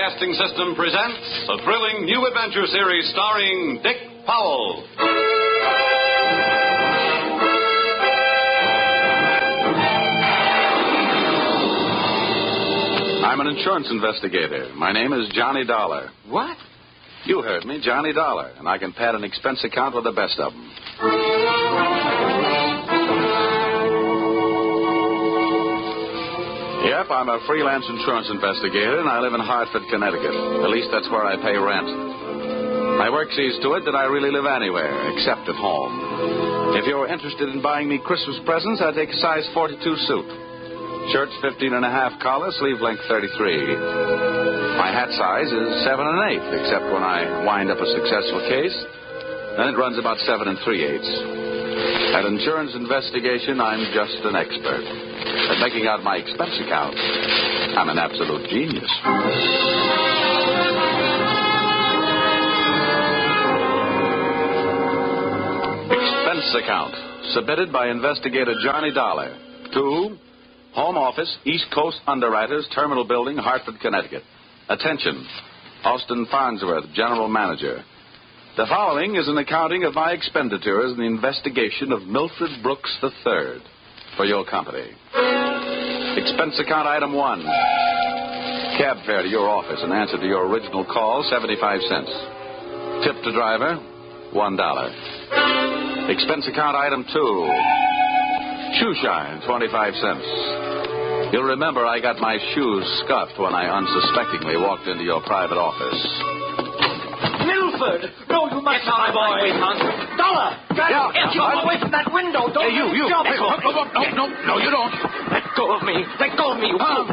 Broadcasting System presents a thrilling new adventure series starring Dick Powell. I'm an insurance investigator. My name is Johnny Dollar. What? You heard me, Johnny Dollar, and I can pad an expense account with the best of them. Yep, I'm a freelance insurance investigator, and I live in Hartford, Connecticut. At least that's where I pay rent. My work sees to it that I really live anywhere, except at home. If you're interested in buying me Christmas presents, I take a size 42 suit. Shirt's 15 and a half collar, sleeve length 33. My hat size is 7 1/8, except when I wind up a successful case. Then it runs about 7 3/8. At insurance investigation, I'm just an expert. At making out my expense account, I'm an absolute genius. Expense account, submitted by investigator Johnny Dollar to Home Office, East Coast Underwriters, Terminal Building, Hartford, Connecticut. Attention, Austin Farnsworth, General Manager. The following is an accounting of my expenditures in the investigation of Milford Brooks III for your company. Expense account item 1. Cab fare to your office in answer to your original call, 75 cents. Tip to driver, $1. Expense account item 2. Shoe shine, 25 cents. You'll remember I got my shoes scuffed when I unsuspectingly walked into your private office. Milford! No, you must not, my boy. Wait, Hans. Dollar! Jump away from that window. Don't you. Jump. Hey, no, you don't. Let go of me. Let go of me. No.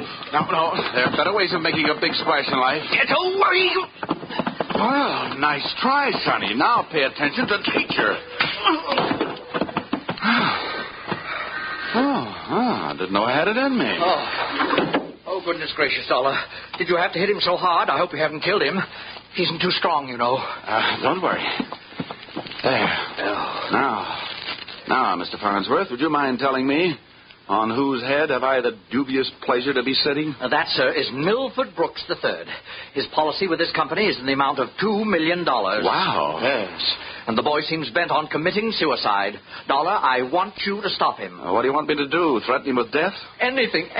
There are better ways of making a big splash in life. Get away. Well, nice try, Sonny. Now pay attention to teacher. I didn't know I had it in me. Oh, goodness gracious, Dollar. Did you have to hit him so hard? I hope you haven't killed him. He isn't too strong, you know. Don't worry. There. Now, Mr. Farnsworth, would you mind telling me on whose head have I the dubious pleasure to be sitting? That, sir, is Milford Brooks III. His policy with this company is in the amount of $2 million. Wow. Yes. And the boy seems bent on committing suicide. Dollar, I want you to stop him. What do you want me to do? Threaten him with death? Anything.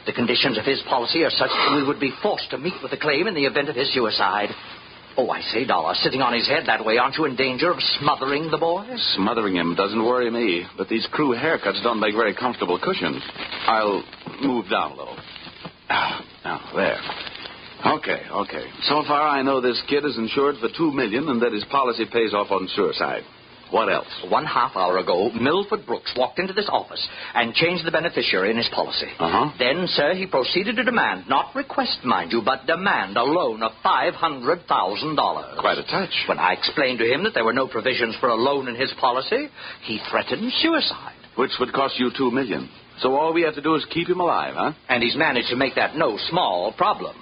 The conditions of his policy are such that we would be forced to meet with a claim in the event of his suicide. Oh, I say, Dollar, sitting on his head that way, aren't you in danger of smothering the boy? Smothering him doesn't worry me, but these crew haircuts don't make very comfortable cushions. I'll move down a little. Now, there. Okay. So far, I know this kid is insured for $2 million and that his policy pays off on suicide. What else? 1/2 hour ago, Milford Brooks walked into this office and changed the beneficiary in his policy. Then, sir, he proceeded to demand, not request, mind you, but demand a loan of $500,000. Quite a touch. When I explained to him that there were no provisions for a loan in his policy, he threatened suicide. Which would cost you $2 million. So all we have to do is keep him alive, huh? And he's managed to make that no small problem.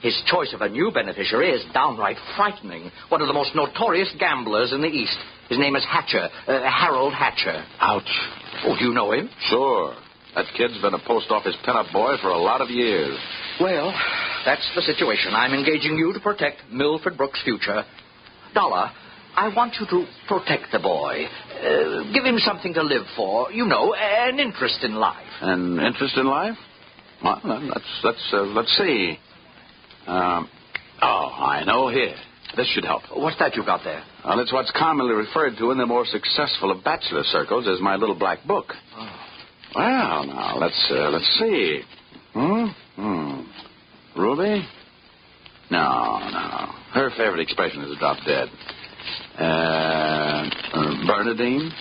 His choice of a new beneficiary is downright frightening. One of the most notorious gamblers in the East. His name is Hatcher, Harold Hatcher. Ouch. Oh, do you know him? Sure. That kid's been a post office pinup boy for a lot of years. Well, that's the situation. I'm engaging you to protect Milford Brooks' future. Dollar, I want you to protect the boy. Give him something to live for. You know, an interest in life. An interest in life? Well, let's see. I know here. This should help. What's that you got there? Well, it's what's commonly referred to in the more successful of bachelor circles as my little black book. Oh. Well, now, let's see. Ruby? No. Her favorite expression is drop dead. Bernadine?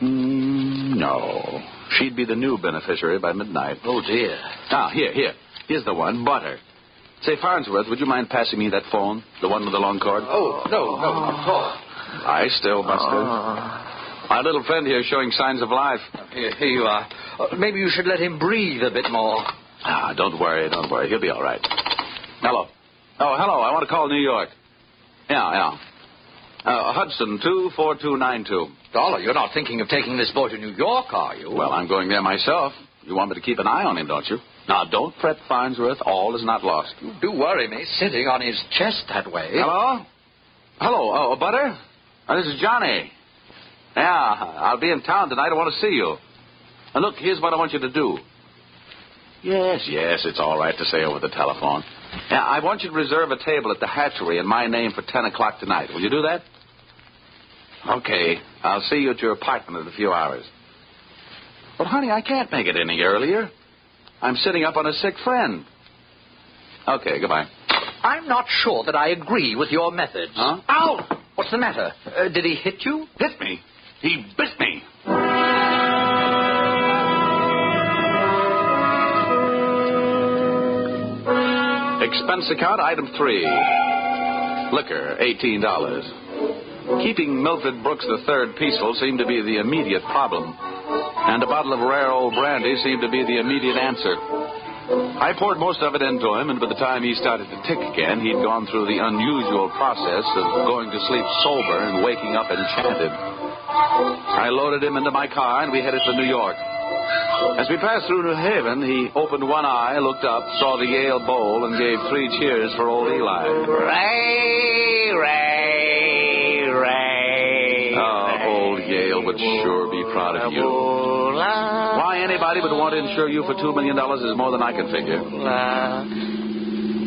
No. She'd be the new beneficiary by midnight. Oh, dear. Now, here. Here's the one, Butter. Say, Farnsworth, would you mind passing me that phone? The one with the long cord? Oh, no, not at all. I still, Buster. My little friend here is showing signs of life. Here you are. Maybe you should let him breathe a bit more. Don't worry. He'll be all right. Hello. Oh, hello. I want to call New York. Yeah. Hudson, 24292. Dollar, you're not thinking of taking this boy to New York, are you? Well, I'm going there myself. You want me to keep an eye on him, don't you? Now, don't fret, Farnsworth. All is not lost. You do worry me, sitting on his chest that way. Hello? Hello, Butter? This is Johnny. Yeah, I'll be in town tonight. I want to see you. And look, here's what I want you to do. Yes, it's all right to say over the telephone. Yeah, I want you to reserve a table at the hatchery in my name for 10 o'clock tonight. Will you do that? Okay, I'll see you at your apartment in a few hours. But, honey, I can't make it any earlier. I'm sitting up on a sick friend. Okay, goodbye. I'm not sure that I agree with your methods. Huh? Ow! What's the matter? Did he hit you? Hit me? He bit me. Expense account, item 3. Liquor, $18. Keeping Milford Brooks III peaceful seemed to be the immediate problem. And a bottle of rare old brandy seemed to be the immediate answer. I poured most of it into him, and by the time he started to tick again, he'd gone through the unusual process of going to sleep sober and waking up enchanted. I loaded him into my car, and we headed to New York. As we passed through New Haven, he opened one eye, looked up, saw the Yale bowl, and gave 3 cheers for old Eli. Ray, Ray, Ray. Oh, old Yale would sure be proud of you. Why anybody would want to insure you for $2 million is more than I can figure.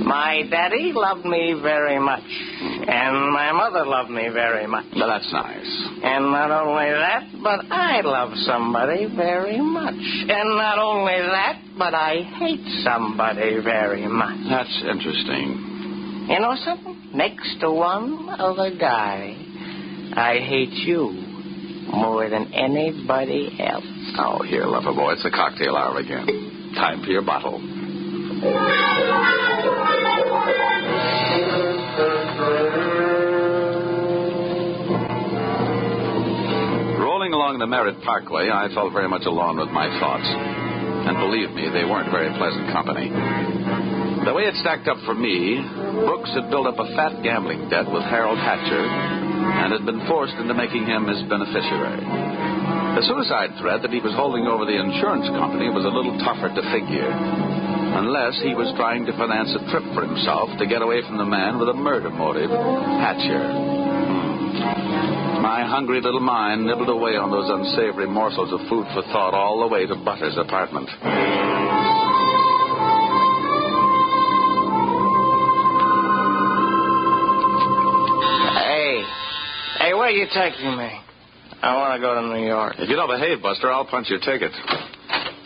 My daddy loved me very much, and my mother loved me very much. Well, that's nice. And not only that, but I love somebody very much. And not only that, but I hate somebody very much. That's interesting. You know something? Next to one other guy, I hate you more than anybody else. Oh, here, lover boy, it's the cocktail hour again. Time for your bottle. Rolling along the Merritt Parkway, I felt very much alone with my thoughts. And believe me, they weren't very pleasant company. The way it stacked up for me, Brooks had built up a fat gambling debt with Harold Hatcher and had been forced into making him his beneficiary. The suicide threat that he was holding over the insurance company was a little tougher to figure, unless he was trying to finance a trip for himself to get away from the man with a murder motive, Hatcher. My hungry little mind nibbled away on those unsavory morsels of food for thought all the way to Butter's apartment. Hey, where are you taking me? I want to go to New York. If you don't behave, Buster, I'll punch your ticket.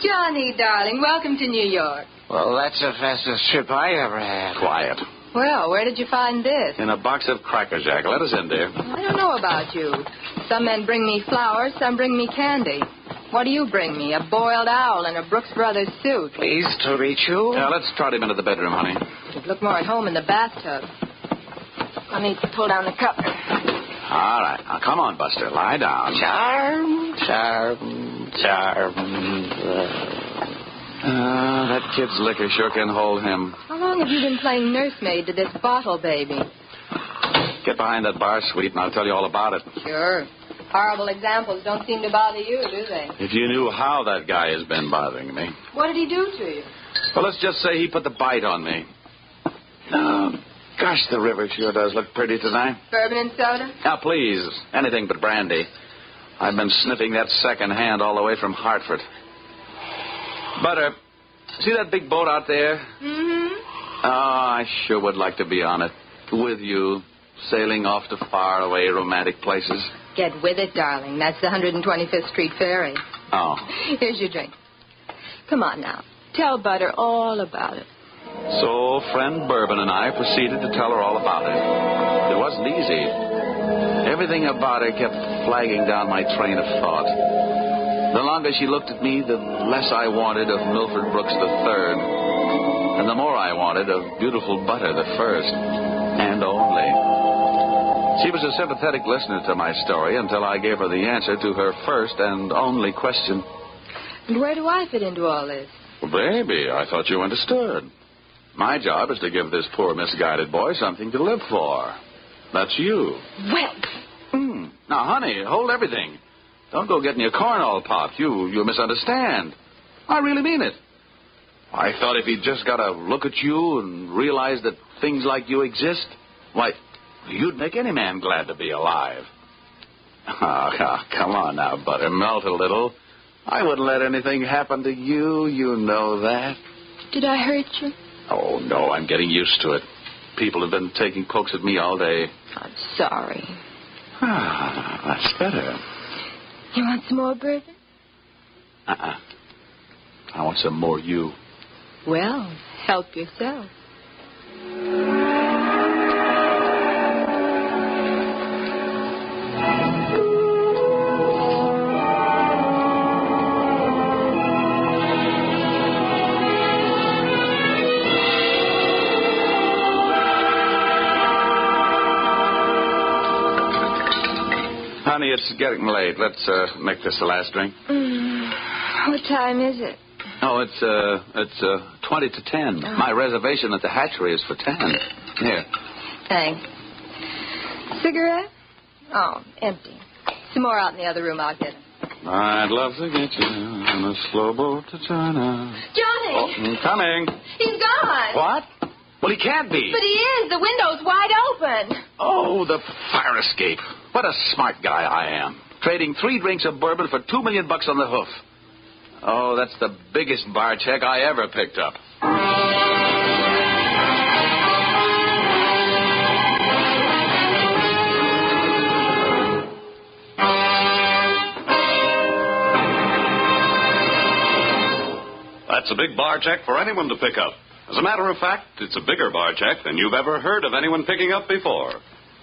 Johnny, darling, welcome to New York. Well, that's the fastest trip I ever had. Quiet. Well, where did you find this? In a box of Cracker Jack. Let us in, dear. I don't know about you. Some men bring me flowers, some bring me candy. What do you bring me? A boiled owl and a Brooks Brothers suit. Pleased to meet you. Yeah, let's trot him into the bedroom, honey. You'd look more at home in the bathtub. Let me pull down the cup. All right. Now, come on, Buster. Lie down. Charm. That kid's liquor sure can hold him. How long have you been playing nursemaid to this bottle baby? Get behind that bar, sweet, and I'll tell you all about it. Sure. Horrible examples don't seem to bother you, do they? If you knew how that guy has been bothering me. What did he do to you? Well, let's just say he put the bite on me. Oh, gosh, the river sure does look pretty tonight. Bourbon and soda? Now, please, anything but brandy. I've been sniffing that second hand all the way from Hartford. Butter, see that big boat out there? Mm-hmm. Oh, I sure would like to be on it. With you, sailing off to faraway romantic places. Get with it, darling. That's the 125th Street Ferry. Oh. Here's your drink. Come on now. Tell Butter all about it. So, friend Bourbon and I proceeded to tell her all about it. It wasn't easy. Everything about her kept flagging down my train of thought. The longer she looked at me, the less I wanted of Milford Brooks III, and the more I wanted of beautiful Butter the first, and only. She was a sympathetic listener to my story until I gave her the answer to her first and only question. And where do I fit into all this? Well, baby, I thought you understood. My job is to give this poor misguided boy something to live for. That's you. Well. Now, honey, hold everything. Don't go getting your corn all popped. You misunderstand. I really mean it. I thought if he'd just got a look at you and realized that things like you exist, why, you'd make any man glad to be alive. Oh, come on now, Butter. Melt a little. I wouldn't let anything happen to you. You know that. Did I hurt you? Oh, no, I'm getting used to it. People have been taking pokes at me all day. I'm sorry. Ah, that's better. You want some more bourbon? I want some more you. Well, help yourself. Honey, it's getting late. Let's make this the last drink. What time is it? Oh, it's 20 to 10. Oh. My reservation at the hatchery is for 10. Here. Thanks. Cigarette? Oh, empty. Some more out in the other room. I'll get them. I'd love to get you on a slow boat to China. Johnny! Oh, I'm coming. He's gone. What? Well, he can't be. But he is. The window's wide open. Oh, the fire escape. What a smart guy I am. Trading 3 drinks of bourbon for $2 million on the hoof. Oh, that's the biggest bar check I ever picked up. That's a big bar check for anyone to pick up. As a matter of fact, it's a bigger bar check than you've ever heard of anyone picking up before.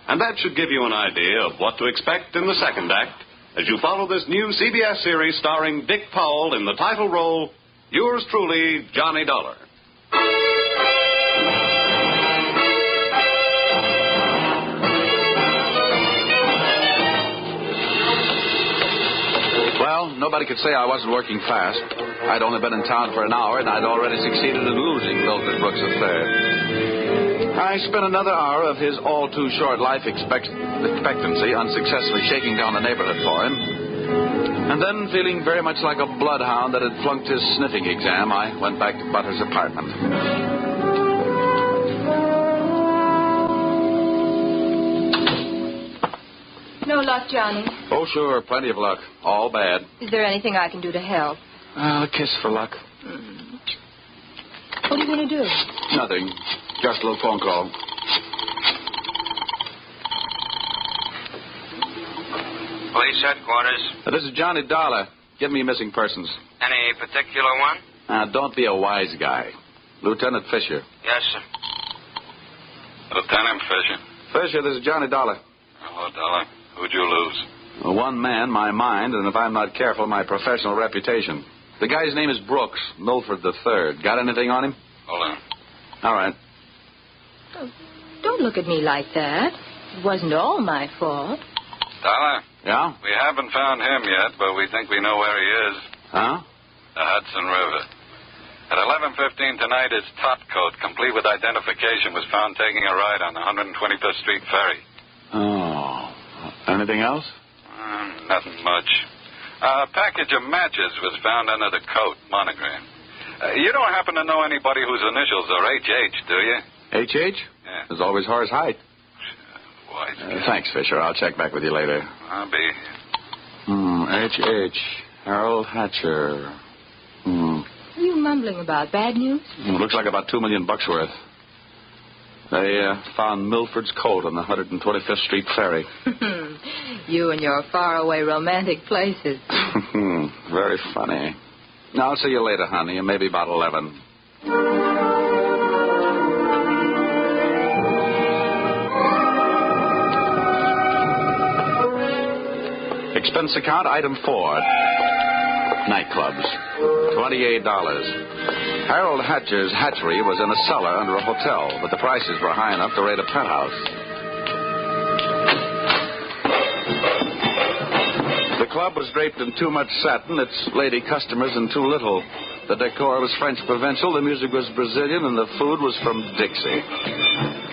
And that should give you an idea of what to expect in the second act as you follow this new CBS series starring Dick Powell in the title role, yours truly, Johnny Dollar. Well, nobody could say I wasn't working fast. I'd only been in town for an hour, and I'd already succeeded in losing Milford Brooks III. I spent another hour of his all-too-short life expectancy unsuccessfully shaking down the neighborhood for him. And then, feeling very much like a bloodhound that had flunked his sniffing exam, I went back to Butter's apartment. No luck, Johnny. Oh, sure, plenty of luck. All bad. Is there anything I can do to help? A kiss for luck. What are you going to do? Nothing. Just a little phone call. Police headquarters. This is Johnny Dollar. Give me missing persons. Any particular one? Don't be a wise guy. Lieutenant Fisher. Yes, sir. Lieutenant Fisher. Fisher, this is Johnny Dollar. Hello, Dollar. Who'd you lose? One man, my mind, and if I'm not careful, my professional reputation. The guy's name is Brooks, Milford III. Got anything on him? Hold on. All right. Oh, don't look at me like that. It wasn't all my fault. Dollar? Yeah? We haven't found him yet, but we think we know where he is. Huh? The Hudson River. At 11:15 tonight, his top coat, complete with identification, was found taking a ride on the 125th Street ferry. Oh. Anything else? Nothing much. A package of matches was found under the coat, monogram. You don't happen to know anybody whose initials are H.H., do you? H.H.? Yeah. There's always Horace Height. Wise guy. Thanks, Fisher. I'll check back with you later. I'll be. H.H. Harold Hatcher. What are you mumbling about? Bad news? Looks like about $2 million worth. They found Milford's coat on the 125th Street ferry. You and your faraway romantic places. Very funny. Now, I'll see you later, honey, and maybe about 11. Expense account, item 4. Nightclubs. $28. Harold Hatcher's hatchery was in a cellar under a hotel, but the prices were high enough to rate a penthouse. The club was draped in too much satin, its lady customers in too little. The decor was French provincial, the music was Brazilian, and the food was from Dixie.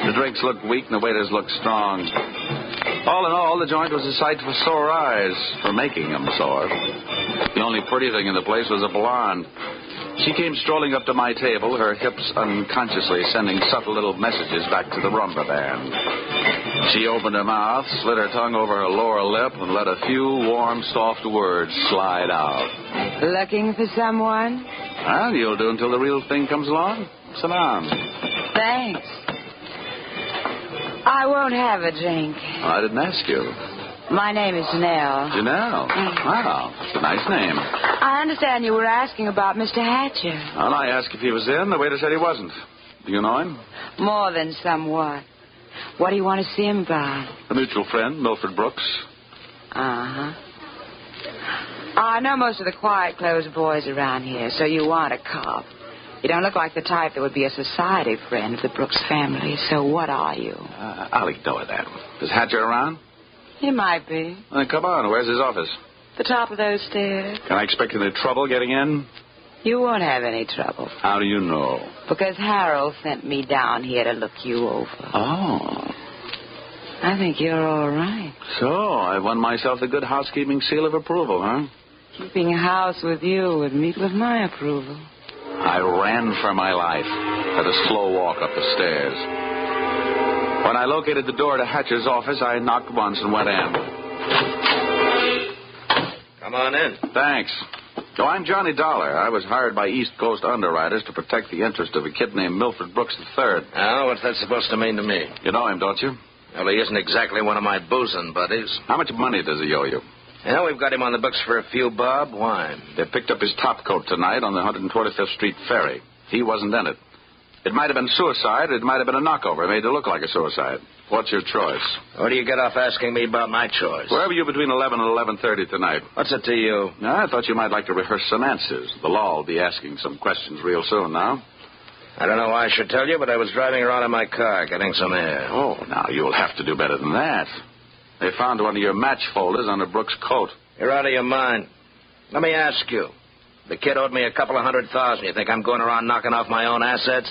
The drinks looked weak and the waiters looked strong. All in all, the joint was a sight for sore eyes, for making them sore. The only pretty thing in the place was a blonde. She came strolling up to my table, her hips unconsciously sending subtle little messages back to the rumba band. She opened her mouth, slid her tongue over her lower lip, and let a few warm, soft words slide out. Looking for someone? Well, you'll do until the real thing comes along. Sit down. Thanks. I won't have a drink. Well, I didn't ask you. My name is Janelle. Janelle? Wow, it's a nice name. I understand you were asking about Mr. Hatcher. Well, I asked if he was in. The waiter said he wasn't. Do you know him? More than somewhat. What do you want to see him about? A mutual friend, Milford Brooks. Uh-huh. I know most of the quiet-closed boys around here, so you want a cop. You don't look like the type that would be a society friend of the Brooks family, so what are you? I'll ignore that. Is Hatcher around? He might be. Then come on. Where's his office? The top of those stairs. Can I expect any trouble getting in? You won't have any trouble. How do you know? Because Harold sent me down here to look you over. Oh. I think you're all right. So, I won myself the good housekeeping seal of approval, huh? Keeping house with you would meet with my approval. I ran for my life, had a slow walk up the stairs. When I located the door to Hatcher's office, I knocked once and went in. Come on in. Thanks. So I'm Johnny Dollar. I was hired by East Coast underwriters to protect the interest of a kid named Milford Brooks III. Oh, what's that supposed to mean to me? You know him, don't you? Well, he isn't exactly one of my boozing buddies. How much money does he owe you? Yeah, we've got him on the books for a few bob. Why? They picked up his top coat tonight on the 125th Street ferry. He wasn't in it. It might have been suicide. It might have been a knockover. It made it look like a suicide. What's your choice? What do you get off asking me about my choice? Where were you between 11 and 11:30 tonight? What's it to you? I thought you might like to rehearse some answers. The law will be asking some questions real soon now. I don't know why I should tell you, but I was driving around in my car getting some air. Oh, now you'll have to do better than that. They found one of your match folders under Brooks' coat. You're out of your mind. Let me ask you. The kid owed me a couple of $100,000. You think I'm going around knocking off my own assets?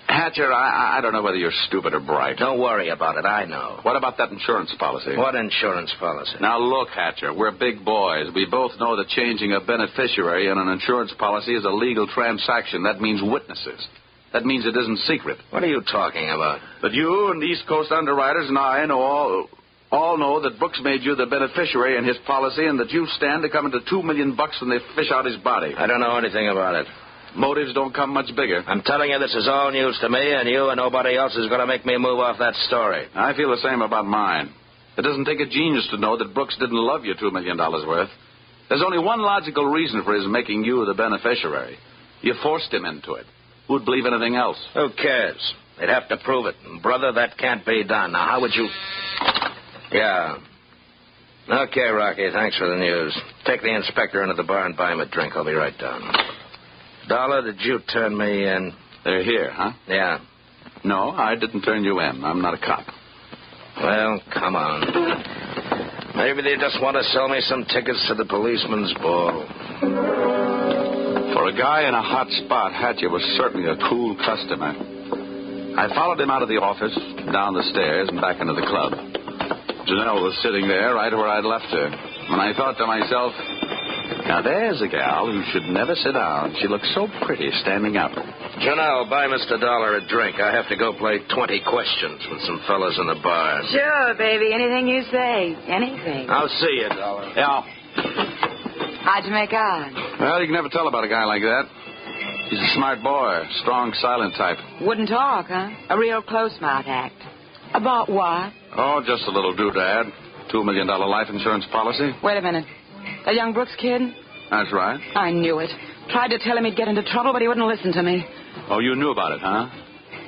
Hatcher, I don't know whether you're stupid or bright. Don't worry about it. I know. What about that insurance policy? What insurance policy? Now, look, Hatcher, we're big boys. We both know that changing a beneficiary in an insurance policy is a legal transaction. That means witnesses. That means it isn't secret. What are you talking about? But you and East Coast underwriters and I know all know that Brooks made you the beneficiary in his policy and that you stand to come into $2 million when they fish out his body. I don't know anything about it. Motives don't come much bigger. I'm telling you, this is all news to me, and you and nobody else is going to make me move off that story. I feel the same about mine. It doesn't take a genius to know that Brooks didn't love you $2 million worth. There's only one logical reason for his making you the beneficiary. You forced him into it. Who'd believe anything else? Who cares? They'd have to prove it. And brother, that can't be done. Now, how would you... Yeah. Okay, Rocky, thanks for the news. Take the inspector into the bar and buy him a drink. I'll be right down. Dollar, did you turn me in? They're here, huh? Yeah. No, I didn't turn you in. I'm not a cop. Well, come on. Maybe they just want to sell me some tickets to the policeman's ball. For a guy in a hot spot, Hatcher was certainly a cool customer. I followed him out of the office, down the stairs, and back into the club. Janelle was sitting there right where I'd left her. And I thought to myself, now there's a gal who should never sit down. She looks so pretty standing up. Janelle, buy Mr. Dollar a drink. I have to go play 20 questions with some fellas in the bar. Sure, baby. Anything you say. Anything. I'll see you, Dollar. Yeah. How'd you make out? Well, you can never tell about a guy like that. He's a smart boy, strong, silent type. Wouldn't talk, huh? A real close-mouth act. About what? Oh, just a little doodad. $2 million life insurance policy. Wait a minute. That young Brooks kid? That's right. I knew it. Tried to tell him he'd get into trouble, but he wouldn't listen to me. Oh, you knew about it, huh?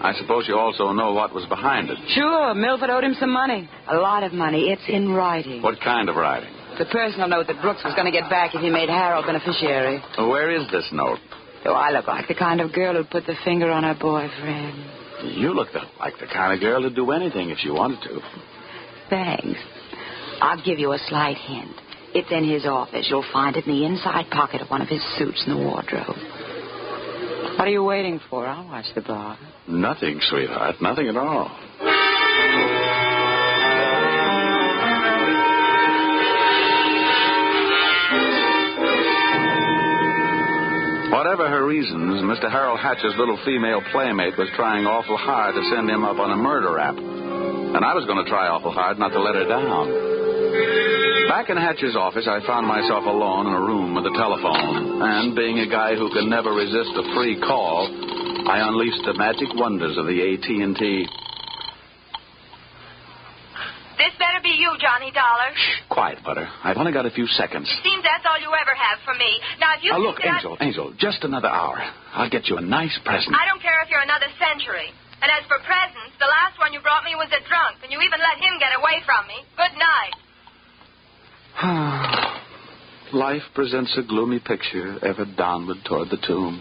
I suppose you also know what was behind it. Sure, Milford owed him some money. A lot of money. It's in writing. What kind of writing? The personal note that Brooks was going to get back if he made Harold beneficiary. Where is this note? Do I look like the kind of girl who'd put the finger on her boyfriend? You look like the kind of girl who'd do anything if she wanted to. Thanks. I'll give you a slight hint. It's in his office. You'll find it in the inside pocket of one of his suits in the wardrobe. What are you waiting for? I'll watch the bar. Nothing, sweetheart. Nothing at all. Whatever Mr. Harold Hatcher's little female playmate was trying awful hard to send him up on a murder rap. And I was going to try awful hard not to let her down. Back in Hatcher's office, I found myself alone in a room with a telephone. And being a guy who can never resist a free call, I unleashed the magic wonders of the AT&T. This better be you, Johnny Dollar. Shh, quiet, Butter. I've only got a few seconds. Seems that's all you ever have for me. Now, if you Look, Angel, just another hour. I'll get you a nice present. I don't care if you're another century. And as for presents, the last one you brought me was a drunk, and you even let him get away from me. Good night. Life presents a gloomy picture ever downward toward the tomb.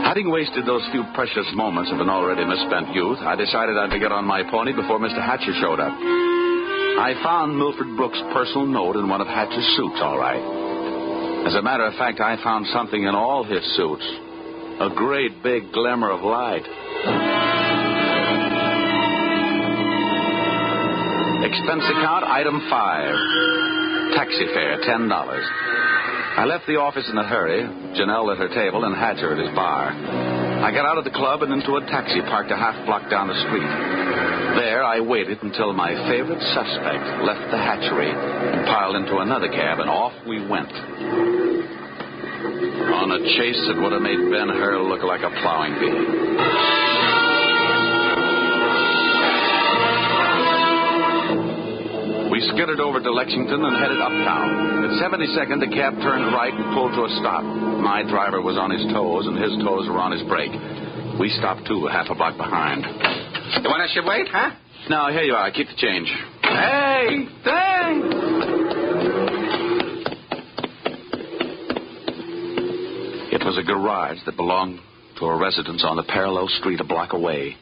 Having wasted those few precious moments of an already misspent youth, I decided I'd get on my pony before Mr. Hatcher showed up. I found Milford Brooks' personal note in one of Hatcher's suits, all right. As a matter of fact, I found something in all his suits. A great big glimmer of light. Expense account, item 5. Taxi fare, $10. I left the office in a hurry, Janelle at her table and Hatcher at his bar. I got out of the club and into a taxi parked a half block down the street. There, I waited until my favorite suspect left the hatchery and piled into another cab, and off we went. On a chase that would have made Ben Hur look like a plowing bee. We skittered over to Lexington and headed uptown. At 72nd, the cab turned right and pulled to a stop. My driver was on his toes, and his toes were on his brake. We stopped, too, half a block behind. You want us to wait, huh? No, here you are. Keep the change. Hey, thanks. It was a garage that belonged to a residence on the parallel street a block away.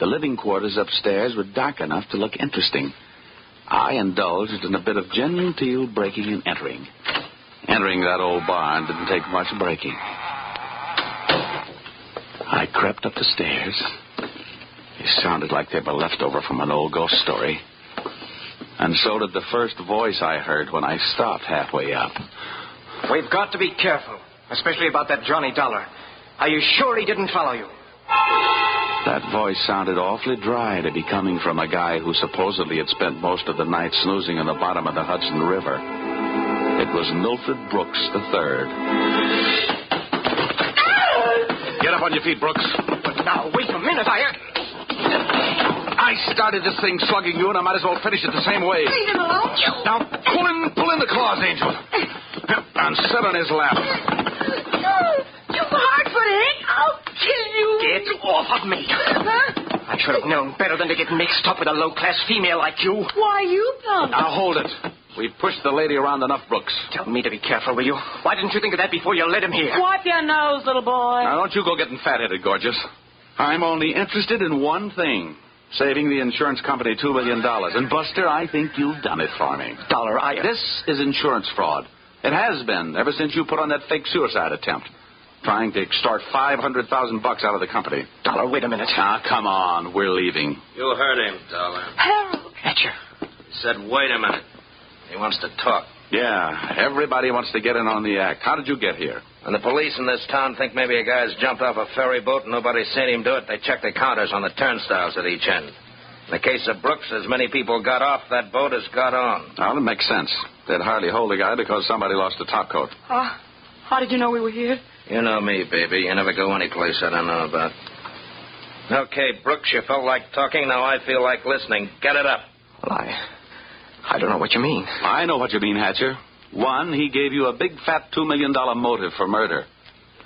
The living quarters upstairs were dark enough to look interesting. I indulged in a bit of genteel breaking and entering. Entering that old barn didn't take much breaking. I crept up the stairs. They sounded like they were left over from an old ghost story. And so did the first voice I heard when I stopped halfway up. We've got to be careful, especially about that Johnny Dollar. Are you sure he didn't follow you? That voice sounded awfully dry to be coming from a guy who supposedly had spent most of the night snoozing in the bottom of the Hudson River. It was Milford Brooks III. Get up on your feet, Brooks. But now, wait a minute, I started this thing slugging you, and I might as well finish it the same way. Leave him alone. Now, pull in the claws, Angel. And sit on his lap. You hard-footed. I'll kill you. Get off of me. I should have known better than to get mixed up with a low-class female like you. Why, you don't. Now, hold it. We've pushed the lady around enough, Brooks. Tell me to be careful, will you? Why didn't you think of that before you let him here? Wipe your nose, little boy. Now, don't you go getting fat-headed, gorgeous. I'm only interested in one thing. Saving the insurance company $2 million. And, Buster, I think you've done it for me. Dollar, This is insurance fraud. It has been ever since you put on that fake suicide attempt. Trying to extort $500,000 out of the company. Dollar, wait a minute. Now, come on. We're leaving. You heard him, Dollar. Harold. Hatcher. He said, wait a minute. He wants to talk. Yeah, everybody wants to get in on the act. How did you get here? When the police in this town think maybe a guy's jumped off a ferry boat and nobody's seen him do it, they check the counters on the turnstiles at each end. In the case of Brooks, as many people got off that boat as got on. Well, it makes sense. They'd hardly hold the guy because somebody lost a topcoat. How did you know we were here? You know me, baby. You never go any place I don't know about. Okay, Brooks, you felt like talking. Now I feel like listening. Get it up. Well, I don't know what you mean. I know what you mean, Hatcher. One, he gave you a big, fat $2 million motive for murder.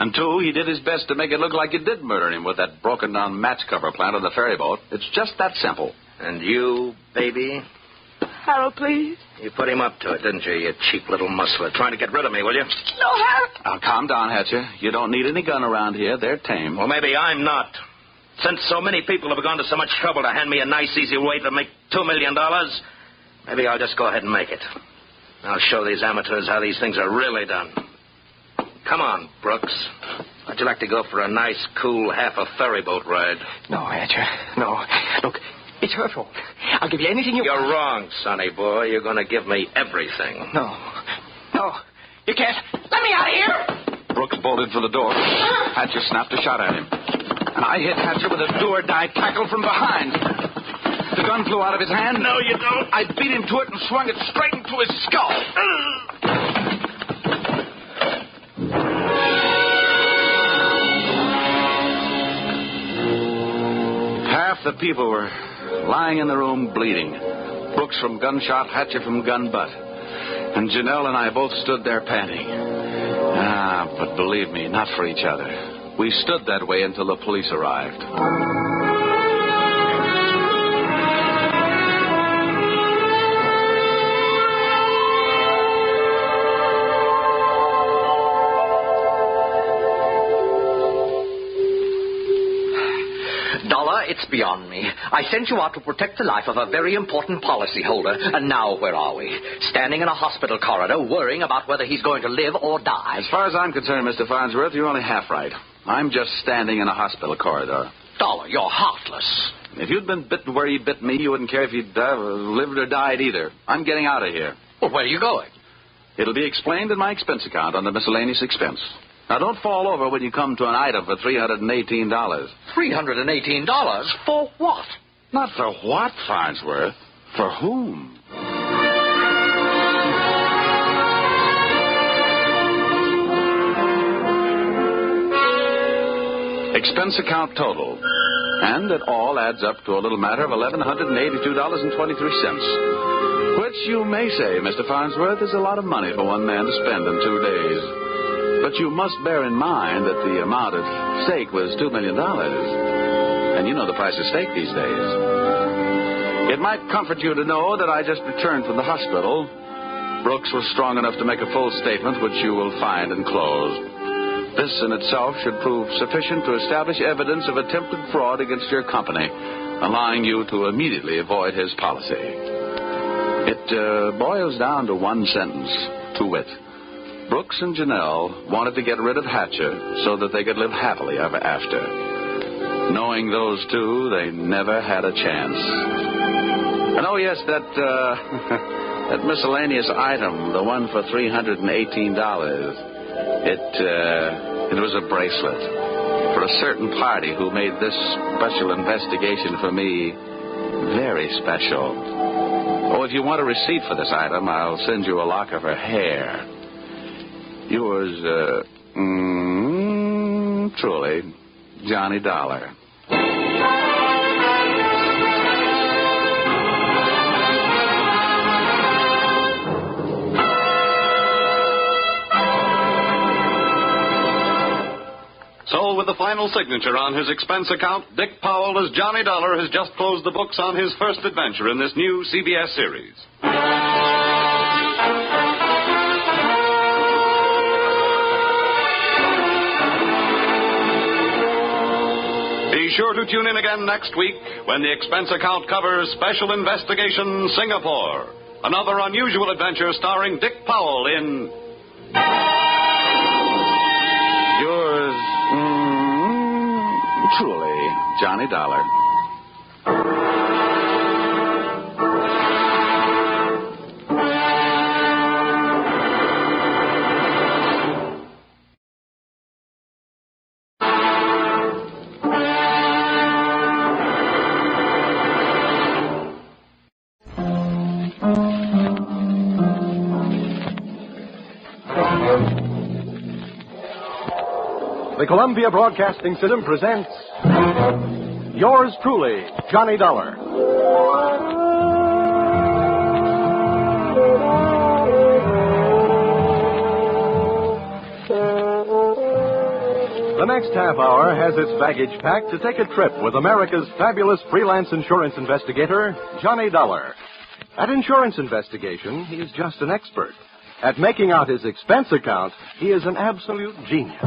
And two, he did his best to make it look like you did murder him with that broken-down match cover plant on the ferry boat. It's just that simple. And you, baby? Harold, please. You put him up to it, didn't you, you cheap little muscler? Trying to get rid of me, will you? No, Harold. Now, calm down, Hatcher. You don't need any gun around here. They're tame. Well, maybe I'm not. Since so many people have gone to so much trouble to hand me a nice, easy way to make $2 million, maybe I'll just go ahead and make it. I'll show these amateurs how these things are really done. Come on, Brooks. How'd you like to go for a nice, cool, half a ferry boat ride? No, Hatcher. No. Look, it's her fault. I'll give you anything you want. You're wrong, sonny boy. You're going to give me everything. No. You can't. Let me out of here! Brooks bolted for the door. Hatcher snapped a shot at him. And I hit Hatcher with a do-or-die tackle from behind. The gun flew out of his hand. No, you don't. I beat him to it and swung it straight into his skull. Half the people were lying in the room bleeding. Brooks from gunshot, Hatcher from gun butt. And Janelle and I both stood there panting. But believe me, not for each other. We stood that way until the police arrived. It's beyond me. I sent you out to protect the life of a very important policyholder, and now where are we? Standing in a hospital corridor, worrying about whether he's going to live or die. As far as I'm concerned, Mr. Farnsworth, you're only half right. I'm just standing in a hospital corridor. Dollar, you're heartless. If you'd been bitten where he bit me, you wouldn't care if you'd lived or died either. I'm getting out of here. Well, where are you going? It'll be explained in my expense account on the miscellaneous expense. Now, don't fall over when you come to an item for $318. $318? For what? Not for what, Farnsworth? For whom? Expense account total. And it all adds up to a little matter of $1,182.23. Which you may say, Mr. Farnsworth, is a lot of money for one man to spend in 2 days. But you must bear in mind that the amount at stake was $2 million. And you know the price of steak these days. It might comfort you to know that I just returned from the hospital. Brooks was strong enough to make a full statement, which you will find enclosed. This in itself should prove sufficient to establish evidence of attempted fraud against your company, allowing you to immediately avoid his policy. It boils down to one sentence, to wit. Brooks and Janelle wanted to get rid of Hatcher so that they could live happily ever after. Knowing those two, they never had a chance. And oh, yes, that miscellaneous item, the one for $318, it was a bracelet for a certain party who made this special investigation for me very special. Oh, if you want a receipt for this item, I'll send you a lock of her hair. Yours, truly, Johnny Dollar. So, with the final signature on his expense account, Dick Powell as Johnny Dollar has just closed the books on his first adventure in this new CBS series. Be sure to tune in again next week when the expense account covers Special Investigation Singapore, another unusual adventure starring Dick Powell in... Yours, truly, Johnny Dollar. The Columbia Broadcasting System presents Yours truly, Johnny Dollar. The next half hour has its baggage packed to take a trip with America's fabulous freelance insurance investigator, Johnny Dollar. At insurance investigation, he is just an expert. At making out his expense account, he is an absolute genius.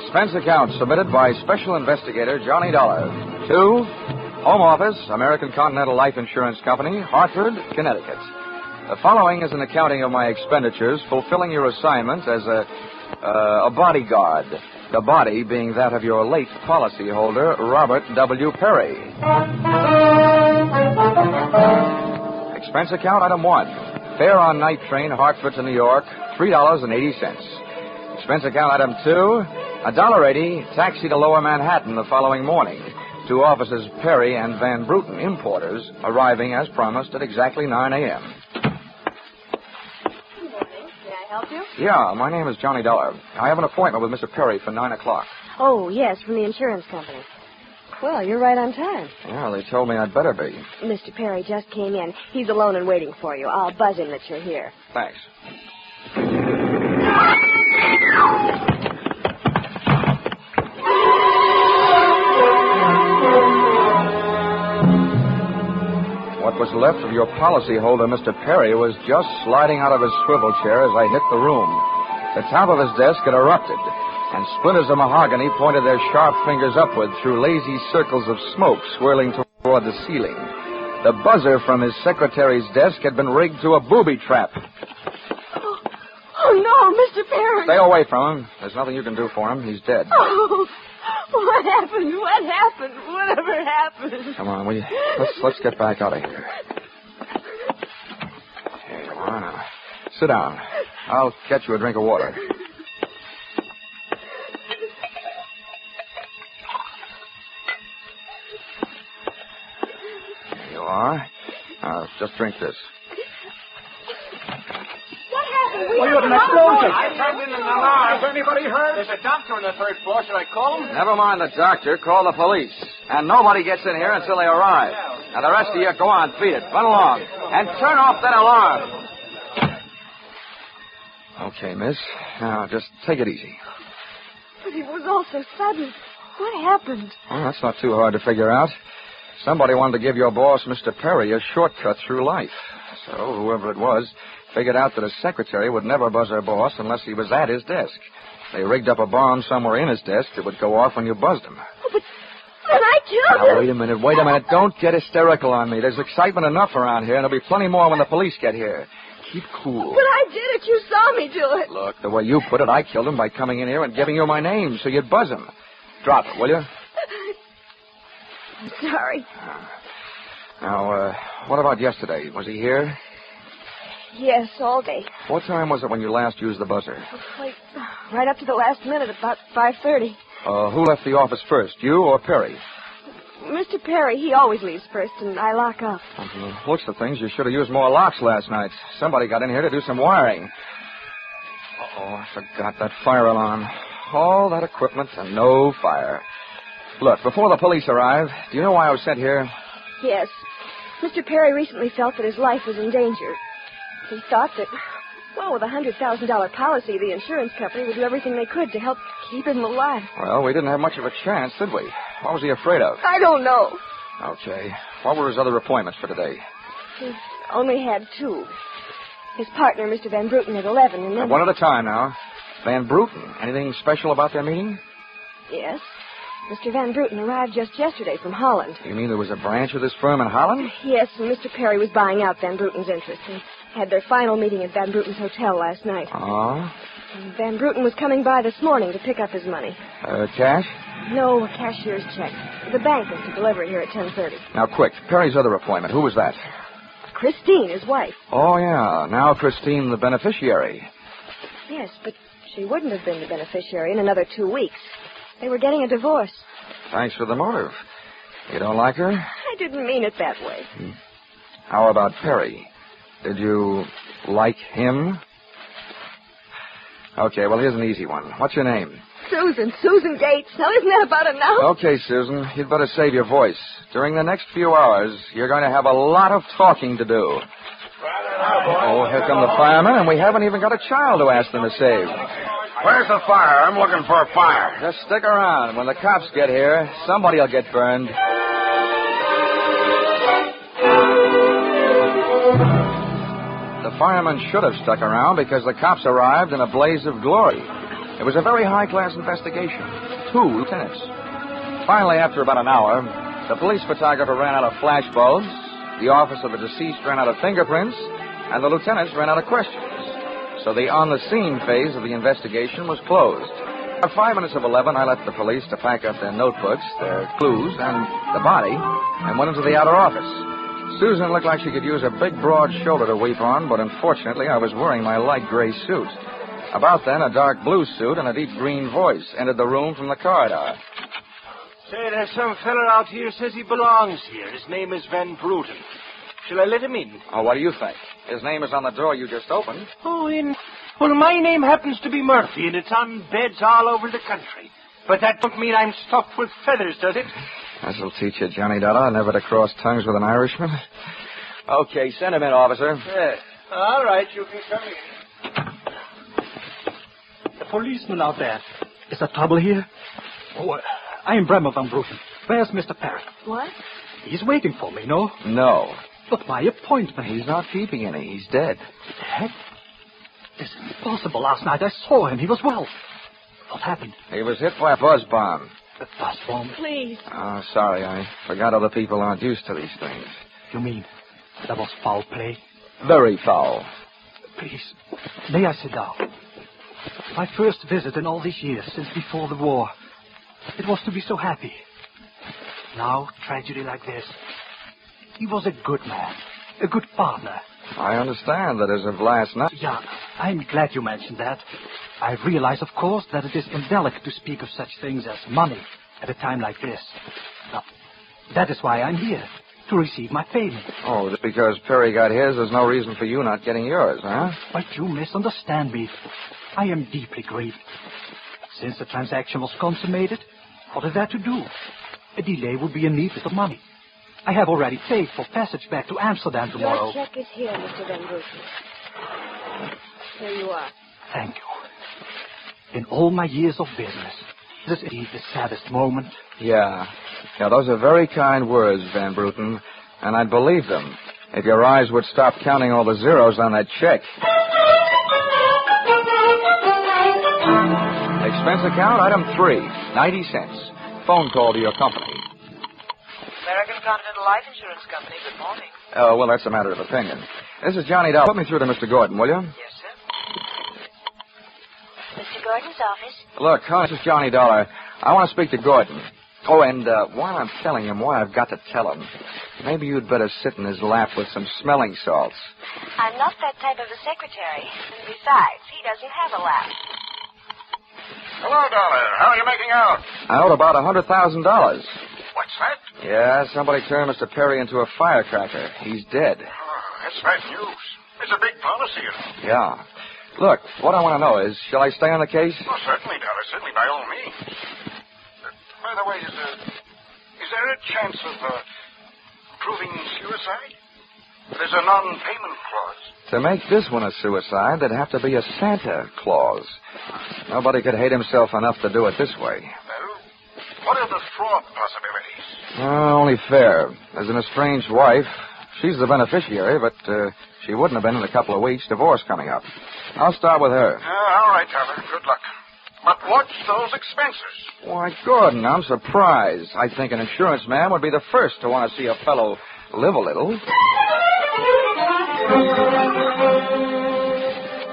Expense account submitted by Special Investigator Johnny Dollar to Home Office, American Continental Life Insurance Company, Hartford, Connecticut. The following is an accounting of my expenditures fulfilling your assignment as a bodyguard, the body being that of your late policyholder, Robert W. Perry. Expense account item 1, Fare on night train, Hartford to New York, $3.80. Expense account item 2, $1.80, taxi to Lower Manhattan the following morning. To officers Perry and Van Bruten, importers, arriving as promised at exactly 9 a.m. Help you? Yeah, my name is Johnny Dollar. I have an appointment with Mr. Perry for 9 o'clock. Oh, yes, from the insurance company. Well, you're right on time. Yeah, they told me I'd better be. Mr. Perry just came in. He's alone and waiting for you. I'll buzz him that you're here. Thanks. What was left of your policyholder, Mr. Perry, was just sliding out of his swivel chair as I hit the room. The top of his desk had erupted, and splinters of mahogany pointed their sharp fingers upward through lazy circles of smoke swirling toward the ceiling. The buzzer from his secretary's desk had been rigged to a booby trap. Oh, no, Mr. Perry. Stay away from him. There's nothing you can do for him. He's dead. Oh, what happened? What happened? Whatever happened? Come on, will you? Let's get back out of here. Here you are now. Sit down. I'll get you a drink of water. Here you are. Now, just drink this. What happened? An explosion. I turned in an alarm. Is anybody hurt? There's a doctor on the third floor. Should I call him? Never mind the doctor. Call the police. And nobody gets in here until they arrive. Now, the rest of you, go on, beat it. Run along. And turn off that alarm. Okay, miss. Now, just take it easy. But it was all so sudden. What happened? Well, that's not too hard to figure out. Somebody wanted to give your boss, Mr. Perry, a shortcut through life. So, whoever it was, figured out that his secretary would never buzz her boss unless he was at his desk. They rigged up a bomb somewhere in his desk that would go off when you buzzed him. Oh, but I killed him. Now, wait a minute. Don't get hysterical on me. There's excitement enough around here, and there'll be plenty more when the police get here. Keep cool. But I did it. You saw me do it. Look, the way you put it, I killed him by coming in here and giving you my name so you'd buzz him. Drop it, will you? I'm sorry. Now, what about yesterday? Was he here? Yes, all day. What time was it when you last used the buzzer? Like, right up to the last minute, about 5:30. Who left the office first, you or Perry? Mr. Perry, he always leaves first, and I lock up. Looks of things, you should have used more locks last night. Somebody got in here to do some wiring. Uh-oh, I forgot that fire alarm. All that equipment and no fire. Look, before the police arrive, do you know why I was sent here? Yes. Mr. Perry recently felt that his life was in danger. He thought that, well, with a $100,000 policy, the insurance company would do everything they could to help keep him alive. Well, we didn't have much of a chance, did we? What was he afraid of? I don't know. Okay. What were his other appointments for today? He only had 2. His partner, Mr. Van Bruten, at 11, and then... One at a time now. Van Bruten. Anything special about their meeting? Yes. Mr. Van Bruten arrived just yesterday from Holland. You mean there was a branch of this firm in Holland? Yes, and Mr. Perry was buying out Van Bruten's interest. They had their final meeting at Van Bruten's hotel last night. Oh? And Van Bruten was coming by this morning to pick up his money. Cash? No, a cashier's check. The bank is to deliver it here at 10:30. Now, quick. Perry's other appointment. Who was that? Christine, his wife. Oh, yeah. Now Christine, the beneficiary. Yes, but she wouldn't have been the beneficiary in another 2 weeks. They were getting a divorce. Thanks for the motive. You don't like her? I didn't mean it that way. How about Perry? Did you like him? Okay, well, here's an easy one. What's your name? Susan Gates. Now, isn't that about enough? Okay, Susan, you'd better save your voice. During the next few hours, you're going to have a lot of talking to do. Oh, here come the firemen, and we haven't even got a child to ask them to save. Where's the fire? I'm looking for a fire. Just stick around. When the cops get here, somebody will get burned. The firemen should have stuck around because the cops arrived in a blaze of glory. It was a very high-class investigation. 2 lieutenants. Finally, after about an hour, the police photographer ran out of flash bulbs, the office of the deceased ran out of fingerprints, and the lieutenants ran out of questions. So the on-the-scene phase of the investigation was closed. At 5 minutes of 11, I left the police to pack up their notebooks, their clues, and the body, and went into the outer office. Susan looked like she could use a big, broad shoulder to weep on, but unfortunately I was wearing my light gray suit. About then, a dark blue suit and a deep green voice entered the room from the corridor. Say, there's some feller out here says he belongs here. His name is Van Bruten. Shall I let him in? Oh, what do you think? His name is on the door you just opened. Oh, well, my name happens to be Murphy, and it's on beds all over the country. But that don't mean I'm stuffed with feathers, does it? This'll teach you, Johnny Dollar, never to cross tongues with an Irishman. Okay, send him in, officer. Yes. All right, you can come in. The policeman out there. Is there trouble here? Oh, I am Bremer Van Bruten. Where's Mr. Perry? What? He's waiting for me, no? No. But my appointment. He's not keeping any. He's dead. Dead? This is impossible. Last night I saw him. He was well. What happened? He was hit by a buzz bomb. A buzz bomb? Please. Oh, sorry. I forgot other people aren't used to these things. You mean there was foul play? Very foul. Please, may I sit down? My first visit in all these years, since before the war. It was to be so happy. Now, tragedy like this. He was a good man, a good partner. I understand that as of last night. Yeah, I'm glad you mentioned that. I realize, of course, that it is indelicate to speak of such things as money at a time like this. Now, that is why I'm here, to receive my payment. Oh, just because Perry got his, there's no reason for you not getting yours, huh? But you misunderstand me. I am deeply grieved. Since the transaction was consummated, what is there to do? A delay would be in need of money. I have already paid for passage back to Amsterdam tomorrow. Your check is here, Mr. Van Bruten. Here you are. Thank you. In all my years of business, this is indeed the saddest moment. Yeah, those are very kind words, Van Bruten, and I'd believe them if your eyes would stop counting all the zeros on that check. Expense account, item 3, 90 cents. Phone call to your company. American Continental Life Insurance Company, good morning. Oh, well, that's a matter of opinion. This is Johnny Dollar. Put me through to Mr. Gordon, will you? Yes, sir. Mr. Gordon's office. Look, this is Johnny Dollar. I want to speak to Gordon. Oh, and while I'm telling him what I've got to tell him, maybe you'd better sit in his lap with some smelling salts. I'm not that type of a secretary. And besides, he doesn't have a lap. Hello, Dollar. How are you making out? I owed about $100,000. What's that? Yeah, somebody turned Mr. Perry into a firecracker. He's dead. Oh, that's bad news. It's a big policy, you know. Yeah. Look, what I want to know is, shall I stay on the case? Oh, certainly, Dollar. Certainly, by all means. By the way, is there a chance of proving suicide? There's a non-payment clause. To make this one a suicide, there'd have to be a Santa clause. Nobody could hate himself enough to do it this way. Well, what are the fraud possibilities? Only fair. There's an estranged wife. She's the beneficiary, but she wouldn't have been in a couple of weeks. Divorce coming up. I'll start with her. All right, Dollar. Good luck. But what's those expenses? Why, Gordon, I'm surprised. I think an insurance man would be the first to want to see a fellow live a little.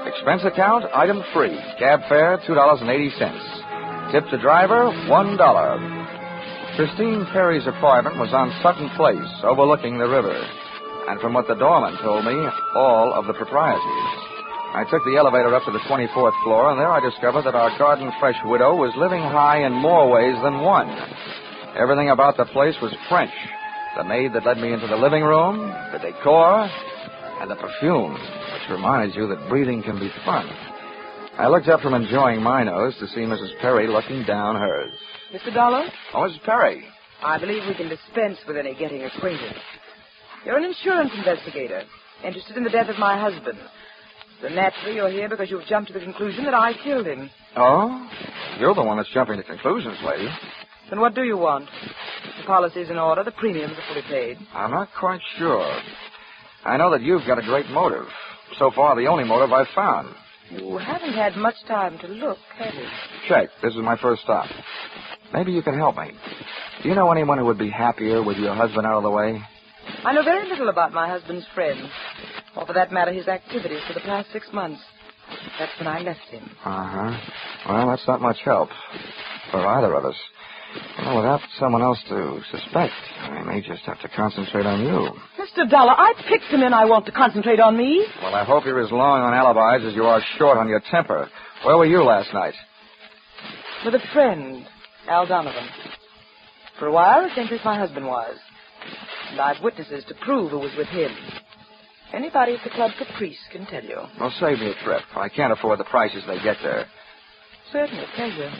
Expense account, item 3. Cab fare, $2.80. Tip to driver, $1. Christine Perry's apartment was on Sutton Place, overlooking the river. And from what the doorman told me, all of the proprieties. I took the elevator up to the 24th floor, and there I discovered that our garden-fresh widow was living high in more ways than one. Everything about the place was French. The maid that led me into the living room, the decor, and the perfume, which reminds you that breathing can be fun. I looked up from enjoying my nose to see Mrs. Perry looking down hers. Mr. Dollar? Oh, Mrs. Perry. I believe we can dispense with any getting acquainted. You're an insurance investigator, interested in the death of my husband. So naturally, you're here because you've jumped to the conclusion that I killed him. Oh? You're the one that's jumping to conclusions, lady. Then what do you want? The policy's in order, the premiums are fully paid. I'm not quite sure. I know that you've got a great motive. So far, the only motive I've found. You haven't had much time to look, have you? Check. This is my first stop. Maybe you can help me. Do you know anyone who would be happier with your husband out of the way? I know very little about my husband's friends, or for that matter, his activities for the past 6 months. That's when I left him. Uh-huh. Well, that's not much help for either of us. Well, without someone else to suspect, I may just have to concentrate on you. Mr. Dollar, I picked some men I want to concentrate on me. Well, I hope you're as long on alibis as you are short on your temper. Where were you last night? With a friend, Al Donovan. For a while, the same place my husband was. And I've witnesses to prove who was with him. Anybody at the Club Caprice can tell you. Well, save me a trip. I can't afford the prices they get there. Certainly, pleasure.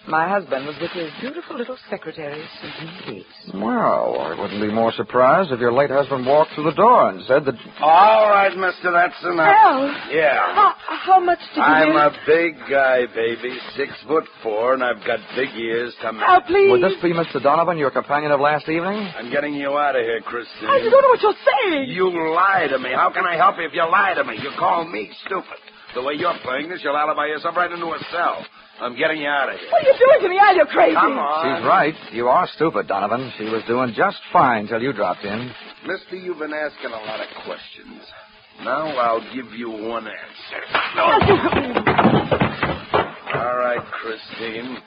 My husband was with his beautiful little secretary, Susan Gates. Well, I wouldn't be more surprised if your late husband walked through the door and said that... All right, mister, that's enough. Al! Yeah. How much did you I'm give? a big guy, baby, 6'4", and I've got big ears to match. Al, please. Would this be Mr. Donovan, your companion of last evening? I'm getting you out of here, Christine. I don't know what you're saying. You lie to me. How can I help you if you lie to me? You call me stupid. The way you're playing this, you'll alibi yourself right into a cell. I'm getting you out of here. What are you doing to me, Al? You're crazy. Come on. She's right. You are stupid, Donovan. She was doing just fine till you dropped in. Mister, you've been asking a lot of questions. Now I'll give you one answer. All right, Christine.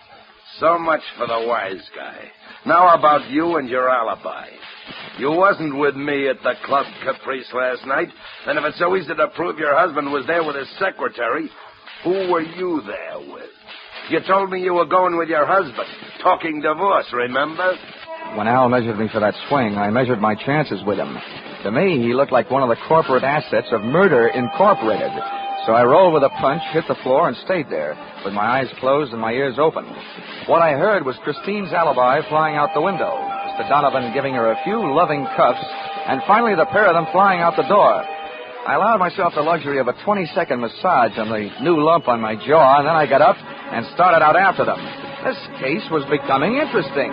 So much for the wise guy. Now about you and your alibi. You wasn't with me at the Club Caprice last night, and if it's so easy to prove your husband was there with his secretary, who were you there with? You told me you were going with your husband, talking divorce, remember? When Al measured me for that swing, I measured my chances with him. To me, he looked like one of the corporate assets of Murder Incorporated. So I rolled with a punch, hit the floor, and stayed there, with my eyes closed and my ears open. What I heard was Christine's alibi flying out the window, Mr. Donovan giving her a few loving cuffs, and finally the pair of them flying out the door. I allowed myself the luxury of a 20-second massage on the new lump on my jaw, and then I got up and started out after them. This case was becoming interesting.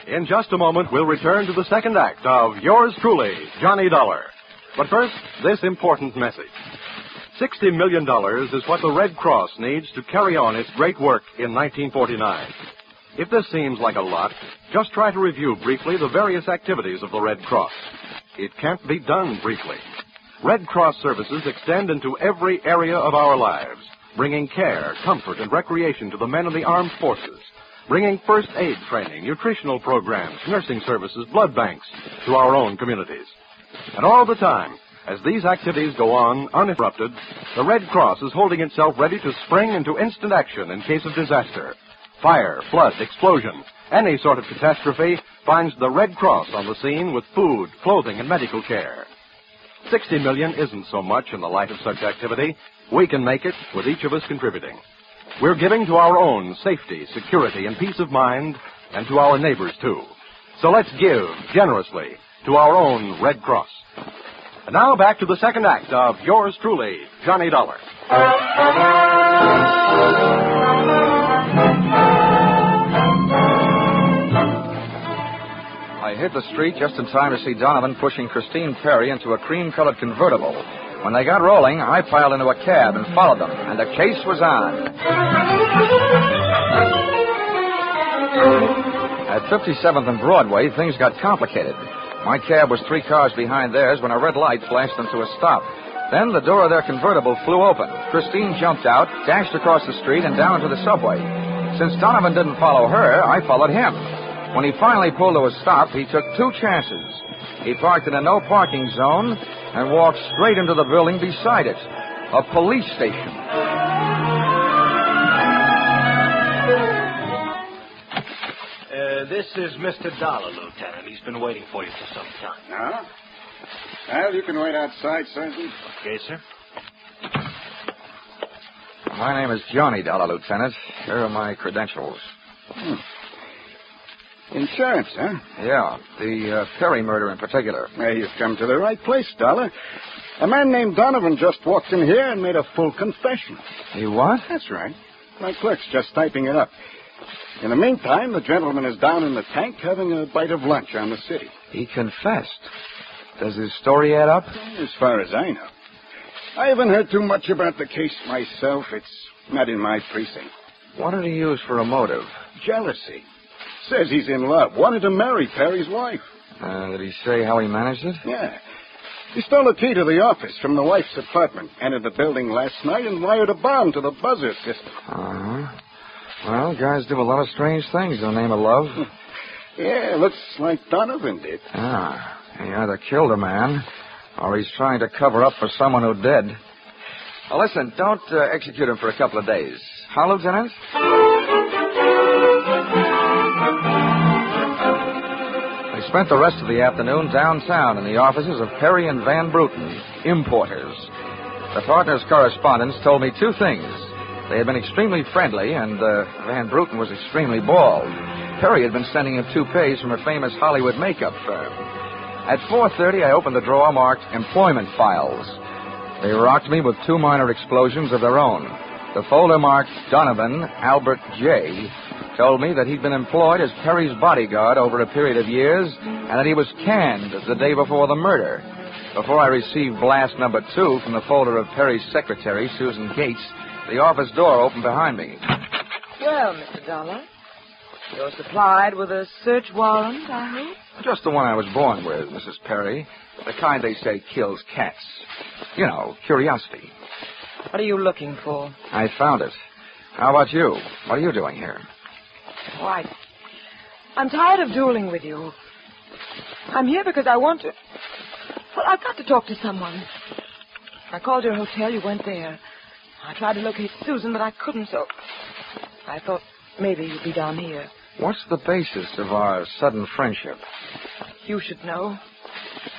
In just a moment, we'll return to the second act of Yours Truly, Johnny Dollar. But first, this important message. $60 million is what the Red Cross needs to carry on its great work in 1949. If this seems like a lot, just try to review briefly the various activities of the Red Cross. It can't be done briefly. Red Cross services extend into every area of our lives, bringing care, comfort, and recreation to the men of the armed forces, bringing first aid training, nutritional programs, nursing services, blood banks to our own communities. And all the time, as these activities go on uninterrupted, the Red Cross is holding itself ready to spring into instant action in case of disaster. Fire, flood, explosion, any sort of catastrophe finds the Red Cross on the scene with food, clothing, and medical care. $60 million isn't so much in the light of such activity. We can make it with each of us contributing. We're giving to our own safety, security, and peace of mind, and to our neighbors, too. So let's give generously to our own Red Cross. And now back to the second act of Yours Truly, Johnny Dollar. I hit the street just in time to see Donovan pushing Christine Perry into a cream-colored convertible. When they got rolling, I piled into a cab and followed them, and the case was on. At 57th and Broadway, things got complicated. My cab was 3 cars behind theirs when a red light flashed them to a stop. Then the door of their convertible flew open. Christine jumped out, dashed across the street, and down to the subway. Since Donovan didn't follow her, I followed him. When he finally pulled to a stop, he took 2 chances. He parked in a no-parking zone and walked straight into the building beside it, a police station. This is Mr. Dollar, Lieutenant. He's been waiting for you for some time. Huh? Well, you can wait outside, Sergeant. Okay, sir. My name is Johnny Dollar, Lieutenant. Here are my credentials. Insurance, huh? Yeah, the Perry murder in particular. Well, you've come to the right place, Dollar. A man named Donovan just walked in here and made a full confession. You what? That's right. My clerk's just typing it up. In the meantime, the gentleman is down in the tank having a bite of lunch on the city. He confessed. Does his story add up? As far as I know. I haven't heard too much about the case myself. It's not in my precinct. What did he use for a motive? Jealousy. Says he's in love. Wanted to marry Perry's wife. Did he say how he managed it? Yeah. He stole a key to the office from the wife's apartment, entered the building last night, and wired a bond to the buzzer system. Uh-huh. Well, guys do a lot of strange things in the name of love. Yeah, looks like Donovan did. Ah, he either killed a man, or he's trying to cover up for someone who did. Well, listen, don't execute him for a couple of days. Huh, Lieutenant? They spent the rest of the afternoon downtown in the offices of Perry and Van Bruten, importers. The partners' correspondents told me two things. They had been extremely friendly, and Van Bruten was extremely bald. Perry had been sending him toupees from a famous Hollywood makeup firm. At 4:30, I opened the drawer marked Employment Files. They rocked me with two minor explosions of their own. The folder marked Donovan Albert J. told me that he'd been employed as Perry's bodyguard over a period of years and that he was canned the day before the murder. Before I received blast number 2 from the folder of Perry's secretary, Susan Gates, the office door opened behind me. Well, Mr. Dollar, you're supplied with a search warrant, I hope? Just the one I was born with, Mrs. Perry. The kind they say kills cats. You know, curiosity. What are you looking for? I found it. How about you? What are you doing here? Why, I'm tired of dueling with you. I'm here because I want to... Well, I've got to talk to someone. I called your hotel. You went there. I tried to locate Susan, but I couldn't, so I thought maybe you'd be down here. What's the basis of our sudden friendship? You should know.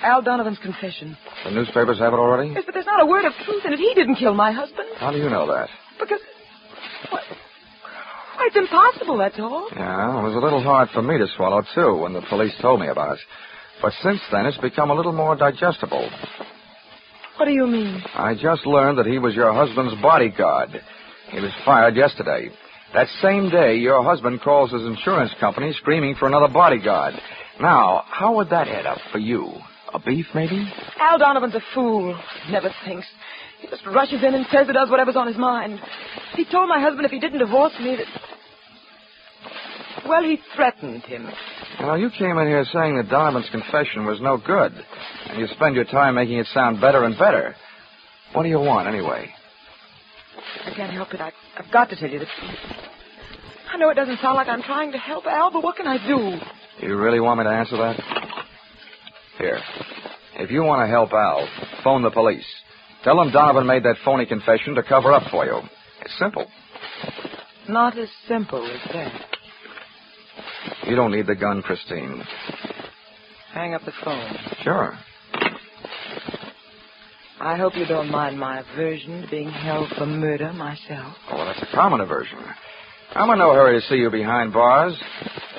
Al Donovan's confession. The newspapers have it already? Yes, but there's not a word of truth in it. He didn't kill my husband. How do you know that? Because... What? Why, it's impossible, that's all. Yeah, it was a little hard for me to swallow, too, when the police told me about it. But since then, it's become a little more digestible. What do you mean? I just learned that he was your husband's bodyguard. He was fired yesterday. That same day, your husband calls his insurance company screaming for another bodyguard. Now, how would that add up for you? A beef, maybe? Al Donovan's a fool. He never thinks. He just rushes in and says or does whatever's on his mind. He told my husband if he didn't divorce me that... Well, he threatened him. Well, you came in here saying that Donovan's confession was no good, and you spend your time making it sound better and better. What do you want, anyway? I can't help it. I've got to tell you the truth. I know it doesn't sound like I'm trying to help Al, but what can I do? Do you really want me to answer that? Here. If you want to help Al, phone the police. Tell them Donovan made that phony confession to cover up for you. It's simple. Not as simple as that. You don't need the gun, Christine. Hang up the phone. Sure. I hope you don't mind my aversion to being held for murder myself. Oh, well, that's a common aversion. I'm in no hurry to see you behind bars.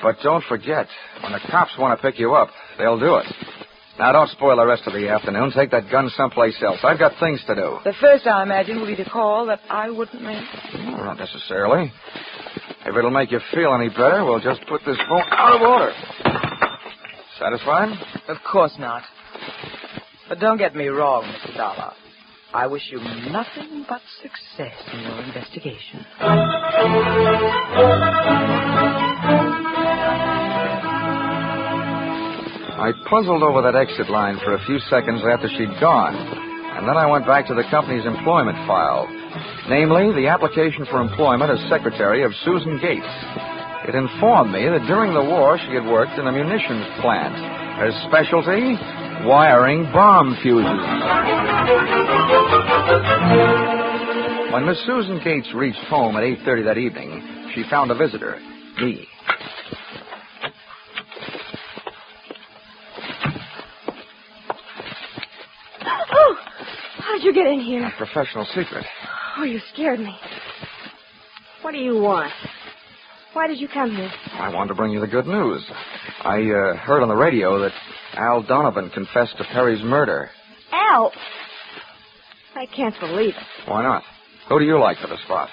But don't forget, when the cops want to pick you up, they'll do it. Now, don't spoil the rest of the afternoon. Take that gun someplace else. I've got things to do. The first, I imagine, will be the call that I wouldn't make. Well, not necessarily. If it'll make you feel any better, we'll just put this phone out of order. Satisfied? Of course not. But don't get me wrong, Mr. Dollar. I wish you nothing but success in your investigation. I puzzled over that exit line for a few seconds after she'd gone, and then I went back to the company's employment file, namely the application for employment as secretary of Susan Gates. It informed me that during the war she had worked in a munitions plant. Her specialty, wiring bomb fuses. When Miss Susan Gates reached home at 8:30 that evening, she found a visitor, me. How did you get in here? A professional secret. Oh, you scared me. What do you want? Why did you come here? I wanted to bring you the good news. I heard on the radio that Al Donovan confessed to Perry's murder. Al? I can't believe it. Why not? Who do you like for the spot?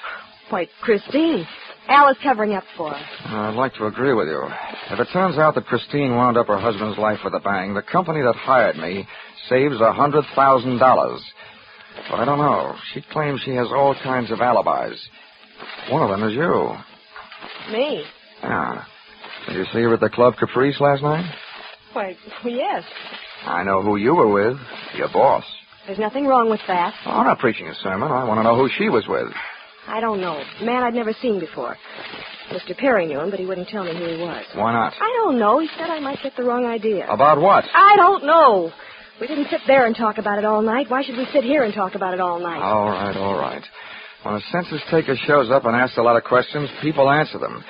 Why, Christine. Al is covering up for her. I'd like to agree with you. If it turns out that Christine wound up her husband's life with a bang, the company that hired me saves $100,000. But I don't know. She claims she has all kinds of alibis. One of them is you. Me? Yeah. Did you see her at the Club Caprice last night? Why, yes. I know who you were with. Your boss. There's nothing wrong with that. Oh, I'm not preaching a sermon. I want to know who she was with. I don't know. A man I'd never seen before. Mr. Perry knew him, but he wouldn't tell me who he was. Why not? I don't know. He said I might get the wrong idea. About what? I don't know. We didn't sit there and talk about it all night. Why should we sit here and talk about it all night? All right. When a census taker shows up and asks a lot of questions, people answer them.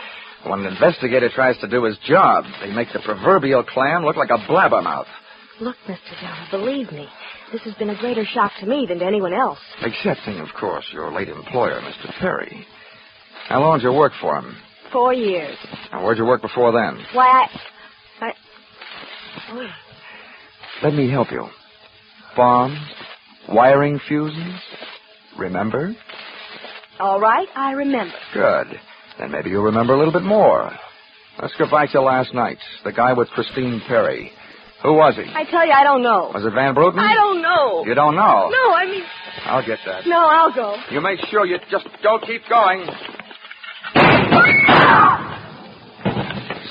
When an investigator tries to do his job, they make the proverbial clam look like a blabbermouth. Look, Mr. Dollar, believe me, this has been a greater shock to me than to anyone else. Excepting, of course, your late employer, Mr. Perry. How long did you work for him? 4 years. Now, where'd you work before then? Why, Oh. Let me help you. Bombs, wiring fuses. Remember? All right, I remember. Good. Then maybe you'll remember a little bit more. Let's go back to last night. The guy with Christine Perry. Who was he? I tell you, I don't know. Was it Van Bruten? I don't know. You don't know? No, I mean... I'll get that. No, I'll go. You make sure you just don't keep going.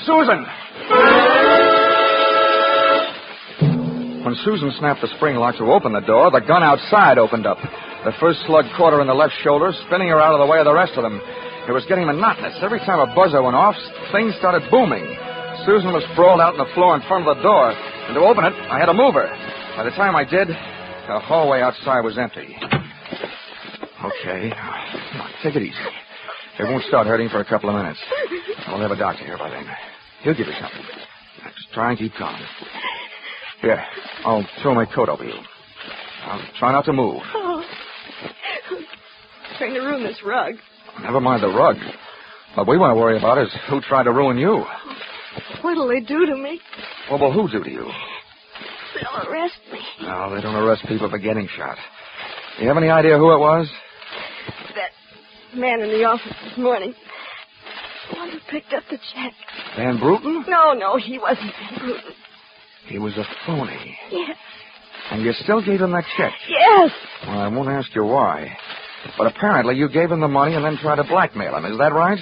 Susan! When Susan snapped the spring lock to open the door, the gun outside opened up. The first slug caught her in the left shoulder, spinning her out of the way of the rest of them. It was getting monotonous. Every time a buzzer went off, things started booming. Susan was sprawled out on the floor in front of the door, and to open it, I had to move her. By the time I did, the hallway outside was empty. Okay. Come on, take it easy. It won't start hurting for a couple of minutes. We'll have a doctor here by then. He'll give you something. Now, just try and keep calm. Here, I'll throw my coat over you. I'll try not to move. Oh. I'm trying to ruin this rug. Never mind the rug. What we want to worry about is who tried to ruin you. What'll they do to me? What will who do to you? They'll arrest me. No, they don't arrest people for getting shot. You have any idea who it was? That man in the office this morning. The one who picked up the check. Van Bruten? No, he wasn't Van Bruten. He was a phony. Yes. And you still gave him that check? Yes. Well, I won't ask you why. But apparently you gave him the money and then tried to blackmail him. Is that right?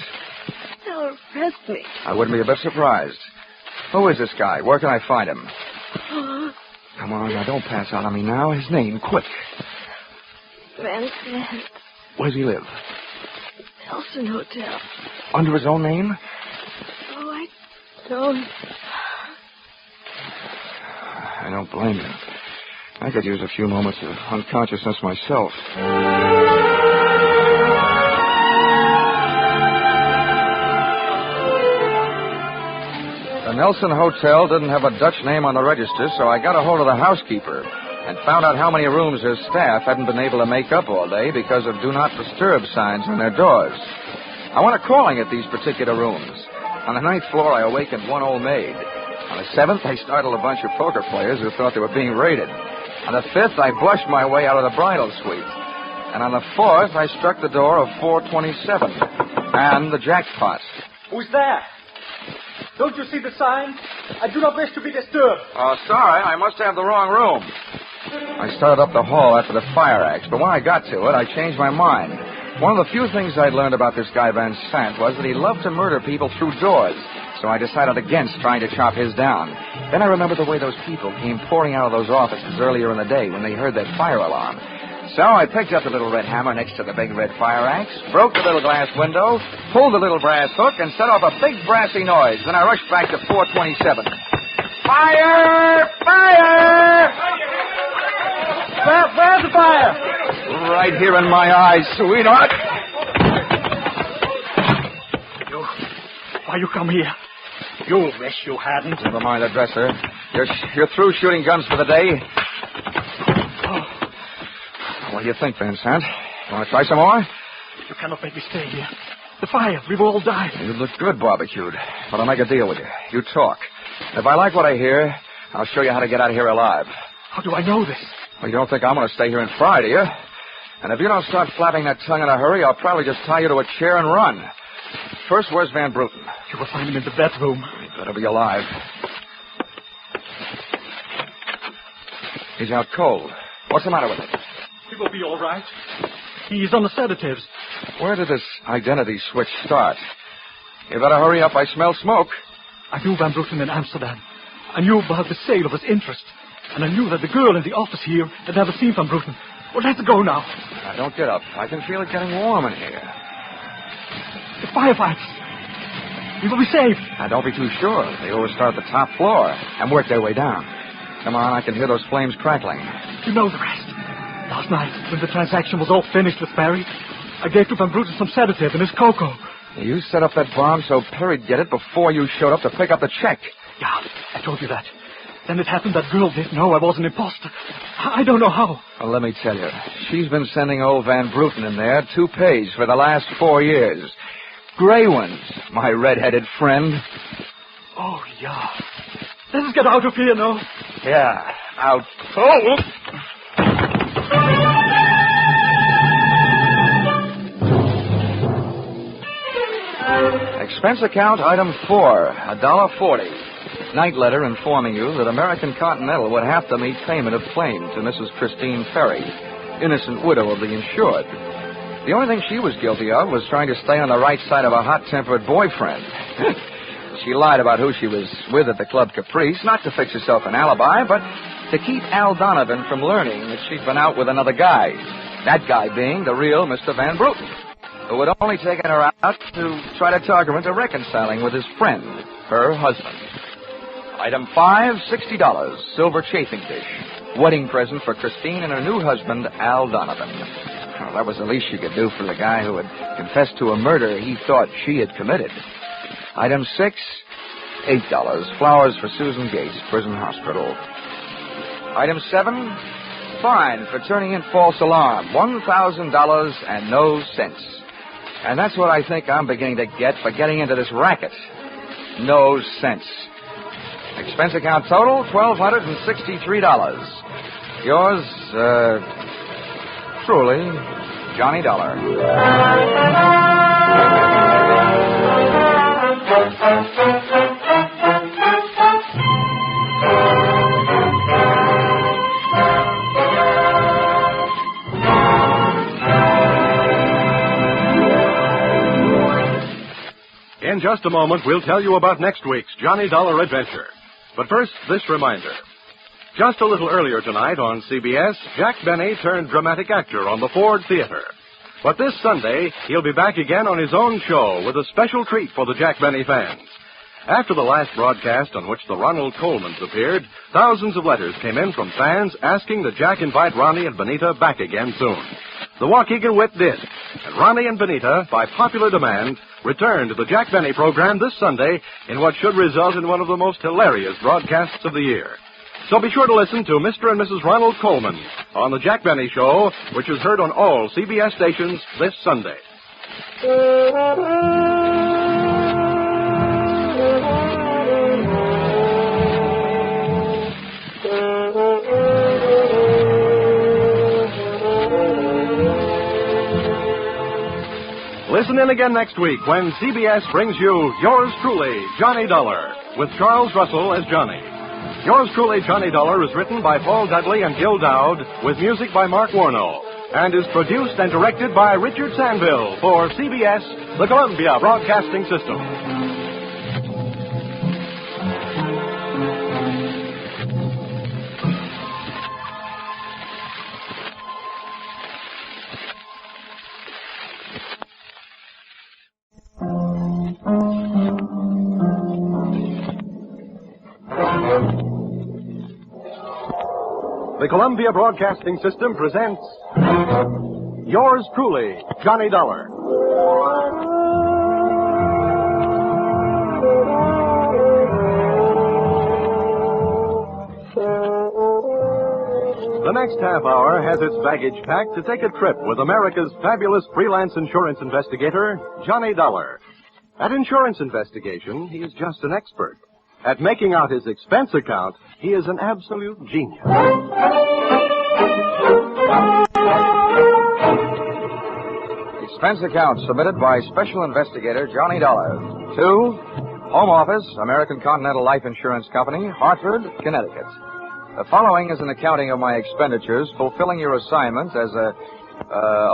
They'll arrest me. I wouldn't be a bit surprised. Who is this guy? Where can I find him? Come on, now, don't pass out on me now. His name, quick. Van Sant. Where's he live? Nelson Hotel. Under his own name? Oh, I don't. I don't blame you. I could use a few moments of unconsciousness myself. The Nelson Hotel didn't have a Dutch name on the register, so I got a hold of the housekeeper and found out how many rooms her staff hadn't been able to make up all day because of Do Not Disturb signs on their doors. I went a-crawling at these particular rooms. On the 9th floor, I awakened one old maid. On the 7th, I startled a bunch of poker players who thought they were being raided. On the 5th, I blushed my way out of the bridal suite. And on the 4th, I struck the door of 427. And the jackpot. Who's there? Don't you see the sign? I do not wish to be disturbed. Oh, sorry. I must have the wrong room. I started up the hall after the fire axe, but when I got to it, I changed my mind. One of the few things I'd learned about this guy Van Sant was that he loved to murder people through doors. So I decided against trying to chop his down. Then I remembered the way those people came pouring out of those offices earlier in the day when they heard that fire alarm. So I picked up the little red hammer next to the big red fire axe, broke the little glass window, pulled the little brass hook, and set off a big brassy noise. Then I rushed back to 427. Fire! Fire! Where's the fire? Right here in my eyes, sweetheart. Why you come here? You wish you hadn't. Never mind the dresser. You're through shooting guns for the day. What do you think, Van Sant? You want to try some more? You cannot make me stay here. The fire, we will all die. You look good barbecued, but I'll make a deal with you. You talk. If I like what I hear, I'll show you how to get out of here alive. How do I know this? Well, you don't think I'm going to stay here and fry, do you? And if you don't start flapping that tongue in a hurry, I'll probably just tie you to a chair and run. First, where's Van Bruten? You will find him in the bedroom. He better be alive. He's out cold. What's the matter with him? He will be all right. He's on the sedatives. Where did this identity switch start? You better hurry up. I smell smoke. I knew Van Bruten in Amsterdam. I knew about the sale of his interest. And I knew that the girl in the office here had never seen Van Bruten. Well, let's go now. Now, don't get up. I can feel it getting warm in here. The firefighters. We will be saved. Now, don't be too sure. They always start at the top floor and work their way down. Come on, I can hear those flames crackling. You know the rest. Last night, when the transaction was all finished with Perry, I gave to Van Bruten some sedative and his cocoa. You set up that bomb so Perry'd get it before you showed up to pick up the check. Yeah, I told you that. Then it happened that girl didn't know I was an imposter. I don't know how. Well, let me tell you. She's been sending old Van Bruten in there 2 pages for the last 4 years. Gray ones, my red-headed friend. Oh, yeah. Let's get out of here now. Yeah, out. Oh! Expense account item 4, $1.40. Night letter informing you that American Continental would have to meet payment of claim to Mrs. Christine Ferry, innocent widow of the insured. The only thing she was guilty of was trying to stay on the right side of a hot-tempered boyfriend. She lied about who she was with at the Club Caprice, not to fix herself an alibi, but to keep Al Donovan from learning that she'd been out with another guy. That guy being the real Mr. Van Bruten, who had only taken her out to try to talk her into reconciling with his friend, her husband. Item 5, $60, silver chafing dish. Wedding present for Christine and her new husband, Al Donovan. Well, that was the least she could do for the guy who had confessed to a murder he thought she had committed. Item 6, $8, flowers for Susan Gates, prison hospital. Item 7, fine for turning in false alarm, $1,000 and no cents. And that's what I think I'm beginning to get for getting into this racket. No sense. Expense account total, $1,263. Yours, truly, Johnny Dollar. In just a moment, we'll tell you about next week's Johnny Dollar adventure. But first, this reminder. Just a little earlier tonight on CBS, Jack Benny turned dramatic actor on the Ford Theater. But this Sunday, he'll be back again on his own show with a special treat for the Jack Benny fans. After the last broadcast on which the Ronald Colemans appeared, thousands of letters came in from fans asking that Jack invite Ronnie and Benita back again soon. The Waukegan Wit did, and Ronnie and Benita, by popular demand, returned to the Jack Benny program this Sunday in what should result in one of the most hilarious broadcasts of the year. So be sure to listen to Mr. and Mrs. Ronald Coleman on the Jack Benny Show, which is heard on all CBS stations this Sunday. Listen in again next week when CBS brings you Yours Truly, Johnny Dollar, with Charles Russell as Johnny. Yours Truly, Johnny Dollar is written by Paul Dudley and Gil Dowd, with music by Mark Warnow, and is produced and directed by Richard Sanville for CBS, the Columbia Broadcasting System. The Columbia Broadcasting System presents Yours Truly, Johnny Dollar. The next half hour has its baggage packed to take a trip with America's fabulous freelance insurance investigator, Johnny Dollar. At insurance investigation, he is just an expert. At making out his expense account, he is an absolute genius. Expense account submitted by Special Investigator Johnny Dollar to Home Office, American Continental Life Insurance Company, Hartford, Connecticut. The following is an accounting of my expenditures fulfilling your assignment as a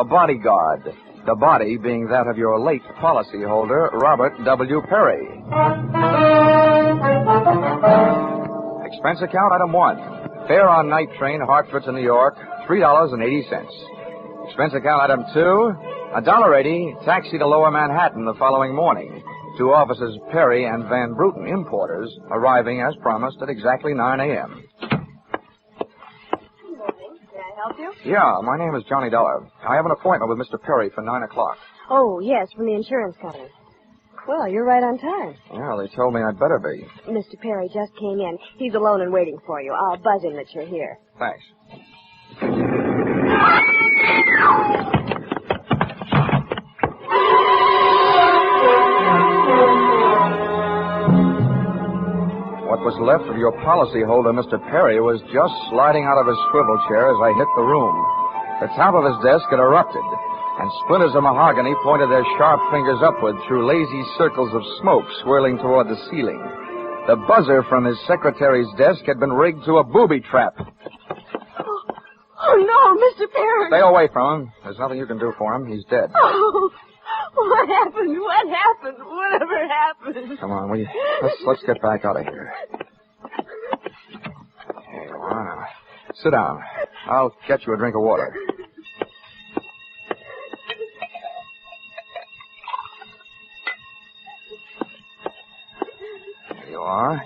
bodyguard. The body being that of your late policyholder, Robert W. Perry. Expense account item 1. Fare on night train Hartford to New York, $3.80. Expense account item 2. $1.80 taxi to Lower Manhattan the following morning. To officers Perry and Van Bruten, importers, arriving as promised at exactly 9 a.m. Help you? Yeah, my name is Johnny Dollar. I have an appointment with Mr. Perry for 9 o'clock. Oh, yes, from the insurance company. Well, you're right on time. Yeah, they told me I'd better be. Mr. Perry just came in. He's alone and waiting for you. I'll buzz him that you're here. Thanks. What was left of your policyholder, Mr. Perry, was just sliding out of his swivel chair as I hit the room. The top of his desk had erupted, and splinters of mahogany pointed their sharp fingers upward through lazy circles of smoke swirling toward the ceiling. The buzzer from his secretary's desk had been rigged to a booby trap. Oh, no, Mr. Perry. Stay away from him. There's nothing you can do for him. He's dead. Oh, what happened? What happened? Whatever happened? Come on, let's get back out of here. Here you are now. Sit down. I'll get you a drink of water. Here you are.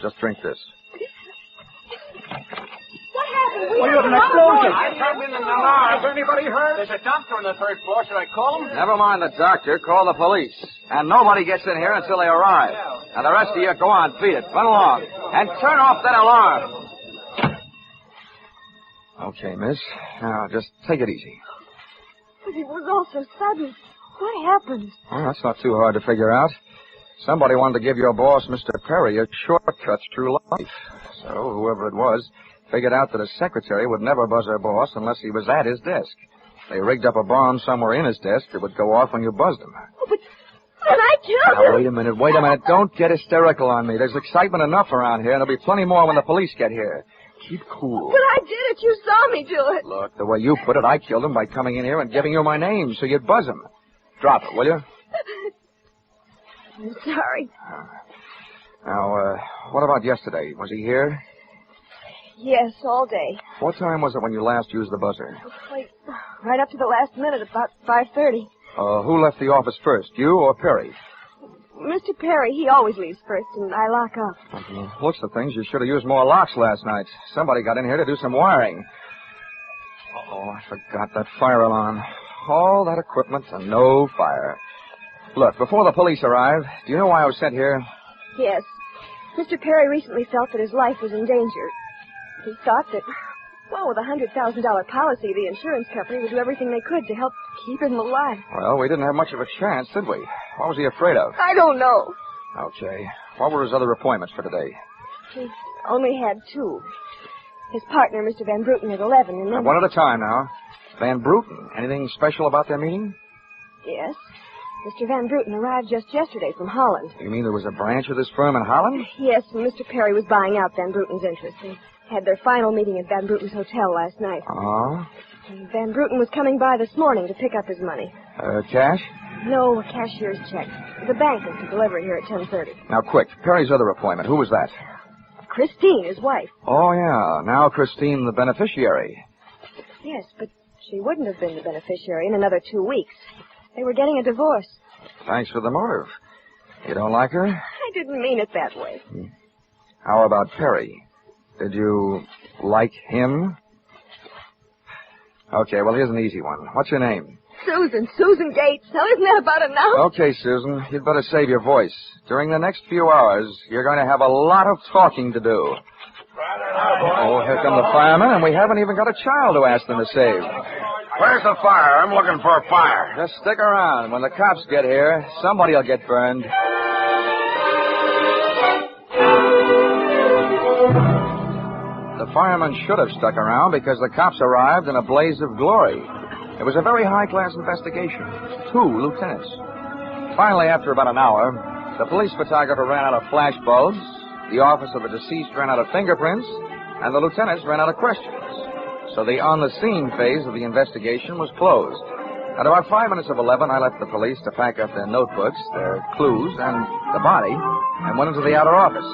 Just drink this. What happened? We had an explosion. I turned in an alarm. Is anybody hurt? There's a doctor on the third floor. Should I call him? Never mind the doctor. Call the police. And nobody gets in here until they arrive. Now, the rest of you, go on, beat it. Run along. And turn off that alarm. Okay, miss. Now, just take it easy. But it was all so sudden. What happened? Well, that's not too hard to figure out. Somebody wanted to give your boss, Mr. Perry, a shortcut through life. So, whoever it was, figured out that his secretary would never buzz her boss unless he was at his desk. They rigged up a bomb somewhere in his desk that would go off when you buzzed him. Oh, but I killed him. Now, wait a minute. Don't get hysterical on me. There's excitement enough around here, and there'll be plenty more when the police get here. Keep cool. But I did it. You saw me do it. Look, the way you put it, I killed him by coming in here and giving you my name so you'd buzz him. Drop it, will you? I'm sorry. Now, what about yesterday? Was he here? Yes, all day. What time was it when you last used the buzzer? Like, right up to the last minute, about 5:30. Who left the office first, you or Perry? Mr. Perry, he always leaves first, and I lock up. Looks of things, you should have used more locks last night. Somebody got in here to do some wiring. Oh, I forgot that fire alarm. All that equipment and no fire. Look, before the police arrive, do you know why I was sent here? Yes. Mr. Perry recently felt that his life was in danger. He thought that, well, with a $100,000 policy, the insurance company would do everything they could to help keep him alive. Well, we didn't have much of a chance, did we? What was he afraid of? I don't know. Okay. What were his other appointments for today? He only had 2. His partner, Mr. Van Bruten, at 11, and then... One at a time now. Van Bruten. Anything special about their meeting? Yes. Mr. Van Bruten arrived just yesterday from Holland. You mean there was a branch of this firm in Holland? Yes, and Mr. Perry was buying out Van Bruten's interest. They had their final meeting at Van Bruten's hotel last night. Oh? And Van Bruten was coming by this morning to pick up his money. Cash? No, a cashier's check. The bank is to deliver it here at 10:30. Now, quick. Perry's other appointment. Who was that? Christine, his wife. Oh, yeah. Now Christine, the beneficiary. Yes, but she wouldn't have been the beneficiary in another 2 weeks. They were getting a divorce. Thanks for the motive. You don't like her? I didn't mean it that way. How about Perry? Did you like him? Okay, well, here's an easy one. What's your name? Susan Gates. Now, isn't that about enough? Okay, Susan, you'd better save your voice. During the next few hours, you're going to have a lot of talking to do. Oh, here come the firemen, and we haven't even got a child to ask them to save. Where's the fire? I'm looking for a fire. Just stick around. When the cops get here, somebody will get burned. The firemen should have stuck around because the cops arrived in a blaze of glory. It was a very high-class investigation. 2 lieutenants. Finally, after about an hour, the police photographer ran out of flash bulbs, the office of the deceased ran out of fingerprints, and the lieutenants ran out of questions. So the on-the-scene phase of the investigation was closed. At about 5 minutes of 11, I left the police to pack up their notebooks, their clues, and the body, and went into the outer office.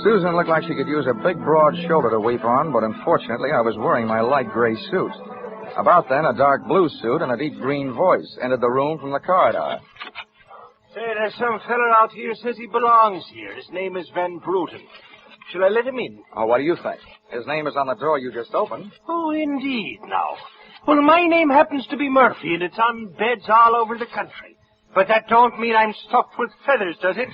Susan looked like she could use a big, broad shoulder to weep on, but unfortunately I was wearing my light gray suit. About then, a dark blue suit and a deep green voice entered the room from the corridor. Say, there's some feller out here says he belongs here. His name is Van Bruten. Shall I let him in? Oh, what do you think? His name is on the door you just opened. Oh, indeed, now. Well, my name happens to be Murphy, and it's on beds all over the country. But that don't mean I'm stuffed with feathers, does it?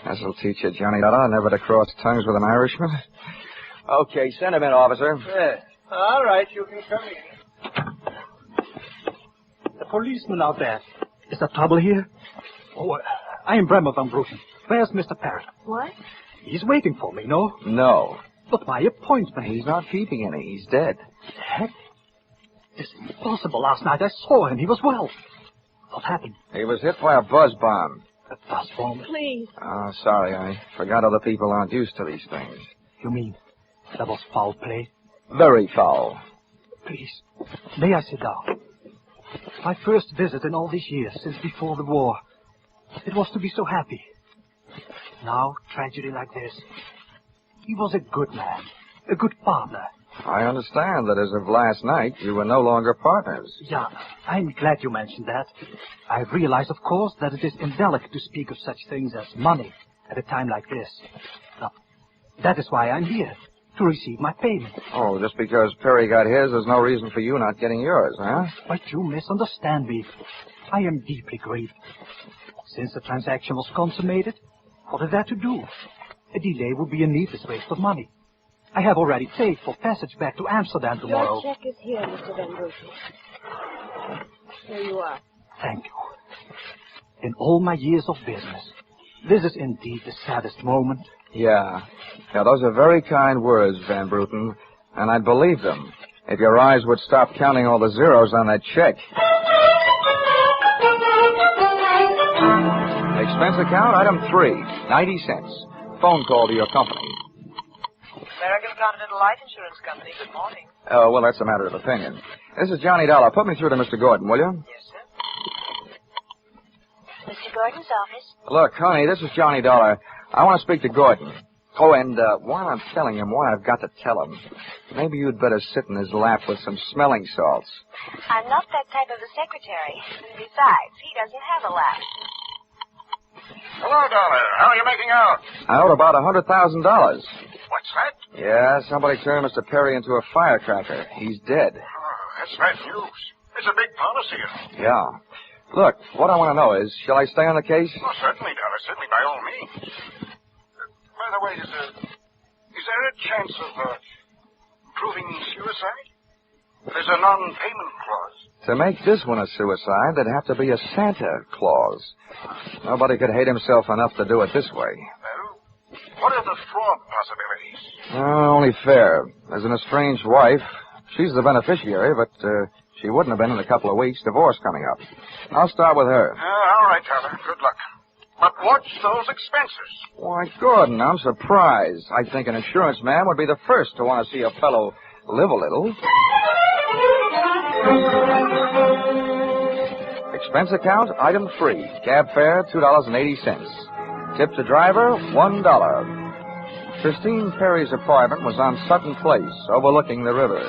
This'll teach you, Johnny Dollar, never to cross tongues with an Irishman. Okay, send him in, officer. All right, you can come in. The policeman out there. Is there trouble here? Oh, I am Bremer Van Bruten. Where's Mr. Parrott? What? He's waiting for me, no? No. But my appointment. He's not keeping any. He's dead. Heck? This is impossible. Last night I saw him. He was well. What happened? He was hit by a buzz bomb. A buzz bomb? Please. Oh, sorry. I forgot other people aren't used to these things. You mean that was foul play? Very foul. Please, may I sit down? My first visit in all these years, since before the war. It was to be so happy. Now, tragedy like this. He was a good man, a good partner. I understand that as of last night, you were no longer partners. Yeah, I'm glad you mentioned that. I realize, of course, that it is indelicate to speak of such things as money at a time like this. Now, that is why I'm here, to receive my payment. Oh, just because Perry got his, there's no reason for you not getting yours, huh? But you misunderstand me. I am deeply grieved. Since the transaction was consummated, what is that to do? A delay would be a needless waste of money. I have already paid for passage back to Amsterdam tomorrow. Your check is here, Mr. Van Bruten. Here you are. Thank you. In all my years of business, this is indeed the saddest moment. Yeah, those are very kind words, Van Bruten, and I'd believe them if your eyes would stop counting all the zeros on that check. Expense account, item 3, 90 cents. Phone call to your company. American Continental Life Insurance Company, good morning. Oh, well, that's a matter of opinion. This is Johnny Dollar. Put me through to Mr. Gordon, will you? Yes, sir. Mr. Gordon's office. Look, honey, this is Johnny Dollar. I want to speak to Gordon. Oh, and while I'm telling him what I've got to tell him, maybe you'd better sit in his lap with some smelling salts. I'm not that type of a secretary. And besides, he doesn't have a lap. Hello, Dollar. How are you making out? I owed about $100,000. What's that? Yeah, somebody turned Mr. Perry into a firecracker. He's dead. Oh, that's bad news. It's a big policy. Yeah. Look, what I want to know is, shall I stay on the case? Oh, certainly, Dollar. Certainly, by all means. By the way, is there a chance of proving suicide? There's a non-payment clause. To make this one a suicide, there'd have to be a Santa clause. Nobody could hate himself enough to do it this way. Well, what are the fraud possibilities? Only fair. There's an estranged wife. She's the beneficiary, but she wouldn't have been in a couple of weeks. Divorce coming up. I'll start with her. All right, Dollar. Good luck. But watch those expenses. Why, Gordon, I'm surprised. I think an insurance man would be the first to want to see a fellow live a little. Expense account, item 3. Cab fare, $2.80. Tip to driver, $1. Christine Perry's apartment was on Sutton Place, overlooking the river.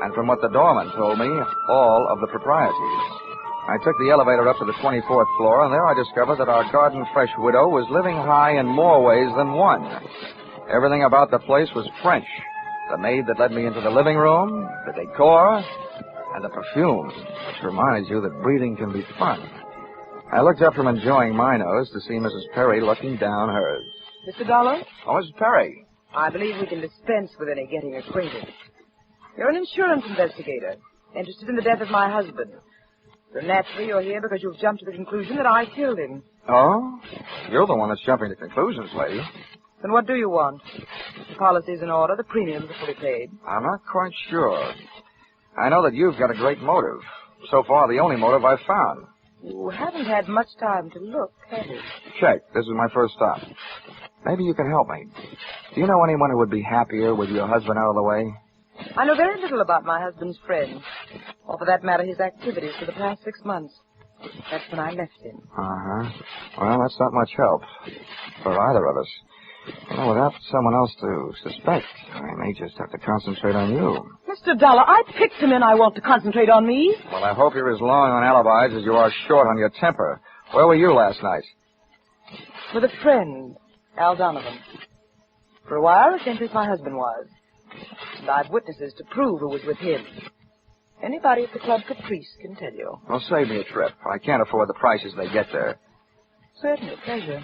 And from what the doorman told me, all of the proprieties. I took the elevator up to the 24th floor, and there I discovered that our garden-fresh widow was living high in more ways than one. Everything about the place was French. The maid that led me into the living room, the decor, and the perfume, which reminded you that breathing can be fun. I looked up from enjoying my nose to see Mrs. Perry looking down hers. Mr. Dollar? Oh, Mrs. Perry. I believe we can dispense with any getting acquainted. You're an insurance investigator, interested in the death of my husband. So naturally, you're here because you've jumped to the conclusion that I killed him. Oh? You're the one that's jumping to conclusions, lady. Then what do you want? The policy's in order, the premiums are fully paid. I'm not quite sure. I know that you've got a great motive. So far, the only motive I've found. You haven't had much time to look, have you? Check. This is my first stop. Maybe you can help me. Do you know anyone who would be happier with your husband out of the way? I know very little about my husband's friends, or for that matter, his activities for the past 6 months. That's when I left him. Uh-huh. Well, that's not much help for either of us. Well, without someone else to suspect, I may just have to concentrate on you. Mr. Dollar, I picked him and I want to concentrate on me. Well, I hope you're as long on alibis as you are short on your temper. Where were you last night? With a friend, Al Donovan. For a while, it seemed as my husband was. And I've witnesses to prove who was with him. Anybody at the Club Caprice can tell you. Well, save me a trip. I can't afford the prices they get there. Certainly, pleasure.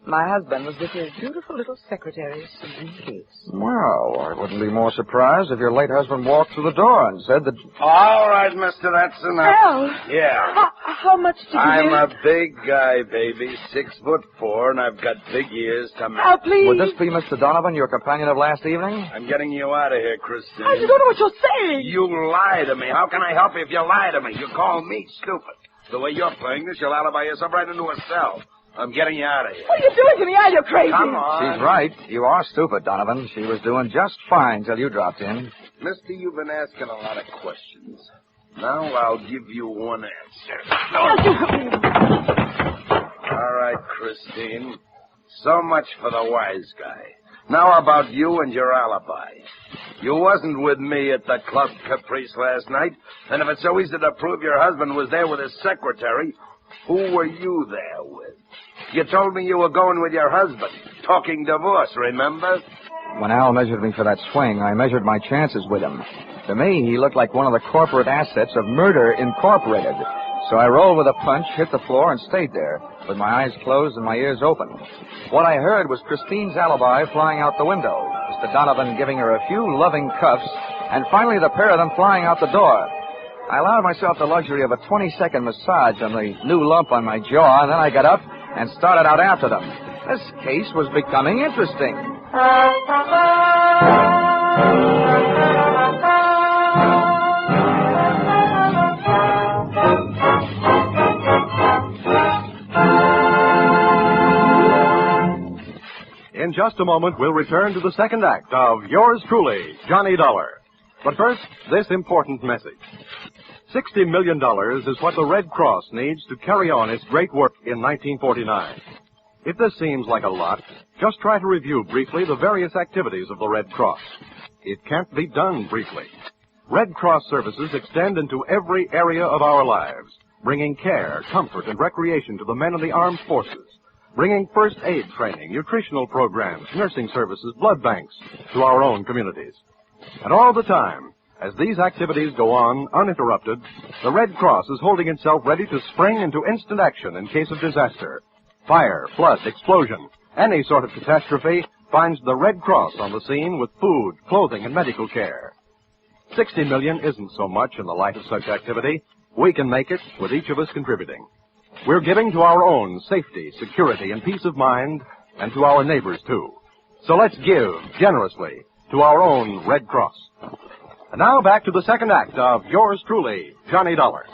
My husband was with his beautiful little secretary, Susan Case. Well, I wouldn't be more surprised if your late husband walked through the door and said that... All right, mister, that's enough. Al! Yeah. How much did you I'm give? a big guy, baby, 6'4", and I've got big ears to match. Al, please. Would this be Mr. Donovan, your companion of last evening? I'm getting you out of here, Christine. I don't know what you're saying. You lie to me. How can I help you if you lie to me? You call me stupid. The way you're playing this, you'll alibi yourself right into a cell. I'm getting you out of here. What are you doing to me, Al? You're crazy. Come on. She's right. You are stupid, Donovan. She was doing just fine till you dropped in. Mister, you've been asking a lot of questions. Now I'll give you one answer. All right, Christine. So much for the wise guy. Now about you and your alibi. You wasn't with me at the Club Caprice last night, and if it's so easy to prove your husband was there with his secretary, who were you there with? You told me you were going with your husband, talking divorce, remember? When Al measured me for that swing, I measured my chances with him. To me, he looked like one of the corporate assets of Murder Incorporated. So I rolled with a punch, hit the floor, and stayed there, with my eyes closed and my ears open. What I heard was Christine's alibi flying out the window, Mr. Donovan giving her a few loving cuffs, and finally the pair of them flying out the door. I allowed myself the luxury of a 20-second massage on the new lump on my jaw, and then I got up and started out after them. This case was becoming interesting. In just a moment, we'll return to the second act of Yours Truly, Johnny Dollar. But first, this important message. $60 million is what the Red Cross needs to carry on its great work in 1949. If this seems like a lot, just try to review briefly the various activities of the Red Cross. It can't be done briefly. Red Cross services extend into every area of our lives, bringing care, comfort, and recreation to the men of the armed forces, bringing first aid training, nutritional programs, nursing services, blood banks to our own communities. And all the time, as these activities go on uninterrupted, the Red Cross is holding itself ready to spring into instant action in case of disaster. Fire, flood, explosion, any sort of catastrophe finds the Red Cross on the scene with food, clothing, and medical care. $60 million isn't so much in the light of such activity. We can make it with each of us contributing. We're giving to our own safety, security, and peace of mind, and to our neighbors, too. So let's give generously to our own Red Cross. And now back to the second act of Yours Truly, Johnny Dollar.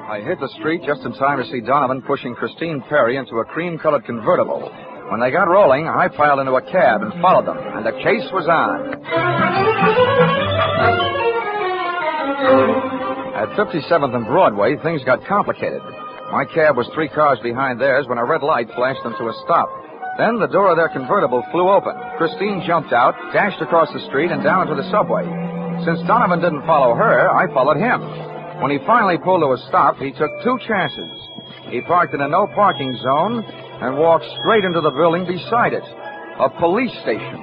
I hit the street just in time to see Donovan pushing Christine Perry into a cream-colored convertible. When they got rolling, I piled into a cab and followed them, and the chase was on. At 57th and Broadway, things got complicated. My cab was 3 cars behind theirs when a red light flashed them to a stop. Then the door of their convertible flew open. Christine jumped out, dashed across the street, and down to the subway. Since Donovan didn't follow her, I followed him. When he finally pulled to a stop, he took 2 chances. He parked in a no-parking zone and walked straight into the building beside it, a police station.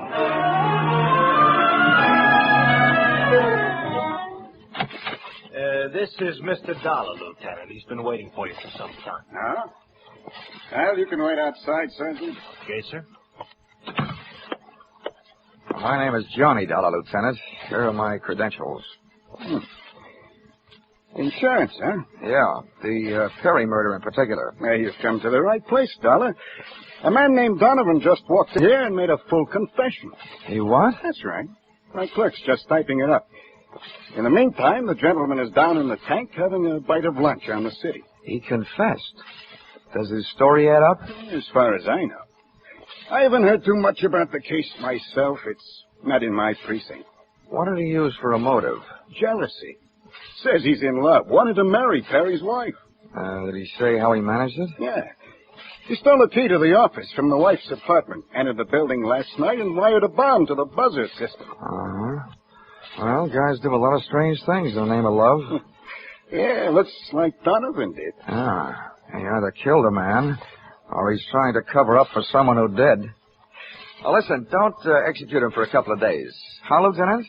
This is Mr. Dollar, Lieutenant. He's been waiting for you for some time. Huh? Well, you can wait outside, Sergeant. Okay, sir. My name is Johnny Dollar, Lieutenant. Here are my credentials. Insurance, huh? Yeah, the Perry murder in particular. Well, you've come to the right place, Dollar. A man named Donovan just walked in here and made a full confession. He what? That's right. My clerk's just typing it up. In the meantime, the gentleman is down in the tank having a bite of lunch on the city. He confessed. Does his story add up? As far as I know. I haven't heard too much about the case myself. It's Not in my precinct. What did he use for a motive? Jealousy. Says he's in love. Wanted to marry Perry's wife. Did he say how he managed it? Yeah. He stole a key to the office from the wife's apartment, entered the building last night, and wired a bomb to the buzzer system. Uh-huh. Well, guys do a lot of strange things in the name of love. Yeah, looks like Donovan did. Ah, he either killed a man, or he's trying to cover up for someone who did. Well, listen, don't execute him for a couple of days. Huh, Lieutenant?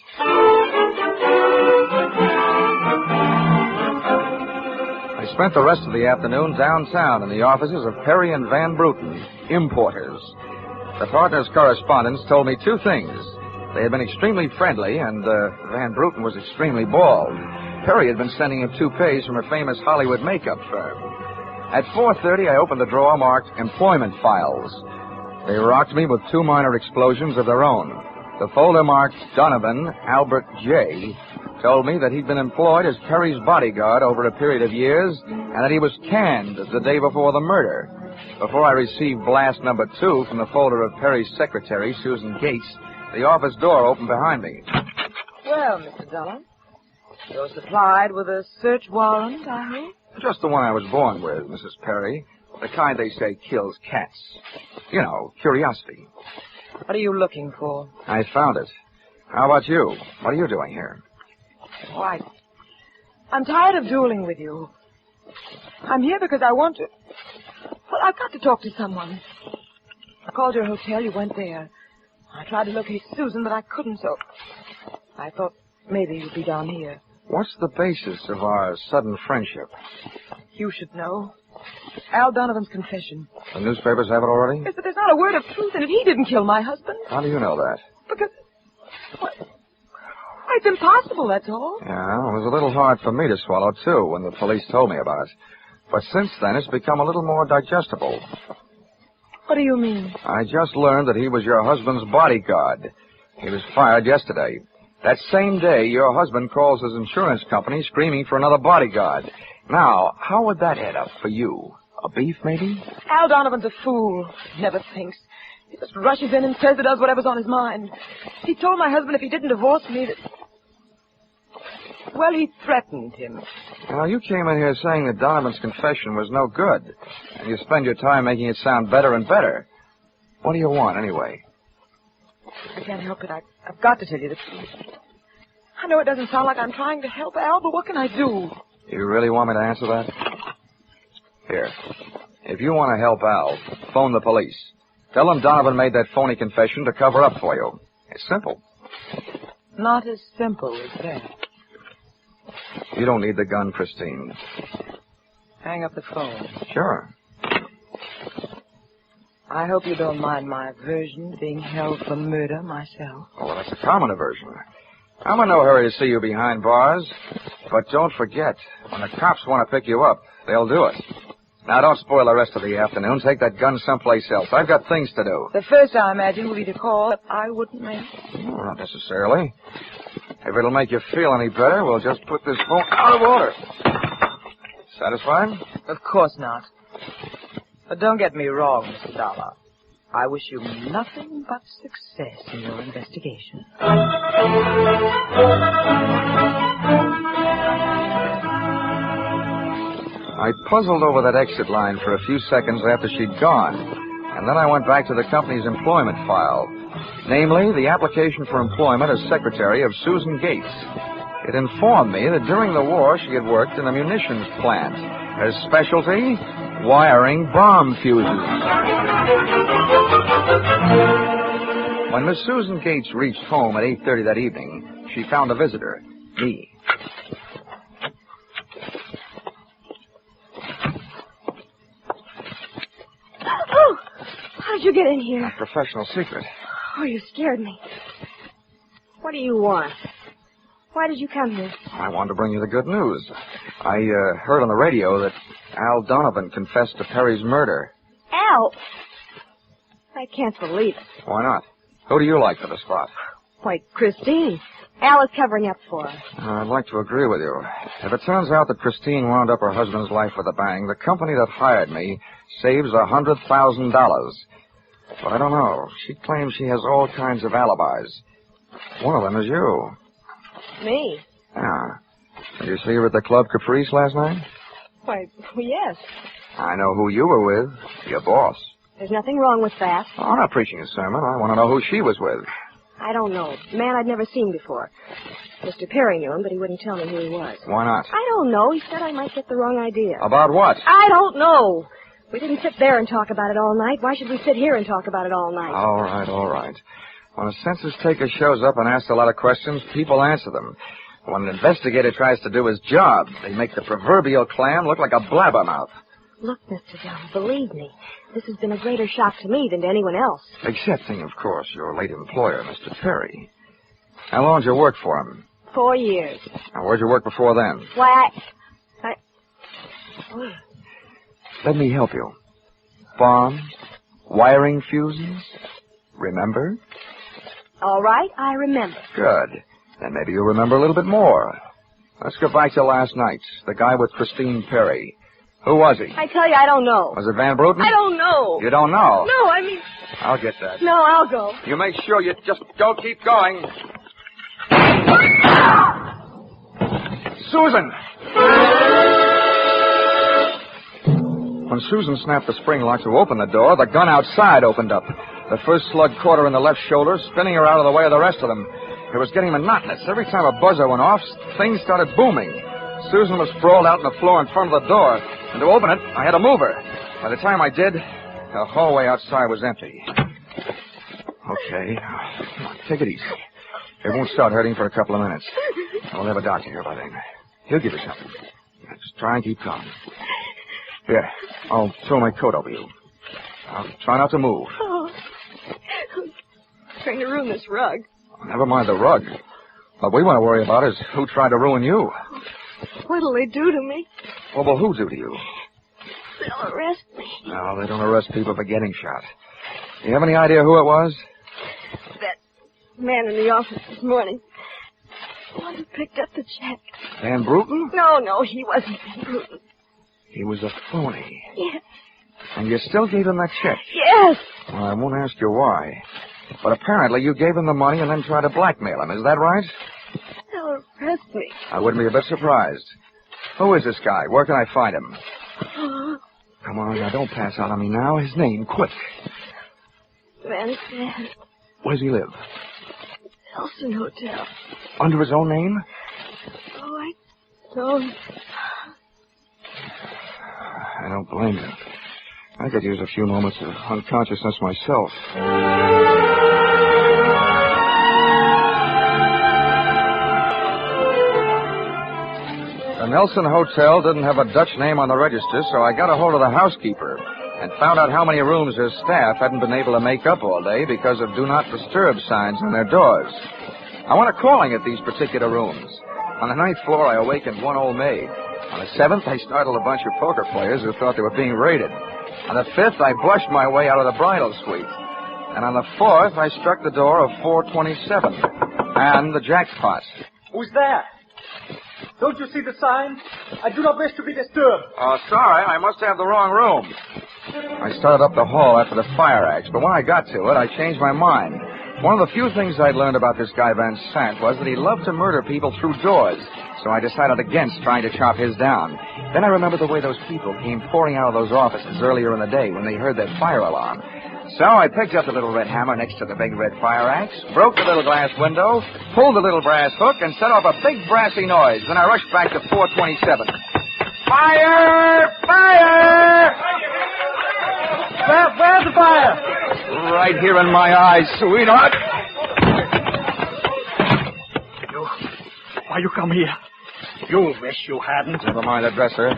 I spent the rest of the afternoon downtown in the offices of Perry and Van Bruten, importers. The partners' correspondents told me two things. They had been extremely friendly, and Van Bruten was extremely bald. Perry had been sending him toupees from her famous Hollywood makeup firm. At 4:30, I opened a drawer marked Employment Files. They rocked me with two minor explosions of their own. The folder marked Donovan Albert J. told me that he'd been employed as Perry's bodyguard over a period of years and that he was canned the day before the murder. Before I received blast number 2 from the folder of Perry's secretary, Susan Gates, the office door opened behind me. Well, Mr. Dollar, you're supplied with a search warrant, I hope? Just the one I was born with, Mrs. Perry. The kind they say kills cats. You know, curiosity. What are you looking for? I found it. How about you? What are you doing here? Why, I'm tired of dueling with you. I'm here because I want to... Well, I've got to talk to someone. I called your hotel. You went there. I tried to locate Susan, but I couldn't, so I thought maybe you'd be down here. What's the basis of our sudden friendship? You should know. Al Donovan's confession. The newspapers have it already? Yes, but there's not a word of truth in it. He didn't kill my husband. How do you know that? Because... What? It's impossible, that's all. Yeah, it was a little hard for me to swallow, too, when the police told me about it. But since then, it's become a little more digestible. What do you mean? I just learned that he was your husband's bodyguard. He was fired yesterday. That same day, your husband calls his insurance company screaming for another bodyguard. Now, how would that add up for you? A beef, maybe? Al Donovan's a fool. He never thinks. He just rushes in and says and does whatever's on his mind. He told my husband if he didn't divorce me that... Well, he threatened him. Now, you came in here saying that Donovan's confession was no good, and you spend your time making it sound better and better. What do you want, anyway? I can't help it. I've got to tell you the truth. I know it doesn't sound like I'm trying to help Al, but what can I do? You really want me to answer that? Here. If you want to help Al, phone the police. Tell them Donovan made that phony confession to cover up for you. It's simple. Not as simple as that. You don't need the gun, Christine. Hang up the phone. Sure. I hope you don't mind my aversion to being held for murder myself. Oh, well, that's a common aversion. I'm in no hurry to see you behind bars. But don't forget, when the cops want to pick you up, they'll do it. Now, don't spoil the rest of the afternoon. Take that gun someplace else. I've got things to do. The first, I imagine, will be to call that I wouldn't make. Oh, not necessarily. If it'll make you feel any better, we'll just put this phone out of order. Satisfied? Of course not. But don't get me wrong, Mr. Dollar. I wish you nothing but success in your investigation. I puzzled over that exit line for a few seconds after she'd gone, and then I went back to the company's employment file, namely the application for employment as secretary of Susan Gates. It informed me that during the war she had worked in a munitions plant. Her specialty, wiring bomb fuses. When Miss Susan Gates reached home at 8:30 that evening, she found a visitor, me. Oh, how did you get in here? A professional secret. Oh, you scared me. What do you want? Why did you come here? I wanted to bring you the good news. I heard on the radio that Al Donovan confessed to Perry's murder. Al? I can't believe it. Why not? Who do you like for the spot? Why, Christine. Al is covering up for her. I'd like to agree with you. If it turns out that Christine wound up her husband's life with a bang, the company that hired me saves $100,000. But I don't know. She claims she has all kinds of alibis. One of them is you. Me? Yeah. Did you see her at the Club Caprice last night? Why, yes. I know who you were with. Your boss. There's nothing wrong with that. Oh, I'm not preaching a sermon. I want to know who she was with. I don't know. A man I'd never seen before. Mr. Perry knew him, but he wouldn't tell me who he was. Why not? I don't know. He said I might get the wrong idea. About what? I don't know. We didn't sit there and talk about it all night. Why should we sit here and talk about it all night? All right. When a census taker shows up and asks a lot of questions, people answer them. When an investigator tries to do his job, they make the proverbial clam look like a blabbermouth. Look, Mr. Dunn, believe me, this has been a greater shock to me than to anyone else. Excepting, of course, your late employer, Mr. Perry. How long did you work for him? 4 years. Now, where'd you work before then? Why, Let me help you. Bombs, wiring fuses. Remember? All right, I remember. Good. Then maybe you'll remember a little bit more. Let's go back to last night. The guy with Christine Perry. Who was he? I tell you, I don't know. Was it Van Bruten? I don't know. You don't know? No, I mean... I'll get that. No, I'll go. You make sure you just don't keep going. Susan! When Susan snapped the spring lock to open the door, the gun outside opened up. The first slug caught her in the left shoulder, spinning her out of the way of the rest of them. It was getting monotonous. Every time a buzzer went off, things started booming. Susan was sprawled out on the floor in front of the door, and to open it, I had to move her. By the time I did, the hallway outside was empty. Okay, come on, take it easy. It won't start hurting for a couple of minutes. We'll have a doctor here by then. He'll give you something. Just try and keep calm. Here, I'll throw my coat over you. I'll try not to move. Oh, I'm trying to ruin this rug. Never mind the rug. What we want to worry about is who tried to ruin you. What'll they do to me? What will who do to you? They'll arrest me. No, they don't arrest people for getting shot. Do you have any idea who it was? That man in the office this morning. The one who picked up the check. Van Bruten? No, he wasn't Van Bruten. He was a phony. Yes. And you still gave him that check? Yes. Well, I won't ask you why. But apparently you gave him the money and then tried to blackmail him. Is that right? They'll arrest me. I wouldn't be a bit surprised. Who is this guy? Where can I find him? Come on, now, don't pass out on me now. His name, quick. Van Zandt. Where does he live? Elson Hotel. Under his own name? Oh, I don't. I don't blame you. I could use a few moments of unconsciousness myself. The Nelson Hotel didn't have a Dutch name on the register, so I got a hold of the housekeeper and found out how many rooms her staff hadn't been able to make up all day because of Do Not Disturb signs on their doors. I went a-calling at these particular rooms. On the 9th floor, I awakened one old maid. On the 7th, I startled a bunch of poker players who thought they were being raided. On the 5th, I blushed my way out of the bridal suite. And on the 4th, I struck the door of 427. And the jackpot. Who's there? Don't you see the sign? I do not wish to be disturbed. Oh, sorry. I must have the wrong room. I started up the hall after the fire axe, but when I got to it, I changed my mind. One of the few things I'd learned about this guy Van Sant was that he loved to murder people through doors, so I decided against trying to chop his down. Then I remembered the way those people came pouring out of those offices earlier in the day when they heard that fire alarm. So I picked up the little red hammer next to the big red fire axe, broke the little glass window, pulled the little brass hook, and set off a big brassy noise. Then I rushed back to 427. Fire! Fire! Where's the fire? Right here in my eyes, sweetheart. Why you come here? You wish you hadn't. Never mind the dresser.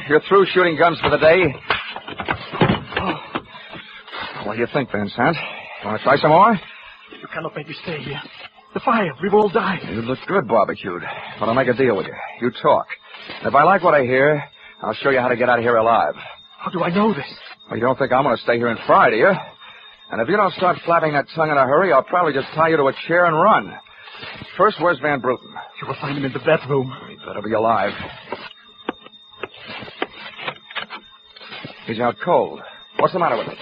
You're through shooting guns for the day. What do you think, Van Sant? Want to try some more? You cannot make me stay here. The fire, we will all die. You look good barbecued. But I'll make a deal with you. You talk. And if I like what I hear, I'll show you how to get out of here alive. How do I know this? Well, you don't think I'm going to stay here and fry, do you? And if you don't start flapping that tongue in a hurry, I'll probably just tie you to a chair and run. First, where's Van Bruten? You will find him in the bedroom. He better be alive. He's out cold. What's the matter with him?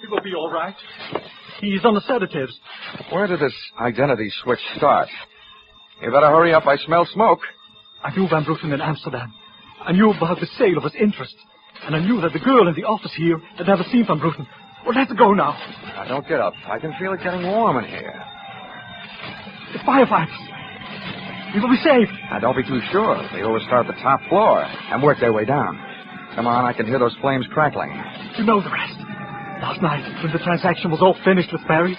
He will be all right. He's on the sedatives. Where did this identity switch start? You better hurry up. I smell smoke. I knew Van Bruggen in Amsterdam. I knew about the sale of his interest. And I knew that the girl in the office here had never seen Van Bruggen. Well, let's go now. Now, don't get up. I can feel it getting warm in here. The firefighters. We will be saved. Now, don't be too sure. They always start at the top floor and work their way down. Come on, I can hear those flames crackling. You know the rest. Last night, when the transaction was all finished with Perry,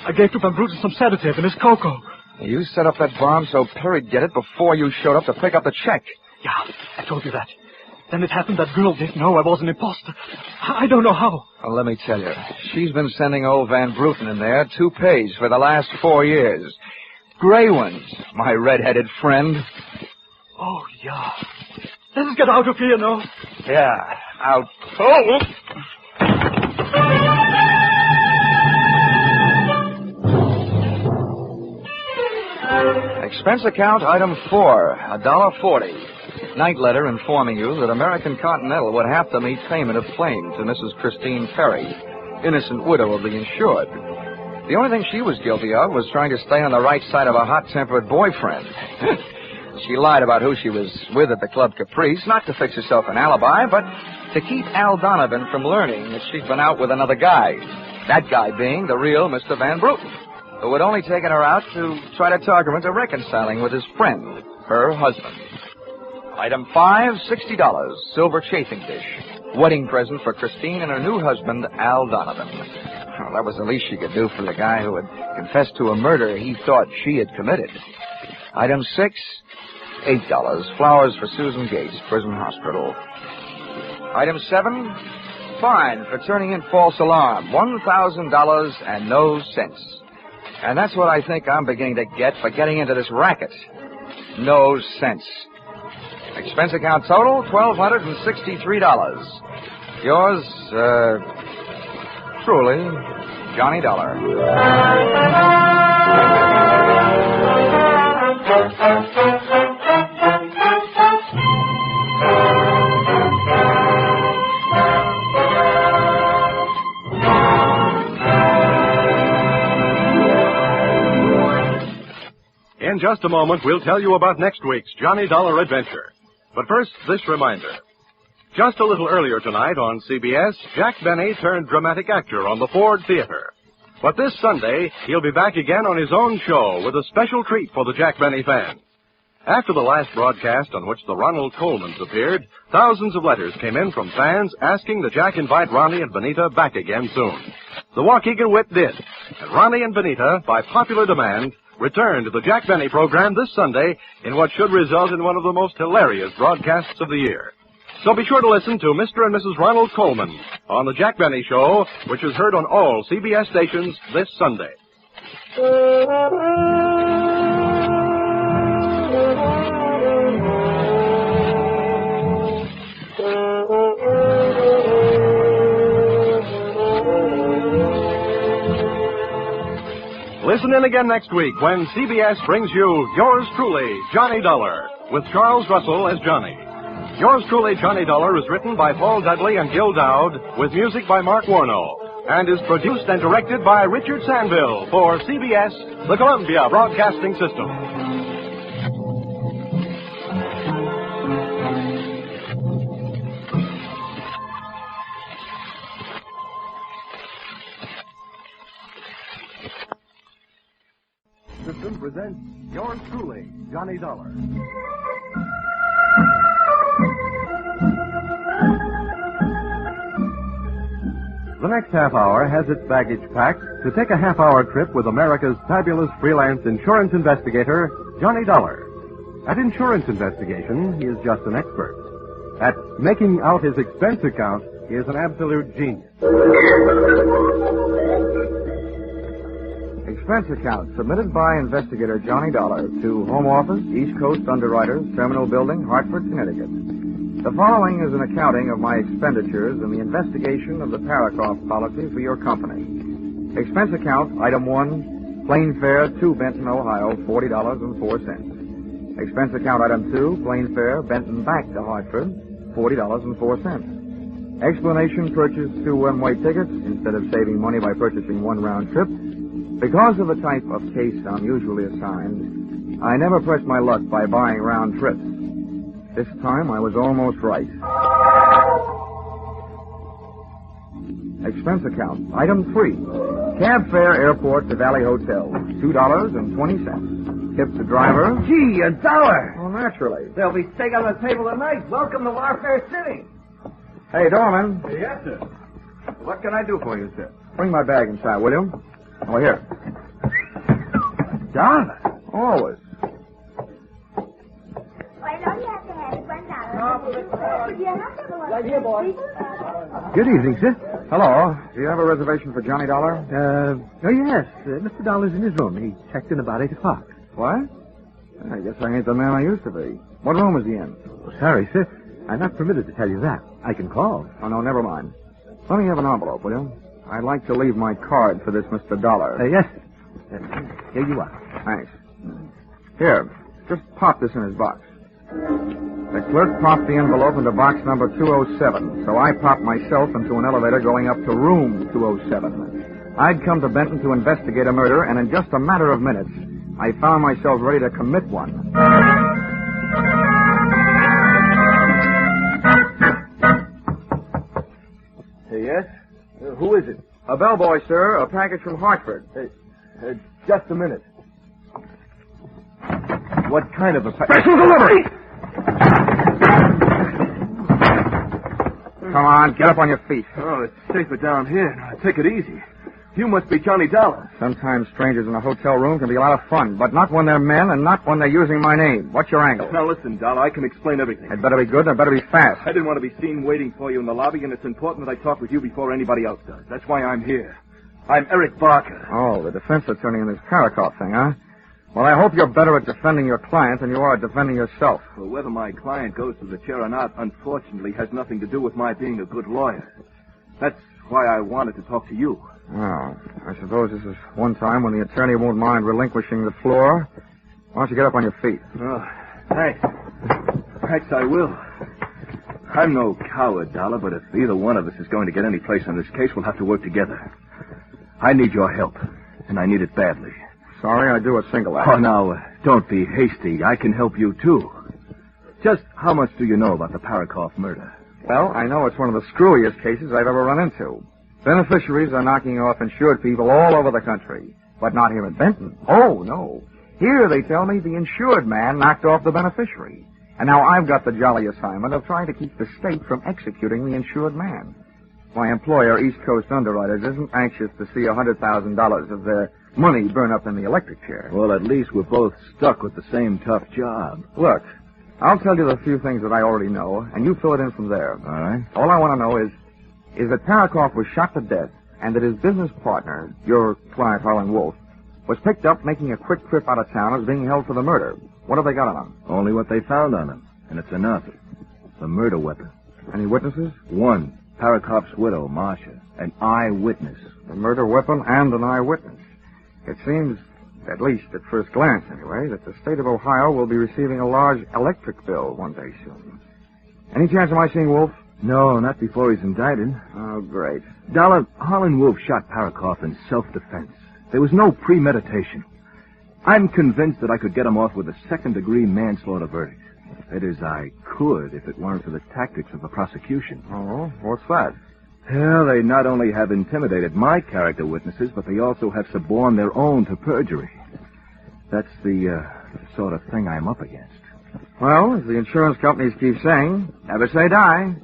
I gave to Van Bruggen some sedative and his cocoa. You set up that bomb so Perry'd get it before you showed up to pick up the check. Yeah, I told you that. Then it happened that girl didn't know I was an imposter. I don't know how. Well, let me tell you. She's been sending old Van Bruggen in there 2 pages for the last 4 years. Gray ones, my red-headed friend. Oh, yeah. Let us get out of here now. Yeah, out. Oh! Expense account item 4, $1.40. Night letter informing you that American Continental would have to meet payment of claim to Mrs. Christine Perry, innocent widow of the insured. The only thing she was guilty of was trying to stay on the right side of a hot-tempered boyfriend. She lied about who she was with at the Club Caprice, not to fix herself an alibi, but to keep Al Donovan from learning that she'd been out with another guy. That guy being the real Mr. Van Bruggen, who had only taken her out to try to talk her into reconciling with his friend, her husband. Item 5, $60, silver chafing dish. Wedding present for Christine and her new husband, Al Donovan. Well, that was the least she could do for the guy who had confessed to a murder he thought she had committed. Item 6, $8, flowers for Susan Gates, Prison Hospital. Item 7, fine for turning in false alarm, $1,000 and no cents. And that's what I think I'm beginning to get for getting into this racket. No sense. Expense account total, $1,263. Yours, truly, Johnny Dollar. In just a moment, we'll tell you about next week's Johnny Dollar adventure. But first, this reminder. Just a little earlier tonight on CBS, Jack Benny turned dramatic actor on the Ford Theater. But this Sunday, he'll be back again on his own show with a special treat for the Jack Benny fan. After the last broadcast on which the Ronald Colmans appeared, thousands of letters came in from fans asking that Jack invite Ronnie and Benita back again soon. The Waukegan Wit did, and Ronnie and Benita, by popular demand, return to the Jack Benny program this Sunday in what should result in one of the most hilarious broadcasts of the year. So be sure to listen to Mr. and Mrs. Ronald Colman on the Jack Benny Show, which is heard on all CBS stations this Sunday. Listen in again next week when CBS brings you Yours Truly, Johnny Dollar, with Charles Russell as Johnny. Yours Truly, Johnny Dollar is written by Paul Dudley and Gil Dowd, with music by Mark Warno, and is produced and directed by Richard Sandville for CBS, the Columbia Broadcasting System. System presents Yours Truly, Johnny Dollar. The next half hour has its baggage packed to take a half-hour trip with America's fabulous freelance insurance investigator, Johnny Dollar. At Insurance Investigation, he is just an expert. At making out his expense account, he is an absolute genius. Expense account submitted by investigator Johnny Dollar to Home Office, East Coast Underwriters, Terminal Building, Hartford, Connecticut. The following is an accounting of my expenditures in the investigation of the Parikoff policy for your company. Expense account, item 1, plane fare to Benton, Ohio, $40.04. Expense account, item 2, plane fare Benton back to Hartford, $40.04. Explanation, purchase 2 one-way tickets instead of saving money by purchasing one round trip. Because of the type of case I'm usually assigned, I never press my luck by buying round trips. This time I was almost right. Expense account, item 3. Cab fare airport to Valley Hotel, $2.20. Tip the driver. Gee, $1. Oh, naturally. There'll be steak on the table tonight. Welcome to Warfare City. Hey, doorman. Yes, sir. What can I do for you, sir? Bring my bag inside, will you? Oh, here. $1. Always. Right here, boy. Good evening, sir. Hello. Do you have a reservation for Johnny Dollar? Oh, yes. Mr. Dollar's in his room. He checked in about 8 o'clock. What? I guess I ain't the man I used to be. What room is he in? Oh, sorry, sir. I'm not permitted to tell you that. I can call. Oh, no, never mind. Let me have an envelope, will you? I'd like to leave my card for this Mr. Dollar. Yes. Here you are. Thanks. Here, just pop this in his box. The clerk popped the envelope into box number 207, so I popped myself into an elevator going up to room 207. I'd come to Benton to investigate a murder, and in just a matter of minutes, I found myself ready to commit one. Yes? Who is it? A bellboy, sir. A package from Hartford. Just a minute. What kind of a Special delivery! Come on, get up on your feet. Oh, it's safer down here. Now, take it easy. You must be Johnny Dollar. Sometimes strangers in a hotel room can be a lot of fun, but not when they're men and not when they're using my name. What's your angle? Now, listen, Dollar, I can explain everything. It better be good and it better be fast. I didn't want to be seen waiting for you in the lobby, and it's important that I talk with you before anybody else does. That's why I'm here. I'm Eric Barker. Oh, the defense attorney in this Parikoff thing, huh? Well, I hope you're better at defending your client than you are at defending yourself. Well, whether my client goes to the chair or not, unfortunately, has nothing to do with my being a good lawyer. That's why I wanted to talk to you. Oh, I suppose this is one time when the attorney won't mind relinquishing the floor. Why don't you get up on your feet? Oh, thanks. Thanks, I will. I'm no coward, Dollar, but if either one of us is going to get any place on this case, we'll have to work together. I need your help, and I need it badly. Sorry, I do a single act. Oh, now, don't be hasty. I can help you, too. Just how much do you know about the Parikoff murder? Well, I know it's one of the screwiest cases I've ever run into. Beneficiaries are knocking off insured people all over the country, but not here in Benton. Oh, no. Here, they tell me, the insured man knocked off the beneficiary. And now I've got the jolly assignment of trying to keep the state from executing the insured man. My employer, East Coast Underwriters, isn't anxious to see $100,000 of their money burn up in the electric chair. Well, at least we're both stuck with the same tough job. Look, I'll tell you the few things that I already know, and you fill it in from there. All right. All I want to know is that Parikoff was shot to death and that his business partner, your client Harlan Wolf, was picked up making a quick trip out of town as being held for the murder. What have they got on him? Only what they found on him, and it's enough. A murder weapon. Any witnesses? One. Parikoff's widow, Marsha. An eyewitness. A murder weapon and an eyewitness. It seems, at least at first glance anyway, that the state of Ohio will be receiving a large electric bill one day soon. Any chance of my seeing Wolf? No, not before he's indicted. Oh, great. Dollar, Harlan Wolf shot Parikoff in self-defense. There was no premeditation. I'm convinced that I could get him off with a second-degree manslaughter verdict. That is, I could if it weren't for the tactics of the prosecution. Oh, what's that? Well, they not only have intimidated my character witnesses, but they also have suborned their own to perjury. That's the sort of thing I'm up against. Well, as the insurance companies keep saying, never say die.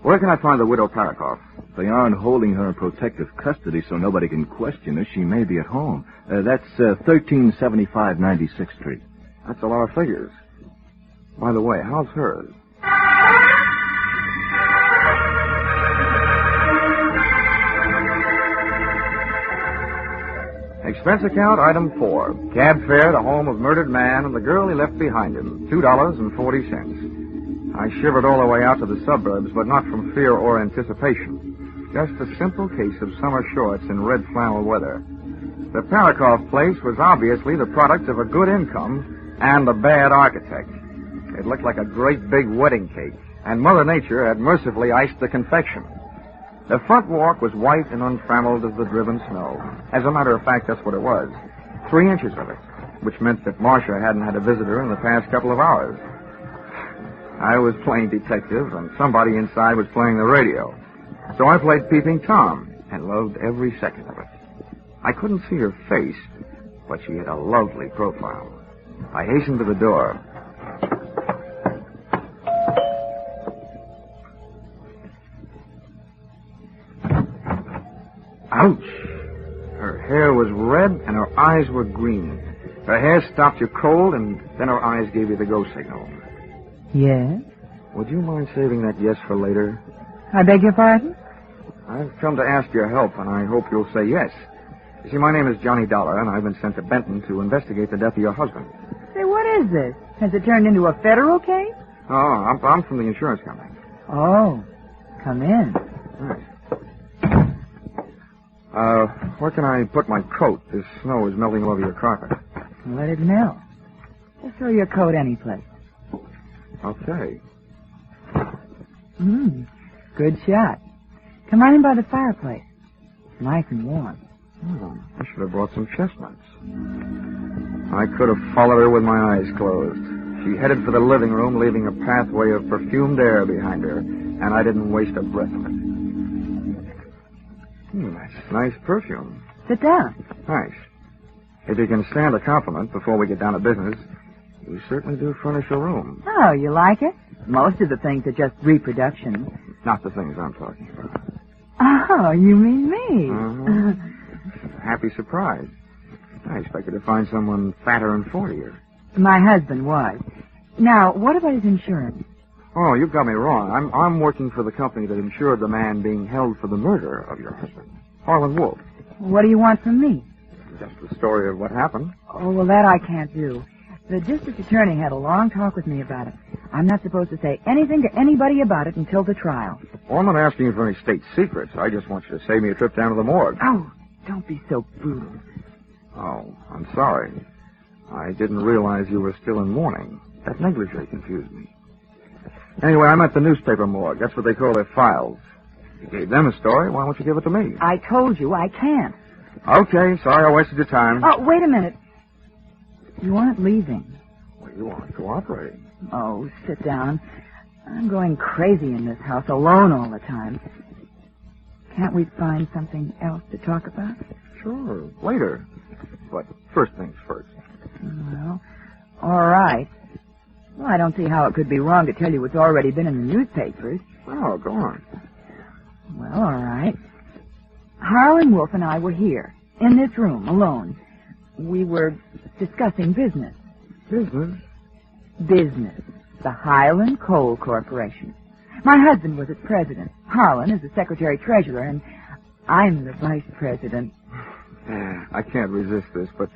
Where can I find the widow Parikoff? They aren't holding her in protective custody so nobody can question her. She may be at home. That's 1375 96th Street. That's a lot of figures. By the way, how's hers? Expense account, item 4. Cab fare to home of murdered man and the girl he left behind him, $2.40. I shivered all the way out to the suburbs, but not from fear or anticipation. Just a simple case of summer shorts in red flannel weather. The Parikoff place was obviously the product of a good income and a bad architect. It looked like a great big wedding cake, and Mother Nature had mercifully iced the confection. The front walk was white and untrammeled as the driven snow. As a matter of fact, that's what it was. 3 inches of it, which meant that Marcia hadn't had a visitor in the past couple of hours. I was playing detective, and somebody inside was playing the radio. So I played Peeping Tom, and loved every second of it. I couldn't see her face, but she had a lovely profile. I hastened to the door. Ouch! Her hair was red, and her eyes were green. Her hair stopped you cold, and then her eyes gave you the go signal. Yes? Would you mind saving that yes for later? I beg your pardon? I've come to ask your help, and I hope you'll say yes. You see, my name is Johnny Dollar, and I've been sent to Benton to investigate the death of your husband. Say, what is this? Has it turned into a federal case? Oh, I'm from the insurance company. Oh, come in. Right. Where can I put my coat? This snow is melting all over your carpet. Let it melt. Just throw your coat any place. Okay. Good shot. Come on in by the fireplace. Nice and warm. Oh, I should have brought some chestnuts. I could have followed her with my eyes closed. She headed for the living room, leaving a pathway of perfumed air behind her, and I didn't waste a breath of it. That's nice perfume. Sit down. Thanks. If you can stand a compliment before we get down to business, you certainly do furnish a room. Oh, you like it? Most of the things are just reproductions. Not the things I'm talking about. Oh, you mean me? Happy surprise. I expected to find someone fatter and 40-er. My husband was. Now, what about his insurance? Oh, you've got me wrong. I'm working for the company that insured the man being held for the murder of your husband, Harlan Wolf. What do you want from me? Just the story of what happened. Oh, well, that I can't do. The district attorney had a long talk with me about it. I'm not supposed to say anything to anybody about it until the trial. Well, I'm not asking you for any state secrets. I just want you to save me a trip down to the morgue. Oh, don't be so brutal. Oh, I'm sorry. I didn't realize you were still in mourning. That negligee confused me. Anyway, I'm at the newspaper morgue. That's what they call their files. You gave them a story. Why don't you give it to me? I told you I can't. Okay, sorry I wasted your time. Oh, wait a minute. You aren't leaving. Well, you aren't cooperating. Oh, sit down. I'm going crazy in this house, alone all the time. Can't we find something else to talk about? Sure, later. But first things first. Well, all right. Well, I don't see how it could be wrong to tell you what's already been in the newspapers. Oh, go on. Well, all right. Harlan Wolf and I were here, in this room, alone. We were discussing business. Business? Business. The Highland Coal Corporation. My husband was its president. Harlan is the secretary-treasurer, and I'm the vice president. I can't resist this, but,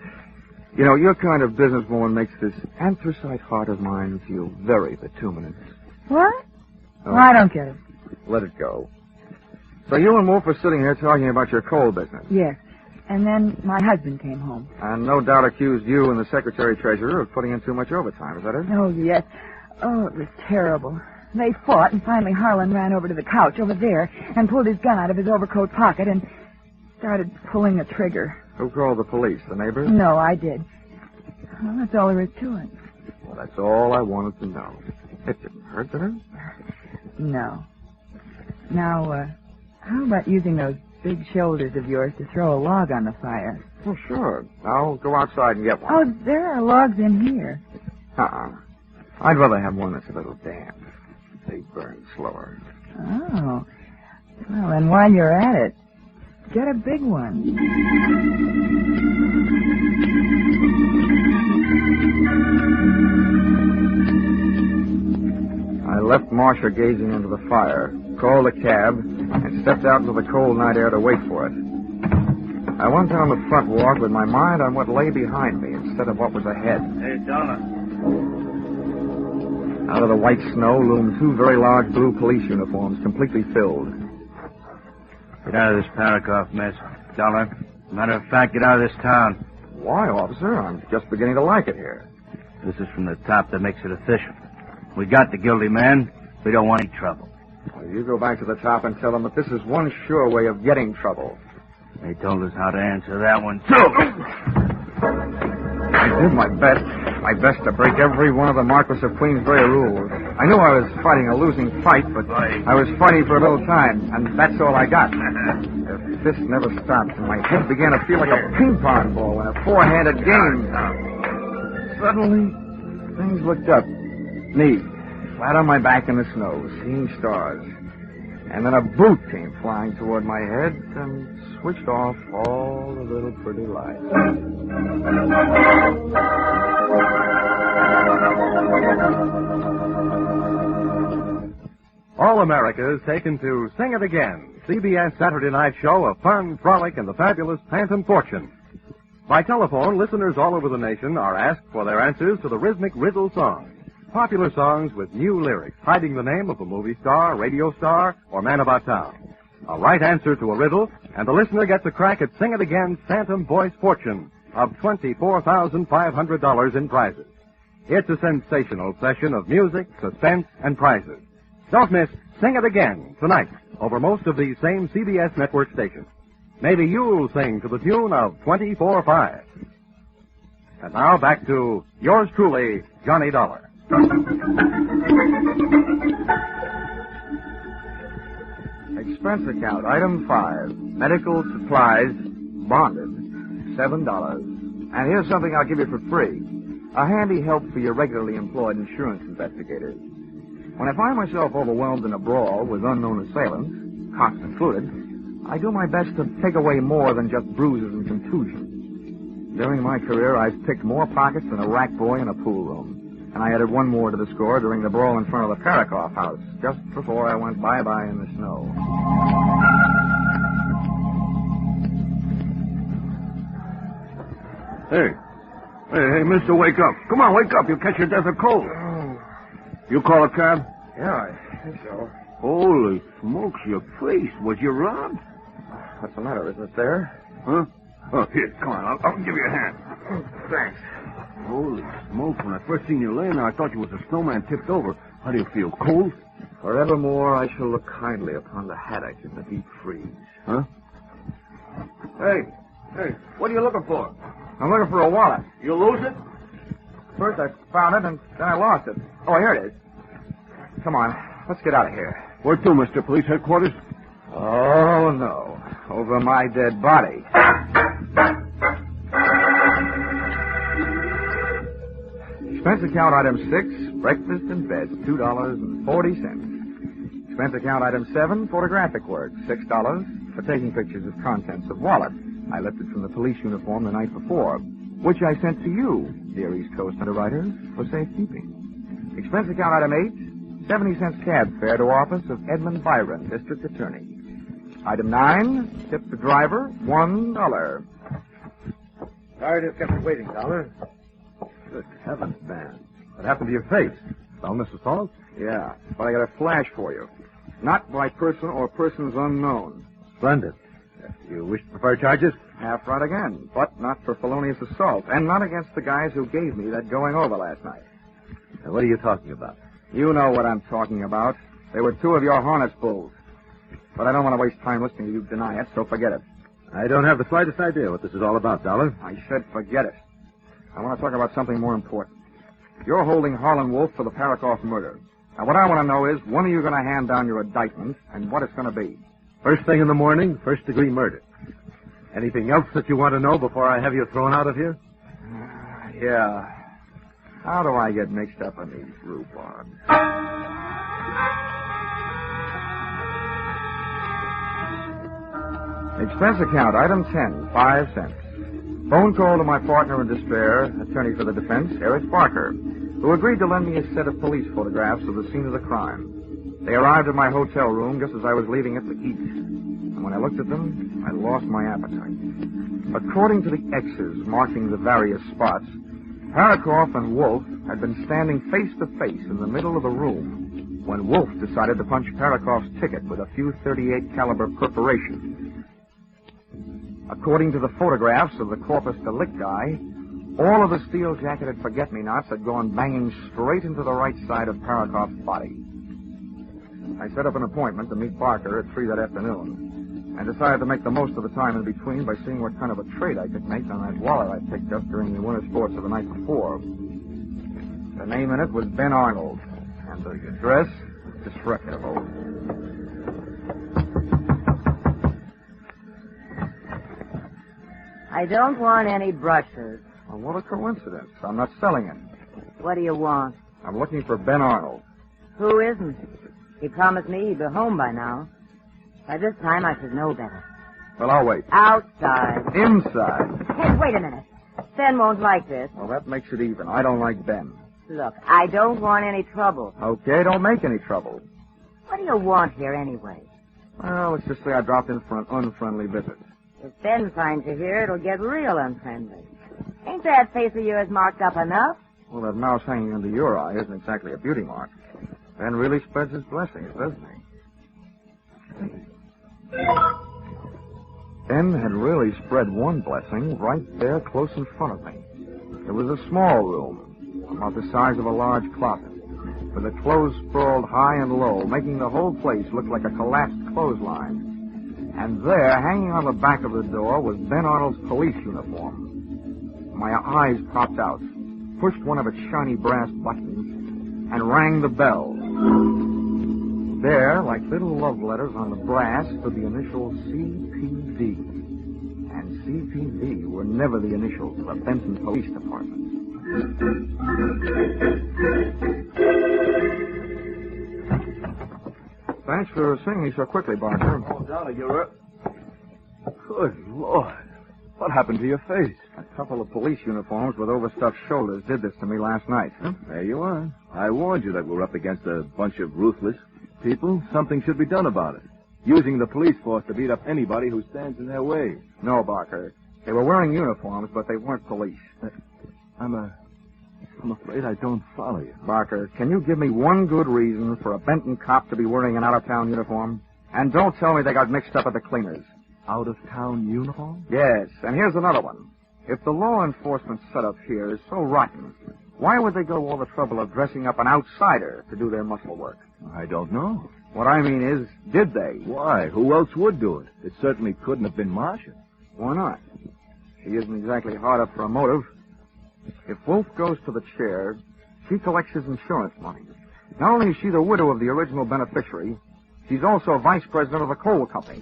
you know, your kind of businesswoman makes this anthracite heart of mine feel very bituminous. What? Oh, well, I don't get it. Let it go. So you and Wolf are sitting here talking about your coal business. Yes. And then my husband came home. And no doubt accused you and the secretary-treasurer of putting in too much overtime. Is that it? Oh, yes. Oh, it was terrible. They fought, and finally Harlan ran over to the couch over there and pulled his gun out of his overcoat pocket and started pulling the trigger. Who called the police? The neighbors? No, I did. Well, that's all there is to it. Well, that's all I wanted to know. It didn't hurt, did it? No. Now, how about using those big shoulders of yours to throw a log on the fire? Well, sure. I'll go outside and get one. Oh, there are logs in here. I'd rather have one that's a little damp. They burn slower. Oh. Well, then while you're at it, get a big one. I left Marcia gazing into the fire, called a cab, and stepped out into the cold night air to wait for it. I went down the front walk with my mind on what lay behind me instead of what was ahead. Hey, Dollar. Out of the white snow loomed two very large blue police uniforms, completely filled. Get out of this Parikoff mess, Dollar. Matter of fact, get out of this town. Why, officer? I'm just beginning to like it here. This is from the top that makes it official. We got the guilty man. We don't want any trouble. Well, you go back to the top and tell them that this is one sure way of getting trouble. They told us how to answer that one, too. I did my best to break every one of the Marquis of Queensberry rules. I knew I was fighting a losing fight, but I was fighting for a little time, and that's all I got. The fist never stopped, and my head began to feel like a ping pong ball in a four-handed game. Suddenly, things looked up. Me, flat on my back in the snow, seeing stars. And then a boot came flying toward my head and switched off all the little pretty lights. All America is taken to Sing It Again, CBS Saturday night show of fun, frolic, and the fabulous Phantom Fortune. By telephone, listeners all over the nation are asked for their answers to the rhythmic riddle songs. Popular songs with new lyrics hiding the name of a movie star, radio star, or man about town. A right answer to a riddle, and the listener gets a crack at Sing It Again's Phantom Voice Fortune of $24,500 in prizes. It's a sensational session of music, suspense, and prizes. Don't miss Sing It Again tonight over most of these same CBS network stations. Maybe you'll sing to the tune of 24-5. And now back to yours truly, Johnny Dollar. Expense account, item 5. Medical supplies, bonded, $7. And here's something I'll give you for free. A handy help for your regularly employed insurance investigators. When I find myself overwhelmed in a brawl with unknown assailants, cops included, I do my best to take away more than just bruises and contusions. During my career, I've picked more pockets than a rack boy in a pool room. And I added one more to the score during the brawl in front of the Parikoff house, just before I went bye-bye in the snow. Hey, mister, wake up. Come on, wake up. You'll catch your death of cold. You call a cab? Yeah, I think so. Holy smokes, your face. Was you robbed? What's the matter? Isn't it there? Huh? Oh, here, come on. I'll give you a hand. Thanks. Holy smokes, when I first seen you laying there, I thought you was a snowman tipped over. How do you feel, cold? Forevermore, I shall look kindly upon the haddock in the deep freeze. Huh? Hey, what are you looking for? I'm looking for a wallet. You lose it? First I found it, and then I lost it. Oh, here it is. Come on, let's get out of here. Where to, Mr. Police Headquarters? Oh, no. Over my dead body. Expense account item 6, breakfast and bed, $2.40. Expense account item 7, photographic work, $6 for taking pictures of contents of wallet. I lifted from the police uniform the night before, which I sent to you, dear East Coast underwriters, for safekeeping. Expense account item 8, 70 cents cab fare to office of Edmond Byron, district attorney. Item 9, tip the driver, $1. Sorry to have kept you waiting, Dollar. Good heavens, man. What happened to your face? Illness assault? Yeah, but I got a flash for you. Not by person or persons unknown. Splendid. You wish to prefer charges? Half right again, but not for felonious assault, and not against the guys who gave me that going over last night. Now, what are you talking about? You know what I'm talking about. They were 2 of your Hornets bulls. But I don't want to waste time listening to you deny it, so forget it. I don't have the slightest idea what this is all about, Dollar. I said forget it. I want to talk about something more important. You're holding Harlan Wolf for the Parikoff murder. Now, what I want to know is, when are you going to hand down your indictment, and what it's going to be? First thing in the morning, first-degree murder. Anything else that you want to know before I have you thrown out of here? Yeah. How do I get mixed up in these rhubards? Expense account, item 10, 5 cents. Phone call to my partner in despair, attorney for the defense, Eric Barker, who agreed to lend me a set of police photographs of the scene of the crime. They arrived at my hotel room just as I was leaving it to eat. And when I looked at them, I lost my appetite. According to the X's marking the various spots, Parikoff and Wolf had been standing face to face in the middle of the room when Wolf decided to punch Parikoff's ticket with a few .38 caliber perforations. According to the photographs of the corpus delicti, all of the steel-jacketed forget-me-nots had gone banging straight into the right side of Parikoff's body. I set up an appointment to meet Barker at 3 that afternoon, and decided to make the most of the time in between by seeing what kind of a trade I could make on that wallet I picked up during the winter sports of the night before. The name in it was Ben Arnold, and the address, disreputable. I don't want any brushes. Well, what a coincidence. I'm not selling it. What do you want? I'm looking for Ben Arnold. Who isn't? He promised me he'd be home by now. By this time, I should know better. Well, I'll wait. Outside. Inside. Hey, wait a minute. Ben won't like this. Well, that makes it even. I don't like Ben. Look, I don't want any trouble. Okay, don't make any trouble. What do you want here anyway? Well, let's just say I dropped in for an unfriendly visit. If Ben finds you here, it'll get real unfriendly. Ain't that face of yours marked up enough? Well, that mouse hanging under your eye isn't exactly a beauty mark. Ben really spreads his blessings, doesn't he? Ben had really spread one blessing right there close in front of me. It was a small room, about the size of a large closet, with the clothes sprawled high and low, making the whole place look like a collapsed clothesline. And there, hanging on the back of the door, was Ben Arnold's police uniform. My eyes popped out, pushed one of its shiny brass buttons, and rang the bell. There, like little love letters on the brass, stood the initials CPD. And CPD were never the initials of the Benton Police Department. Thanks for seeing me so quickly, Barker. Oh, Dolly, you're up. Good Lord. What happened to your face? A couple of police uniforms with overstuffed shoulders did this to me last night. Huh? There you are. I warned you that we're up against a bunch of ruthless people. Something should be done about it. Using the police force to beat up anybody who stands in their way. No, Barker. They were wearing uniforms, but they weren't police. I'm afraid I don't follow you. Barker, can you give me one good reason for a Benton cop to be wearing an out-of-town uniform? And don't tell me they got mixed up at the cleaners. Out-of-town uniform? Yes, and here's another one. If the law enforcement setup here is so rotten, why would they go all the trouble of dressing up an outsider to do their muscle work? I don't know. What I mean is, did they? Why? Who else would do it? It certainly couldn't have been Marcia. Why not? She isn't exactly hard up for a motive. If Wolf goes to the chair, she collects his insurance money. Not only is she the widow of the original beneficiary, she's also vice president of the coal company.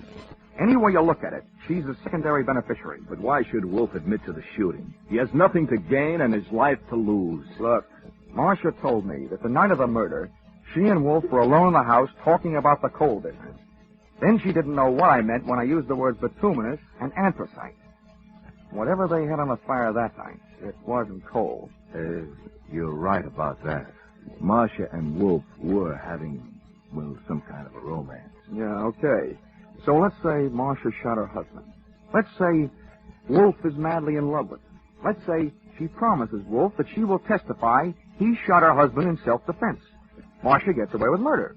Any way you look at it, she's a secondary beneficiary. But why should Wolf admit to the shooting? He has nothing to gain and his life to lose. Look, Marcia told me that the night of the murder, she and Wolf were alone in the house talking about the coal business. Then she didn't know what I meant when I used the words bituminous and anthracite. Whatever they had on the fire that night, it wasn't coal. You're right about that. Marcia and Wolf were having, well, some kind of a romance. Yeah, okay. So let's say Marcia shot her husband. Let's say Wolf is madly in love with him. Let's say she promises Wolf that she will testify he shot her husband in self-defense. Marcia gets away with murder.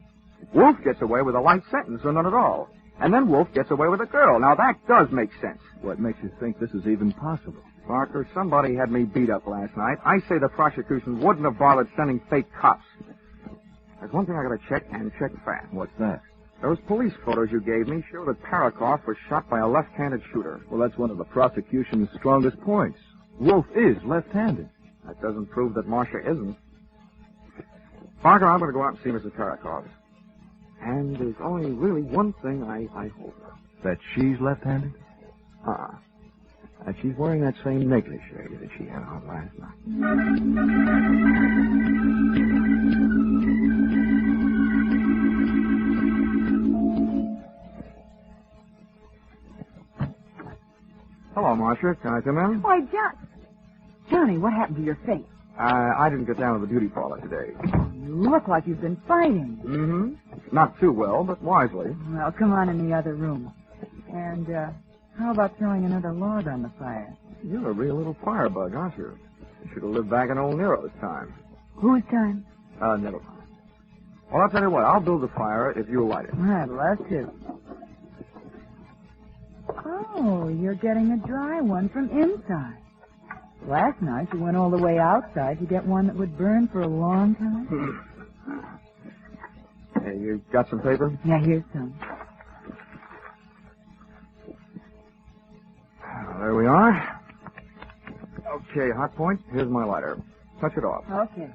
Wolf gets away with a light sentence or none at all. And then Wolf gets away with a girl. Now, that does make sense. What makes you think this is even possible? Barker, somebody had me beat up last night. I say the prosecution wouldn't have bothered sending fake cops. There's one thing I gotta check, and check fast. What's that? Those police photos you gave me show that Parikoff was shot by a left-handed shooter. Well, that's one of the prosecution's strongest points. Wolf is left-handed. That doesn't prove that Marcia isn't. Barker, I'm going to go out and see Mrs. Parikoff. And there's only really one thing I hope. That she's left-handed? And she's wearing that same negligee that she had on last night. Hello, Marcia. Can I come in? Why, Johnny, what happened to your face? I didn't get down to the beauty parlor today. You look like you've been fighting. Mm-hmm. Not too well, but wisely. Well, come on in the other room. And, how about throwing another log on the fire? You're a real little firebug, aren't you? You should have lived back in old Nero's time. Whose time? Never mind. Well, I'll tell you what. I'll build the fire if you light it. I'd love to. Oh, you're getting a dry one from inside. Last night you went all the way outside to get one that would burn for a long time. Hey, you got some paper? Yeah, here's some. There we are. Okay, hot point. Here's my lighter. Touch it off. Okay.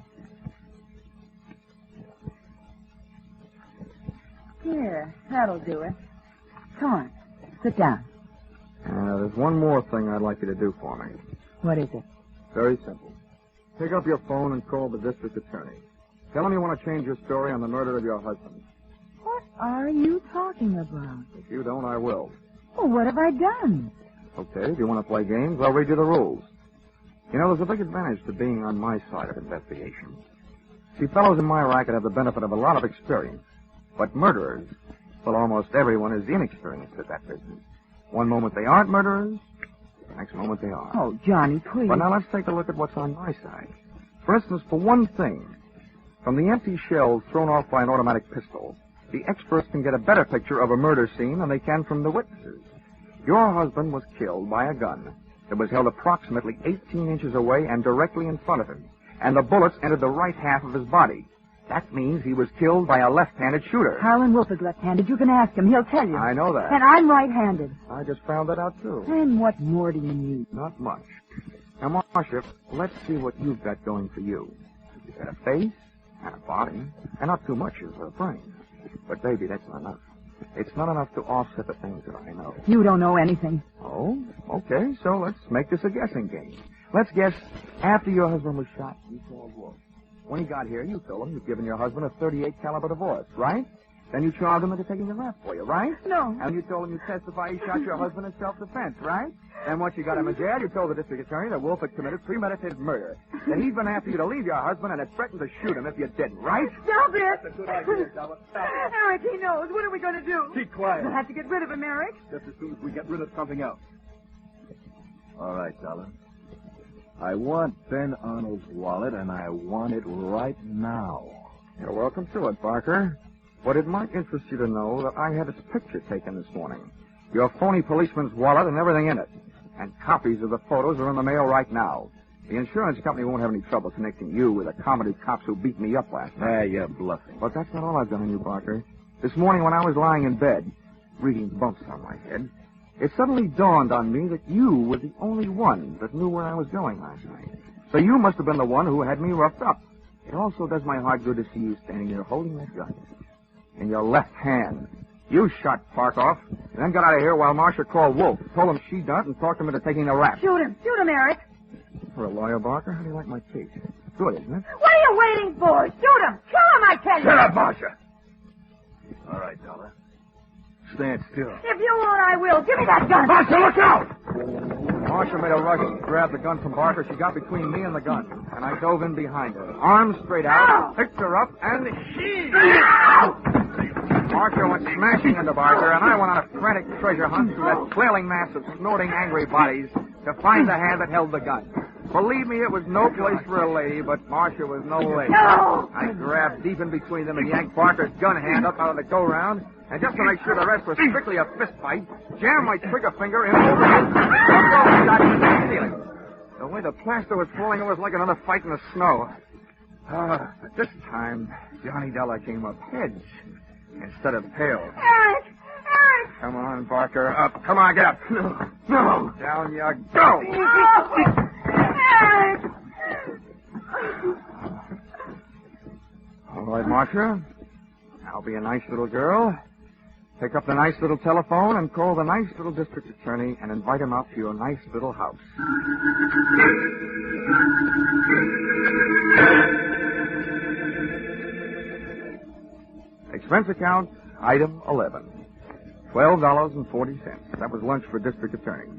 Here, that'll do it. Come on, sit down. There's one more thing I'd like you to do for me. What is it? Very simple. Pick up your phone and call the district attorney. Tell him you want to change your story on the murder of your husband. What are you talking about? If you don't, I will. Well, what have I done? Okay, if you want to play games, I'll read you the rules. You know, there's a big advantage to being on my side of investigation. See, fellows in my racket have the benefit of a lot of experience. But murderers, well, almost everyone is inexperienced at that business. One moment they aren't murderers, the next moment they are. Oh, Johnny, please. But now let's take a look at what's on my side. For instance, for one thing, from the empty shells thrown off by an automatic pistol, the experts can get a better picture of a murder scene than they can from the witnesses. Your husband was killed by a gun that was held approximately 18 inches away and directly in front of him, and the bullets entered the right half of his body. That means he was killed by a left-handed shooter. Harlan Wolf is left-handed. You can ask him. He'll tell you. I know that. And I'm right-handed. I just found that out, too. And what more do you need? Not much. Now, Marcia, let's see what you've got going for you. You've got a face and a body, and not too much is a brain. But, baby, that's not enough. It's not enough to offset the things that I know. You don't know anything. Oh, okay. So let's make this a guessing game. Let's guess after your husband was shot, you saw Wolf. When he got here, you told him you'd given your husband a .38 caliber divorce, right? Then you charged him into taking the rap for you, right? No. And you told him you testify he shot your husband in self-defense, right? And once you got him in jail, you told the district attorney that Wolf had committed premeditated murder. That he'd been after you to leave your husband and had threatened to shoot him if you didn't, right? Stop it! That's a good idea, Della. Stop it. Eric, he knows. What are we going to do? Keep quiet. We'll have to get rid of him, Eric. Just as soon as we get rid of something else. All right, Dollar. I want Ben Arnold's wallet, and I want it right now. You're welcome to it, Barker. But it might interest you to know that I had its picture taken this morning. Your phony policeman's wallet and everything in it. And copies of the photos are in the mail right now. The insurance company won't have any trouble connecting you with the comedy cops who beat me up last night. You're bluffing. But that's not all I've done on you, Barker. This morning when I was lying in bed, reading bumps on my head, it suddenly dawned on me that you were the only one that knew where I was going last night. So you must have been the one who had me roughed up. It also does my heart good to see you standing there holding that gun in your left hand. You shot Parikoff, and then got out of here while Marcia called Wolf, told him she'd done it, and talked him into taking the rap. Shoot him, Eric. For a lawyer, Barker, how do you like my case? Good, isn't it? What are you waiting for? Shoot him. Kill him, I tell you. Shut up, Marcia. All right, Dollar. Stand still. If you won't, I will. Give me that gun. Marcia, look out! Marcia made a rush to grab the gun from Barker. She got between me and the gun, and I dove in behind her. Arms straight out, picked her up, and she... Marcia went smashing into Barker, and I went on a frantic treasure hunt through that flailing mass of snorting, angry bodies to find the hand that held the gun. Believe me, it was no place for a lady, but Marcia was no lady. No! I grabbed deep in between them and yanked Barker's gun hand up out of the go-round, and just to make sure the rest was strictly a fist fight, jammed my trigger finger in over his shot into the ceiling. The way the plaster was falling, it was like another fight in the snow. But this time, Johnny Dollar came up heads instead of tails. Eric! Come on, Barker, up. Come on, get up. No. Down you go. Eric! All right, Marcia. I'll be a nice little girl. Pick up the nice little telephone and call the nice little district attorney and invite him out to your nice little house. Expense account, item 11. $12.40. That was lunch for district attorney.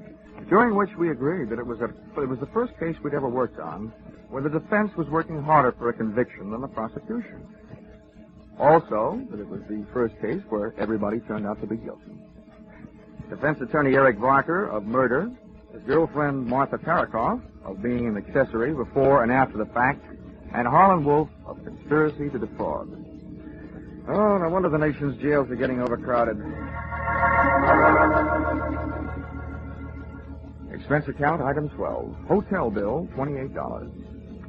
During which we agreed that it was the first case we'd ever worked on where the defense was working harder for a conviction than the prosecution. Also, that it was the first case where everybody turned out to be guilty. Defense attorney Eric Barker of murder, his girlfriend Martha Parikoff of being an accessory before and after the fact, and Harlan Wolf of conspiracy to defraud. Oh, no wonder the nation's jails are getting overcrowded. Expense account, item 12. Hotel bill, $28.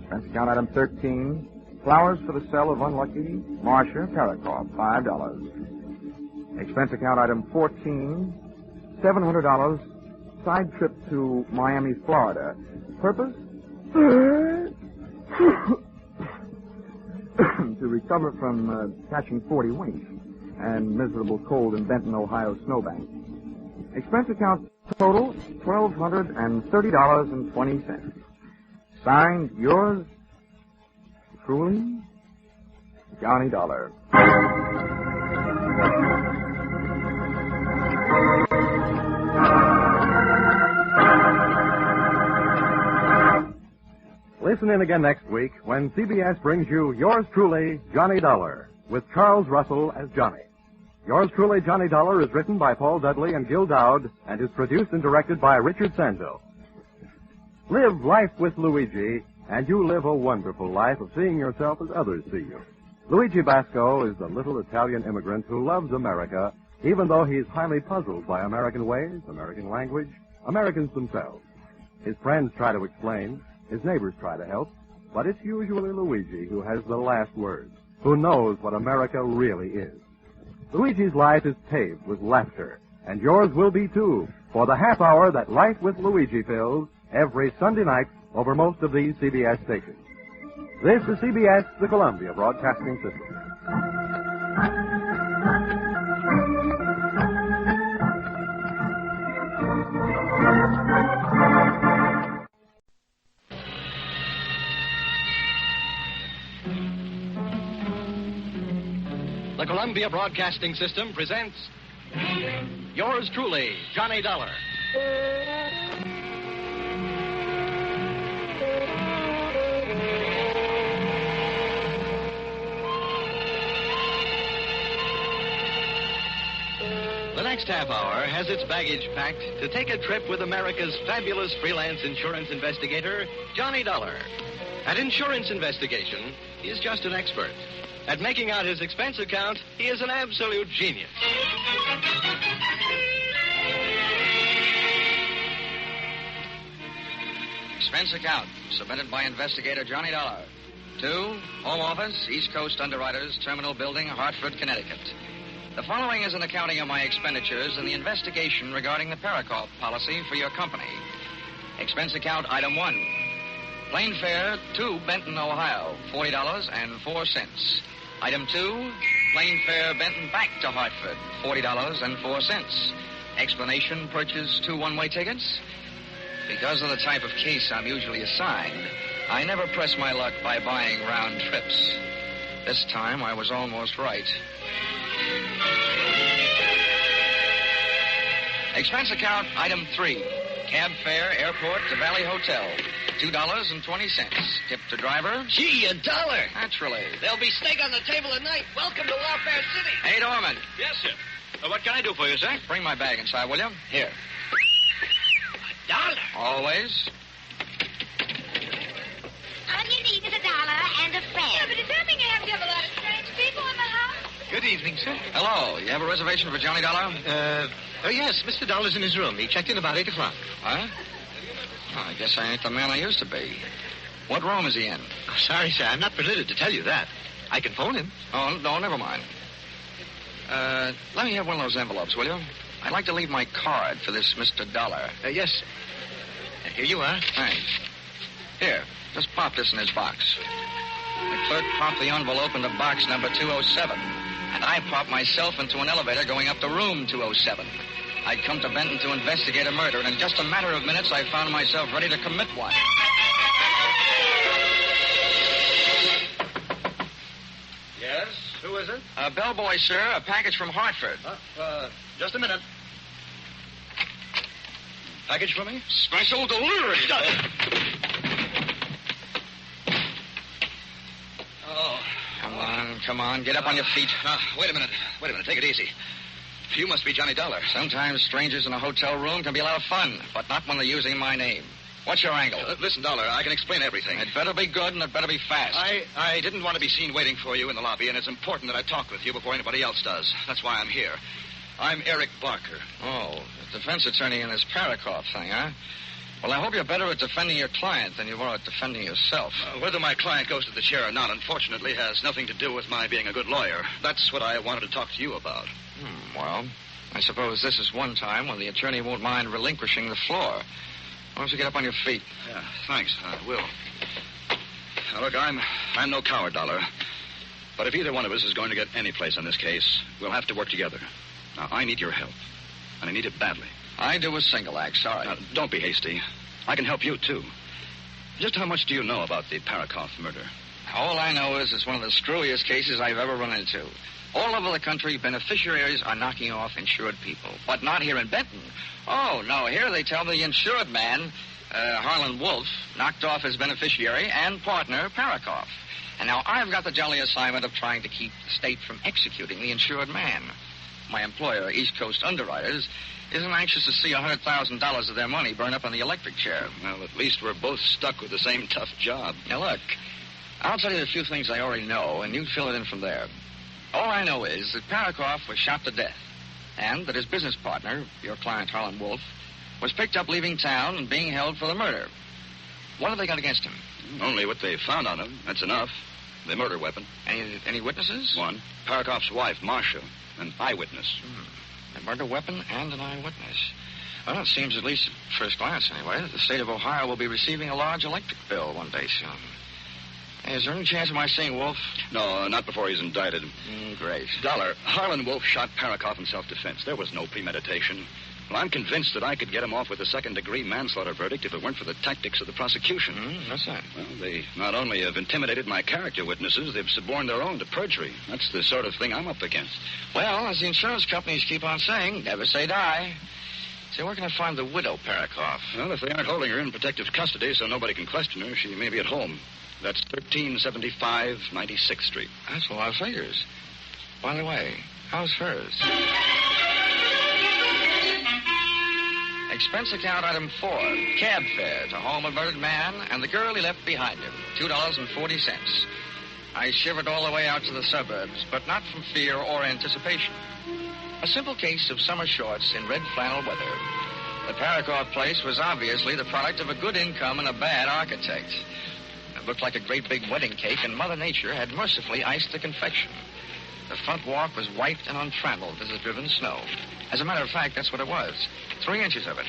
Expense account, item 13. Flowers for the cell of unlucky Marsha Parikoff, $5. Expense account item 14, $700, side trip to Miami, Florida. Purpose? To recover from catching 40 winks and miserable cold in Benton, Ohio snowbank. Expense account total, $1,230.20. Signed, yours truly, Johnny Dollar. Listen in again next week when CBS brings you Yours Truly, Johnny Dollar, with Charles Russell as Johnny. Yours Truly, Johnny Dollar is written by Paul Dudley and Gil Dowd and is produced and directed by Richard Sanzo. Live life with Luigi, and you live a wonderful life of seeing yourself as others see you. Luigi Basco is the little Italian immigrant who loves America, even though he's highly puzzled by American ways, American language, Americans themselves. His friends try to explain, his neighbors try to help, but it's usually Luigi who has the last word, who knows what America really is. Luigi's life is paved with laughter, and yours will be too, for the half hour that Life with Luigi fills every Sunday night over most of these CBS stations. This is CBS, the Columbia Broadcasting System. The Columbia Broadcasting System presents Yours Truly, Johnny Dollar. The next half hour has its baggage packed to take a trip with America's fabulous freelance insurance investigator, Johnny Dollar. At insurance investigation, he is just an expert. At making out his expense account, he is an absolute genius. Expense account, submitted by investigator Johnny Dollar. To Home Office, East Coast Underwriters, Terminal Building, Hartford, Connecticut. The following is an accounting of my expenditures in the investigation regarding the Parikoff policy for your company. Expense account item 1. Plane fare to Benton, Ohio, $40.04. Item 2, plane fare Benton back to Hartford, $40.04. Explanation, purchase 2 one-way tickets. Because of the type of case I'm usually assigned, I never press my luck by buying round trips. This time I was almost right. Expense account item 3. Cab fare, airport to Valley Hotel, $2.20. Tip to driver. Gee, $1. Naturally. There'll be steak on the table at night. Welcome to Warfare City. Hey, Dorman. Yes, sir. What can I do for you, sir? Bring my bag inside, will you? Here. $1. Always. All you need is $1 and a friend. Yeah, but does that mean you have to have a lot of strange people in the house? Good evening, sir. Hello. You have a reservation for Johnny Dollar? Oh, yes. Mr. Dollar's in his room. He checked in about 8 o'clock. Huh? Oh, I guess I ain't the man I used to be. What room is he in? Oh, sorry, sir. I'm not permitted to tell you that. I can phone him. Oh, no, never mind. Let me have one of those envelopes, will you? I'd like to leave my card for this Mr. Dollar. Yes, sir. Here you are. Thanks. Here, just pop this in his box. The clerk popped the envelope into box number 207, and I popped myself into an elevator going up to room 207. I'd come to Benton to investigate a murder, and in just a matter of minutes, I found myself ready to commit one. Yes? Who is it? Bellboy, sir. A package from Hartford. Just a minute. Package for me? Special delivery. Oh. Come on. Get up on your feet. Wait a minute. Take it easy. You must be Johnny Dollar. Sometimes strangers in a hotel room can be a lot of fun, but not when they're using my name. What's your angle? Listen, Dollar, I can explain everything. It better be good and it better be fast. I didn't want to be seen waiting for you in the lobby, and it's important that I talk with you before anybody else does. That's why I'm here. I'm Eric Barker. Oh, the defense attorney in this Parikoff thing, huh? Well, I hope you're better at defending your client than you are at defending yourself. Whether my client goes to the chair or not, unfortunately, has nothing to do with my being a good lawyer. That's what I wanted to talk to you about. Well, I suppose this is one time when the attorney won't mind relinquishing the floor. Why don't you get up on your feet? Yeah, thanks. I will. Now, look, I'm no coward, Dollar. But if either one of us is going to get any place on this case, we'll have to work together. Now, I need your help. And I need it badly. I do a single act, sorry. Now, don't be hasty. I can help you, too. Just how much do you know about the Parikoff murder? All I know is it's one of the screwiest cases I've ever run into. All over the country, beneficiaries are knocking off insured people. But not here in Benton. Oh, no, here they tell me the insured man, Harlan Wolf, knocked off his beneficiary and partner, Parikoff. And now I've got the jolly assignment of trying to keep the state from executing the insured man. My employer, East Coast Underwriters, isn't anxious to see $100,000 of their money burn up on the electric chair. Well, at least we're both stuck with the same tough job. Now, look, I'll tell you a few things I already know, and you fill it in from there. All I know is that Parikoff was shot to death, and that his business partner, your client Harlan Wolf, was picked up leaving town and being held for the murder. What have they got against him? Only what they found on him. That's enough. The murder weapon. Any witnesses? One. Parikoff's wife, Marcia, an eyewitness. A murder weapon and an eyewitness. Well, it seems, at least at first glance anyway, that the state of Ohio will be receiving a large electric bill one day soon. Is there any chance of my seeing Wolf? No, not before he's indicted. Great. Dollar, Harlan Wolf shot Parikoff in self-defense. There was no premeditation. Well, I'm convinced that I could get him off with a second-degree manslaughter verdict if it weren't for the tactics of the prosecution. What's that? Well, they not only have intimidated my character witnesses, they've suborned their own to perjury. That's the sort of thing I'm up against. Well, as the insurance companies keep on saying, never say die. Say, where can I find the widow Parikoff? Well, if they aren't holding her in protective custody so nobody can question her, she may be at home. That's 1375 96th Street. That's a lot of figures. By the way, how's hers? Expense account item 4, cab fare to home of murdered man and the girl he left behind him, $2.40. I shivered all the way out to the suburbs, but not from fear or anticipation. A simple case of summer shorts in red flannel weather. The Parikoff place was obviously the product of a good income and a bad architect. It looked like a great big wedding cake, and Mother Nature had mercifully iced the confection. The front walk was white and untrammeled as the driven snow. As a matter of fact, that's what it was. 3 inches of it,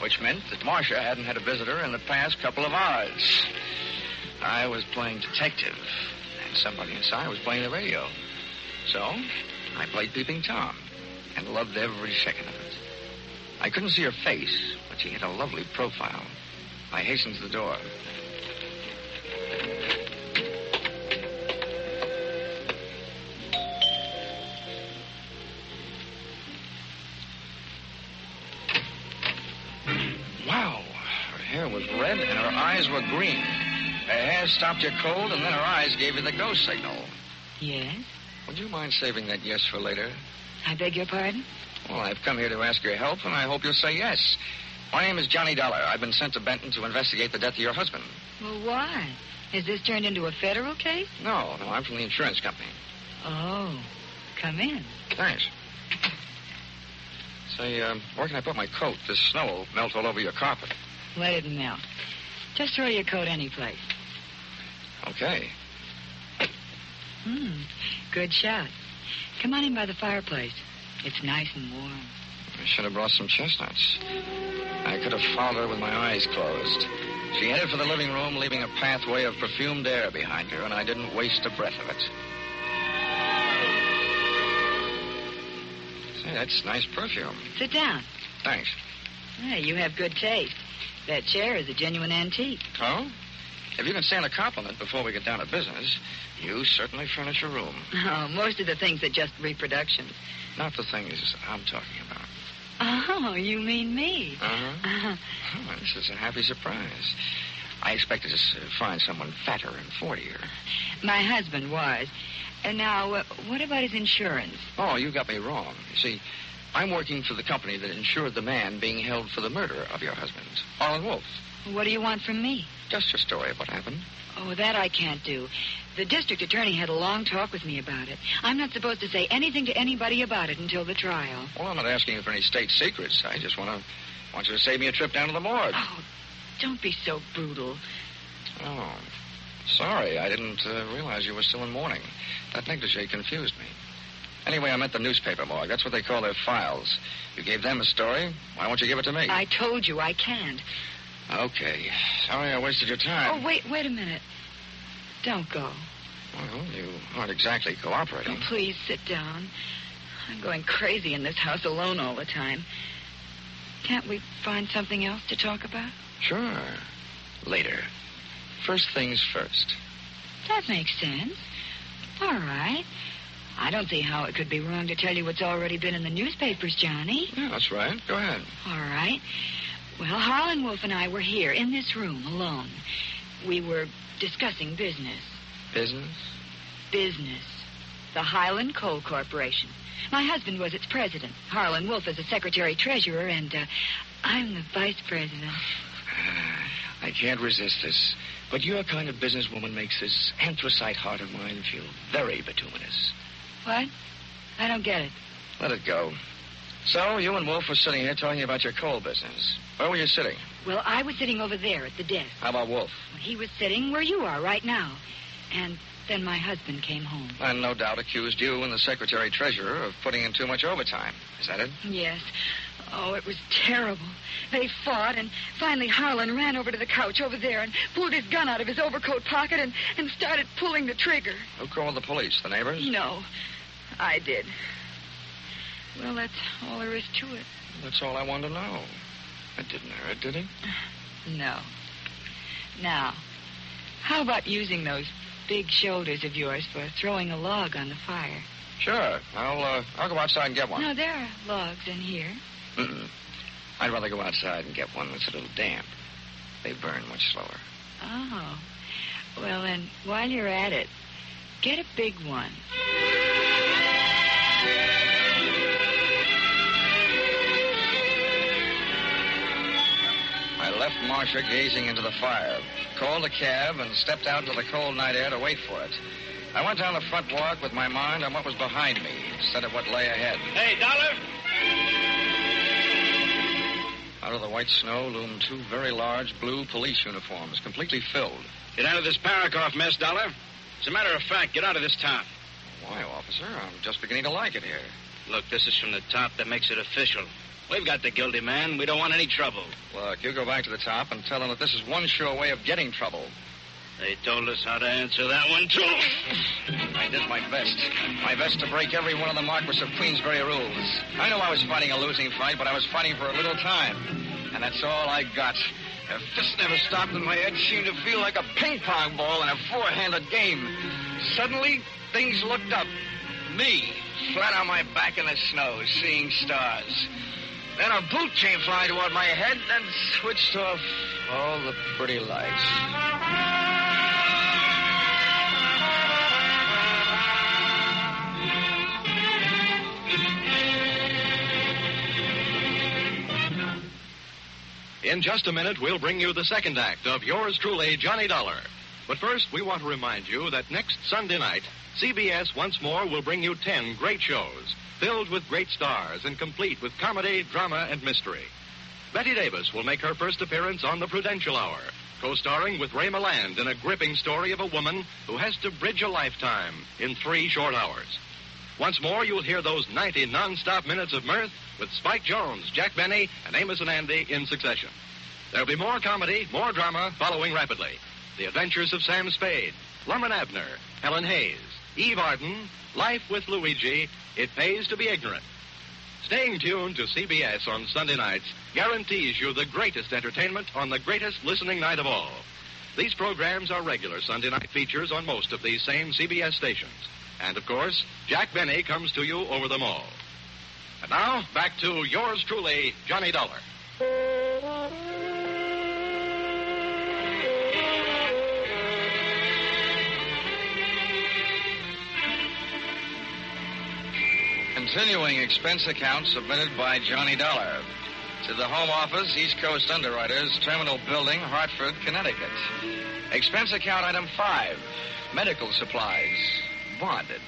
which meant that Marcia hadn't had a visitor in the past couple of hours. I was playing detective, and somebody inside was playing the radio. So, I played Peeping Tom, and loved every second of it. I couldn't see her face, but she had a lovely profile. I hastened to the door. Wow, her hair was red and her eyes were green. Her hair stopped you cold and then her eyes gave you the go signal. Yes? Would you mind saving that yes for later? I beg your pardon? Well, I've come here to ask your help, and I hope you'll say yes. My name is Johnny Dollar. I've been sent to Benton to investigate the death of your husband. Well, why? Has this turned into a federal case? No, I'm from the insurance company. Oh, come in. Thanks. Say, where can I put my coat? This snow will melt all over your carpet. Let it melt. Just throw your coat any place. Okay. Good shot. Come on in by the fireplace. It's nice and warm. I should have brought some chestnuts. I could have followed her with my eyes closed. She headed for the living room, leaving a pathway of perfumed air behind her, and I didn't waste a breath of it. Say, that's nice perfume. Sit down. Thanks. Yeah, you have good taste. That chair is a genuine antique. Oh? If you can stand a compliment before we get down to business, you certainly furnish a room. Oh, most of the things are just reproductions. Not the things I'm talking about. Oh, you mean me? Uh-huh. Oh, this is a happy surprise. I expected to find someone fatter and 40-er. My husband was. And now, what about his insurance? Oh, you got me wrong. You see, I'm working for the company that insured the man being held for the murder of your husband, Harlan Wolf. What do you want from me? Just your story of what happened. Oh, that I can't do. The district attorney had a long talk with me about it. I'm not supposed to say anything to anybody about it until the trial. Well, I'm not asking you for any state secrets. I just want you to save me a trip down to the morgue. Oh, don't be so brutal. Oh, sorry. I didn't realize you were still in mourning. That negligee confused me. Anyway, I meant the newspaper morgue. That's what they call their files. You gave them a story. Why won't you give it to me? I told you I can't. Okay. Sorry I wasted your time. Oh, wait a minute. Don't go. Well, you aren't exactly cooperating. Oh, please sit down. I'm going crazy in this house alone all the time. Can't we find something else to talk about? Sure. Later. First things first. That makes sense. All right. I don't see how it could be wrong to tell you what's already been in the newspapers, Johnny. Yeah, that's right. Go ahead. All right. Well, Harlan Wolf and I were here in this room alone. We were discussing business. Business? Business. The Highland Coal Corporation. My husband was its president. Harlan Wolf is the secretary-treasurer, and I'm the vice president. I can't resist this. But your kind of businesswoman makes this anthracite heart of mine feel very bituminous. What? I don't get it. Let it go. So, you and Wolf were sitting here talking about your coal business. Where were you sitting? Well, I was sitting over there at the desk. How about Wolf? He was sitting where you are right now. And then my husband came home. And no doubt accused you and the secretary-treasurer of putting in too much overtime. Is that it? Yes. Oh, it was terrible. They fought, and finally Harlan ran over to the couch over there and pulled his gun out of his overcoat pocket and started pulling the trigger. Who called the police? The neighbors? No, I did. Well, that's all there is to it. That's all I wanted to know. It didn't hurt, did it? No. Now, how about using those big shoulders of yours for throwing a log on the fire? Sure. I'll go outside and get one. No, there are logs in here. Mm-mm. I'd rather go outside and get one that's a little damp. They burn much slower. Oh. Well, then, while you're at it, get a big one. I left Marcia gazing into the fire, called a cab, and stepped out into the cold night air to wait for it. I went down the front walk with my mind on what was behind me instead of what lay ahead. Hey, Dollar! Out of the white snow loomed two very large blue police uniforms, completely filled. Get out of this Parikoff mess, Dollar. As a matter of fact, get out of this town. Why, officer? I'm just beginning to like it here. Look, this is from the top that makes it official. We've got the guilty man. We don't want any trouble. Look, you go back to the top and tell them that this is one sure way of getting trouble. They told us how to answer that one, too. I did my best. My best to break every one of the Marquis of Queensberry rules. I knew I was fighting a losing fight, but I was fighting for a little time. And that's all I got. A fist never stopped, and my head seemed to feel like a ping-pong ball in a four-handed game. Suddenly, things looked up. Me, flat on my back in the snow, seeing stars. Then a boot came flying toward my head and switched off all the pretty lights. In just a minute, we'll bring you the second act of yours truly, Johnny Dollar. But first, we want to remind you that next Sunday night, CBS once more will bring you 10 great shows, filled with great stars and complete with comedy, drama, and mystery. Betty Davis will make her first appearance on The Prudential Hour, co-starring with Ray Milland in a gripping story of a woman who has to bridge a lifetime in 3 short hours. Once more, you'll hear those 90 non-stop minutes of mirth with Spike Jones, Jack Benny, and Amos and Andy in succession. There'll be more comedy, more drama following rapidly. The Adventures of Sam Spade, Lum and Abner, Helen Hayes, Eve Arden, Life with Luigi, It Pays to Be Ignorant. Staying tuned to CBS on Sunday nights guarantees you the greatest entertainment on the greatest listening night of all. These programs are regular Sunday night features on most of these same CBS stations. And, of course, Jack Benny comes to you over them all. And now, back to yours truly, Johnny Dollar. Continuing expense account submitted by Johnny Dollar. To the Home Office, East Coast Underwriters, Terminal Building, Hartford, Connecticut. Expense account item 5, medical supplies, bonded,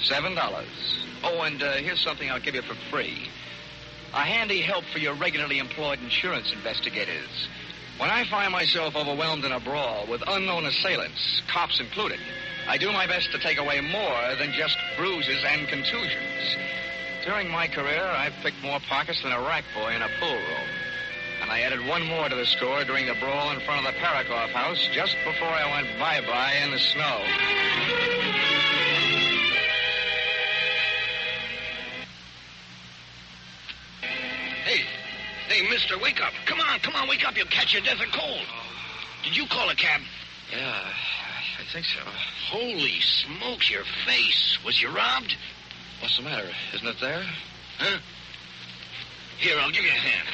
$7. Oh, and here's something I'll give you for free. A handy help for your regularly employed insurance investigators. When I find myself overwhelmed in a brawl with unknown assailants, cops included, I do my best to take away more than just bruises and contusions. During my career, I've picked more pockets than a rack boy in a pool room. And I added one more to the score during the brawl in front of the Parikoff house just before I went bye-bye in the snow. Hey, mister, wake up. Come on, wake up. You'll catch your death of cold. Did you call a cab? Yeah, I think so. Holy smokes, your face. Was you robbed? What's the matter? Isn't it there? Huh? Here, I'll give you a hand.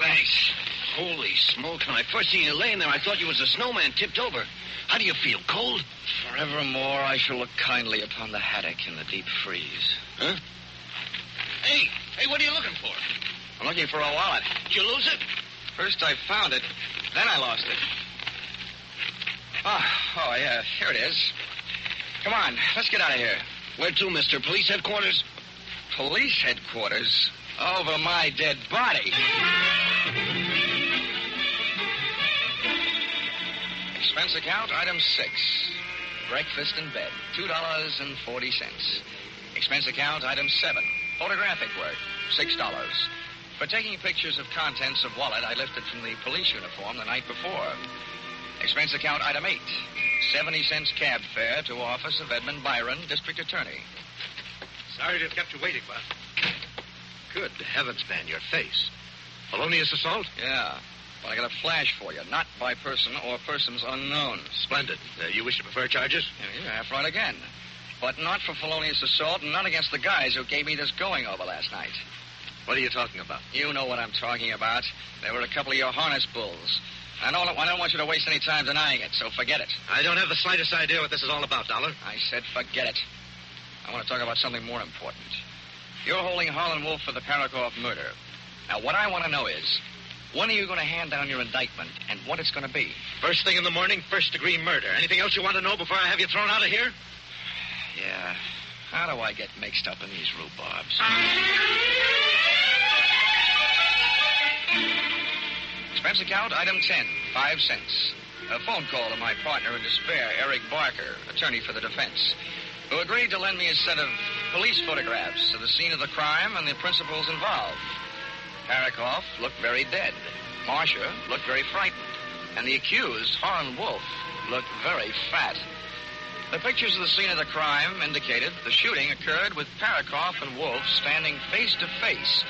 Thanks. Holy smokes, when I first seen you laying there, I thought you was a snowman tipped over. How do you feel, cold? Forevermore I shall look kindly upon the haddock in the deep freeze. Huh? Hey, what are you looking for? I'm looking for a wallet. Did you lose it? First I found it, then I lost it. Oh, yeah, here it is. Come on, let's get out of here. Where to, mister? Police headquarters? Police headquarters? Over my dead body. Expense account, item 6. Breakfast in bed, $2.40. Expense account, item 7. Photographic work, $6. For taking pictures of contents of wallet I lifted from the police uniform the night before. Expense account, item 8. 70 cents cab fare to office of Edmond Byron, district attorney. Sorry to have kept you waiting, but... Good heavens, man, your face. Felonious assault? Yeah. But I got a flash for you. Not by person or persons unknown. Splendid. You wish to prefer charges? Yeah, half right again. But not for felonious assault and not against the guys who gave me this going over last night. What are you talking about? You know what I'm talking about. They were a couple of your harness bulls. I don't want you to waste any time denying it, so forget it. I don't have the slightest idea what this is all about, Dollar. I said forget it. I want to talk about something more important. You're holding Harlan Wolf for the Parikoff murder. Now, what I want to know is, when are you going to hand down your indictment and what it's going to be? First thing in the morning, first-degree murder. Anything else you want to know before I have you thrown out of here? Yeah. How do I get mixed up in these rhubarbs? Expense account, item 10, 5 cents. A phone call to my partner in despair, Eric Barker, attorney for the defense, who agreed to lend me a set of police photographs of the scene of the crime and the principals involved. Parikoff looked very dead. Marsh looked very frightened. And the accused, Harlan Wolf, looked very fat. The pictures of the scene of the crime indicated the shooting occurred with Parikoff and Wolf standing face to face,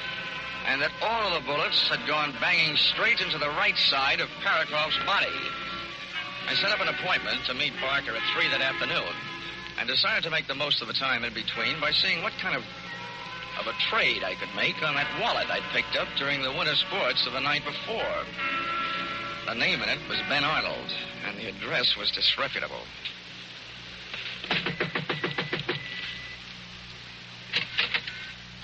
and that all of the bullets had gone banging straight into the right side of Parikoff's body. I set up an appointment to meet Barker at 3 that afternoon, and decided to make the most of the time in between by seeing what kind of a trade I could make on that wallet I'd picked up during the winter sports of the night before. The name in it was Ben Arnold, and the address was disreputable.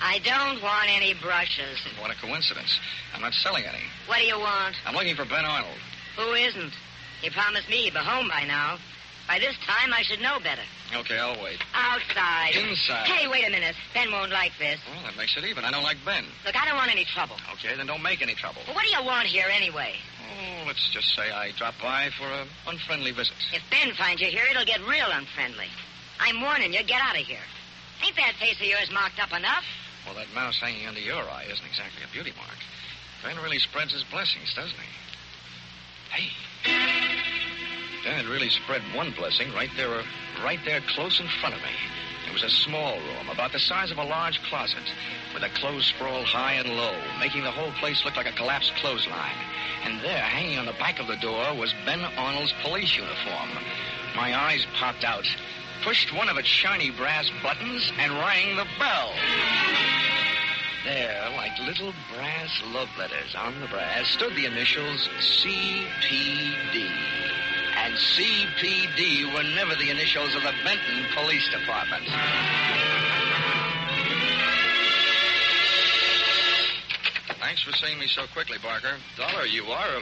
I don't want any brushes. What a coincidence. I'm not selling any. What do you want? I'm looking for Ben Arnold. Who isn't? He promised me he'd be home by now. By this time, I should know better. Okay, I'll wait. Outside. Inside. Hey, wait a minute. Ben won't like this. Well, that makes it even. I don't like Ben. Look, I don't want any trouble. Okay, then don't make any trouble. Well, what do you want here anyway? Oh, let's just say I dropped by for an unfriendly visit. If Ben finds you here, it'll get real unfriendly. I'm warning you, get out of here. Ain't that face of yours marked up enough? Well, that mouse hanging under your eye isn't exactly a beauty mark. Ben really spreads his blessings, doesn't he? Hey. Dad really spread one blessing right there close in front of me. It was a small room, about the size of a large closet, with a clothes sprawl high and low, making the whole place look like a collapsed clothesline. And there, hanging on the back of the door, was Ben Arnold's police uniform. My eyes popped out, pushed one of its shiny brass buttons, and rang the bell. There, like little brass love letters on the brass, stood the initials CPD. And CPD were never the initials of the Benton Police Department. Thanks for seeing me so quickly, Barker. Dollar, you are...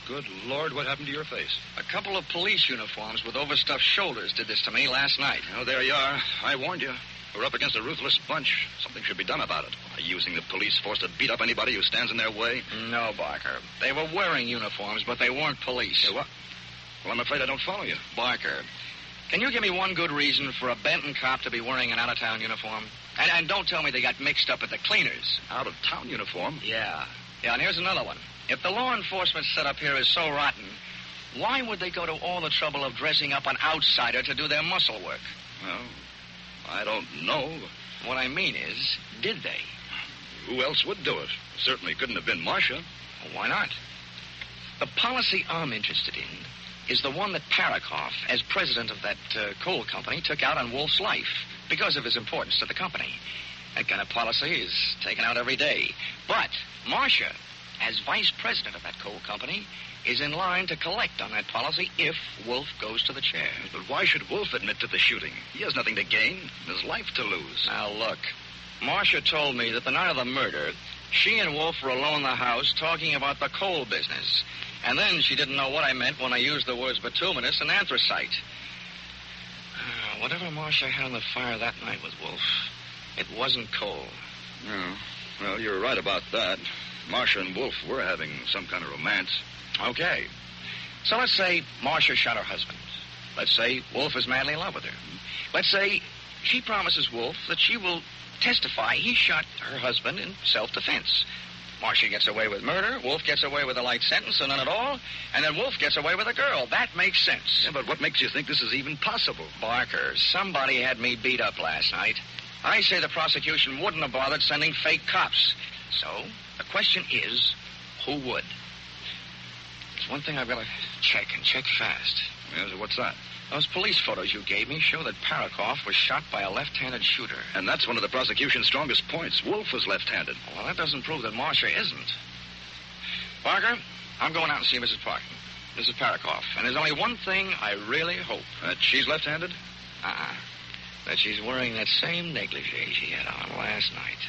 Good Lord, what happened to your face? A couple of police uniforms with overstuffed shoulders did this to me last night. Oh, there you are. I warned you. We're up against a ruthless bunch. Something should be done about it. Using the police force to beat up anybody who stands in their way. No, Barker. They were wearing uniforms, but they weren't police. Yeah, what? Well, I'm afraid I don't follow you. Barker, can you give me one good reason for a Benton cop to be wearing an out-of-town uniform? And don't tell me they got mixed up at the cleaners. Out-of-town uniform? Yeah. Yeah, and here's another one. If the law enforcement setup here is so rotten, why would they go to all the trouble of dressing up an outsider to do their muscle work? Well, I don't know. What I mean is, did they? Who else would do it? Certainly couldn't have been Marcia. Well, why not? The policy I'm interested in is the one that Parikoff, as president of that coal company, took out on Wolf's life because of his importance to the company. That kind of policy is taken out every day. But Marcia, as vice president of that coal company, is in line to collect on that policy if Wolf goes to the chair. But why should Wolf admit to the shooting? He has nothing to gain, his life to lose. Now, look, Marcia told me that the night of the murder, she and Wolf were alone in the house talking about the coal business. And then she didn't know what I meant when I used the words bituminous and anthracite. Whatever Marcia had on the fire that night with Wolf, it wasn't coal. No. Well, you're right about that. Marcia and Wolf were having some kind of romance. Okay. So let's say Marcia shot her husband. Let's say Wolf is madly in love with her. Let's say she promises Wolf that she will testify he shot her husband in self-defense. Marcia gets away with murder, Wolf gets away with a light sentence, or none at all, and then Wolf gets away with a girl. That makes sense. Yeah, but what makes you think this is even possible? Barker, somebody had me beat up last night. I say the prosecution wouldn't have bothered sending fake cops. So, the question is, who would? There's one thing I've got to check, and check fast. Yeah, so what's that? Those police photos you gave me show that Parikoff was shot by a left-handed shooter. And that's one of the prosecution's strongest points. Wolf was left-handed. Well, that doesn't prove that Marcia isn't. Barker, I'm going out and see Mrs. Parkin, Mrs. Parikoff. And there's only one thing I really hope. That she's left-handed? That she's wearing that same negligee she had on last night.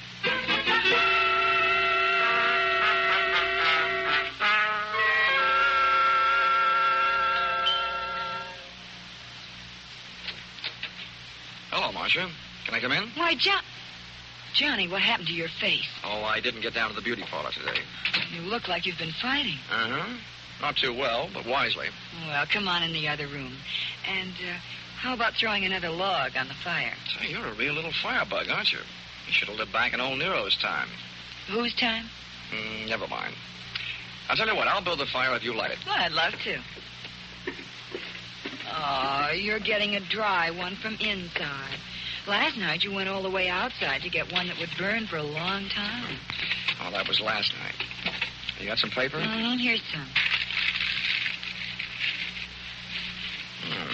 Hello, Marcia. Can I come in? Why, Johnny, what happened to your face? Oh, I didn't get down to the beauty parlor today. You look like you've been fighting. Uh-huh. Not too well, but wisely. Well, come on in the other room. And how about throwing another log on the fire? Say, you're a real little firebug, aren't you? You should have lived back in old Nero's time. Whose time? Never mind. I'll tell you what, I'll build the fire if you light it. Well, I'd love to. Oh, you're getting a dry one from inside. Last night you went all the way outside to get one that would burn for a long time. Oh, that was last night. You got some paper? Here's some.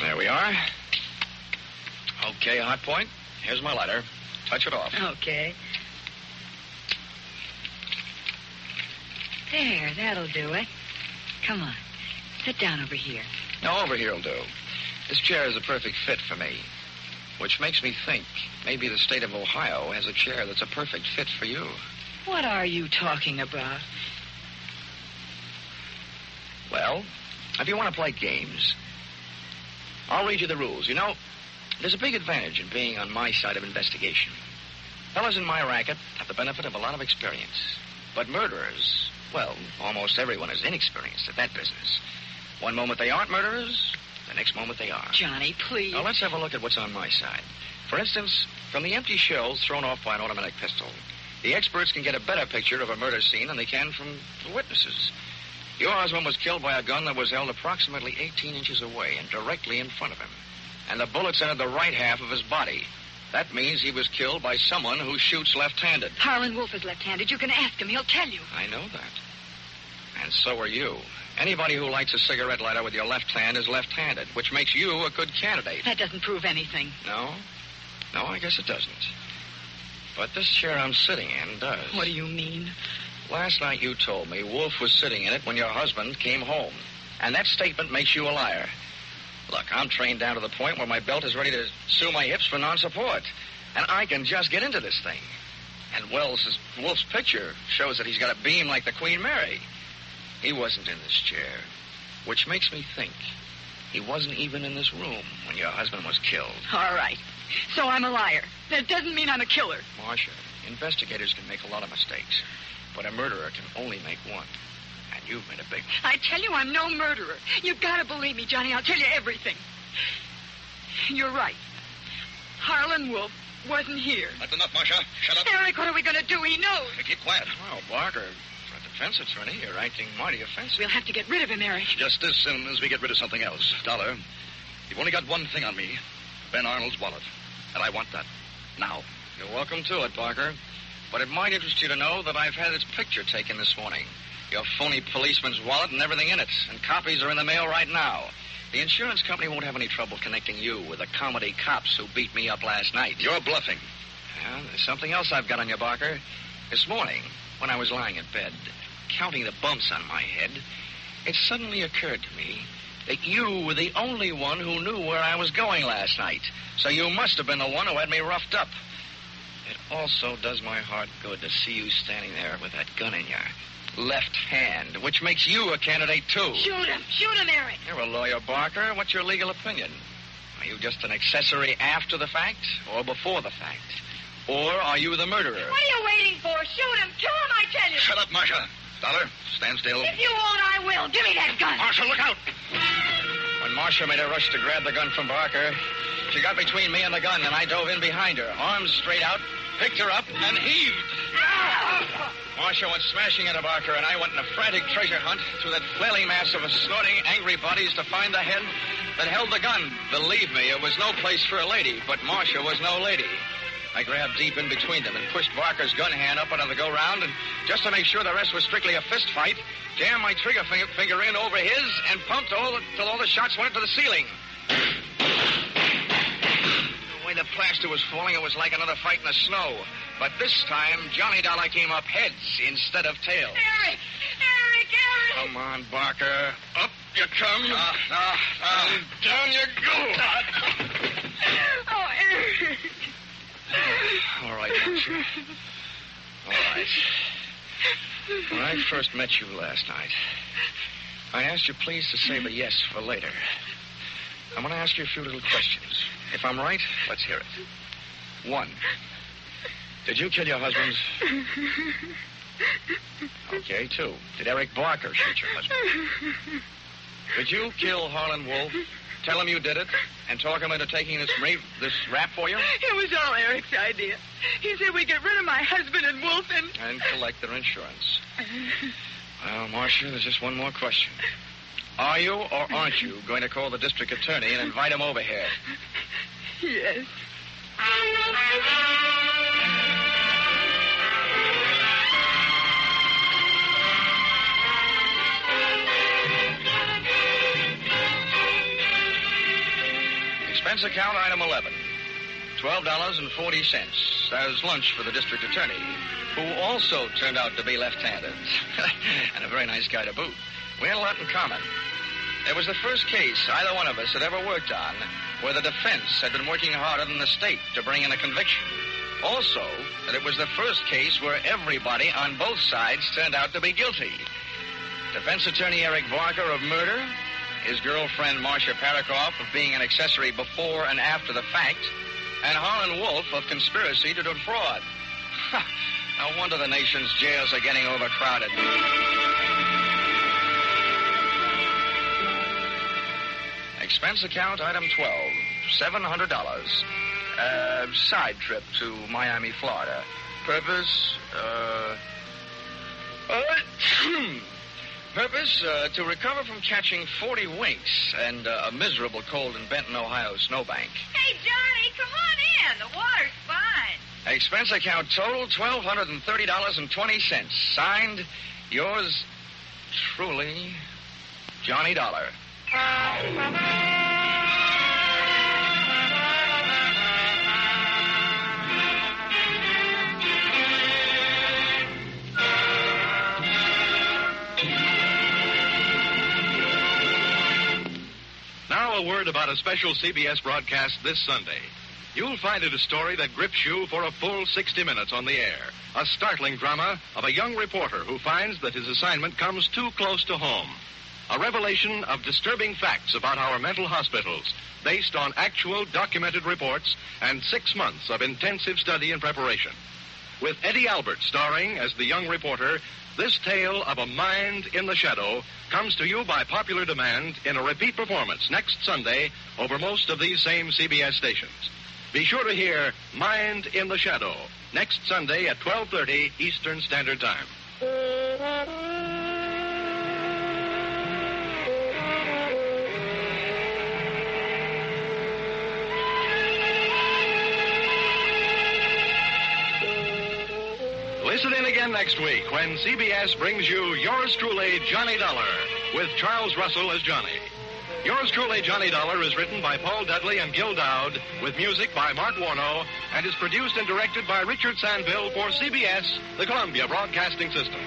There we are. Okay, hot point. Here's my lighter. Touch it off. Okay. There, that'll do it. Come on. Sit down over here. No, over here will do. This chair is a perfect fit for me. Which makes me think maybe the state of Ohio has a chair that's a perfect fit for you. What are you talking about? Well, if you want to play games, I'll read you the rules. You know, there's a big advantage in being on my side of investigation. Fellas in my racket have the benefit of a lot of experience. But murderers, well, almost everyone is inexperienced at that business. One moment they aren't murderers, the next moment they are. Johnny, please. Now, let's have a look at what's on my side. For instance, from the empty shells thrown off by an automatic pistol, the experts can get a better picture of a murder scene than they can from the witnesses. Your husband was killed by a gun that was held approximately 18 inches away and directly in front of him. And the bullets entered the right half of his body. That means he was killed by someone who shoots left-handed. Harlan Wolf is left-handed. You can ask him. He'll tell you. I know that. And so are you. Anybody who lights a cigarette lighter with your left hand is left-handed, which makes you a good candidate. That doesn't prove anything. No? No, I guess it doesn't. But this chair I'm sitting in does. What do you mean? Last night you told me Wolf was sitting in it when your husband came home. And that statement makes you a liar. Look, I'm trained down to the point where my belt is ready to sue my hips for non-support. And I can just get into this thing. And Wolf's picture shows that he's got a beam like the Queen Mary. He wasn't in this chair, which makes me think He wasn't even in this room when your husband was killed. All right. So I'm a liar. That doesn't mean I'm a killer. Marcia, investigators can make a lot of mistakes, but a murderer can only make one. And you've made a big one. I tell you, I'm no murderer. You've got to believe me, Johnny. I'll tell you everything. You're right. Harlan Wolf wasn't here. That's enough, Marcia. Shut up. Eric, what are we going to do? He knows. Hey, keep quiet. Oh, Barker, for a defense attorney, you're acting mighty offensive. We'll have to get rid of him, Eric. Just as soon as we get rid of something else. Dollar, you've only got one thing on me. Ben Arnold's wallet. And I want that. Now. You're welcome to it, Barker. But it might interest you to know that I've had its picture taken this morning. Your phony policeman's wallet and everything in it. And copies are in the mail right now. The insurance company won't have any trouble connecting you with the comedy cops who beat me up last night. You're bluffing. Well, there's something else I've got on you, Barker. This morning, when I was lying in bed, counting the bumps on my head, it suddenly occurred to me that you were the only one who knew where I was going last night. So you must have been the one who had me roughed up. It also does my heart good to see you standing there with that gun in your left hand, which makes you a candidate, too. Shoot him. Shoot him, Eric. You're a lawyer, Barker. What's your legal opinion? Are you just an accessory after the fact or before the fact? Or are you the murderer? What are you waiting for? Shoot him. Kill him, I tell you. Shut up, Marcia. Dollar, stand still. If you won't, I will. Give me that gun. Marcia, look out. When Marcia made a rush to grab the gun from Barker, she got between me and the gun, and I dove in behind her, arms straight out, picked her up, and heaved. Marcia went smashing into Barker, and I went in a frantic treasure hunt through that flailing mass of snorting, angry bodies to find the head that held the gun. Believe me, it was no place for a lady, but Marcia was no lady. I grabbed deep in between them and pushed Barker's gun hand up under the go-round, and just to make sure the rest was strictly a fist fight, jammed my trigger finger in over his and pumped till all the shots went into the ceiling. The way the plaster was falling, it was like another fight in the snow. But this time, Johnny Dollar came up heads instead of tails. Eric! Eric! Eric! Come on, Barker. Up you come. And down you go. Oh, Eric! All right, Marcia. All right. When I first met you last night, I asked you please to save a yes for later. I'm going to ask you a few little questions. If I'm right, let's hear it. 1. Did you kill your husband? Okay, 2. Did Eric Barker shoot your husband? Did you kill Harlan Wolf? Tell him you did it, and talk him into taking this rap for you? It was all Eric's idea. He said we'd get rid of my husband and Wolf and collect their insurance. Well, Marcia, there's just one more question. Are you or aren't you going to call the district attorney and invite him over here? Yes. Expense account item 11. $12.40 as lunch for the district attorney, who also turned out to be left-handed. And a very nice guy to boot. We had a lot in common. It was the first case either one of us had ever worked on where the defense had been working harder than the state to bring in a conviction. Also, that it was the first case where everybody on both sides turned out to be guilty. Defense attorney Eric Barker of murder, his girlfriend Marcia Parikoff of being an accessory before and after the fact, and Harlan Wolf of conspiracy to defraud. No wonder the nation's jails are getting overcrowded. Expense account item 12, $700. Side trip to Miami, Florida. Purpose, Purpose, to recover from catching 40 winks and a miserable cold in Benton, Ohio snowbank. Hey, Johnny, come on in. The water's fine. Expense account total, $1,230.20. Signed, yours truly, Johnny Dollar. Now a word about a special CBS broadcast this Sunday. You'll find it a story that grips you for a full 60 minutes on the air. A startling drama of a young reporter who finds that his assignment comes too close to home. a revelation of disturbing facts about our mental hospitals, based on actual documented reports and 6 months of intensive study and preparation. With Eddie Albert starring as the young reporter, this tale of a mind in the shadow comes to you by popular demand in a repeat performance next Sunday over most of these same CBS stations. Be sure to hear Mind in the Shadow next Sunday at 12:30 Eastern Standard Time. Listen in again next week when CBS brings you Yours Truly, Johnny Dollar, with Charles Russell as Johnny. Yours Truly, Johnny Dollar is written by Paul Dudley and Gil Dowd, with music by Mark Warno, and is produced and directed by Richard Sandville for CBS, the Columbia Broadcasting System.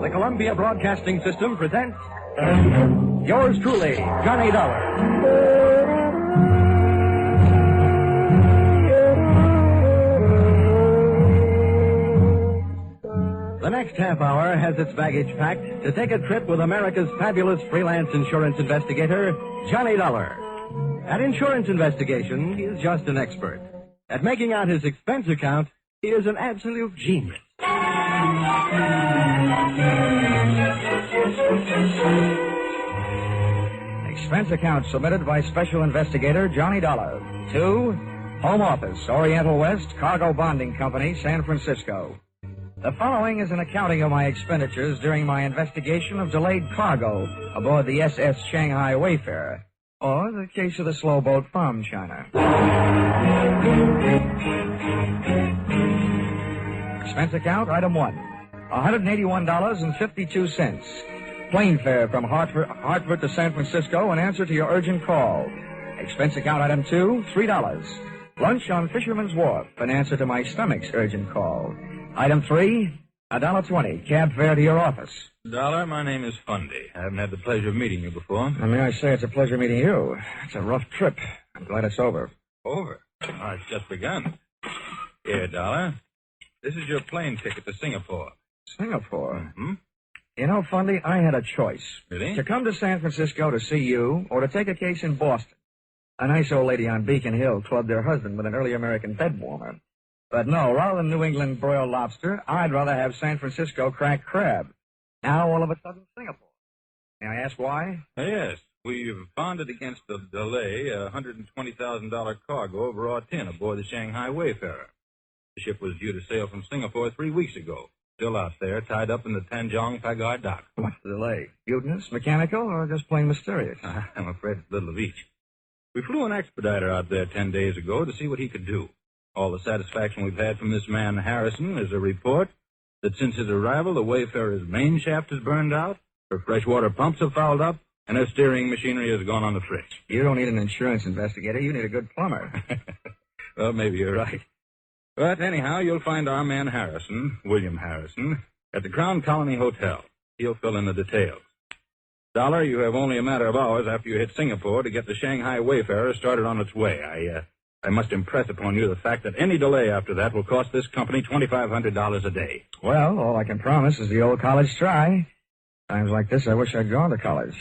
The Columbia Broadcasting System presents Yours Truly, Johnny Dollar. The next half hour has its baggage packed to take a trip with America's fabulous freelance insurance investigator, Johnny Dollar. At insurance investigation, he is just an expert. At making out his expense account, he is an absolute genius. Expense account submitted by Special Investigator Johnny Dollar to Home Office, Oriental West, Cargo Bonding Company, San Francisco. The following is an accounting of my expenditures during my investigation of delayed cargo aboard the SS Shanghai Wayfarer, or the case of the slow boat from China. Expense account, item 1, $181.52. Plane fare from Hartford to San Francisco in answer to your urgent call. Expense account, item 2, $3. Lunch on Fisherman's Wharf in answer to my stomach's urgent call. Item 3, $1.20, cab fare to your office. Dollar, my name is Fundy. I haven't had the pleasure of meeting you before. And may I say it's a pleasure meeting you. It's a rough trip. I'm glad it's over. Over? Oh, it's just begun. Here, Dollar. This is your plane ticket to Singapore. Singapore? Mm-hmm. You know, Fundy, I had a choice. Really? To come to San Francisco to see you, or to take a case in Boston. A nice old lady on Beacon Hill clubbed her husband with an early American bed warmer. But no, rather than New England broiled lobster, I'd rather have San Francisco cracked crab. Now, all of a sudden, Singapore. May I ask why? Yes. We've bonded against the delay a $120,000 cargo of raw tin aboard the Shanghai Wayfarer. The ship was due to sail from Singapore 3 weeks ago. Still out there, tied up in the Tanjong Pagar dock. What's the delay? Mutinous, mechanical, or just plain mysterious? I'm afraid it's a little of each. We flew an expediter out there 10 days ago to see what he could do. All the satisfaction we've had from this man Harrison is a report that since his arrival, the Wayfarer's main shaft is burned out, her freshwater pumps have fouled up, and her steering machinery has gone on the fritz. You don't need an insurance investigator. You need a good plumber. Well, maybe you're right. But anyhow, you'll find our man Harrison, William Harrison, at the Crown Colony Hotel. He'll fill in the details. Dollar, you have only a matter of hours after you hit Singapore to get the Shanghai Wayfarer started on its way. I must impress upon you the fact that any delay after that will cost this company $2,500 a day. Well, all I can promise is the old college try. Times like this, I wish I'd gone to college.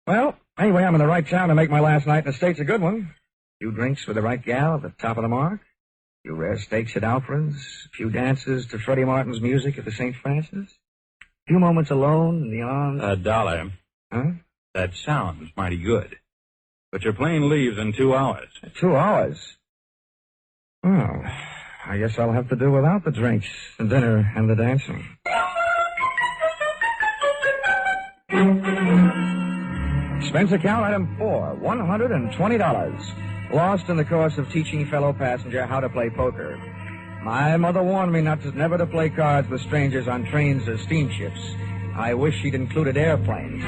Well, anyway, I'm in the right town to make my last night in the States a good one. A few drinks with the right gal at the top of the mark. A few rare steaks at Alfred's. A few dances to Freddie Martin's music at the St. Francis. A few moments alone in the arms... Dollar. Huh? That sounds mighty good. But your plane leaves in 2 hours. 2 hours? Well, I guess I'll have to do without the drinks, the dinner, and the dancing. Expense account item 4, $120. Lost in the course of teaching fellow passenger how to play poker. My mother warned me never to play cards with strangers on trains or steamships. I wish she'd included airplanes.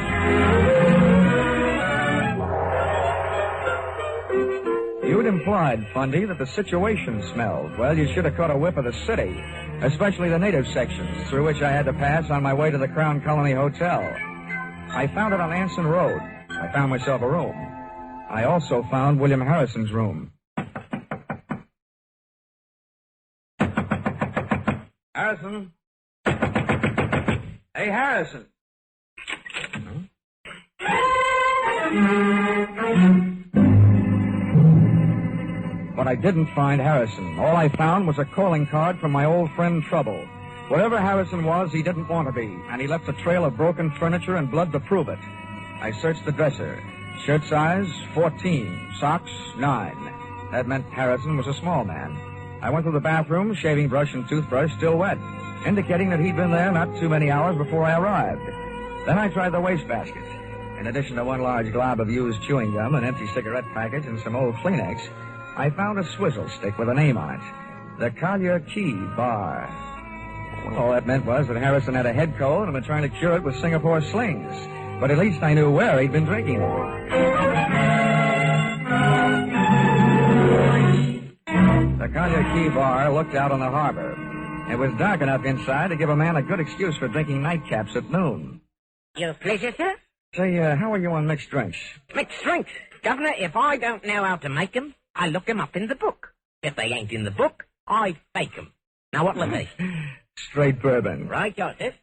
You'd implied, Fundy, that the situation smelled. Well, you should have caught a whiff of the city, especially the native sections, through which I had to pass on my way to the Crown Colony Hotel. I found it on Anson Road. I found myself a room. I also found William Harrison's room. Harrison? Hey, Harrison. But I didn't find Harrison. All I found was a calling card from my old friend Trouble. Wherever Harrison was, he didn't want to be, and he left a trail of broken furniture and blood to prove it. I searched the dresser. Shirt size, 14. Socks, 9. That meant Harrison was a small man. I went to the bathroom, shaving brush and toothbrush still wet, indicating that he'd been there not too many hours before I arrived. Then I tried the wastebasket. In addition to one large glob of used chewing gum, an empty cigarette package, and some old Kleenex, I found a swizzle stick with a name on it. The Collier Key Bar. Well, all that meant was that Harrison had a head cold and had been trying to cure it with Singapore slings. But at least I knew where he'd been drinking it. The Collier Key Bar looked out on the harbor. It was dark enough inside to give a man a good excuse for drinking nightcaps at noon. Your pleasure, sir? Say, how are you on mixed drinks? Mixed drinks? Governor, if I don't know how to make 'em, I look 'em up in the book. If they ain't in the book, I fake 'em. Now, what'll it be? Straight bourbon. Right, Joseph.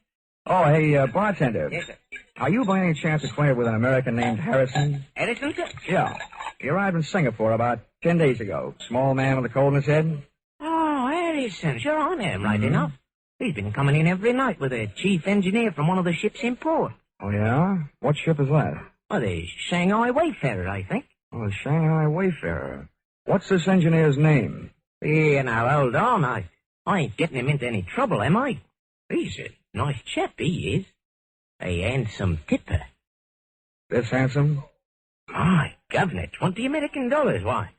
Oh, hey, bartender. Yes, sir. Are you by any chance acquainted with an American named Harrison? Harrison, sir? Yeah. He arrived in Singapore about 10 days ago. Small man with a cold in his head. Oh, Harrison. Sure, I know him right enough. He's been coming in every night with a chief engineer from one of the ships in port. Oh, yeah? What ship is that? Oh, the Shanghai Wayfarer, I think. Oh, the Shanghai Wayfarer. What's this engineer's name? Yeah, now, hold on. I ain't getting him into any trouble, am I? He's a nice chap, he is. A handsome tipper. This handsome? My governor, $20 Why?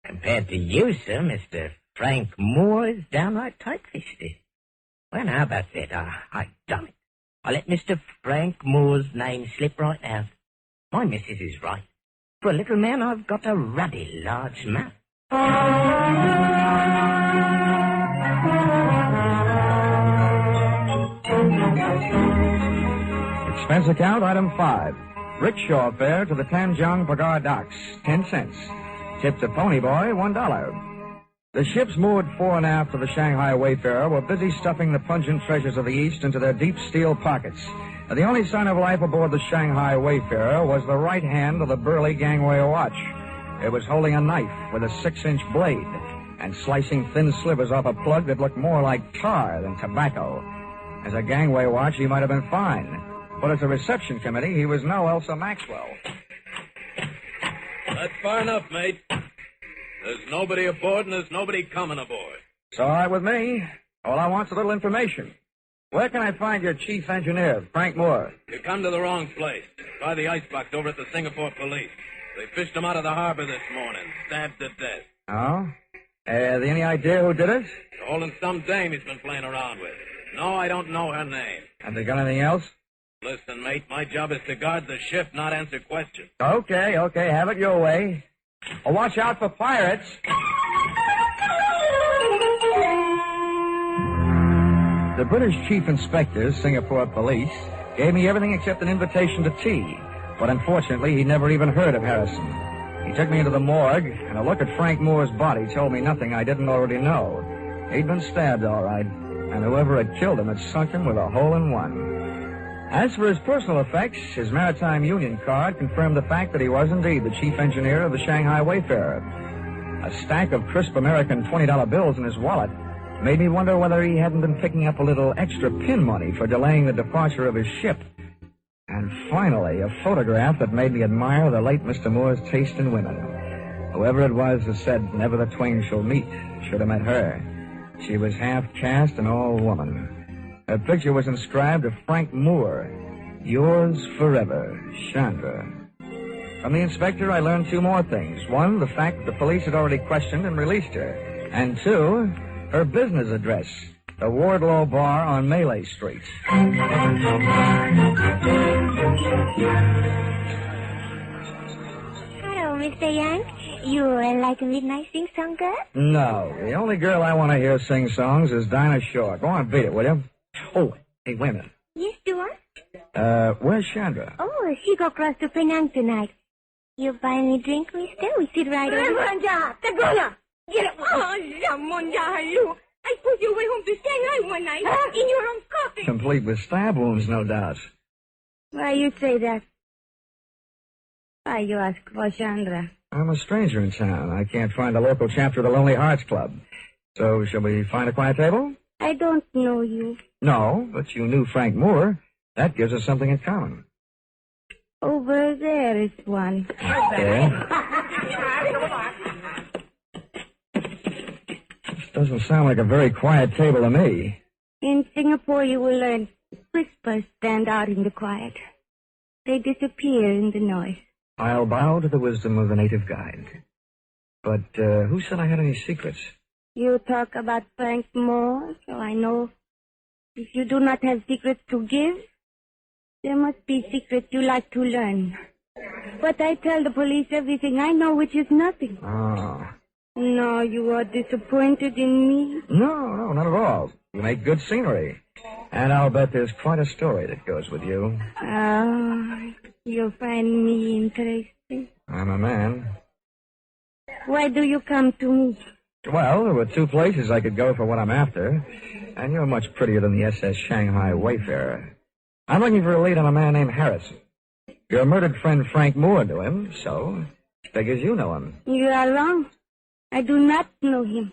Compared to you, sir, Mr. Frank Moore is downright tight-fisted. Well, how about that? I done it. I let Mr. Frank Moore's name slip right out. My missus is right. For a little man, I've got a ruddy large mouth. Expense account, item 5. Rickshaw fare to the Tanjong Pagar docks, 10 cents. Tip to Pony Boy, $1. The ships moored fore and aft of the Shanghai Wayfarer were busy stuffing the pungent treasures of the East into their deep steel pockets. And the only sign of life aboard the Shanghai Wayfarer was the right hand of the burly gangway watch. It was holding a knife with a 6-inch blade and slicing thin slivers off a plug that looked more like tar than tobacco. As a gangway watch, he might have been fine. But as a reception committee, he was no Elsa Maxwell. That's far enough, mate. There's nobody aboard and there's nobody coming aboard. It's all right with me. All I want's a little information. Where can I find your chief engineer, Frank Moore? You come to the wrong place. Try the icebox over at the Singapore police. They fished him out of the harbor this morning, stabbed to death. Oh? Any idea who did it? They're holding some dame he's been playing around with. No, I don't know her name. Have they got anything else? Listen, mate, my job is to guard the ship, not answer questions. Okay, have it your way. Oh, watch out for pirates. The British Chief Inspector, Singapore Police, gave me everything except an invitation to tea. But unfortunately, he never even heard of Harrison. He took me into the morgue, and a look at Frank Moore's body told me nothing I didn't already know. He'd been stabbed, all right, and whoever had killed him had sunk him with a hole-in-one. As for his personal effects, his Maritime Union card confirmed the fact that he was indeed the chief engineer of the Shanghai Wayfarer. A stack of crisp American $20 bills in his wallet made me wonder whether he hadn't been picking up a little extra pin money for delaying the departure of his ship. And finally, a photograph that made me admire the late Mr. Moore's taste in women. Whoever it was that said, "Never the twain shall meet," should have met her. She was half caste and all woman. Her picture was inscribed to Frank Moore, "Yours forever, Chandra." From the inspector, I learned 2 more things. 1, the fact that the police had already questioned and released her. And 2, her business address, the Wardlaw Bar on Malay Street. Hello, Mr. Young. You like a midnight sing-song girl? No, the only girl I want to hear sing songs is Dinah Shore. Go on, beat it, will you? Oh, hey, wait a minute. Yes, Stuart? Where's Chandra? Oh, she go across to Penang tonight. You buy me a drink, mister? We sit right over there. Get it. Oh, Monja, I put you away home to Shanghai one night in your own coffin. Complete with stab wounds, no doubt. Why you say that? Why you ask for Chandra? I'm a stranger in town. I can't find the local chapter of the Lonely Hearts Club. So, shall we find a quiet table? I don't know you. No, but you knew Frank Moore. That gives us something in common. Over there is one. Yeah? This doesn't sound like a very quiet table to me. In Singapore, you will learn whispers stand out in the quiet. They disappear in the noise. I'll bow to the wisdom of the native guide. But who said I had any secrets? You talk about Frank Moore, so I know if you do not have secrets to give, there must be secrets you like to learn. But I tell the police everything I know, which is nothing. Oh. No, you are disappointed in me? No, not at all. You make good scenery. And I'll bet there's quite a story that goes with you. Oh, you find me interesting. I'm a man. Why do you come to me? Well, there were two places I could go for what I'm after. And you're much prettier than the SS Shanghai Wayfarer. I'm looking for a lead on a man named Harrison. Your murdered friend Frank Moore knew him, so figures you know him. You are wrong. I do not know him.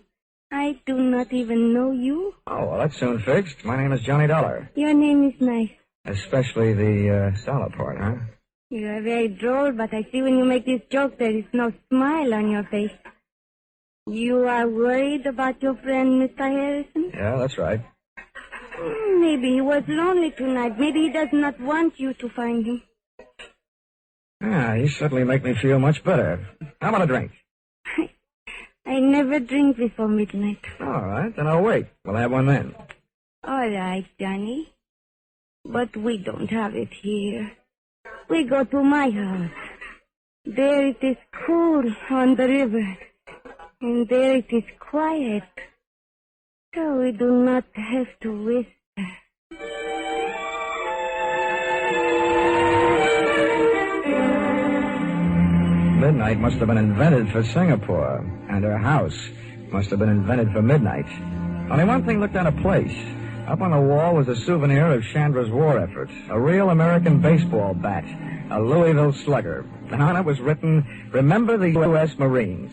I do not even know you. Oh, well, that's soon fixed. My name is Johnny Dollar. Your name is nice. Especially the dollar part, huh? You are very droll, but I see when you make this joke there is no smile on your face. You are worried about your friend, Mr. Harrison? Yeah, that's right. Maybe he was lonely tonight. Maybe he does not want you to find him. Ah, you certainly make me feel much better. How about a drink? I never drink before midnight. All right, then I'll wait. We'll have one then. All right, Johnny. But we don't have it here. We go to my house. There it is cool on the river. And there it is quiet. So we do not have to whisper. Midnight must have been invented for Singapore, and her house must have been invented for midnight. Only one thing looked out of place. Up on the wall was a souvenir of Chandra's war effort, a real American baseball bat, a Louisville Slugger. And on it was written, "Remember the U.S. Marines."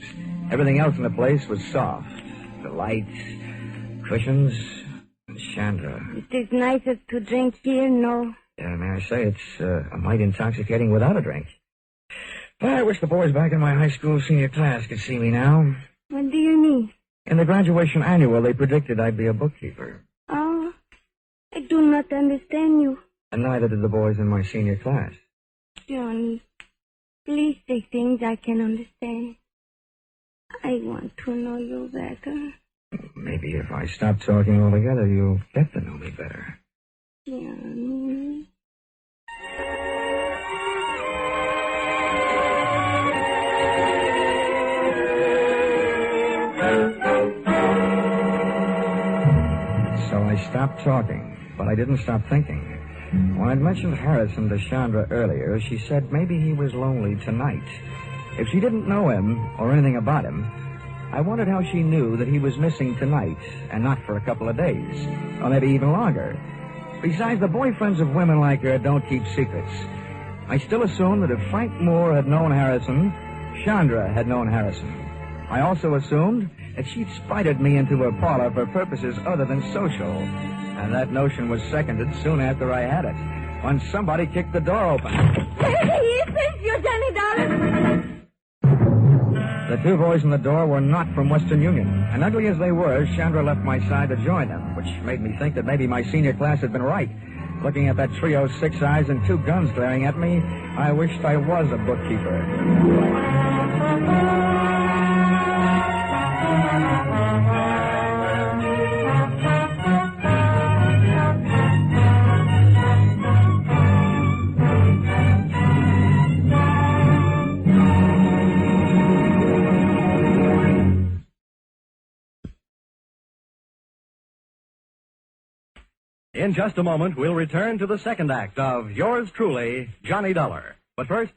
Everything else in the place was soft. The lights, cushions, and Chandra. It is nicer to drink here, no? Yeah, may I say, it's a mite intoxicating without a drink. I wish the boys back in my high school senior class could see me now. What do you mean? In the graduation annual, they predicted I'd be a bookkeeper. Oh, I do not understand you. And neither did the boys in my senior class. Johnny, please say things I can understand. I want to know you better. Maybe if I stop talking altogether, you'll get to know me better. Johnny. So I stopped talking, but I didn't stop thinking. When I'd mentioned Harrison to Chandra earlier, she said maybe he was lonely tonight. If she didn't know him or anything about him, I wondered how she knew that he was missing tonight and not for a couple of days, or maybe even longer. Besides, the boyfriends of women like her don't keep secrets. I still assumed that if Frank Moore had known Harrison, Chandra had known Harrison. I also assumed that she'd spited me into her parlor for purposes other than social. And that notion was seconded soon after I had it, when somebody kicked the door open. It's you, Johnny Dollar. The two boys in the door were not from Western Union. And ugly as they were, Chandra left my side to join them, which made me think that maybe my senior class had been right. Looking at that trio's 6 eyes and 2 guns glaring at me, I wished I was a bookkeeper. In just a moment, we'll return to the second act of Yours Truly, Johnny Dollar. But first,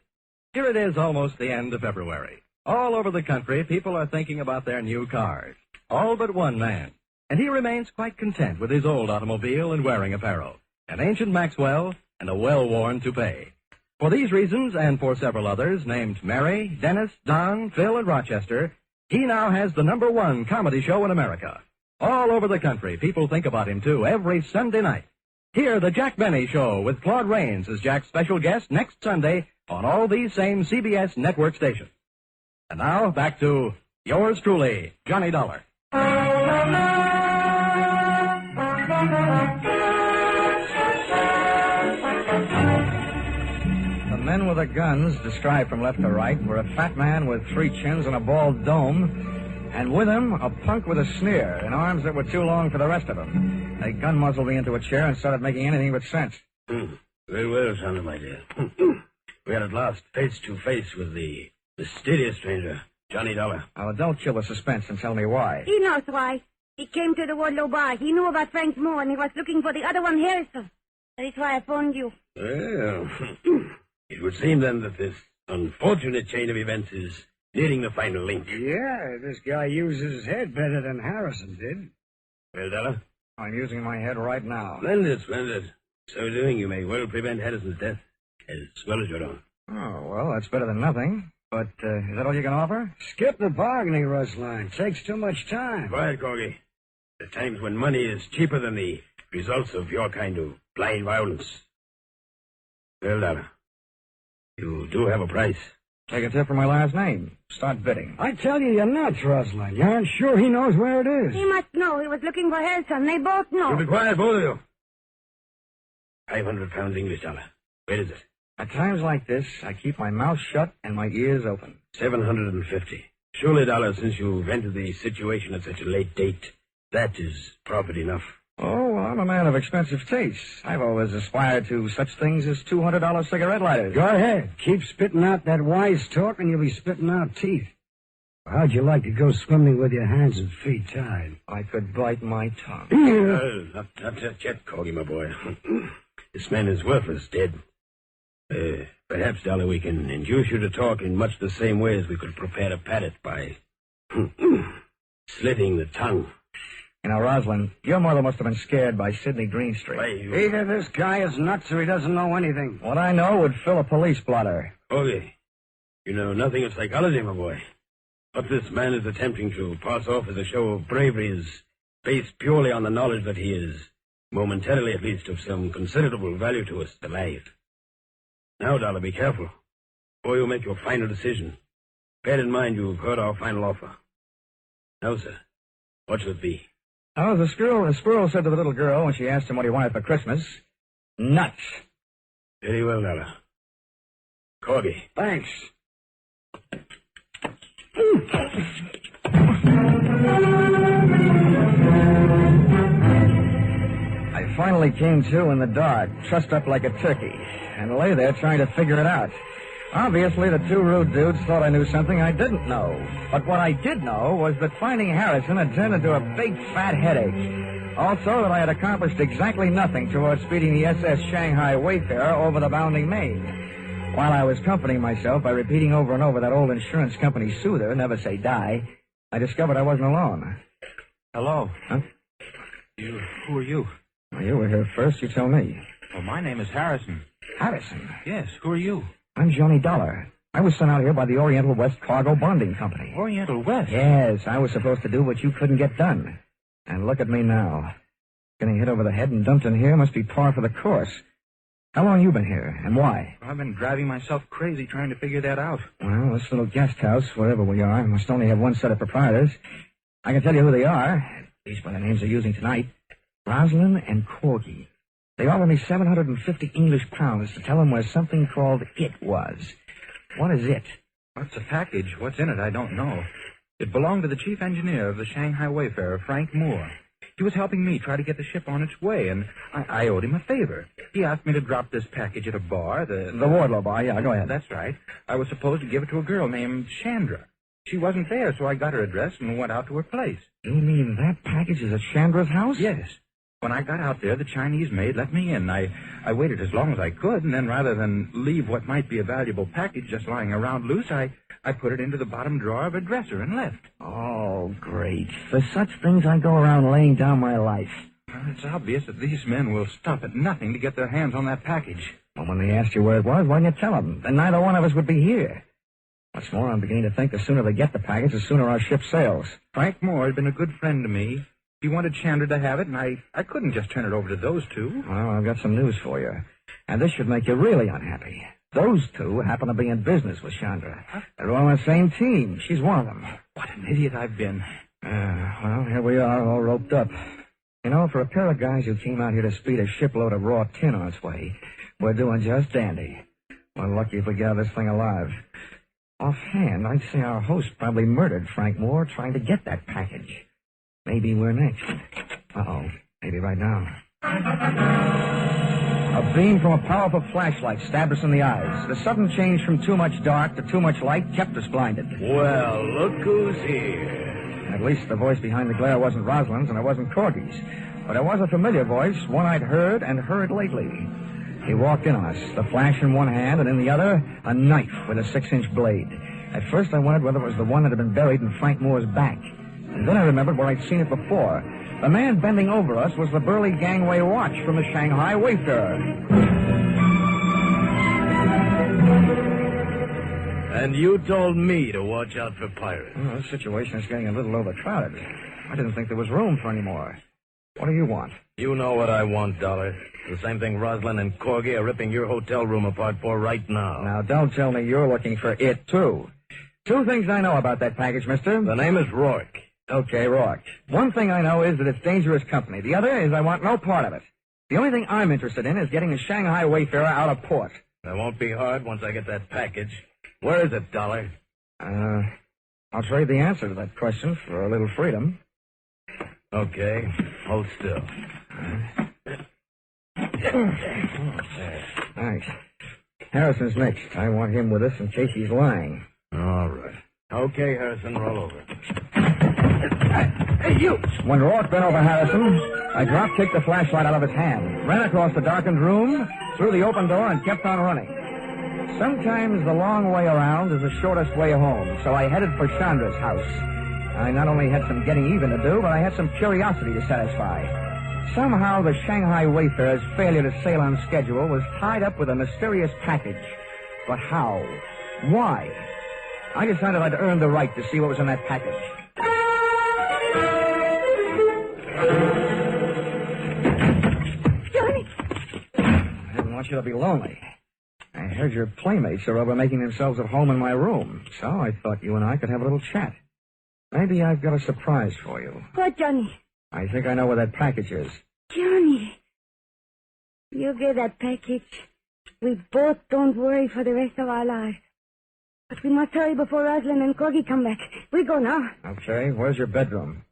here it is almost the end of February. All over the country, people are thinking about their new cars. All but one man. and he remains quite content with his old automobile and wearing apparel, an ancient Maxwell, and a well-worn toupee. For these reasons, and for several others, named Mary, Dennis, Don, Phil, and Rochester, he now has the #1 comedy show in America. All over the country, people think about him, too, every Sunday night. Hear the Jack Benny Show with Claude Rains as Jack's special guest next Sunday on all these same CBS network stations. And now, back to yours truly, Johnny Dollar. The men with the guns, described from left to right, were a fat man with 3 chins and a bald dome, and with him, a punk with a sneer and arms that were too long for the rest of him. They gun-muzzled me into a chair and started making anything but sense. Very well, Sandra, my dear. We are at last face to face with the mysterious stranger, Johnny Dollar. Oh, don't kill the suspense and tell me why. He knows why. He came to the Wardlow bar. He knew about Frank Moore, and he was looking for the other one, Harrison. That is why I phoned you. Well, it would seem then that this unfortunate chain of events is nearing the final link. Yeah, this guy uses his head better than Harrison did. Well, Dollar? I'm using my head right now. Splendid. So doing, you may well prevent Harrison's death, as well as your own. Oh, well, that's better than nothing. But is that all you can offer? Skip the bargaining rush line. Takes too much time. Quiet, Corgi. There are times when money is cheaper than the results of your kind of blind violence. Well, Dollar, you do have a price. Take a tip from my last name. Start bidding. I tell you, you're nuts, Rosalind. You aren't sure he knows where it is. He must know. He was looking for Harrison. They both know. You be quiet, both of you. 500 pounds English, Dollar. Where is it? At times like this, I keep my mouth shut and my ears open. 750. Surely, Dollar, since you've entered the situation at such a late date, that is profit enough. Oh, well, I'm a man of expensive tastes. I've always aspired to such things as $200 cigarette lighters. Go ahead. Keep spitting out that wise talk and you'll be spitting out teeth. How'd you like to go swimming with your hands and feet tied? I could bite my tongue. Not yet, Corgi, my boy. This man is worthless, dead. Perhaps, Dollar, we can induce you to talk in much the same way as we could prepare a paddock by slitting the tongue. You know, Rosalind, your mother must have been scared by Sidney Greenstreet. Either this guy is nuts or he doesn't know anything. What I know would fill a police blotter. Okay. You know nothing of psychology, my boy. What this man is attempting to pass off as a show of bravery is based purely on the knowledge that he is, momentarily at least, of some considerable value to us alive. Now, Dollar, be careful. Before you make your final decision, bear in mind you've heard our final offer. Now, sir, what should it be? Oh, the squirrel said to the little girl when she asked him what he wanted for Christmas, nuts. Very well, Dollar. Corgi. Thanks. I finally came to in the dark, trussed up like a turkey, and lay there trying to figure it out. Obviously, the 2 rude dudes thought I knew something I didn't know. But what I did know was that finding Harrison had turned into a big, fat headache. Also, that I had accomplished exactly nothing towards speeding the SS Shanghai Wayfarer over the bounding main. While I was comforting myself by repeating over and over that old insurance company soother, never say die, I discovered I wasn't alone. Hello. Huh? Who are you? Well, you were here first. You tell me. Well, my name is Harrison. Harrison? Yes, who are you? I'm Johnny Dollar. I was sent out here by the Oriental West Cargo Bonding Company. Oriental West? Yes, I was supposed to do what you couldn't get done. And look at me now. Getting hit over the head and dumped in here must be par for the course. How long you been here, and why? I've been driving myself crazy trying to figure that out. Well, this little guest house, wherever we are, must only have one set of proprietors. I can tell you who they are, at least by the names they're using tonight. Rosalind and Corgi. They offered me 750 English pounds to tell them where something called It was. What is It? What's a package? What's in it? I don't know. It belonged to the chief engineer of the Shanghai Wayfarer, Frank Moore. He was helping me try to get the ship on its way, and I owed him a favor. He asked me to drop this package at a bar, the Wardlow bar, yeah, go ahead. That's right. I was supposed to give it to a girl named Chandra. She wasn't there, so I got her address and went out to her place. You mean that package is at Chandra's house? Yes. When I got out there, the Chinese maid let me in. I waited as long as I could, and then rather than leave what might be a valuable package just lying around loose, I put it into the bottom drawer of a dresser and left. Oh, great. For such things, I go around laying down my life. Well, it's obvious that these men will stop at nothing to get their hands on that package. Well, when they asked you where it was, why didn't you tell them? Then neither one of us would be here. What's more, I'm beginning to think the sooner they get the package, the sooner our ship sails. Frank Moore had been a good friend to me. He wanted Chandra to have it, and I couldn't just turn it over to those two. Well, I've got some news for you. And this should make you really unhappy. Those two happen to be in business with Chandra. They're all on the same team. She's one of them. What an idiot I've been. Well, here we are, all roped up. You know, for a pair of guys who came out here to speed a shipload of raw tin on its way, we're doing just dandy. We're lucky if we get out of this thing alive. Offhand, I'd say our host probably murdered Frank Moore trying to get that package. Maybe we're next. Uh-oh. Maybe right now. A beam from a powerful flashlight stabbed us in the eyes. The sudden change from too much dark to too much light kept us blinded. Well, look who's here. At least the voice behind the glare wasn't Rosalind's and it wasn't Corky's. But it was a familiar voice, one I'd heard and heard lately. He walked in on us, the flash in one hand and in the other, a knife with a 6-inch blade. At first I wondered whether it was the one that had been buried in Frank Moore's back. And then I remembered where I'd seen it before. The man bending over us was the burly gangway watch from the Shanghai Wayfarer. And you told me to watch out for pirates. Well, the situation is getting a little overcrowded. I didn't think there was room for any more. What do you want? You know what I want, Dollar. The same thing Rosalind and Corgi are ripping your hotel room apart for right now. Now, don't tell me you're looking for it, too. 2 things I know about that package, mister. The name is Rourke. Okay, Rourke. One thing I know is that it's dangerous company. The other is I want no part of it. The only thing I'm interested in is getting the Shanghai Wayfarer out of port. That won't be hard once I get that package. Where is it, Dollar? I'll trade the answer to that question for a little freedom. Okay, hold still. Thanks. Harrison's next. I want him with us in case he's lying. All right. Okay, Harrison, roll over. Hey, you! When Rourke bent over Harrison, I drop-kicked the flashlight out of his hand, ran across the darkened room, through the open door, and kept on running. Sometimes the long way around is the shortest way home, so I headed for Chandra's house. I not only had some getting even to do, but I had some curiosity to satisfy. Somehow the Shanghai Wayfarer's failure to sail on schedule was tied up with a mysterious package. But how? Why? I decided I'd earned the right to see what was in that package. Johnny! I didn't want you to be lonely. I heard your playmates are over making themselves at home in my room, so I thought you and I could have a little chat. Maybe I've got a surprise for you. What, Johnny? I think I know where that package is. Johnny. You get that package. We both don't worry for the rest of our lives. But we must hurry before Rosalind and Corgi come back. We go now. Okay, where's your bedroom?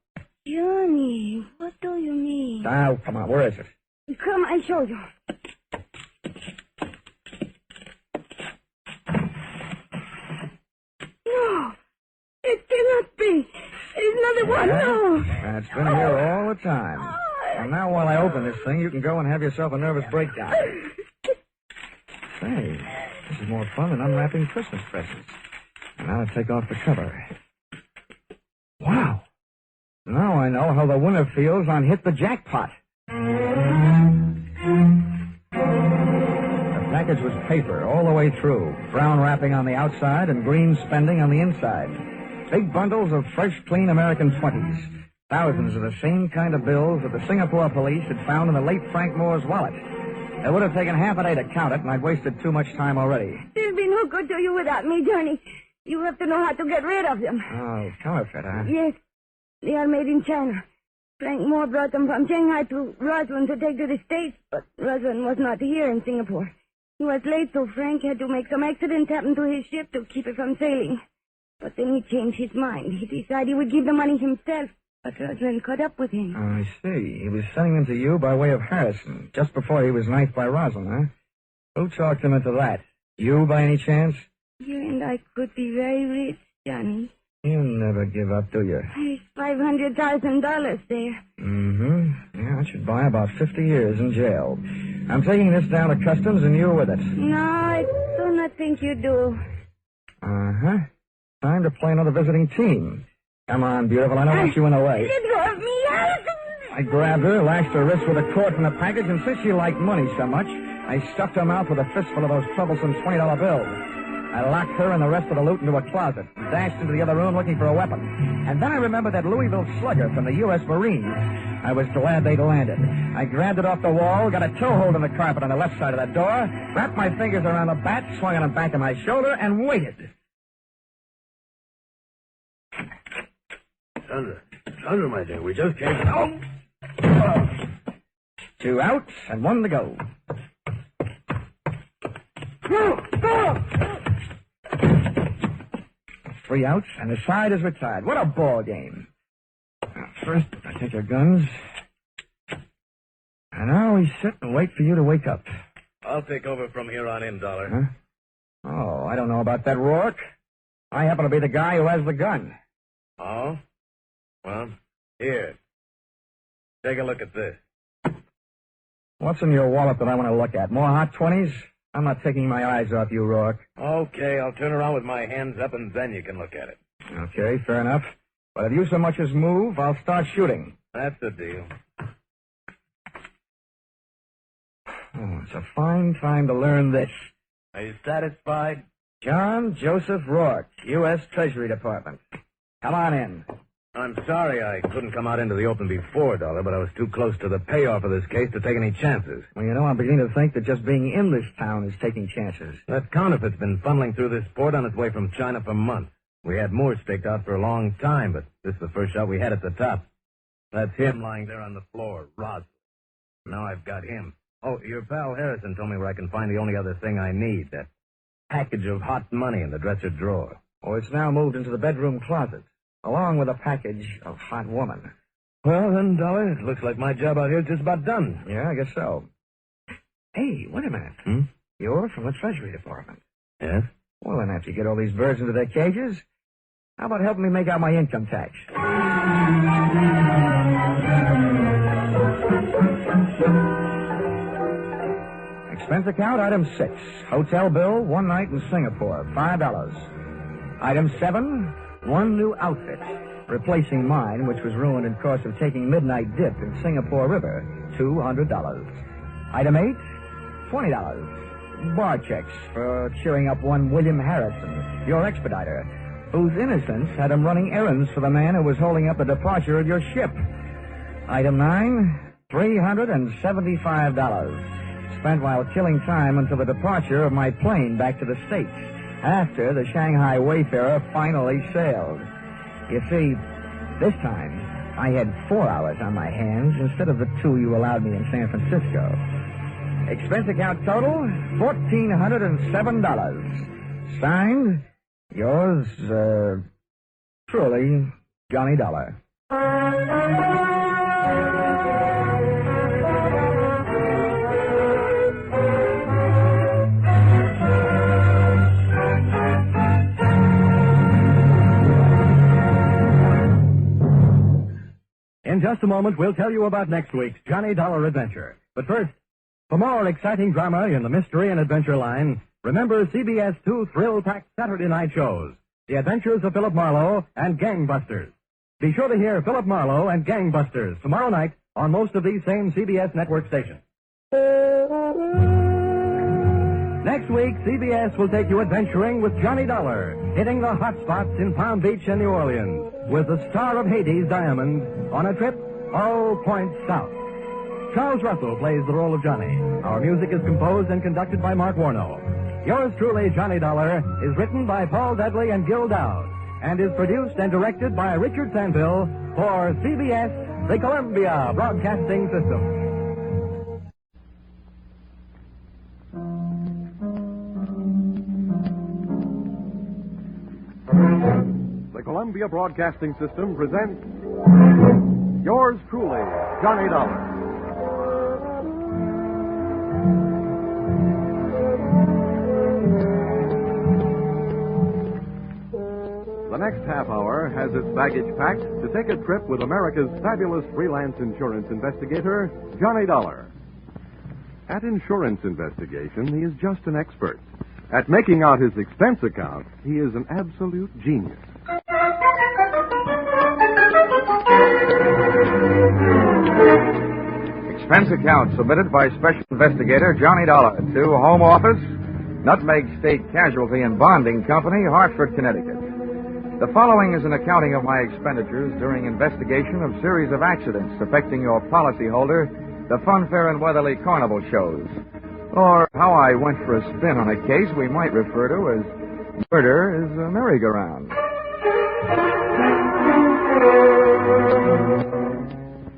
Johnny, what do you mean? Now, come on, where is it? Come, I'll show you. No, it cannot be. There's another one, no. It's been here all the time. And now while I open this thing, you can go and have yourself a nervous breakdown. Say, this is more fun than unwrapping Christmas presents. And now to take off the cover. Wow. Now I know how the winner feels on Hit the Jackpot. The package was paper all the way through, brown wrapping on the outside and green spending on the inside. Big bundles of fresh, clean American 20s. Thousands of the same kind of bills that the Singapore police had found in the late Frank Moore's wallet. It would have taken half a day to count it, and I'd wasted too much time already. There'll be no good to you without me, Johnny. You have to know how to get rid of them. Oh, counterfeit, huh? Yes. They are made in China. Frank Moore brought them from Shanghai to Rosalind to take to the States, but Rosalind was not here in Singapore. He was late, so Frank had to make some accident happen to his ship to keep it from sailing. But then he changed his mind. He decided he would give the money himself, but Rosalind caught up with him. Oh, I see. He was sending them to you by way of Harrison, just before he was knifed by Rosalind, huh? Who talked him into that? You, by any chance? You and I could be very rich, Johnny. You never give up, do you? There's $500,000 there. Mm-hmm. Yeah, That should buy about 50 years in jail. I'm taking this down to customs and you're with it. No, I do not think you do. Uh-huh. Time to play another visiting team. Come on, beautiful. I don't want you in the way. Let go of me. I grabbed her, lashed her wrist with a cord from the package, and since she liked money so much, I stuffed her mouth with a fistful of those troublesome $20 bills. I locked her and the rest of the loot into a closet, dashed into the other room looking for a weapon. And then I remembered that Louisville slugger from the U.S. Marines. I was glad they'd landed. I grabbed it off the wall, got a toehold in the carpet on the left side of the door, wrapped my fingers around the bat, swung it on the back of my shoulder, and waited. Sandra, my dear, we just came... Oh! 2 out and 1 to go. 3 outs and the side is retired. What a ball game. First, I take your guns. And now we sit and wait for you to wake up. I'll take over from here on in, Dollar. Huh? Oh, I don't know about that, Rourke. I happen to be the guy who has the gun. Oh? Well, here. Take a look at this. What's in your wallet that I want to look at? More hot 20s? I'm not taking my eyes off you, Rourke. Okay, I'll turn around with my hands up and then you can look at it. Okay, fair enough. But if you so much as move, I'll start shooting. That's the deal. Oh, it's a fine time to learn this. Are you satisfied? John Joseph Rourke, U.S. Treasury Department. Come on in. I'm sorry I couldn't come out into the open before, Dollar, but I was too close to the payoff of this case to take any chances. Well, you know, I'm beginning to think that just being in this town is taking chances. That counterfeit's been funneling through this port on its way from China for months. We had more staked out for a long time, but this is the first shot we had at the top. That's him lying there on the floor, Ross. Now I've got him. Oh, your pal Harrison told me where I can find the only other thing I need, that package of hot money in the dresser drawer. Oh, it's now moved into the bedroom closet, along with a package of hot woman. Well, then, Dollar, it looks like my job out here is just about done. Yeah, I guess so. Hey, wait a minute. You're from the Treasury Department. Yes? Well, then after you get all these birds into their cages, how about helping me make out my income tax? Expense account, item 6. Hotel bill, 1 night in Singapore, $5. Item 7, 1 new outfit, replacing mine, which was ruined in course of taking midnight dip in Singapore River, $200. Item 8, $20. Bar checks for cheering up one William Harrison, your expediter, whose innocence had him running errands for the man who was holding up the departure of your ship. Item 9, $375. Spent while killing time until the departure of my plane back to the States, after the Shanghai Wayfarer finally sailed. You see, this time, I had 4 hours on my hands instead of the 2 you allowed me in San Francisco. Expense account total, $1,407. Signed, yours, truly, Johnny Dollar. In just a moment, we'll tell you about next week's Johnny Dollar adventure. But first, for more exciting drama in the mystery and adventure line, remember CBS 2 thrill-packed Saturday night shows, The Adventures of Philip Marlowe and Gangbusters. Be sure to hear Philip Marlowe and Gangbusters tomorrow night on most of these same CBS network stations. Next week, CBS will take you adventuring with Johnny Dollar, hitting the hot spots in Palm Beach and New Orleans, with the star of Hades, Diamond, on a trip all points south. Charles Russell plays the role of Johnny. Our music is composed and conducted by Mark Warnow. Yours truly, Johnny Dollar, is written by Paul Dudley and Gil Dowd, and is produced and directed by Richard Sanville for CBS, the Columbia Broadcasting System. The Columbia Broadcasting System presents yours truly, Johnny Dollar. The next half hour has its baggage packed to take a trip with America's fabulous freelance insurance investigator, Johnny Dollar. At Insurance Investigation, he is just an expert. At making out his expense account, he is an absolute genius. Expense account submitted by Special Investigator Johnny Dollar to Home Office, Nutmeg State Casualty and Bonding Company, Hartford, Connecticut. The following is an accounting of my expenditures during investigation of series of accidents affecting your policyholder, the Funfair and Weatherly Carnival shows, or how I went for a spin on a case we might refer to as Murder is a Merry-Go-Round.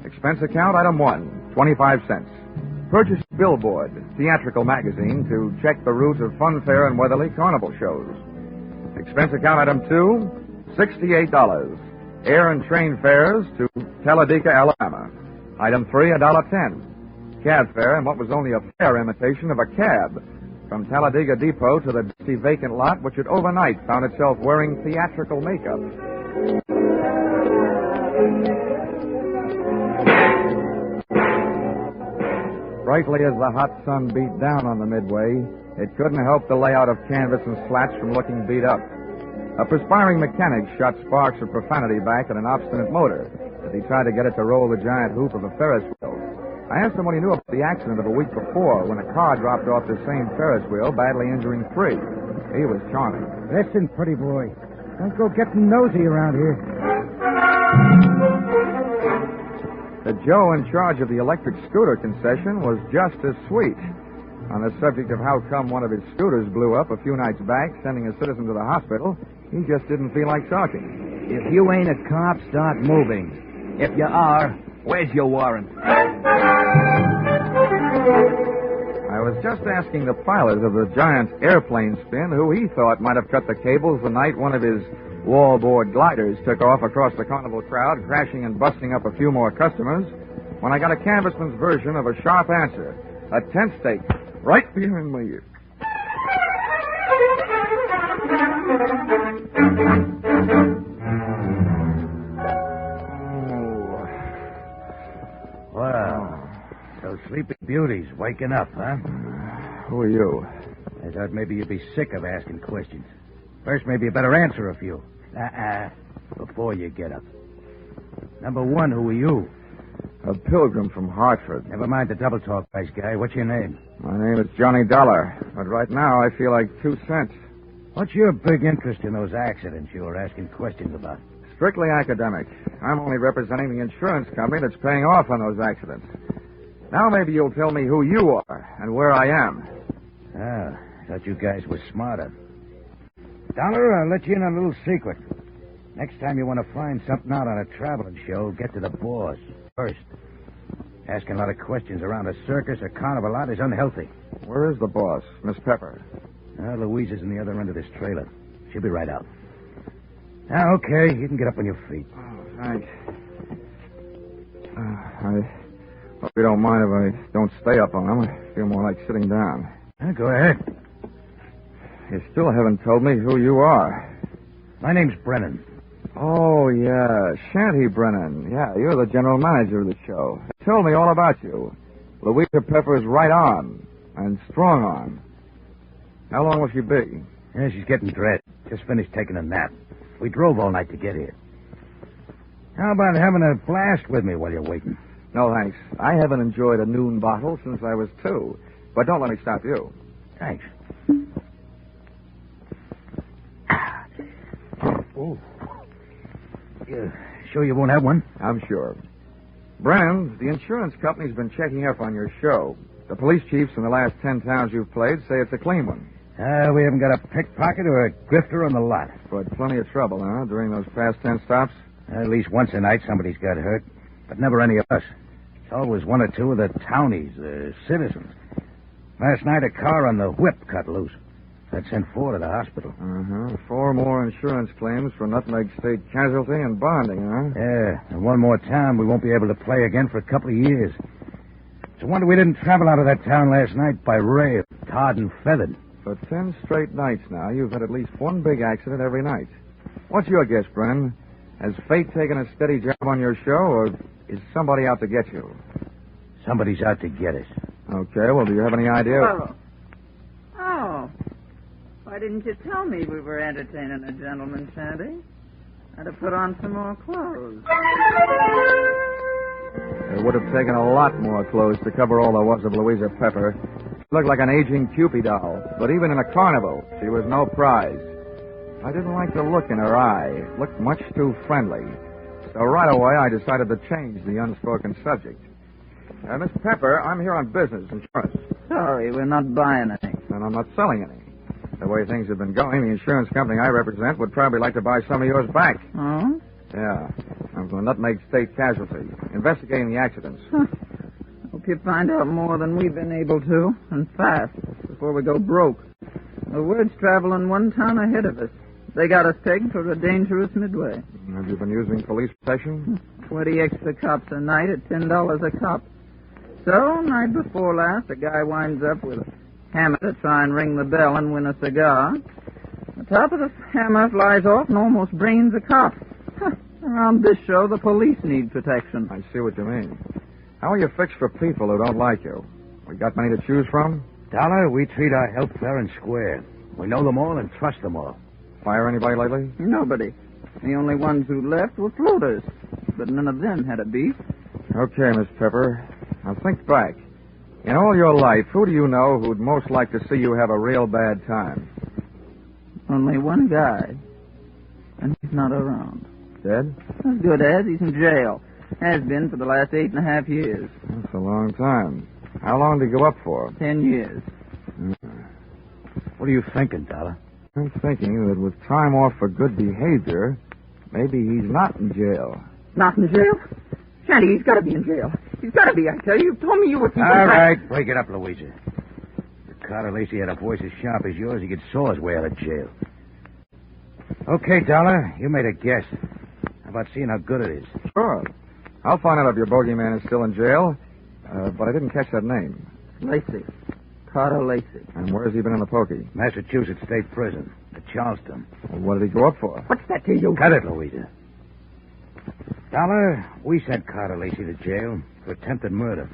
Expense account item 1, 25 cents. Purchased billboard, theatrical magazine, to check the route of Funfair and Weatherly Carnival shows. Expense account item 2, $68. Air and train fares to Talladega, Alabama. Item 3, $1.10. Cab fare in what was only a fair imitation of a cab from Talladega Depot to the dusty vacant lot, which had overnight found itself wearing theatrical makeup. Brightly as the hot sun beat down on the midway, it couldn't help the layout of canvas and slats from looking beat up. A perspiring mechanic shot sparks of profanity back at an obstinate motor as he tried to get it to roll the giant hoop of a Ferris wheel. I asked him what he knew about the accident of a week before when a car dropped off the same Ferris wheel, badly injuring 3. He was charming. Listen, pretty boy. Don't go getting nosy around here. The Joe in charge of the electric scooter concession was just as sweet. On the subject of how come one of his scooters blew up a few nights back, sending a citizen to the hospital, he just didn't feel like talking. If you ain't a cop, start moving. If you are, where's your warrant? I was just asking the pilot of the giant airplane spin who he thought might have cut the cables the night one of his wallboard gliders took off across the carnival crowd, crashing and busting up a few more customers, when I got a canvassman's version of a sharp answer. A tent stake right behind my ear. Well, so sleepy beauties waking up, huh? Who are you? I thought maybe you'd be sick of asking questions. First, maybe you better answer a few. Before you get up. Number 1, who are you? A pilgrim from Hartford. Never mind the double talk, nice guy. What's your name? My name is Johnny Dollar, but right now I feel like 2 cents. What's your big interest in those accidents you were asking questions about? Strictly academic. I'm only representing the insurance company that's paying off on those accidents. Now maybe you'll tell me who you are and where I am. I thought you guys were smarter. Dollar, I'll let you in on a little secret. Next time you want to find something out on a traveling show, get to the boss first. Asking a lot of questions around a circus or carnival lot is unhealthy. Where is the boss, Miss Pepper? Louise is in the other end of this trailer. She'll be right out. Now, okay, you can get up on your feet. Oh, thanks. I hope you don't mind if I don't stay up on them. I feel more like sitting down. Go ahead. You still haven't told me who you are. My name's Brennan. Oh, yeah, Shanty Brennan. Yeah, you're the general manager of the show. They told me all about you. Louisa Pepper's right on and strong on. How long will she be? Yeah, she's getting dressed. Just finished taking a nap. We drove all night to get here. How about having a blast with me while you're waiting? No, thanks. I haven't enjoyed a noon bottle since I was 2. But don't let me stop you. Thanks. Oh. You sure you won't have one? I'm sure. Brennan, the insurance company's been checking up on your show. The police chiefs in the last 10 towns you've played say it's a clean one. We haven't got a pickpocket or a grifter on the lot. But plenty of trouble, huh, during those past 10 stops? At least once a night somebody's got hurt. But never any of us. It's always 1 or 2 of the townies, the citizens. Last night, a car on the whip cut loose. That sent 4 to the hospital. 4 more insurance claims for Nutmeg State Casualty and Bonding, huh? Yeah, and 1 more time we won't be able to play again for a couple of years. It's a wonder we didn't travel out of that town last night by rail, tarred and feathered. For 10 straight nights now, you've had at least 1 big accident every night. What's your guess, Brennan? Has fate taken a steady job on your show, or is somebody out to get you? Somebody's out to get us. Okay, well, do you have any idea? Oh. Why didn't you tell me we were entertaining a gentleman, Sandy? I'd have put on some more clothes. It would have taken a lot more clothes to cover all there was of Louisa Pepper. She looked like an aging Cupid doll, but even in a carnival, she was no prize. I didn't like the look in her eye. It looked much too friendly. So right away, I decided to change the unspoken subject. Miss Pepper, I'm here on business, insurance. Sorry, we're not buying any. And I'm not selling any. The way things have been going, the insurance company I represent would probably like to buy some of yours back. Oh? Yeah. I'm from Nutmeg State Casualty, investigating the accidents. Hope you find out more than we've been able to, and fast, before we go broke. The word's traveling one town ahead of us. They got us taken for a dangerous midway. Have you been using police protection? 20 extra cops a night at $10 a cop. So, night before last, a guy winds up with a hammer to try and ring the bell and win a cigar. The top of the hammer flies off and almost brains a cop. Around this show, the police need protection. I see what you mean. How are you fixed for people who don't like you? We got many to choose from? Dollar, we treat our help fair and square. We know them all and trust them all. Fire anybody lately? Nobody. The only ones who left were floaters. But none of them had a beef. Okay, Miss Pepper. Now think back. In all your life, who do you know who'd most like to see you have a real bad time? Only one guy. And he's not around. Dead? As good as. He's in jail. Has been for the last 8.5 years. That's a long time. How long did he go up for? 10 years. What are you thinking, Dollar? I'm thinking that with time off for good behavior, maybe he's not in jail. Not in jail? Shandy, he's got to be in jail. He's got to be, I tell you. You told me you were... All right, break it up, Louisa. If Carter Lacey had a voice as sharp as yours, he could saw his way out of jail. Okay, Dollar, you made a guess. How about seeing how good it is? Sure. I'll find out if your bogeyman is still in jail, but I didn't catch that name. Lacey. Carter Lacey. And where has he been in the pokey? Massachusetts State Prison, at Charleston. Well, what did he go up for? What's that to you? Cut it, Louisa. Dollar, we sent Carter Lacey to jail for attempted murder.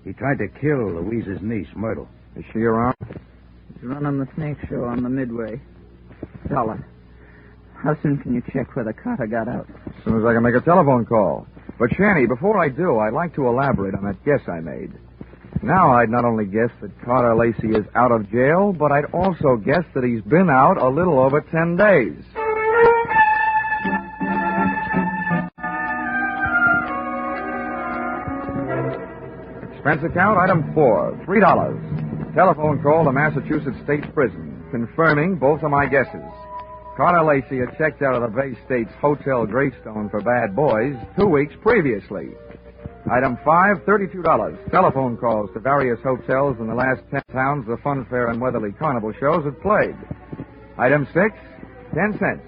He tried to kill Louisa's niece, Myrtle. Is she around? He's running the snake show on the Midway. Dollar, how soon can you check whether Carter got out? As soon as I can make a telephone call. But, Shanny, before I do, I'd like to elaborate on that guess I made. Now I'd not only guess that Carter Lacey is out of jail, but I'd also guess that he's been out a little over 10 days. Expense account, item 4, $3. Telephone call to Massachusetts State Prison, confirming both of my guesses. Carter Lacey had checked out of the Bay State's Hotel Greystone for bad boys 2 weeks previously. Item 5, $32. Telephone calls to various hotels in the last 10 towns the Fun Fair and Weatherly Carnival shows had played. Item 6, 10 cents.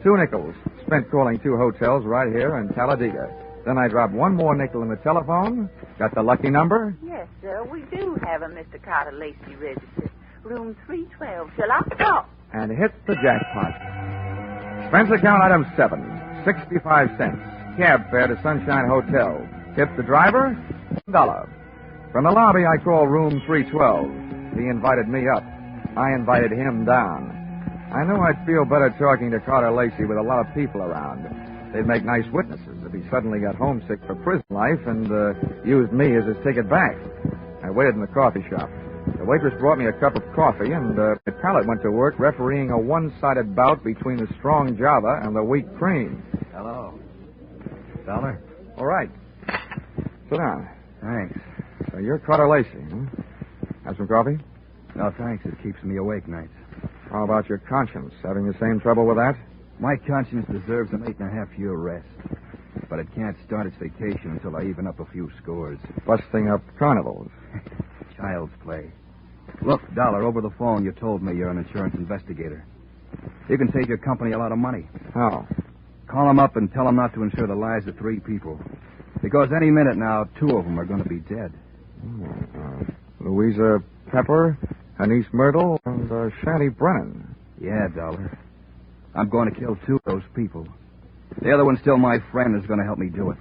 2 nickels spent calling 2 hotels right here in Talladega. Then I dropped 1 more nickel in the telephone, got the lucky number. Yes, sir, we do have a Mr. Carter Lacey registered. Room 312. Shall I stop? And hit the jackpot. Expense account item 7, 65 cents. Cab fare to Sunshine Hotel. Tip the driver, $1. From the lobby, I called room 312. He invited me up. I invited him down. I knew I'd feel better talking to Carter Lacey with a lot of people around. They'd make nice witnesses if he suddenly got homesick for prison life and used me as his ticket back. I waited in the coffee shop. The waitress brought me a cup of coffee, and the palate went to work refereeing a one-sided bout between the strong Java and the weak cream. Hello. Dollar? All right. Sit down. Thanks. So you're Carter Lacey, huh? Have some coffee? No, thanks. It keeps me awake nights. How about your conscience? Having the same trouble with that? My conscience deserves an 8.5-year rest. But it can't start its vacation until I even up a few scores. Busting up carnivals. Child's play. Look, Dollar, over the phone you told me you're an insurance investigator. You can save your company a lot of money. How? Call them up and tell them not to insure the lives of 3 people. Because any minute now, 2 of them are going to be dead. Louisa Pepper, Anise Myrtle, and Shanty Brennan. Yeah, Dollar. I'm going to kill 2 of those people. The other one's still my friend and is going to help me do it.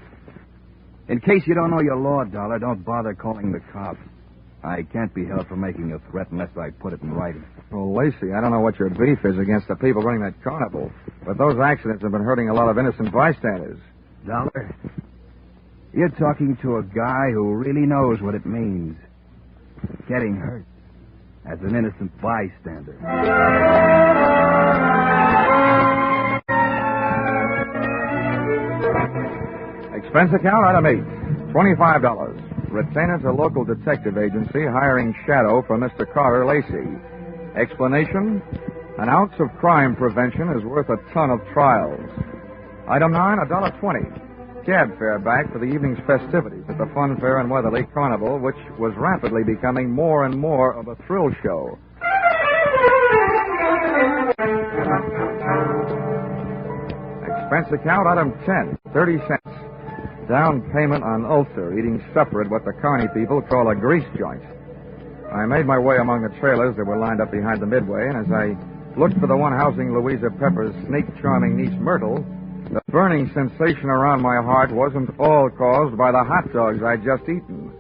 In case you don't know your law, Dollar, don't bother calling the cops. I can't be held for making a threat unless I put it in writing. Well, Lacey, I don't know what your beef is against the people running that carnival, but those accidents have been hurting a lot of innocent bystanders. Dollar, you're talking to a guy who really knows what it means. Getting hurt as an innocent bystander. Expense account, item 8, $25. Retainer to local detective agency hiring shadow for Mr. Carter Lacey. Explanation, an ounce of crime prevention is worth a ton of trials. Item 9, $1.20. Cab fare back for the evening's festivities at the Fun Fair and Weatherly Carnival, which was rapidly becoming more and more of a thrill show. Expense account, item 10, 30 cents. Down payment on ulcer, eating supper at what the Carney people call a grease joint. I made my way among the trailers that were lined up behind the midway, and as I looked for the one housing Louisa Pepper's snake-charming niece Myrtle, the burning sensation around my heart wasn't all caused by the hot dogs I'd just eaten.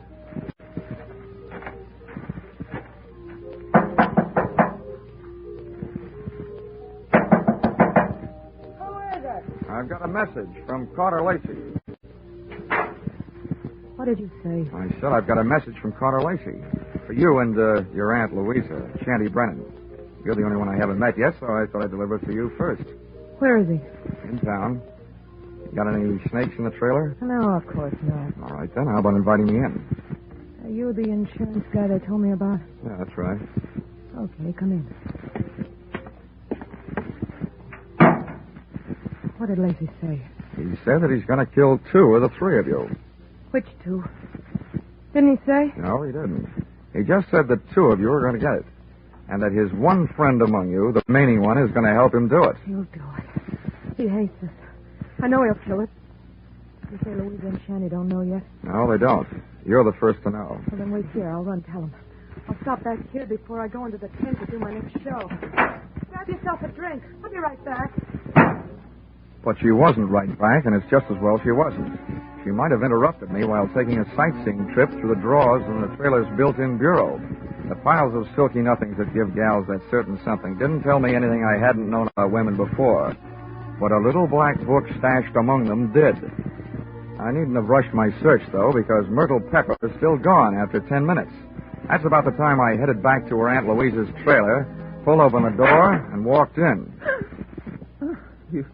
Who is it? I've got a message from Carter Lacey. What did you say? I said I've got a message from Carter Lacey. For you and your Aunt Louisa, Shanty Brennan. You're the only one I haven't met yet, so I thought I'd deliver it to you first. Where is he? In town. Got any snakes in the trailer? No, of course not. All right, then. How about inviting me in? Are you the insurance guy they told me about? Yeah, that's right. Okay, come in. What did Lacey say? He said that he's going to kill 2 of the 3 of you. Which 2? Didn't he say? No, he didn't. He just said that 2 of you are going to get it. And that his one friend among you, the remaining one, is going to help him do it. He'll do it. He hates us. I know he'll kill it. You say Louisa and Shanny don't know yet? No, they don't. You're the first to know. Well, then wait here. I'll run tell him. I'll stop back here before I go into the tent to do my next show. Grab yourself a drink. I'll be right back. But she wasn't right back, and it's just as well she wasn't. She might have interrupted me while taking a sightseeing trip through the drawers in the trailer's built-in bureau. The piles of silky nothings that give gals that certain something didn't tell me anything I hadn't known about women before. But a little black book stashed among them did. I needn't have rushed my search, though, because Myrtle Pepper was still gone after 10 minutes. That's about the time I headed back to her Aunt Louisa's trailer, pulled open the door, and walked in. You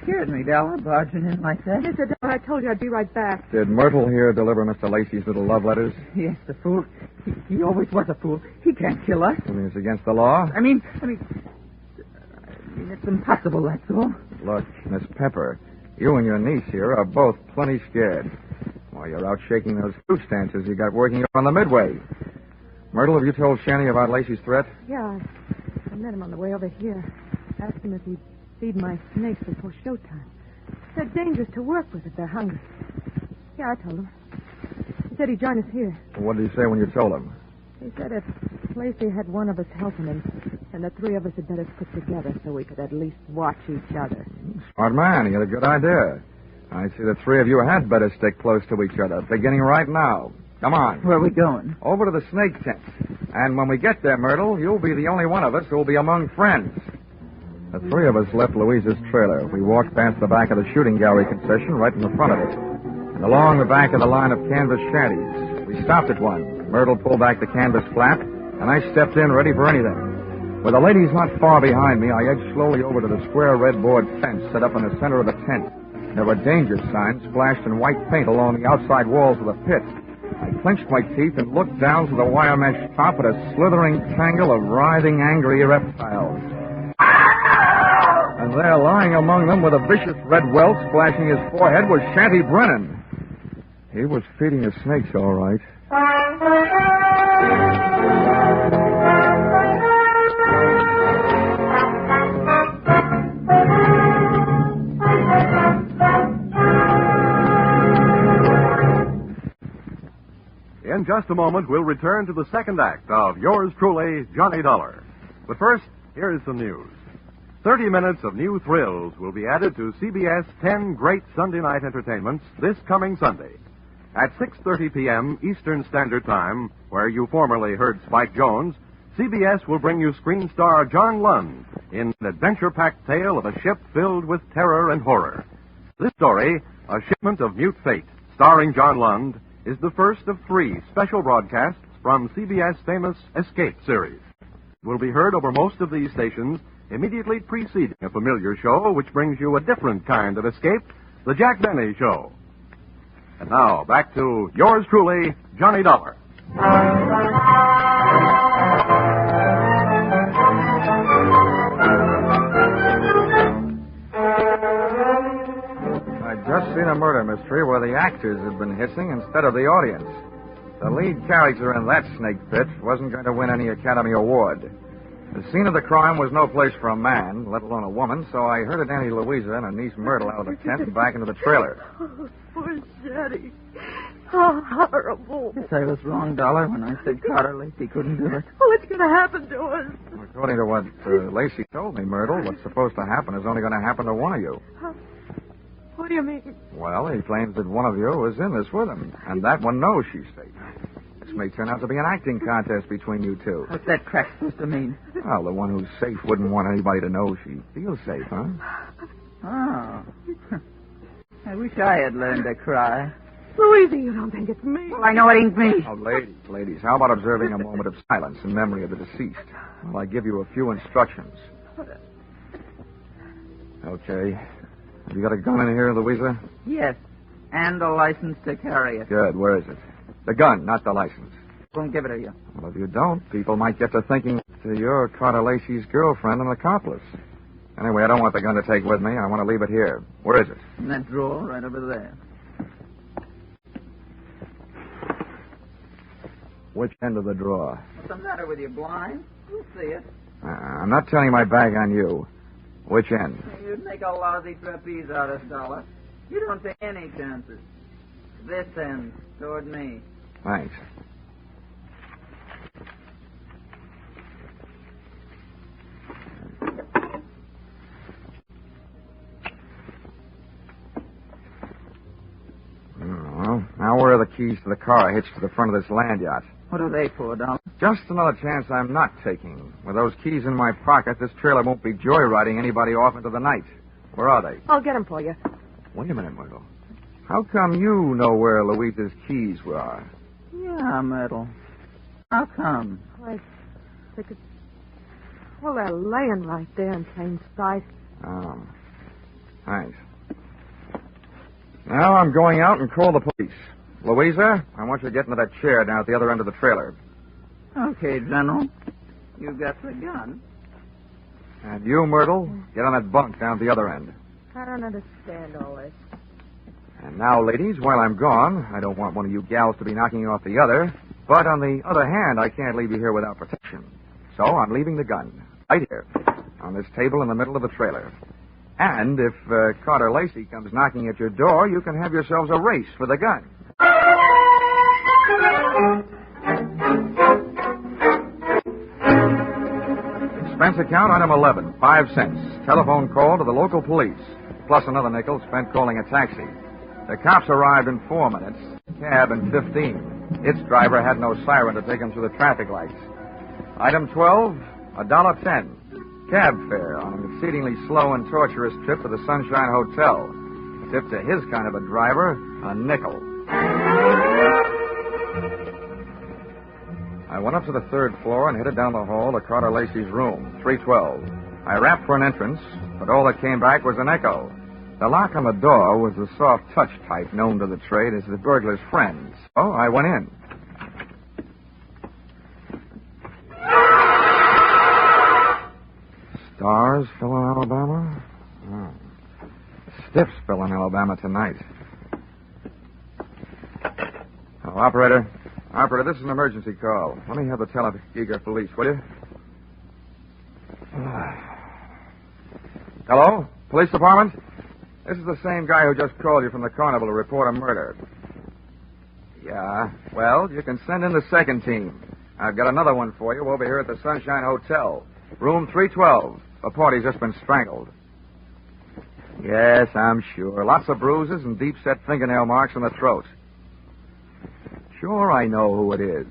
scared me, Della, barging in like that. Yes, I told you I'd be right back. Did Myrtle here deliver Mr. Lacey's little love letters? Yes, the fool. He always was a fool. He can't kill us. You mean it's against the law? I mean, it's impossible, that's all. Look, Miss Pepper, you and your niece here are both plenty scared. While you're out shaking those fruit stances you got working up on the midway. Myrtle, have you told Shanny about Lacey's threat? Yeah, I met him on the way over here. Asked him if he'd feed my snakes before showtime. They're dangerous to work with if they're hungry. Yeah, I told him. He said he'd join us here. What did he say when you told him? He said if Lacey had one of us helping him, then the 3 of us had better put together so we could at least watch each other. Smart man. He had a good idea. I see the 3 of you had better stick close to each other, beginning right now. Come on. Where are we going? Over to the snake tent. And when we get there, Myrtle, you'll be the only one of us who'll be among friends. The 3 of us left Louisa's trailer. We walked past the back of the shooting gallery concession right in the front of it. And along the back of the line of canvas shanties. We stopped at one. Myrtle pulled back the canvas flap, and I stepped in ready for anything. With the ladies not far behind me, I edged slowly over to the square red board fence set up in the center of the tent. There were danger signs splashed in white paint along the outside walls of the pit. I clenched my teeth and looked down through the wire mesh top at a slithering tangle of writhing, angry reptiles. And there, lying among them with a vicious red welt splashing his forehead, was Shanty Brennan. He was feeding his snakes, all right. In just a moment, we'll return to the second act of Yours Truly, Johnny Dollar. But first, here is some news. 30 minutes of new thrills will be added to CBS 10 great Sunday night entertainments this coming Sunday. At 6:30 p.m. Eastern Standard Time, where you formerly heard Spike Jones, CBS will bring you screen star John Lund in an adventure-packed tale of a ship filled with terror and horror. This story, A Shipment of Mute Fate, starring John Lund, is the first of 3 special broadcasts from CBS' famous Escape series. It will be heard over most of these stations immediately preceding a familiar show which brings you a different kind of escape, The Jack Benny Show. And now, back to yours truly, Johnny Dollar. I'd just seen a murder mystery where the actors had been hissing instead of the audience. The lead character in that snake pit wasn't going to win any Academy Award. The scene of the crime was no place for a man, let alone a woman, so I herded Auntie Louisa and her niece Myrtle out of the tent and back into the trailer. Oh, poor Daddy. How horrible. Yes, I was wrong, Dollar, when I said Carter Lacey couldn't do it. What's going to happen to us? According to what Lacey told me, Myrtle, what's supposed to happen is only going to happen to one of you. What do you mean? Well, he claims that one of you was in this with him, and that one knows she's safe. This may turn out to be an acting contest between you two. What's that crack supposed to mean? Well, the one who's safe wouldn't want anybody to know she feels safe, huh? Oh. I wish I had learned to cry. Louisa, you don't think it's me? Well, I know it ain't me. Oh, ladies, how about observing a moment of silence in memory of the deceased while I give you a few instructions? Okay. Have you got a gun in here, Louisa? Yes, and a license to carry it. Good. Where is it? The gun, not the license. Won't give it to you. Well, if you don't, people might get to thinking that you're Carter Lacey's girlfriend and accomplice. Anyway, I don't want the gun to take with me. I want to leave it here. Where is it? In that drawer right over there. Which end of the drawer? What's the matter with you, blind? You'll see it. I'm not turning my back on you. Which end? You'd make a lousy trapeze out of Dollar. You don't take any chances. This end, toward me. Thanks. Well, now where are the keys to the car hitched to the front of this land yacht? What are they for, Dollar? Just another chance I'm not taking. With those keys in my pocket, this trailer won't be joyriding anybody off into the night. Where are they? I'll get them for you. Wait a minute, Myrtle. How come you know where Louisa's keys were? Yeah, Myrtle. How come? I think it's... Well, they're laying right there in plain sight. Oh. Thanks. Now I'm going out and call the police. Louisa, I want you to get into that chair down at the other end of the trailer. Okay, General. You got the gun. And you, Myrtle, get on that bunk down at the other end. I don't understand all this. And now, ladies, while I'm gone, I don't want one of you gals to be knocking you off the other. But on the other hand, I can't leave you here without protection. So I'm leaving the gun right here on this table in the middle of the trailer. And if Carter Lacey comes knocking at your door, you can have yourselves a race for the gun. Expense account item 11, 5 cents. Telephone call to the local police, plus another nickel spent calling a taxi. The cops arrived in 4 minutes, cab in 15. Its driver had no siren to take him through the traffic lights. Item 12, $1.10. Cab fare on an exceedingly slow and torturous trip to the Sunshine Hotel. Tip to his kind of a driver, a nickel. I went up to the 3rd floor and headed down the hall to Carter Lacey's room, 312. I rapped for an entrance, but all that came back was an echo. The lock on the door was the soft touch type known to the trade as the burglar's friend. So I went in. Stars fell in Alabama? Oh. Stiffs fell in Alabama tonight. Oh, Operator, this is an emergency call. Let me have the Tuskegee police, will you? Hello? Police department? This is the same guy who just called you from the carnival to report a murder. Yeah, well, you can send in the 2nd team. I've got another one for you over here at the Sunshine Hotel. Room 312. a party's just been strangled. Yes, I'm sure. Lots of bruises and deep-set fingernail marks on the throat. Sure, I know who it is.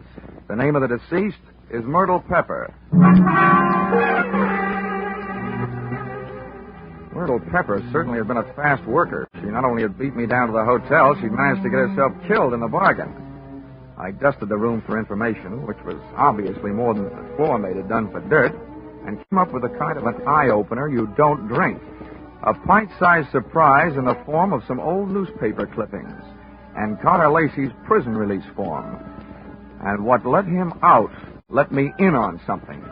The name of the deceased is Myrtle Pepper. Myrtle Pepper certainly had been a fast worker. She not only had beat me down to the hotel, she'd managed to get herself killed in the bargain. I dusted the room for information, which was obviously more than the floor mate had done for dirt, and came up with a kind of an eye-opener you don't drink. A pint-sized surprise in the form of some old newspaper clippings and Carter Lacey's prison release form. And what let him out let me in on something.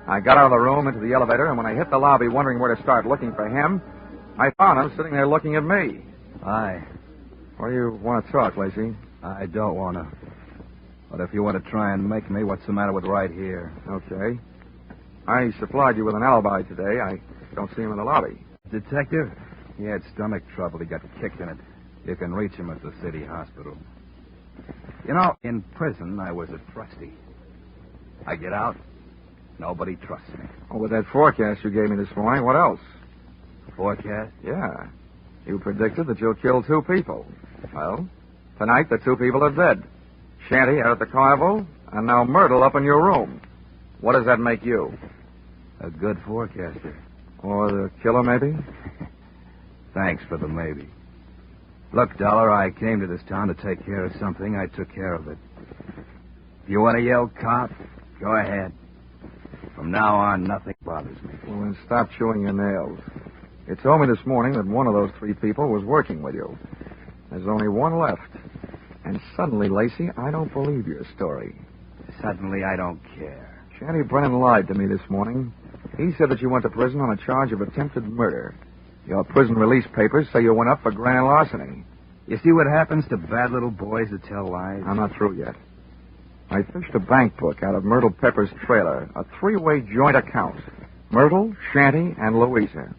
I got out of the room into the elevator, and when I hit the lobby wondering where to start looking for him, I found him sitting there looking at me. Hi. What do you want to talk, Lacey? I don't want to. But if you want to try and make me, what's the matter with right here? Okay. I supplied you with an alibi today. I don't see him in the lobby. Detective? He had stomach trouble. He got kicked in it. You can reach him at the city hospital. You know, in prison, I was a trustee. I get out, nobody trusts me. Oh, with that forecast you gave me this morning, what else? Forecast? Yeah. You predicted that you'll kill 2 people. Well, tonight the 2 people are dead. Shanty out at the carnival, and now Myrtle up in your room. What does that make you? A good forecaster. Or the killer, maybe? Thanks for the maybe. Look, Dollar, I came to this town to take care of something. I took care of it. If you want to yell cop, go ahead. From now on, nothing bothers me. Well, then stop chewing your nails. You told me this morning that one of those 3 people was working with you. There's only one left. And suddenly, Lacey, I don't believe your story. Suddenly, I don't care. Shanty Brennan lied to me this morning. He said that you went to prison on a charge of attempted murder. Your prison release papers say you went up for grand larceny. You see what happens to bad little boys that tell lies? I'm not through yet. I fished a bank book out of Myrtle Pepper's trailer, a 3-way joint account. Myrtle, Shanty, and Louisa.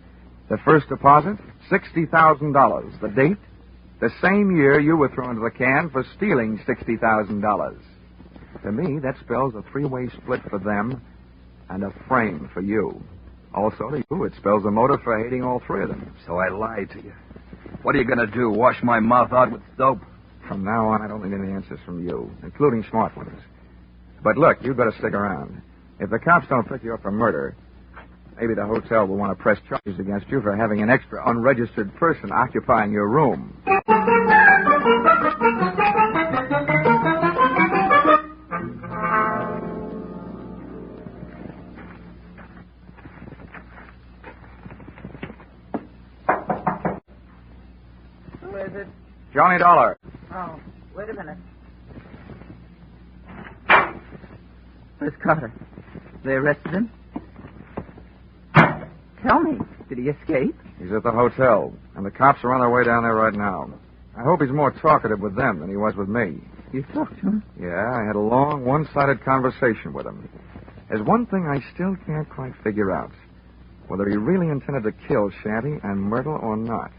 The first deposit, $60,000. The date, the same year you were thrown into the can for stealing $60,000. To me, that spells a 3-way split for them and a frame for you. Also, to you, it spells a motive for hating all 3 of them. So I lied to you. What are you going to do, wash my mouth out with soap? From now on, I don't need any answers from you, including smart ones. But look, you'd better stick around. If the cops don't pick you up for murder, maybe the hotel will want to press charges against you for having an extra unregistered person occupying your room. Who is it? Johnny Dollar. Oh, wait a minute. Where's Carter? They arrested him? Tell me, did he escape? He's at the hotel, and the cops are on their way down there right now. I hope he's more talkative with them than he was with me. You talked to him? Yeah, I had a long, one-sided conversation with him. There's one thing I still can't quite figure out. Whether he really intended to kill Shanty and Myrtle or not.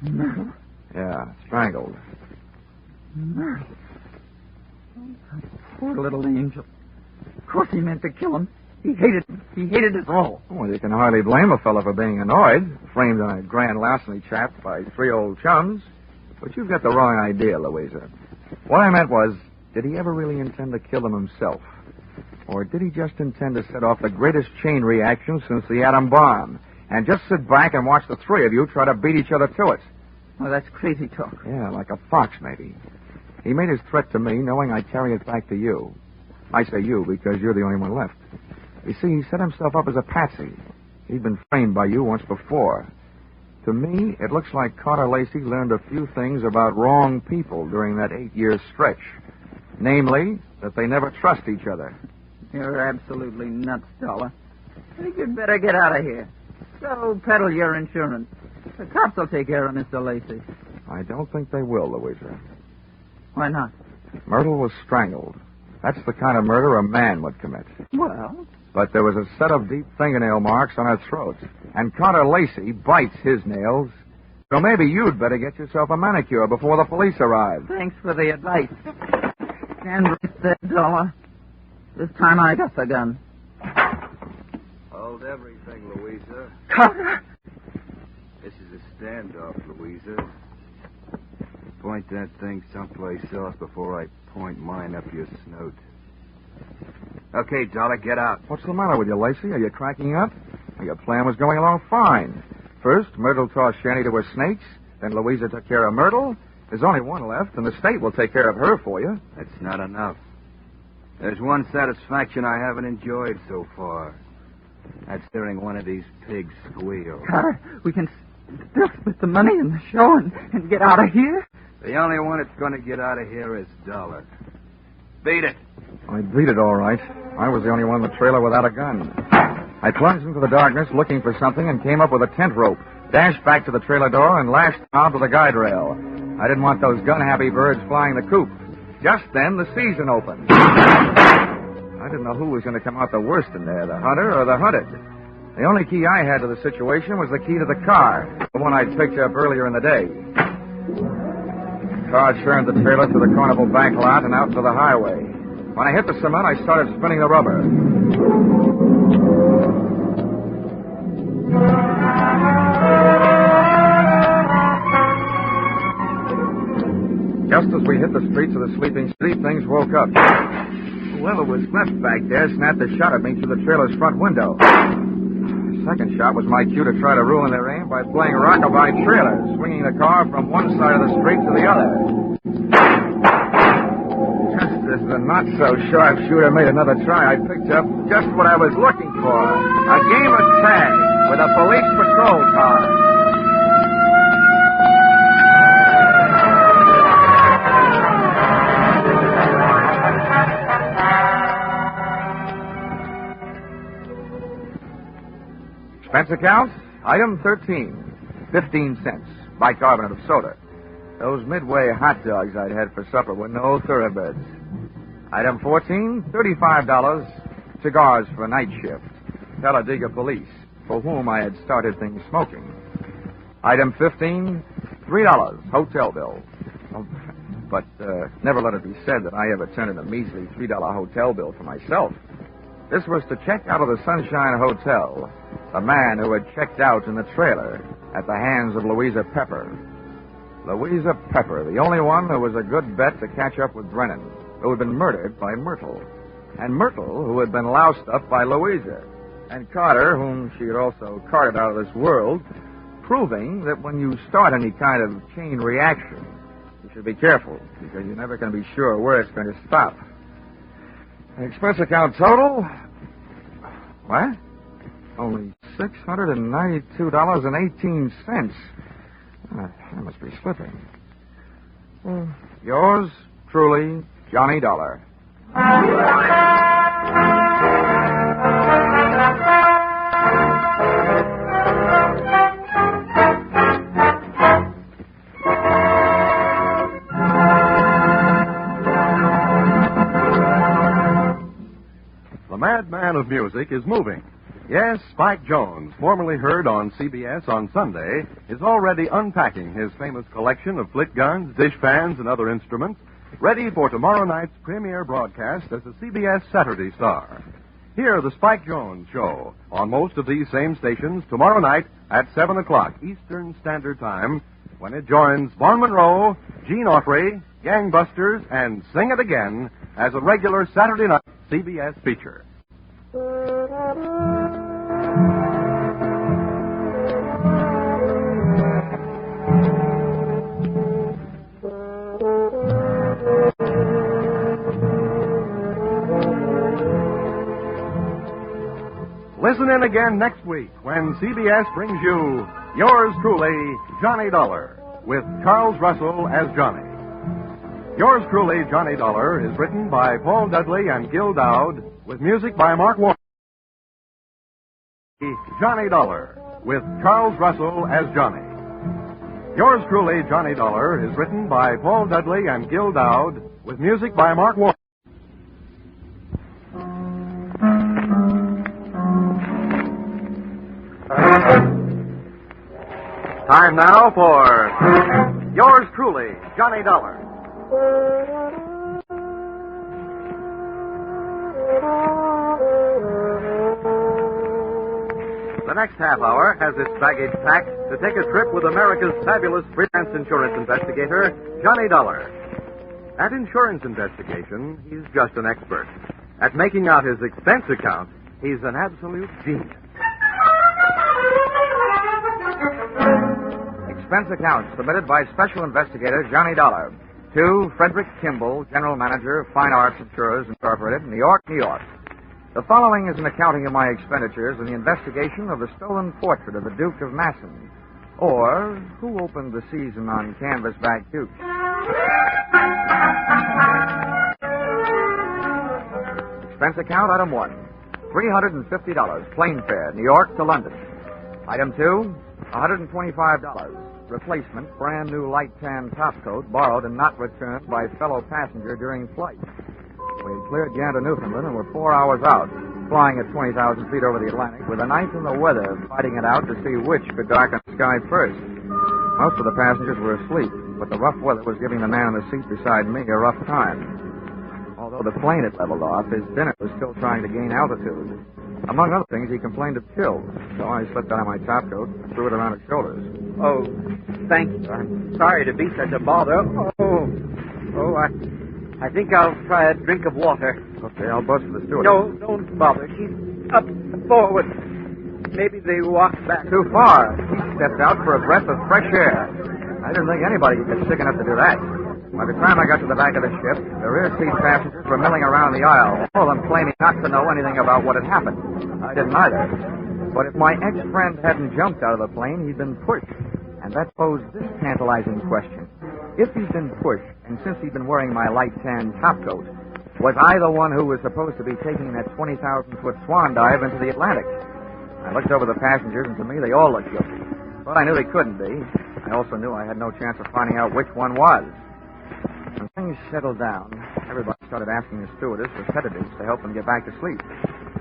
Myrtle? Yeah, strangled. Myrtle? Oh, poor little angel. Of course he meant to kill him. He hated us all. Well, you can hardly blame a fellow for being annoyed, framed on a grand larceny trap by 3 old chums. But you've got the wrong idea, Louisa. What I meant was, did he ever really intend to kill them himself? Or did he just intend to set off the greatest chain reaction since the atom bomb, and just sit back and watch the 3 of you try to beat each other to it? Oh, that's crazy talk. Yeah, like a fox, maybe. He made his threat to me knowing I'd carry it back to you. I say you because you're the only one left. You see, he set himself up as a patsy. He'd been framed by you once before. To me, it looks like Carter Lacey learned a few things about wrong people during that 8-year stretch. Namely, that they never trust each other. You're absolutely nuts, Dollar. I think you'd better get out of here. Go peddle your insurance. The cops will take care of Mr. Lacey. I don't think they will, Louisa. Why not? Myrtle was strangled. That's the kind of murder a man would commit. Well? But there was a set of deep fingernail marks on her throat. And Carter Lacey bites his nails. So maybe you'd better get yourself a manicure before the police arrive. Thanks for the advice. Stand right there, Dollar. This time I got the gun. Hold everything, Louisa. Carter! This is a standoff, Louisa. Point that thing someplace else before I point mine up your snout. Okay, Dollar, get out. What's the matter with you, Lacey? Are you cracking up? Your plan was going along fine. First, Myrtle tossed Shanny to her snakes. Then Louisa took care of Myrtle. There's only one left, and the state will take care of her for you. That's not enough. There's one satisfaction I haven't enjoyed so far. That's hearing one of these pigs squeal. Carter, we can still split the money in the show and get out of here. The only one that's going to get out of here is Dollar. Beat it. I beat it all right. I was the only one in the trailer without a gun. I plunged into the darkness looking for something and came up with a tent rope, dashed back to the trailer door, and lashed onto the guide rail. I didn't want those gun-happy birds flying the coop. Just then, the season opened. I didn't know who was going to come out the worst in there, the hunter or the hunted. The only key I had to the situation was the key to the car, the one I'd picked up earlier in the day. The car churned the trailer through the Carnival Bank lot and out into the highway. When I hit the cement, I started spinning the rubber. Just as we hit the streets of the sleeping city, things woke up. Whoever was left back there snapped a shot at me through the trailer's front window. The second shot was my cue to try to ruin their aim by playing rockabye trailer, swinging the car from one side of the street to the other. Just as the not-so-sharp shooter made another try, I picked up just what I was looking for. A game of tag with a police patrol car. Expense account, item 13, 15 cents, bicarbonate of soda. Those Midway hot dogs I'd had for supper were no thoroughbreds. Item 14, $35, cigars for night shift. Talladega police, for whom I had started things smoking. Item 15, $3, hotel bill. But never let it be said that I ever turned in a measly $3 hotel bill for myself. This was to check out of the Sunshine Hotel, the man who had checked out in the trailer at the hands of Louisa Pepper. Louisa Pepper, the only one who was a good bet to catch up with Brennan, who had been murdered by Myrtle. And Myrtle, who had been loused up by Louisa. And Carter, whom she had also carted out of this world, proving that when you start any kind of chain reaction, you should be careful, because you're never going to be sure where it's going to stop. The expense account total? What? Only $692.18. I must be slipping. Yours truly, Johnny Dollar. The madman of music is moving. Yes, Spike Jones, formerly heard on CBS on Sunday, is already unpacking his famous collection of flit guns, dish fans, and other instruments, ready for tomorrow night's premiere broadcast as a CBS Saturday star. Hear the Spike Jones Show on most of these same stations tomorrow night at 7 o'clock Eastern Standard Time, when it joins Vaughn Monroe, Gene Autry, Gangbusters, and Sing It Again as a regular Saturday night CBS feature. Listen in again next week when CBS brings you yours truly, Johnny Dollar, with Charles Russell as Johnny. Yours truly, Johnny Dollar, is written by Paul Dudley and Gil Dowd, with music by Mark Warren. Johnny Dollar, with Charles Russell as Johnny. Yours truly, Johnny Dollar, is written by Paul Dudley and Gil Dowd, with music by Mark Warren. Time now for yours truly, Johnny Dollar. next half hour has its baggage packed to take a trip with America's fabulous freelance insurance investigator, Johnny Dollar. At insurance investigation, he's just an expert. At making out his expense account, he's an absolute genius. Expense account submitted by Special Investigator Johnny Dollar to Frederick Kimball, General Manager, Fine Arts Insurers Incorporated, New York, New York. The following is an accounting of my expenditures in the investigation of the stolen portrait of the Duke of Masson, or who opened the season on canvasback Duke. Expense account, item 1, $350, plane fare, New York to London. Item 2, $125, replacement, brand new light tan topcoat, borrowed and not returned by fellow passenger during flight. We had cleared Gander, Newfoundland, and were 4 hours out, flying at 20,000 feet over the Atlantic, with the night and the weather fighting it out to see which could darken the sky first. Most of the passengers were asleep, but the rough weather was giving the man in the seat beside me a rough time. Although the plane had leveled off, his dinner was still trying to gain altitude. Among other things, he complained of chills, so I slipped out of my topcoat and threw it around his shoulders. Oh, thank you. I'm sorry to be such a bother. I think I'll try a drink of water. Okay, I'll buzz for the steward. No, don't bother. She's up forward. Maybe they walked back. Too far. He stepped out for a breath of fresh air. I didn't think anybody could get sick enough to do that. By the time I got to the back of the ship, the rear seat passengers were milling around the aisle, all of them claiming not to know anything about what had happened. I didn't either. But if my ex-friend hadn't jumped out of the plane, he'd been pushed. And that posed this tantalizing question. If he'd been pushed, and since he'd been wearing my light tan topcoat, was I the one who was supposed to be taking that 20,000-foot swan dive into the Atlantic? I looked over the passengers, and to me, they all looked guilty. But I knew they couldn't be. I also knew I had no chance of finding out which one was. When things settled down, everybody started asking the stewardess for sedatives to help them get back to sleep.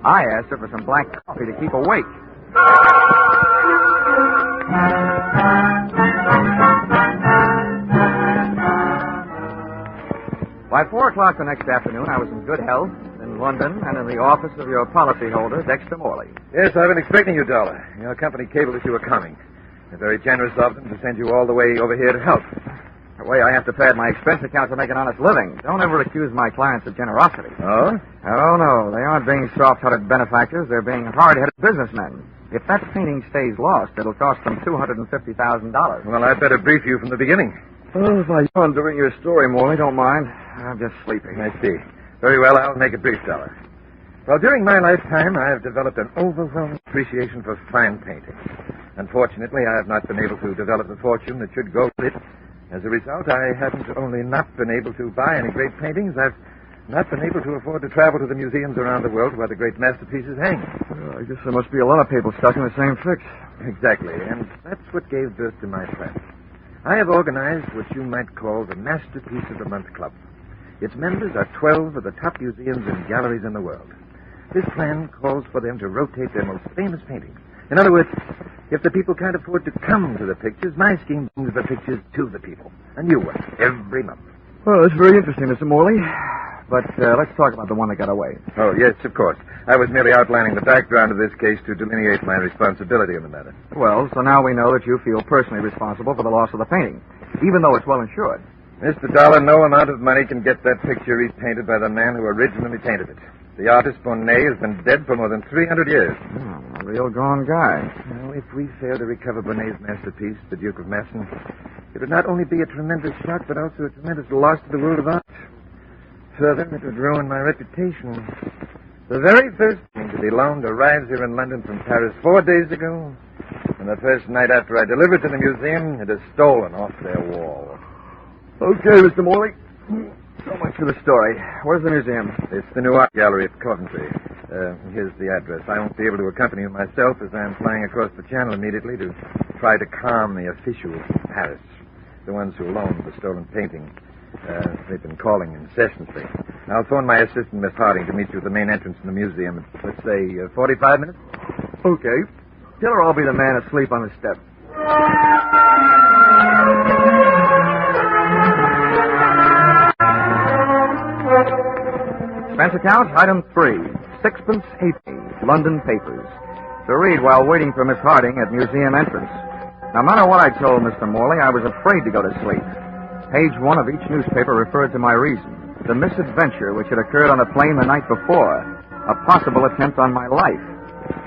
I asked her for some black coffee to keep awake. By 4 o'clock the next afternoon, I was in good health, in London, and in the office of your policyholder, Dexter Morley. Yes, I've been expecting you, Dollar. Your company cabled that you were coming. They're very generous of them to send you all the way over here to help. The way I have to pad my expense account to make an honest living. Don't ever accuse my clients of generosity. Oh? Oh, no. They aren't being soft-hearted benefactors. They're being hard-headed businessmen. If that painting stays lost, it'll cost them $250,000. Well, I'd better brief you from the beginning. Oh, if I yawn during your story, Morley, don't mind. I'm just sleeping. I see. Very well, I'll make it brief, Dollar. Well, during my lifetime, I have developed an overwhelming appreciation for fine painting. Unfortunately, I have not been able to develop the fortune that should go with it. As a result, I haven't only not been able to buy any great paintings, I've not been able to afford to travel to the museums around the world where the great masterpieces hang. I guess there must be a lot of people stuck in the same fix. Exactly, and that's what gave birth to my plan. I have organized what you might call the Masterpiece of the Month Club. Its members are 12 of the top museums and galleries in the world. This plan calls for them to rotate their most famous paintings. In other words, if the people can't afford to come to the pictures, my scheme brings the pictures to the people. A new one, every month. Well, that's very interesting, Mr. Morley. But let's talk about the one that got away. Oh, yes, of course. I was merely outlining the background of this case to delineate my responsibility in the matter. Well, so now we know that you feel personally responsible for the loss of the painting, even though it's well insured. Mr. Dollar, no amount of money can get that picture repainted by the man who originally painted it. The artist Bonnet has been dead for more than 300 years. Oh, a real gone guy. Now, if we fail to recover Bonnet's masterpiece, the Duke of Masson, it would not only be a tremendous shock, but also a tremendous loss to the world of art. Further, it would ruin my reputation. The very first thing to be loaned arrives here in London from Paris 4 days ago, and the first night after I delivered to the museum, it is stolen off their wall. Okay, Mr. Morley. So much for the story. Where's the museum? It's the New Art Gallery at Coventry. Here's the address. I won't be able to accompany you myself as I'm flying across the channel immediately to try to calm the officials in Paris, the ones who loaned the stolen painting. They've been calling incessantly. I'll phone my assistant, Miss Harding, to meet you at the main entrance in the museum in, let's say, 45 minutes. Okay. Tell her I'll be the man asleep on the step. Expense account, item 3, sixpence halfpenny, London papers. to read while waiting for Miss Harding at museum entrance. No matter what I told Mr. Morley, I was afraid to go to sleep. Page 1 of each newspaper referred to my reason. The misadventure which had occurred on the plane the night before. A possible attempt on my life.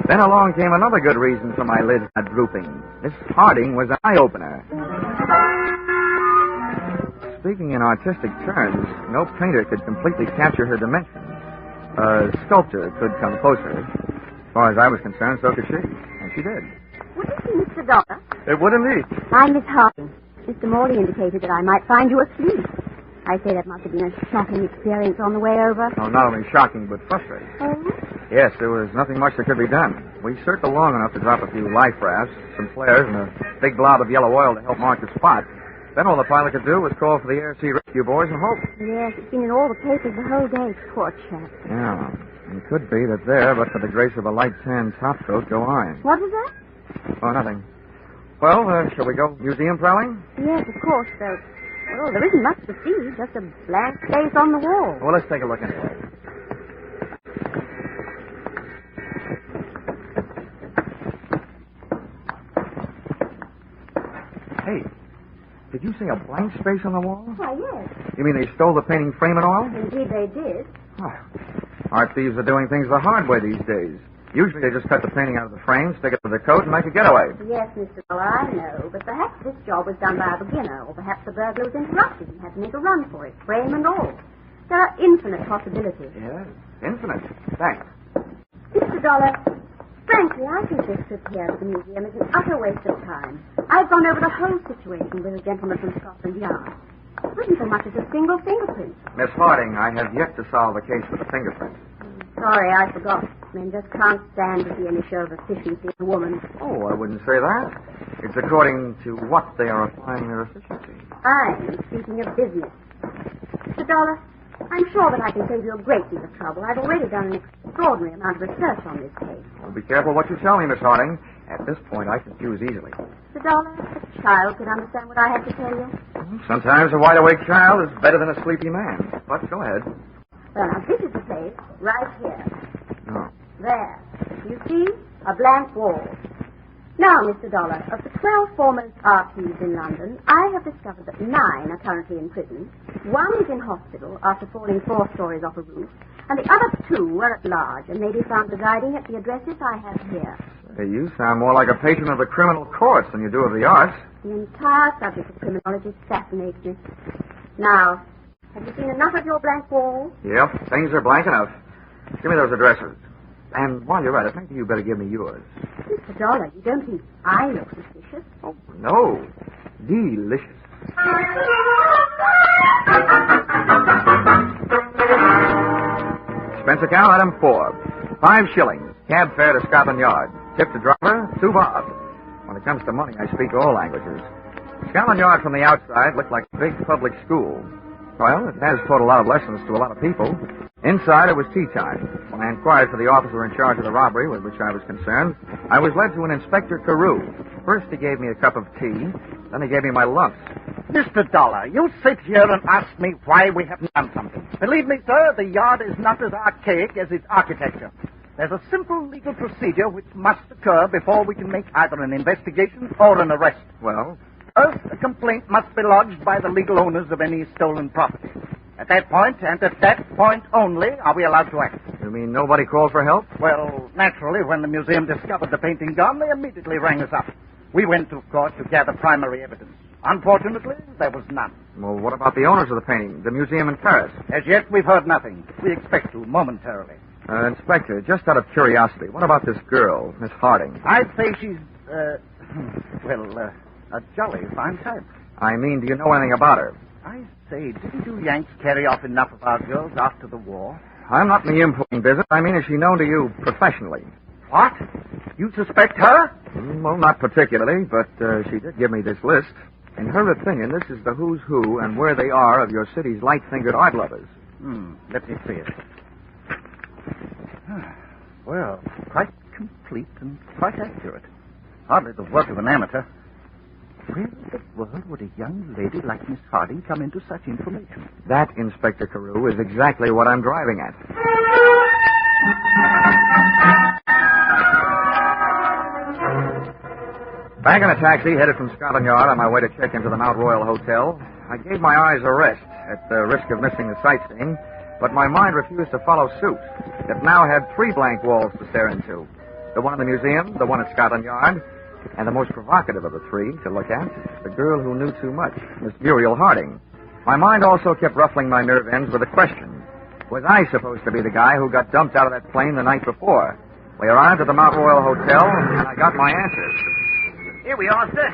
Then along came another good reason for my lids not drooping. Miss Harding was an eye-opener. Speaking in artistic terms, no painter could completely capture her dimensions. A sculptor could come closer. As far as I was concerned, so could she. And she did. Would it be Mr. Dollar? It would indeed. I'm Miss Harding. Mr. Morley indicated that I might find you asleep. I say that must have been a shocking experience on the way over. Oh, not only shocking, but frustrating. Oh? Yes, there was nothing much that could be done. We circled long enough to drop a few life rafts, some flares, and a big blob of yellow oil to help mark the spot. Then all the pilot could do was call for the air sea rescue boys and hope. Yes, it's been in all the papers the whole day. Poor chap. Yeah, it could be that there, but for the grace of a light tan topcoat, go iron. What was that? Oh, nothing. Well, shall we go museum prowling? Yes, of course, though. Well, there isn't much to see, just a blank space on the wall. Well, let's take a look anyway. Hey, did you say a blank space on the wall? Why, yes. You mean they stole the painting frame and all? Indeed they did. Oh. Art thieves are doing things the hard way these days. Usually they just cut the painting out of the frame, stick it to the coat, and make a getaway. Yes, Mr. Dollar, I know. But perhaps this job was done by a beginner, or perhaps the burglar was interrupted and had to make a run for it, frame and all. There are infinite possibilities. Yes, infinite. Thanks. Mr. Dollar, frankly, I think this trip here to the museum is an utter waste of time. I've gone over the whole situation with a gentleman from Scotland Yard. There isn't so much as a single fingerprint. Miss Harding, I have yet to solve the case for the fingerprint. Sorry, I forgot. Men just can't stand to see any show of efficiency in a woman. Oh, I wouldn't say that. It's according to what they are applying their efficiency. I'm speaking of business. Mr. Dollar, I'm sure that I can save you a great deal of trouble. I've already done an extraordinary amount of research on this case. Well, be careful what you tell me, Miss Harding. At this point, I confuse easily. Mr. Dollar, a child can understand what I have to tell you. Sometimes a wide-awake child is better than a sleepy man. But go ahead. Well, now, this is the place, right here. Oh. There. You see? A blank wall. Now, Mr. Dollar, of the 12 foremost art thieves in London, I have discovered that 9 are currently in prison. 1 is in hospital after falling 4 stories off a roof, and the other 2 are at large and may be found residing at the addresses I have here. Hey, you sound more like a patron of the criminal courts than you do of the arts. The entire subject of criminology fascinates me. Now, have you seen enough of your blank wall? Yep, things are blank enough. Give me those addresses. And while you're at it, maybe you better give me yours. Mr. Dollar, you don't think I look suspicious? Oh, no. Delicious. Expense account, item 4. 5 shillings. Cab fare to Scotland Yard. Tip to driver, 2 bob. When it comes to money, I speak all languages. Scotland Yard from the outside looked like a big public school. Well, it has taught a lot of lessons to a lot of people. Inside, it was tea time. When I inquired for the officer in charge of the robbery with which I was concerned, I was led to an Inspector Carew. First, he gave me a cup of tea. Then he gave me my lunch. Mr. Dollar, you sit here and ask me why we haven't done something. Believe me, sir, the yard is not as archaic as its architecture. There's a simple legal procedure which must occur before we can make either an investigation or an arrest. Well? First, a complaint must be lodged by the legal owners of any stolen property. At that point, and at that point only, are we allowed to act. You mean nobody called for help? Well, naturally, when the museum discovered the painting gone, they immediately rang us up. We went to court to gather primary evidence. Unfortunately, there was none. Well, what about the owners of the painting, the museum in Paris? As yet, we've heard nothing. We expect to momentarily. Inspector, just out of curiosity, what about this girl, Miss Harding? I'd say she's, a jolly fine type. I mean, do you know anything about her? I say, didn't you Yanks carry off enough of our girls after the war? I'm not in the importing business. I mean, is she known to you professionally? What? You suspect her? Well, not particularly, but she did give me this list. In her opinion, this is the who's who and where they are of your city's light-fingered art lovers. Let me see it. Well, quite complete and quite accurate. Hardly the work of an amateur. Where in the world would a young lady like Miss Harding come into such information? That, Inspector Carew, is exactly what I'm driving at. Back in a taxi headed from Scotland Yard on my way to check into the Mount Royal Hotel, I gave my eyes a rest at the risk of missing the sightseeing, but my mind refused to follow suit. It now had 3 blank walls to stare into. The one in the museum, the one at Scotland Yard, and the most provocative of the 3 to look at, the girl who knew too much, Miss Muriel Harding. My mind also kept ruffling my nerve ends with a question. Was I supposed to be the guy who got dumped out of that plane the night before? We arrived at the Mount Royal Hotel, and I got my answers. Here we are, sir.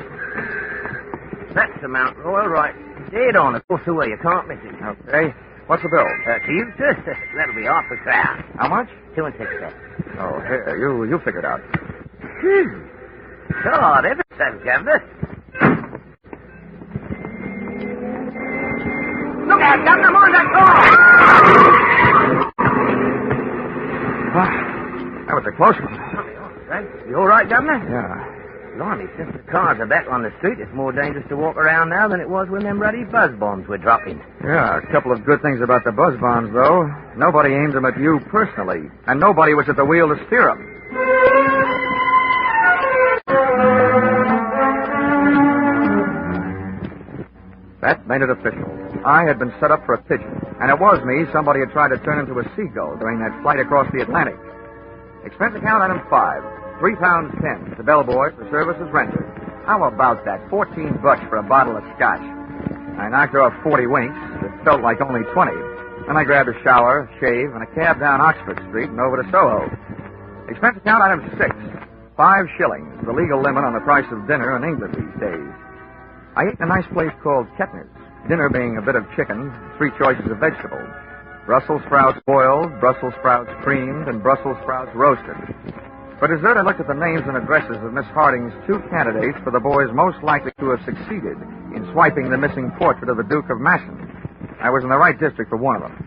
That's the Mount Royal, right? Dead on, of course, the way you can't miss it. Okay. What's the bill? To you, sir? That'll be half a crown. How much? 2 and 6 cents. Oh, here, you figure it out. God, ever so, Governor. Look out, Governor, mind that car! That was a close one. You all right, Governor? Yeah. Blimey, since the cars are back on the street, it's more dangerous to walk around now than it was when them bloody buzz bombs were dropping. Yeah, a couple of good things about the buzz bombs, though. Nobody aimed them at you personally, and nobody was at the wheel to steer them. That made it official. I had been set up for a pigeon, and it was me somebody had tried to turn into a seagull during that flight across the Atlantic. Expense account item 5. £3.10 to bellboy for services rendered. How about that? $14 for a bottle of scotch. I knocked off 40 winks. It felt like only 20. Then I grabbed a shower, shave, and a cab down Oxford Street and over to Soho. Expense account item 6. 5 shillings, the legal limit on the price of dinner in England these days. I ate in a nice place called Kettner's. Dinner being a bit of chicken, 3 choices of vegetables. Brussels sprouts boiled, Brussels sprouts creamed, and Brussels sprouts roasted. For dessert, I looked at the names and addresses of Miss Harding's 2 candidates for the boys most likely to have succeeded in swiping the missing portrait of the Duke of Masson. I was in the right district for one of them.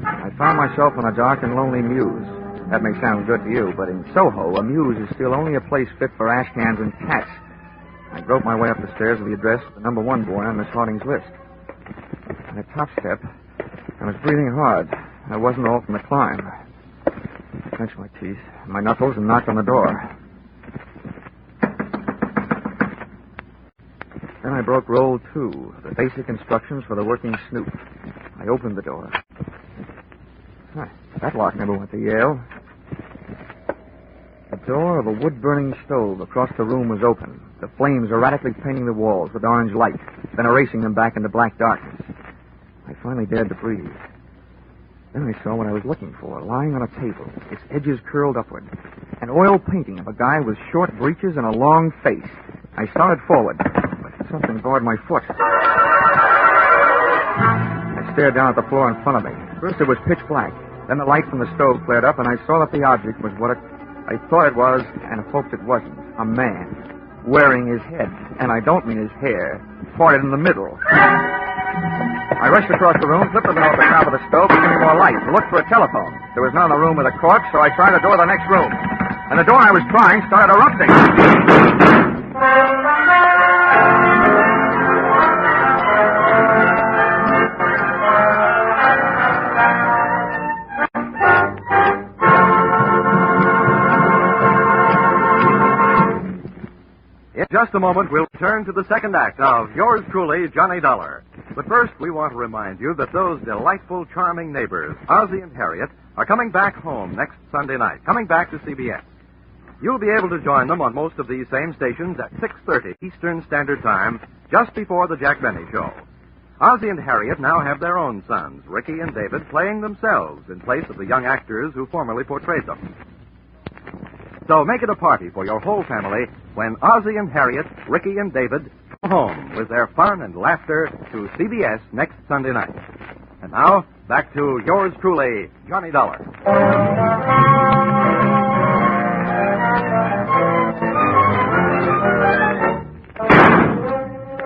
I found myself in a dark and lonely mews. That may sound good to you, but in Soho, a mews is still only a place fit for ash cans and cats. I groped my way up the stairs to the address of the number 1 boy on Miss Harding's list. On the top step, I was breathing hard. I wasn't all from the climb. I clenched my teeth, my knuckles, and knocked on the door. Then I broke roll 2, the basic instructions for the working snoop. I opened the door. That lock never went to Yale. The door of a wood-burning stove across the room was open, the flames erratically painting the walls with orange light, then erasing them back into black darkness. I finally dared to breathe. Then I saw what I was looking for, lying on a table, its edges curled upward. An oil painting of a guy with short breeches and a long face. I started forward, but something barred my foot. I stared down at the floor in front of me. First it was pitch black. Then the light from the stove flared up, and I saw that the object was what I thought it was, and hoped it wasn't. A man, wearing his head, and I don't mean his hair, parted in the middle. I rushed across the room, flipped the middle at the top of the stove, to give me more light, and looked for a telephone. There was none in the room with a corpse, so I tried the door of the next room. And the door I was trying started erupting. In just a moment, we'll turn to the second act of Yours Truly, Johnny Dollar. But first, we want to remind you that those delightful, charming neighbors, Ozzie and Harriet, are coming back home next Sunday night, coming back to CBS. You'll be able to join them on most of these same stations at 6:30 Eastern Standard Time, just before the Jack Benny Show. Ozzie and Harriet now have their own sons, Ricky and David, playing themselves in place of the young actors who formerly portrayed them. So make it a party for your whole family when Ozzie and Harriet, Ricky and David come home with their fun and laughter to CBS next Sunday night. And now, back to Yours Truly, Johnny Dollar.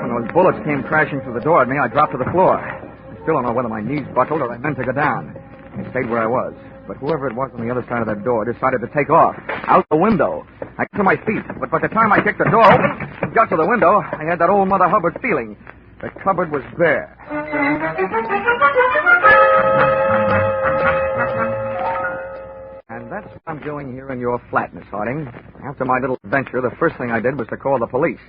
When those bullets came crashing through the door at me, I dropped to the floor. I still don't know whether my knees buckled or I meant to go down. I stayed where I was. But whoever it was on the other side of that door decided to take off. Out the window. I got to my feet, but by the time I kicked the door open and got to the window, I had that old Mother Hubbard feeling. The cupboard was bare. And that's what I'm doing here in your flat, Miss Harding. After my little adventure, the first thing I did was to call the police.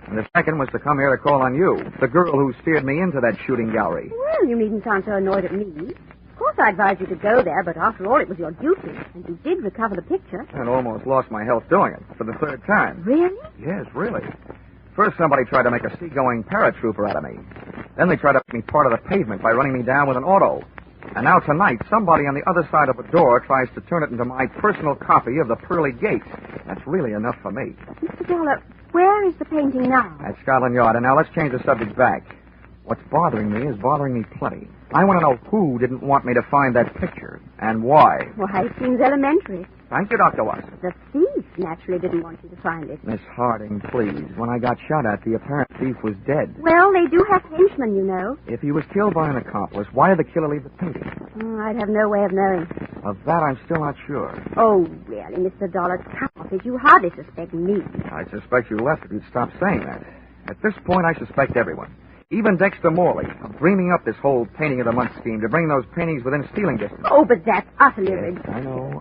And the second was to come here to call on you, the girl who steered me into that shooting gallery. Well, you needn't sound so annoyed at me. Of course I advised you to go there, but after all, it was your duty, and you did recover the picture. And almost lost my health doing it, for the third time. Really? Yes, really. First, somebody tried to make a seagoing paratrooper out of me. Then they tried to make me part of the pavement by running me down with an auto. And now tonight, somebody on the other side of a door tries to turn it into my personal copy of the Pearly Gates. That's really enough for me. Mr. Dollar, where is the painting now? At Scotland Yard. And now let's change the subject back. What's bothering me is bothering me plenty. I want to know who didn't want me to find that picture, and why. Why, it seems elementary. Thank you, Dr. Watson. The thief naturally didn't want you to find it. Miss Harding, please. When I got shot at, the apparent thief was dead. Well, they do have henchmen, you know. If he was killed by an accomplice, why did the killer leave the painting? I'd have no way of knowing. Of that, I'm still not sure. Oh, really, Mr. Dollar, come off it. You hardly suspect me. I'd suspect you less if you'd stop saying that. At this point, I suspect everyone. Even Dexter Morley, of dreaming up this whole painting of the month scheme to bring those paintings within stealing distance. Oh, but that's utterly yes,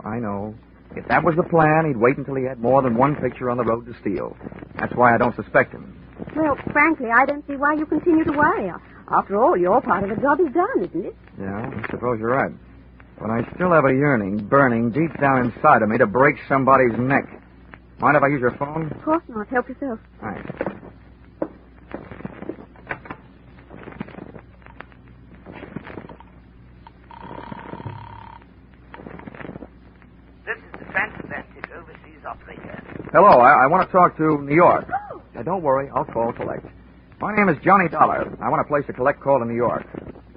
I know. If that was the plan, he'd wait until he had more than one picture on the road to steal. That's why I don't suspect him. Well, frankly, I don't see why you continue to worry. After all, your part of the job is done, isn't it? Yeah, I suppose you're right. But I still have a yearning burning deep down inside of me to break somebody's neck. Mind if I use your phone? Of course not. Help yourself. Thanks. Transatlantic overseas operator. Hello, I want to talk to New York. Don't worry, I'll call collect. My name is Johnny Dollar. I want to place a collect call in New York.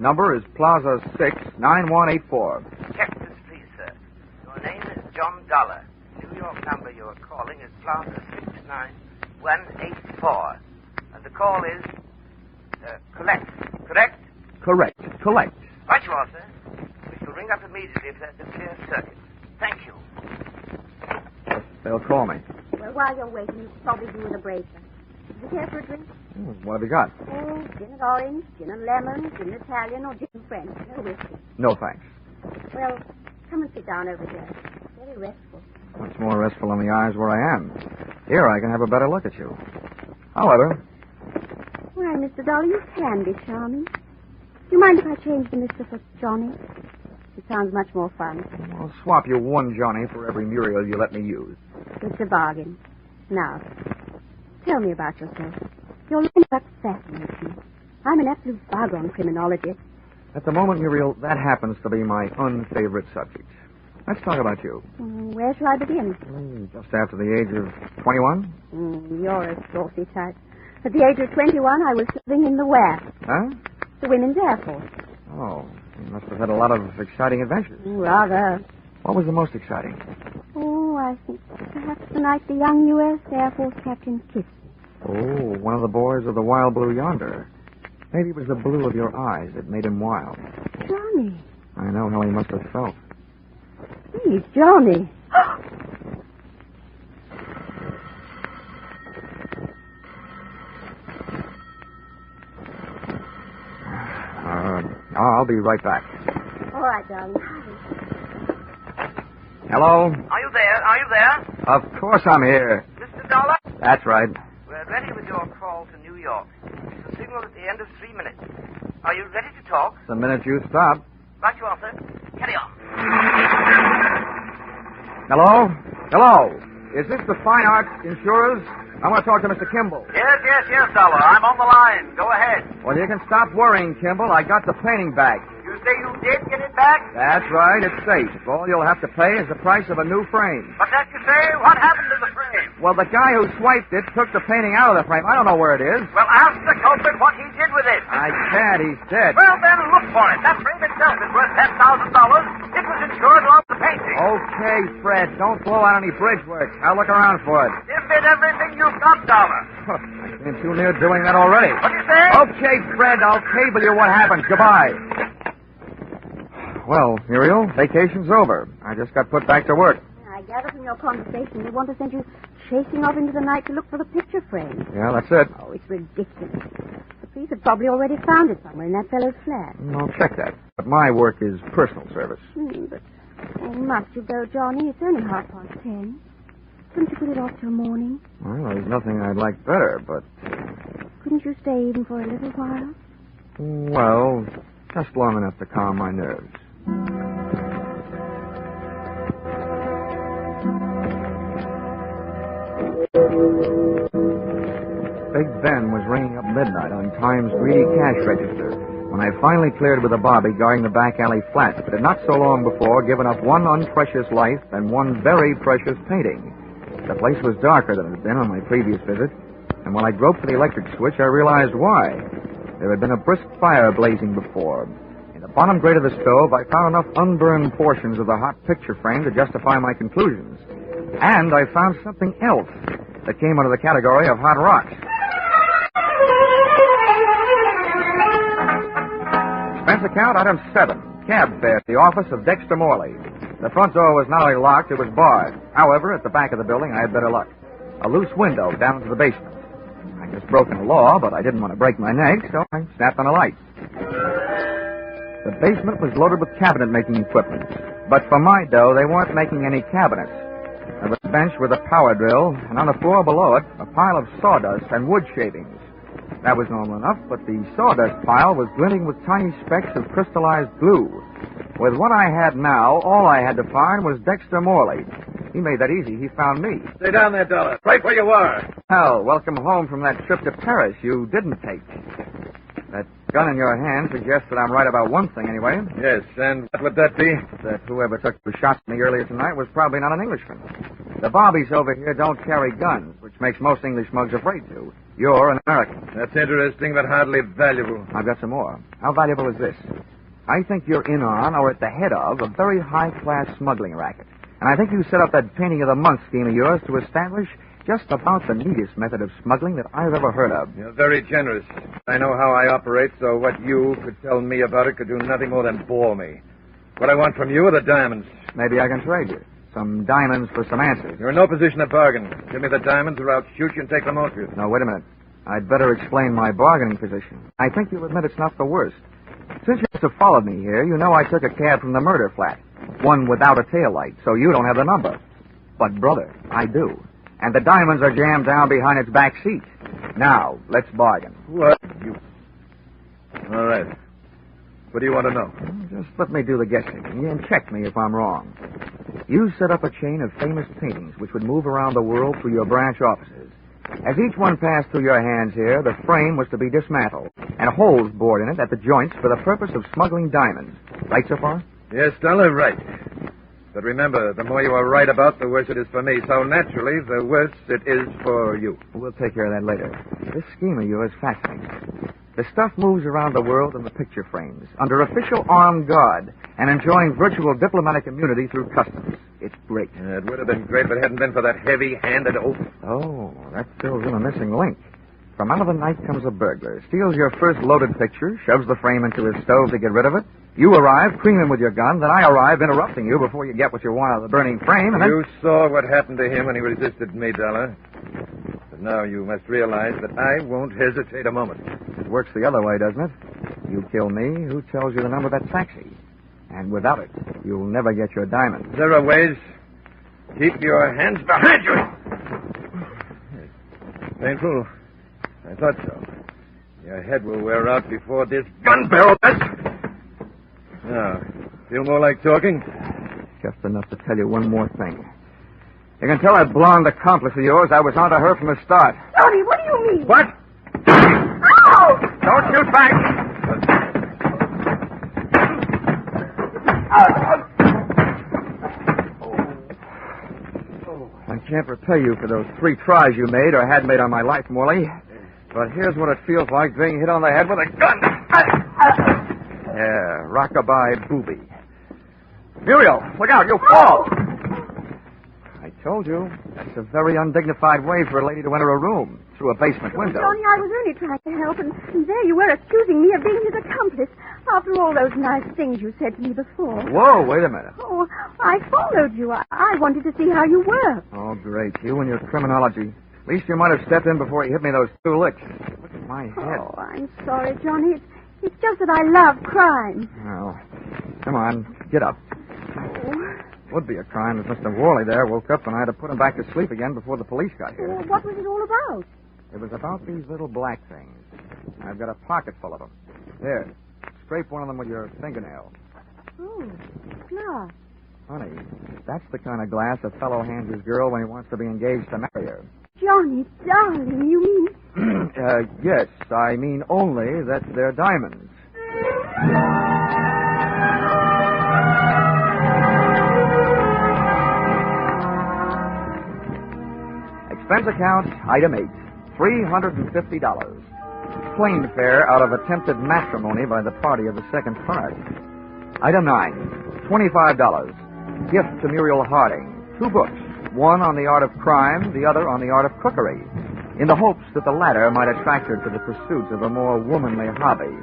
Number is Plaza 69184. Check this, please, sir. Your name is John Dollar. New York number you are calling is Plaza 69184. And the call is collect, correct? Correct. Right you are, sir. We shall ring up immediately if there's a clear circuit. Thank you. They'll call me. Well, while you're waiting, you could probably do with a bracer. Do you care for a drink? What have you got? Oh, gin and orange, gin and lemon, gin Italian, or gin French. No whiskey. No, thanks. Well, come and sit down over there. Very restful. Much more restful in the eyes where I am. Here, I can have a better look at you. However... Why, Mr. Dollar, you can be charming. Do you mind if I change the Mr. for Johnny? It sounds much more fun. I'll swap you one Johnny for every Muriel you let me use. It's a bargain. Now, tell me about yourself. Your line of work fascinates me. I'm an absolute bug on criminology. At the moment, Muriel, that happens to be my unfavorite subject. Let's talk about you. Where shall I begin? Just after the age of 21? You're a saucy type. At the age of 21, I was serving in the WAF. Huh? The Women's Air Force. Oh, you must have had a lot of exciting adventures. Rather. What was the most exciting? Oh, I think perhaps the night the young U.S. Air Force captain kissed me. Oh, one of the boys of the Wild Blue yonder. Maybe it was the blue of your eyes that made him wild. Johnny. I know how he must have felt. Please, Johnny. I'll be right back. All right, darling. Hello? Are you there? Of course I'm here. Mr. Dollar? That's right. We're ready with your call to New York. It's a signal at the end of 3 minutes. Are you ready to talk? The minute you stop. Right you are, sir. Carry on. Hello? Is this the Fine Arts Insurers? I want to talk to Mr. Kimball. Yes, Dollar. I'm on the line. Go ahead. Well, you can stop worrying, Kimball. I got the painting back. You say you did get it back? That's right. It's safe. All you'll have to pay is the price of a new frame. But that you say, what happened to the frame? Well, the guy who swiped it took the painting out of the frame. I don't know where it is. Well, ask the culprit what he did with it. I can't. He's dead. Well, then look for it. That frame itself is worth $10,000. It was insured along with the painting. Okay, Fred. Don't blow out any bridge work. I'll look around for it. Give it everything you've got, Dollar. I came too near doing that already. What do you say? Okay, Fred. I'll cable you what happened. Goodbye. Well, Muriel, vacation's over. I just got put back to work. I gather from your conversation they want to send you chasing off into the night to look for the picture frame. Yeah, that's it. Oh, it's ridiculous. The police have probably already found it somewhere in that fellow's flat. I'll check that. But my work is personal service. But must you go, Johnny? It's only 10:30. Couldn't you put it off till morning? Well, there's nothing I'd like better, but... Couldn't you stay even for a little while? Well, just long enough to calm my nerves. Big Ben was ringing up midnight on Time's greedy cash register when I finally cleared with a bobby guarding the back alley flat that had not so long before given up one unprecious life and one very precious painting. The place was darker than it had been on my previous visit, and when I groped for the electric switch, I realized why. There had been a brisk fire blazing before. In the bottom grate of the stove, I found enough unburned portions of the hot picture frame to justify my conclusions. And I found something else that came under the category of hot rocks. Expense account, item 7. Cab fare at the office of Dexter Morley. The front door was not only locked, it was barred. However, at the back of the building, I had better luck. A loose window down to the basement. I just broken the law, but I didn't want to break my neck, so I snapped on a light. The basement was loaded with cabinet-making equipment. But for my dough, they weren't making any cabinets. There was a bench with a power drill, and on the floor below it, a pile of sawdust and wood shavings. That was normal enough, but the sawdust pile was glinting with tiny specks of crystallized glue. With what I had now, all I had to find was Dexter Morley. He made that easy. He found me. Stay down there, Dollar. Right where you are. Well, welcome home from that trip to Paris you didn't take. That gun in your hand suggests that I'm right about one thing, anyway. Yes, and what would that be? That whoever took the shots at me earlier tonight was probably not an Englishman. The bobbies over here don't carry guns, which makes most English mugs afraid to. You're an American. That's interesting, but hardly valuable. I've got some more. How valuable is this? I think you're in on, or at the head of, a very high-class smuggling racket. And I think you set up that painting of the month scheme of yours to establish just about the neatest method of smuggling that I've ever heard of. You're very generous. I know how I operate, so what you could tell me about it could do nothing more than bore me. What I want from you are the diamonds. Maybe I can trade you. Some diamonds for some answers. You're in no position to bargain. Give me the diamonds or I'll shoot you and take them off you. No, wait a minute. I'd better explain my bargaining position. I think you'll admit it's not the worst. Since you must have followed me here, you know I took a cab from the murder flat. One without a taillight, so you don't have the number. But, brother, I do. And the diamonds are jammed down behind its back seat. Now, let's bargain. What? You... All right. What do you want to know? Just let me do the guessing, and check me if I'm wrong. You set up a chain of famous paintings which would move around the world through your branch offices. As each one passed through your hands here, the frame was to be dismantled, and holes bored in it at the joints for the purpose of smuggling diamonds. Right so far? Yes, Dollar, right. But remember, the more you are right about, the worse it is for me. So naturally, the worse it is for you. We'll take care of that later. This scheme of yours fascinates. The stuff moves around the world in the picture frames, under official armed guard, and enjoying virtual diplomatic immunity through customs. It's great. It would have been great if it hadn't been for that heavy-handed oath. Oh, that fills in a missing link. From out of the night comes a burglar, steals your first loaded picture, shoves the frame into his stove to get rid of it. You arrive, cream him with your gun, then I arrive, interrupting you before you get what you want out of the burning frame, and then... You saw what happened to him when he resisted me, Dollar. But now you must realize that I won't hesitate a moment. It works the other way, doesn't it? You kill me, who tells you the number of that taxi? And without it, you'll never get your diamond. There are ways. Keep your hands behind you. Painful? I thought so. Your head will wear out before this gun barrel does. Now, feel more like talking? Just enough to tell you one more thing. You can tell that blonde accomplice of yours I was onto her from the start. Tony, what do you mean? What? Ow! Don't shoot back! I can't repay you for those 3 tries you made or had made on my life, Morley. But here's what it feels like being hit on the head with a gun. Yeah, rockabye booby. Muriel, look out, you'll fall. I told you, that's a very undignified way for a lady to enter a room, through a basement window. Tony, I was only trying to help, and there you were accusing me of being his accomplice, after all those nice things you said to me before. Whoa, wait a minute. Oh, I followed you. I wanted to see how you were. Oh, great. You and your criminology. At least you might have stepped in before you hit me those 2 licks. Look at my head. Oh, I'm sorry, Johnny. It's just that I love crime. Well, come on, get up. Oh, Would be a crime if Mr. Worley there woke up and I had to put him back to sleep again before the police got here. Well, what was it all about? It was about these little black things. I've got a pocket full of them. Here, scrape one of them with your fingernail. Oh, glass. Honey, that's the kind of glass a fellow hands his girl when he wants to be engaged to marry her. Johnny, darling, you mean... Yes, I mean only that they're diamonds. Expense account, item 8, $350. Plane fare out of attempted matrimony by the party of the second part. Item 9, $25. Gift to Muriel Harding. 2 books, one on the art of crime, the other on the art of cookery, in the hopes that the latter might attract her to the pursuits of a more womanly hobby.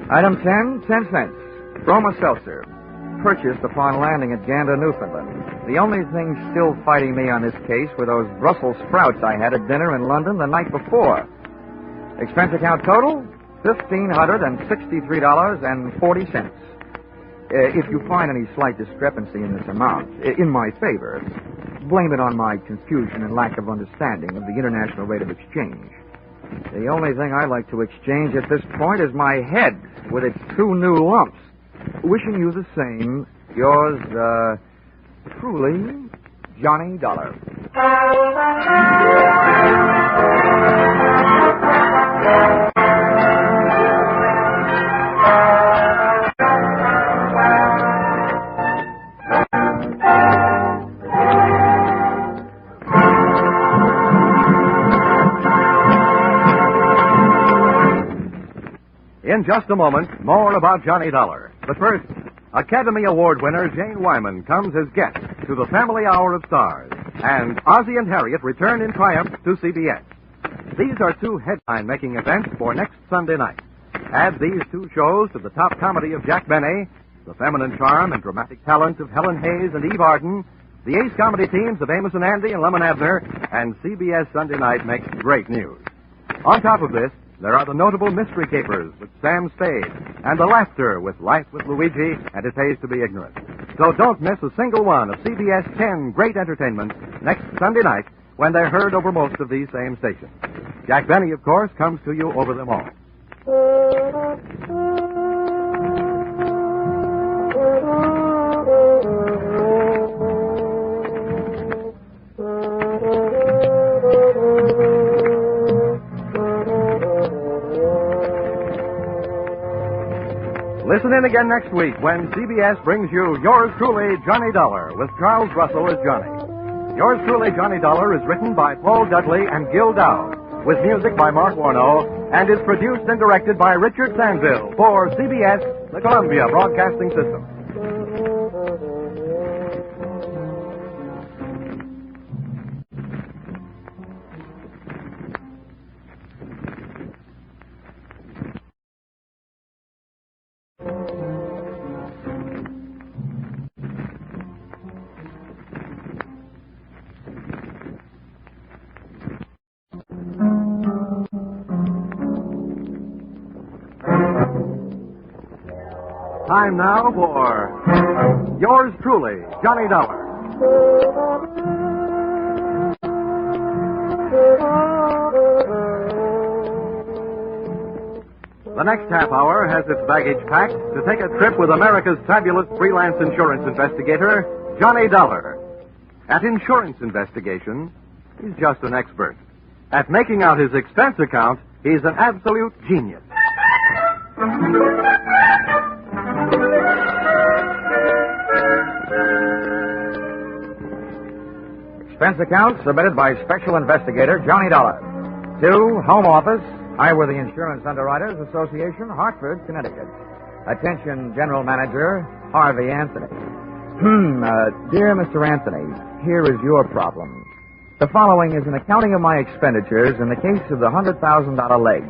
Item 10, 10 cents. Broma Seltzer. Purchased upon landing at Gander, Newfoundland. The only thing still fighting me on this case were those Brussels sprouts I had at dinner in London the night before. Expense account total, $1,563.40. If you find any slight discrepancy in this amount, in my favor, blame it on my confusion and lack of understanding of the international rate of exchange. The only thing I like to exchange at this point is my head with its 2 new lumps. Wishing you the same, yours, truly, Johnny Dollar. In just a moment, more about Johnny Dollar. But first, Academy Award winner Jane Wyman comes as guest to the Family Hour of Stars, and Ozzie and Harriet return in triumph to CBS. These are 2 headline-making events for next Sunday night. Add these 2 shows to the top comedy of Jack Benny, the feminine charm and dramatic talent of Helen Hayes and Eve Arden, the ace comedy teams of Amos and Andy and Lemon Abner, and CBS Sunday night makes great news. On top of this, there are the notable mystery capers with Sam Spade and the laughter with Life with Luigi and It Pays to Be Ignorant. So don't miss a single one of CBS 10 great entertainments next Sunday night when they're heard over most of these same stations. Jack Benny, of course, comes to you over them all. Listen in again next week when CBS brings you Yours Truly, Johnny Dollar, with Charles Russell as Johnny. Yours Truly, Johnny Dollar is written by Paul Dudley and Gil Dowd, with music by Mark Warno, and is produced and directed by Richard Sanville for CBS, the Columbia Broadcasting System. Time now for Yours Truly, Johnny Dollar. The next half hour has its baggage packed to take a trip with America's fabulous freelance insurance investigator, Johnny Dollar. At insurance investigation, he's just an expert. At making out his expense account, he's an absolute genius. Expense account submitted by Special Investigator Johnny Dollar. To Home Office, Highworthy Insurance Underwriters Association, Hartford, Connecticut. Attention, General Manager Harvey Anthony. Dear Mr. Anthony, here is your problem. The following is an accounting of my expenditures in the case of the $100,000 leg,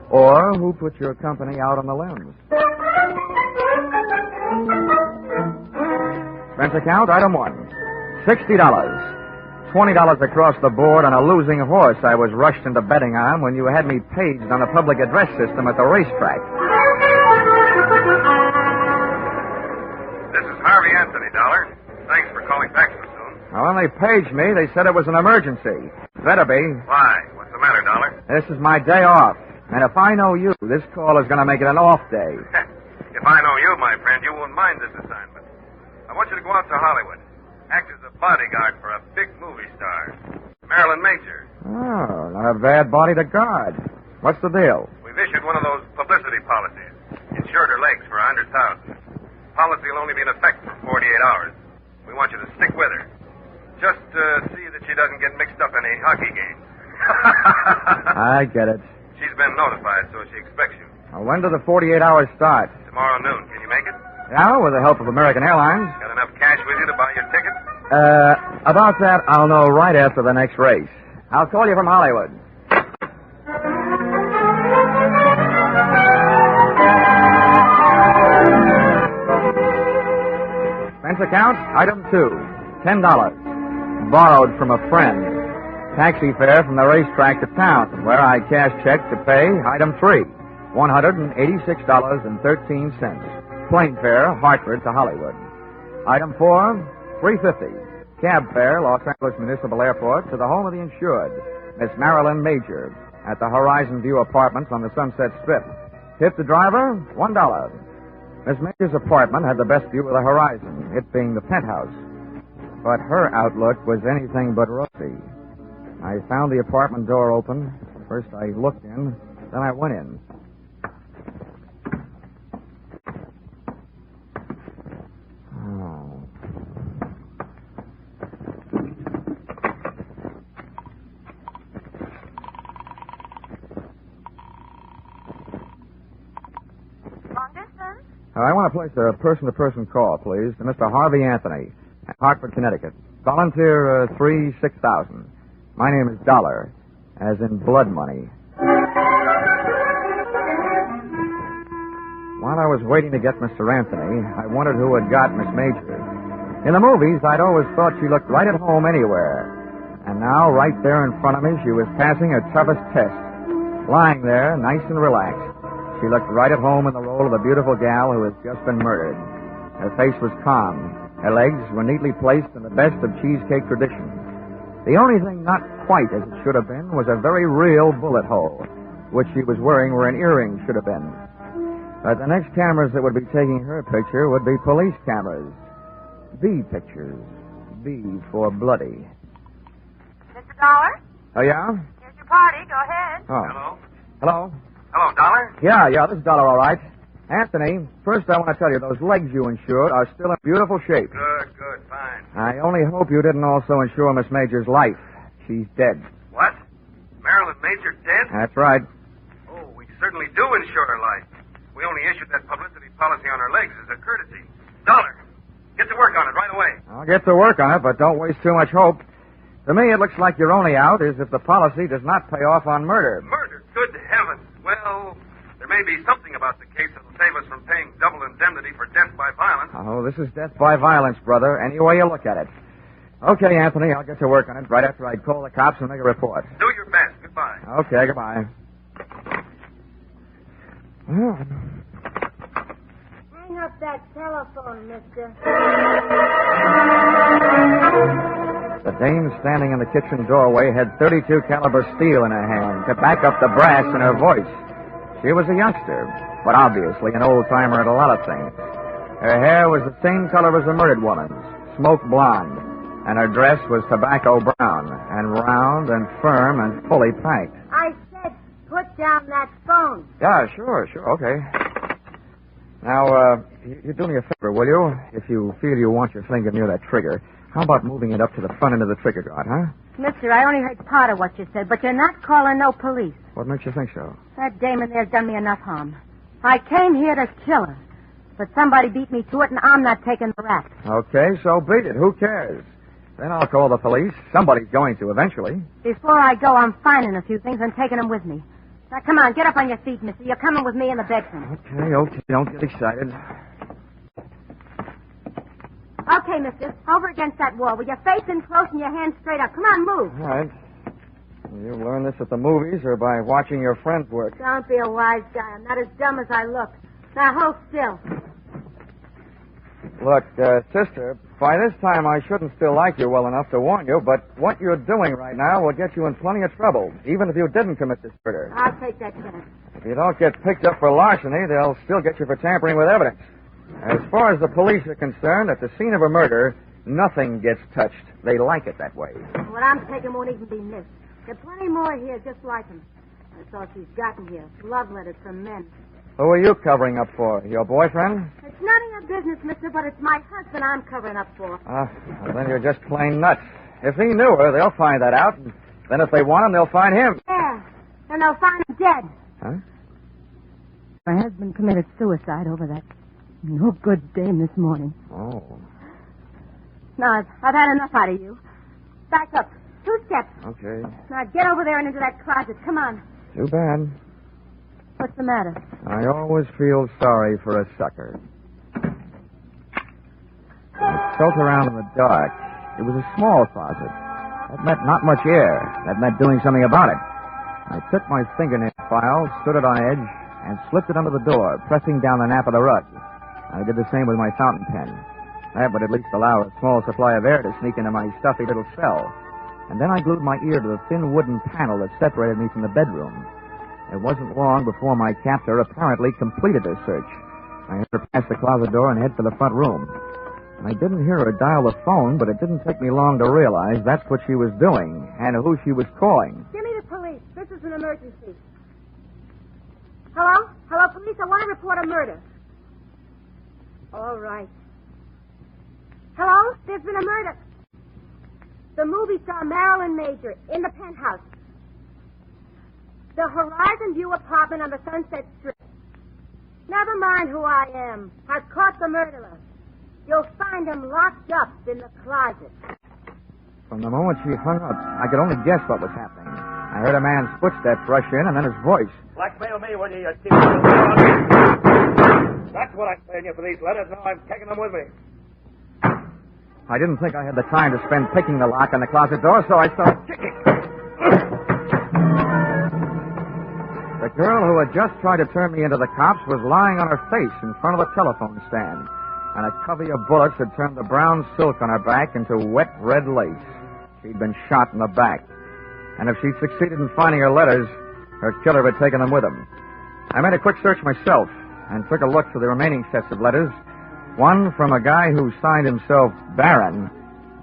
or who put your company out on the limbs. Expense account, item 1, $60. $20 across the board on a losing horse I was rushed into betting on when you had me paged on a public address system at the racetrack. This is Harvey Anthony, Dollar. Thanks for calling back so soon. Well, when they paged me, they said it was an emergency. Better be. Why? What's the matter, Dollar? This is my day off. And if I know you, this call is going to make it an off day. If I know you, my friend, you won't mind this assignment. I want you to go out to Hollywood. Act as a bodyguard for a big movie star. Marilyn Major. Oh, not a bad body to guard. What's the deal? We've issued one of those publicity policies. Insured her legs for $100,000. Policy will only be in effect for 48 hours. We want you to stick with her. Just see that she doesn't get mixed up in any hockey games. I get it. She's been notified, so she expects you. Well, when do the 48 hours start? Tomorrow noon. Can you make it? Yeah, with the help of American Airlines. Got enough cash with you to buy your ticket? About that, I'll know right after the next race. I'll call you from Hollywood. Expense account, item 2, $10. Borrowed from a friend. Taxi fare from the racetrack to town, where I cash check to pay, item 3, $186.13. Plane fare, Hartford to Hollywood. Item 4, $350. Cab fare, Los Angeles Municipal Airport, to the home of the insured, Miss Marilyn Major, at the Horizon View Apartments on the Sunset Strip. Tip the driver, $1. Miss Major's apartment had the best view of the horizon, it being the penthouse. But her outlook was anything but rosy. I found the apartment door open. First I looked in, then I went in. I want to place a person-to-person call, please, to Mr. Harvey Anthony, at Hartford, Connecticut. Volunteer 3-6000. My name is Dollar, as in blood money. While I was waiting to get Mr. Anthony, I wondered who had got Miss Major. In the movies, I'd always thought she looked right at home anywhere. And now, right there in front of me, she was passing her toughest test. Lying there, nice and relaxed. She looked right at home in the role of a beautiful gal who has just been murdered. Her face was calm. Her legs were neatly placed in the best of cheesecake tradition. The only thing not quite as it should have been was a very real bullet hole, which she was wearing where an earring should have been. But the next cameras that would be taking her picture would be police cameras. B pictures. B for bloody. Mr. Dollar? Oh, yeah? Here's your party. Go ahead. Oh. Hello? Hello? Hello, Dollar? Yeah, this is Dollar, all right. Anthony, first I want to tell you, those legs you insured are still in beautiful shape. Good, fine. I only hope you didn't also insure Miss Major's life. She's dead. What? Marilyn Major dead? That's right. Oh, we certainly do insure her life. We only issued that publicity policy on her legs as a courtesy. Dollar, get to work on it right away. I'll get to work on it, but don't waste too much hope. To me, it looks like your only out is if the policy does not pay off on murder. Murder? Good heavens. Well, there may be something about the case that'll save us from paying double indemnity for death by violence. Oh, this is death by violence, brother, any way you look at it. Okay, Anthony, I'll get to work on it right after I call the cops and make a report. Do your best. Goodbye. Okay, goodbye. Hang up that telephone, mister. The dame standing in the kitchen doorway had .32 caliber steel in her hand to back up the brass in her voice. She was a youngster, but obviously an old-timer at a lot of things. Her hair was the same color as the murdered woman's, smoke blonde, and her dress was tobacco brown, and round and firm and fully packed. I said, put down that phone. Yeah, sure, okay. Now, you do me a favor, will you? If you feel you want your finger near that trigger, how about moving it up to the front end of the trigger guard, huh? Mister, I only heard part of what you said, but you're not calling no police. What makes you think so? That dame in there's done me enough harm. I came here to kill her, but somebody beat me to it, and I'm not taking the rap. Okay, so beat it. Who cares? Then I'll call the police. Somebody's going to eventually. Before I go, I'm finding a few things and taking them with me. Now, come on, get up on your feet, mister. You're coming with me in the bedroom. Okay, don't get excited. Okay, mister. Over against that wall with your face in close and your hands straight up. Come on, move. All right. You learn this at the movies or by watching your friends work? Don't be a wise guy. I'm not as dumb as I look. Now, hold still. Look, sister, by this time I shouldn't still like you well enough to warn you, but what you're doing right now will get you in plenty of trouble, even if you didn't commit this murder. I'll take that chance. If you don't get picked up for larceny, they'll still get you for tampering with evidence. As far as the police are concerned, at the scene of a murder, nothing gets touched. They like it that way. What I'm taking won't even be missed. There are plenty more here just like him. That's all she's gotten here. Love letters from men. Who are you covering up for? Your boyfriend? It's none of your business, mister, but it's my husband I'm covering up for. Well, then you're just plain nuts. If he knew her, they'll find that out. And then if they want him, they'll find him. Yeah, and they'll find him dead. Huh? My husband committed suicide over that no good dame this morning. Oh. No, I've had enough out of you. Back up. 2 steps. Okay. Now get over there and into that closet. Come on. Too bad. What's the matter? I always feel sorry for a sucker. I felt around in the dark. It was a small closet. That meant not much air. That meant doing something about it. I took my fingernail file, stood it on edge, and slipped it under the door, pressing down the nap of the rug. I did the same with my fountain pen. That would at least allow a small supply of air to sneak into my stuffy little cell. And then I glued my ear to the thin wooden panel that separated me from the bedroom. It wasn't long before my captor apparently completed her search. I heard her pass the closet door and head for the front room. I didn't hear her dial the phone, but it didn't take me long to realize that's what she was doing and who she was calling. Give me the police. This is an emergency. Hello? Hello, police. I want to report a murder. All right. Hello? There's been a murder. The movie star Marilyn Major in the penthouse. The Horizon View apartment on the Sunset Strip. Never mind who I am. I've caught the murderer. You'll find him locked up in the closet. From the moment she hung up, I could only guess what was happening. I heard a man's footsteps rush in, and then his voice. Blackmail me, will you, That's what I'm paying you for these letters. Now I'm taking them with me. I didn't think I had the time to spend picking the lock on the closet door, so I started kicking. The girl who had just tried to turn me into the cops was lying on her face in front of the telephone stand, and a covey of bullets had turned the brown silk on her back into wet red lace. She'd been shot in the back, and if she'd succeeded in finding her letters, her killer had taken them with him. I made a quick search myself and took a look through the remaining sets of letters. One from a guy who signed himself Baron,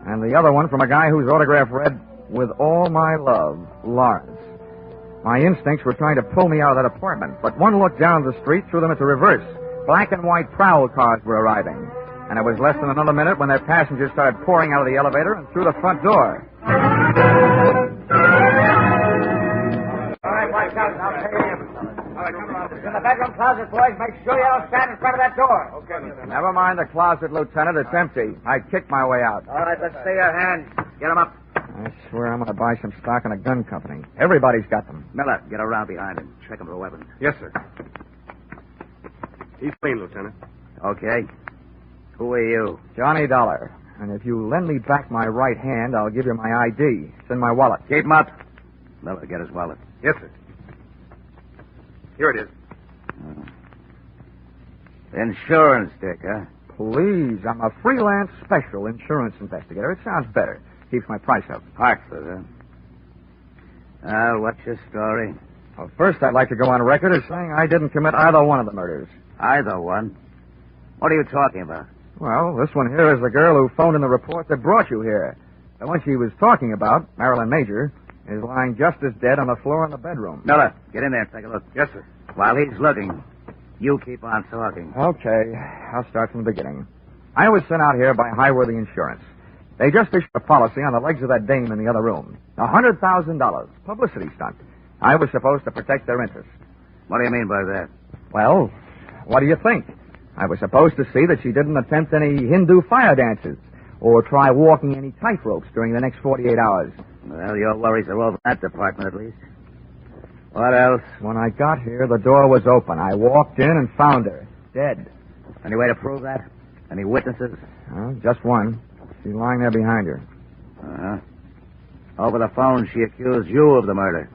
and the other one from a guy whose autograph read, "With all my love, Lawrence." My instincts were trying to pull me out of that apartment, but one look down the street threw them into reverse. Black and white prowl cars were arriving, and it was less than another minute when their passengers started pouring out of the elevator and through the front door. All right, watch out. I'll pay him. All right, come around. In the bedroom closet, boys. Make sure you don't stand in front of that door. Okay, Lieutenant. Never mind the closet, Lieutenant. It's empty. I kicked my way out. All right, let's see your hands. Get him up. I swear I'm going to buy some stock in a gun company. Everybody's got them. Miller, get around behind him. Check him for weapons. Yes, sir. He's clean, Lieutenant. Okay. Who are you? Johnny Dollar. And if you lend me back my right hand, I'll give you my ID. It's in my wallet. Keep him up. Miller, get his wallet. Yes, sir. Here it is. Insurance dick, huh? Please, I'm a freelance special insurance investigator. It sounds better. Keeps my price up. Hartford, huh? What's your story? Well, first, I'd like to go on record as saying I didn't commit either one of the murders. Either one? What are you talking about? Well, this one here is the girl who phoned in the report that brought you here. The one she was talking about, Marilyn Major, is lying just as dead on the floor in the bedroom. Miller, get in there and take a look. Yes, sir. While he's looking, you keep on talking. Okay, I'll start from the beginning. I was sent out here by Highworthy Insurance. They just issued a policy on the legs of that dame in the other room. $100,000. Publicity stunt. I was supposed to protect their interests. What do you mean by that? Well, what do you think? I was supposed to see that she didn't attempt any Hindu fire dances or try walking any tightropes during the next 48 hours. Well, your worries are over that department, at least. What else? When I got here, the door was open. I walked in and found her, dead. Any way to prove that? Any witnesses? Just one. She's lying there behind her. Uh-huh. Over the phone, she accused you of the murder.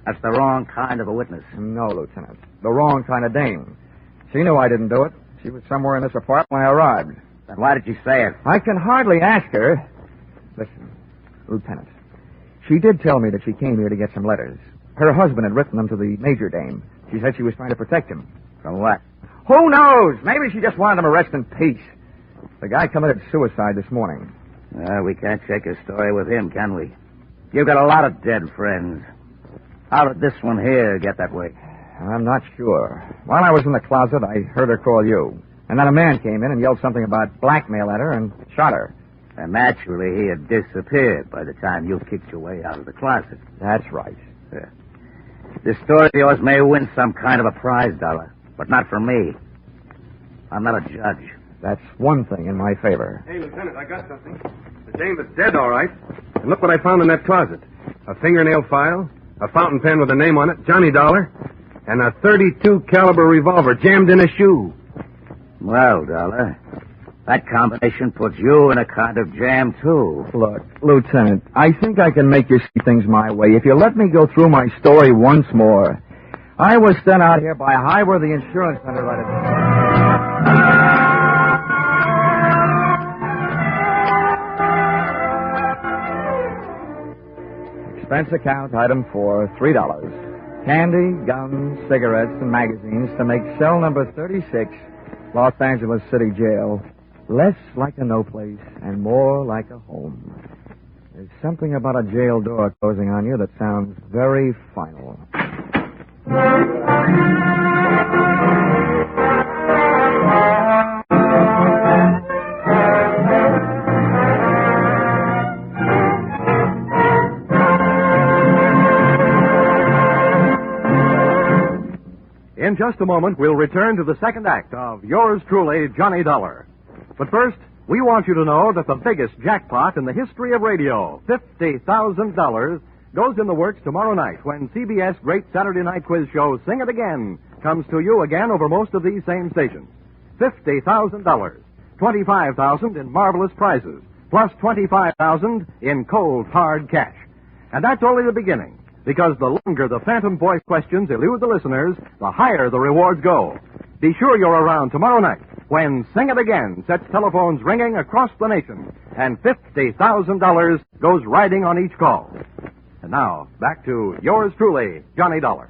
That's the wrong kind of a witness. No, Lieutenant. The wrong kind of dame. She knew I didn't do it. She was somewhere in this apartment when I arrived. Then why did you say it? I can hardly ask her. Listen, Lieutenant. She did tell me that she came here to get some letters. Her husband had written them to the major dame. She said she was trying to protect him. From what? Who knows? Maybe she just wanted him arrested in peace. The guy committed suicide this morning. We can't shake his story with him, can we? You've got a lot of dead friends. How did this one here get that way? I'm not sure. While I was in the closet, I heard her call you. And then a man came in and yelled something about blackmail at her and shot her. And naturally, he had disappeared by the time you kicked your way out of the closet. That's right. This story of yours may win some kind of a prize, Dollar, but not from me. I'm not a judge. That's one thing in my favor. Hey, Lieutenant, I got something. The dame is dead, all right. And look what I found in that closet. A fingernail file, a fountain pen with a name on it, Johnny Dollar, and a .32 caliber revolver jammed in a shoe. Well, Dollar, that combination puts you in a kind of jam, too. Look, Lieutenant, I think I can make you see things my way if you let me go through my story once more. I was sent out here by Highworthy Insurance Underwriter. Expense account, item 4, $3. Candy, guns, cigarettes, and magazines to make cell number 36, Los Angeles City Jail, less like a no place and more like a home. There's something about a jail door closing on you that sounds very final. In just a moment, we'll return to the second act of Yours Truly, Johnny Dollar. But first, we want you to know that the biggest jackpot in the history of radio, $50,000, goes in the works tomorrow night when CBS Great Saturday Night Quiz Show Sing It Again comes to you again over most of these same stations. $50,000, $25,000 in marvelous prizes, plus $25,000 in cold, hard cash. And that's only the beginning. Because the longer the phantom voice questions elude the listeners, the higher the rewards go. Be sure you're around tomorrow night when Sing It Again sets telephones ringing across the nation and $50,000 goes riding on each call. And now, back to yours truly, Johnny Dollar.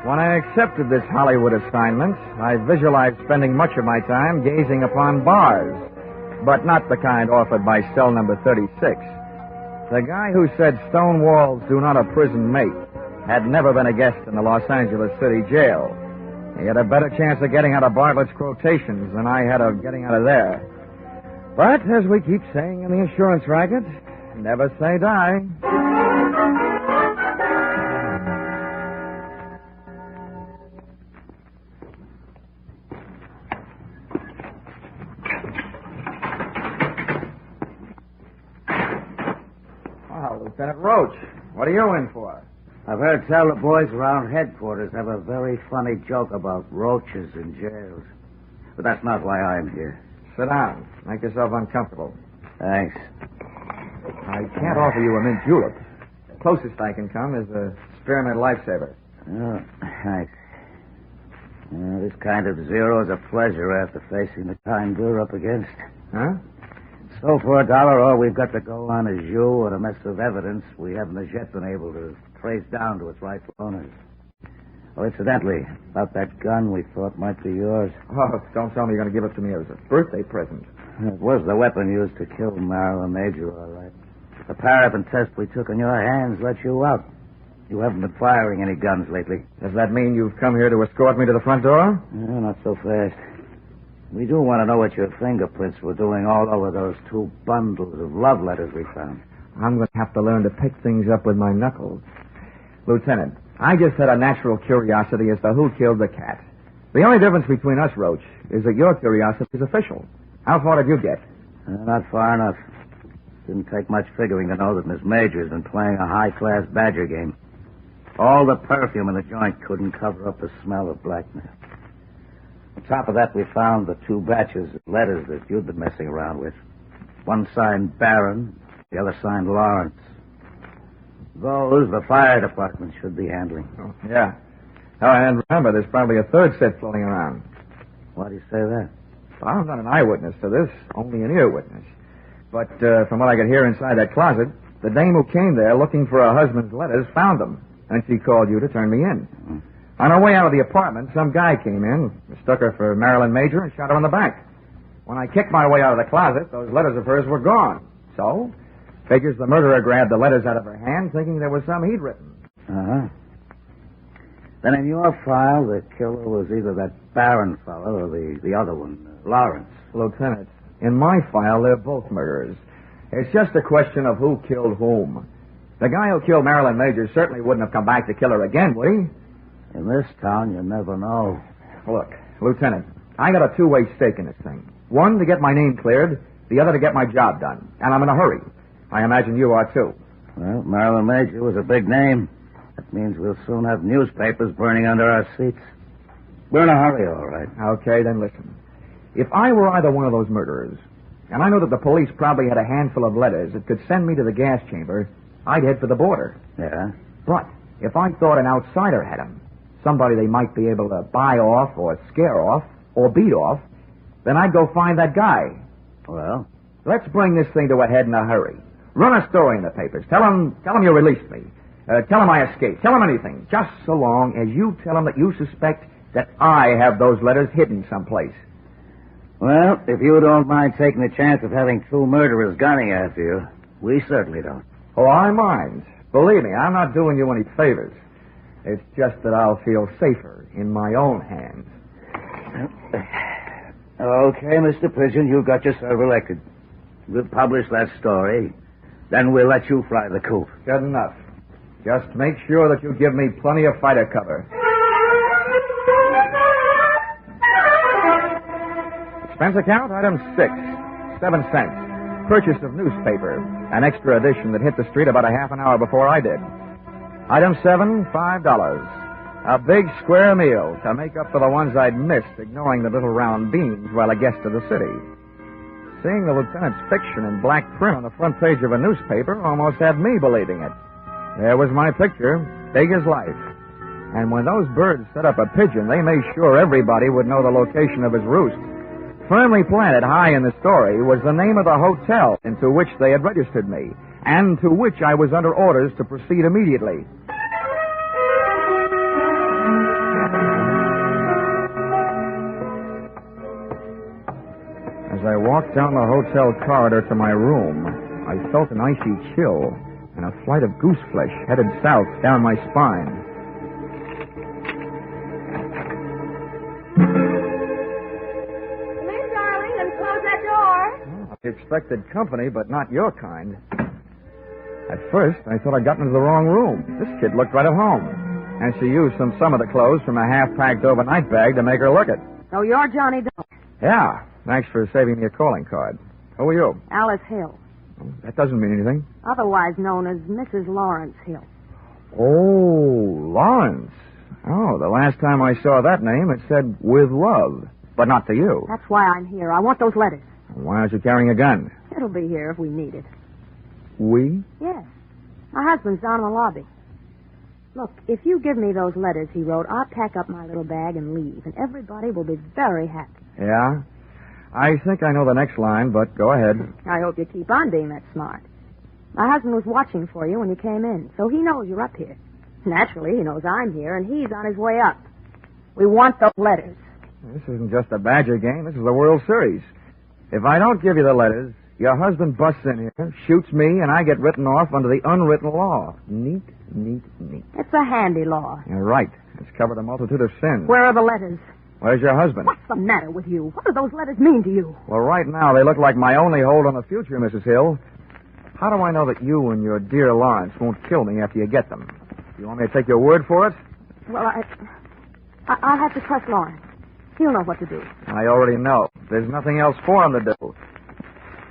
When I accepted this Hollywood assignment, I visualized spending much of my time gazing upon bars, but not the kind offered by cell number 36. The guy who said stone walls do not a prison make had never been a guest in the Los Angeles City Jail. He had a better chance of getting out of Bartlett's quotations than I had of getting out of there. But, as we keep saying in the insurance racket, never say die. Lieutenant Roach, what are you in for? I've heard tell the boys around headquarters have a very funny joke about roaches in jails. But that's not why I'm here. Sit down. Make yourself uncomfortable. Thanks. I can't offer you a mint julep. The closest I can come is a spearmint lifesaver. Oh, thanks. This kind of zero is a pleasure after facing the kind we're up against. Huh? So for $1, all we've got to go on is you and a mess of evidence we haven't as yet been able to trace down to its rightful owners. Oh, incidentally, about that gun we thought might be yours. Oh, don't tell me you're going to give it to me as a birthday present. It was the weapon used to kill Marilyn Major, all right. The paraffin test we took on your hands let you out. You haven't been firing any guns lately. Does that mean you've come here to escort me to the front door? No, not so fast. We do want to know what your fingerprints were doing all over those 2 bundles of love letters we found. I'm going to have to learn to pick things up with my knuckles. Lieutenant, I just had a natural curiosity as to who killed the cat. The only difference between us, Roach, is that your curiosity is official. How far did you get? Not far enough. Didn't take much figuring to know that Miss Major's been playing a high-class badger game. All the perfume in the joint couldn't cover up the smell of blackmail. On top of that, we found the 2 batches of letters that you'd been messing around with. One signed Baron, the other signed Lawrence. Those the fire department should be handling. Oh, yeah. Oh, and remember, there's probably a third set floating around. Why do you say that? Well, I'm not an eyewitness to this, only an ear witness. But from what I could hear inside that closet, the dame who came there looking for her husband's letters found them, and she called you to turn me in. Mm-hmm. On her way out of the apartment, some guy came in, mistook her for Marilyn Major, and shot her in the back. When I kicked my way out of the closet, those letters of hers were gone. So, figures the murderer grabbed the letters out of her hand, thinking there was some he'd written. Uh-huh. Then in your file, the killer was either that Barron fellow or the other one, Lawrence. Lieutenant, in my file, they're both murderers. It's just a question of who killed whom. The guy who killed Marilyn Major certainly wouldn't have come back to kill her again, would he? In this town, you never know. Look, Lieutenant, I got a two-way stake in this thing. One, to get my name cleared, the other to get my job done. And I'm in a hurry. I imagine you are, too. Well, Marilyn Major was a big name. That means we'll soon have newspapers burning under our seats. We're in a hurry, all right. Okay, then listen. If I were either one of those murderers, and I know that the police probably had a handful of letters that could send me to the gas chamber, I'd head for the border. Yeah? But if I thought an outsider had them, somebody they might be able to buy off or scare off or beat off, then I'd go find that guy. Well? Let's bring this thing to a head in a hurry. Run a story in the papers. Tell them you released me. Tell them I escaped. Tell them anything, just so long as you tell them that you suspect that I have those letters hidden someplace. Well, if you don't mind taking the chance of having two murderers gunning after you, we certainly don't. Oh, I mind. Believe me, I'm not doing you any favors. It's just that I'll feel safer in my own hands. Okay, Mr. Pigeon, you got yourself elected. We'll publish that story. Then we'll let you fly the coop. Good enough. Just make sure that you give me plenty of fighter cover. Expense account, item 6, 7 cents. Purchase of newspaper, an extra edition that hit the street about a half an hour before I did. Item 7, $5. A big square meal to make up for the ones I'd missed, ignoring the little round beans while a guest of the city. Seeing the lieutenant's fiction in black print on the front page of a newspaper almost had me believing it. There was my picture, big as life. And when those birds set up a pigeon, they made sure everybody would know the location of his roost. Firmly planted high in the story was the name of the hotel into which they had registered me, and to which I was under orders to proceed immediately. As I walked down the hotel corridor to my room, I felt an icy chill and a flight of goose flesh headed south down my spine. Come in, darling, and close that door. I expected company, but not your kind. At first, I thought I'd gotten into the wrong room. This kid looked right at home. And she used some of the clothes from a half-packed overnight bag to make her look it. So you're Johnny Dollar. Yeah. Thanks for saving me a calling card. Who are you? Alice Hill. That doesn't mean anything. Otherwise known as Mrs. Lawrence Hill. Oh, Lawrence. Oh, the last time I saw that name, it said, with love. But not to you. That's why I'm here. I want those letters. Why aren't you carrying a gun? It'll be here if we need it. We? Yes. My husband's down in the lobby. Look, if you give me those letters he wrote, I'll pack up my little bag and leave, and everybody will be very happy. Yeah? I think I know the next line, but go ahead. I hope you keep on being that smart. My husband was watching for you when you came in, so he knows you're up here. Naturally, he knows I'm here, and he's on his way up. We want those letters. This isn't just a Badger game. This is the World Series. If I don't give you the letters, your husband busts in here, shoots me, and I get written off under the unwritten law. Neat, neat, neat. It's a handy law. You're right. It's covered a multitude of sins. Where are the letters? Where's your husband? What's the matter with you? What do those letters mean to you? Well, right now, they look like my only hold on the future, Mrs. Hill. How do I know that you and your dear Lawrence won't kill me after you get them? You want me to take your word for it? Well, I'll have to trust Lawrence. He'll know what to do. I already know. There's nothing else for him to do.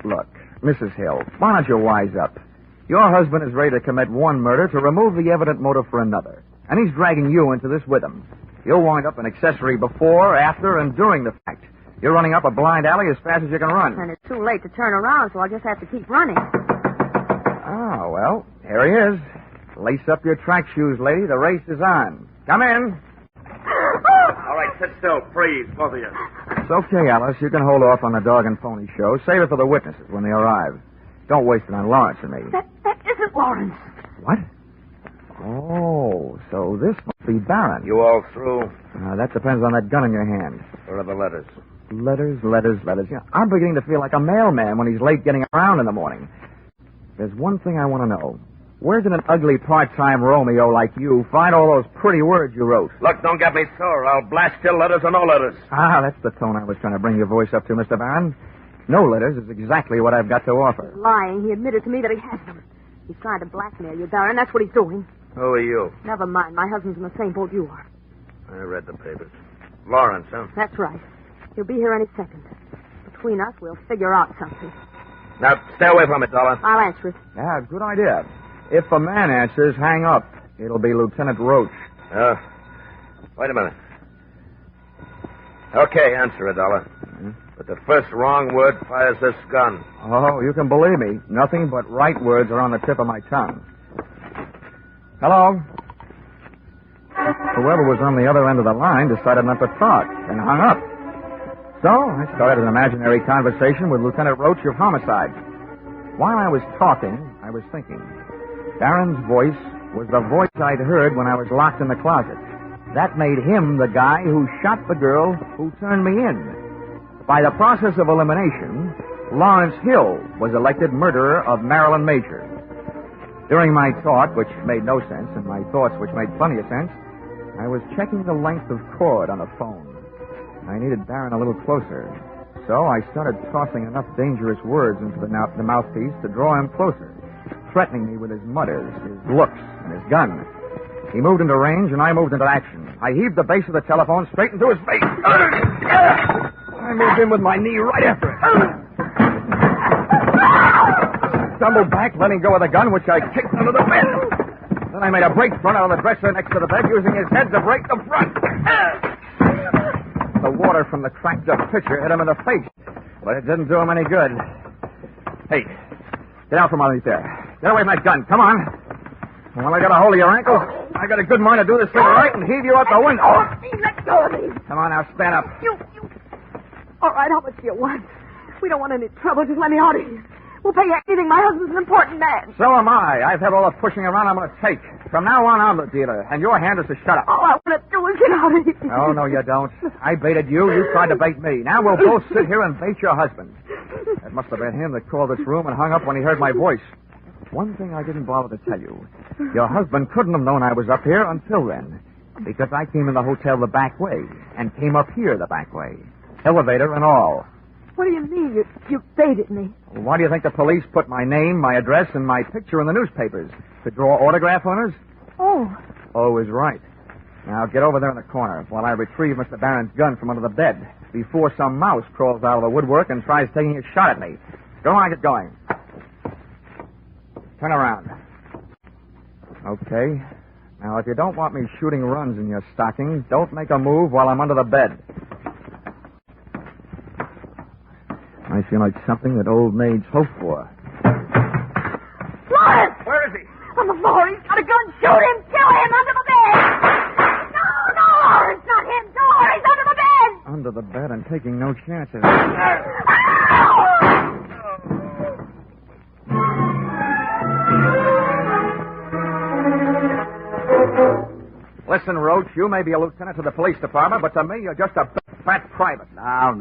Look, Mrs. Hill, why don't you wise up? Your husband is ready to commit one murder to remove the evident motive for another. And he's dragging you into this with him. You'll wind up an accessory before, after, and during the fact. You're running up a blind alley as fast as you can run. And it's too late to turn around, so I'll just have to keep running. Ah, well, here he is. Lace up your track shoes, lady. The race is on. Come in. All right, sit still. Freeze, both of you. It's okay, Alice. You can hold off on the dog and pony show. Save it for the witnesses when they arrive. Don't waste it on Lawrence and me. That isn't Lawrence. What? Oh, so this must be Barron. You all through? That depends on that gun in your hand. Where are the letters? Letters. Yeah, I'm beginning to feel like a mailman when he's late getting around in the morning. There's one thing I want to know. Where did an ugly part-time Romeo like you find all those pretty words you wrote? Look, don't get me sore. I'll blast your letters or no letters. That's the tone I was trying to bring your voice up to, Mr. Barron. No letters is exactly what I've got to offer. He's lying. He admitted to me that he has them. He's trying to blackmail you, Barron. That's what he's doing. Who are you? Never mind. My husband's in the same boat you are. I read the papers. Lawrence, huh? That's right. He'll be here any second. Between us, we'll figure out something. Now, stay away from it, Dollar. I'll answer it. Yeah, good idea. If a man answers, hang up. It'll be Lieutenant Roach. Wait a minute. Okay, answer it, Dollar. Mm-hmm. But the first wrong word fires this gun. Oh, you can believe me. Nothing but right words are on the tip of my tongue. Hello? Whoever was on the other end of the line decided not to talk and hung up. So I started an imaginary conversation with Lieutenant Roach of Homicide. While I was talking, I was thinking. Barron's voice was the voice I'd heard when I was locked in the closet. That made him the guy who shot the girl who turned me in. By the process of elimination, Lawrence Hill was elected murderer of Marilyn Major. During my thought, which made no sense, and my thoughts, which made plenty of sense, I was checking the length of cord on the phone. I needed Barron a little closer, so I started tossing enough dangerous words into the mouthpiece to draw him closer, threatening me with his mutters, his looks, and his gun. He moved into range, and I moved into action. I heaved the base of the telephone straight into his face. I moved in with my knee right after it. Stumbled back, letting go of the gun, which I kicked under the bed. Then I made a break front out of the dresser next to the bed, using his head to break the front. The water from the cracked-up pitcher hit him in the face, but it didn't do him any good. Hey, get out from underneath there. Get away from that gun. Come on. Well, I got a hold of your ankle. I got a good mind to do this thing right and heave you out the window. Let go of me. Come on now, stand up. You. All right, how much do you want? We don't want any trouble. Just let me out of here. We'll pay you anything. My husband's an important man. So am I. I've had all the pushing around I'm going to take. From now on, I'm the dealer, and your hand is to shut up. All I want to do is get out of here. Oh, no, you don't. I baited you. You tried to bait me. Now we'll both sit here and bait your husband. It must have been him that called this room and hung up when he heard my voice. One thing I didn't bother to tell you. Your husband couldn't have known I was up here until then, because I came in the hotel the back way and came up here the back way. Elevator and all. What do you mean? You baited me? Why do you think the police put my name, my address, and my picture in the newspapers? To draw autograph owners? Oh. Oh, is right. Now get over there in the corner while I retrieve Mr. Barron's gun from under the bed before some mouse crawls out of the woodwork and tries taking a shot at me. Go on, get going. Turn around. Okay. Now, if you don't want me shooting runs in your stocking, don't make a move while I'm under the bed. I feel like something that old maids hope for. Lawrence! Where is he? On the floor. He's got a gun. Shoot him. Kill him under the bed. No, it's not him. No, he's under the bed. Under the bed and taking no chances. Listen, Roach, you may be a lieutenant to the police department, but to me, you're just a fat private. Now,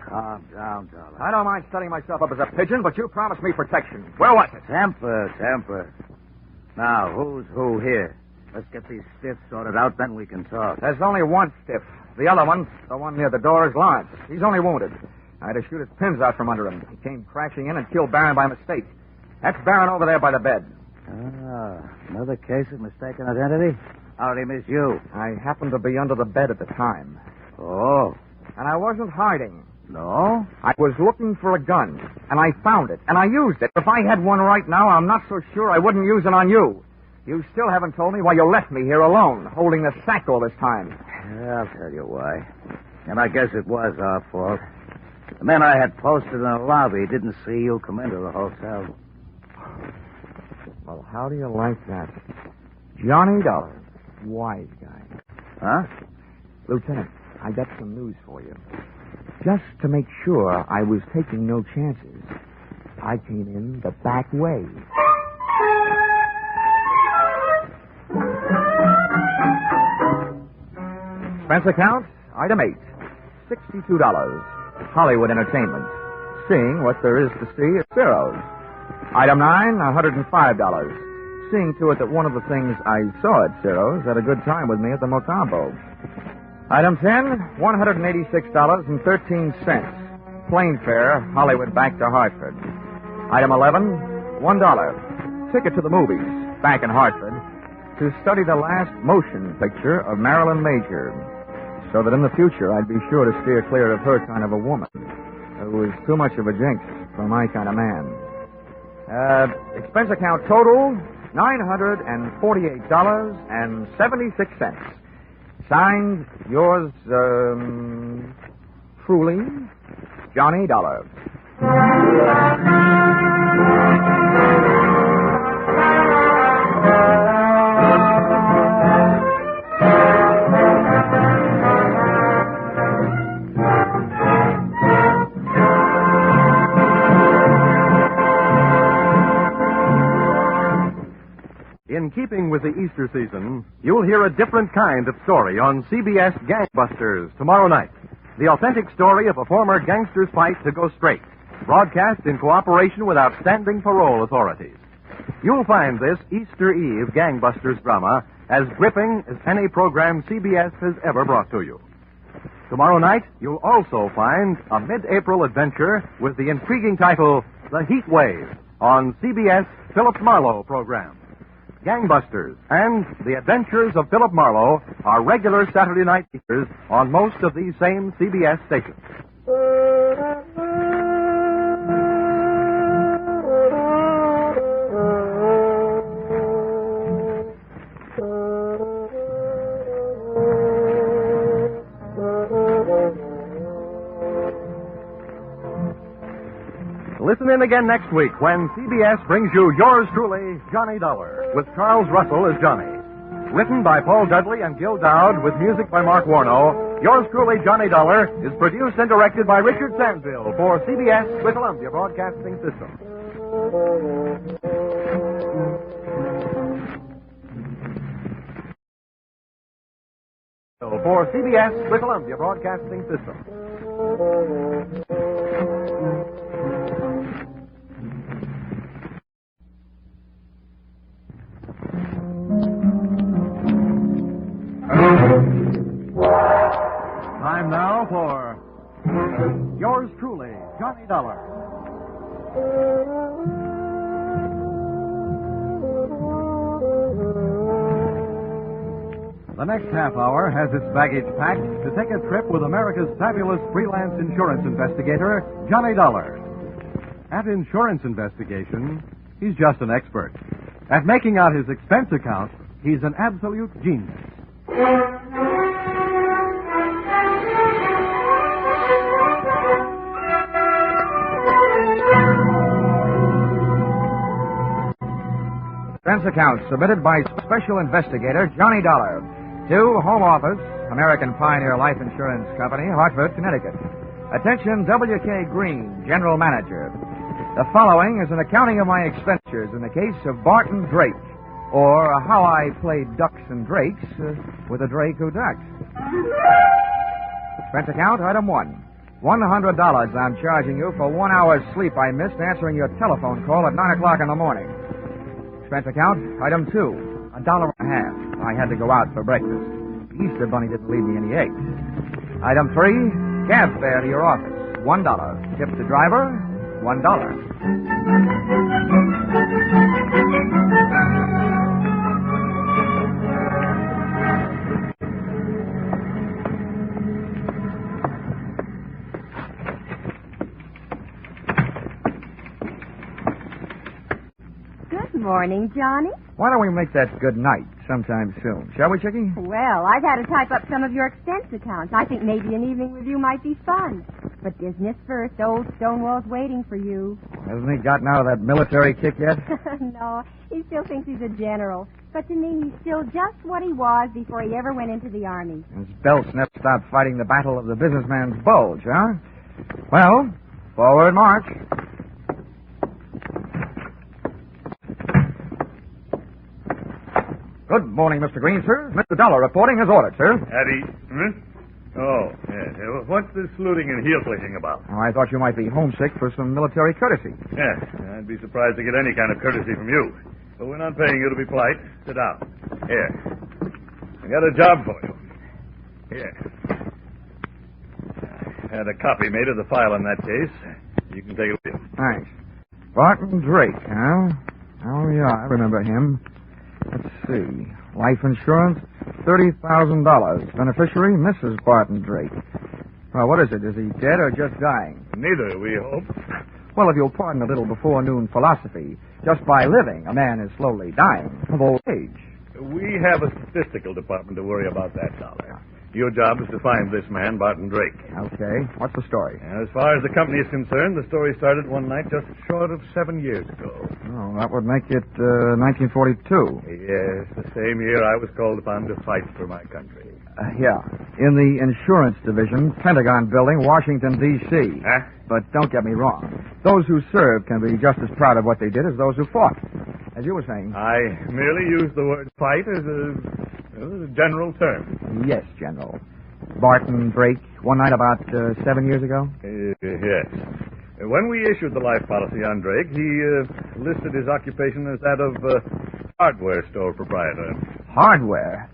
calm down, Dollar. I don't mind setting myself up as a pigeon, but you promised me protection. Where was it? Temper. Now, who's who here? Let's get these stiffs sorted out, then we can talk. There's only one stiff. The other one, the one near the door, is Lawrence. He's only wounded. I had to shoot his pins out from under him. He came crashing in and killed Barron by mistake. That's Barron over there by the bed. Another case of mistaken identity? How did he miss you? I happened to be under the bed at the time. Oh. And I wasn't hiding. No? I was looking for a gun, and I found it, and I used it. If I had one right now, I'm not so sure I wouldn't use it on you. You still haven't told me why you left me here alone, holding the sack all this time. Yeah, I'll tell you why. And I guess it was our fault. The men I had posted in the lobby didn't see you come into the hotel. Well, how do you like that? Johnny Dollar. Wise guy. Huh? Lieutenant, I got some news for you. Just to make sure I was taking no chances, I came in the back way. Expense account, item 8, $62. Hollywood Entertainment. Seeing what there is to see at Ciro's. Item 9, $105. Seeing to it that one of the things I saw at Ciro's had a good time with me at the Motambo. Item 10, $186.13. Plane fare, Hollywood back to Hartford. Item 11, $1. Ticket to the movies, back in Hartford, to study the last motion picture of Marilyn Major, so that in the future I'd be sure to steer clear of her kind of a woman, who was too much of a jinx for my kind of man. Expense account total, $948.76. Signed, yours, truly, Johnny Dollar. In keeping with the Easter season, you'll hear a different kind of story on CBS Gangbusters tomorrow night. The authentic story of a former gangster's fight to go straight, broadcast in cooperation with outstanding parole authorities. You'll find this Easter Eve Gangbusters drama as gripping as any program CBS has ever brought to you. Tomorrow night, you'll also find a mid-April adventure with the intriguing title, The Heat Wave, on CBS Philip Marlowe program. Gangbusters and The Adventures of Philip Marlowe are regular Saturday night features on most of these same CBS stations. Listen in again next week when CBS brings you yours truly, Johnny Dollar, with Charles Russell as Johnny. Written by Paul Dudley and Gil Dowd with music by Mark Warno, yours truly, Johnny Dollar, is produced and directed by Richard Sanville for CBS, the Columbia Broadcasting System. For CBS, the Columbia Broadcasting System. Time now for yours truly, Johnny Dollar. The next half hour has its baggage packed to take a trip with America's fabulous freelance insurance investigator, Johnny Dollar. At Insurance Investigation, he's just an expert. At making out his expense account, he's an absolute genius. Expense account submitted by Special Investigator Johnny Dollar to Home Office, American Pioneer Life Insurance Company, Hartford, Connecticut. Attention, W.K. Green, General Manager. The following is an accounting of my expenditures in the case of Barton Drake, or how I played ducks and drakes with a drake who ducks. Expense account, item 1. $100 I'm charging you for 1 hour's sleep I missed answering your telephone call at 9 o'clock in the morning. Expense account, item 2. $1.50. I had to go out for breakfast. The Easter Bunny didn't leave me any eggs. Item 3. Cab fare to your office. $1. Tip to driver. $1. Good morning, Johnny. Why don't we make that good night sometime soon? Shall we, Chickie? Well, I've had to type up some of your expense accounts. I think maybe an evening with you might be fun. But business first. Old Stonewall's waiting for you. Hasn't he gotten out of that military kick yet? No, he still thinks he's a general. But you mean he's still just what he was before he ever went into the Army? His belts never stopped fighting the battle of the businessman's bulge, huh? Well, forward march. Good morning, Mr. Green, sir. Mr. Dollar reporting as ordered, sir. Hattie. Oh, yes. What's this looting and heel-clicking about? Oh, I thought you might be homesick for some military courtesy. Yes, I'd be surprised to get any kind of courtesy from you. But we're not paying you to be polite. Sit down. Here. I got a job for you. Here. I had a copy made of the file in that case. You can take it with you. Thanks. Barton Drake, huh? Oh, yeah, I remember him. Let's see. Life insurance, $30,000. Beneficiary, Mrs. Barton Drake. Well, what is it? Is he dead or just dying? Neither, we hope. Well, if you'll pardon a little before-noon philosophy, just by living, a man is slowly dying of old age. We have a statistical department to worry about that, Dollar. Your job is to find this man, Barton Drake. Okay. What's the story? As far as the company is concerned, the story started one night just short of 7 years ago. Oh, that would make it 1942. Yes, the same year I was called upon to fight for my country. Yeah. In the insurance division, Pentagon Building, Washington, D.C. Huh? But don't get me wrong. Those who served can be just as proud of what they did as those who fought. As you were saying. I merely used the word fight as a general term. Yes, General. Barton Drake, one night about 7 years ago? Yes. When we issued the life policy on Drake, he listed his occupation as that of hardware store proprietor. Hardware?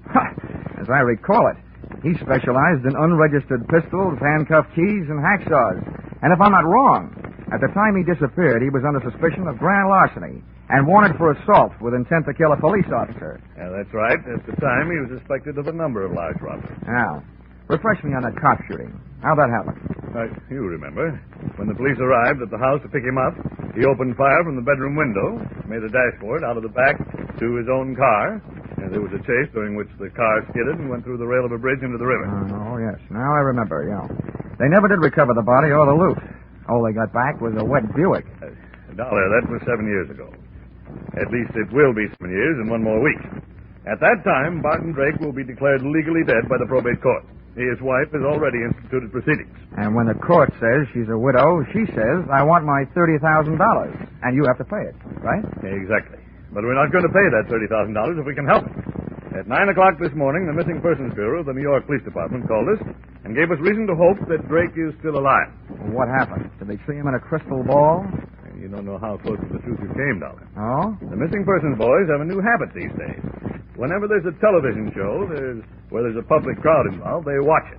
As I recall it, he specialized in unregistered pistols, handcuff keys, and hacksaws. And if I'm not wrong, at the time he disappeared, he was under suspicion of grand larceny and wanted for assault with intent to kill a police officer. Yeah, that's right. At the time, he was suspected of a number of large robberies. Now, refresh me on that cop shooting. How'd that happen? You remember. When the police arrived at the house to pick him up, he opened fire from the bedroom window, made a dashboard out of the back to his own car, and there was a chase during which the car skidded and went through the rail of a bridge into the river. Oh, yes. Now I remember, yeah. They never did recover the body or the loot. All they got back was a wet Buick. Dollar, that was 7 years ago. At least it will be 7 years and 1 more week. At that time, Barton Drake will be declared legally dead by the probate court. His wife has already instituted proceedings. And when the court says she's a widow, she says, I want my $30,000, and you have to pay it, right? Exactly. But we're not going to pay that $30,000 if we can help it. At 9 o'clock this morning, the Missing Persons Bureau of the New York Police Department called us and gave us reason to hope that Drake is still alive. What happened? Did they see him in a crystal ball? You don't know how close to the truth you came, Dollar. Oh? The Missing Persons boys have a new habit these days. Whenever there's a television show where there's a public crowd involved, they watch it.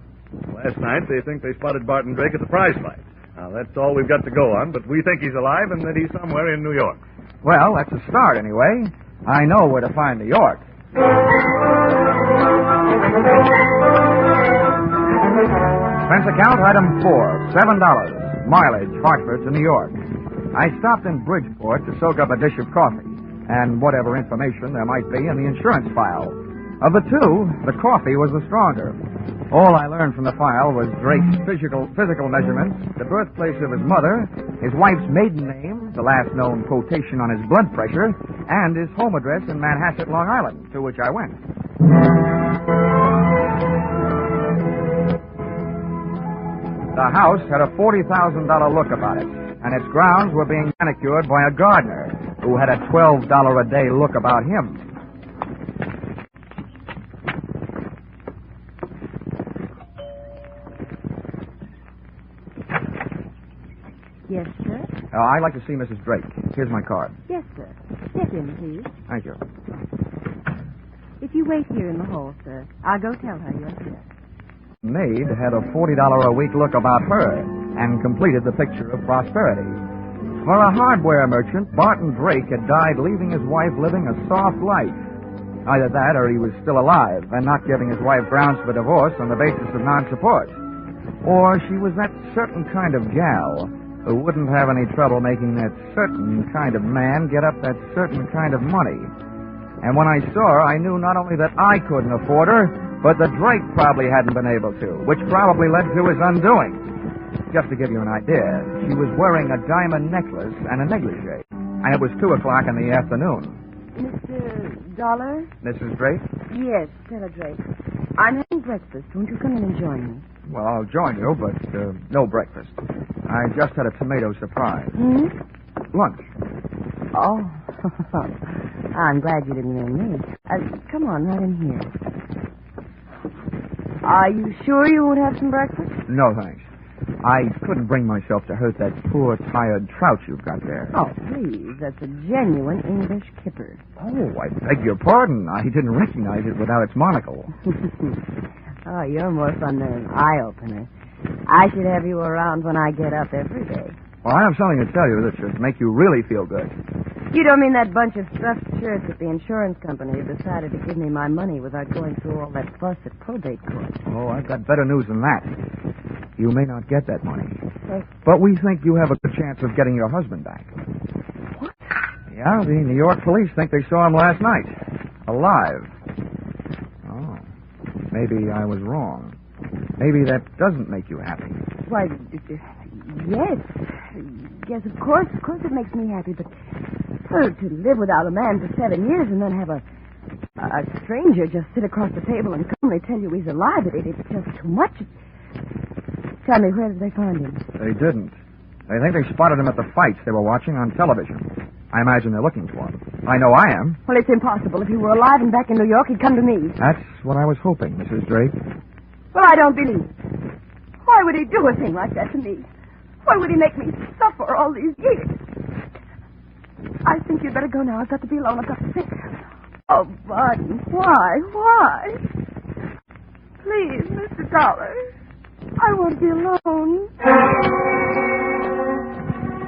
Last night, they think they spotted Barton Drake at the prize fight. Now, that's all we've got to go on, but we think he's alive and that he's somewhere in New York. Well, that's a start, anyway. I know where to find New York. Expense account item 4, $7. Mileage, Hartford to New York. I stopped in Bridgeport to soak up a dish of coffee and whatever information there might be in the insurance file. Of the two, the coffee was the stronger. All I learned from the file was Drake's physical measurements, the birthplace of his mother, his wife's maiden name, the last known quotation on his blood pressure, and his home address in Manhasset, Long Island, to which I went. The house had a $40,000 look about it, and its grounds were being manicured by a gardener who had a $12 a day look about him. Yes, sir? I'd like to see Mrs. Drake. Here's my card. Yes, sir. Step in, please. Thank you. If you wait here in the hall, sir, I'll go tell her you're here. Maid had a $40 a week look about her and completed the picture of prosperity. For a hardware merchant, Barton Drake had died leaving his wife living a soft life. Either that or he was still alive and not giving his wife grounds for divorce on the basis of non-support. Or she was that certain kind of gal who wouldn't have any trouble making that certain kind of man get up that certain kind of money. And when I saw her, I knew not only that I couldn't afford her, but that Drake probably hadn't been able to, which probably led to his undoing. Just to give you an idea, she was wearing a diamond necklace and a negligee, and it was 2 o'clock in the afternoon. Mr. Dollar? Mrs. Drake? Yes, Stella Drake. I'm having breakfast. Won't you come in and join me? Well, I'll join you, but no breakfast. I just had a tomato surprise. Lunch. Oh. I'm glad you didn't ring me. Come on, right in here. Are you sure you won't have some breakfast? No, thanks. I couldn't bring myself to hurt that poor, tired trout you've got there. Oh, please. That's a genuine English kipper. Oh, I beg your pardon. I didn't recognize it without its monocle. Oh, you're more fun than an eye-opener. I should have you around when I get up every day. Well, I have something to tell you that should make you really feel good. You don't mean that bunch of stuffed shirts at the insurance company have decided to give me my money without going through all that fuss at probate court? Oh, I've got better news than that. You may not get that money. But we think you have a good chance of getting your husband back. What? Yeah, the New York police think they saw him last night. Alive. Oh. Maybe I was wrong. Maybe that doesn't make you happy. Why, yes. Yes, of course it makes me happy, but to live without a man for 7 years and then have a stranger just sit across the table and calmly tell you he's alive, it's just too much. Tell me, where did they find him? They didn't. They think they spotted him at the fights they were watching on television. I imagine they're looking for him. I know I am. Well, it's impossible. If he were alive and back in New York, he'd come to me. That's what I was hoping, Mrs. Drake. Well, I don't believe it. Why would he do a thing like that to me? Why would he make me suffer all these years? I think you'd better go now. I've got to be alone. I've got to think. Oh, Barton, why? Please, Mr. Dollar. I want to be alone.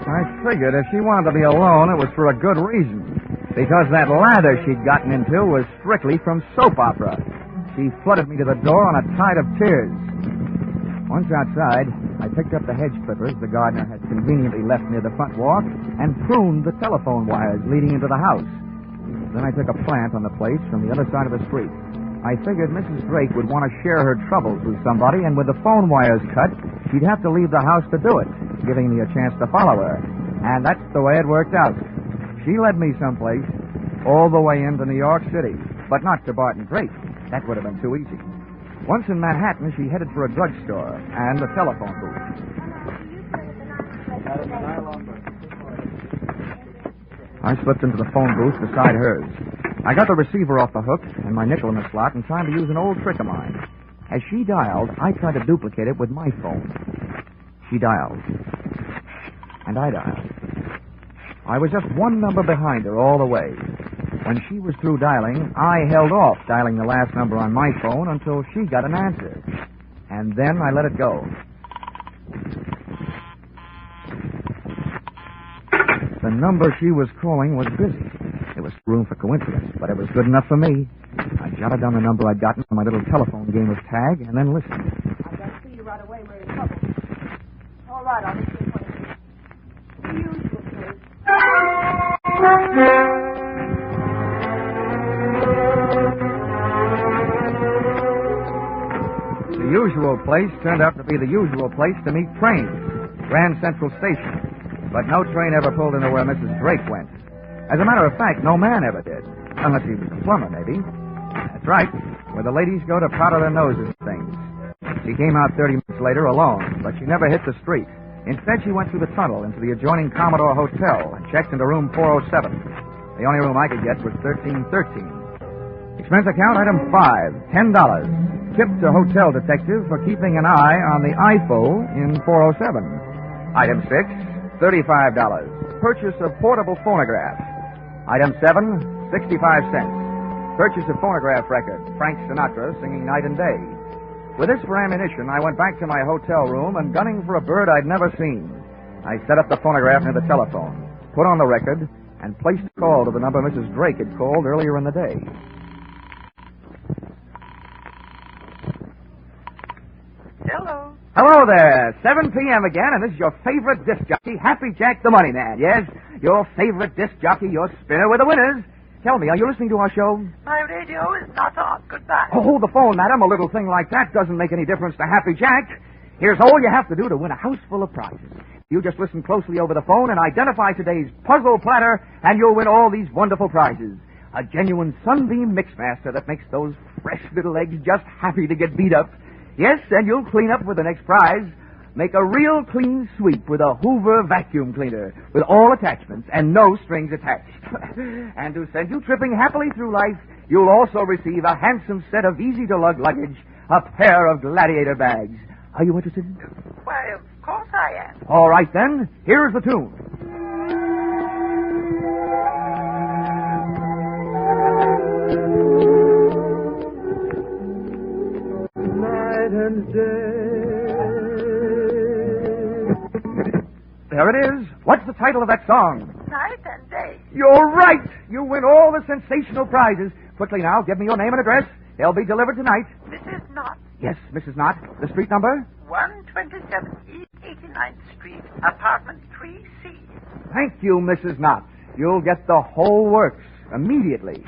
I figured if she wanted to be alone, it was for a good reason. Because that lather she'd gotten into was strictly from soap opera. She flooded me to the door on a tide of tears. Once outside, I picked up the hedge clippers the gardener had conveniently left near the front walk and pruned the telephone wires leading into the house. Then I took a plant on the place from the other side of the street. I figured Mrs. Drake would want to share her troubles with somebody, and with the phone wires cut, she'd have to leave the house to do it, giving me a chance to follow her. And that's the way it worked out. She led me someplace, all the way into New York City, but not to Barton Drake. That would have been too easy. Once in Manhattan, she headed for a drugstore and a telephone booth. I slipped into the phone booth beside hers. I got the receiver off the hook and my nickel in the slot in time to use an old trick of mine. As she dialed, I tried to duplicate it with my phone. She dialed. And I dialed. I was just one number behind her all the way. When she was through dialing, I held off dialing the last number on my phone until she got an answer. And then I let it go. The number she was calling was busy. There was room for coincidence, but it was good enough for me. I jotted down the number I'd gotten from my little telephone game of tag and then listened. I've got to see you right away. We're in trouble. All right, I'll listen for you. The usual place. The usual place turned out to be the usual place to meet trains, Grand Central Station. But no train ever pulled into where Mrs. Drake went. As a matter of fact, no man ever did. Unless he was a plumber, maybe. That's right, where the ladies go to powder their noses and things. She came out 30 minutes later alone, but she never hit the street. Instead, she went through the tunnel into the adjoining Commodore Hotel and checked into room 407. The only room I could get was 1313. Expense account item 5, $10. Tip to hotel detective for keeping an eye on the IFO in 407. Item 6, $35. Purchase of portable phonograph. Item 7, 65 cents. Purchase of phonograph record. Frank Sinatra singing night and day. With this for ammunition, I went back to my hotel room and gunning for a bird I'd never seen. I set up the phonograph near the telephone, put on the record, and placed a call to the number Mrs. Drake had called earlier in the day. Hello. Hello there. 7 p.m. again, and this is your favorite disc jockey, Happy Jack the Money Man. Yes, your favorite disc jockey, your spinner with the winners. Tell me, are you listening to our show? My radio is not on. Goodbye. Oh, hold the phone, madam. A little thing like that doesn't make any difference to Happy Jack. Here's all you have to do to win a house full of prizes. You just listen closely over the phone and identify today's puzzle platter, and you'll win all these wonderful prizes. A genuine Sunbeam Mixmaster that makes those fresh little eggs just happy to get beat up. Yes, and you'll clean up with the next prize. Make a real clean sweep with a Hoover vacuum cleaner with all attachments and no strings attached. And to send you tripping happily through life, you'll also receive a handsome set of easy-to-lug luggage, a pair of gladiator bags. Are you interested? Why, of course I am. All right, then. Here's the tune. Night and day. There it is. What's the title of that song? Night and day. You're right. You win all the sensational prizes. Quickly now, give me your name and address. They'll be delivered tonight. Mrs. Knott, Yes, Mrs. Knott. The street number? 127 East 89th Street, apartment 3C. Thank you, Mrs. Knott. You'll get the whole works immediately.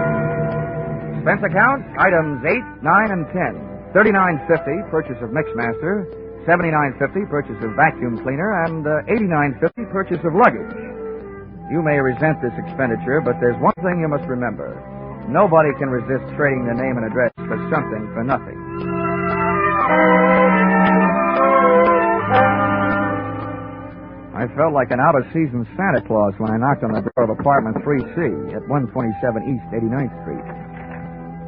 Expense account, items 8, 9, and 10. $39.50, purchase of Mixmaster. $79.50, purchase of vacuum cleaner. And $89.50, purchase of luggage. You may resent this expenditure, but there's one thing you must remember. Nobody can resist trading their name and address for something for nothing. I felt like an out-of-season Santa Claus when I knocked on the door of apartment 3C at 127 East 89th Street.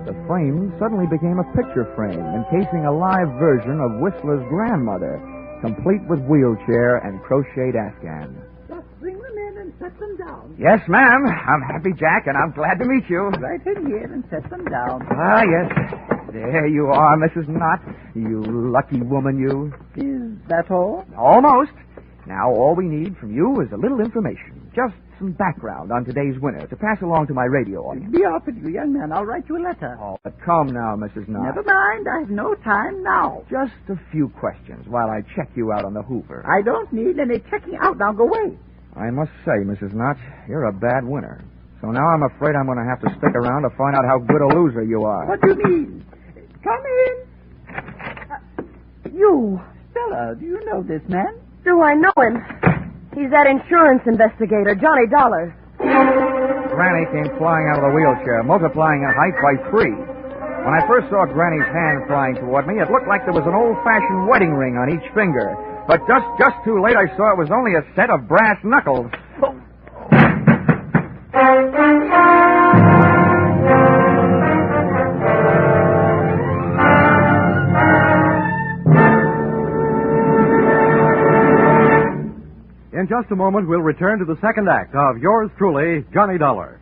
The frame suddenly became a picture frame encasing a live version of Whistler's grandmother, complete with wheelchair and crocheted afghan. Just bring them in and set them down. Yes, ma'am. I'm Happy Jack, and I'm glad to meet you. Right in here and set them down. Ah, yes. There you are, Mrs. Knott. You lucky woman, you. Is that all? Almost. Now, all we need from you is a little information. Just some background on today's winner to pass along to my radio audience. Be off with you, young man. I'll write you a letter. Oh, but come now, Mrs. Knott. Never mind. I have no time now. Just a few questions while I check you out on the Hoover. I don't need any checking out. Now go away. I must say, Mrs. Knott, you're a bad winner. So now I'm afraid I'm going to have to stick around to find out how good a loser you are. What do you mean? Come in. You, Stella, do you know this man? Do I know him? He's that insurance investigator, Johnny Dollar. Granny came flying out of the wheelchair, multiplying in height by 3. When I first saw Granny's hand flying toward me, it looked like there was an old-fashioned wedding ring on each finger. But just too late, I saw it was only a set of brass knuckles. In just a moment, we'll return to the second act of yours truly, Johnny Dollar.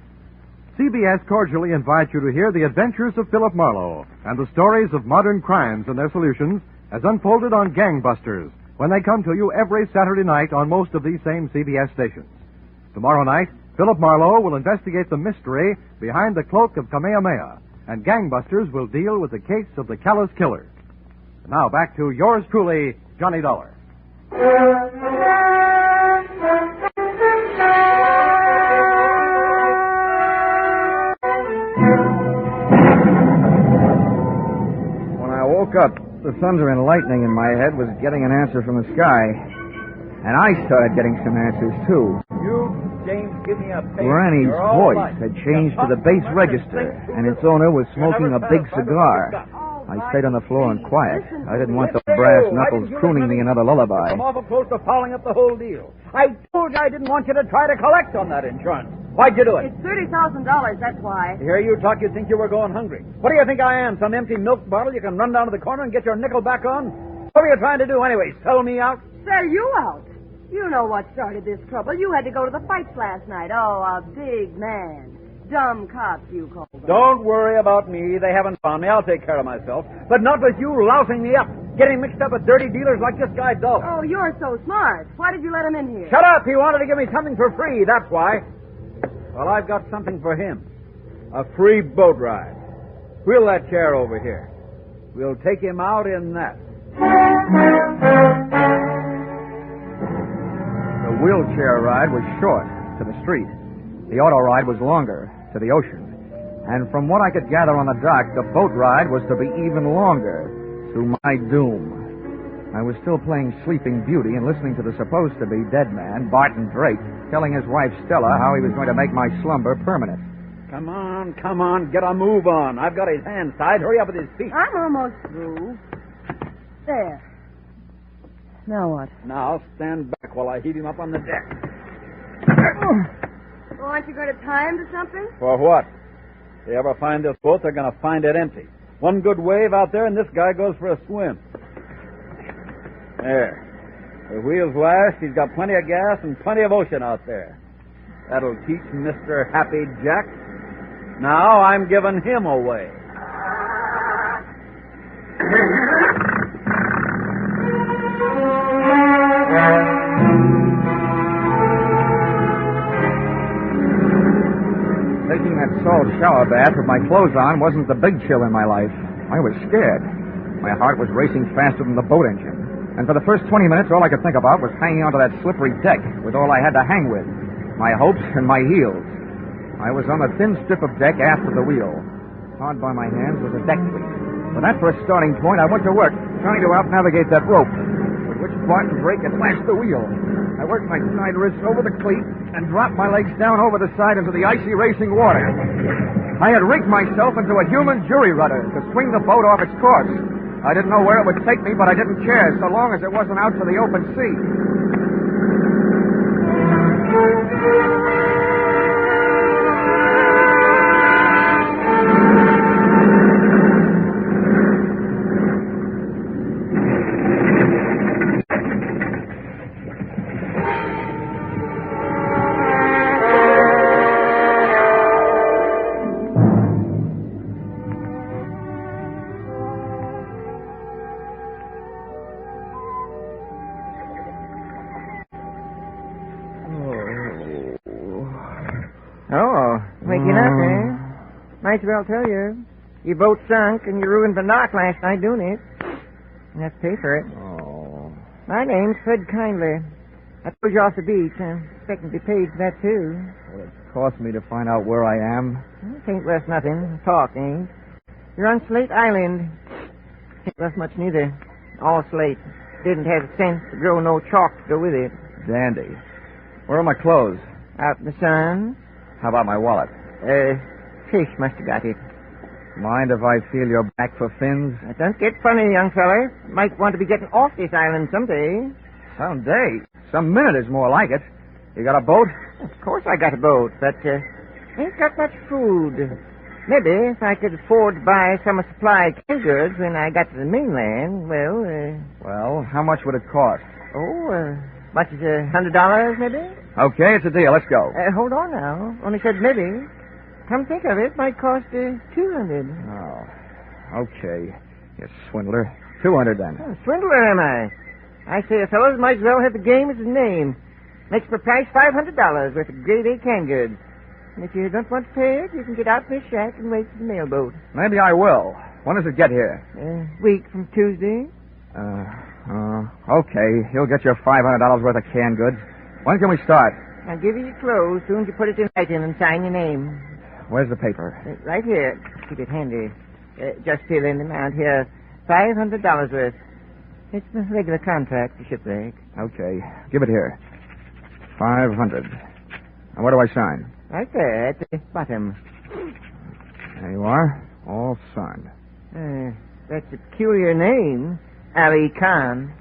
CBS cordially invites you to hear the adventures of Philip Marlowe and the stories of modern crimes and their solutions as unfolded on Gangbusters when they come to you every Saturday night on most of these same CBS stations. Tomorrow night, Philip Marlowe will investigate the mystery behind the cloak of Kamehameha, and Gangbusters will deal with the case of the Callous Killer. Now back to yours truly, Johnny Dollar. When I woke up, the thunder and lightning in my head was getting an answer from the sky. And I started getting some answers, too. You, James, give me a page. Granny's voice had changed to the bass register, and its owner was smoking a big cigar. I stayed on the floor and quiet. I didn't want those brass knuckles crooning me another lullaby. I'm awful close to fouling up the whole deal. I told you I didn't want you to try to collect on that insurance. Why'd you do it? It's $30,000, that's why. To hear you talk, you'd think you were going hungry. What do you think I am, some empty milk bottle you can run down to the corner and get your nickel back on? What were you trying to do anyway, sell me out? Sell you out? You know what started this trouble. You had to go to the fights last night. Oh, a big man. Dumb cops, you call them. Don't worry about me. They haven't found me. I'll take care of myself. But not with you lousing me up, getting mixed up with dirty dealers like this guy does. Oh, you're so smart. Why did you let him in here? Shut up! He wanted to give me something for free, that's why. Well, I've got something for him. A free boat ride. Wheel that chair over here. We'll take him out in that. The wheelchair ride was short, to the street. The auto ride was longer, to the ocean. And from what I could gather on the dock, the boat ride was to be even longer, to my doom. I was still playing Sleeping Beauty and listening to the supposed-to-be dead man, Barton Drake, telling his wife Stella how he was going to make my slumber permanent. Come on, get a move on. I've got his hands tied. Hurry up with his feet. I'm almost through. There. Now what? Now stand back while I heave him up on the deck. Oh, aren't you going to tie him to something? For what? If they ever find this boat, they're going to find it empty. One good wave out there, and this guy goes for a swim. There. The wheel's lashed. He's got plenty of gas and plenty of ocean out there. That'll teach Mr. Happy Jack. Now I'm giving him away. Taking that salt shower bath with my clothes on wasn't the big chill in my life. I was scared. My heart was racing faster than the boat engine. And for the first 20 minutes, all I could think about was hanging onto that slippery deck with all I had to hang with, my hopes and my heels. I was on a thin strip of deck after the wheel. Hard by my hands was a deck cleat. With that for a starting point, I went to work, trying to out-navigate that rope, with which Barton Drake had lashed the wheel. I worked my side wrists over the cleat and dropped my legs down over the side into the icy racing water. I had rigged myself into a human jury rudder to swing the boat off its course. I didn't know where it would take me, but I didn't care, so long as it wasn't out to the open sea. Might as well tell you. Your boat sunk and you ruined the knock last night doing it. You have to pay for it. Oh. My name's Fred Kindly. I told you off the beach. I'm expecting to be paid for that, too. Well, it cost me to find out where I am. It ain't worth nothing. Talk ain't. You're on Slate Island. Ain't worth much neither. All slate. Didn't have the sense to grow no chalk to go with it. Dandy. Where are my clothes? Out in the sun. How about my wallet? Fish must have got it. Mind if I feel your back for fins? Now, don't get funny, young feller. Might want to be getting off this island someday. Someday? Some minute is more like it. You got a boat? Of course I got a boat, but ain't got much food. Maybe if I could afford to buy some supply canned goods when I got to the mainland, Well, how much would it cost? Much as $100, maybe? Okay, it's a deal. Let's go. Hold on now. Only said maybe. Come think of it, might cost $200. Oh, okay. You swindler. $200 then. Swindler, am I? I say a fellow's might as well have the game as his name. Makes per price $500 worth of grade A canned goods. And if you don't want to pay it, you can get out in this shack and wait for the mailboat. Maybe I will. When does it get here? Week from Tuesday. Okay. You'll get your $500 worth of canned goods. When can we start? I'll give you your clothes soon as you put it in writing and sign your name. Where's the paper? Right here. Keep it handy. Just fill in the amount here. $500 worth. It's the regular contract for shipwreck. Okay. Give it here. 500. And where do I sign? Right there at the bottom. There you are. All signed. That's a peculiar name. Ali Khan.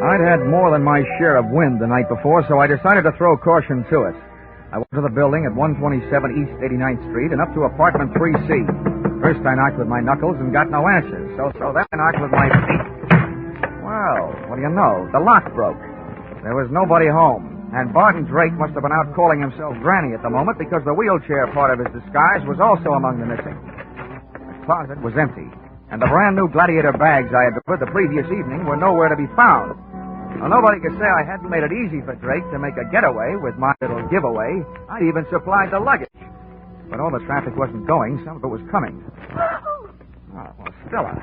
I'd had more than my share of wind the night before, so I decided to throw caution to it. I went to the building at 127 East 89th Street and up to apartment 3C. First I knocked with my knuckles and got no answers, so then I knocked with my feet. Well, what do you know? The lock broke. There was nobody home, and Barton Drake must have been out calling himself Granny at the moment because the wheelchair part of his disguise was also among the missing. The closet was empty, and the brand-new Gladiator bags I had delivered the previous evening were nowhere to be found. Well, nobody could say I hadn't made it easy for Drake to make a getaway with my little giveaway. I even supplied the luggage. But all the traffic wasn't going. Some of it was coming. Oh, well, Stella,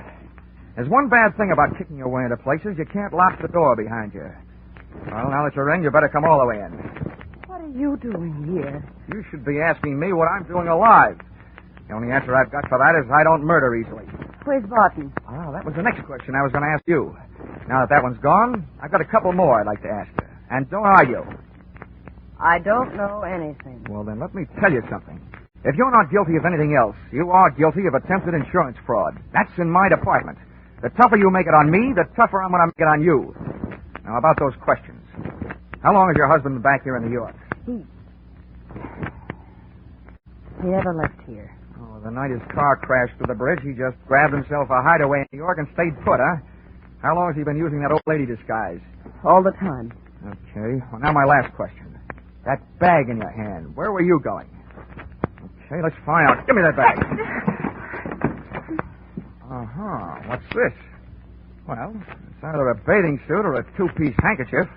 there's one bad thing about kicking your way into places. You can't lock the door behind you. Well, now that you're in, you better come all the way in. What are you doing here? You should be asking me what I'm doing alive. The only answer I've got for that is I don't murder easily. Where's Barton? Oh, that was the next question I was going to ask you. Now that one's gone, I've got a couple more I'd like to ask you. And don't argue. I don't know anything. Well, then let me tell you something. If you're not guilty of anything else, you are guilty of attempted insurance fraud. That's in my department. The tougher you make it on me, the tougher I'm going to make it on you. Now, about those questions. How long has your husband been back here in New York? He never left here. Oh, the night his car crashed through the bridge, he just grabbed himself a hideaway in New York and stayed put, huh? How long has he been using that old lady disguise? All the time. Okay. Well, now my last question. That bag in your hand, where were you going? Okay, let's find out. Give me that bag. Uh-huh. What's this? Well, it's either a bathing suit or a two-piece handkerchief.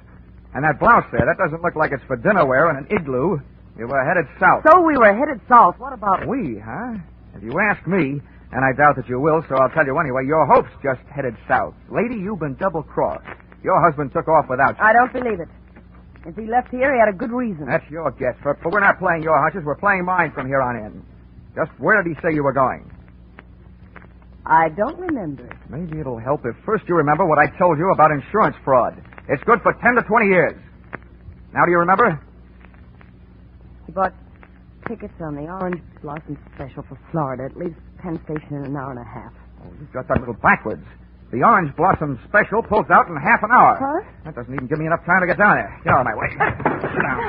And that blouse there, that doesn't look like it's for dinner wear in an igloo. You were headed south. So we were headed south. What about... We, huh? If you ask me, and I doubt that you will, so I'll tell you anyway, your hope's just headed south. Lady, you've been double-crossed. Your husband took off without you. I don't believe it. If he left here, he had a good reason. That's your guess, but we're not playing your hunches. We're playing mine from here on in. Just where did he say you were going? I don't remember. Maybe it'll help if first you remember what I told you about insurance fraud. It's good for 10 to 20 years. Now do you remember? He bought tickets on the Orange Blossom Special for Florida. It leaves Penn Station in an hour and a half. Oh, you've got that a little backwards. The Orange Blossom Special pulls out in half an hour. Huh? That doesn't even give me enough time to get down there. Get out of my way. Sit down.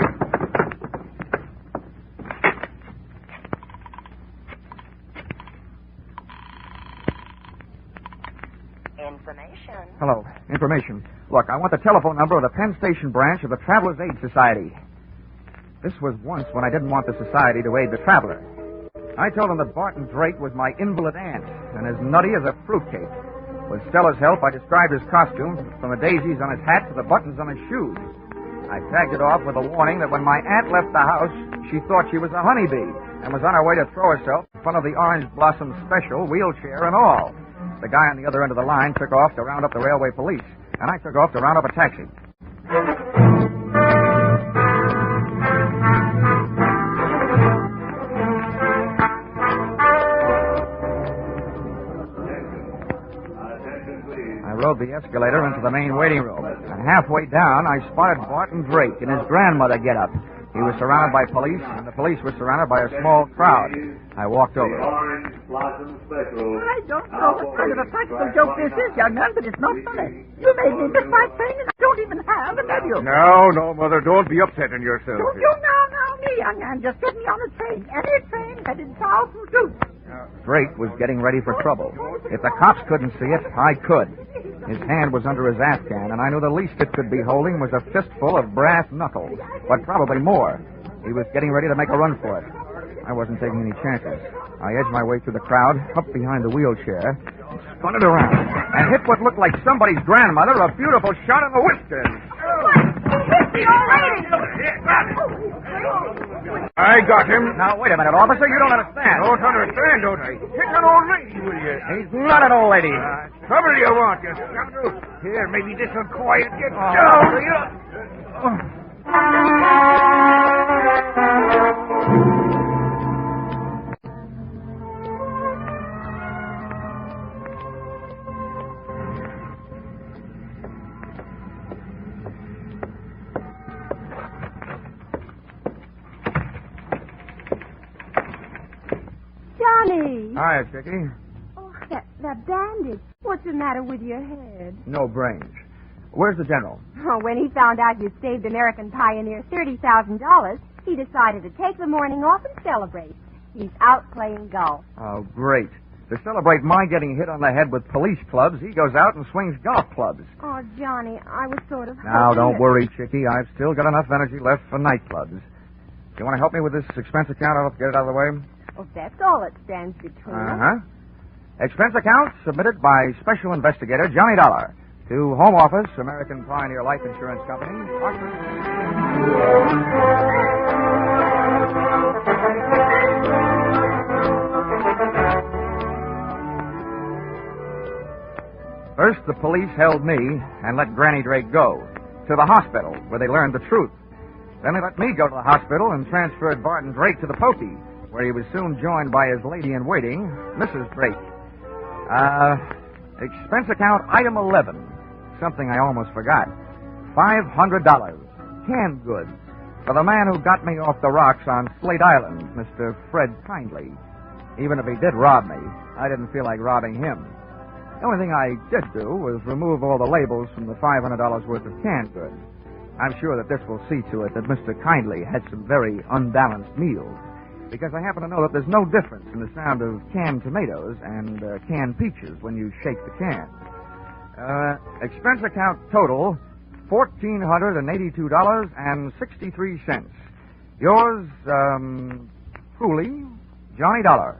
Information. Hello. Information. Look, I want the telephone number of the Penn Station branch of the Travelers' Aid Society. This was once when I didn't want the society to aid the traveler. I told them that Barton Drake was my invalid aunt and as nutty as a fruitcake. With Stella's help, I described his costume from the daisies on his hat to the buttons on his shoes. I tagged it off with a warning that when my aunt left the house, she thought she was a honeybee and was on her way to throw herself in front of the Orange Blossom Special, wheelchair and all. The guy on the other end of the line took off to round up the railway police, and I took off to round up a taxi. I rode the escalator into the main waiting room, and halfway down, I spotted Barton Drake in his grandmother getup. He was surrounded by police, and the police were surrounded by a small crowd. I walked over. Orange Blossom Special. I don't know what kind of a practical joke this is, young man, but it's not funny. You made me miss my train, and I don't even have a nephew. No, Mother, don't be upsetting yourself. Don't you now, me, young man. Just get me on a train. Any train headed south from Duke. Drake was getting ready for trouble. If the cops couldn't see it, I could. His hand was under his Afghan, and I knew the least it could be holding was a fistful of brass knuckles, but probably more. He was getting ready to make a run for it. I wasn't taking any chances. I edged my way through the crowd, up behind the wheelchair, spun it around, and hit what looked like somebody's grandmother a beautiful shot in the whiskers. I got him. Now, wait a minute, officer. You don't understand. Don't understand, don't I? Hit an old lady, will you? He's not an old lady. Trouble you want, you scoundrel. Here, maybe this'll quiet you down. Johnny! Hi, Chicky. Oh, that bandage. What's the matter with your head? No brains. Where's the general? Oh, when he found out you saved American Pioneer $30,000, he decided to take the morning off and celebrate. He's out playing golf. Oh, great. To celebrate my getting hit on the head with police clubs, he goes out and swings golf clubs. Oh, Johnny, I was sort of... Now, don't worry, Chicky. I've still got enough energy left for nightclubs. Do you want to help me with this expense account? I'll get it out of the way. Well, that's all that stands between us. Uh-huh. Expense account submitted by Special Investigator Johnny Dollar to Home Office, American Pioneer Life Insurance Company. First, the police held me and let Granny Drake go to the hospital, where they learned the truth. Then they let me go to the hospital and transferred Barton Drake to the pokey, where he was soon joined by his lady-in-waiting, Mrs. Drake. Expense account item 11. Something I almost forgot. $500. Canned goods. For the man who got me off the rocks on Slate Island, Mr. Fred Kindly. Even if he did rob me, I didn't feel like robbing him. The only thing I did do was remove all the labels from the $500 worth of canned goods. I'm sure that this will see to it that Mr. Kindly had some very unbalanced meals, because I happen to know that there's no difference in the sound of canned tomatoes and canned peaches when you shake the can. Expense account total, $1,482.63. Yours, truly, Johnny Dollar.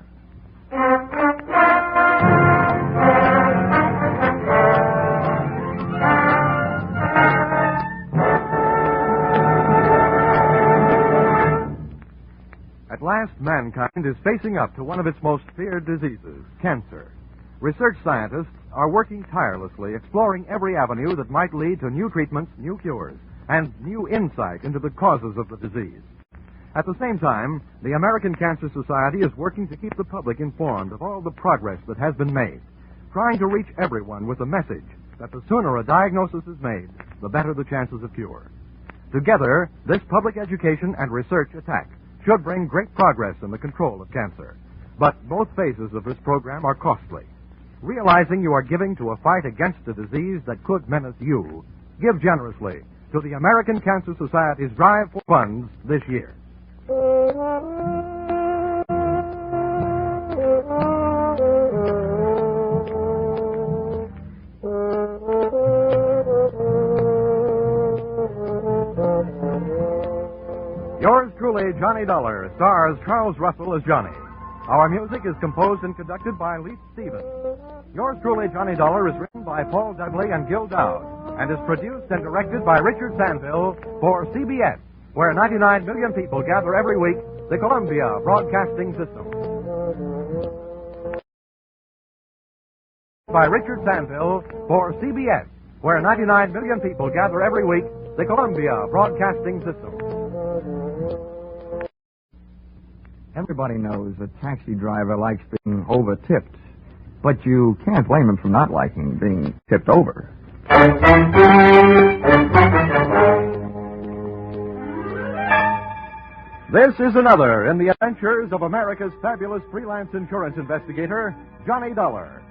At last, mankind is facing up to one of its most feared diseases, cancer. Research scientists are working tirelessly, exploring every avenue that might lead to new treatments, new cures, and new insight into the causes of the disease. At the same time, the American Cancer Society is working to keep the public informed of all the progress that has been made, trying to reach everyone with the message that the sooner a diagnosis is made, the better the chances of cure. Together, this public education and research attack should bring great progress in the control of cancer. But both phases of this program are costly. Realizing you are giving to a fight against a disease that could menace you, give generously to the American Cancer Society's drive for funds this year. Yours truly, Johnny Dollar, stars Charles Russell as Johnny. Our music is composed and conducted by Leith Stevens. Yours truly, Johnny Dollar, is written by Paul Dudley and Gil Dowd, and is produced and directed by Richard Sanville for CBS, where 99 million people gather every week, the Columbia Broadcasting System. By Richard Sanville for CBS, where 99 million people gather every week, the Columbia Broadcasting System. Everybody knows a taxi driver likes being over-tipped, but you can't blame him for not liking being tipped over. This is another in the adventures of America's fabulous freelance insurance investigator, Johnny Dollar.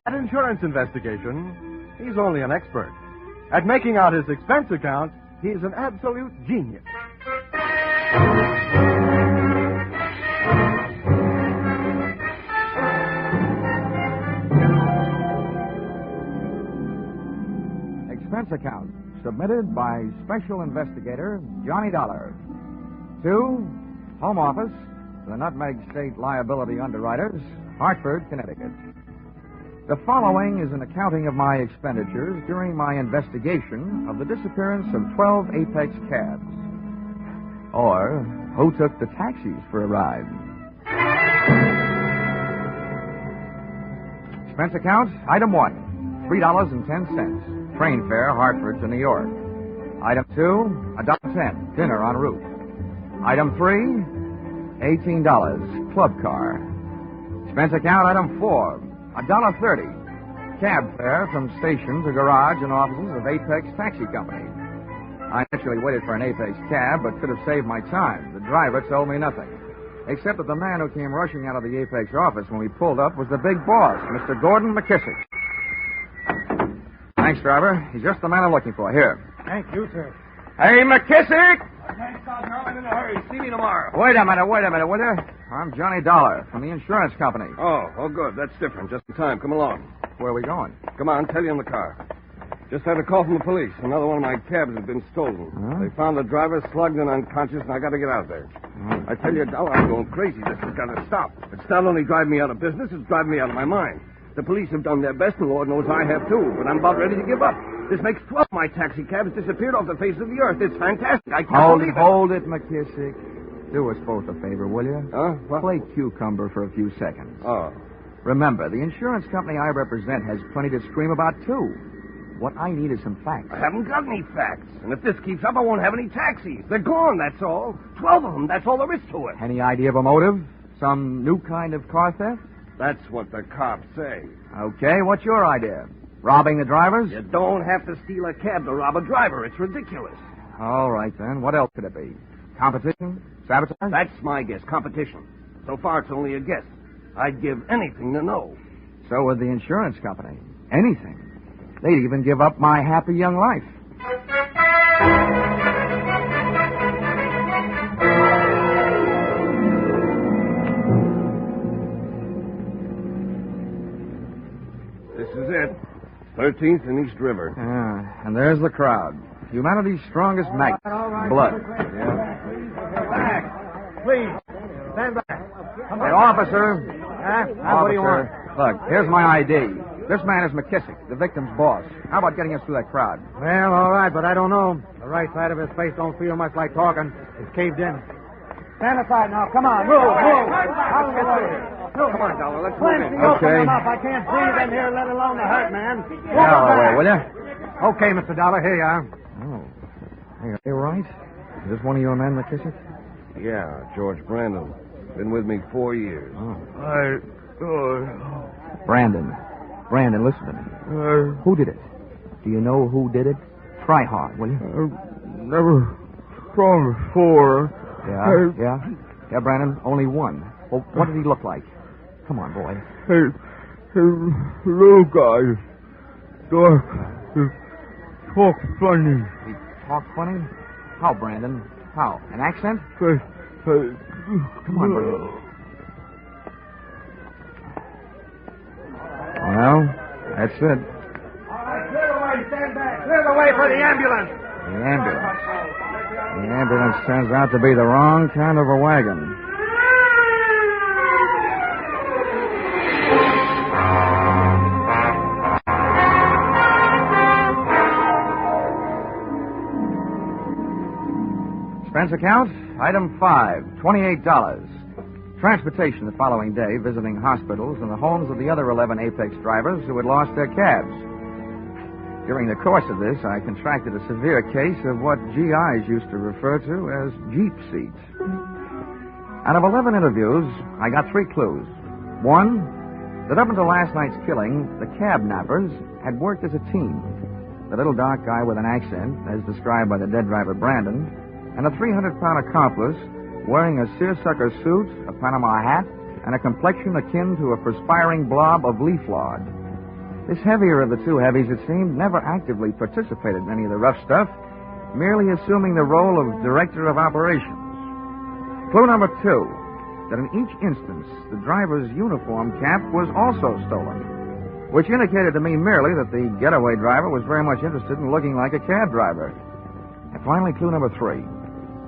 At insurance investigation, he's only an expert. At making out his expense account, he's an absolute genius. Expense account submitted by Special Investigator Johnny Dollar. To Home Office, the Nutmeg State Liability Underwriters, Hartford, Connecticut. The following is an accounting of my expenditures during my investigation of the disappearance of 12 Apex cabs. Or, who took the taxis for a ride? Expense account, item 1, $3.10. Train fare, Hartford to New York. Item 2, $1.10. Dinner en route. Item 3, $18. Club car. Expense account, item 4, $1.30. Cab fare from station to garage and offices of Apex Taxi Company. I actually waited for an Apex cab, but could have saved my time. The driver told me nothing, except that the man who came rushing out of the Apex office when we pulled up was the big boss, Mr. Gordon McKissick. Thanks, driver. He's just the man I'm looking for. Here. Thank you, sir. Hey, McKissick! Thanks, Dodger. I'm in a hurry. See me tomorrow. Wait a minute, will you? I'm Johnny Dollar from the insurance company. Oh, good. That's different. Just in time. Come along. Where are we going? Come on, tell you in the car. Just had a call from the police. Another one of my cabs has been stolen. Huh? They found the driver slugged and unconscious, and I got to get out there. I tell you, Dollar, I'm going crazy. This has got to stop. It's not only driving me out of business, it's driving me out of my mind. The police have done their best, and Lord knows I have too, but I'm about ready to give up. This makes 12 of my taxi cabs disappeared off the face of the earth. It's fantastic. I can't believe it. Hold it, McKissick. Do us both a favor, will you? Huh? What? Play cucumber for a few seconds. Oh. Remember, the insurance company I represent has plenty to scream about, too. What I need is some facts. I haven't got any facts. And if this keeps up, I won't have any taxis. They're gone, that's all. 12 of them, that's all there is to it. Any idea of a motive? Some new kind of car theft? That's what the cops say. Okay, what's your idea? Robbing the drivers? You don't have to steal a cab to rob a driver. It's ridiculous. All right, then. What else could it be? Competition? Sabotage? That's my guess. Competition. So far, it's only a guess. I'd give anything to know. So would the insurance company. Anything. They'd even give up my happy young life. This is it. 13th and East River. And there's the crowd. Humanity's strongest magnet. Blood. Please, stand back. Hey, officer. What do you want? Look, here's my ID. This man is McKissick, the victim's boss. How about getting us through that crowd? Well, all right, but I don't know. The right side of his face don't feel much like talking. It's caved in. Stand aside now. Come on. Move. Out of the way. Come on, Dollar. Let's move in. Okay. Enough. I can't breathe in here, let alone the hurt man. Get out of the way, will you? Okay, Mr. Dollar. Here you are. Oh. Hey, are you right? Is this one of your men, McKissick? Yeah, George Brandon. Been with me 4 years. Brandon, listen to me. Who did it? Do you know who did it? Try hard, will you? Never saw him before. Yeah, Brandon, only one. Well, what did he look like? Come on, boy. Hey, little guy. Dark. He talks funny. He talked funny? How, Brandon? How? An accent? Come on, Brandon. Well, that's it. All right, clear the way, stand back. Clear the way for the ambulance. The ambulance turns out to be the wrong kind of a wagon. Expense account, item 5, $28. Transportation the following day, visiting hospitals and the homes of the other 11 Apex drivers who had lost their cabs. During the course of this, I contracted a severe case of what GIs used to refer to as Jeep seats. Out of 11 interviews, I got 3 clues. 1, that up until last night's killing, the cab nappers had worked as a team. The little dark guy with an accent, as described by the dead driver Brandon, and a 300-pound accomplice wearing a seersucker suit, a Panama hat, and a complexion akin to a perspiring blob of leaf lard. This heavier of the two heavies, it seemed, never actively participated in any of the rough stuff, merely assuming the role of director of operations. Clue number 2, that in each instance, the driver's uniform cap was also stolen, which indicated to me merely that the getaway driver was very much interested in looking like a cab driver. And finally, clue number 3.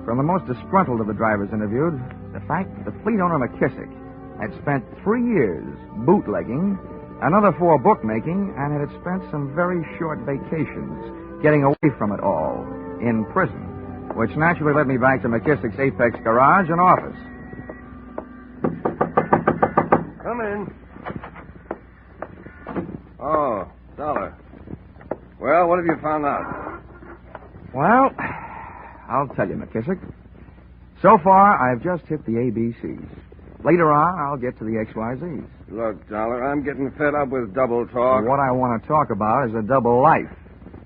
From the most disgruntled of the drivers interviewed, the fact that the fleet owner McKissick had spent 3 years bootlegging, another 4 bookmaking, and had spent some very short vacations getting away from it all in prison, which naturally led me back to McKissick's Apex garage and office. Come in. Oh, Dollar. Well, what have you found out? Well, I'll tell you, McKissick. So far, I've just hit the ABCs. Later on, I'll get to the XYZs. Look, Dollar, I'm getting fed up with double talk. What I want to talk about is a double life.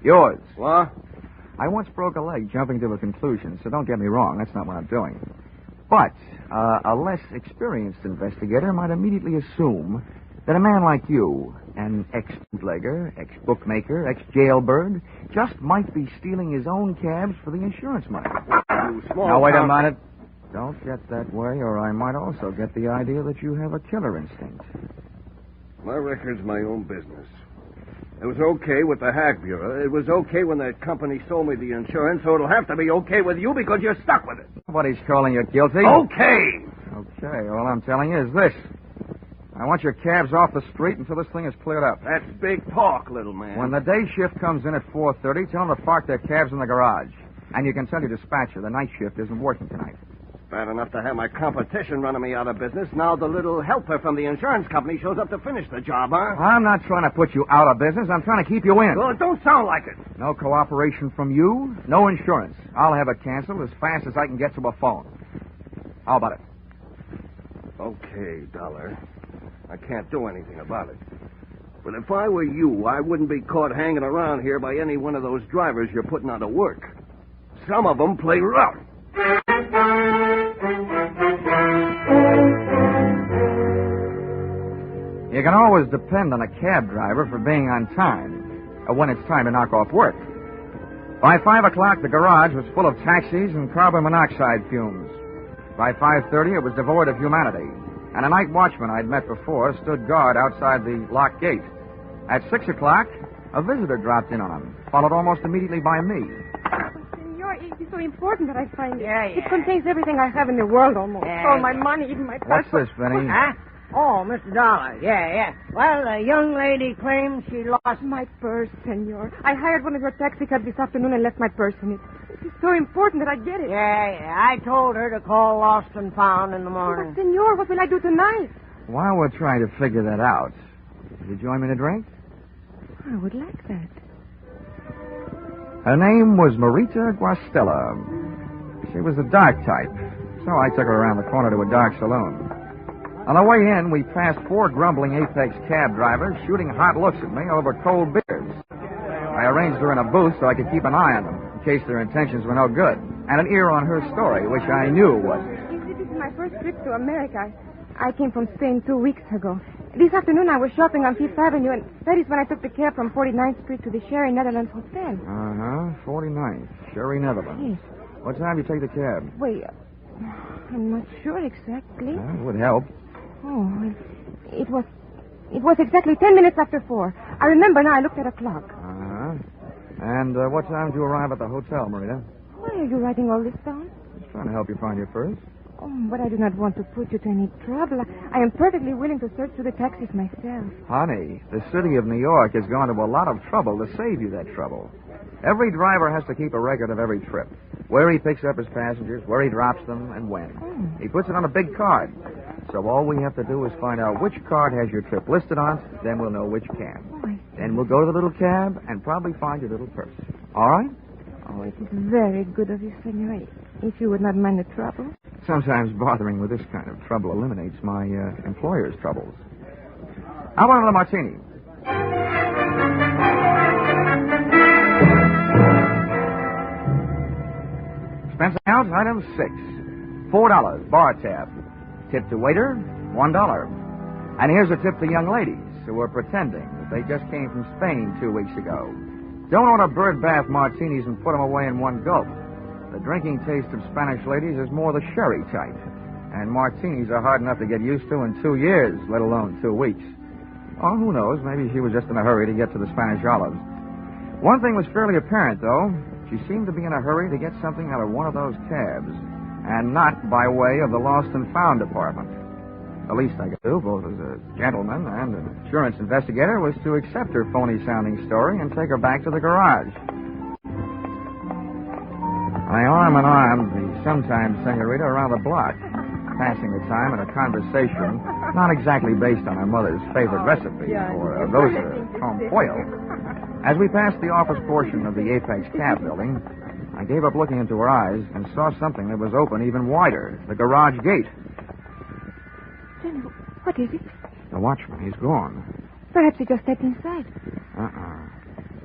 Yours. What? I once broke a leg jumping to a conclusion, so don't get me wrong. That's not what I'm doing. But a less experienced investigator might immediately assume that a man like you, an ex-bootlegger, ex-bookmaker, ex-jailbird, just might be stealing his own cabs for the insurance money. Now, wait a minute. Don't get that way, or I might also get the idea that you have a killer instinct. My record's my own business. It was okay with the Hack Bureau. It was okay when that company sold me the insurance, so it'll have to be okay with you because you're stuck with it. Nobody's calling you guilty. Okay! Okay, all I'm telling you is this. I want your cabs off the street until this thing is cleared up. That's big talk, little man. When the day shift comes in at 4:30, tell them to park their cabs in the garage. And you can tell your dispatcher the night shift isn't working tonight. Bad enough to have my competition running me out of business. Now the little helper from the insurance company shows up to finish the job, huh? I'm not trying to put you out of business. I'm trying to keep you in. Well, it don't sound like it. No cooperation from you, no insurance. I'll have it canceled as fast as I can get to a phone. How about it? Okay, Dollar. I can't do anything about it. But if I were you, I wouldn't be caught hanging around here by any one of those drivers you're putting out of work. Some of them play rough. You can always depend on a cab driver for being on time when it's time to knock off work. By 5 o'clock, the garage was full of taxis and carbon monoxide fumes. By 5:30, it was devoid of humanity, and a night watchman I'd met before stood guard outside the locked gate. At 6 o'clock, a visitor dropped in on him, followed almost immediately by me. Senor, it is so important that I find it. Yeah. It contains everything I have in the world almost. All my money, even my What's passport. this, Benny? Huh? Oh, Mr. Dollar. Yeah. Well, a young lady claims she lost My purse, senor. I hired one of your taxi cabs this afternoon and left my purse in it. It is so important that I get it. Yeah. I told her to call Lost and Found in the But, morning. senor, what will I do tonight? While we're trying to figure that out, would you join me in a drink? I would like that. Her name was Marita Guastella. She was a dark type, so I took her around the corner to a dark saloon. On the way in, we passed 4 grumbling Apex cab drivers shooting hot looks at me over cold beers. I arranged her in a booth so I could keep an eye on them in case their intentions were no good, and an ear on her story, which I knew wasn't. This is my first trip to America. I came from Spain 2 weeks ago. This afternoon I was shopping on Fifth Avenue, and that is when I took the cab from 49th Street to the Sherry Netherlands Hotel. 49th, Sherry Netherlands. Yes. What time did you take the cab? Wait, I'm not sure exactly. It would help. Oh, well, it was exactly 10 minutes after 4. I remember now. I looked at a clock. And what time did you arrive at the hotel, Marita? Why are you writing all this down? Just trying to help you find your purse. Oh, but I do not want to put you to any trouble. I am perfectly willing to search through the taxis myself. Honey, the city of New York has gone to a lot of trouble to save you that trouble. Every driver has to keep a record of every trip. Where he picks up his passengers, where he drops them, and when. He puts it on a big card. So all we have to do is find out which card has your trip listed on it, then we'll know which cab. Then we'll go to the little cab and probably find your little purse. All right? Oh, it is very good of you, senor. If you would not mind the trouble. Sometimes bothering with this kind of trouble eliminates my employer's troubles. How about another martini? Expense account, item 6. $4, bar tab. Tip to waiter, $1. And here's a tip to young ladies who are pretending that they just came from Spain 2 weeks ago. Don't order bird bath martinis and put them away in one gulp. The drinking taste of Spanish ladies is more the sherry type. And martinis are hard enough to get used to in 2 years, let alone 2 weeks. Or who knows, maybe she was just in a hurry to get to the Spanish olives. One thing was fairly apparent, though. She seemed to be in a hurry to get something out of one of those cabs, and not by way of the lost and found department. The least I could do, both as a gentleman and an insurance investigator, was to accept her phony-sounding story and take her back to the garage. I arm in arm the sometime senorita around the block, passing the time in a conversation not exactly based on her mother's favorite recipe for rosa con pollo. As we passed the office portion of the Apex cab building, I gave up looking into her eyes and saw something that was open even wider, the garage gate. Senor, what is it? The watchman, he's gone. Perhaps he just stepped inside.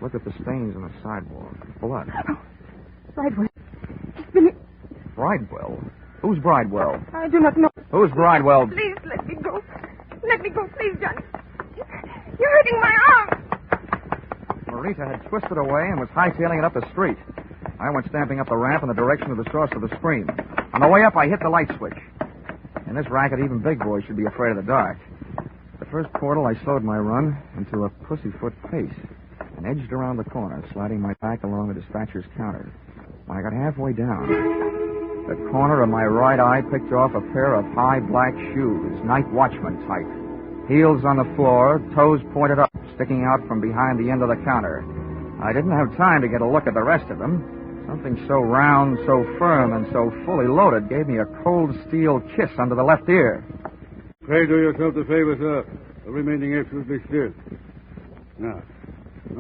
Look at the stains on the sidewalk. Blood. Oh, Bridewell. It's been... Bridewell? Who's Bridewell? I do not know. Who's Bridewell? Please, let me go. Let me go, please, Johnny. You're hurting my arm. Marita had twisted away and was hightailing it up the street. I went stamping up the ramp in the direction of the source of the scream. On the way up, I hit the light switch. In this racket, even big boys should be afraid of the dark. At the first portal, I slowed my run into a pussyfoot pace and edged around the corner, sliding my back along the dispatcher's counter. When I got halfway down, the corner of my right eye picked off a pair of high black shoes, night watchman type. Heels on the floor, toes pointed up, sticking out from behind the end of the counter. I didn't have time to get a look at the rest of them. Something so round, so firm, and so fully loaded gave me a cold steel kiss under the left ear. Pray do yourself the favor, sir, of remaining absolutely still. Now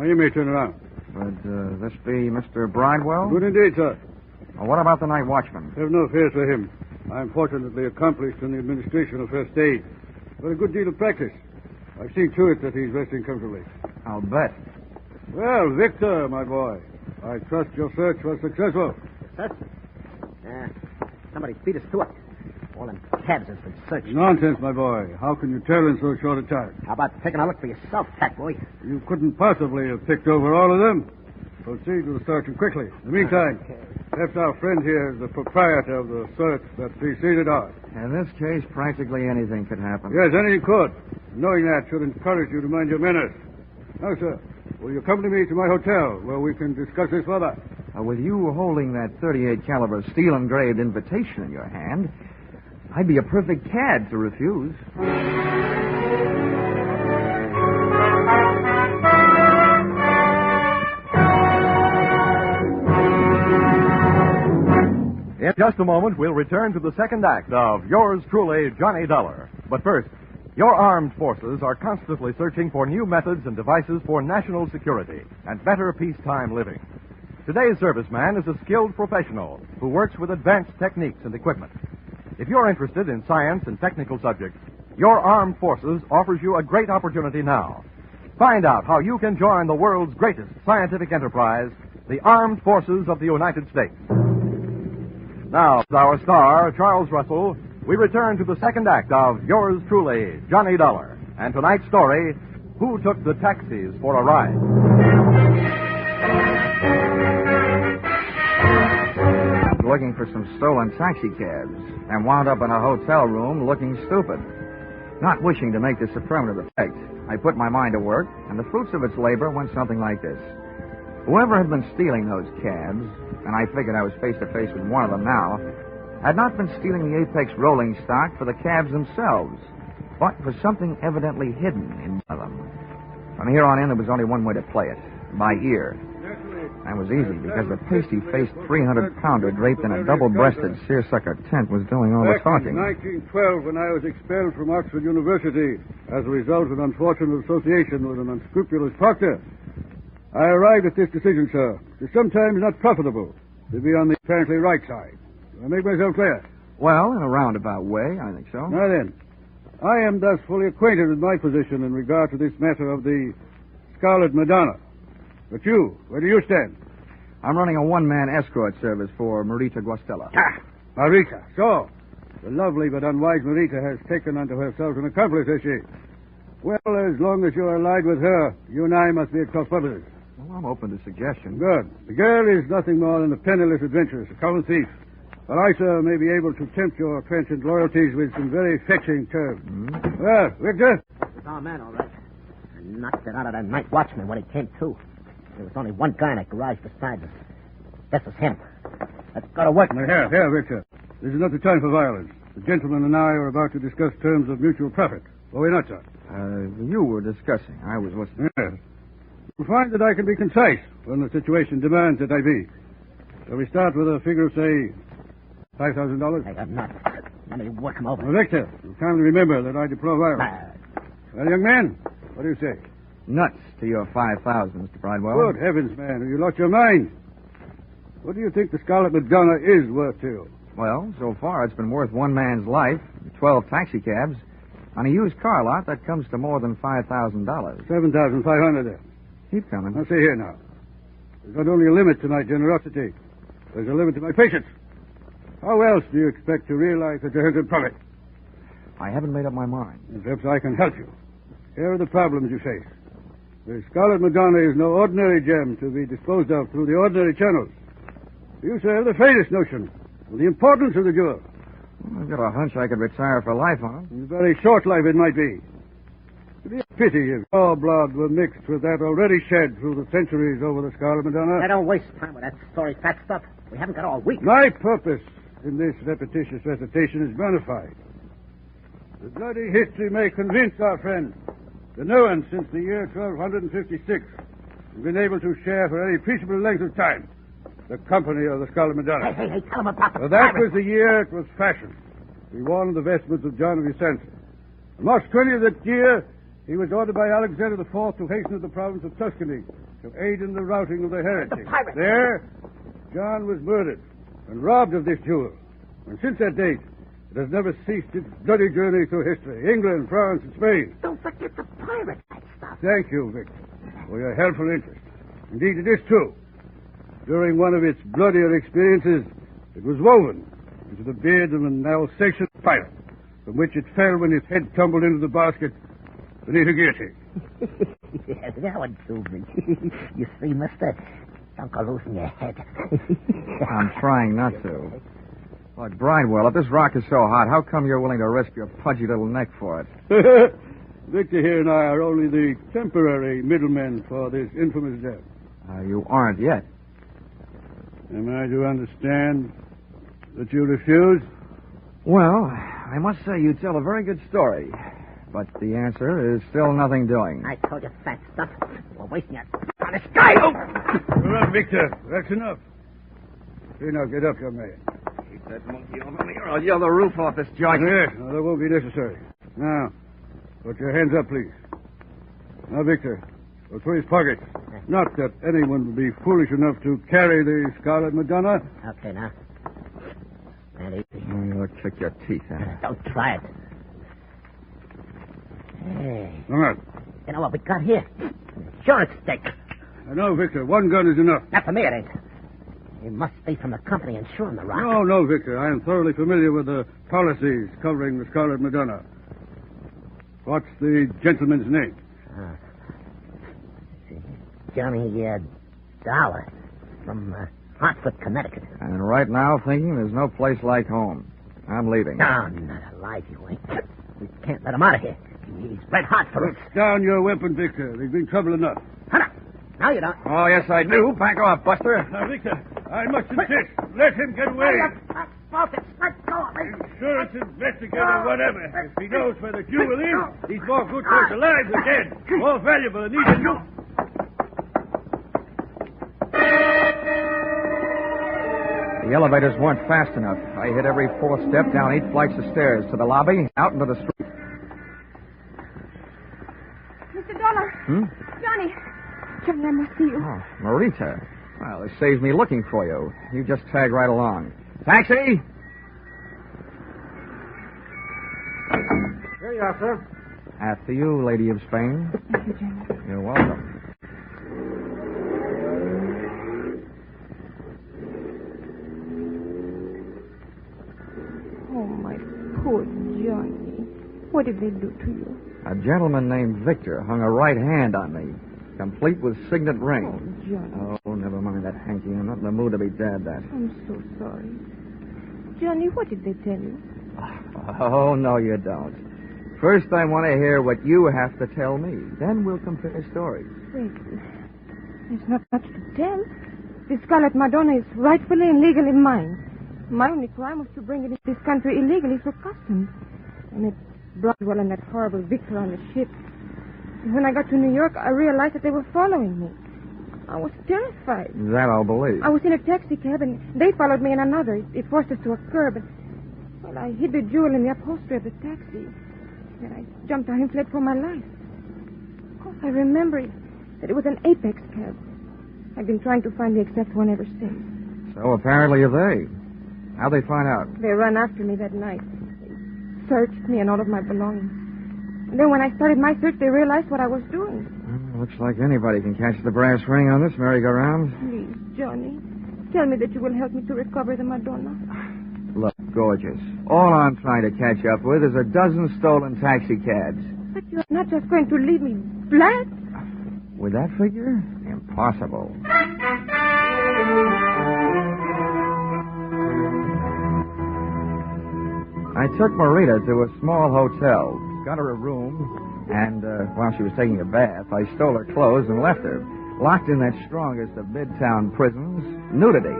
you may turn around. Would this be Mr. Bridewell? Good indeed, sir. Well, what about the night watchman? Have no fears for him. I am fortunately accomplished in the administration of first aid. Got a good deal of practice. I've seen to it that he's resting comfortably. I'll bet. Well, Victor, my boy, I trust your search was successful. Successful? Somebody beat us to it. All them cabs has been searched. Nonsense, my boy. How can you tell in so short a time? How about taking a look for yourself, fat boy? You couldn't possibly have picked over all of them. Proceed with the searching quickly. In the meantime, perhaps our friend here is the proprietor of the search that preceded ours. In this case, practically anything could happen. Yes, anything could. Knowing that should encourage you to mind your manners. Now, sir, will you accompany me to my hotel where we can discuss this further? With you holding that .38 caliber steel-engraved invitation in your hand, I'd be a perfect cad to refuse. In just a moment, we'll return to the second act of Yours Truly, Johnny Dollar. But first, your armed forces are constantly searching for new methods and devices for national security and better peacetime living. Today's serviceman is a skilled professional who works with advanced techniques and equipment. If you're interested in science and technical subjects, your armed forces offers you a great opportunity now. Find out how you can join the world's greatest scientific enterprise, the Armed Forces of the United States. Now, with our star, Charles Russell, we return to the second act of Yours Truly, Johnny Dollar. And tonight's story, Who Took the Taxis for a Ride? Looking for some stolen taxi cabs and wound up in a hotel room looking stupid. Not wishing to make this a permanent effect, I put my mind to work, and the fruits of its labor went something like this. Whoever had been stealing those cabs, and I figured I was face to face with one of them now, had not been stealing the Apex rolling stock for the cabs themselves, but for something evidently hidden in one of them. From here on in, there was only one way to play it, by ear. That was easy, because the pasty-faced 300-pounder draped in a double-breasted seersucker tent was doing all the talking. Back in 1912, when I was expelled from Oxford University as a result of an unfortunate association with an unscrupulous proctor, I arrived at this decision, sir. It is sometimes not profitable to be on the apparently right side. Do I make myself clear? Well, in a roundabout way, I think so. Now then, I am thus fully acquainted with my position in regard to this matter of the Scarlet Madonna. But you, where do you stand? I'm running a one-man escort service for Marita Guastella. Marita, so. The lovely but unwise Marita has taken unto herself an accomplice, has she? Well, as long as you are allied with her, you and I must be at close brothers. Well, I'm open to suggestions. Good. The girl is nothing more than a penniless adventuress, a common thief. But I, sir, may be able to tempt your transient loyalties with some very fetching terms. Mm-hmm. Well, Victor? It's our man, all right. I knocked it out of that night watchman when he came to. There was only one guy in that garage besides us. This is him. Let's go to work. Here, Victor. This is not the time for violence. The gentleman and I are about to discuss terms of mutual profit. Were we not, sir? You were discussing. I was listening. Yes. You'll find that I can be concise when the situation demands that I be. Shall we start with a figure of, say, $5,000? I have not. Let me work him over. Well, Victor, you kindly remember that I deplore violence. Well, young man, what do you say? Nuts to your 5,000, Mr. Bridewell. Good heavens, man. Have you lost your mind? What do you think the Scarlet Madonna is worth to you? Well, so far it's been worth one man's life, 12 taxicabs. On a used car lot, that comes to more than $5,000. $7,500 then. Keep coming. Now, see here now. There's not only a limit to my generosity, there's a limit to my patience. How else do you expect to realize such a hundred profit? I haven't made up my mind. And perhaps I can help you. Here are the problems you face. The Scarlet Madonna is no ordinary gem to be disposed of through the ordinary channels. You, sir, have the faintest notion of the importance of the jewel. Well, I've got a hunch I could retire for life on it. A very short life it might be. It'd be a pity if your blood were mixed with that already shed through the centuries over the Scarlet Madonna. I don't waste time with that sorry fat stuff. We haven't got all week. My purpose in this repetitious recitation is bona fide. The bloody history may convince our friend that no one since the year 1256 has been able to share for any appreciable length of time the company of the Scarlet Madonna. Hey, tell him about the Well, that was the year it was fashioned. He worn the vestments of John of Vicenza. On March 20th of that year, he was ordered by Alexander IV to hasten to the province of Tuscany to aid in the routing of the heretics. There, John was murdered and robbed of this jewel. And since that date, It has never ceased its bloody journey through history. England, France, and Spain. Don't forget the pirate stuff. Thank you, Victor, for your helpful interest. Indeed, it is true. During one of its bloodier experiences, it was woven into the beard of an Alsatian pirate, from which it fell when his head tumbled into the basket beneath a guillotine. Yes, that would suit me. You see, mister, don't go losing your head. I'm trying not to. But, Bridewell, if this rock is so hot, how come you're willing to risk your pudgy little neck for it? Victor here and I are only the temporary middlemen for this infamous death. You aren't yet. Am I to understand that you refuse? Well, I must say you tell a very good story. But the answer is still nothing doing. I told you fat stuff. We're wasting your on this guy. Well, Victor, that's enough. Okay, now get up, young man. Keep that monkey over me or I'll yell the roof off this joint. Yes, no, that won't be necessary. Now, put your hands up, please. Now, Victor, go through his pockets. Not that anyone would be foolish enough to carry the Scarlet Madonna. Okay, now. That easy. You'll kick your teeth out. Don't try it. Hey. Come on. You know what we got here? Insurance stake. I know, Victor. One gun is enough. Not for me, it ain't. It must be from the company insuring the rock. No, Victor. I am thoroughly familiar with the policies covering the Scarlet Madonna. What's the gentleman's name? Johnny Dollar from Hartford, Connecticut. And right now, thinking there's no place like home. I'm leaving. No, not alive, you ain't. We can't let him out of here. He's red hot for us. Put down your weapon, Victor. There's been trouble enough. Hunter, now you don't. Oh, yes, I do. Back off, Buster. Now, Victor, I must insist. Let him get away. Let's go. Insurance investigator, whatever. If he knows where the jewel is, he's more good for us alive than dead. More valuable than even you. The elevators weren't fast enough. I hit every fourth step down 8 flights of stairs to the lobby, out into the street. Mr. Dollar. Johnny, I must see you. Oh, Marita. Well, it saves me looking for you. You just tag right along. Taxi! Here you are, sir. After you, Lady of Spain. Thank you, Johnny. You're welcome. Oh, my poor Johnny. What did they do to you? A gentleman named Victor hung a right hand on me, complete with signet ring. Oh, Johnny. Oh, never mind that hanky. I'm not in the mood to be dabbed at. I'm so sorry. Johnny, what did they tell you? Oh, no, you don't. First, I want to hear what you have to tell me. Then we'll compare stories. Wait. There's not much to tell. The Scarlet Madonna is rightfully and legally mine. My only crime was to bring it into this country illegally for customs. I met Broadwell and that horrible Victor on the ship. And when I got to New York, I realized that they were following me. I was terrified. That I'll believe. I was in a taxi cab, and they followed me in another. It forced us to a curb. And, well, I hid the jewel in the upholstery of the taxi. Then I jumped out and fled for my life. Of course, I remember that it was an Apex cab. I've been trying to find the exact one ever since. So apparently they. How'd they find out? They ran after me that night. They searched me and all of my belongings. And then when I started my search, they realized what I was doing. Well, looks like anybody can catch the brass ring on this merry-go-round. Please, Johnny, tell me that you will help me to recover the Madonna. Look, gorgeous. All I'm trying to catch up with is a dozen stolen taxi cabs. But you're not just going to leave me flat? With that figure? Impossible. I took Marita to a small hotel, got her a room, and while she was taking a bath, I stole her clothes and left her, locked in that strongest of midtown prisons, nudity.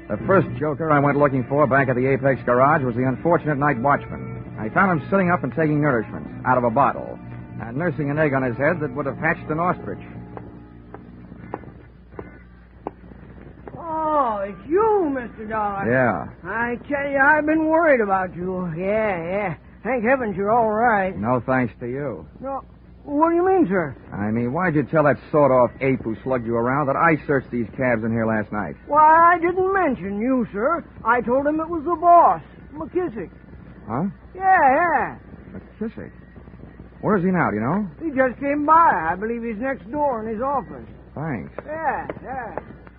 The first joker I went looking for back at the Apex garage was the unfortunate night watchman. I found him sitting up and taking nourishment out of a bottle and nursing an egg on his head that would have hatched an ostrich. Oh, it's you, Mr. Dollar. Yeah. I tell you, I've been worried about you. Yeah. Thank heavens you're all right. No thanks to you. No, what do you mean, sir? I mean, why'd you tell that sawed-off ape who slugged you around that I searched these cabs in here last night? Why, I didn't mention you, sir. I told him it was the boss. McKissick. Huh? Yeah. McKissick? Where is he now, do you know? He just came by. I believe he's next door in his office. Thanks. Yeah.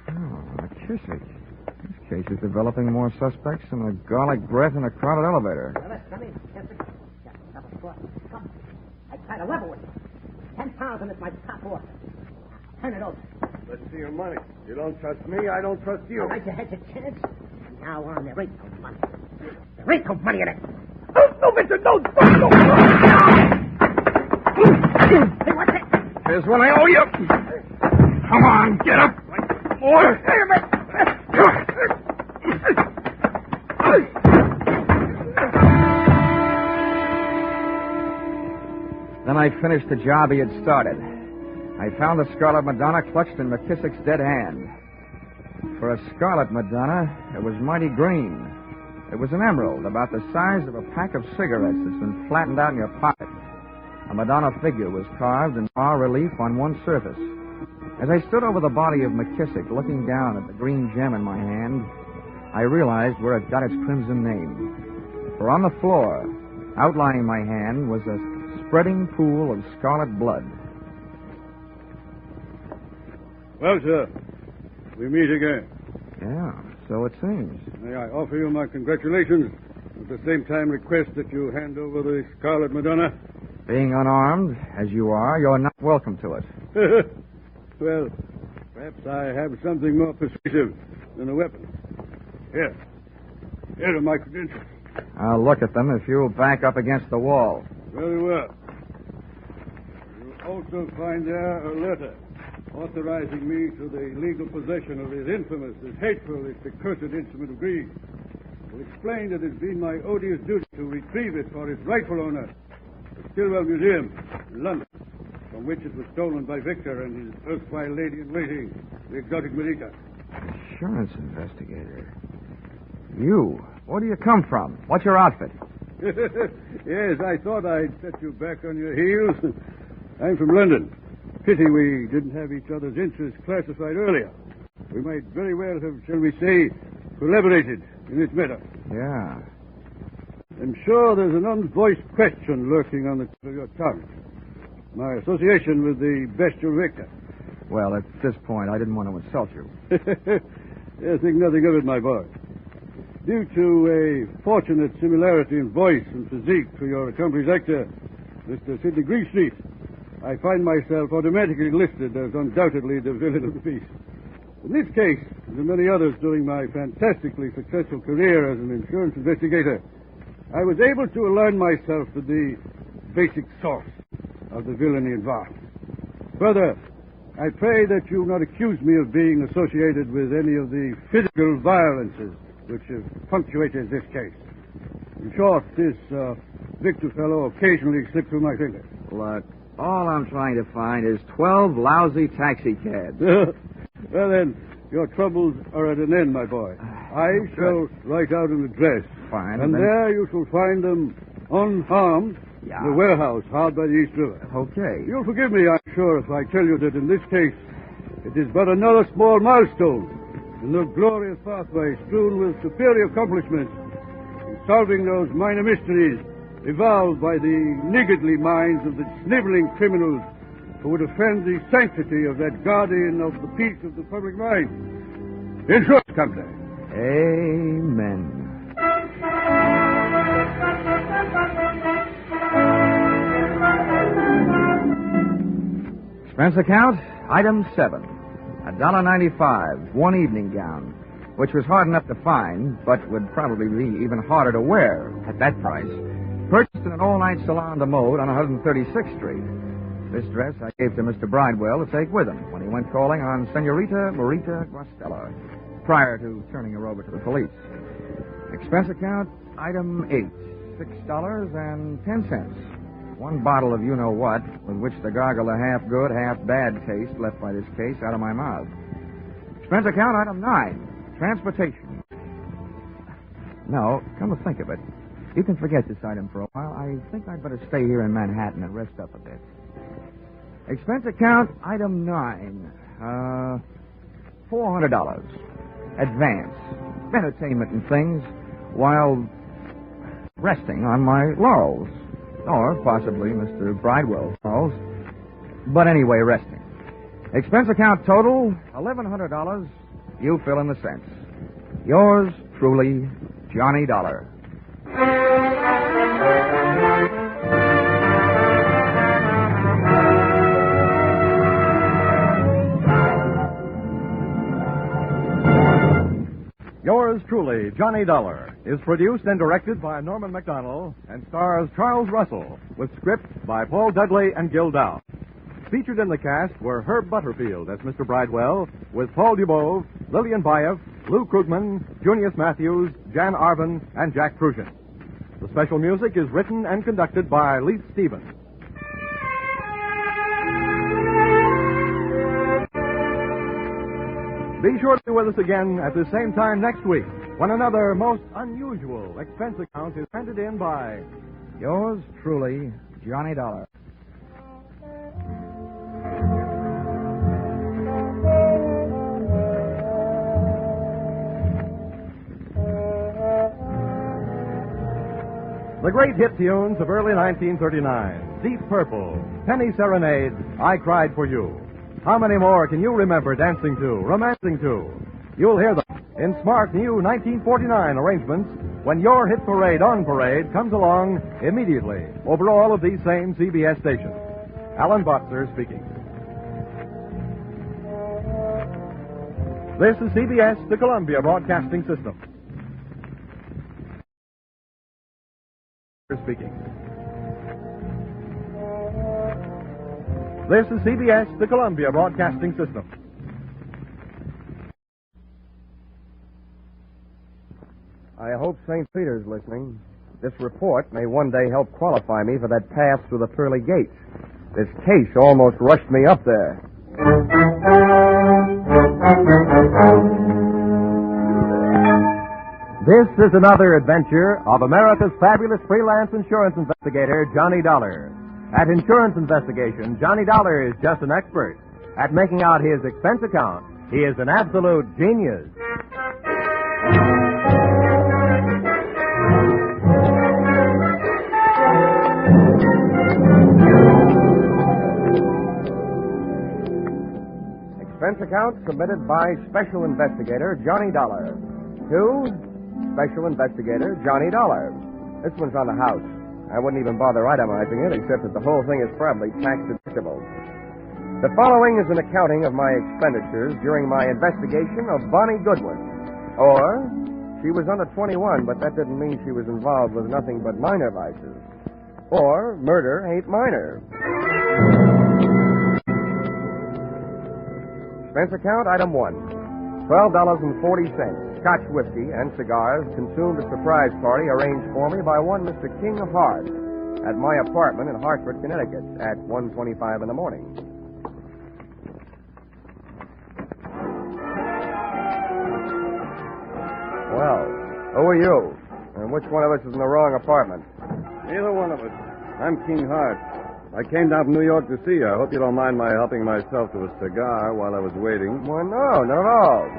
Oh, McKissick. This case is developing more suspects than a garlic breath in a crowded elevator. Come in, McKissick. Come. I tried a level with you. 10,000 is my top offer. Turn it over. Let's see your money. You don't trust me, I don't trust you. All right, you had your chance. Now on, there ain't no money. There ain't no money in it. No, Victor, no. Hey, what's that? Here's what I owe you. Come on, get up. More. Then I finished the job he had started. I found the Scarlet Madonna clutched in McKissick's dead hand. For a Scarlet Madonna, it was mighty green. It was an emerald about the size of a pack of cigarettes that's been flattened out in your pocket. A Madonna figure was carved in bas relief on one surface. As I stood over the body of McKissick, looking down at the green gem in my hand, I realized where it got its crimson name. For on the floor, outlining my hand, was a spreading pool of scarlet blood. Well, sir, we meet again. Yeah, so it seems. May I offer you my congratulations, at the same time request that you hand over the Scarlet Madonna? Being unarmed, as you are, you're not welcome to it. Well, perhaps I have something more persuasive than a weapon. Here are my credentials. I'll look at them if you'll back up against the wall. Very well. You'll also find there a letter authorizing me to the legal possession of this infamous, this hateful, this accursed instrument of greed. Will explain that it's been my odious duty to retrieve it for its rightful owner, the Stillwell Museum in London, from which it was stolen by Victor and his erstwhile lady-in-waiting, the exotic Marita. Insurance investigator. You? Where do you come from? What's your outfit? Yes, I thought I'd set you back on your heels. I'm from London. Pity we didn't have each other's interests classified earlier. We might very well have, shall we say, collaborated in this matter. Yeah. I'm sure there's an unvoiced question lurking on the tip of your tongue. My association with the bestial Victor. Well, at this point, I didn't want to insult you. Yeah, think nothing of it, my boy. Due to a fortunate similarity in voice and physique to your accomplished actor, Mr. Sidney Greenstreet, I find myself automatically listed as undoubtedly the villain of the piece. In this case, and in many others during my fantastically successful career as an insurance investigator, I was able to align myself to the basic source of the villainy involved. Further, I pray that you not accuse me of being associated with any of the physical violences which have punctuated this case. In short, this Victor fellow occasionally slipped through my fingers. Look, all I'm trying to find is 12 lousy taxi cabs. Well, then, your troubles are at an end, my boy. I shall write out an address. Fine. And there you shall find them unharmed in the warehouse hard by the East River. Okay. You'll forgive me, I'm sure, if I tell you that in this case, it is but another small milestone in the glorious pathway strewn with superior accomplishments in solving those minor mysteries evolved by the niggardly minds of the sniveling criminals who would offend the sanctity of that guardian of the peace of the public mind. The insurance company. Amen. Expense account, item 7. $1.95, one evening gown, which was hard enough to find, but would probably be even harder to wear at that price. Purchased in an all-night salon de mode on 136th Street. This dress I gave to Mr. Bridewell to take with him when he went calling on Senorita Marita Guastella, prior to turning her over to the police. Expense account, item 8, $6.10. One bottle of you-know-what, with which to gargle the half-good, half-bad taste left by this case out of my mouth. Expense account, item 9, transportation. No, come to think of it, you can forget this item for a while. I think I'd better stay here in Manhattan and rest up a bit. Expense account, item 9. $400. Advance. Entertainment and things. While resting on my laurels. Or possibly Mr. Bridewell's laurels. But anyway, resting. Expense account total, $1,100. You fill in the cents. Yours truly, Johnny Dollar. Yours truly, Johnny Dollar, is produced and directed by Norman MacDonald and stars Charles Russell, with script by Paul Dudley and Gil Dow. Featured in the cast were Herb Butterfield as Mr. Bridewell, with Paul Dubove, Lillian Baeff, Lou Krugman, Junius Matthews, Jan Arvin, and Jack Prusian. The special music is written and conducted by Leith Stevens. Be sure to be with us again at the same time next week when another most unusual expense account is handed in by Yours truly, Johnny Dollar. the great hit tunes of early 1939. Deep Purple, Penny Serenade, I Cried for You. How many more can you remember dancing to, romancing to? You'll hear them in smart new 1949 arrangements when your hit parade on parade comes along immediately over all of these same CBS stations. Alan Botzer speaking. This is CBS, the Columbia Broadcasting System. Speaking. This is CBS, the Columbia Broadcasting System. I hope St. Peter's listening. This report may one day help qualify me for that pass through the pearly gates. This case almost rushed me up there. This is another adventure of America's fabulous freelance insurance investigator, Johnny Dollar. At Insurance Investigation, Johnny Dollar is just an expert. At making out his expense account, he is an absolute genius. Expense account submitted by Special Investigator Johnny Dollar. To Special Investigator Johnny Dollar. This one's on the house. I wouldn't even bother itemizing it, except that the whole thing is probably tax deductible. The following is an accounting of my expenditures during my investigation of Bonnie Goodwin. Or, she was under 21, but that didn't mean she was involved with nothing but minor vices. Or, murder ain't minor. Expense account, item 1. $12.40. Scotch whiskey and cigars consumed at surprise party arranged for me by one Mr. King of Hearts at my apartment in Hartford, Connecticut at 1:25 in the morning. Well, who are you? And which one of us is in the wrong apartment? Neither one of us. I'm King Hart. I came down from New York to see you. I hope you don't mind my helping myself to a cigar while I was waiting. Well, no, not at all.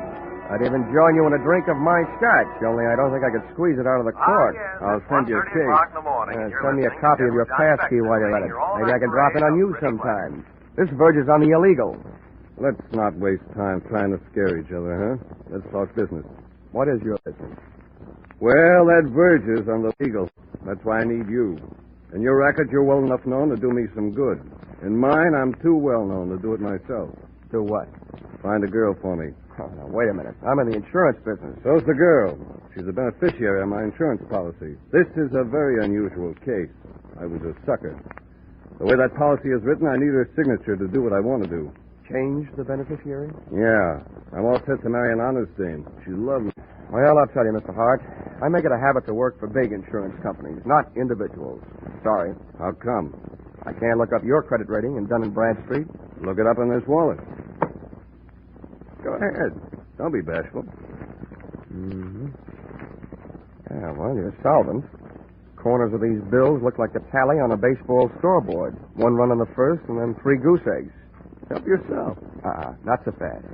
I'd even join you in a drink of my scotch, only I don't think I could squeeze it out of the cork. Yes, I'll send you a case. Send me a copy of your pass key while you're at it. Maybe I can drop in on you sometime. This verges on the illegal. Let's not waste time trying to scare each other, huh? Let's talk business. What is your business? Well, that verges on the legal. That's why I need you. In your racket, you're well enough known to do me some good. In mine, I'm too well known to do it myself. Do what? Find a girl for me. Oh, now, wait a minute. I'm in the insurance business. So's the girl. She's a beneficiary of my insurance policy. This is a very unusual case. I was a sucker. The way that policy is written, I need her signature to do what I want to do. Change the beneficiary? Yeah. I'm all set to marry an honest dame. She loves me. Well, I'll tell you, Mr. Hart. I make it a habit to work for big insurance companies, not individuals. Sorry. How come? I can't look up your credit rating in Dun & Bradstreet. Look it up in this wallet. Go ahead. Don't be bashful. Mm-hmm. Yeah, well, you're solvent. Corners of these bills look like the tally on a baseball scoreboard. 1 run on the first, and then 3 goose eggs. Help yourself. Not so fast.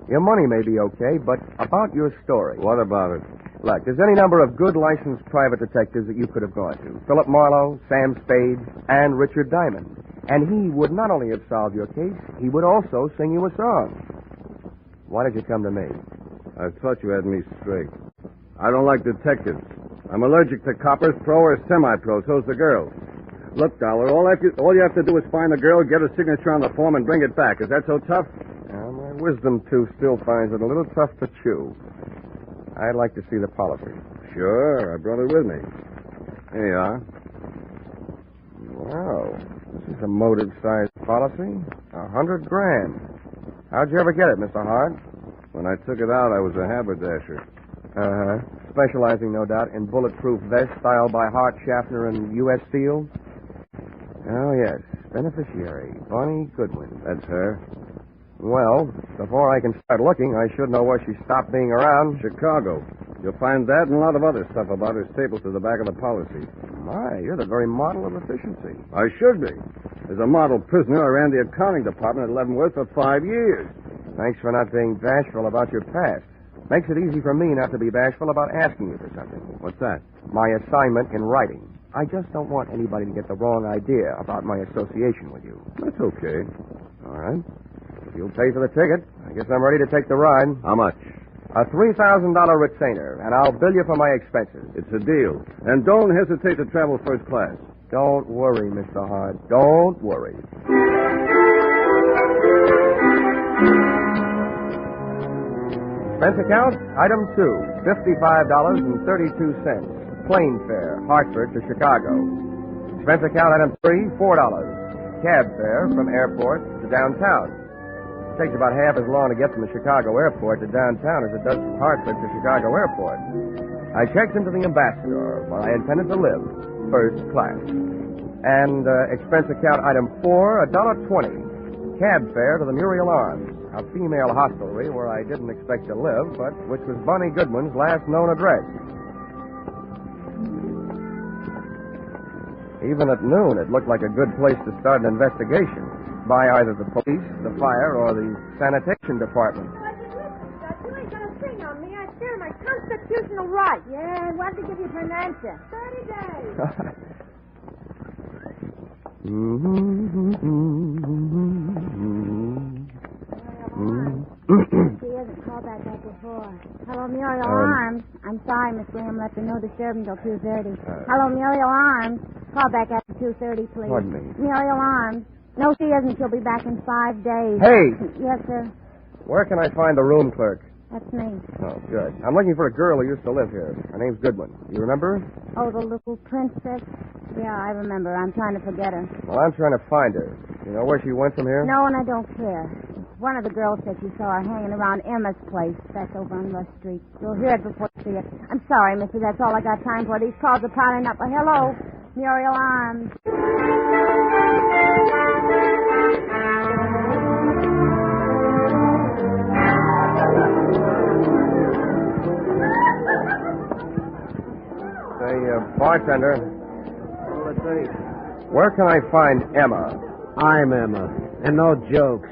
Your money may be okay, but about your story. What about it? Look, there's any number of good licensed private detectives that you could have gone to. Philip Marlowe, Sam Spade, and Richard Diamond. And he would not only have solved your case, he would also sing you a song. Why did you come to me? I thought you had me straight. I don't like detectives. I'm allergic to coppers, pro or semi-pro. So's the girl. Look, Dollar, all you have to do is find the girl, get a signature on the form, and bring it back. Is that so tough? Well, my wisdom tooth still finds it a little tough to chew. I'd like to see the policy. Sure, I brought it with me. Here you are. Wow, this is a motive-sized policy. $100,000. How'd you ever get it, Mr. Hart? When I took it out, I was a haberdasher. Uh-huh. Specializing, no doubt, in bulletproof vests styled by Hart, Schaffner, and U.S. Steel? Oh, yes. Beneficiary, Bonnie Goodwin. That's her. Well, before I can start looking, I should know where she stopped being around. Chicago. You'll find that and a lot of other stuff about her stapled to the back of the policy. My, you're the very model of efficiency. I should be. As a model prisoner, I ran the accounting department at Leavenworth for 5 years. Thanks for not being bashful about your past. Makes it easy for me not to be bashful about asking you for something. What's that? My assignment in writing. I just don't want anybody to get the wrong idea about my association with you. That's okay. All right. If you'll pay for the ticket, I guess I'm ready to take the ride. How much? A $3,000 retainer, and I'll bill you for my expenses. It's a deal. And don't hesitate to travel first class. Don't worry, Mr. Hart. Don't worry. Expense account, item 2, $55.32. Plane fare, Hartford to Chicago. Expense account, item 3, $4. Cab fare from airport to downtown. It takes about half as long to get from the Chicago airport to downtown as it does from Hartford to Chicago airport. I checked into the Ambassador where I intended to live, first class. And expense account, item 4, $1.20. Cab fare to the Muriel Arms, a female hostelry where I didn't expect to live, but which was Bonnie Goodwin's last known address. Even at noon, it looked like a good place to start an investigation by either the police, the fire, or the sanitation department. You ain't gonna sing on me. I share my constitutional right. Yeah, what did they give you for an answer? 30 days. She hasn't called back that before. Hello, Muriel Arms. I'm sorry, Miss Graham left a note disturbing till 2:30. Hello, Muriel Arms. Call back after 2:30, please. Pardon me. Muriel Arms. No, she isn't. She'll be back in 5 days. Hey! Yes, sir. Where can I find the room clerk? That's me. Oh, good. I'm looking for a girl who used to live here. Her name's Goodwin. You remember her? Oh, the little princess? Yeah, I remember. I'm trying to forget her. Well, I'm trying to find her. You know where she went from here? No, and I don't care. One of the girls said she saw her hanging around Emma's place. That's over on Rush Street. You'll hear it before you see it. I'm sorry, mister. That's all I got time for. These calls are piling up. Hello, Muriel Arms. Say, bartender. Where can I find Emma? I'm Emma, and no jokes.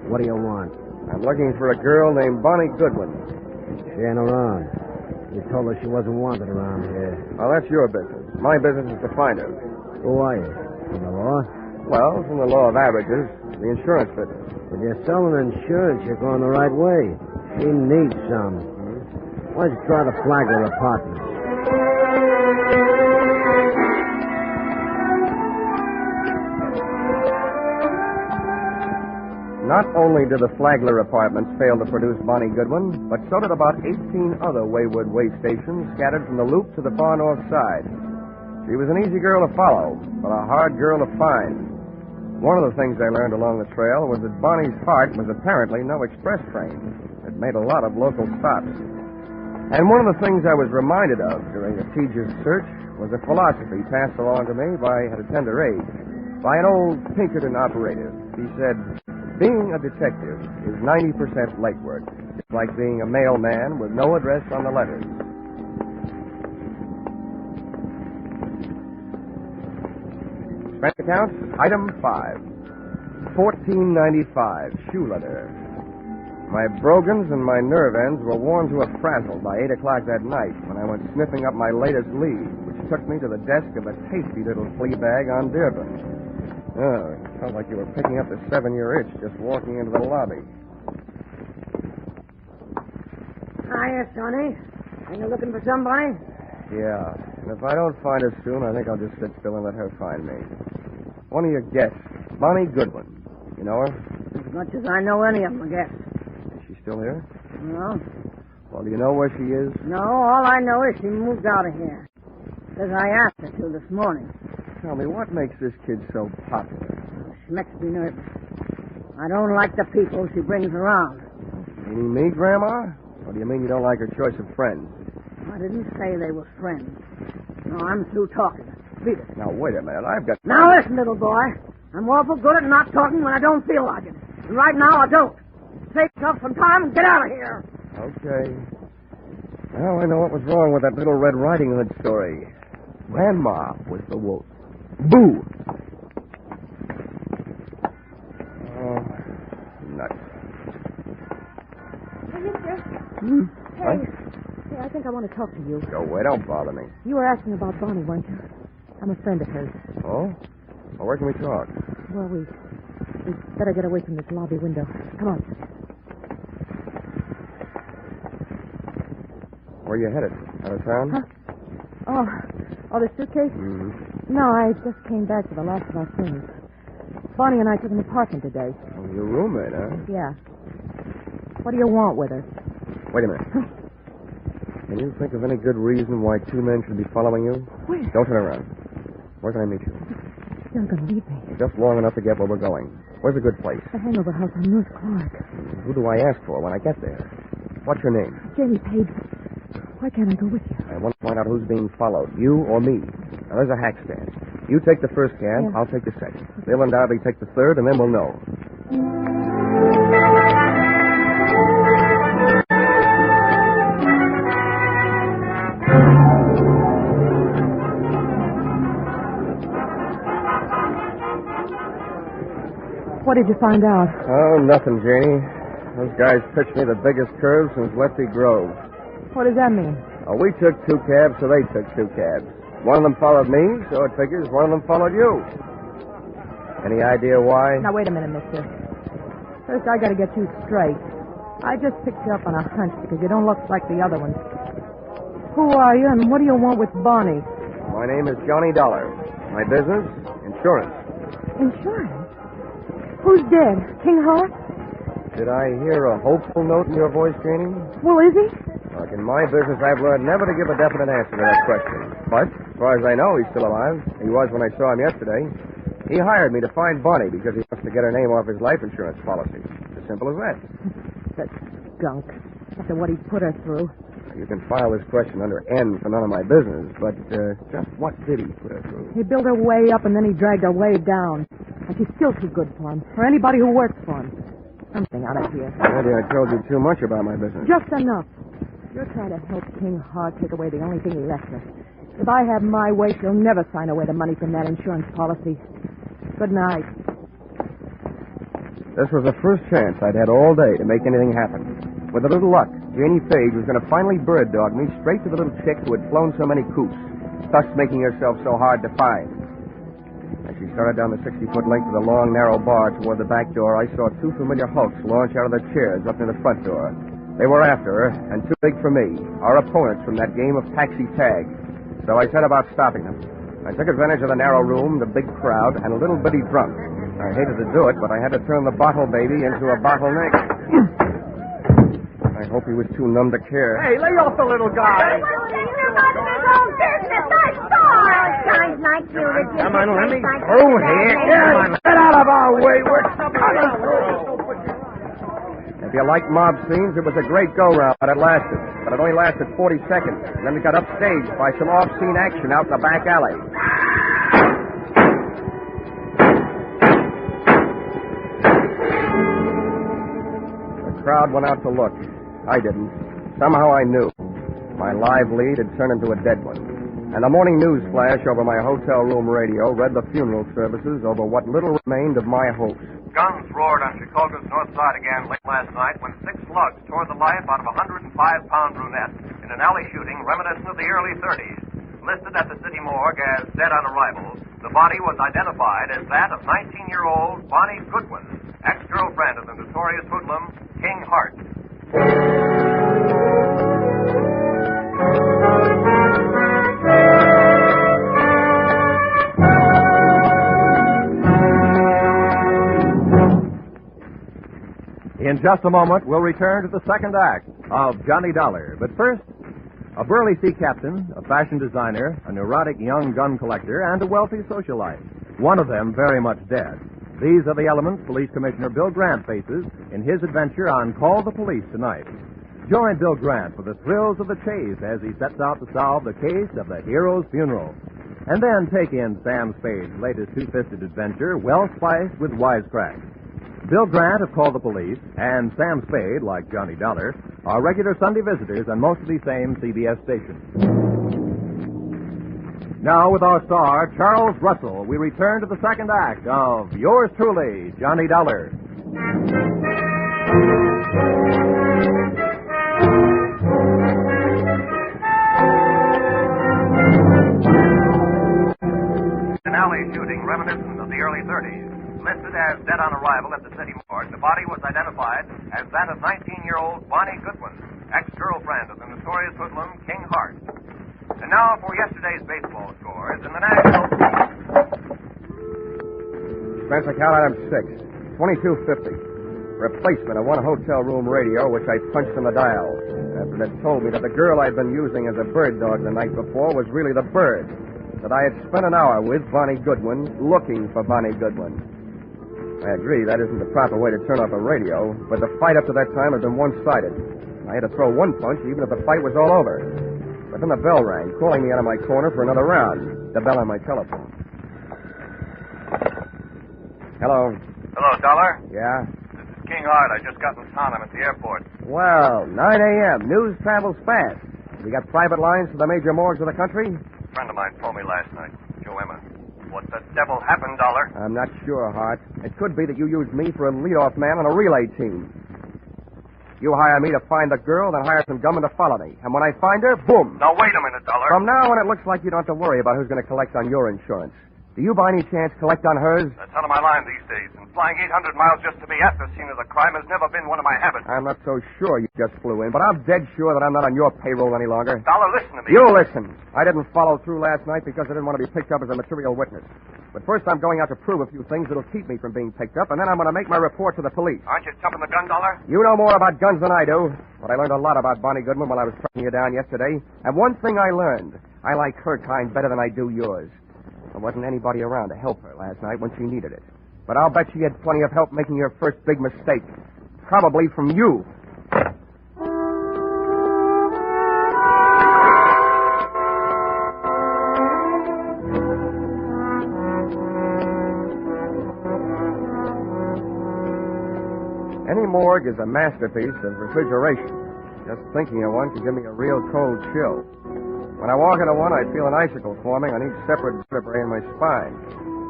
What do you want? I'm looking for a girl named Bonnie Goodwin. She ain't around. You told her she wasn't wanted around here. Well, that's your business. My business is to find her. Who are you? From the law? Well, from the law of averages, the insurance business. If you're selling insurance, you're going the right way. She needs some. Why don't you try the Flagler apartment? Not only did the Flagler Apartments fail to produce Bonnie Goodwin, but so did about 18 other wayward way stations scattered from the Loop to the far north side. She was an easy girl to follow, but a hard girl to find. One of the things I learned along the trail was that Bonnie's heart was apparently no express train. It made a lot of local stops. And one of the things I was reminded of during a tedious search was a philosophy passed along to me at a tender age by an old Pinkerton operative. He said, being a detective is 90% legwork. It's like being a mailman with no address on the letters. Expense account, item 5. $14.95, shoe leather. My brogans and my nerve ends were worn to a frazzle by 8 o'clock that night when I went sniffing up my latest lead, which took me to the desk of a tasty little flea bag on Dearborn. Oh, it felt like you were picking up a 7-year itch just walking into the lobby. Hiya, Sonny. Are you looking for somebody? Yeah, and if I don't find her soon, I think I'll just sit still and let her find me. One of your guests, Bonnie Goodwin. You know her? As much as I know any of them, I guess. Is she still here? No. Well, do you know where she is? No, all I know is she moved out of here. Because I asked her to this morning. Tell me, what makes this kid so popular? She makes me nervous. I don't like the people she brings around. Meaning me, Grandma? Or do you mean you don't like her choice of friends? I didn't say they were friends. No, I'm through talking. Beat it. Now, wait a minute. I've got... Now, listen, little boy. I'm awful good at not talking when I don't feel like it. And right now, I don't. Save yourself some time and get out of here. Okay. Now I know what was wrong with that little Red Riding Hood story. Grandma was the wolf. Boo! Oh, nuts. Hey, mister. Hmm? Hey. Hey, I think I want to talk to you. Go away. Don't bother me. You were asking about Bonnie, weren't you? I'm a friend of hers. Oh? Well, where can we talk? Well, we better get away from this lobby window. Come on. Where are you headed? Out of town? Huh? Oh, the suitcase? Mm-hmm. No, I just came back for the last of our things. Bonnie and I took an apartment today. Oh, your roommate, huh? Yeah. What do you want with her? Wait a minute. Can you think of any good reason why 2 men should be following you? Where? Don't turn around. Where can I meet you? You're going to leave me. Just long enough to get where we're going. Where's a good place? The hangover house on North Clark. Who do I ask for when I get there? What's your name? Jamie paid. Why can't I go with you? I want to find out who's being followed, you or me. Now, there's a hack stand. You take the first cab, I'll take the second. They'll undoubtedly take the third, and then we'll know. What did you find out? Oh, nothing, Janie. Those guys pitched me the biggest curve since Lefty Grove. What does that mean? Oh, we took 2 cabs, so they took 2 cabs. One of them followed me, so it figures one of them followed you. Any idea why? Now, wait a minute, mister. First, I gotta get you straight. I just picked you up on a hunch because you don't look like the other ones. Who are you, and what do you want with Bonnie? My name is Johnny Dollar. My business? Insurance. Insurance? Who's dead? King Hart? Did I hear a hopeful note in your voice, Janie? Well, is he? Look, in my business, I've learned never to give a definite answer to that question. But, as far as I know, he's still alive. He was when I saw him yesterday. He hired me to find Bonnie because he wants to get her name off his life insurance policy. As simple as that. That skunk. After what he put her through. You can file this question under N for none of my business, but just what did he put her through? He built her way up, and then he dragged her way down. And she's still too good for him, for anybody who works for him. Something out of here. Maybe I told you too much about my business. Just enough. You're trying to help King Hart take away the only thing he left her. If I have my way, she'll never sign away the money from that insurance policy. Good night. This was the first chance I'd had all day to make anything happen. With a little luck, Janie Page was going to finally bird dog me straight to the little chick who had flown so many coops, thus making herself so hard to find. As she started down the 60-foot length of the long, narrow bar toward the back door, I saw 2 familiar hulks launch out of their chairs up near the front door. They were after her, and too big for me, our opponents from that game of taxi tag. So I set about stopping them. I took advantage of the narrow room, the big crowd, and a little bitty drunk. I hated to do it, but I had to turn the bottle baby into a bottleneck. I hope he was too numb to care. Hey, lay off the little guy. Guys like you. Come on, let me through here. Come on. Get out of our way. We're coming through. If you like mob scenes, it was a great go-round, but it lasted. But it only lasted 40 seconds. And then we got upstaged by some off-scene action out in the back alley. The crowd went out to look. I didn't. Somehow I knew. My live lead had turned into a dead one. And the morning news flash over my hotel room radio read the funeral services over what little remained of my hopes. Guns roared on Chicago's north side again late last night when 6 slugs tore the life out of a 105-pound brunette in an alley shooting reminiscent of the early 30s. Listed at the city morgue as dead on arrival, the body was identified as that of 19-year-old Bonnie Goodwin, ex-girlfriend of the notorious hoodlum King Hart. In just a moment, we'll return to the second act of Johnny Dollar. But first, a burly sea captain, a fashion designer, a neurotic young gun collector, and a wealthy socialite. One of them very much dead. These are the elements Police Commissioner Bill Grant faces in his adventure on Call the Police tonight. Join Bill Grant for the thrills of the chase as he sets out to solve the case of the hero's funeral. And then take in Sam Spade's latest two-fisted adventure, well spiced with wisecracks. Bill Grant of Call the Police and Sam Spade, like Johnny Dollar, are regular Sunday visitors on most of these same CBS stations. Now, with our star, Charles Russell, we return to the second act of yours truly, Johnny Dollar. An alley shooting reminiscent of the early 30s. Listed as dead on arrival at the city morgue, the body was identified as that of 19-year-old Bonnie Goodwin, ex-girlfriend of the notorious hoodlum King Hart. And now for yesterday's baseball scores in the National... Expense account item 6, $22.50. Replacement of one hotel room radio, which I punched on the dial. After it told me that the girl I'd been using as a bird dog the night before was really the bird. That I had spent an hour with Bonnie Goodwin, looking for Bonnie Goodwin. I agree that isn't the proper way to turn off a radio, but the fight up to that time had been one-sided. I had to throw one punch even if the fight was all over. But then the bell rang, calling me out of my corner for another round. The bell on my telephone. Hello. Hello, Dollar. Yeah? This is King Hart. I just got in town. I'm at the airport. Well, 9 a.m. News travels fast. We got private lines to the major morgues of the country? A friend of mine told me last night, Joe Emma. What the devil happened, Dollar? I'm not sure, Hart. It could be that you used me for a leadoff man on a relay team. You hire me to find the girl, then hire some gunmen to follow me. And when I find her, boom. Now, wait a minute, Dollar. From now on, it looks like you don't have to worry about who's going to collect on your insurance. Do you by any chance collect on hers? That's out of my line these days. And flying 800 miles just to be at the scene of the crime has never been one of my habits. I'm not so sure you just flew in, but I'm dead sure that I'm not on your payroll any longer. Dollar, listen to me. You listen. I didn't follow through last night because I didn't want to be picked up as a material witness. But first I'm going out to prove a few things that'll keep me from being picked up, and then I'm going to make my report to the police. Aren't you jumping the gun, Dollar? You know more about guns than I do, but I learned a lot about Bonnie Goodwin while I was tracking you down yesterday. And one thing I learned, I like her kind better than I do yours. There wasn't anybody around to help her last night when she needed it. But I'll bet she had plenty of help making her first big mistake. Probably from you. Any morgue is a masterpiece of refrigeration. Just thinking of one can give me a real cold chill. When I walk into one, I feel an icicle forming on each separate vertebrae in my spine.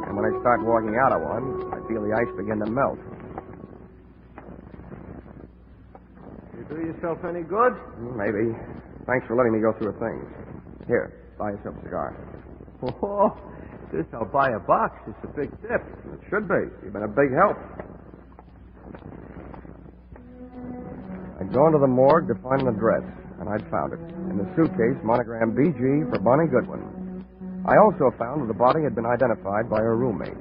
And when I start walking out of one, I feel the ice begin to melt. You do yourself any good? Maybe. Thanks for letting me go through things. Here, buy yourself a cigar. Oh, this I'll buy a box. It's a big tip. It should be. You've been a big help. I'd gone to the morgue to find an address, and I'd found it. In the suitcase, monogrammed BG for Bonnie Goodwin. I also found that the body had been identified by her roommate.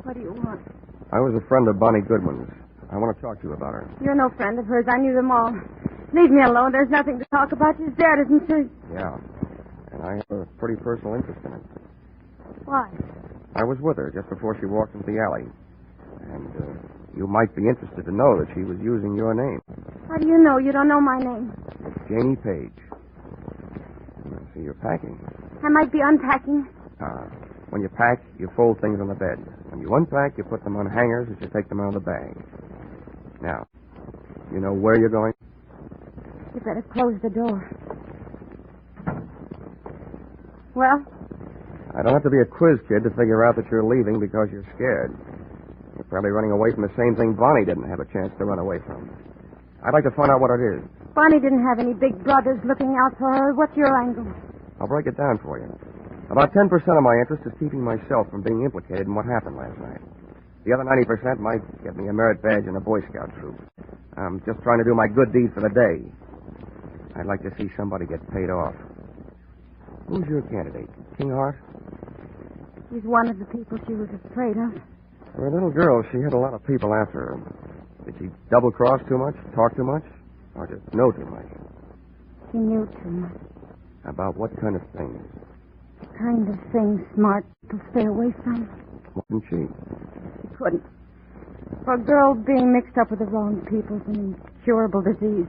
What do you want? I was a friend of Bonnie Goodwin's. I want to talk to you about her. You're no friend of hers. I knew them all. Leave me alone. There's nothing to talk about. She's dead, isn't she? Yeah. And I have a pretty personal interest in it. Why? I was with her just before she walked into the alley. And you might be interested to know that she was using your name. How do you know? You don't know my name. It's Janie Page. I see you're packing. I might be unpacking. When you pack, you fold things on the bed. When you unpack, you put them on hangers as you take them out of the bag. Now, you know where you're going? You better close the door. Well? I don't have to be a quiz kid to figure out that you're leaving because you're scared. You're probably running away from the same thing Bonnie didn't have a chance to run away from. I'd like to find out what it is. Bonnie didn't have any big brothers looking out for her. What's your angle? I'll break it down for you. About 10% of my interest is keeping myself from being implicated in what happened last night. The other 90% might get me a merit badge in a Boy Scout troop. I'm just trying to do my good deed for the day. I'd like to see somebody get paid off. Who's your candidate? King Hart? He's one of the people she was afraid of. For a little girl, she had a lot of people after her. Did she double-cross too much, talk too much, or just know too much? She knew too much. About what kind of things? The kind of things smart people stay away from. Wasn't she? She couldn't. For a girl being mixed up with the wrong people's an incurable disease.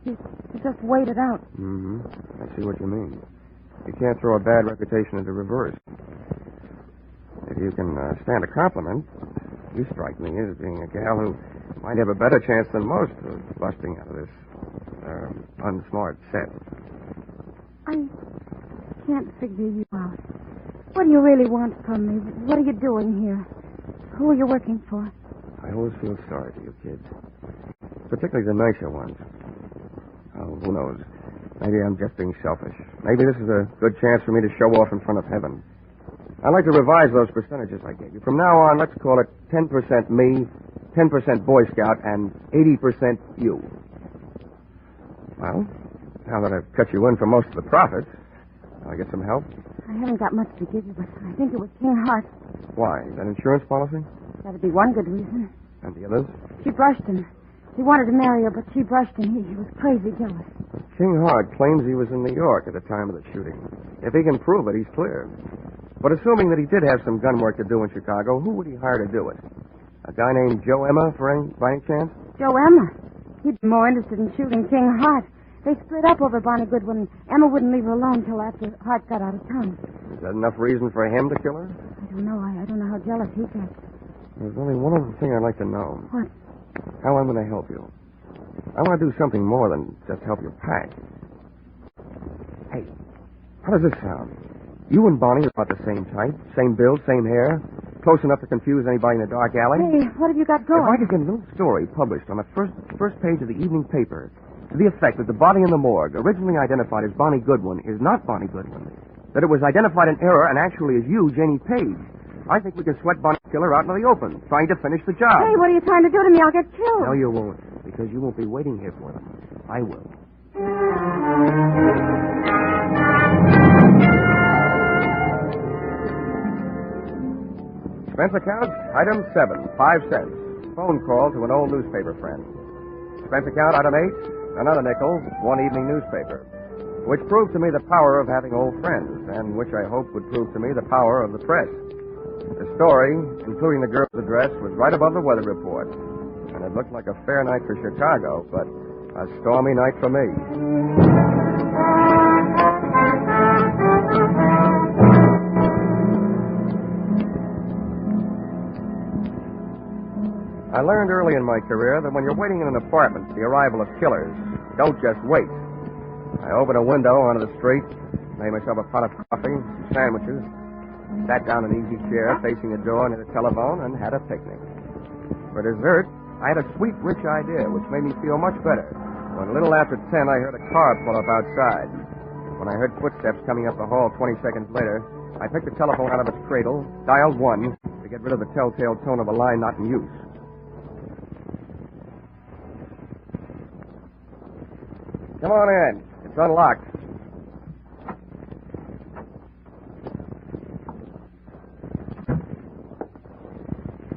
She just waited out. Mm-hmm. I see what you mean. You can't throw a bad reputation into reverse. If you can stand a compliment, you strike me as being a gal who might have a better chance than most of busting out of this unsmart set. I can't figure you out. What do you really want from me? What are you doing here? Who are you working for? I always feel sorry for you kids. Particularly the nicer ones. Oh, who knows? Maybe I'm just being selfish. Maybe this is a good chance for me to show off in front of heaven. I'd like to revise those percentages I gave you. From now on, let's call it 10% me, 10% Boy Scout, and 80% you. Well, now that I've cut you in for most of the profits, I'll get some help. I haven't got much to give you, but I think it was King Hart. Why? Is that insurance policy? That'd be one good reason. And the others? She brushed him. He wanted to marry her, but she brushed him. He was crazy jealous. King Hart claims he was in New York at the time of the shooting. If he can prove it, he's clear. But assuming that he did have some gun work to do in Chicago, who would he hire to do it? A guy named Joe Emma, by any chance? Joe Emma? He'd be more interested in shooting King Hart. They split up over Bonnie Goodwin. Emma wouldn't leave her alone till after Hart got out of town. Is that enough reason for him to kill her? I don't know. I don't know how jealous he gets. There's only one other thing I'd like to know. What? How I'm going to help you. I want to do something more than just help you pack. Hey, how does this sound? You and Bonnie are about the same type, same build, same hair, close enough to confuse anybody in a dark alley. Hey, what have you got going? If I could get a little story published on the first page of the evening paper to the effect that the body in the morgue, originally identified as Bonnie Goodwin, is not Bonnie Goodwin, that it was identified in error and actually is you, Janie Page, I think we can sweat Bonnie's killer out into the open, trying to finish the job. Hey, what are you trying to do to me? I'll get killed. No, you won't, because you won't be waiting here for them. I will. Expense account, item 7, 5 cents. Phone call to an old newspaper friend. Expense account, item 8, another nickel, one evening newspaper. Which proved to me the power of having old friends, and which I hope would prove to me the power of the press. The story, including the girl's address, was right above the weather report. And it looked like a fair night for Chicago, but a stormy night for me. I learned early in my career that when you're waiting in an apartment for the arrival of killers, don't just wait. I opened a window onto the street, made myself a pot of coffee, some sandwiches, sat down in an easy chair facing the door near the telephone, and had a picnic. For dessert, I had a sweet, rich idea, which made me feel much better. When a little after 10, I heard a car pull up outside. When I heard footsteps coming up the hall 20 seconds later, I picked the telephone out of its cradle, dialed 1 to get rid of the telltale tone of a line not in use. Come on in. It's unlocked.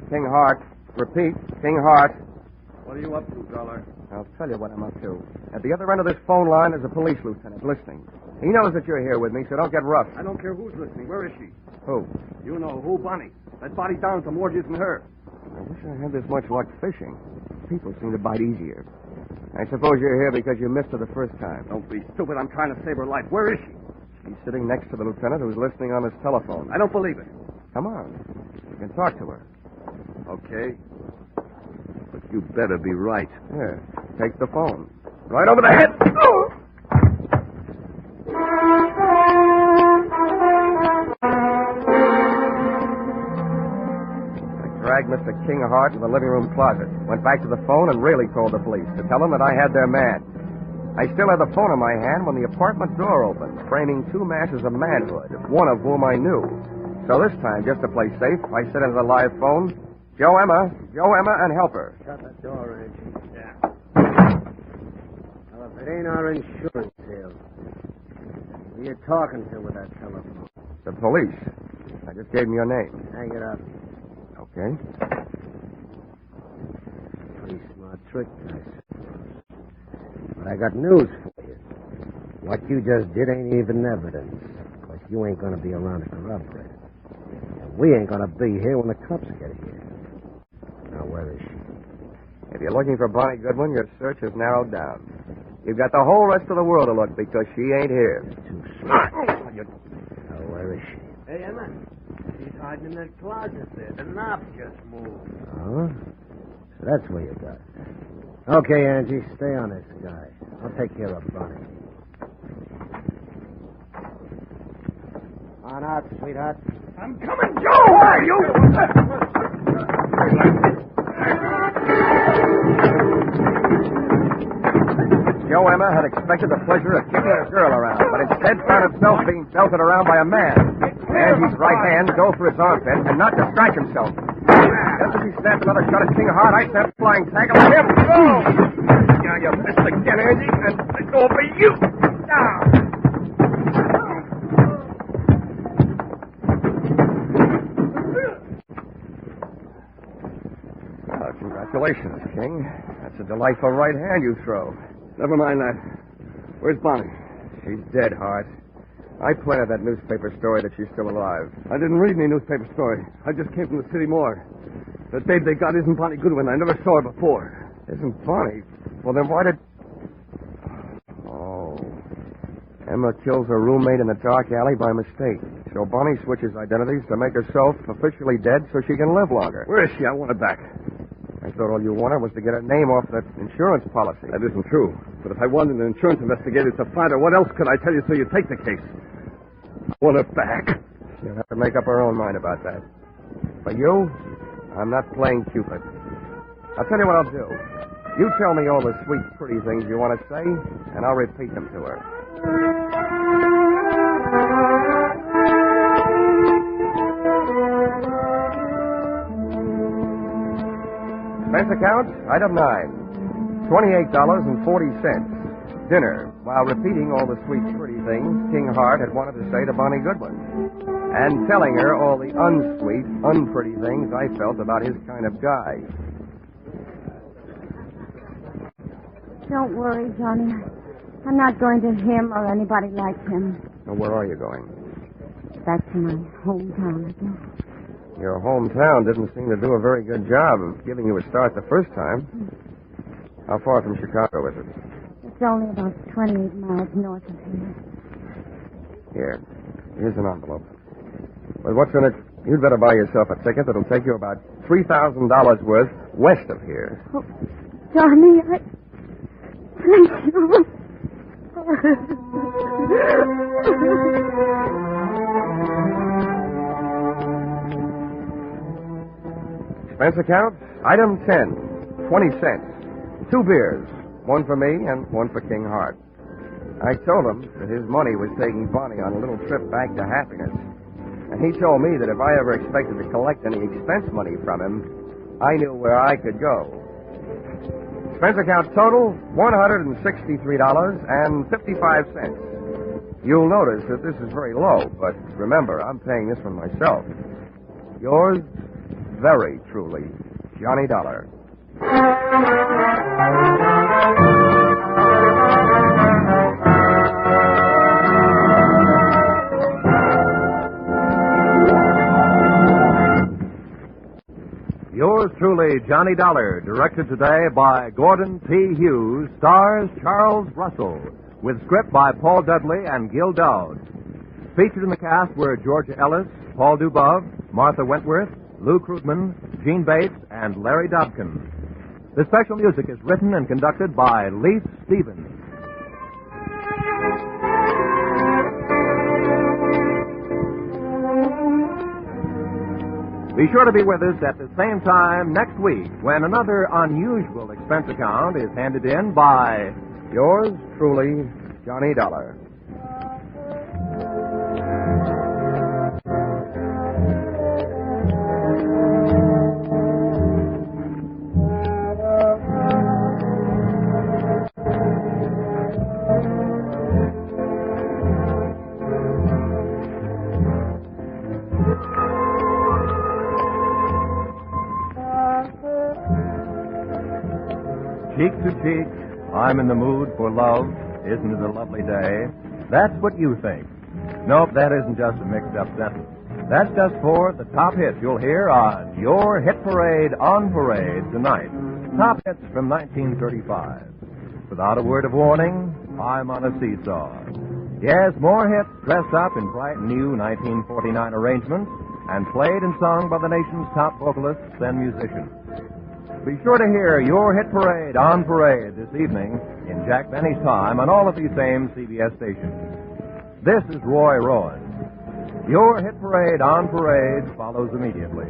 King Hart. Repeat, King Hart. What are you up to, Dollar? I'll tell you what I'm up to. At the other end of this phone line is a police lieutenant listening. He knows that you're here with me, so don't get rough. I don't care who's listening. Where is she? Who? You know who, Bonnie. That body down at the morgue isn't her. I wish I had this much luck fishing. People seem to bite easier. I suppose you're here because you missed her the first time. Don't be stupid. I'm trying to save her life. Where is she? She She's sitting next to the lieutenant who's listening on his telephone. I don't believe it. Come on. You can talk to her. Okay. But you better be right. Here, take the phone. Right over the head. Dragged Mr. Kinghart to the living room closet. Went back to the phone and really called the police to tell them that I had their man. I still had the phone in my hand when the apartment door opened, framing two masses of manhood, one of whom I knew. So this time, just to play safe, I said into the live phone, Joe Emma, and help her. Shut the door, Angie. Yeah. Well, if it ain't our insurance sale, who are you talking to with that telephone? The police. I just gave them your name. Hang it up. Okay. Pretty smart trick, I suppose. But I got news for you. What you just did ain't even evidence. Because you ain't going to be around to corroborate it. And we ain't going to be here when the cops get here. Now, where is she? If you're looking for Bonnie Goodwin, your search is narrowed down. You've got the whole rest of the world to look because she ain't here. Too smart. Now, where is she? Hey, Emma. She's hiding in that closet there. The knob just moved. Oh? So that's where you got it. Okay, Angie, stay on this guy. I'll take care of Bonnie. On out, sweetheart. I'm coming, Joe! Where are you? Joe Emma had expected the pleasure of kicking a girl around, but instead found himself being belted around by a man. Angie's right hand dove for his armpit and not to scratch himself. Just as he snapped another shot at Kinghart, I sent a flying tackle at him. Oh! Now you missed again, Angie, and it's over you. Now. Congratulations, King. That's a delightful right hand you throw. Never mind that. Where's Bonnie? She's dead, Hart. I planted that newspaper story that she's still alive. I didn't read any newspaper story. I just came from the city morgue. The babe they got isn't Bonnie Goodwin. I never saw her before. Isn't Bonnie? Well, then why did... Oh. Emma kills her roommate in the dark alley by mistake. So Bonnie switches identities to make herself officially dead so she can live longer. Where is she? I want her back. I thought all you wanted was to get her name off that insurance policy. That isn't true. But if I wanted an insurance investigator to find her, what else could I tell you so you take the case? I want her back. She'll have to make up her own mind about that. For you, I'm not playing Cupid. I'll tell you what I'll do. You tell me all the sweet, pretty things you want to say, and I'll repeat them to her. Expense account, item 9. $28.40. Dinner, while repeating all the sweet, pretty things Kinghart had wanted to say to Bonnie Goodwin. And telling her all the unsweet, unpretty things I felt about his kind of guy. Don't worry, Johnny. I'm not going to him or anybody like him. Well, where are you going? Back to my hometown again. Your hometown didn't seem to do a very good job of giving you a start the first time. How far from Chicago is it? It's only about 28 miles north of here. Here's an envelope. But what's in it? You'd better buy yourself a ticket that'll take you about $3,000 worth west of here. Oh, Johnny, thank you. Expense account, item 10, 20 cents. 2 beers, one for me and one for Kinghart. I told him that his money was taking Bonnie on a little trip back to happiness. And he told me that if I ever expected to collect any expense money from him, I knew where I could go. Expense account total, $163.55. You'll notice that this is very low, but remember, I'm paying this one myself. Yours, very truly, Johnny Dollar. Yours truly, Johnny Dollar, directed today by Gordon T. Hughes, stars Charles Russell, with script by Paul Dudley and Gil Dowd. Featured in the cast were Georgia Ellis, Paul Dubov, Martha Wentworth, Lou Krugman, Gene Bates, and Larry Dobkin. The special music is written and conducted by Leith Stevens. Be sure to be with us at the same time next week when another unusual expense account is handed in by yours truly, Johnny Dollar. Cheek to cheek, I'm in the mood for love. Isn't it a lovely day? That's what you think. Nope, that isn't just a mixed-up sentence. That's just for the top hits you'll hear on your Hit Parade on Parade tonight. Top hits from 1935. Without a word of warning, I'm on a seesaw. Yes, more hits dressed up in bright new 1949 arrangements and played and sung by the nation's top vocalists and musicians. Be sure to hear your Hit Parade on Parade this evening in Jack Benny's time on all of these same CBS stations. This is Roy Rowan. Your Hit Parade on Parade follows immediately.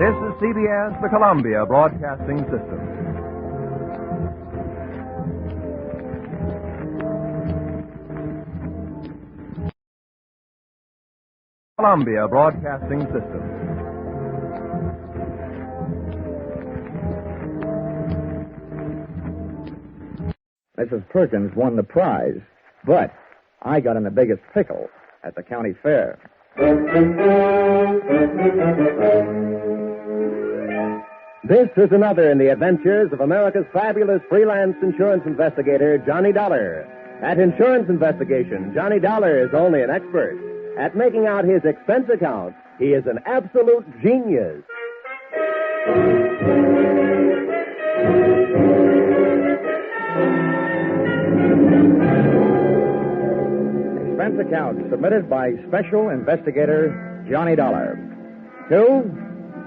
This is CBS, the Columbia Broadcasting System. Columbia Broadcasting System. Mrs. Perkins won the prize, but I got in the biggest pickle at the county fair. This is another in the adventures of America's fabulous freelance insurance investigator, Johnny Dollar. At insurance investigation, Johnny Dollar is only an expert. At making out his expense account, he is an absolute genius. Expense account submitted by Special Investigator Johnny Dollar. To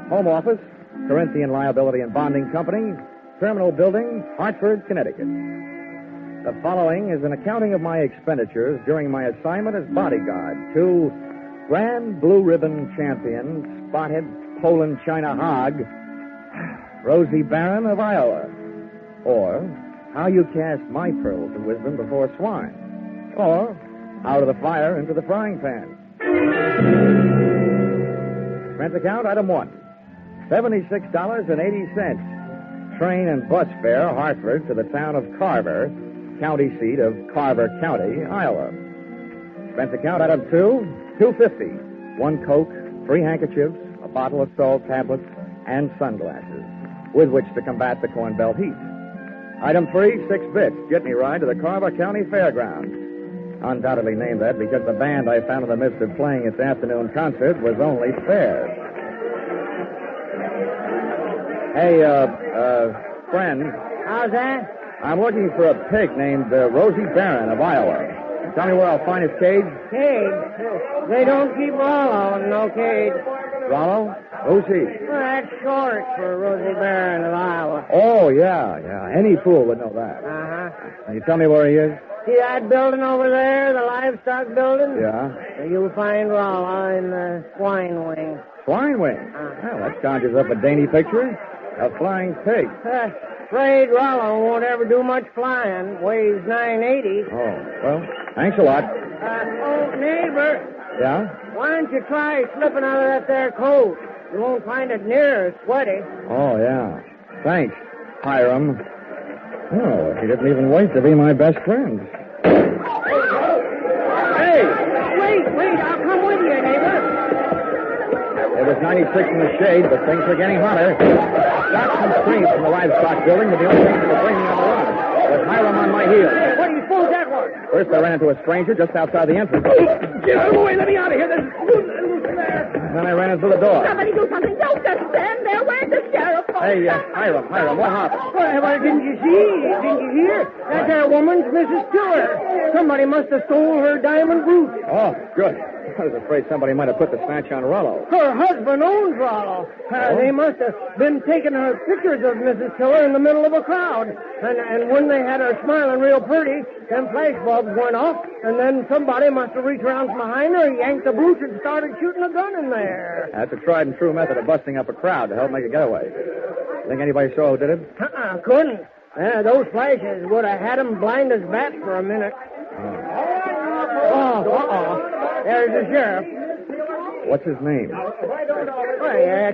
Home Office, Corinthian Liability and Bonding Company, Terminal Building, Hartford, Connecticut. The following is an accounting of my expenditures during my assignment as bodyguard to Grand Blue Ribbon Champion, Spotted Poland China Hog, Rosie Barron of Iowa. Or How You Cast My Pearls of Wisdom Before Swine. Or Out of the Fire into the Frying Pan. Expense account, item 1. $76.80. Train and bus fare, Hartford, to the town of Carver, county seat of Carver County, Iowa. Expense account, item 2, $2.50. 1 Coke, 3 handkerchiefs, a bottle of salt tablets, and sunglasses, with which to combat the Corn Belt heat. Item 3, 6 bits. Jitney ride to the Carver County Fairgrounds. Undoubtedly named that because the band I found in the midst of playing its afternoon concert was only fair. Hey, friend. How's that? I'm looking for a pig named Rosie Barron of Iowa. Tell me where I'll find his cage. Cage? They don't keep Rollo in no cage. Rollo? Who's he? Well, that's short for Rosie Barron of Iowa. Oh, yeah. Any fool would know that. Uh-huh. Can you tell me where he is? See that building over there, the livestock building? Yeah. You'll find Rollo in the swine wing. Swine wing? Well, that conjures up a dainty picture. A flying pig. Afraid Rollo won't ever do much flying. Weighs 980. Oh, well, thanks a lot. Neighbor. Yeah? Why don't you try slipping out of that there coat? You won't find it near as sweaty. Oh, yeah. Thanks, Hiram. Oh, he didn't even wait to be my best friend. Hey! Wait, I'll come with you, neighbor. It was 96 in the shade, but things were getting hotter. Shots and screams from the livestock building were the only things that were bringing me on the run. With Hiram on my heels. What do you suppose that was? First, I ran into a stranger just outside the entrance. Get out of the way. Let me out of here. There's loose there. Then I ran into the door. Somebody do something. Don't just stand there. Where's the sheriff? I Hey, Hiram, what happened? Well, didn't you see? Didn't you hear? That there woman's Mrs. Tiller. Somebody must have stole her diamond brooch. Oh, good. I was afraid somebody might have put the snatch on Rollo. Her husband owns Rollo. They must have been taking her pictures of Mrs. Tiller in the middle of a crowd. And when they had her smiling real pretty, them flash bulbs went off, and then somebody must have reached around from behind her, yanked the brooch, and started shooting a gun in there. That's a tried and true method of busting up a crowd to help make a getaway. Think anybody saw who did it? Couldn't. Those flashes would have had them blind as bats for a minute. There's the sheriff. What's his name?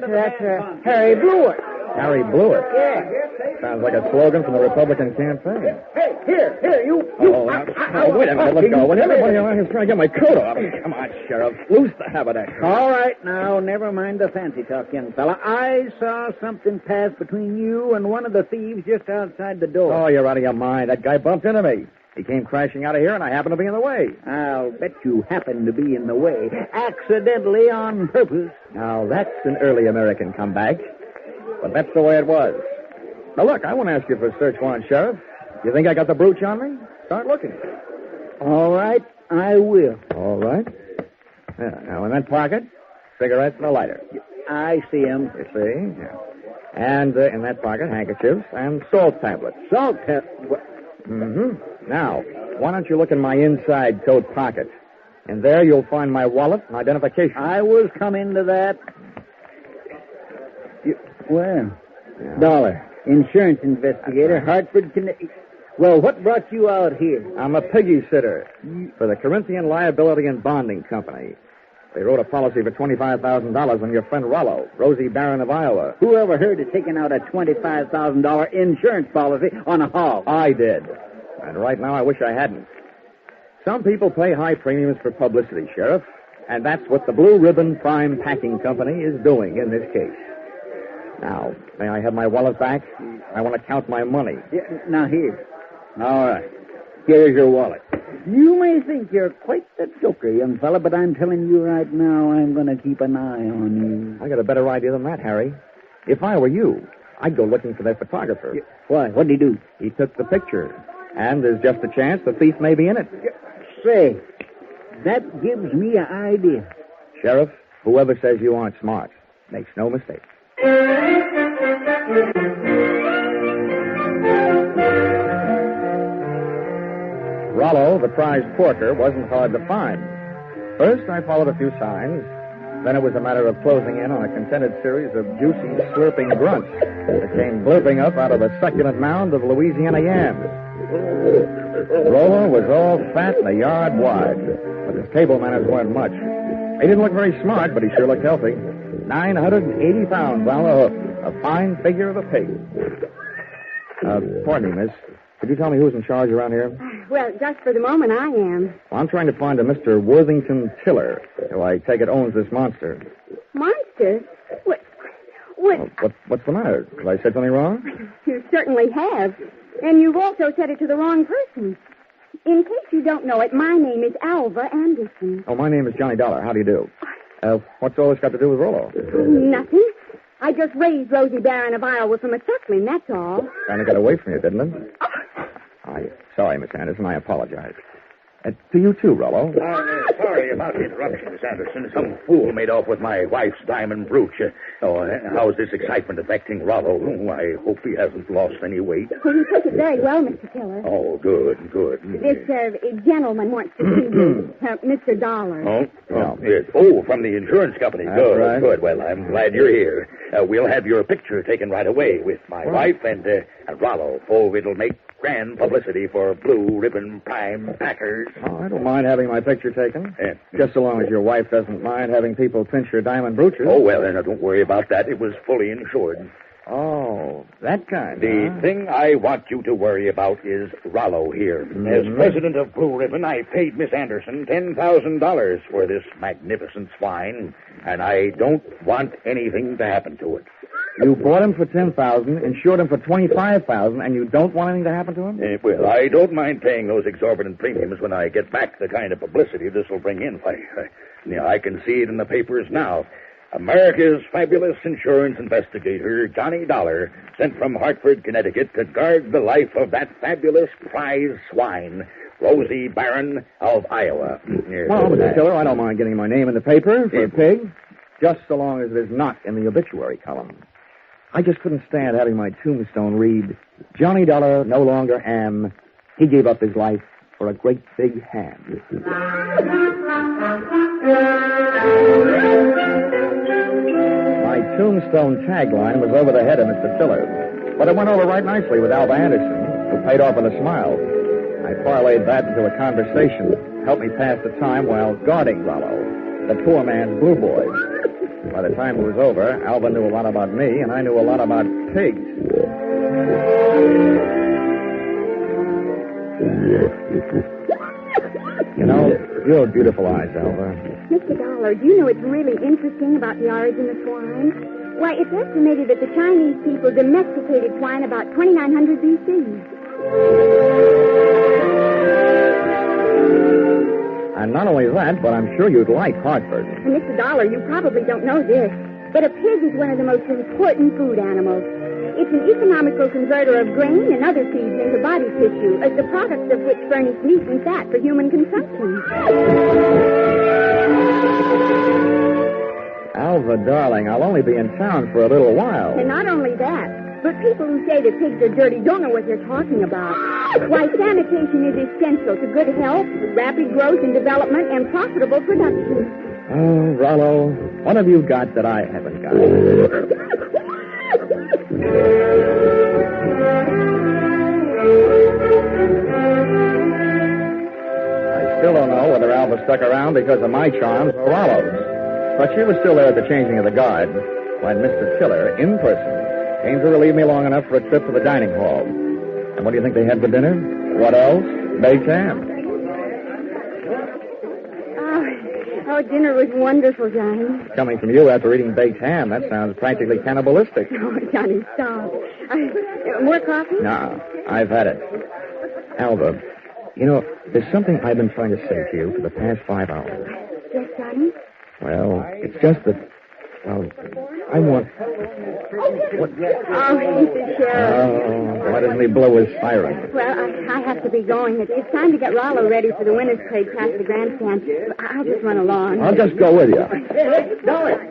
That's Harry Blewett. Harry Blewett? Yeah. Sounds like a slogan from the Republican campaign. Hey, here, you. Wait a minute, let's go. When everybody around here's trying to get my coat off. Come on, Sheriff. Loose the haberdash. All right, now, never mind the fancy talk, young fella. I saw something pass between you and one of the thieves just outside the door. Oh, you're out of your mind. That guy bumped into me. He came crashing out of here, and I happened to be in the way. I'll bet you happened to be in the way. Accidentally on purpose. Now, that's an early American comeback. But that's the way it was. Now, look, I won't ask you for a search warrant, Sheriff. You think I got the brooch on me? Start looking. All right, I will. All right. Yeah, now, in that pocket, cigarettes and a lighter. I see 'em. You see? Yeah. And in that pocket, handkerchiefs and salt tablets. Salt tablets? Mm-hmm. Now, why don't you look in my inside coat pocket? And there you'll find my wallet and identification. I was coming to that. Well, yeah. Dollar, insurance investigator, right. Hartford, Connecticut. Well, what brought you out here? I'm a piggy sitter for the Corinthian Liability and Bonding Company. They wrote a policy for $25,000 on your friend Rollo, Rosie Barron of Iowa. Who ever heard of taking out a $25,000 insurance policy on a hog? I did. And right now I wish I hadn't. Some people pay high premiums for publicity, Sheriff, and that's what the Blue Ribbon Prime Packing Company is doing in this case. Now, may I have my wallet back? I want to count my money. Yeah, now, here. All right. Here's your wallet. You may think you're quite the joker, young fella, but I'm telling you right now, I'm going to keep an eye on you. I got a better idea than that, Harry. If I were you, I'd go looking for that photographer. Yeah. Why? What'd he do? He took the picture. And there's just a chance the thief may be in it. Say, that gives me an idea. Sheriff, whoever says you aren't smart makes no mistake. Rollo, the prized porker, wasn't hard to find. First, I followed a few signs. Then it was a matter of closing in on a contented series of juicy, slurping grunts that came blurping up out of a succulent mound of Louisiana yams. Rollo was all fat and a yard wide, but his table manners weren't much. He didn't look very smart, but he sure looked healthy. 980 pounds on the hook. A fine figure of a pig. Pardon me, miss. Could you tell me who's in charge around here? Well, just for the moment, I am. Well, I'm trying to find a Mr. Worthington Tiller, who I take it owns this monster. Monster? What? What's the matter? Have I said something wrong? You certainly have. And you've also said it to the wrong person. In case you don't know it, my name is Alva Anderson. Oh, my name is Johnny Dollar. How do you do? What's all this got to do with Rollo? Nothing. I just raised Rosie Barron of Iowa from a suckling, that's all. Kind of got away from you, didn't it? Sorry, Miss Anderson. I apologize. To you, too, Rollo. Sorry about the interruption, Miss Anderson. Some fool made off with my wife's diamond brooch. How's this excitement affecting Rollo? I hope he hasn't lost any weight. Well, you took it very well, Mr. Tiller. Oh, good. This gentleman wants to see you, Mr. Dollar. Yes. Oh, from the insurance company. That's right. Good. Well, I'm glad you're here. We'll have your picture taken right away with my wife and Rollo. Oh, it'll make grand publicity for Blue Ribbon Prime Packers. Oh, I don't mind having my picture taken. Just so long as your wife doesn't mind having people pinch her diamond brooches. Oh, well, then don't worry about that. It was fully insured. Oh, that kind. The thing I want you to worry about is Rollo here. Mm-hmm. As president of Blue Ribbon, I paid Miss Anderson $10,000 for this magnificent swine, and I don't want anything to happen to it. You bought him for $10,000, insured him for $25,000, and you don't want anything to happen to him? Well, I don't mind paying those exorbitant premiums when I get back the kind of publicity this will bring in. I can see it in the papers now. America's fabulous insurance investigator, Johnny Dollar, sent from Hartford, Connecticut to guard the life of that fabulous prize swine, Rosie Barron of Iowa. Well, Mr. Tiller, I don't mind getting my name in the paper for a pig, just so long as it is not in the obituary column. I just couldn't stand having my tombstone read, Johnny Dollar no longer am. He gave up his life for a great big ham. My tombstone tagline was over the head of Mr. Tiller, but it went over right nicely with Alva Anderson, who paid off with a smile. I parlayed that into a conversation, helped me pass the time while guarding Rollo, the poor man's blue boy. By the time it was over, Alva knew a lot about me, and I knew a lot about pigs. You know, you have beautiful eyes, Alva. Mr. Dollar, do you know what's really interesting about the origin of swine? Why, it's estimated that the Chinese people domesticated swine about 2900 BC. And not only that, but I'm sure you'd like Hartford. And Mr. Dollar, you probably don't know this, but a pig is one of the most important food animals. It's an economical converter of grain and other seeds into body tissue, as the products of which furnish meat and fat for human consumption. Alva, darling, I'll only be in town for a little while. And not only that, but people who say that pigs are dirty don't know what they're talking about. Why, sanitation is essential to good health, rapid growth and development, and profitable production. Oh, Rollo, what have you got that I haven't got? I still don't know whether Alva stuck around because of my charms or Rollo's. But she was still there at the changing of the guard when Mr. Tiller, in person, came to relieve me long enough for a trip to the dining hall. And what do you think they had for dinner? What else? Baked ham. Oh, dinner was wonderful, Johnny. Coming from you after eating baked ham, that sounds practically cannibalistic. Oh, Johnny, stop. More coffee? No, I've had it. Alva, you know, there's something I've been trying to say to you for the past 5 hours. Yes, Johnny? Well, it's just that, well, I want... What? Oh, Mr. Sheriff. Oh, why doesn't he blow his siren? Well, I have to be going. It's time to get Rollo ready for the winner's trade past the grandstand. I'll just run along. I'll just go with you. Hey, Dollar,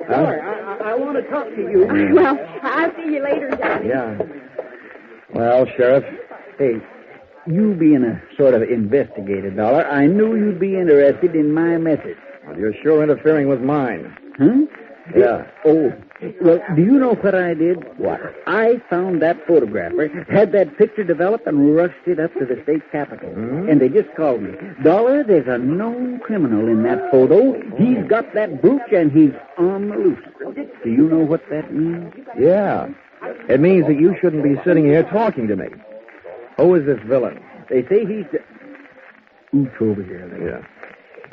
I want to talk to you. Well, I'll see you later, Johnny. Yeah. Well, Sheriff. Hey, you being a sort of investigator, Dollar, I knew you'd be interested in my method. Well, you're sure interfering with mine. Huh? Yeah. Oh, well, do you know what I did? What? I found that photographer, had that picture developed, and rushed it up to the state capitol. And they just called me. Dollar, there's a known criminal in that photo. He's got that brooch, and he's on the loose. Do you know what that means? Yeah. It means that you shouldn't be sitting here talking to me. Who is this villain? They say he's... Ooch over here. Yeah.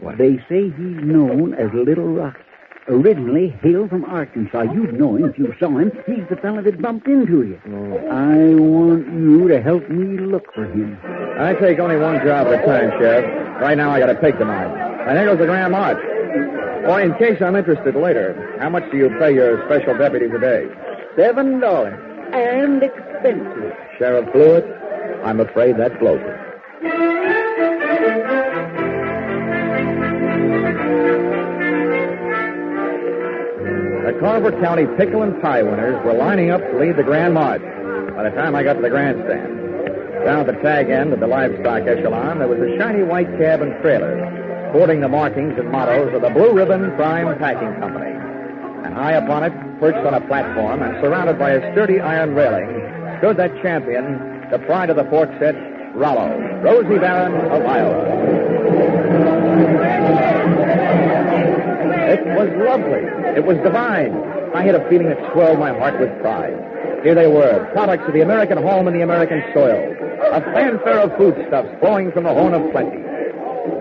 What? They say he's known as Little Rocky. Originally hailed from Arkansas. You'd know him if you saw him. He's the fella that bumped into you. Oh. I want you to help me look for him. I take only one job at a time, Sheriff. Right now I got a pig to mount. And there goes the Grand March. Well, in case I'm interested later, how much do you pay your special deputies a day? $7. And expensive. Sheriff Blewett, I'm afraid that blows it. The Carver County pickle and pie winners were lining up to lead the Grand March by the time I got to the grandstand. Down at the tag end of the livestock echelon, there was a shiny white cab and trailer, sporting the markings and mottos of the Blue Ribbon Prime Packing Company. And high upon it, perched on a platform and surrounded by a sturdy iron railing, stood that champion, the pride of the pork set, Rollo, Rosie Barron of Iowa. It was lovely. It was divine. I had a feeling that swelled my heart with pride. Here they were, products of the American home and the American soil. A fanfare of foodstuffs flowing from the horn of plenty.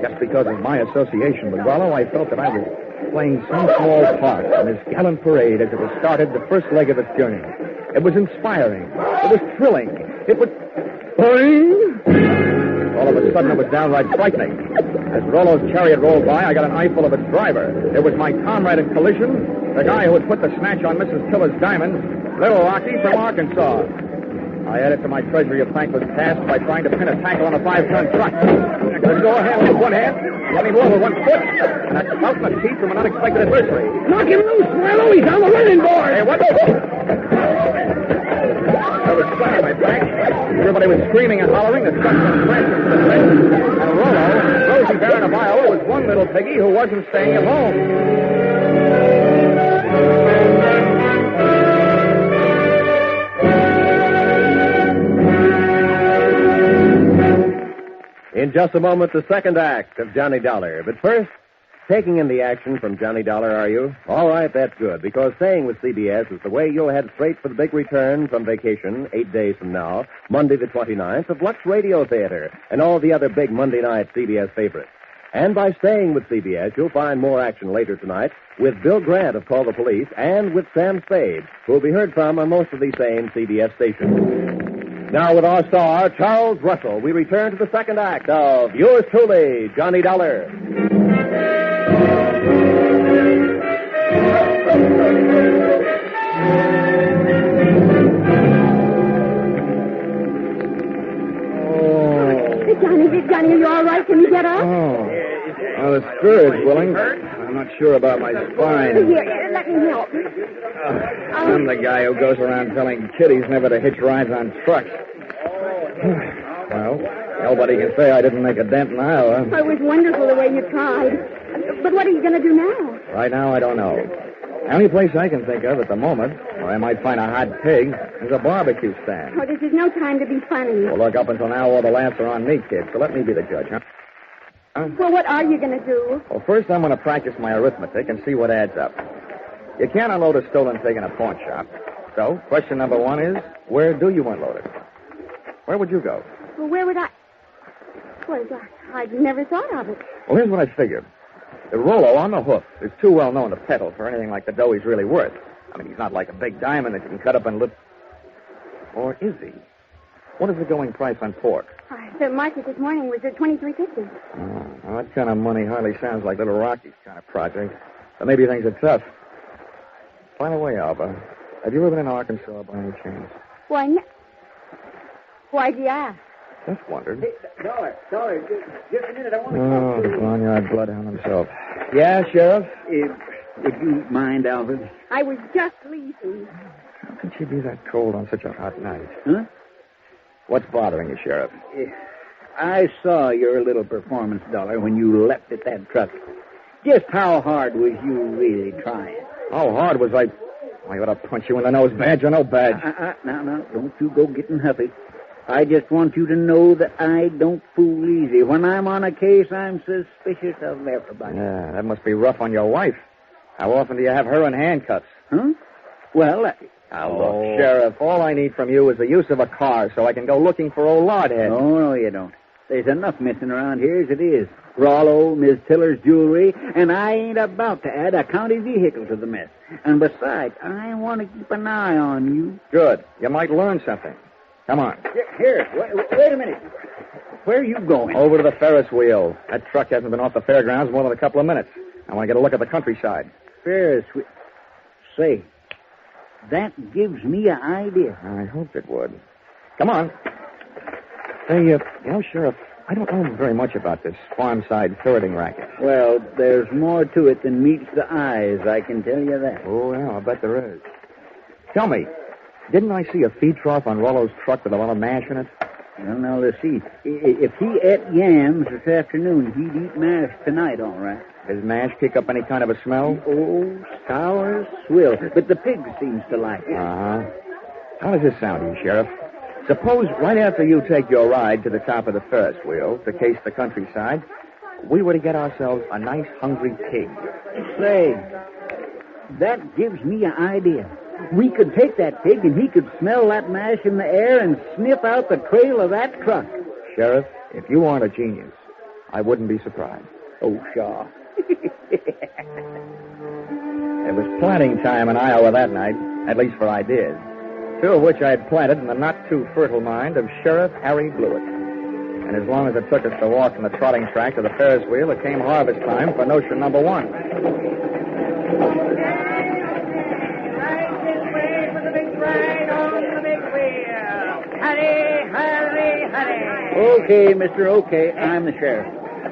Just because of my association with Rollo, I felt that I was playing some small part in this gallant parade as it was started the first leg of its journey. It was inspiring. It was thrilling. It was... All of a sudden, it was downright frightening. As Rollo's chariot rolled by, I got an eyeful of its driver. It was my comrade in collision, the guy who had put the snatch on Mrs. Tiller's diamonds, Little Rocky from Arkansas. I added to my treasury of thankless tasks by trying to pin a tackle on a 5-ton truck. I got a door handle with one hand, running more with one foot, and a spout in the teeth from an unexpected adversary. Knock him loose, Swallow! He's on the running board! Hey, what the... I was flat on my back. Everybody was screaming and hollering. The truck was crashing to the fence. And Rollo, Rosie Baron of Iowa, was one little piggy who wasn't staying at home. In just a moment, the second act of Johnny Dollar. But first, taking in the action from Johnny Dollar, are you? All right, that's good, because staying with CBS is the way you'll head straight for the big return from vacation 8 days from now, Monday the 29th, of Lux Radio Theater and all the other big Monday night CBS favorites. And by staying with CBS, you'll find more action later tonight with Bill Grant of Call the Police and with Sam Spade, who will be heard from on most of these same CBS stations. Now, with our star, Charles Russell, we return to the second act of yours truly, Johnny Dollar. Johnny, are you all right? Can you get up? Oh. Well, the spirit's willing. I'm not sure about my spine. Here, let me help. I'm the guy who goes around telling kiddies never to hitch rides on trucks. Well, nobody can say I didn't make a dent in Iowa. Oh, it was wonderful the way you tried. But what are you going to do now? Right now, I don't know. The only place I can think of at the moment where I might find a hot pig is a barbecue stand. Oh, this is no time to be funny. Well, look, up until now, all the laughs are on me, kid, so let me be the judge, huh? Well, what are you going to do? Well, first I'm going to practice my arithmetic and see what adds up. You can't unload a stolen pig in a pawn shop. So, question number one is, where do you unload it? Where would you go? Well, where would I... Well, I'd never thought of it. Well, here's what I figured. The Rollo on the hoof is too well known to peddle for anything like the dough he's really worth. I mean, he's not like a big diamond that you can cut up and Or is he? What is the going price on pork? The market this morning was at $23.50. Well, that kind of money hardly sounds like Little Rocky's kind of project. But maybe things are tough. By the way, Alva, have you ever been in Arkansas by any chance? Why do you ask? Just wondered. Hey, Dollar, just a minute. I want to talk to you. Barnyard bloodhound himself. Yeah, Sheriff? Would you mind, Albert? I was just leaving. How could she be that cold on such a hot night? Huh? What's bothering you, Sheriff? I saw your little performance, Dollar, when you leapt at that truck. Just how hard was you really trying? How hard was I... I ought to punch you in the nose, badge or no badge. Now, don't you go getting huffy. I just want you to know that I don't fool easy. When I'm on a case, I'm suspicious of everybody. Yeah, that must be rough on your wife. How often do you have her in handcuffs? Huh? Well, look, Sheriff, all I need from you is the use of a car so I can go looking for old Lardhead. No, you don't. There's enough missing around here as it is. Rollo, Miss Tiller's jewelry, and I ain't about to add a county vehicle to the mess. And besides, I want to keep an eye on you. Good. You might learn something. Come on. Here, wait a minute. Where are you going? Over to the Ferris wheel. That truck hasn't been off the fairgrounds more than a couple of minutes. I want to get a look at the countryside. Ferris wheel. Say, that gives me an idea. I hoped it would. Come on. Hey, Sheriff, I don't know very much about this farm-side ferreting racket. Well, there's more to it than meets the eyes, I can tell you that. Oh, yeah, I'll bet there is. Tell me, didn't I see a feed trough on Rollo's truck with a lot of mash in it? Well, now, let's see. If he ate yams this afternoon, he'd eat mash tonight, all right. Does mash kick up any kind of a smell? Oh, sour swill. But the pig seems to like it. Uh-huh. How does this sound to you, Sheriff? Suppose right after you take your ride to the top of the Ferris wheel to case the countryside, we were to get ourselves a nice hungry pig. Say, that gives me an idea. We could take that pig and he could smell that mash in the air and sniff out the trail of that truck. Sheriff, if you aren't a genius, I wouldn't be surprised. Oh, Shaw. It was planting time in Iowa that night, at least for ideas. Two of which I had planted in the not-too-fertile mind of Sheriff Harry Blewett. And as long as it took us to walk from the trotting track to the Ferris wheel, it came harvest time for notion number one. Okay, mister, okay. I'm the sheriff.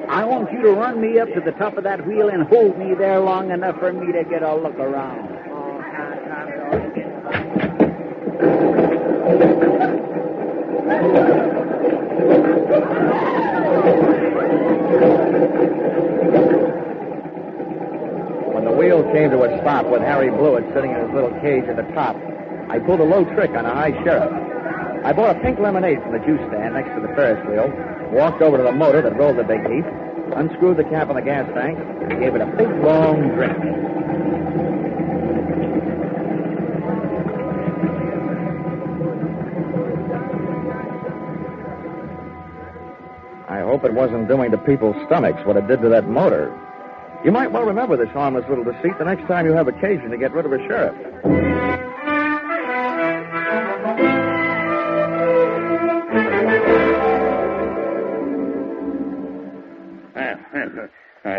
I want you to run me up to the top of that wheel and hold me there long enough for me to get a look around. When the wheel came to a stop with Harry Blewett sitting in his little cage at the top, I pulled a low trick on a high sheriff. I bought a pink lemonade from the juice stand next to the Ferris wheel, walked over to the motor that rolled the big heap, unscrewed the cap on the gas tank, and gave it a big, long drink. I hope it wasn't doing to people's stomachs what it did to that motor. You might well remember this harmless little deceit the next time you have occasion to get rid of a sheriff.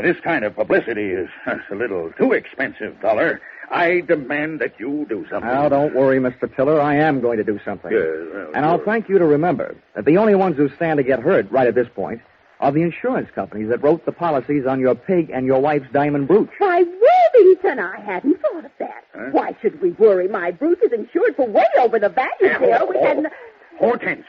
This kind of publicity is a little too expensive, Dollar. I demand that you do something. Now, don't worry, Mr. Tiller. I am going to do something. And I'll thank you to remember that the only ones who stand to get hurt right at this point are the insurance companies that wrote the policies on your pig and your wife's diamond brooch. Why, Worthington, I hadn't thought of that. Huh? Why should we worry? My brooch is insured for way over the value there. We hadn't... Hortense,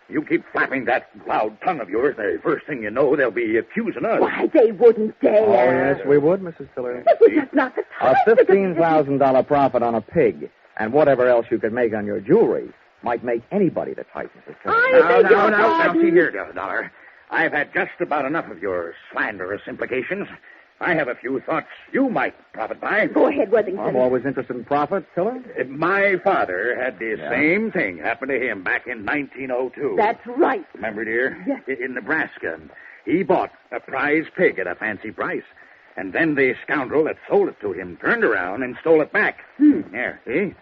you keep flapping that loud tongue of yours, the first thing you know, they'll be accusing us. Why, they wouldn't dare. Oh, yes, we would, Mrs. Tiller. It was just not the time. A $15,000 profit on a pig and whatever else you could make on your jewelry might make anybody the type, Mrs. Tiller. Now, see here, Dollar. I've had just about enough of your slanderous implications. I have a few thoughts you might profit by. Go ahead, Worthington. I'm always interested in profit, Tiller. My father had the same thing happen to him back in 1902. That's right. Remember, dear? Yes. In Nebraska. He bought a prize pig at a fancy price. And then the scoundrel that sold it to him turned around and stole it back. There, see?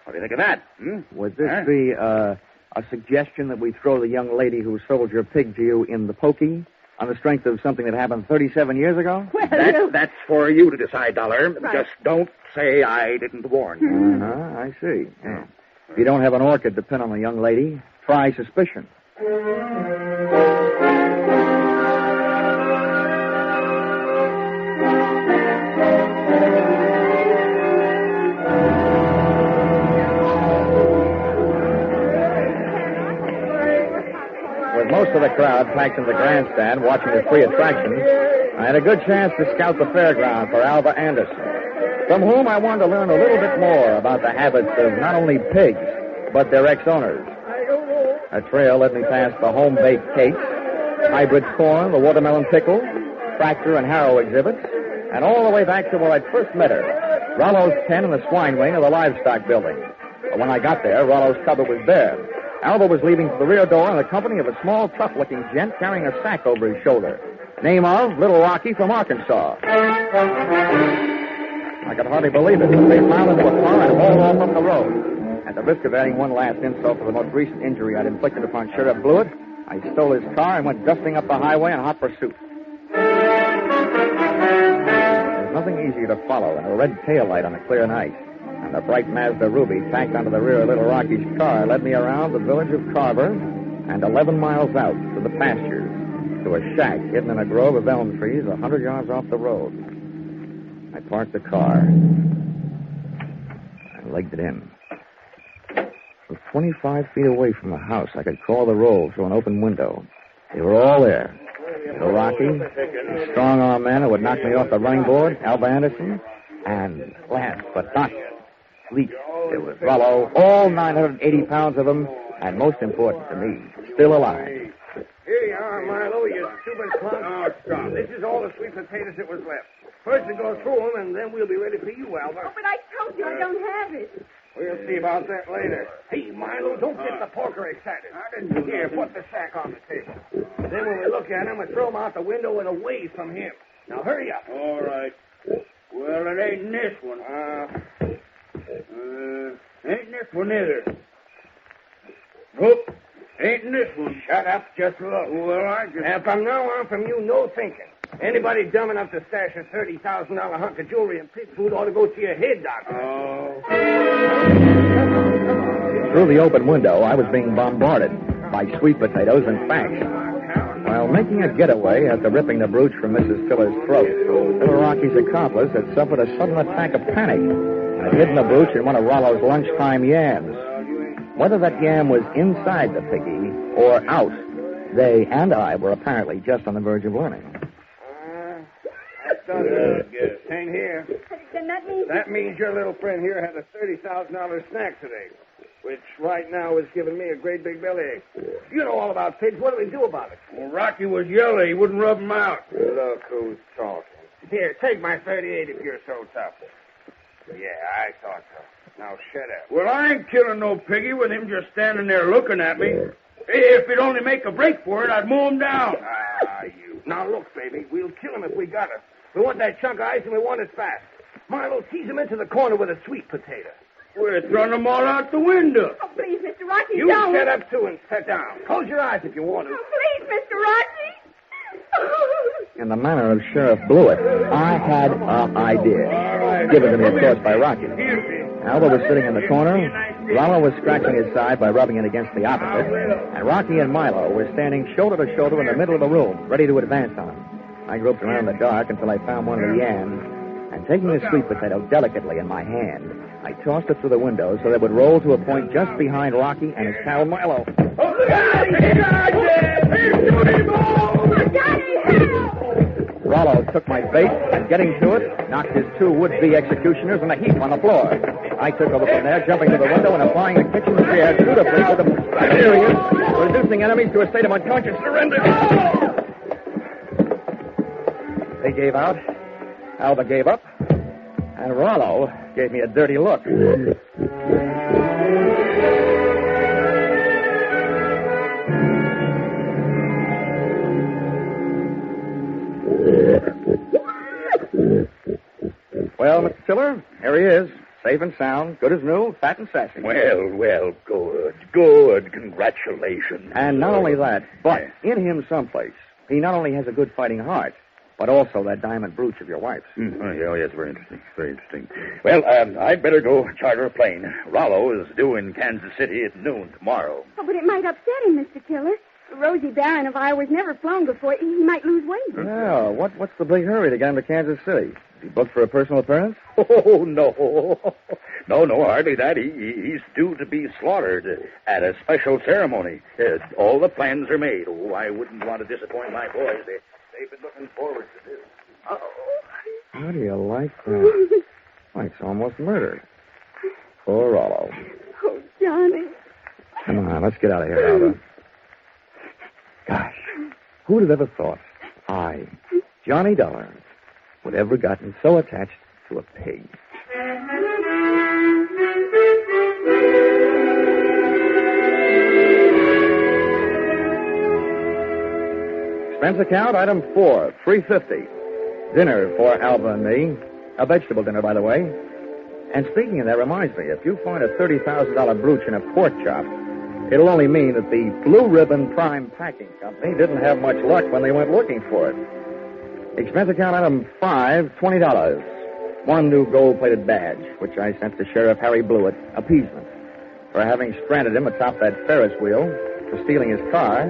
What do you think of that? Would this be a suggestion that we throw the young lady who sold your pig to you in the pokey on the strength of something that happened 37 years ago? Well, that's for you to decide, Dollar. Right. Just don't say I didn't warn you. I see. Yeah. If you don't have an orchid to pin on a young lady, try suspicion. With most of the crowd packed in the grandstand watching the free attractions, I had a good chance to scout the fairground for Alva Anderson, from whom I wanted to learn a little bit more about the habits of not only pigs, but their ex-owners. A trail led me past the home-baked cakes, hybrid corn, the watermelon pickle, tractor and harrow exhibits, and all the way back to where I'd first met her, Rollo's pen in the swine wing of the livestock building. But when I got there, Rollo's cupboard was bare. Alva was leaving for the rear door in the company of a small, tough-looking gent carrying a sack over his shoulder. Name of Little Rocky from Arkansas. I could hardly believe it. They piled into a car and hauled off up the road. At the risk of adding one last insult for the most recent injury I'd inflicted upon Sheriff Blewett, I stole his car and went dusting up the highway in hot pursuit. There's nothing easier to follow than a red taillight on a clear night. And the bright Mazda Ruby tacked onto the rear of Little Rocky's car led me around the village of Carver and 11 miles out to the pastures, to a shack hidden in a grove of elm trees 100 yards off the road. I parked the car and legged it in. From 25 feet away from the house, I could call the roll through an open window. They were all there. Little Rocky, the strong-arm man who would knock me off the running board, Alva Anderson, and last but not least, there was Rollo, all 980 pounds of him, and most important to me, still alive. Here you are, Milo, you stupid clown. Oh, stop. This is all the sweet potatoes that was left. First we go through them, and then we'll be ready for you, Alva. Oh, but I told you I don't have it. We'll see about that later. Hey, Milo, don't get the porker excited. Here, put the sack on the table. Then when we look at him, we throw him out the window and away from him. Now, hurry up. All right. Well, it ain't this one. Ain't this one either. Nope. Ain't in this one. Shut up, just look. Well, I just... And from now on, from you, no thinking. Anybody dumb enough to stash a $30,000 hunk of jewelry and pig food ought to go see a head doctor. Oh. Through the open window, I was being bombarded by sweet potatoes and facts. While making a getaway after ripping the brooch from Mrs. Tiller's throat, little Rocky's accomplice had suffered a sudden attack of panic and had hidden the brooch in one of Rollo's lunchtime yams. Whether that yam was inside the piggy or out, they and I were apparently just on the verge of learning. That does it. Ain't here. Then that means... That means your little friend here had a $30,000 snack today, which right now is giving me a great big bellyache. You know all about pigs. What do we do about it? Well, Rocky was yellow. He wouldn't rub him out. Look who's talking. Here, take my 38 if you're so tough. Yeah, I thought so. Now shut up. Well, I ain't killing no piggy with him just standing there looking at me. If he'd only make a break for it, I'd mow him down. You. Now look, baby, we'll kill him if we got him. We want that chunk of ice and we want it fast. Milo, tease him into the corner with a sweet potato. We're throwing them all out the window. Oh, please, Mr. Rocky, You don't. shut up, too, and sit down. Close your eyes if you want to. Oh, please, Mr. Rocky. In the manner of Sheriff Blewett, I had an idea, given to me, of course, by Rocky. Alva was sitting in the corner, Rollo was scratching his side by rubbing it against the opposite, and Rocky and Milo were standing shoulder to shoulder in the middle of the room, ready to advance on him. I groped around in the dark until I found one of the yams, and taking the sweet potato delicately in my hand, I tossed it through the window so that it would roll to a point just behind Rocky and his pal Milo. Rollo took my bait and, getting to it, knocked his two would-be executioners in a heap on the floor. I took over from there, jumping to the window and applying the kitchen chair dutifully to the mysterious, reducing enemies to a state of unconscious surrender. They gave out, Alva gave up, and Rollo gave me a dirty look. Well, Mr. Tiller, here he is, safe and sound, good as new, fat and sassy. Well, good. Congratulations. And not only that, but in him someplace, he not only has a good fighting heart, but also that diamond brooch of your wife's. Oh, yes, very interesting. Well, I'd better go charter a plane. Rollo is due in Kansas City at noon tomorrow. Oh, but it might upset him, Mr. Tiller. Rosie Barron of Iowa's never flown before. He might lose weight. Well, what's the big hurry to get him to Kansas City? Is he booked for a personal appearance? Oh, no. No, hardly that. He's due to be slaughtered at a special ceremony. All the plans are made. Oh, I wouldn't want to disappoint my boys. They've been looking forward to this. How do you like that? Why, it's almost murder. Poor Rollo. Oh, Johnny. Come on, let's get out of here, Alva. Gosh, who would have ever thought I, Johnny Dollar, would ever gotten so attached to a pig? Expense account, item 4, $3.50. Dinner for Alva and me. A vegetable dinner, by the way. And speaking of that, reminds me, if you find a $30,000 brooch in a pork chop, it'll only mean that the Blue Ribbon Prime Packing Company didn't have much luck when they went looking for it. Expense account item 5, $20. One new gold-plated badge, which I sent to Sheriff Harry Blewett, appeasement, for having stranded him atop that Ferris wheel, for stealing his car,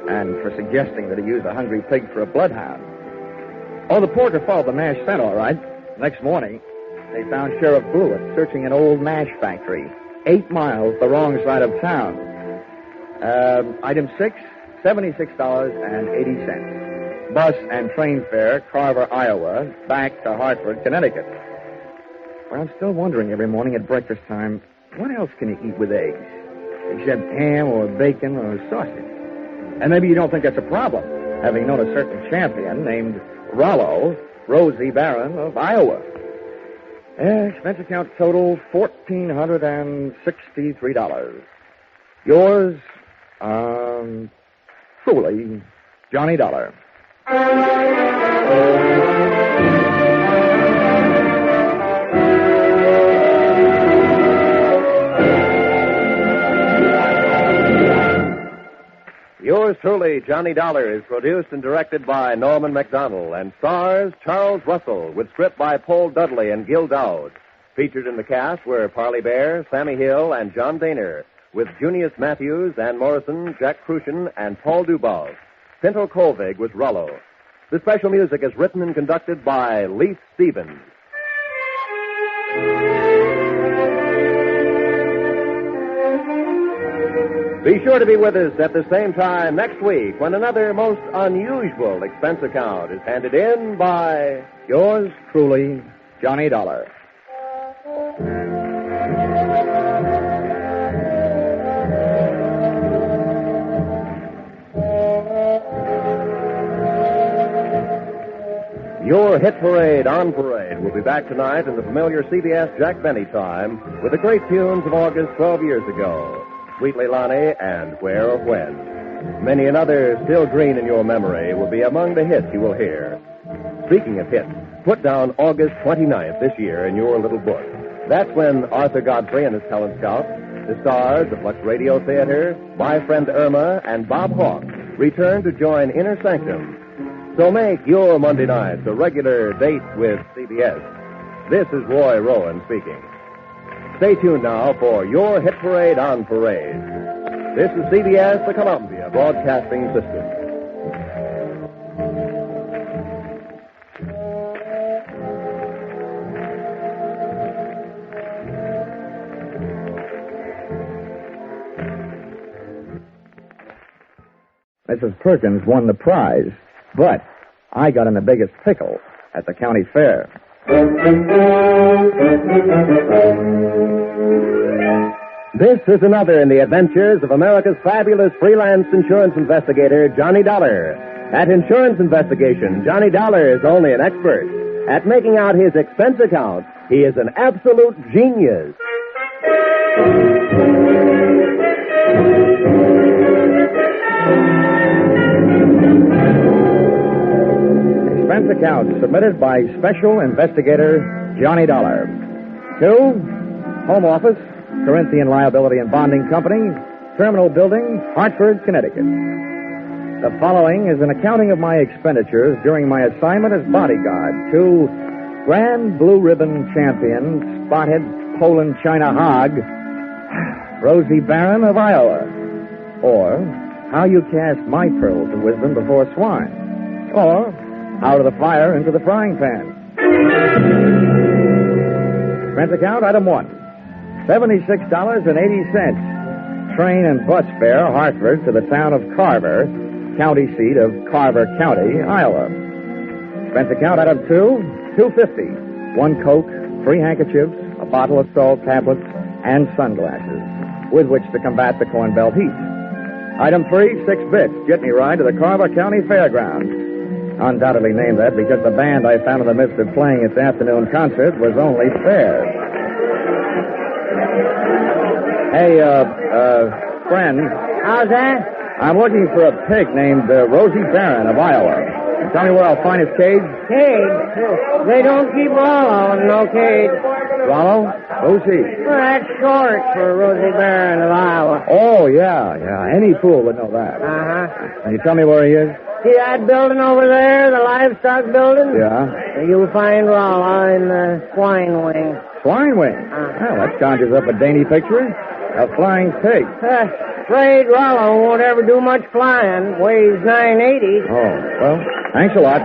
and for suggesting that he use a hungry pig for a bloodhound. Oh, the porker followed the mash scent, all right. Next morning, they found Sheriff Blewett searching an old mash factory, 8 miles the wrong side of town. Item 6, $76.80. Bus and train fare, Carver, Iowa, back to Hartford, Connecticut. Well, I'm still wondering every morning at breakfast time, what else can you eat with eggs? Except ham or bacon or sausage. And maybe you don't think that's a problem, having known a certain champion named Rollo, Rosie Barron of Iowa. Expense account total, $1,463. Yours, truly, Johnny Dollar. Yours truly, Johnny Dollar, is produced and directed by Norman MacDonald and stars Charles Russell with script by Paul Dudley and Gil Dowd. Featured in the cast were Parley Bear, Sammy Hill, and John Daner, with Junius Matthews, Ann Morrison, Jack Crucian, and Paul Dubov. Pinto Colvig was Rollo. The special music is written and conducted by Leith Stevens. Be sure to be with us at the same time next week when another most unusual expense account is handed in by Yours truly, Johnny Dollar. Your Hit Parade on Parade will be back tonight in the familiar CBS Jack Benny time with the great tunes of August 12 years ago. Sweetly Lonnie and Where or When. Many another still green in your memory will be among the hits you will hear. Speaking of hits, put down August 29th this year in your little book. That's when Arthur Godfrey and his talent scouts, the stars of Lux Radio Theater, My Friend Irma, and Bob Hawke return to join Inner Sanctum. So make your Monday nights a regular date with CBS. This is Roy Rowan speaking. Stay tuned now for Your Hit Parade on Parade. This is CBS, the Columbia Broadcasting System. Mrs. Perkins won the prize, but I got in the biggest pickle at the county fair. This is another in the adventures of America's fabulous freelance insurance investigator, Johnny Dollar. At insurance investigation, Johnny Dollar is only an expert. At making out his expense account, he is an absolute genius. Expense account submitted by Special Investigator Johnny Dollar. To Home Office, Corinthian Liability and Bonding Company, Terminal Building, Hartford, Connecticut. The following is an accounting of my expenditures during my assignment as bodyguard to Grand Blue Ribbon Champion, Spotted Poland China Hog, Rosie Barron of Iowa. Or How You Cast My Pearls of Wisdom Before Swine. Or Out of the Fire into the Frying Pan. Expense account, item 1. $76.80. Train and bus fare, Hartford, to the town of Carver, county seat of Carver County, Iowa. Expense account, item 2. $2.50. 1 Coke, 3 handkerchiefs, a bottle of salt tablets, and sunglasses, with which to combat the Corn Belt heat. Item 3, 6 bits, jitney ride to the Carver County Fairgrounds. Undoubtedly named that because the band I found in the midst of playing its afternoon concert was only fair. Hey, friend. How's that? I'm looking for a pig named Rosie Barron of Iowa. Tell me where I'll find his cage. Cage? They don't keep Rollo in no cage. Rollo? Who's he? Well, that's short for Rosie Barron of Iowa. Oh, yeah. Any fool would know that. Uh-huh. Can you tell me where he is? See that building over there, the livestock building? Yeah. You'll find Rollo in the swine wing. Swine wing? Well, that conjures up a dainty picture. A flying pig. Afraid Rollo won't ever do much flying. Weighs 980. Oh, well, thanks a lot.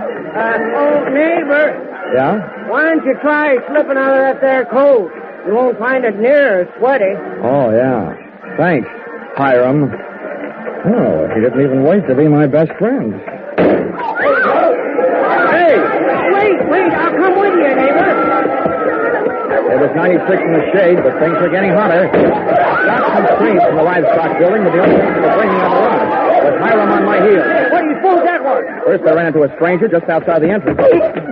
Neighbor. Yeah? Why don't you try slipping out of that there coat? You won't find it near as sweaty. Oh, yeah. Thanks, Hiram. Oh, he didn't even wait to be my best friend. Hey! Wait, I'll come with you, neighbor. It was 96 in the shade, but things were getting hotter. Shots and screams from the livestock building were the only thing that would bring me on the run. With Hiram on my heels. What do you suppose that was? First, I ran into a stranger just outside the entrance.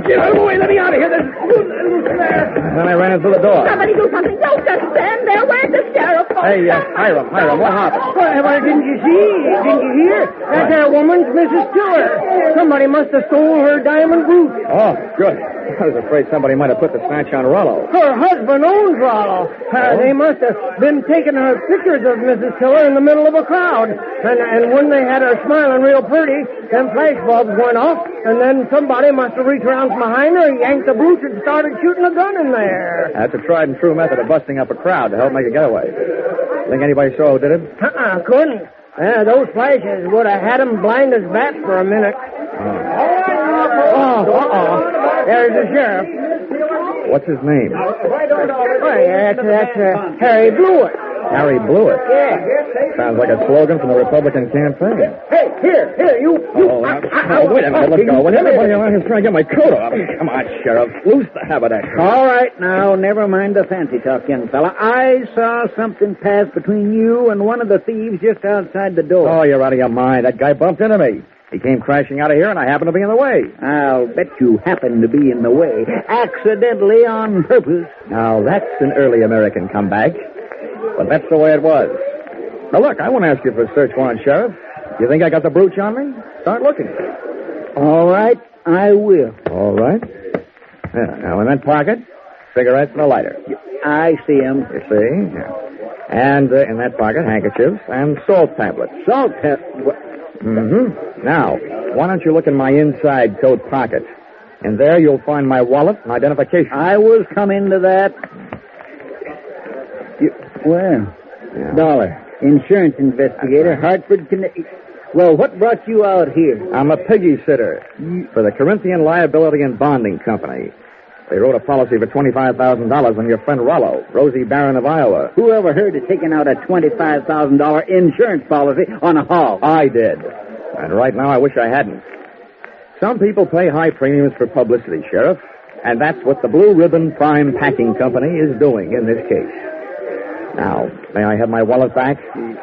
Get out of the way. Let me out of here. There's a little Then I ran in through the door. Somebody do something. Don't just stand there. Where's the sheriff? Hey, Hiram, what happened? Well, didn't you see? Didn't you hear? That there woman's Mrs. Tiller. Somebody must have stole her diamond brooch. Oh, good. I was afraid somebody might have put the snatch on Rollo. Her husband owns Rollo. They must have been taking her pictures of Mrs. Tiller in the middle of a crowd. And when they had her smiling real pretty, them flash bulbs went off, and then somebody must have reached around from behind her, yanked the brooch, and started shooting a gun in there. That's a tried and true method of busting up a crowd to help make a getaway. Think anybody saw who did it? Couldn't. Those flashes would have had them blind as bats for a minute. There's the sheriff. What's his name? That's Harry Blewett. Harry Blewett? Yeah. Sounds like a slogan from the Republican campaign. Hey, here, you. Wait a minute, let's go. When everybody around here's trying to get my coat off. Come on, Sheriff. Loose the haberdasher. All right, now, never mind the fancy talk, young fella. I saw something pass between you and one of the thieves just outside the door. Oh, you're out of your mind. That guy bumped into me. He came crashing out of here, and I happened to be in the way. I'll bet you happened to be in the way. Accidentally on purpose. Now, that's an early American comeback. But that's the way it was. Now, look, I won't ask you for a search warrant, Sheriff. You think I got the brooch on me? Start looking. All right, I will. All right. Yeah, now, in that pocket, cigarettes and a lighter. I see 'em. You see? Yeah. And in that pocket, handkerchiefs and salt tablets. Salt tablets? Mm-hmm. Now, why don't you look in my inside coat pocket? And there you'll find my wallet and identification. I was coming to that. Dollar. Insurance investigator, Hartford, Connecticut. Well, what brought you out here? I'm a piggy sitter for the Corinthian Liability and Bonding Company. They wrote a policy for $25,000 on your friend Rollo, Rosie Barron of Iowa. Who ever heard of taking out a $25,000 insurance policy on a hog? I did. And right now I wish I hadn't. Some people pay high premiums for publicity, Sheriff. And that's what the Blue Ribbon Prime Packing Company is doing in this case. Now, may I have my wallet back?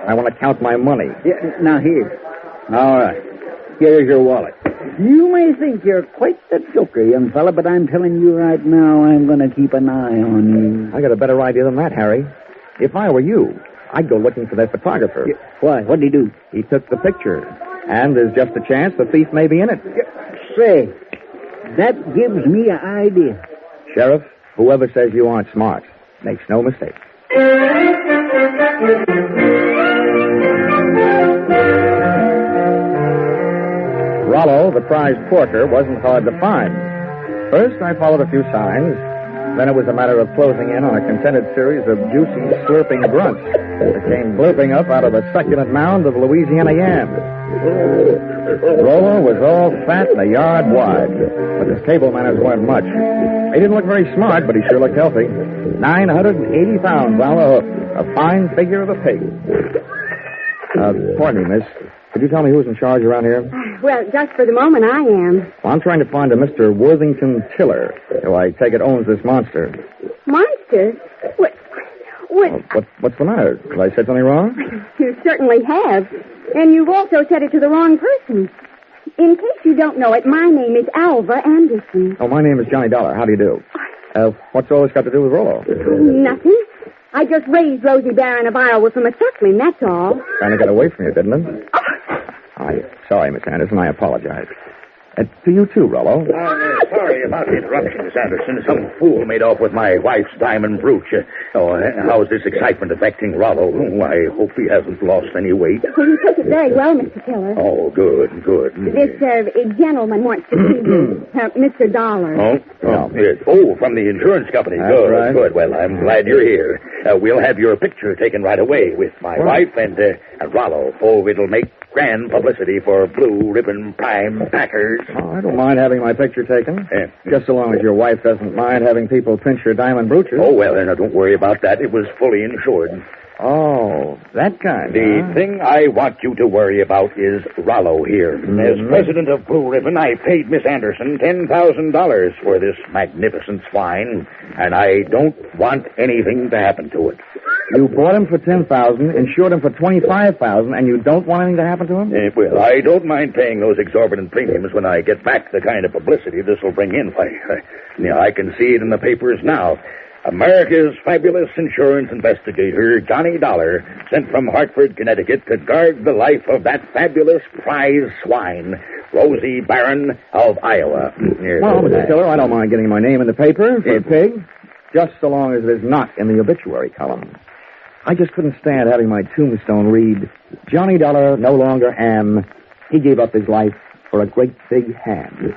I want to count my money. Yeah, now, here. All right. Here's your wallet. You may think you're quite the joker, young fella, but I'm telling you right now, I'm going to keep an eye on you. I got a better idea than that, Harry. If I were you, I'd go looking for that photographer. Yeah. Why? What'd he do? He took the picture. And there's just a chance the thief may be in it. Say, that gives me an idea. Sheriff, whoever says you aren't smart makes no mistake. Rollo, the prized porker, wasn't hard to find. First, I followed a few signs. Then it was a matter of closing in on a contented series of juicy, slurping grunts that came blurping up out of a succulent mound of Louisiana yams. Rollo was all fat and a yard wide, but his table manners weren't much. He didn't look very smart, but he sure looked healthy. 980 pounds on the hook. A fine figure of a pig. Pardon me, miss. Could you tell me who's in charge around here? Well, just for the moment, I am. Well, I'm trying to find a Mr. Worthington Tiller, who I take it owns this monster. Monster? What? What's the matter? Have I said something wrong? You certainly have. And you've also said it to the wrong person. In case you don't know it, my name is Alva Anderson. Oh, my name is Johnny Dollar. How do you do? What's all this got to do with Rollo? Nothing. I just raised Rosie Barron of Iowa from a suckling, that's all. Trying to get away from you, didn't it? Sorry, Miss Anderson. I apologize. To you, too, Rollo. Sorry about the interruption, Miss Anderson. Some fool made off with my wife's diamond brooch. How's this excitement affecting Rollo? I hope he hasn't lost any weight. Well, you took it very well, Mr. Tiller. Oh, good. This gentleman wants to see you, Mr. Dollar. Yes. Oh, from the insurance company. That's right. Good. Well, I'm glad you're here. We'll have your picture taken right away with my wife and Rollo. Oh, it'll make grand publicity for Blue Ribbon Prime Packers. Oh, I don't mind having my picture taken. Just so long as your wife doesn't mind having people pinch your diamond brooches. Oh, well, then, don't worry about that. It was fully insured. Oh, that guy. The thing I want you to worry about is Rollo here. As president of Blue Ribbon, I paid Miss Anderson $10,000 for this magnificent swine, and I don't want anything to happen to it. You bought him for $10,000, insured him for $25,000, and you don't want anything to happen to him? Well, I don't mind paying those exorbitant premiums when I get back the kind of publicity this will bring in. I can see it in the papers now. America's fabulous insurance investigator, Johnny Dollar, sent from Hartford, Connecticut, to guard the life of that fabulous prize swine, Rosie Barron of Iowa. Well, Mr. Tiller, I don't mind getting my name in the paper for a pig, just so long as it is not in the obituary column. I just couldn't stand having my tombstone read, Johnny Dollar no longer am. He gave up his life for a great big ham.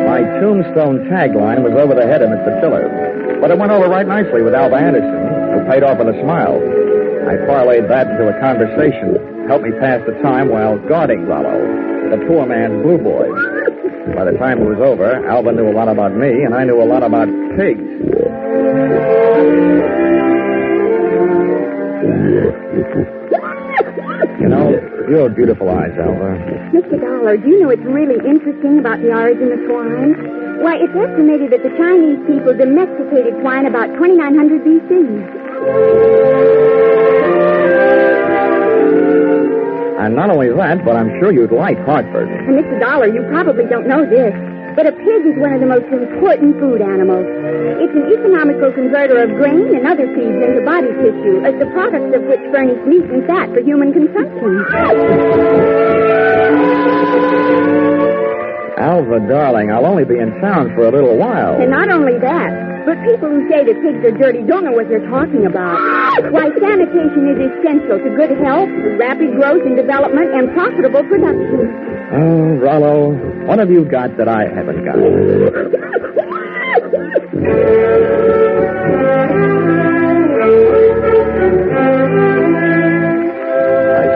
My tombstone tagline was over the head of Mr. Tiller, but it went over right nicely with Alva Anderson, who paid off with a smile. I parlayed that into a conversation, helped me pass the time while guarding Rollo, the poor man's blue boy. By the time it was over, Alva knew a lot about me, and I knew a lot about pigs. You know, you're beautiful eyes, Alva. Mr. Dollar, do you know what's really interesting about the origin of swine? Why, it's estimated that the Chinese people domesticated swine about 2900 B.C. And not only that, but I'm sure you'd like Hartford. And Mr. Dollar, you probably don't know this, but a pig is one of the most important food animals. It's an economical converter of grain and other feeds into body tissue, as the products of which furnish meat and fat for human consumption. Alva, darling, I'll only be in town for a little while. And not only that, but people who say that pigs are dirty don't know what they're talking about. Why, sanitation is essential to good health, rapid growth and development, and profitable production. Oh, Rollo, what have you got that I haven't got? I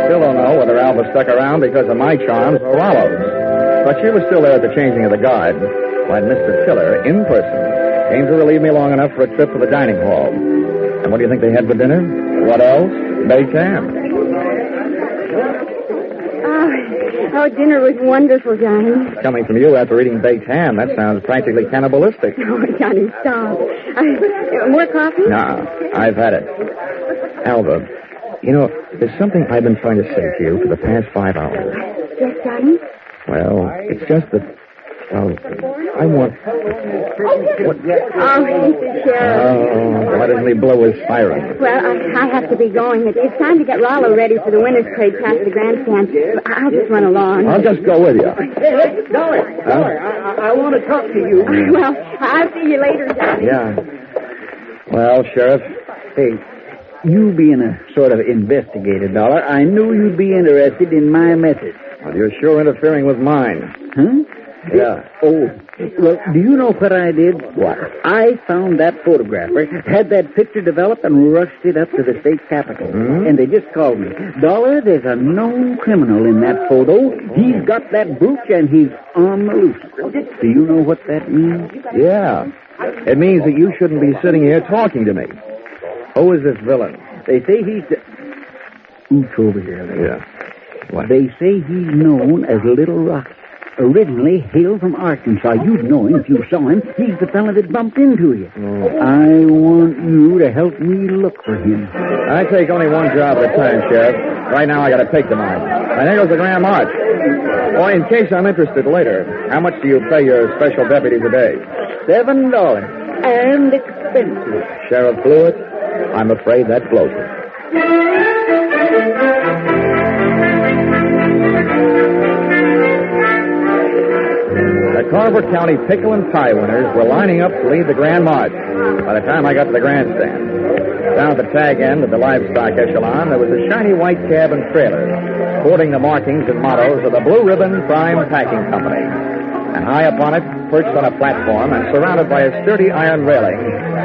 still don't know whether Alva stuck around because of my charms or Rollo's. But she was still there at the changing of the guard when Mr. Tiller, in person, came to relieve me long enough for a trip to the dining hall. And what do you think they had for dinner? What else? Baked ham. Oh, dinner was wonderful, Johnny. Coming from you after eating baked ham, that sounds practically cannibalistic. Oh, Johnny, stop. More coffee? No, I've had it. Alva, you know, there's something I've been trying to say to you for the past 5 hours. Yes, Johnny? Well, it's just that, I want... What? Oh, Mr. Sheriff. Oh, why doesn't he blow his siren? Well, I have to be going. It's time to get Rollo ready for the winner's parade past the grandstand. I'll just run along. I'll just go with you. Hey, Dollar, I want to talk to you. Well, I'll see you later, Johnny. Yeah. Well, Sheriff. Hey, you being a sort of investigator, Dollar, I knew you'd be interested in my methods. Well, you're sure interfering with mine. Huh? Yeah. Oh, well, do you know what I did? What? I found that photographer, had that picture developed, and rushed it up to the state capitol. And they just called me. Dollar, there's a known criminal in that photo. He's got that brooch, and he's on the loose. Do you know what that means? Yeah. It means that you shouldn't be sitting here talking to me. Who is this villain? They say he's... Ooch over here. Yeah. What? They say he's known as Little Rocky. Originally hailed from Arkansas. You'd know him if you saw him. He's the fella that bumped into you. I want you to help me look for him. I take only one job at a time, Sheriff. Right now I got a pig to mind. I think it was the Grand March. Well, in case I'm interested later, how much do you pay your special deputies a day? $7. And expensive. Sheriff Blewett, I'm afraid that blows it. The Carver County Pickle and Pie winners were lining up to lead the Grand March by the time I got to the grandstand. Down at the tag end of the livestock echelon, there was a shiny white cab and trailer, sporting the markings and mottos of the Blue Ribbon Prime Packing Company. And high upon it, perched on a platform and surrounded by a sturdy iron railing,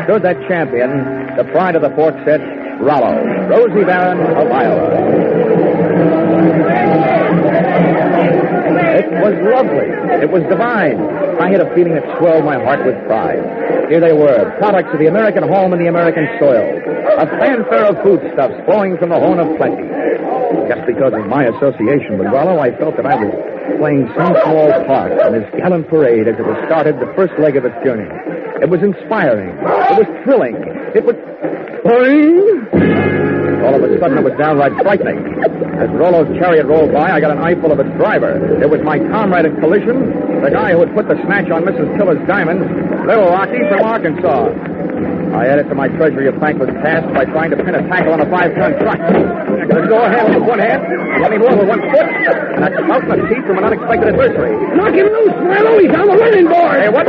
stood that champion, the pride of the pork set, Rollo, Rosie Barron of Iowa. It was lovely. It was divine. I had a feeling that swelled my heart with pride. Here they were, products of the American home and the American soil. A fanfare of foodstuffs flowing from the horn of plenty. Just because of my association with Rollo, I felt that I was playing some small part in this gallant parade as it was started the first leg of its journey. It was inspiring. It was thrilling. It was... All of a sudden, it was downright frightening. As Rollo's chariot rolled by, I got an eyeful of its driver. It was my comrade in collision, the guy who had put the snatch on Mrs. Tiller's diamonds, Little Rocky from Arkansas. I added to my treasury of thankless tasks by trying to pin a tackle on a 5-ton truck. I got a door handle with one hand, running over with one foot, and I took out my seat from an unexpected adversary. Knock him loose, Swallow. He's on the running board. Hey, what?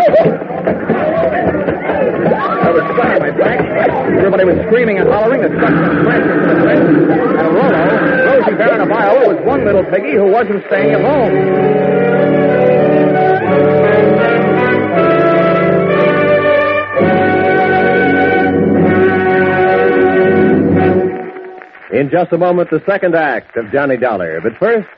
I was stuck on my back. Everybody was screaming and hollering. The truck was crashing to the fence. And Rollo, Rosie Baron of Iowa, was one little piggy who wasn't staying at home. In just a moment, the second act of Johnny Dollar. But first,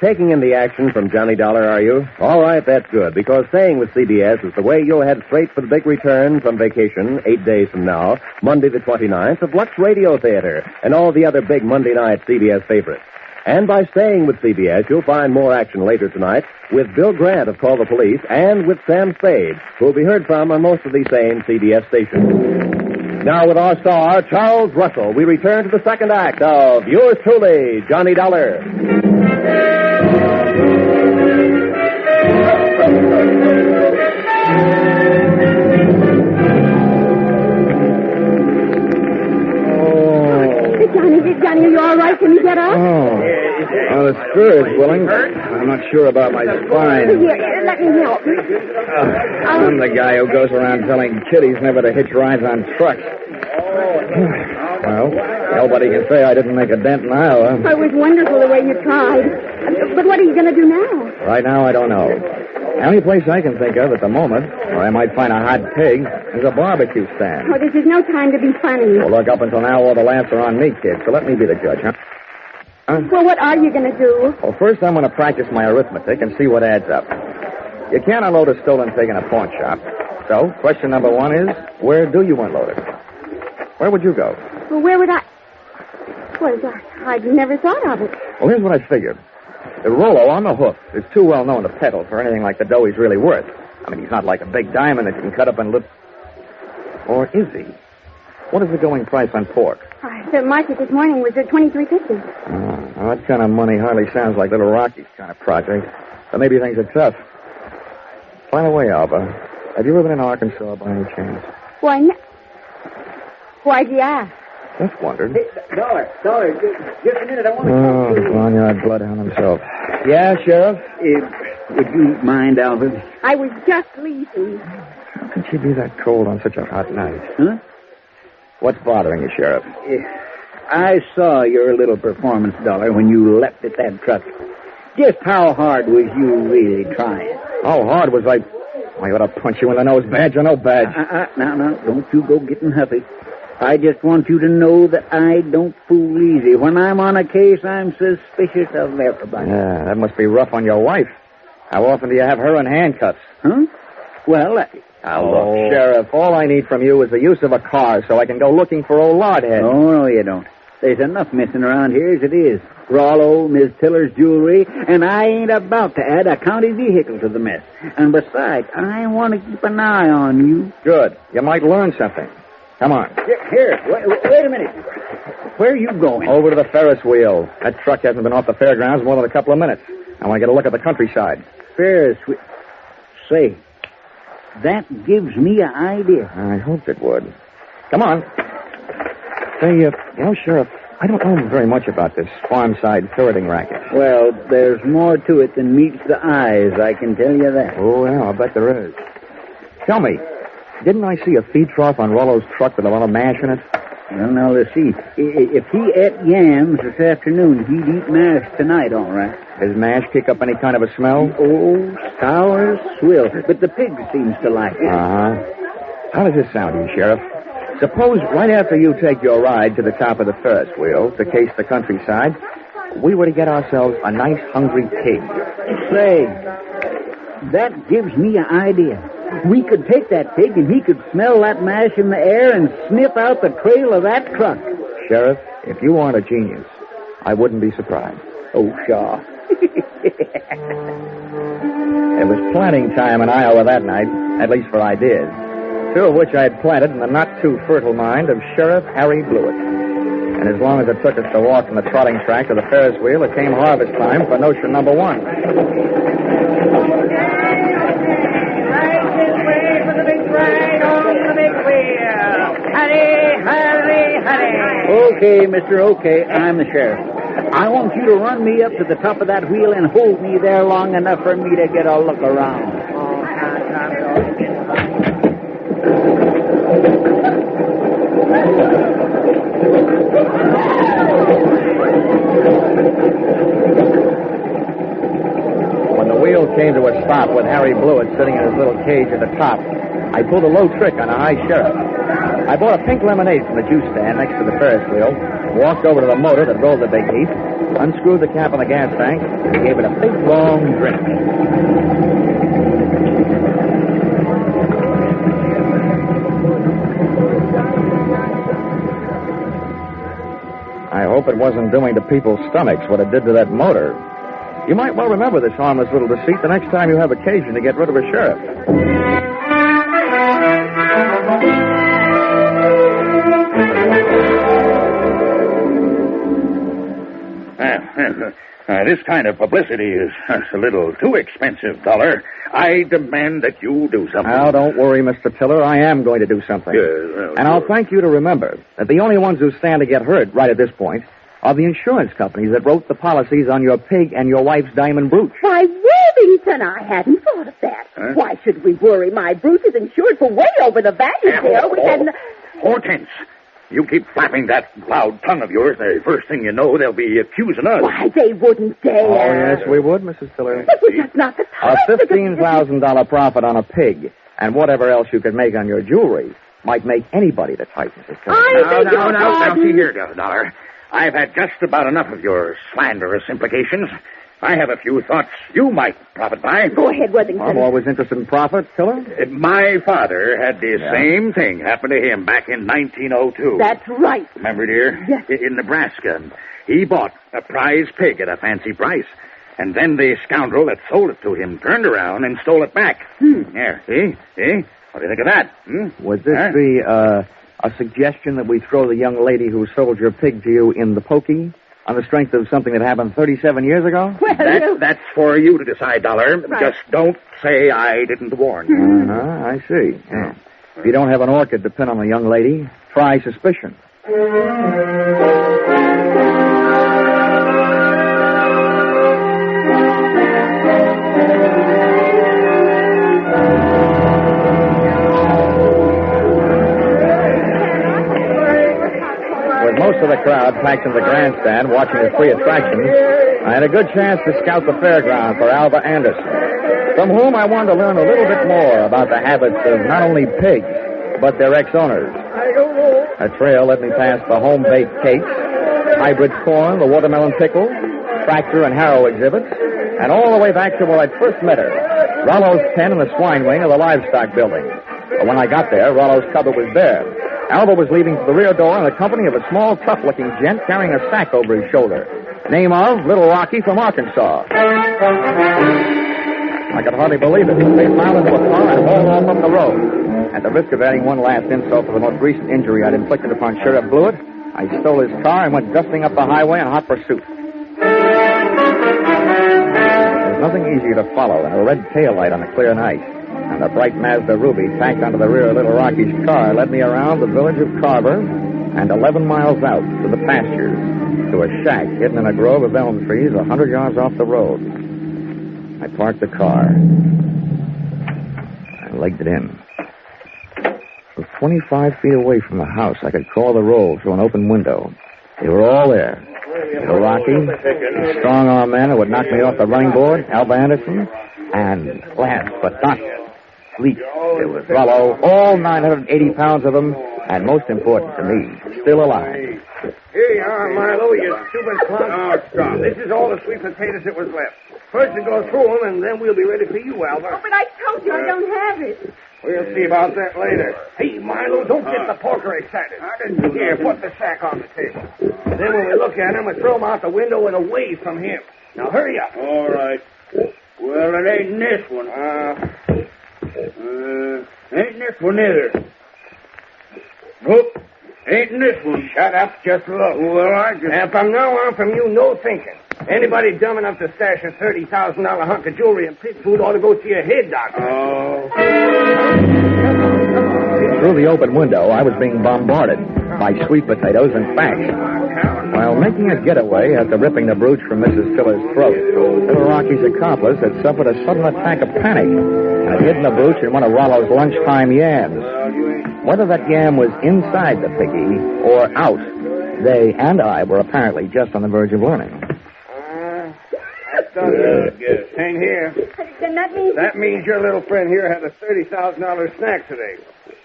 taking in the action from Johnny Dollar, are you? All right, that's good, because staying with CBS is the way you'll head straight for the big return from vacation 8 days from now, Monday the 29th, of Lux Radio Theater and all the other big Monday night CBS favorites. And by staying with CBS, you'll find more action later tonight with Bill Grant of Call the Police and with Sam Spade, who will be heard from on most of these same CBS stations. Now, with our star, Charles Russell, we return to the second act of yours truly, Johnny Dollar. Johnny, are you all right? Can you get up? Oh, the spirit's willing. I'm not sure about my spine. Here, let me help. I'm the guy who goes around telling kiddies never to hitch rides on trucks. Well, nobody can say I didn't make a dent in Iowa. It was wonderful the way you tried. But what are you going to do now? Right now, I don't know. The only place I can think of at the moment where I might find a hot pig is a barbecue stand. Oh, this is no time to be funny. Well, look, up until now, all the laughs are on me, kid, so let me be the judge, huh? Well, what are you going to do? Well, first I'm going to practice my arithmetic and see what adds up. You can't unload a stolen pig in a pawn shop. So, question number one is, where do you unload it? Where would you go? Well, where would I... Well, I'd never thought of it. Well, here's what I figured. The Rollo on the hoof is too well known to peddle for anything like the dough he's really worth. I mean, he's not like a big diamond that you can cut up and Or is he? What is the going price on pork? The market this morning was at $23.50. Well, that kind of money hardly sounds like Little Rocky's kind of project. But maybe things are tough. By the way, Alba, have you ever been in Arkansas by any chance? Why, no. Why'd you ask? Just wondered. Hey, Dollar, just a minute, I want to talk to you. Barnyard bloodhound himself. Yeah, Sheriff? Would you mind, Albert? I was just leaving. How could she be that cold on such a hot night? Huh? What's bothering you, Sheriff? I saw your little performance, Dollar, when you leapt at that truck. Just how hard was you really trying? How hard was I... I ought to punch you in the nose, badge or no badge. Now, don't you go getting huffy. I just want you to know that I don't fool easy. When I'm on a case, I'm suspicious of everybody. Yeah, that must be rough on your wife. How often do you have her in handcuffs? Huh? Well, look, Sheriff, all I need from you is the use of a car so I can go looking for old Lardhead. No, you don't. There's enough missing around here as it is. Rollo, Miss Tiller's jewelry, and I ain't about to add a county vehicle to the mess. And besides, I want to keep an eye on you. Good. You might learn something. Come on. Here, wait a minute. Where are you going? Over to the Ferris wheel. That truck hasn't been off the fairgrounds more than a couple of minutes. I want to get a look at the countryside. Ferris wheel. Say, that gives me an idea. I hoped it would. Come on. Say, Sheriff, I don't know very much about this farm-side ferreting racket. Well, there's more to it than meets the eyes, I can tell you that. Oh, yeah, I'll bet there is. Tell me, didn't I see a feed trough on Rollo's truck with a lot of mash in it? Well, now, let's see. If he ate yams this afternoon, he'd eat mash tonight, all right. Does mash kick up any kind of a smell? Oh, sour swill. But the pig seems to like it. Uh-huh. How does this sound to you, Sheriff? Suppose right after you take your ride to the top of the Ferris wheel to case the countryside, we were to get ourselves a nice hungry pig. Say, that gives me an idea. We could take that pig and he could smell that mash in the air and sniff out the trail of that truck. Sheriff, if you aren't a genius, I wouldn't be surprised. Oh, Shaw. It was planting time in Iowa that night, at least for ideas, 2 of which I had planted in the not-too-fertile mind of Sheriff Harry Blewett. And as long as it took us to walk from the trotting track to the Ferris wheel, it came harvest time for notion number 1. Right this way for the big ride on the big wheel. Hurry, hurry, hurry. Okay, mister, okay. I'm the sheriff. I want you to run me up to the top of that wheel and hold me there long enough for me to get a look around. When the wheel came to a stop with Harry Blewett sitting in his little cage at the top, I pulled a low trick on a high sheriff. I bought a pink lemonade from the juice stand next to the Ferris wheel, walked over to the motor that rolled the big heap, unscrewed the cap on the gas tank, and gave it a big, long drink. I hope it wasn't doing to people's stomachs what it did to that motor. You might well remember this harmless little deceit the next time you have occasion to get rid of a sheriff. This kind of publicity is a little too expensive, Dollar. I demand that you do something. Now, don't worry, Mr. Tiller. I am going to do something. And I'll thank you to remember that the only ones who stand to get hurt right at this point are the insurance companies that wrote the policies on your pig and your wife's diamond brooch. Why, Worthington, I hadn't thought of that. Huh? Why should we worry? My brooch is insured for way over the value there. We hadn't... Hortense, you keep flapping that loud tongue of yours, the first thing you know, they'll be accusing us. Why, they wouldn't dare. Oh, yes, we would, Mrs. Tiller. It was just not the time. A $15,000 profit on a pig and whatever else you could make on your jewelry might make anybody the type, Mrs. Tiller. Now, see here, Dollar. I've had just about enough of your slanderous implications. I have a few thoughts you might profit by. Go ahead, Worthington. I'm always interested in profit, Tiller. My father had the same thing happen to him back in 1902. That's right. Remember, dear? Yes. In Nebraska. He bought a prize pig at a fancy price. And then the scoundrel that sold it to him turned around and stole it back. There, see? What do you think of that? Was this a suggestion that we throw the young lady who sold your pig to you in the pokey on the strength of something that happened 37 years ago? Well, that's for you to decide, Dollar. Right. Just don't say I didn't warn you. I see. Yeah. If you don't have an orchid to pin on a young lady, try suspicion. Most of the crowd packed in the grandstand watching the three attractions, I had a good chance to scout the fairground for Alva Anderson, from whom I wanted to learn a little bit more about the habits of not only pigs, but their ex-owners. A trail led me past the home-baked cakes, hybrid corn, the watermelon pickle, tractor and harrow exhibits, and all the way back to where I'd first met her, Rollo's pen in the swine wing of the livestock building. But when I got there, Rollo's cupboard was bare. Alva was leaving for the rear door in the company of a small, tough-looking gent carrying a sack over his shoulder. Name of Little Rocky from Arkansas. I could hardly believe it. They piled into a car and hauled off up the road. At the risk of adding one last insult for the most recent injury I'd inflicted upon Sheriff Blewett, I stole his car and went dusting up the highway in hot pursuit. There's nothing easier to follow than a red taillight on a clear night. And the bright Mazda Ruby tacked onto the rear of Little Rocky's car led me around the village of Carver and 11 miles out to the pastures, to a shack hidden in a grove of elm trees 100 yards off the road. I parked the car and legged it in. From 25 feet away from the house, I could call the roll through an open window. They were all there. Little Rocky, the strong-arm man who would knock me off the running board, Alva Anderson, and last but not least, there was Rollo, all 980 pounds of them, and most important to me, still alive. Here you are, Milo, you stupid clown. Oh, stop. This is all the sweet potatoes that was left. First we go through them, and then we'll be ready for you, Alva. Oh, but I told you I don't have it. We'll see about that later. Hey, Milo, don't get the porker excited. Here, put the sack on the table. Then when we look at him, we throw him out the window and away from him. Now, hurry up. All right. Well, it ain't in this one. Ain't in this one either. Nope. Ain't in this one. Shut up, just look. Well, I just... And from now on, from you, no thinking. Anybody dumb enough to stash a $30,000 hunk of jewelry and pig food ought to go see a head doctor. Oh. Through the open window, I was being bombarded by sweet potatoes and facts. While making a getaway after ripping the brooch from Mrs. Tiller's throat, little Rocky's accomplice had suffered a sudden attack of panic and had hidden the brooch in one of Rollo's lunchtime yams. Whether that yam was inside the piggy or out, they and I were apparently just on the verge of learning. That's done it. Same here. Then that means... That means your little friend here had a $30,000 snack today,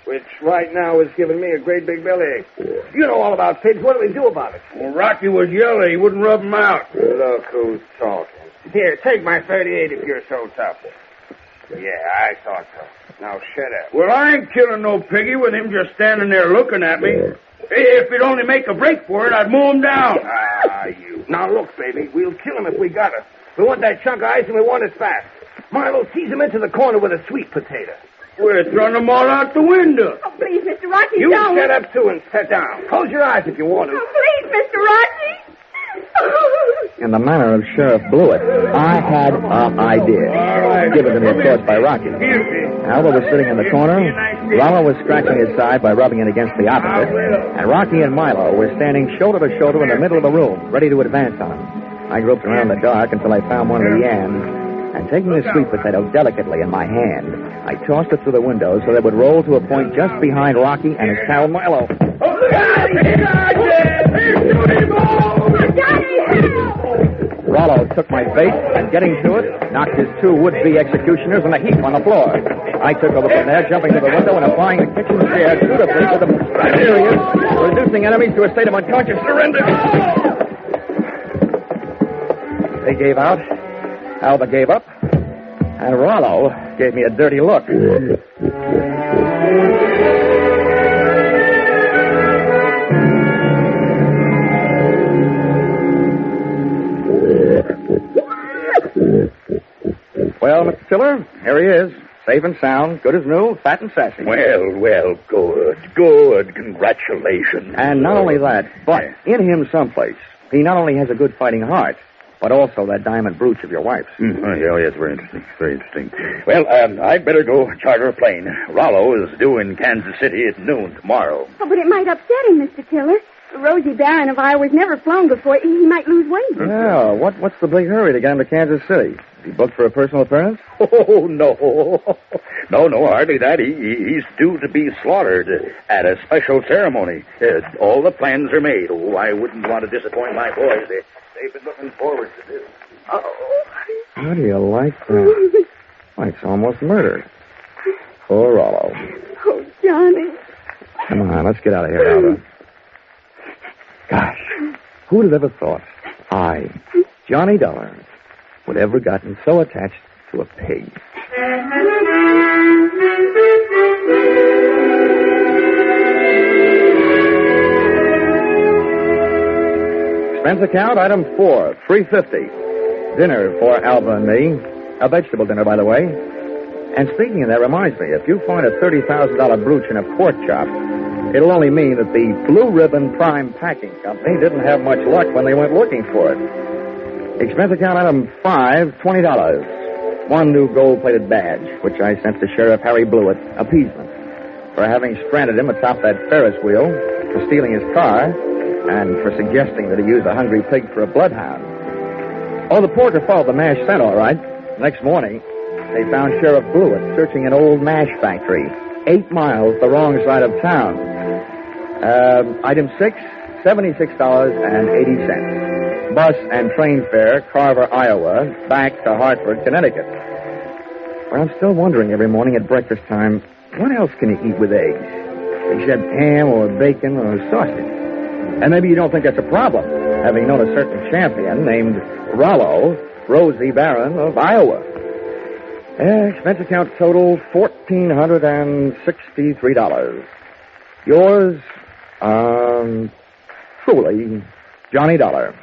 which right now is giving me a great big bellyache. You know all about pigs. What do we do about it? Well, Rocky was yelling. He wouldn't rub him out. Look who's talking. Here, take my 38 if you're so tough. Yeah, I thought so. Now, shut up. Well, I ain't killing no piggy with him just standing there looking at me. If he'd only make a break for it, I'd mow him down. You. Now, look, baby, we'll kill him if we got to. We want that chunk of ice and we want it fast. Milo, tease him into the corner with a sweet potato. We're throwing them all out the window. Oh, please, Mr. Rocky, you don't. You shut up, too, and sit down. Close your eyes if you want to. Oh, please, Mr. Rocky. In the manner of Sheriff Blewett, I had an idea. Given to me, of course, by Rocky. Alva was sitting in the corner. Rollo was scratching his side by rubbing it against the opposite. And Rocky and Milo were standing shoulder to shoulder in the middle of the room, ready to advance on him. I groped around the dark until I found one of the yams. And taking the sweet potato delicately in my hand, I tossed it through the window so that it would roll to a point just behind Rocky and his pal Milo. Rollo took my bait and, getting to it, knocked his two would-be executioners in a heap on the floor. I took over from there, jumping to the window and applying the kitchen chair dutifully to the mysterious, reducing enemies to a state of unconscious surrender. They gave out. Alva gave up. And Rollo gave me a dirty look. Well, Mr. Tiller, here he is. Safe and sound, good as new, fat and sassy. Well, good. Congratulations. And not only that, but in him someplace, he not only has a good fighting heart, but also that diamond brooch of your wife's. Yes, very interesting. Well, I'd better go charter a plane. Rollo is due in Kansas City at noon tomorrow. Oh, but it might upset him, Mr. Tiller. Rosie Barron of Iowa's never flown before. He might lose weight. Yeah, what's the big hurry to get him to Kansas City? Is he booked for a personal appearance? Oh, no, hardly that. He's due to be slaughtered at a special ceremony. All the plans are made. Oh, I wouldn't want to disappoint my boys. They've been looking forward to this. Oh. How do you like that? Why, it's almost murder. Poor Rollo. Oh, Johnny. Come on, let's get out of here, Alva. Gosh, who'd have ever thought I, Johnny Dollar, would ever gotten so attached to a pig? Expense account, item 4, $3.50. Dinner for Alva and me. A vegetable dinner, by the way. And speaking of that, reminds me, if you find a $30,000 brooch in a pork chop, it'll only mean that the Blue Ribbon Prime Packing Company didn't have much luck when they went looking for it. Expense account item 5, $20. One new gold-plated badge, which I sent to Sheriff Harry Blewett, appeasement, for having stranded him atop that Ferris wheel, for stealing his car, and for suggesting that he use a hungry pig for a bloodhound. Oh, the porter followed the mash scent, all right. Next morning, they found Sheriff Blewett searching an old mash factory, 8 miles the wrong side of town. Item 6, $76.80. Bus and train fare, Carver, Iowa, back to Hartford, Connecticut. But I'm still wondering every morning at breakfast time, what else can you eat with eggs? Except ham or bacon or sausage. And maybe you don't think that's a problem, having known a certain champion named Rollo, Rosie Barron of Iowa. Expense account total $1,463. Yours, truly, Johnny Dollar.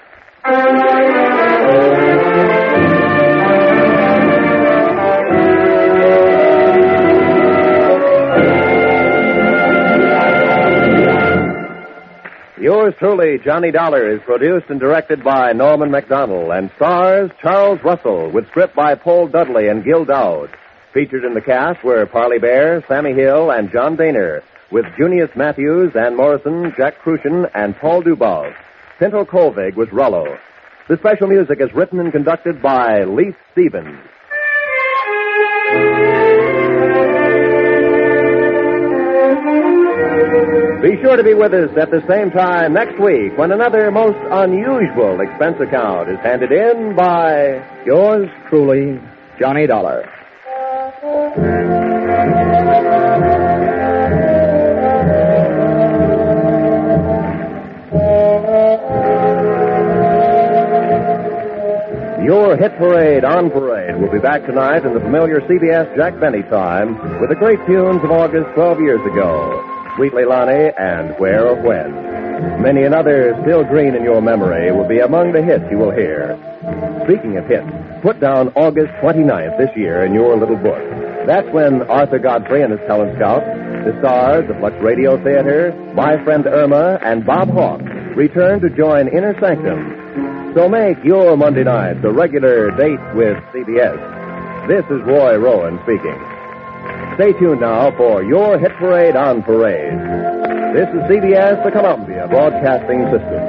Yours truly, Johnny Dollar, is produced and directed by Norman MacDonald and stars Charles Russell with script by Paul Dudley and Gil Dowd. Featured in the cast were Parley Bear, Sammy Hill, and John Daner, with Junius Matthews, Ann Morrison, Jack Crucian, and Paul Dubov. Pinto Colvig was Rollo. The special music is written and conducted by Leith Stevens. Be sure to be with us at the same time next week when another most unusual expense account is handed in by yours truly, Johnny Dollar. Your Hit Parade on Parade will be back tonight in the familiar CBS Jack Benny time with the great tunes of August 12 years ago. Sweet Leilani and Where or When. Many another still green in your memory will be among the hits you will hear. Speaking of hits, put down August 29th this year in your little book. That's when Arthur Godfrey and his talent scouts, the stars of Lux Radio Theater, My Friend Irma, and Bob Hawke return to join Inner Sanctum. So make your Monday nights a regular date with CBS. This is Roy Rowan speaking. Stay tuned now for your Hit Parade on Parade. This is CBS, the Columbia Broadcasting System.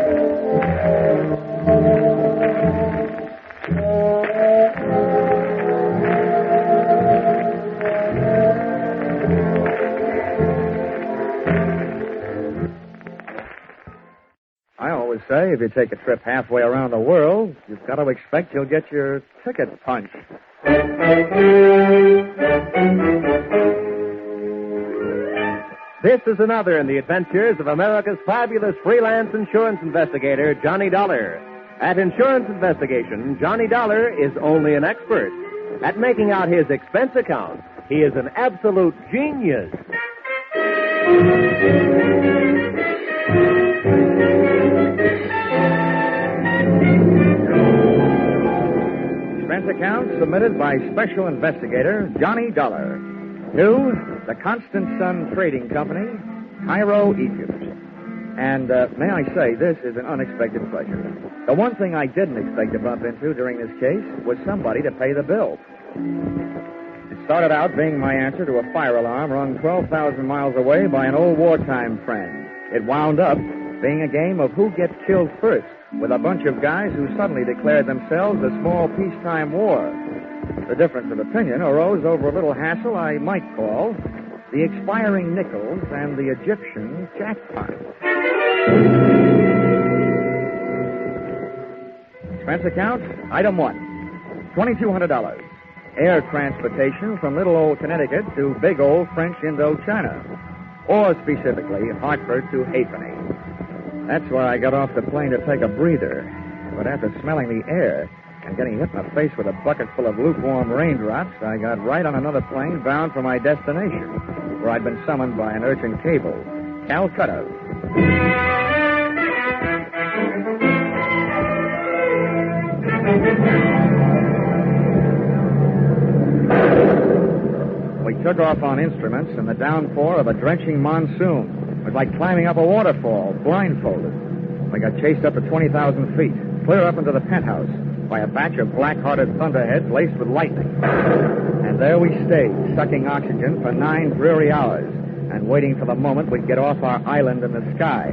I always say if you take a trip halfway around the world, you've got to expect you'll get your ticket punched. This is another in the adventures of America's fabulous freelance insurance investigator, Johnny Dollar. At Insurance Investigation, Johnny Dollar is only an expert. At making out his expense account, he is an absolute genius. Expense account submitted by Special Investigator Johnny Dollar. News, the Constant Sun Trading Company, Cairo, Egypt. And may I say, this is an unexpected pleasure. The one thing I didn't expect to bump into during this case was somebody to pay the bill. It started out being my answer to a fire alarm rung 12,000 miles away by an old wartime friend. It wound up being a game of who gets killed first, with a bunch of guys who suddenly declared themselves a small peacetime war. The difference of opinion arose over a little hassle I might call the expiring nickels and the Egyptian jackpot. Expense account, item 1, $2,200. Air transportation from little old Connecticut to big old French Indochina, or specifically Hartford to Halfpenny. That's where I got off the plane to take a breather. But after smelling the air and getting hit in the face with a bucket full of lukewarm raindrops, I got right on another plane bound for my destination, where I'd been summoned by an urgent cable, Calcutta. We took off on instruments in the downpour of a drenching monsoon. It was like climbing up a waterfall, blindfolded. We got chased up to 20,000 feet, clear up into the penthouse, by a batch of black-hearted thunderheads laced with lightning. And there we stayed, sucking oxygen for 9 dreary hours, and waiting for the moment we'd get off our island in the sky.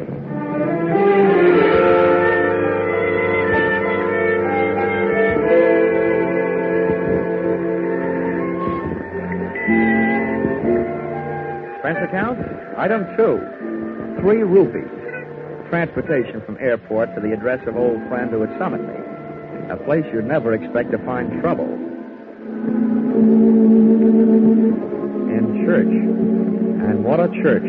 Expense account, item 2, 3 rupees. Transportation from airport to the address of old friend who had summoned me. A place you'd never expect to find trouble. In church. And what a church.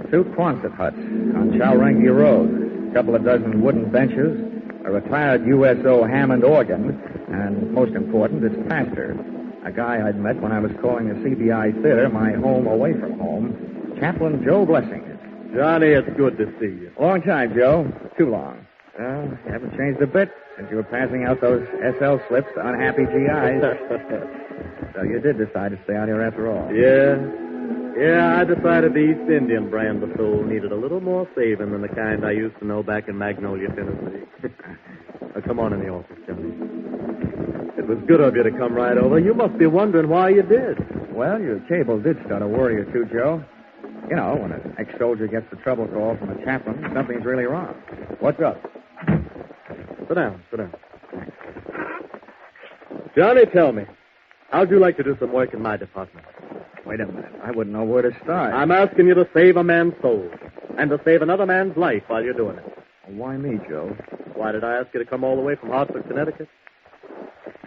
2 Quonset huts on Chowrangi Road. couple of dozen wooden benches, a retired USO Hammond organ, and, most important, its pastor, a guy I'd met when I was calling the CBI Theater my home away from home, Chaplain Joe Blessing. Johnny, it's good to see you. Long time, Joe. Too long. Well, you haven't changed a bit since you were passing out those SL slips to unhappy GIs. So you did decide to stay out here after all. Yeah, I decided the East Indian brand of soul needed a little more saving than the kind I used to know back in Magnolia, Tennessee. Now, come on in the office, Johnny. It was good of you to come right over. You must be wondering why you did. Well, your cable did start a worry or two, Joe. You know, when an ex-soldier gets the trouble call from a chaplain, something's really wrong. What's up? Sit down. Johnny, tell me, how'd you like to do some work in my department? Wait a minute. I wouldn't know where to start. I'm asking you to save a man's soul and to save another man's life while you're doing it. Why me, Joe? Why did I ask you to come all the way from Hartford, Connecticut?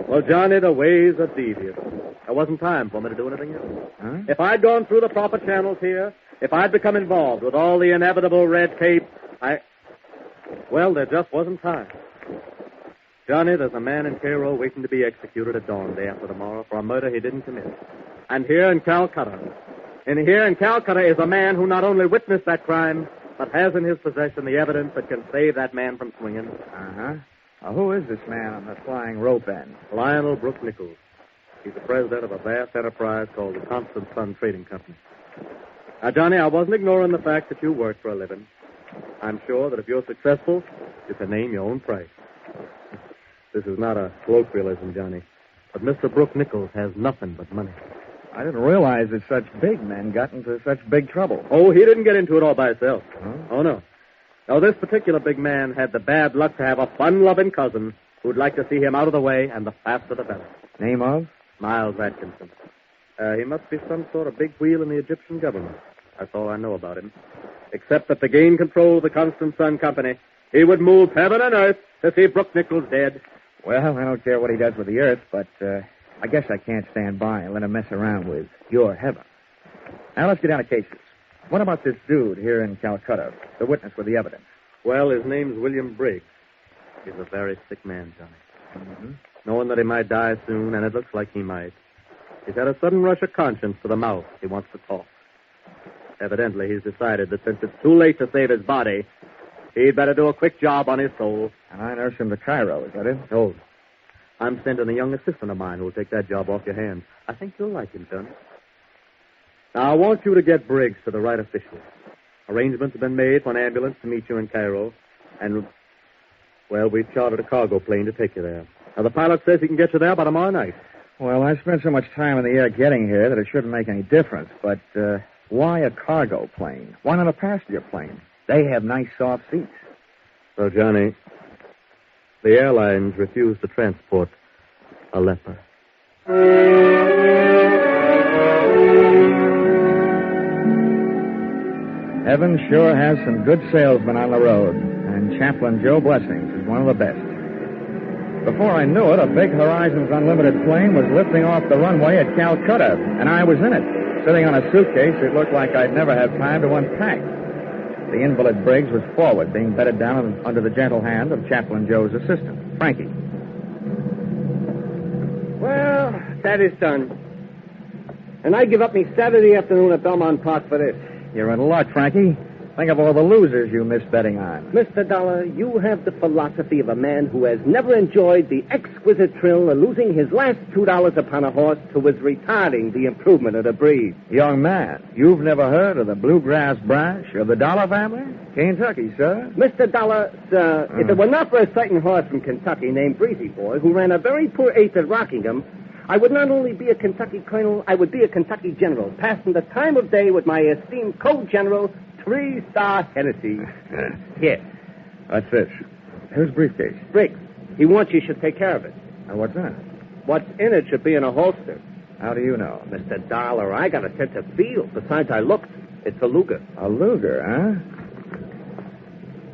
Well, Johnny, the ways are devious. There wasn't time for me to do anything else. Huh? If I'd gone through the proper channels here, if I'd become involved with all the inevitable red tape, well, there just wasn't time. Johnny, there's a man in Cairo waiting to be executed at dawn day after tomorrow for a murder he didn't commit. And here in Calcutta is a man who not only witnessed that crime, but has in his possession the evidence that can save that man from swinging. Uh-huh. Who is this man on the flying rope end? Lionel Brooke Nichols. He's the president of a vast enterprise called the Constant Sun Trading Company. Now, Johnny, I wasn't ignoring the fact that you work for a living. I'm sure that if you're successful, you can name your own price. This is not a colloquialism, Johnny, but Mr. Brooke Nichols has nothing but money. I didn't realize that such big men got into such big trouble. Oh, he didn't get into it all by himself. Huh? Oh, no. No, this particular big man had the bad luck to have a fun-loving cousin who'd like to see him out of the way, and the faster the better. Name of? Miles Atkinson. He must be some sort of big wheel in the Egyptian government. That's all I know about him. Except that to gain control of the Constant Sun Company, he would move heaven and earth to see Brooke Nichols dead. Well, I don't care what he does with the earth, but I guess I can't stand by and let him mess around with your heaven. Now, let's get down to cases. What about this dude here in Calcutta, the witness with the evidence? Well, his name's William Briggs. He's a very sick man, Johnny. Mm-hmm. Knowing that he might die soon, and it looks like he might, he's had a sudden rush of conscience to the mouth. He wants to talk. Evidently, he's decided that since it's too late to save his body, he'd better do a quick job on his soul. And I nurse him to Cairo, is that it? Oh. I'm sending a young assistant of mine who'll take that job off your hands. I think you'll like him, Johnny. Now, I want you to get Briggs to the right officials. Arrangements have been made for an ambulance to meet you in Cairo, and, well, we've chartered a cargo plane to take you there. Now, the pilot says he can get you there by tomorrow night. Well, I spent so much time in the air getting here that it shouldn't make any difference, but why a cargo plane? Why not a passenger plane? They have nice soft seats. So, Johnny, the airlines refuse to transport a leper. Heaven sure has some good salesmen on the road, and Chaplain Joe Blessings is one of the best. Before I knew it, a big Horizons Unlimited plane was lifting off the runway at Calcutta, and I was in it. Sitting on a suitcase, it looked like I'd never have time to unpack. The invalid Briggs was forward, being bedded down under the gentle hand of Chaplain Joe's assistant, Frankie. Well, that is done. And I give up me Saturday afternoon at Belmont Park for this. You're in luck, Frankie. Think of all the losers you missed betting on. Mr. Dollar, you have the philosophy of a man who has never enjoyed the exquisite thrill of losing his last $2 upon a horse who was retarding the improvement of the breed. Young man, you've never heard of the bluegrass branch of the Dollar family? Kentucky, sir. Mr. Dollar, sir, if it were not for a certain horse from Kentucky named Breezy Boy who ran a very poor eighth at Rockingham, I would not only be a Kentucky colonel, I would be a Kentucky general, passing the time of day with my esteemed co-general, 3-star Hennessy. Here. What's this? Whose briefcase? Briggs. He wants you should take care of it. Now, what's that? What's in it should be in a holster. How do you know? Mr. Dollar, I got a sense of feel. Besides, I looked. It's a Luger. A Luger, huh?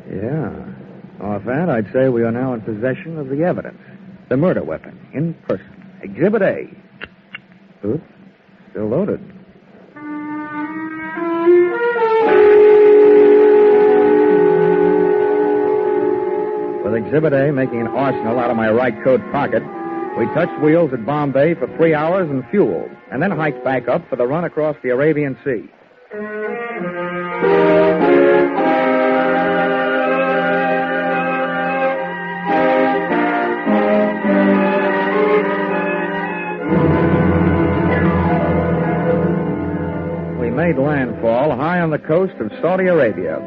Yeah. Off that, I'd say we are now in possession of the evidence. The murder weapon, in person. Exhibit A. Oops. Still loaded. Exhibit A making an arsenal out of my right coat pocket, we touched wheels at Bombay for 3 hours and fuel, and then hiked back up for the run across the Arabian Sea. We made landfall high on the coast of Saudi Arabia,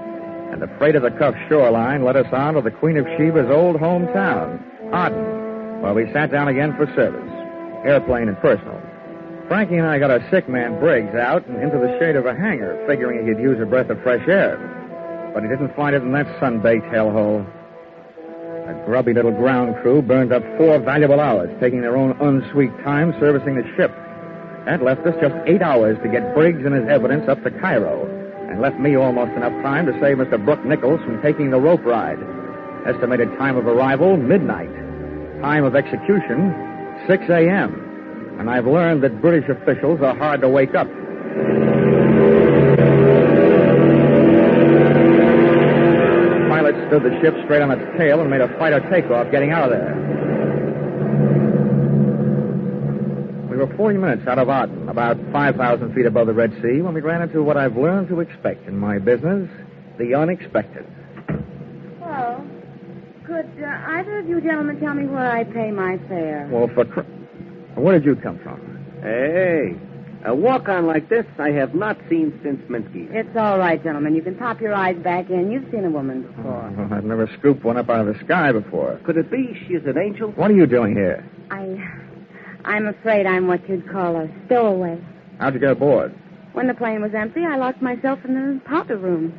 and the freight of the Cuff shoreline led us on to the Queen of Sheba's old hometown, Aden, where we sat down again for service, airplane and personal. Frankie and I got our sick man Briggs out and into the shade of a hangar, figuring he could use a breath of fresh air. But he didn't find it in that sun-baked hellhole. The grubby little ground crew burned up 4 valuable hours, taking their own unsweet time servicing the ship. That left us just 8 hours to get Briggs and his evidence up to Cairo, and left me almost enough time to save Mr. Brooke Nichols from taking the rope ride. Estimated time of arrival, midnight. Time of execution, 6 a.m. And I've learned that British officials are hard to wake up. The pilot stood the ship straight on its tail and made a fighter takeoff getting out of there. We were 40 minutes out of Aden, about 5,000 feet above the Red Sea, when we ran into what I've learned to expect in my business, the unexpected. Well, could either of you gentlemen tell me where I pay my fare? Well, where did you come from? Hey, a walk-on like this I have not seen since Minsky. It's all right, gentlemen. You can pop your eyes back in. You've seen a woman before. Well, I've never scooped one up out of the sky before. Could it be she's an angel? What are you doing here? I'm afraid I'm what you'd call a stowaway. How'd you get aboard? When the plane was empty, I locked myself in the powder room.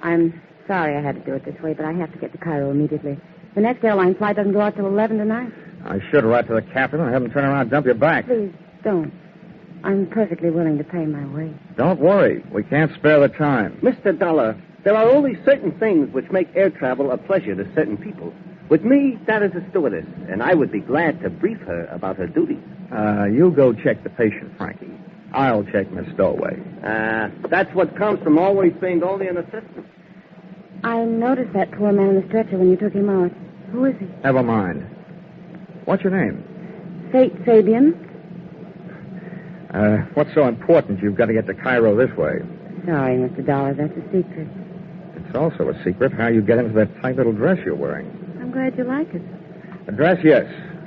I'm sorry I had to do it this way, but I have to get to Cairo immediately. The next airline flight doesn't go out till 11 tonight. I should write to the captain and have him turn around and dump you back. Please, don't. I'm perfectly willing to pay my way. Don't worry. We can't spare the time. Mr. Dollar, there are only certain things which make air travel a pleasure to certain people. With me, that is a stewardess, and I would be glad to brief her about her duties. You go check the patient, Frankie. I'll check Miss Stowaway. That's what comes from always being only an assistant. I noticed that poor man in the stretcher when you took him out. Who is he? Never mind. What's your name? Fabian. What's so important you've got to get to Cairo this way? Sorry, Mr. Dollar, that's a secret. It's also a secret how you get into that tight little dress you're wearing. I'm glad you like it. A dress, yes.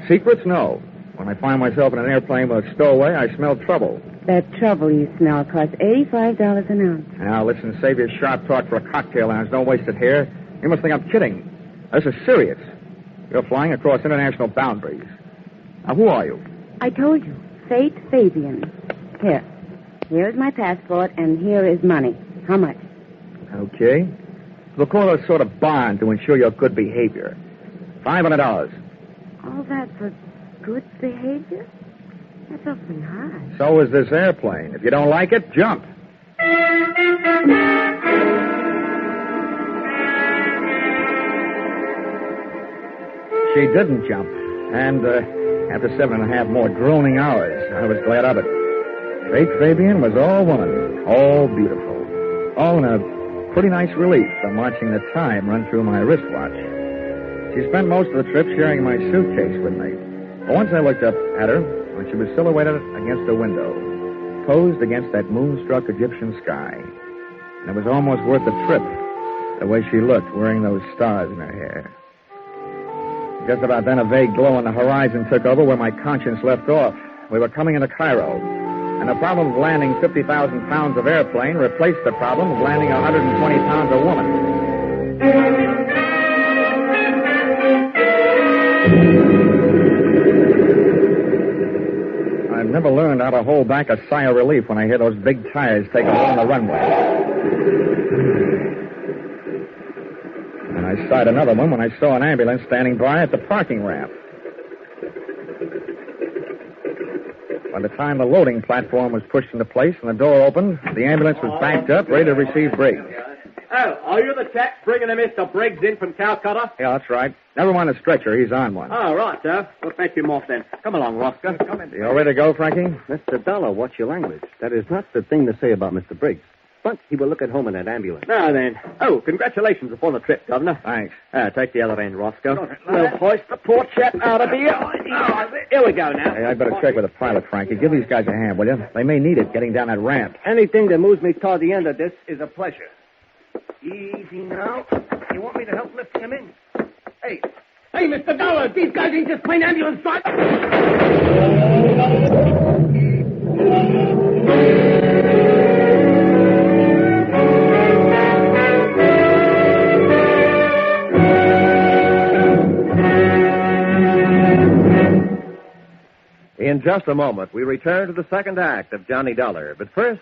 Secrets, no. When I find myself in an airplane with a stowaway, I smell trouble. That trouble you smell costs $85 an ounce. Now, listen, save your sharp talk for a cocktail lounge. Don't waste it here. You must think I'm kidding. This is serious. You're flying across international boundaries. Now, who are you? I told you. Fate Fabian. Here's my passport, and here is money. How much? Okay. We'll call it a sort of bond to ensure your good behavior. $500. All that for good behavior? That's awfully high. So is this airplane. If you don't like it, jump. She didn't jump. And after 7.5 more droning hours, I was glad of it. Fate Fabian was all woman, all beautiful, all in a pretty nice relief from watching the time run through my wristwatch. She spent most of the trip sharing my suitcase with me. But once I looked up at her, when she was silhouetted against a window, posed against that moonstruck Egyptian sky. And it was almost worth the trip, the way she looked, wearing those stars in her hair. Just about then, a vague glow on the horizon took over where my conscience left off. We were coming into Cairo, and the problem of landing 50,000 pounds of airplane replaced the problem of landing 120 pounds of woman. I've never learned how to hold back a sigh of relief when I hear those big tires take a hole on the runway. And I sighed another one when I saw an ambulance standing by at the parking ramp. By the time the loading platform was pushed into place and the door opened, the ambulance was backed up, ready to receive Briggs. Oh, are you the chap bringing Mr. Briggs in from Calcutta? Yeah, that's right. Never mind the stretcher. He's on one. Oh, right, sir. We'll fetch him off then. Come along, Roscoe. Come in. You all ready to go, Frankie? Mr. Dollar, watch your language. That is not the thing to say about Mr. Briggs. but he will look at home in that ambulance. Now then. Oh, congratulations upon the trip, Governor. Thanks. Take the other end, Roscoe. We'll hoist the poor chap out of here. Here we go now. Hey, I'd better check with the pilot, Frankie. Give these guys a hand, will you? They may need it getting down that ramp. Anything that moves me toward the end of this is a pleasure. Easy now. You want me to help lift him in? Hey, Mr. Dollar, these guys ain't just plain ambulance drivers. In just a moment, we return to the second act of Johnny Dollar. But first,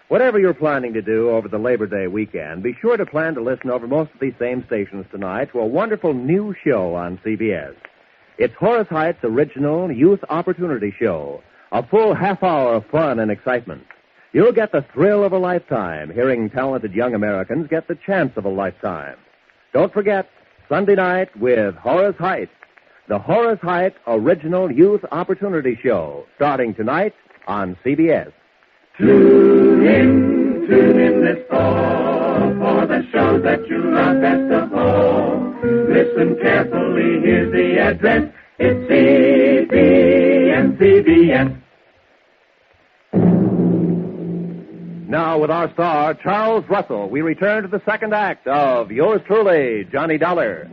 whatever you're planning to do over the Labor Day weekend, be sure to plan to listen over most of these same stations tonight to a wonderful new show on CBS. It's Horace Height's original Youth Opportunity Show, a full half hour of fun and excitement. You'll get the thrill of a lifetime hearing talented young Americans get the chance of a lifetime. Don't forget, Sunday night with Horace Height, the Horace Height Original Youth Opportunity Show, starting tonight on CBS. Tune in this fall for the shows that you love best of all. Listen carefully, here's the address. It's CBS. Now, with our star, Charles Russell, we return to the second act of yours truly, Johnny Dollar.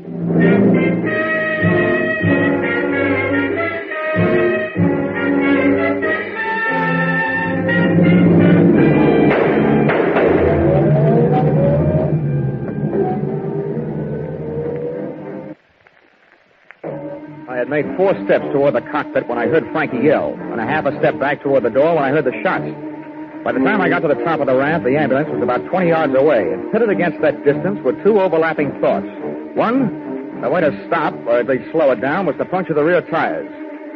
I had made 4 steps toward the cockpit when I heard Frankie yell, and a half a step back toward the door when I heard the shots. By the time I got to the top of the ramp, the ambulance was about 20 yards away, and pitted against that distance were 2 overlapping thoughts. 1, the way to stop, or at least slow it down, was to puncture the rear tires.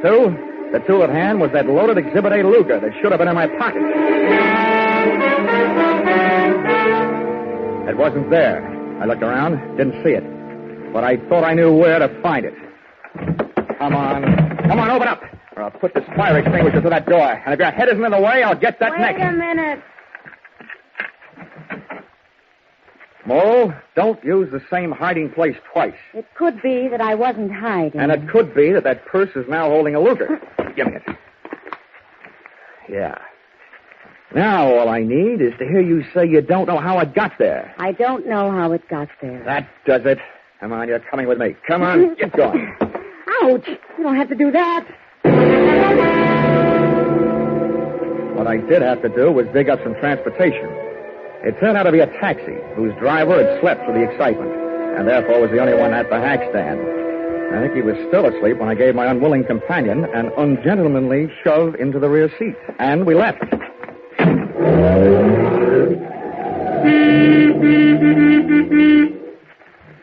2, the tool at hand was that loaded Exhibit A Luger that should have been in my pocket. It wasn't there. I looked around, didn't see it. But I thought I knew where to find it. Come on, open up, or I'll put this fire extinguisher to that door. And if your head isn't in the way, I'll get that next. Wait a minute. Mo, don't use the same hiding place twice. It could be that I wasn't hiding. And it could be that purse is now holding a Luger. Give me it. Yeah. Now all I need is to hear you say you don't know how it got there. I don't know how it got there. That does it. Come on, you're coming with me. Come on, get going. Ouch! You don't have to do that. What I did have to do was dig up some transportation. It turned out to be a taxi whose driver had slept through the excitement, and therefore was the only one at the hack stand. I think he was still asleep when I gave my unwilling companion an ungentlemanly shove into the rear seat, and we left.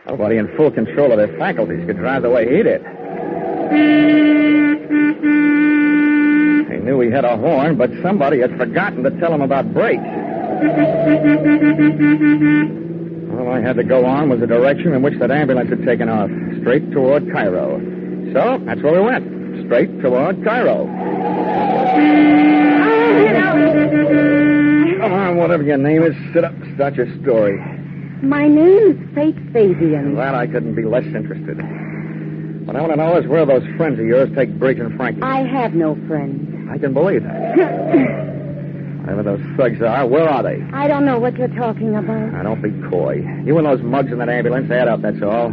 Nobody in full control of their faculties could drive the way he did. He knew he had a horn, but somebody had forgotten to tell him about brakes. All I had to go on was the direction in which that ambulance had taken off, straight toward Cairo. So, that's where we went, straight toward Cairo. Come on, whatever your name is, sit up and start your story. My name is Faith Fabian. Glad I couldn't be less interested. What I want to know is where those friends of yours take Briggs and Frankie. I have no friends. I can believe that. Whatever those thugs are, where are they? I don't know what you're talking about. Now, don't be coy. You and those mugs in that ambulance add up, that's all.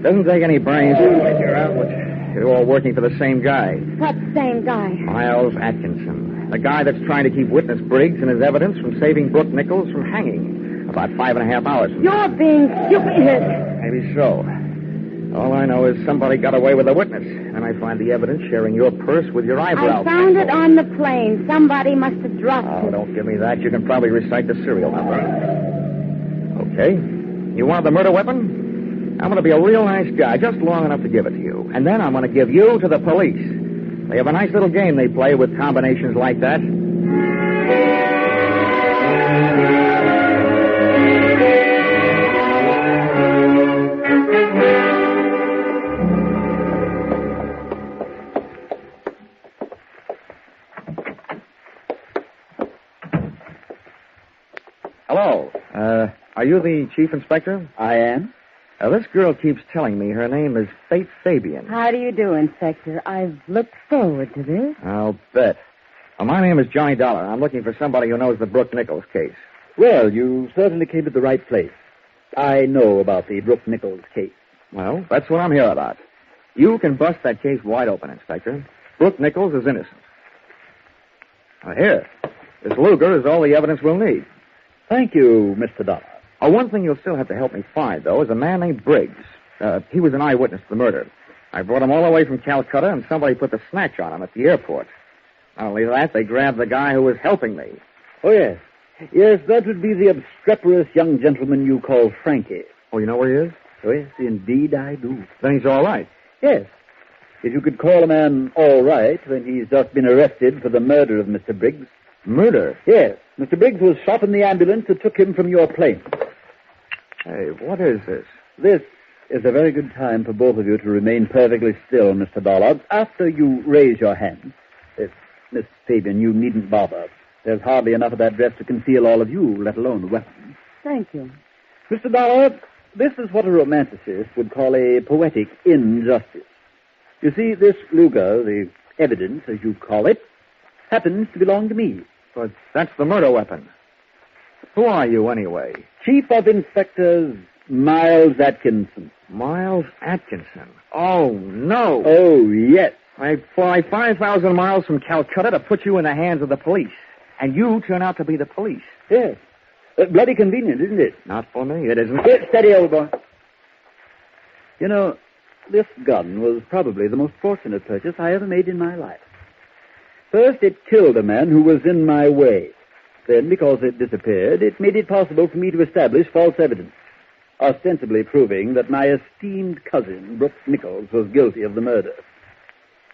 Doesn't take any brains to figure out what you're all working for the same guy. What same guy? Miles Atkinson. The guy that's trying to keep witness Briggs and his evidence from saving Brooke Nichols from hanging about 5.5 hours from You're being stupid. Maybe so. All I know is somebody got away with a witness, and I find the evidence sharing your purse with your eyebrow. I found it on the plane. Somebody must have dropped it. Oh, don't give me that. You can probably recite the serial number. Okay. You want the murder weapon? I'm going to be a real nice guy, just long enough to give it to you. And then I'm going to give you to the police. They have a nice little game they play with combinations like that. Hello. you the chief inspector? I am. This girl keeps telling me her name is Faith Fabian. How do you do, Inspector? I've looked forward to this. I'll bet. Well, my name is Johnny Dollar. I'm looking for somebody who knows the Brooke Nichols case. Well, you certainly came to the right place. I know about the Brooke Nichols case. Well, that's what I'm here about. You can bust that case wide open, Inspector. Brooke Nichols is innocent. Now, here. This Luger is all the evidence we'll need. Thank you, Mr. Dollar. One thing you'll still have to help me find, though, is a man named Briggs. He was an eyewitness to the murder. I brought him all the way from Calcutta, and somebody put the snatch on him at the airport. Not only that, they grabbed the guy who was helping me. Oh, yes. Yes, that would be the obstreperous young gentleman you call Frankie. Oh, you know where he is? Oh, yes, indeed I do. Then he's all right. Yes. If you could call a man all right when he's just been arrested for the murder of Mr. Briggs. Murder? Yes. Mr. Briggs was shot in the ambulance that took him from your plane. Hey, what is this? This is a very good time for both of you to remain perfectly still, Mr. Dollar. After you raise your hand, Miss Fabian, you needn't bother. There's hardly enough of that dress to conceal all of you, let alone the weapons. Thank you. Mr. Dollar, this is what a romanticist would call a poetic injustice. You see, this Luger, the evidence, as you call it, happens to belong to me. But that's the murder weapon. Who are you, anyway? Chief of Inspectors Miles Atkinson. Miles Atkinson? Oh, no. Oh, yes. I fly 5,000 miles from Calcutta to put you in the hands of the police. And you turn out to be the police. Yes. Bloody convenient, isn't it? Not for me, it isn't. Steady, old boy. You know, this gun was probably the most fortunate purchase I ever made in my life. First, it killed a man who was in my way. Then, because it disappeared, it made it possible for me to establish false evidence, ostensibly proving that my esteemed cousin, Brooke Nichols, was guilty of the murder.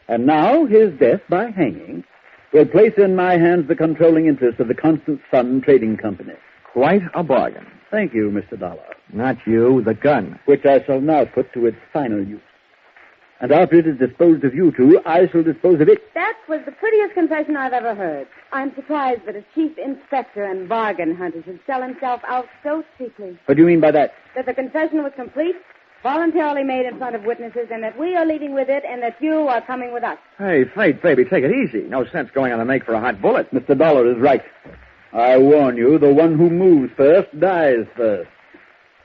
And now, his death by hanging will place in my hands the controlling interest of the Constant Sun Trading Company. Quite a bargain. Thank you, Mr. Dollar. Not you, the gun. Which I shall now put to its final use. And after it is disposed of you two, I shall dispose of it. That was the prettiest confession I've ever heard. I'm surprised that a chief inspector and bargain hunter should sell himself out so cheaply. What do you mean by that? That the confession was complete, voluntarily made in front of witnesses, and that we are leaving with it, and that you are coming with us. Hey, Faith, baby, take it easy. No sense going on the make for a hot bullet. Mr. Dollar is right. I warn you, the one who moves first dies first.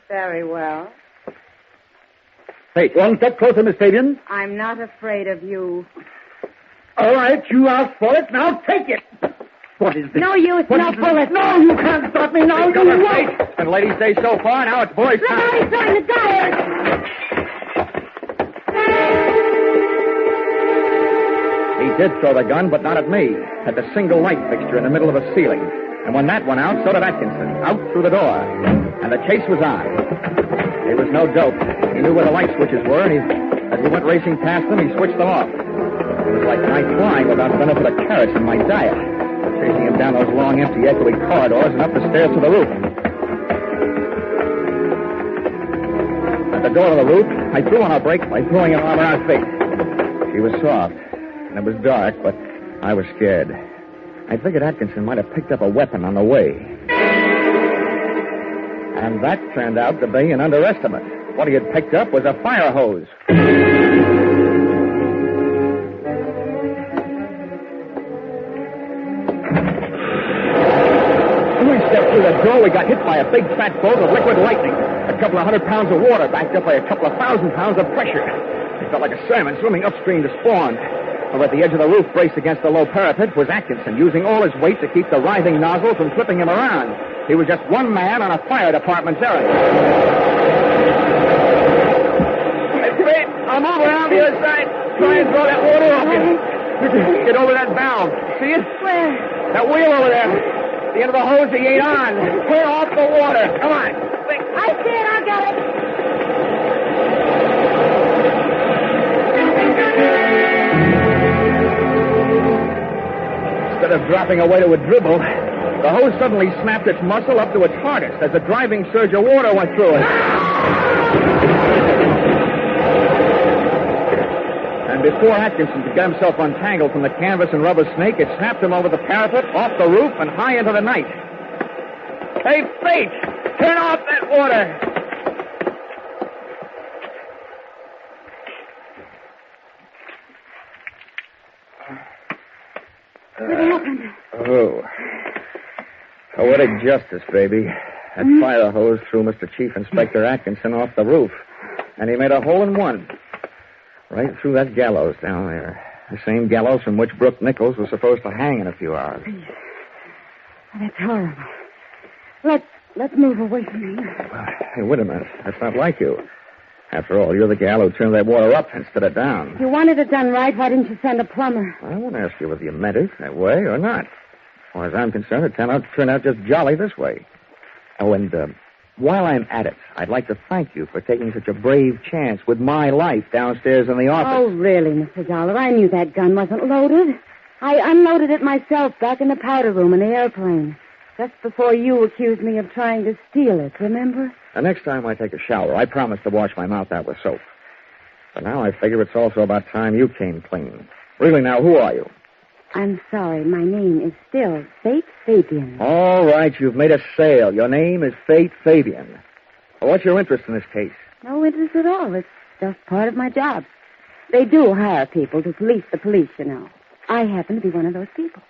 Very well. Faith, one step closer, Miss Fabian. I'm not afraid of you. All right, you asked for it. Now take it. What is this? No use, no bullet. No, you can't stop me now. You won't. And ladies say so far, now it's boys' time. Somebody's trying to die. He did throw the gun, but not at me. At the single light fixture in the middle of a ceiling. And when that went out, so did Atkinson. Out through the door. And the chase was on. It was no dope. He knew where the light switches were, and as we went racing past them, he switched them off. It was like night flying without the benefit of carrots in my diet. Chasing him down those long, empty, echoing corridors and up the stairs to the roof. At the door to the roof, I threw on a brake by throwing an arm around Faith. She was soft, and it was dark, but I was scared. I figured Atkinson might have picked up a weapon on the way. And that turned out to be an underestimate. What he had picked up was a fire hose. When we stepped through the door, we got hit by a big fat bolt of liquid lightning. A couple of 100 pounds of water backed up by a couple of 1,000 pounds of pressure. It felt like a salmon swimming upstream to spawn. Over at the edge of the roof, braced against the low parapet, was Atkinson, using all his weight to keep the writhing nozzle from flipping him around. He was just one man on a fire department's errand. Hey, Pete, I'm over on the other side. Try and throw that water off you. Get over that valve. See it? Where? That wheel over there. The end of the hose he ain't on. Clear off the water. Come on. I see it. I got it. Instead of dropping away to a dribble, the hose suddenly snapped its muscle up to its hardest as a driving surge of water went through it. And before Atkinson could get himself untangled from the canvas and rubber snake, it snapped him over the parapet, off the roof, and high into the night. Hey, Faith! Turn off that water. What happened? Oh, poetic justice, baby. That fire hose threw Mr. Chief Inspector Atkinson off the roof, and he made a hole in one. Right through that gallows down there. The same gallows from which Brooke Nichols was supposed to hang in a few hours. That's horrible. Let's move away from here. Hey, wait a minute. That's not like you. After all, you're the gal who turned that water up instead of down. If you wanted it done right, why didn't you send a plumber? I won't ask you whether you meant it that way or not. As far as I'm concerned, it turned out just jolly this way. Oh, and while I'm at it, I'd like to thank you for taking such a brave chance with my life downstairs in the office. Oh, really, Mr. Dollar? I knew that gun wasn't loaded. I unloaded it myself back in the powder room in the airplane. Just before you accused me of trying to steal it, remember? The next time I take a shower, I promise to wash my mouth out with soap. But now I figure it's also about time you came clean. Really, now, who are you? I'm sorry. My name is still Fate Fabian. All right, you've made a sale. Your name is Fate Fabian. Well, what's your interest in this case? No interest at all. It's just part of my job. They do hire people to police the police, you know. I happen to be one of those people.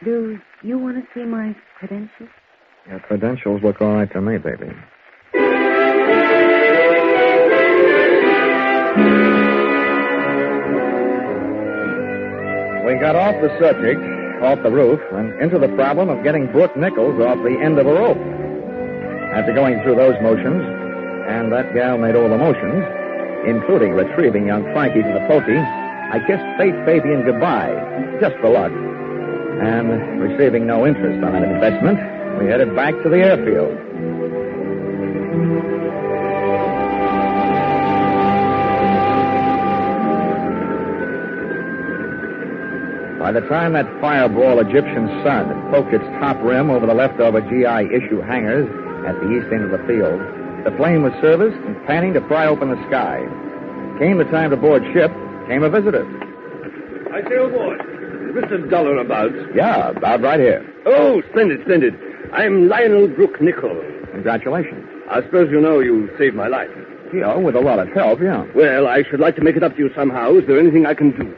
Do you want to see my credentials? Your credentials look all right to me, baby. We got off the subject, off the roof, and into the problem of getting Brooke Nichols off the end of a rope. After going through those motions, and that gal made all the motions, including retrieving young Frankie from the pokey, I kissed Fate Fabian goodbye, just for luck. And receiving no interest on that investment, we headed back to the airfield. By the time that fireball Egyptian sun had poked its top rim over the leftover GI issue hangars at the east end of the field, the plane was serviced and panning to pry open the sky. Came the time to board ship, came a visitor. I say, old boy, is Mr. Dollar about? Yeah, about right here. Oh, splendid, splendid. I'm Lionel Brooke Nichols. Congratulations. I suppose you know you saved my life. Yeah, with a lot of help, yeah. Well, I should like to make it up to you somehow. Is there anything I can do?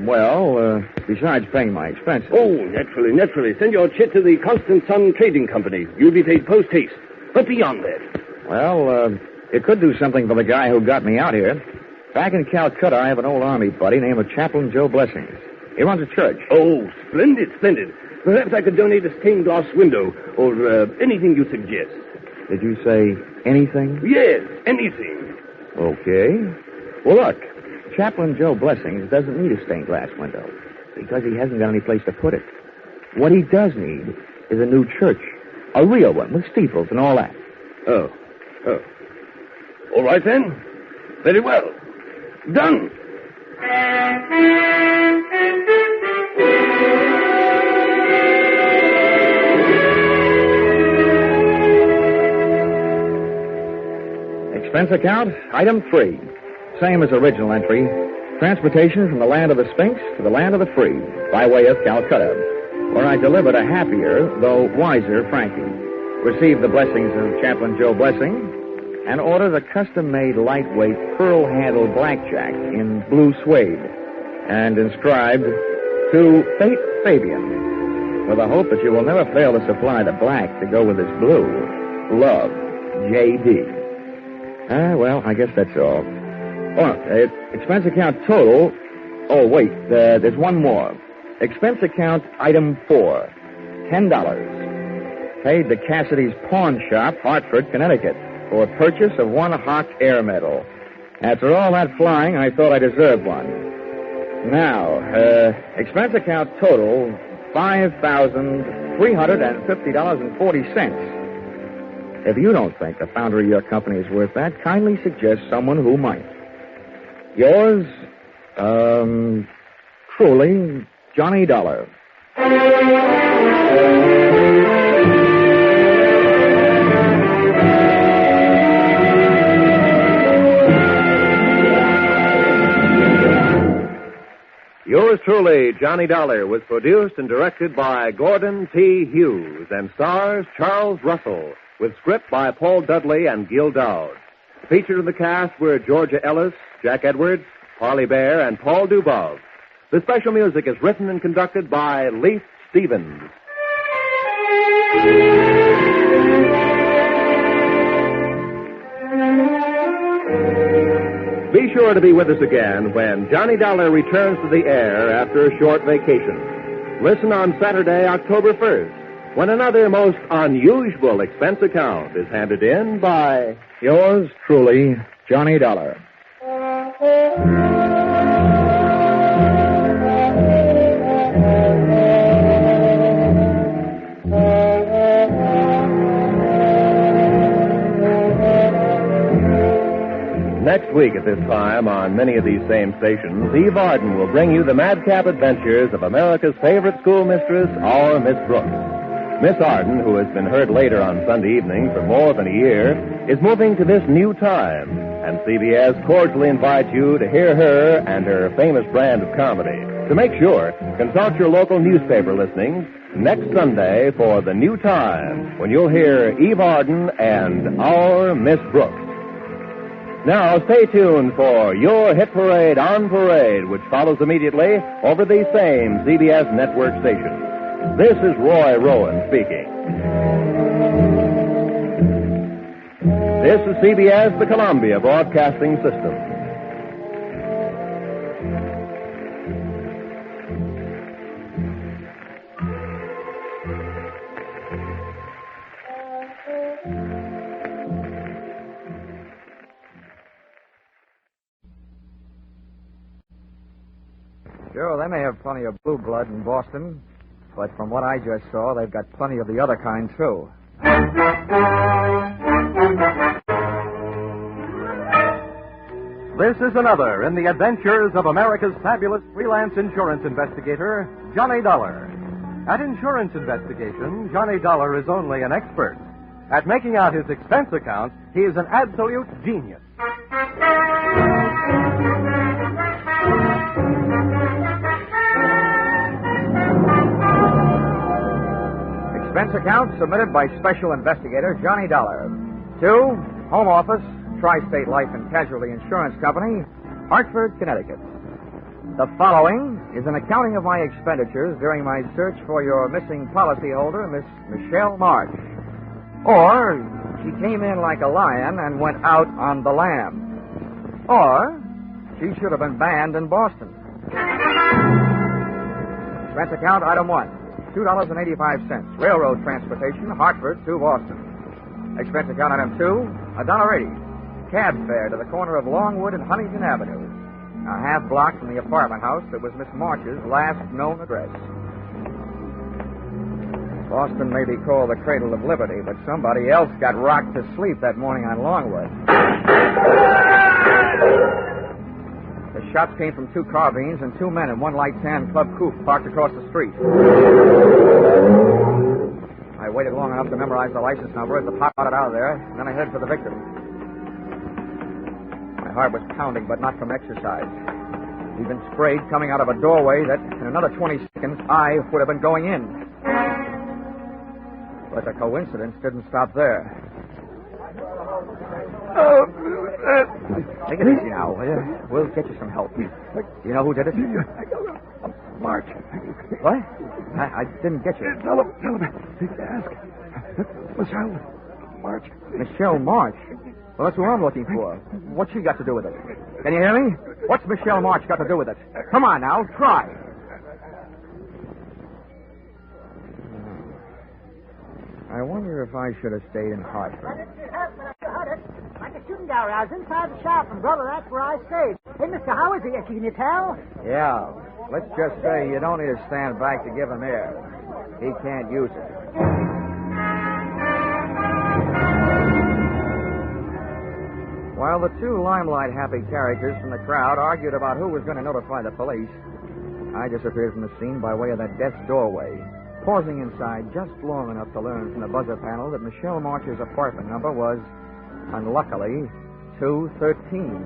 Well, besides paying my expenses. Oh, naturally. Send your chit to the Constant Sun Trading Company. You'll be paid post haste. But beyond that... Well, it could do something for the guy who got me out here. Back in Calcutta, I have an old army buddy named Chaplain Joe Blessings. He runs a church. Oh, splendid. Perhaps I could donate a stained glass window or anything you suggest. Did you say anything? Yes, anything. Okay. Well, look, Chaplain Joe Blessings doesn't need a stained glass window because he hasn't got any place to put it. What he does need is a new church, a real one with steeples and all that. Oh. All right, then. Very well. Done. Expense account, item 3. Same as original entry. Transportation from the land of the Sphinx to the land of the free, by way of Calcutta, where I delivered a happier, though wiser, Frankie. Received the blessings of Chaplain Joe Blessing, and ordered a custom-made lightweight pearl-handled blackjack in blue suede, and inscribed, to Fate Fabian, with the hope that you will never fail to supply the black to go with this blue. Love, J.D. Well, I guess that's all. Oh, expense account total... Oh, wait, there's one more. Expense account item 4, $10. Paid to Cassidy's Pawn Shop, Hartford, Connecticut, for purchase of one Hawk Air Medal. After all that flying, I thought I deserved one. Now, expense account total, $5,350.40. If you don't think the founder of your company is worth that, kindly suggest someone who might. Yours, truly, Johnny Dollar. Yours truly, Johnny Dollar, was produced and directed by Gordon T. Hughes and stars Charles Russell. with script by Paul Dudley and Gil Dowd. Featured in the cast were Georgia Ellis, Jack Edwards, Parley Bear, and Paul Dubov. The special music is written and conducted by Leith Stevens. Be sure to be with us again when Johnny Dollar returns to the air after a short vacation. Listen on Saturday, October 1st, when another most unusual expense account is handed in by yours truly, Johnny Dollar. Next week at this time, on many of these same stations, Eve Arden will bring you the madcap adventures of America's favorite schoolmistress, our Miss Brooks. Miss Arden, who has been heard later on Sunday evening for more than a year, is moving to this new time, and CBS cordially invites you to hear her and her famous brand of comedy. To make sure, consult your local newspaper listings next Sunday for the new time, when you'll hear Eve Arden and our Miss Brooks. Now, stay tuned for Your Hit Parade on Parade, which follows immediately over these same CBS network stations. This is Roy Rowan speaking. This is CBS, the Columbia Broadcasting System. Sure, they may have plenty of blue blood in Boston, but from what I just saw, they've got plenty of the other kind, too. This is another in the adventures of America's fabulous freelance insurance investigator, Johnny Dollar. At insurance investigation, Johnny Dollar is only an expert. At making out his expense account, he is an absolute genius. Expense account submitted by Special Investigator Johnny Dollar. To Home Office, Tri-State Life and Casualty Insurance Company, Hartford, Connecticut. The following is an accounting of my expenditures during my search for your missing policyholder, Miss Michelle Marsh. Or, she came in like a lion and went out on the lamb. Or, she should have been banned in Boston. Expense account item 1. $2.85. Railroad transportation, Hartford to Boston. Expense account item 2, $1.80. Cab fare to the corner of Longwood and Huntington Avenue, a half block from the apartment house that was Miss Marsh's last known address. Boston may be called the cradle of liberty, but somebody else got rocked to sleep that morning on Longwood. The shots came from 2 carbines and 2 men in one light tan club coupe parked across the street. I waited long enough to memorize the license number as the pot got out of there, and then I headed for the victim. My heart was pounding, but not from exercise. He'd been sprayed coming out of a doorway that, in another 20 seconds, I would have been going in. But the coincidence didn't stop there. Take it easy now, will you? We'll get you some help. Do you know who did it? March. What? I didn't get you. Tell him. Ask. Michelle March. Michelle March? Well, that's who I'm looking for. What's she got to do with it? Can you hear me? What's Michelle March got to do with it? Come on now, try. I wonder if I should have stayed in Hartford. Like a shooting gallery. I was inside the shop, and, brother, that's where I stayed. Hey, Mr. Howard, can you tell? Yeah. Let's just say you don't need to stand back to give him air. He can't use it. While the 2 limelight-happy characters from the crowd argued about who was going to notify the police, I disappeared from the scene by way of that death's doorway, pausing inside just long enough to learn from the buzzer panel that Michelle March's apartment number was, unluckily, 213.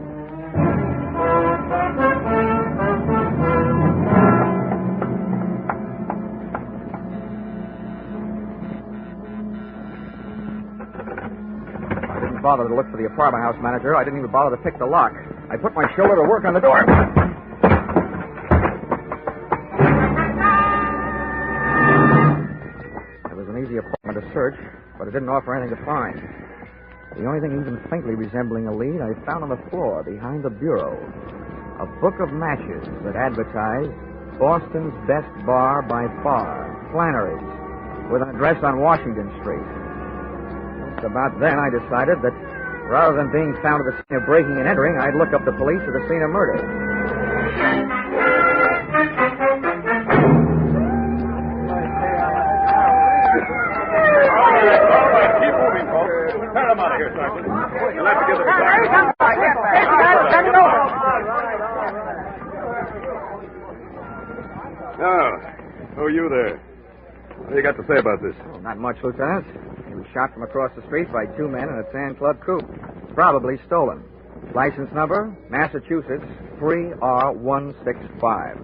didn't bother to look for the apartment house manager. I didn't even bother to pick the lock. I put my shoulder to work on the door. It was an easy apartment to search, but it didn't offer anything to find. The only thing even faintly resembling a lead I found on the floor behind the bureau. A book of matches that advertised Boston's Best Bar by Far, Flannery's, with an address on Washington Street. Just about then I decided that rather than being found at the scene of breaking and entering, I'd look up the police at the scene of murder. Keep moving, folks. Turn them out of here, Sergeant. You'll have to give them a Now, who are you there? What do you got to say about this? Oh, not much, Lieutenant. He was shot from across the street by two men in a tan club coupe. Probably stolen. License number, Massachusetts 3R165.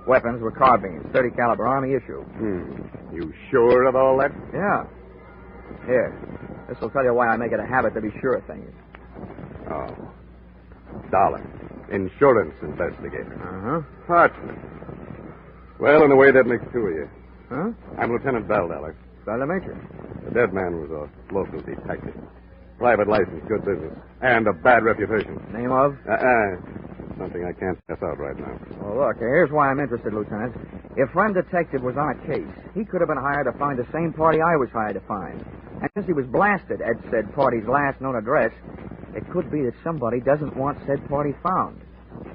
Weapons were carbines, .30 caliber Army issue. You sure of all that? Yeah. Here. This will tell you why I make it a habit to be sure of things. Oh. Dollar. Insurance investigator. Hartman. Well, in a way, that makes two of you. Huh? I'm Lieutenant Bell, Dollar. Glad to meet you. The dead man was a local detective. Private license, good business. And a bad reputation. Name of? Something I can't pass out right now. Well, look, here's why I'm interested, Lieutenant. If friend detective was on a case, he could have been hired to find the same party I was hired to find. And since he was blasted at said party's last known address, it could be that somebody doesn't want said party found.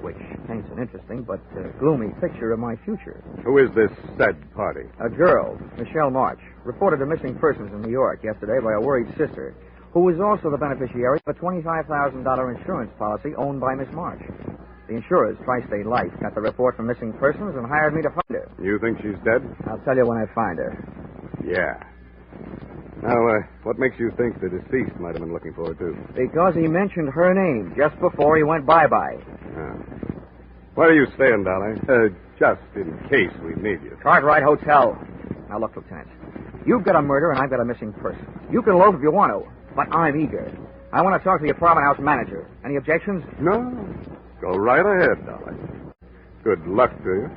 Which paints an interesting but gloomy picture of my future. Who is this said party? A girl, Michelle March, reported to missing persons in New York yesterday by a worried sister, who was also the beneficiary of a $25,000 insurance policy owned by Miss March. The insurers, Tri-State Life, got the report from missing persons and hired me to find her. You think she's dead? I'll tell you when I find her. Yeah. Now, what makes you think the deceased might have been looking for her, too? Because he mentioned her name just before he went bye-bye. Where are you staying, Dolly? Just in case we need you. Cartwright Hotel. Now, look, Lieutenant. You've got a murder and I've got a missing person. You can loaf if you want to, but I'm eager. I want to talk to the apartment house manager. Any objections? No. Go right ahead, Dolly. Good luck to you.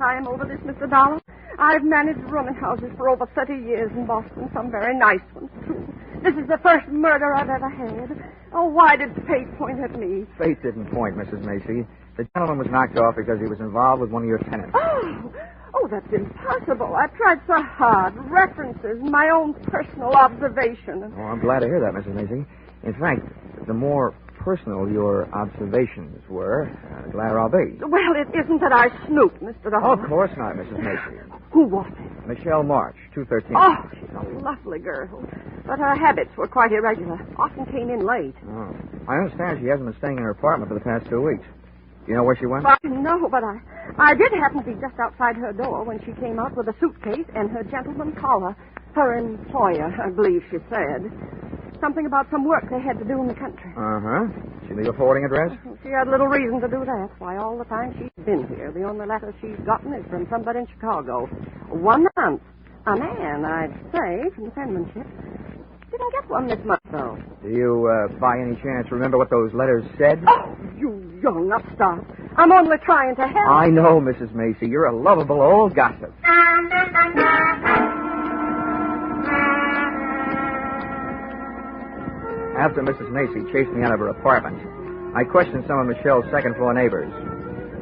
I am over this, Mr. Dollar. I've managed rooming houses for over 30 years in Boston, some very nice ones, too. This is the first murder I've ever had. Oh, why did fate point at me? Fate didn't point, Mrs. Macy. The gentleman was knocked off because he was involved with one of your tenants. Oh, that's impossible. I've tried so hard. References, my own personal observation. Oh, I'm glad to hear that, Mrs. Macy. In fact, the more personal your observations were, the gladder I'll be. Well, it isn't that I snooped, Mr. Dollar. Oh, of course not, Mrs. Macy. Who was it? Michelle March, 213. Oh, she's a lovely girl. But her habits were quite irregular. Often came in late. Oh. I understand she hasn't been staying in her apartment for the past 2 weeks. Do you know where she went? No, but I did happen to be just outside her door when she came out with a suitcase and her gentleman caller. Her employer, I believe she said. Something about some work they had to do in the country. She leave a forwarding address? She had little reason to do that. Why, all the time she's been here, the only letter she's gotten is from somebody in Chicago. 1 month. A man, I'd say, from the penmanship. Didn't get one this month, though. Do you, by any chance, remember what those letters said? Oh, you young upstart. I'm only trying to help. I know, Mrs. Macy. You're a lovable old gossip. After Mrs. Macy chased me out of her apartment, I questioned some of Michelle's second-floor neighbors.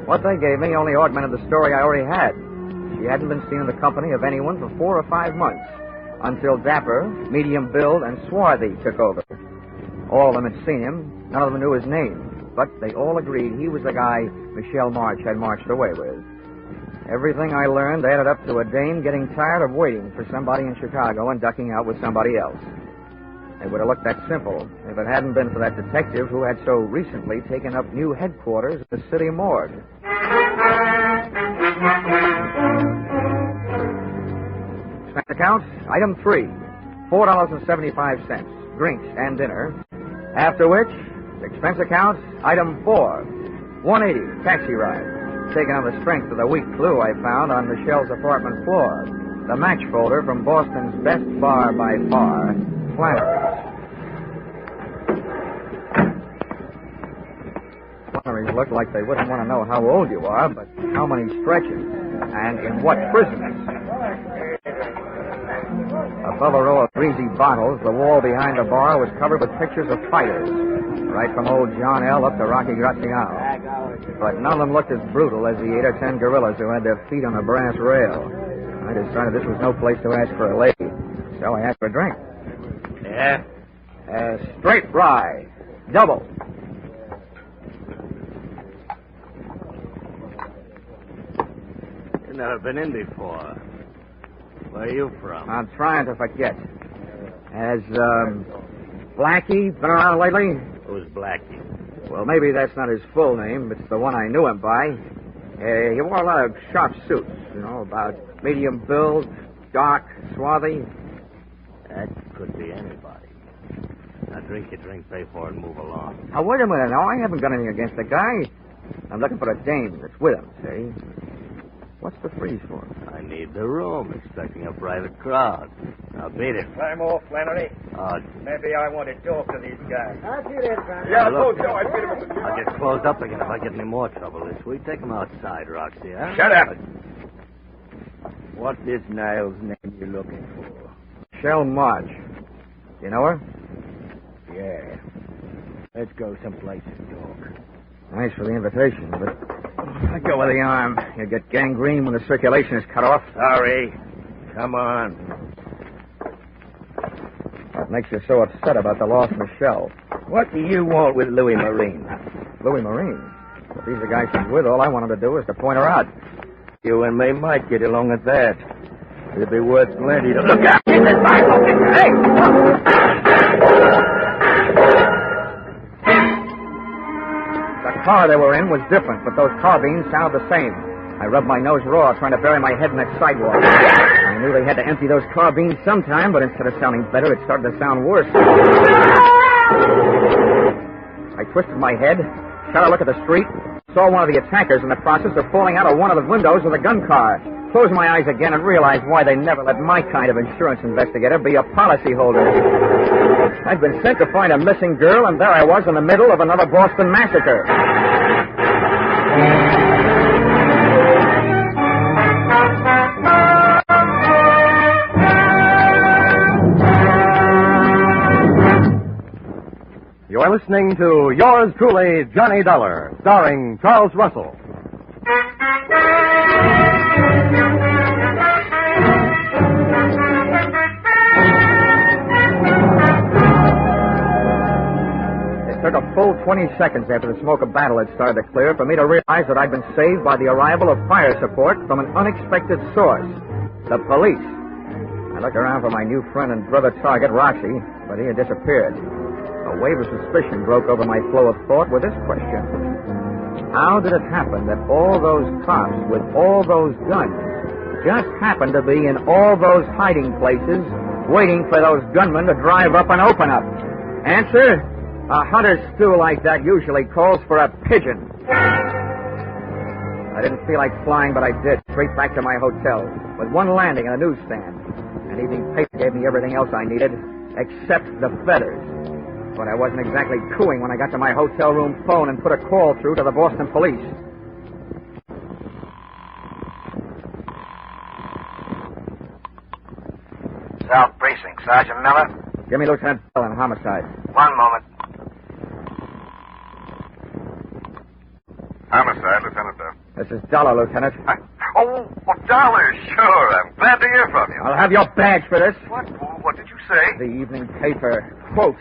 What they gave me only augmented the story I already had. She hadn't been seen in the company of anyone for 4 or 5 months, until dapper, medium build, and swarthy took over. All of them had seen him. None of them knew his name, but they all agreed he was the guy Michelle March had marched away with. Everything I learned added up to a dame getting tired of waiting for somebody in Chicago and ducking out with somebody else. It would have looked that simple if it hadn't been for that detective who had so recently taken up new headquarters at the city morgue. Expense account, item 3, $4.75, drinks and dinner. After which, expense account, item 4, $180, taxi ride. Taken on the strength of the weak clue I found on Michelle's apartment floor. The match folder from Boston's best bar by far, Flannery's. Flannery's look like they wouldn't want to know how old you are, but how many stretches, and in what prisons. Above a row of greasy bottles, the wall behind the bar was covered with pictures of fighters, right from old John L. up to Rocky Graziano. But none of them looked as brutal as the 8 or 10 gorillas who had their feet on a brass rail. I decided this was no place to ask for a lady, so I asked for a drink. Yeah? Straight rye, double. You've never been in before. Where are you from? I'm trying to forget. Has, Blackie been around lately? Who's Blackie? Well, maybe that's not his full name. It's the one I knew him by. He wore a lot of sharp suits, about medium build, dark, swarthy. That could be anybody. Now drink your drink, pay for it, and move along. Now, wait a minute. Now, I haven't got anything against the guy. I'm looking for a dame that's with him, see? What's the freeze for? I need the room, expecting a private crowd. Now beat it. I'm off, Flannery. Maybe I want to talk to these guys. I'll see that, Flannery. Yeah, look, Joe, I beat him. I'll get closed up again if I get any more trouble this week. Take him outside, Roxy, huh? Shut up. What's this Niles' name you're looking for? Shell Marsh. You know her? Yeah. Let's go someplace and talk. Thanks for the invitation, but I go with the arm. You get gangrene when the circulation is cut off. Sorry. Come on. What makes you so upset about the lost Michelle? What do you want with Louis Marine? Louis Marine? If he's the guy she's with, all I want him to do is to point her out. You and me might get along at that. It'd be worth plenty to look at. Get this Bible! Hey! The car they were in was different, but those carbines sounded the same. I rubbed my nose raw, trying to bury my head in that sidewalk. I knew they had to empty those carbines sometime, but instead of sounding better, it started to sound worse. I twisted my head, shot a look at the street, saw one of the attackers in the process of falling out of one of the windows of the gun car. Closed my eyes again and realized why they never let my kind of insurance investigator be a policyholder. I'd been sent to find a missing girl, and there I was in the middle of another Boston massacre. You're listening to Yours Truly, Johnny Dollar, starring Charles Russell. It took a full 20 seconds after the smoke of battle had started to clear for me to realize that I'd been saved by the arrival of fire support from an unexpected source, the police. I looked around for my new friend and brother target, Roxy, but he had disappeared. A wave of suspicion broke over my flow of thought with this question. How did it happen that all those cops with all those guns just happened to be in all those hiding places waiting for those gunmen to drive up and open up? Answer, a hunter's stew like that usually calls for a pigeon. I didn't feel like flying, but I did, straight back to my hotel, with one landing and a newsstand. An evening paper gave me everything else I needed, except the feathers. But I wasn't exactly cooing when I got to my hotel room phone and put a call through to the Boston police. South Precinct, Sergeant Miller. Give me Lieutenant Bell on homicide. One moment. Homicide, Lieutenant Bell. This is Dollar, Lieutenant. Oh, Dollar, sure. I'm glad to hear from you. I'll have your badge for this. What did you say? The evening paper. Quote,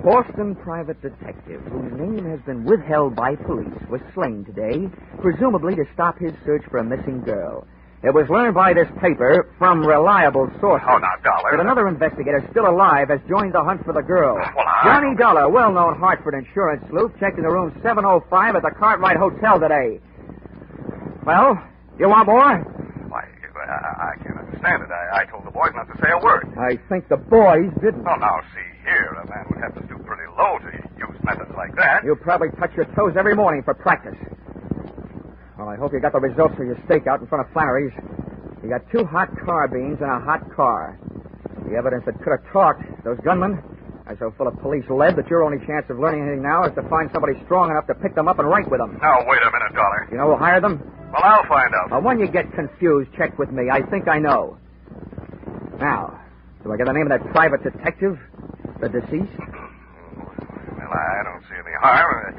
Boston private detective, whose name has been withheld by police, was slain today, presumably to stop his search for a missing girl. It was learned by this paper from reliable sources. Oh, now, Dollar. That another investigator still alive has joined the hunt for the girl. Johnny Dollar, well-known Hartford insurance sleuth, checked into room 705 at the Cartwright Hotel today. Well, you want more? Why, I can't understand it. I told the boys not to say a word. I think the boys didn't. Oh, now, see here. A man would have to stoop pretty low to use methods like that. You probably touch your toes every morning for practice. Well, I hope you got the results of your stakeout in front of Flannery's. You got 2 hot carbines and a hot car. The evidence that could have talked, those gunmen, are so full of police lead that your only chance of learning anything now is to find somebody strong enough to pick them up and write with them. Now, wait a minute, Dollar. You know who hired them? Well, I'll find out. Well, when you get confused, check with me. I think I know. Now, do I get the name of that private detective? The deceased? Well, I don't see any harm.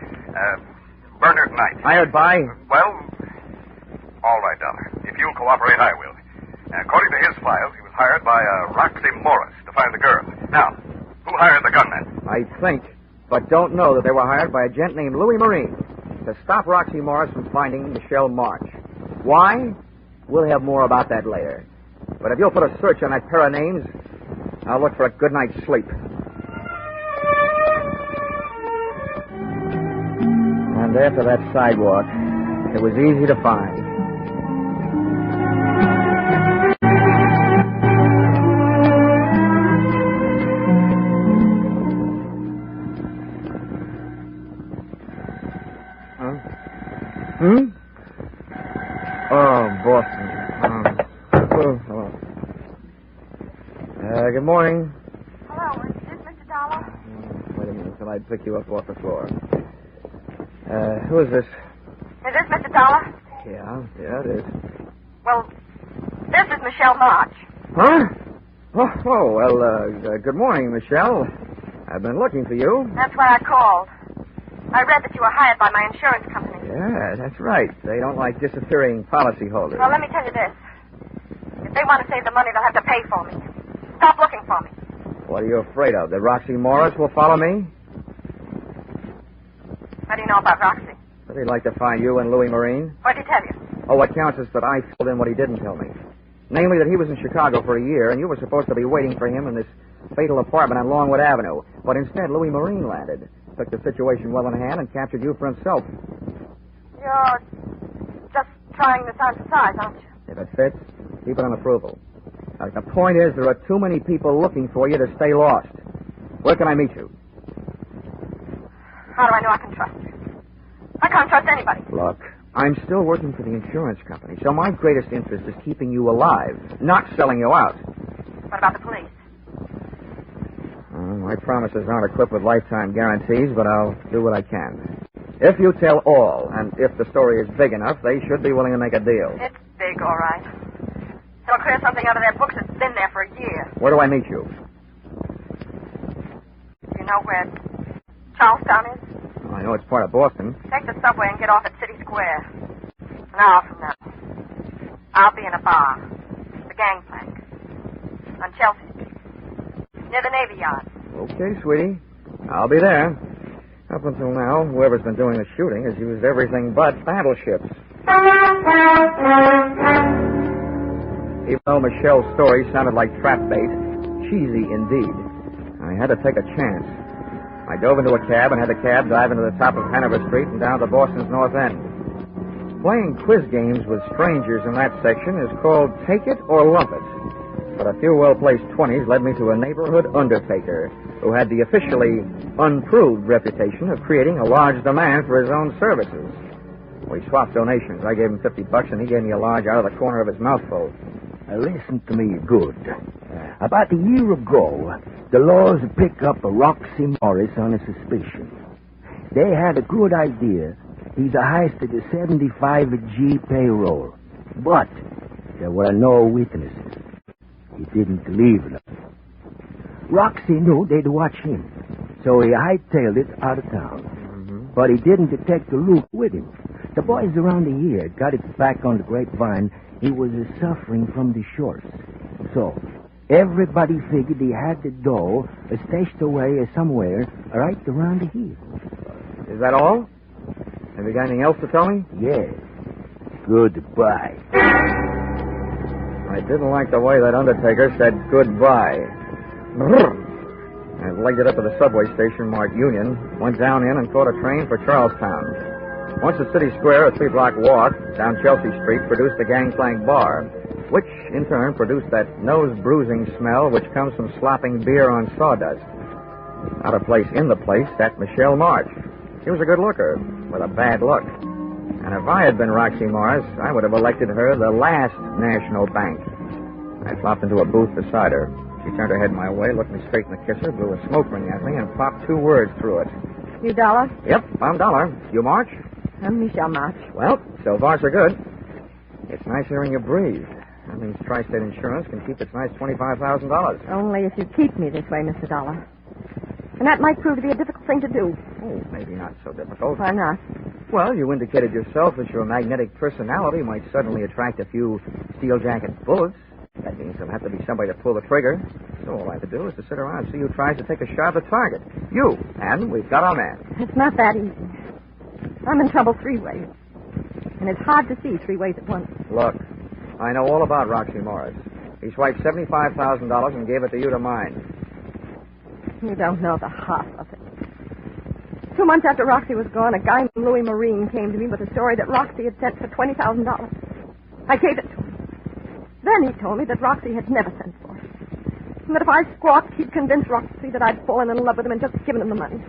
Bernard Knight. Hired by? Well, all right, Dollar. If you'll cooperate, I will. According to his files, he was hired by Roxy Morris to find the girl. Now, who hired the gunman? I think, but don't know that they were hired by a gent named Louis Marine to stop Roxy Morris from finding Michelle Marsh. Why? We'll have more about that later. But if you'll put a search on that pair of names, I'll look for a good night's sleep. And after that sidewalk, it was easy to find. Boston. Hello. Good morning. Hello, is this Mr. Dollar? Wait a minute until I pick you up off the floor. Who is this? Is this Mr. Dollar? Yeah, it is. Well, this is Michelle March. Huh? Good morning, Michelle. I've been looking for you. That's why I called. I read that you were hired by my insurance company. Yeah, that's right. They don't like disappearing policyholders. Well, let me tell you this. If they want to save the money, they'll have to pay for me. Stop looking for me. What are you afraid of? That Roxy Morris will follow me? What do you know about Roxy? But he'd like to find you and Louis Marine. What'd he tell you? Oh, what counts is that I filled in what he didn't tell me. Namely, that he was in Chicago for a year, and you were supposed to be waiting for him in this fatal apartment on Longwood Avenue. But instead, Louis Marine landed, took the situation well in hand, and captured you for himself. You're just trying this on for size, aren't you? If it fits, keep it on approval. The point is, there are too many people looking for you to stay lost. Where can I meet you? How do I know I can trust you? I can't trust anybody. Look, I'm still working for the insurance company, so my greatest interest is keeping you alive, not selling you out. What about the police? My promises aren't equipped with lifetime guarantees, but I'll do what I can. If you tell all, and if the story is big enough, they should be willing to make a deal. It's big, all right. It'll clear something out of their books that's been there for a year. Where do I meet you? You know where Charlestown is? I know it's part of Boston. Take the subway and get off at City Square. An hour from now. I'll be in a bar. The Gangplank. On Chelsea Street. Near the Navy Yard. Okay, sweetie. I'll be there. Up until now, whoever's been doing the shooting has used everything but battleships. Even though Michelle's story sounded like trap bait, cheesy indeed, I had to take a chance. I dove into a cab and had the cab drive into the top of Hanover Street and down to Boston's North End. Playing quiz games with strangers in that section is called Take It or Lump It. But a few well-placed 20s led me to a neighborhood undertaker who had the officially unproved reputation of creating a large demand for his own services. We swapped donations. I gave him $50 and he gave me a large out of the corner of his mouthful. Listen to me good. About a year ago, the laws picked up a Roxy Morris on a suspicion. They had a good idea. He's a heisted a 75G payroll. But there were no witnesses. He didn't leave them. Roxy knew they'd watch him, so he hightailed it out of town. But he didn't detect the loop with him. The boys around the year got it back on the grapevine. He was suffering from the shorts. So everybody figured he had the dough stashed away somewhere right around here. Is that all? Have you got anything else to tell me? Yes. Goodbye. I didn't like the way that undertaker said goodbye. I legged it up to the subway station marked Union, went down in and caught a train for Charlestown. Once at City Square, a 3-block walk down Chelsea Street produced the Gangplank Bar, which in turn produced that nose-bruising smell which comes from slopping beer on sawdust. Out of place in the place sat Michelle Marsh. She was a good looker, with a bad look. And if I had been Roxy Morris, I would have elected her the last national bank. I flopped into a booth beside her. She turned her head my way, looked me straight in the kisser, blew a smoke ring at me, and popped 2 words through it. You Dollar? Yep, I'm Dollar. You March? I'm Michelle Marsh. Well, so far so good. It's nice hearing you breathe. That means Tri-State Insurance can keep its nice $25,000. Only if you keep me this way, Mr. Dollar. And that might prove to be a difficult thing to do. Oh, maybe not so difficult. Why not? Well, you indicated yourself that your magnetic personality might suddenly attract a few steel jacket bullets. That means there'll have to be somebody to pull the trigger. So all I have to do is to sit around and see who tries to take a shot at the target. You. And we've got our man. It's not that easy. I'm in trouble 3 ways. And it's hard to see 3 ways at once. Look, I know all about Roxy Morris. He swiped $75,000 and gave it to you to mine. You don't know the half of it. 2 months after Roxy was gone, a guy named Louis Marine came to me with a story that Roxy had sent for $20,000. I gave it to him. Then he told me that Roxy had never sent for it. And that if I squawked, he'd convince Roxy that I'd fallen in love with him and just given him the money.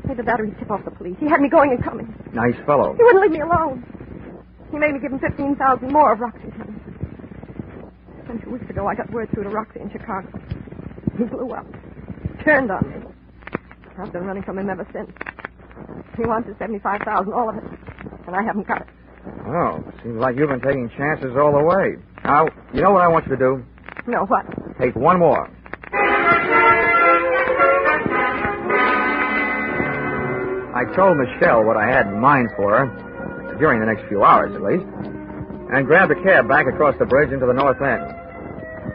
Made the battery tip off the police. He had me going and coming. Nice fellow. He wouldn't leave me alone. He made me give him $15,000 more of Roxy's money. Then 2 weeks ago, I got word through to Roxy in Chicago. He blew up. Turned on me. I've been running from him ever since. He wants his $75,000, all of it. And I haven't got it. Oh, seems like you've been taking chances all the way. Now, you know what I want you to do? No, what? Take one more. I told Michelle what I had in mind for her, during the next few hours at least, and grabbed a cab back across the bridge into the north end.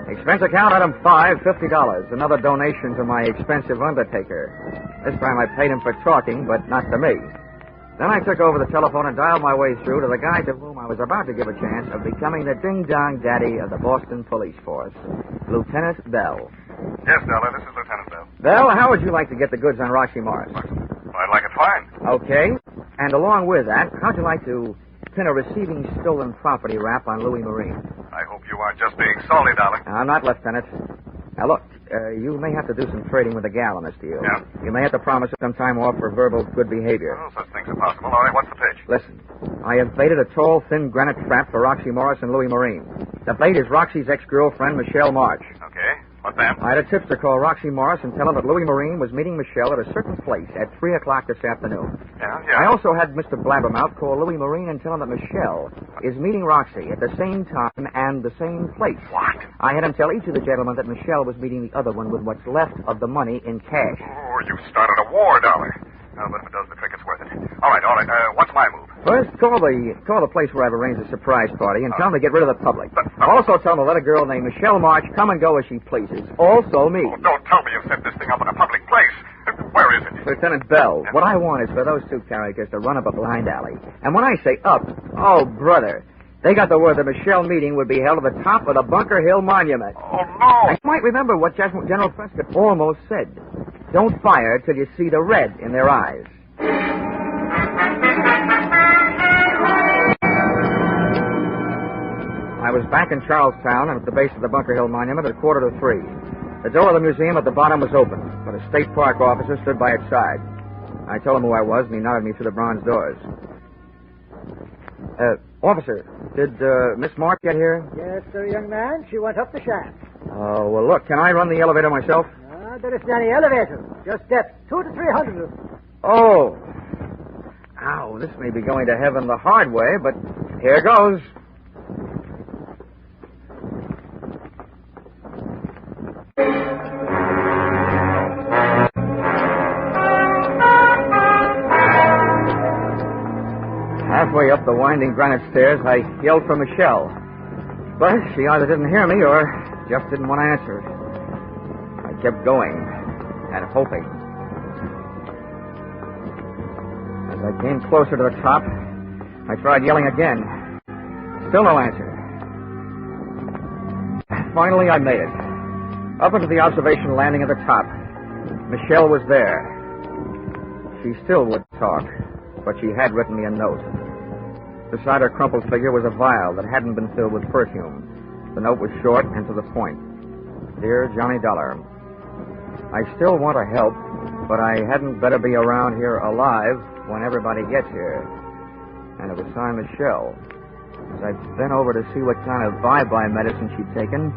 Expense account item 5, $50. Another donation to my expensive undertaker. This time I paid him for talking, but not to me. Then I took over the telephone and dialed my way through to the guy to whom I was about to give a chance of becoming the ding-dong daddy of the Boston Police Force, Lieutenant Bell. Yes, Dollar, this is Lieutenant Bell. Bell, how would you like to get the goods on Roxy Morris? I'd like it fine. Okay. And along with that, how'd you like to pin a receiving stolen property rap on Louis Marine? I hope you aren't just being salty, Dollar. I'm not, Lieutenant. Now, look, you may have to do some trading with the gal on this deal. Yeah? You may have to promise some time off for verbal good behavior. Well, such things are possible. All right, what's the pitch? Listen, I have baited a tall, thin granite trap for Roxy Morris and Louis Marine. The bait is Roxy's ex-girlfriend, Michelle March. Okay, what then? I had a tipster call Roxy Morris and tell her that Louis Marine was meeting Michelle at a certain place at 3 o'clock this afternoon. Yeah? I also had Mr. Blabbermouth call Louis Marine and tell him that Michelle is meeting Roxy at the same time and the same place. What? I had him tell each of the gentlemen that Michelle was meeting the other one with what's left of the money in cash. Oh, you started a war, Dollar. Oh, but if it does the trick, it's worth it. All right. What's my move? First, call the place where I've arranged a surprise party and tell them to get rid of the public. Also tell them to let a girl named Michelle March come and go as she pleases. Also me. Oh, don't tell me you've set this thing up in a public place. Where is it? Lieutenant Bell, what I want is for those 2 characters to run up a blind alley. And when I say up, oh, brother, they got the word the Michelle meeting would be held at the top of the Bunker Hill Monument. Oh, no! You might remember what General Prescott almost said. Don't fire till you see the red in their eyes. I was back in Charlestown and at the base of the Bunker Hill Monument at 2:45. The door of the museum at the bottom was open, but a state park officer stood by its side. I told him who I was, and he nodded me through the bronze doors. Officer, did Miss Mark get here? Yes, sir, young man. She went up the shaft. Oh, well, look, can I run the elevator myself? There isn't any elevator. Just steps, 200 to 300 of them. Oh. Ow, this may be going to heaven the hard way, but here goes. Halfway up the winding granite stairs, I yelled for Michelle. But she either didn't hear me or just didn't want to answer. I kept going and hoping. As I came closer to the top, I tried yelling again. Still no answer. Finally, I made it. Up into the observation landing at the top. Michelle was there. She still wouldn't talk, but she had written me a note. Beside her crumpled figure was a vial that hadn't been filled with perfume. The note was short and to the point. Dear Johnny Dollar, I still want to help, but I hadn't better be around here alive when everybody gets here. And it was Cy Michelle. As I bent over to see what kind of bye-bye medicine she'd taken,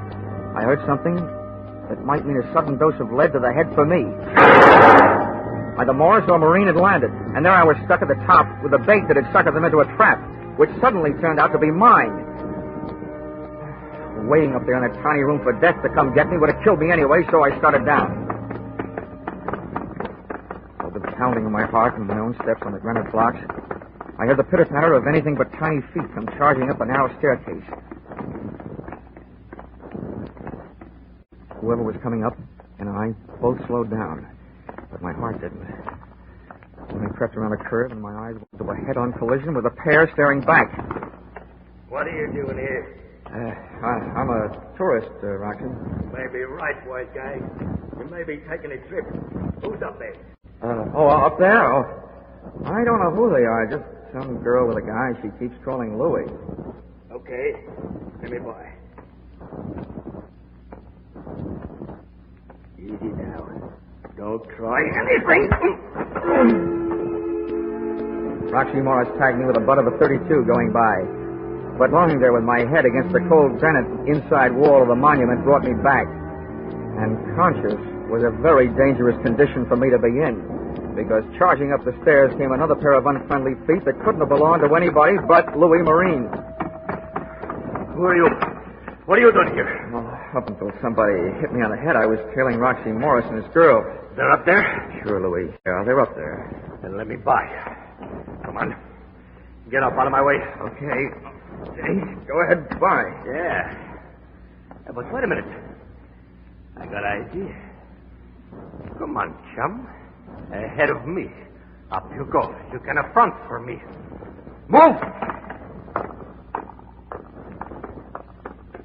I heard something that might mean a sudden dose of lead to the head for me. Either Morris or Marine had landed, and there I was stuck at the top with a bait that had suckered them into a trap, which suddenly turned out to be mine. Waiting up there in that tiny room for death to come get me would have killed me anyway, so I started down. With the pounding of my heart and my own steps on the granite blocks, I heard the pitter-patter of anything but tiny feet come charging up a narrow staircase. Whoever was coming up and I both slowed down, but my heart didn't. When I crept around a curve and my eyes went to a head-on collision with a pair staring back. What are you doing here? I'm a tourist, Roxy. You may be right, white guy. You may be taking a trip. Who's up there? Up there? Oh, I don't know who they are. Just some girl with a guy she keeps calling Louie. Okay. Let me by. Easy now. Don't try anything. Roxy Morris tagged me with the butt of a .32 going by. But lying there with my head against the cold granite inside wall of the monument brought me back. And conscious was a very dangerous condition for me to be in, because charging up the stairs came another pair of unfriendly feet that couldn't have belonged to anybody but Louis Marine. Who are you? What are you doing here? Well, up until somebody hit me on the head, I was tailing Roxy Morris and his girl. They're up there? Sure, Louis. Yeah, they're up there. Then let me by. Come on. Get up out of my way. Okay. Go ahead, by. Yeah. But wait a minute. I got an idea. Come on, chum. Ahead of me. Up you go. You can affront for me. Move!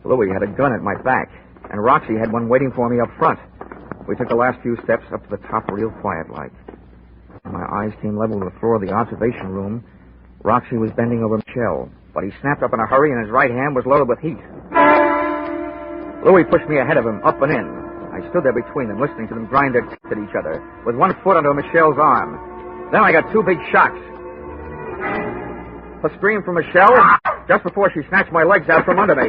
Louis had a gun at my back, and Roxy had one waiting for me up front. We took the last few steps up to the top real quiet-like. When my eyes came level with the floor of the observation room, Roxy was bending over Michelle, but he snapped up in a hurry, and his right hand was loaded with heat. Louis pushed me ahead of him, up and in. I stood there between them, listening to them grind their teeth at each other, with one foot under Michelle's arm. Then I got two big shocks. A scream from Michelle just before she snatched my legs out from under me.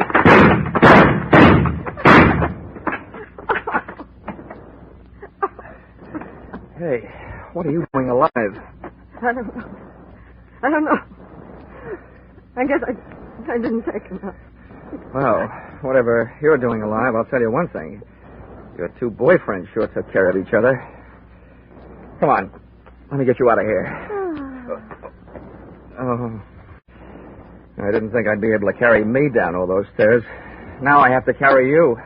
Hey, what are you doing alive? I don't know. I guess I didn't take enough. Well, whatever you're doing alive, I'll tell you one thing. Your two boyfriends sure took care of each other. Come on. Let me get you out of here. Oh. I didn't think I'd be able to carry me down all those stairs. Now I have to carry you.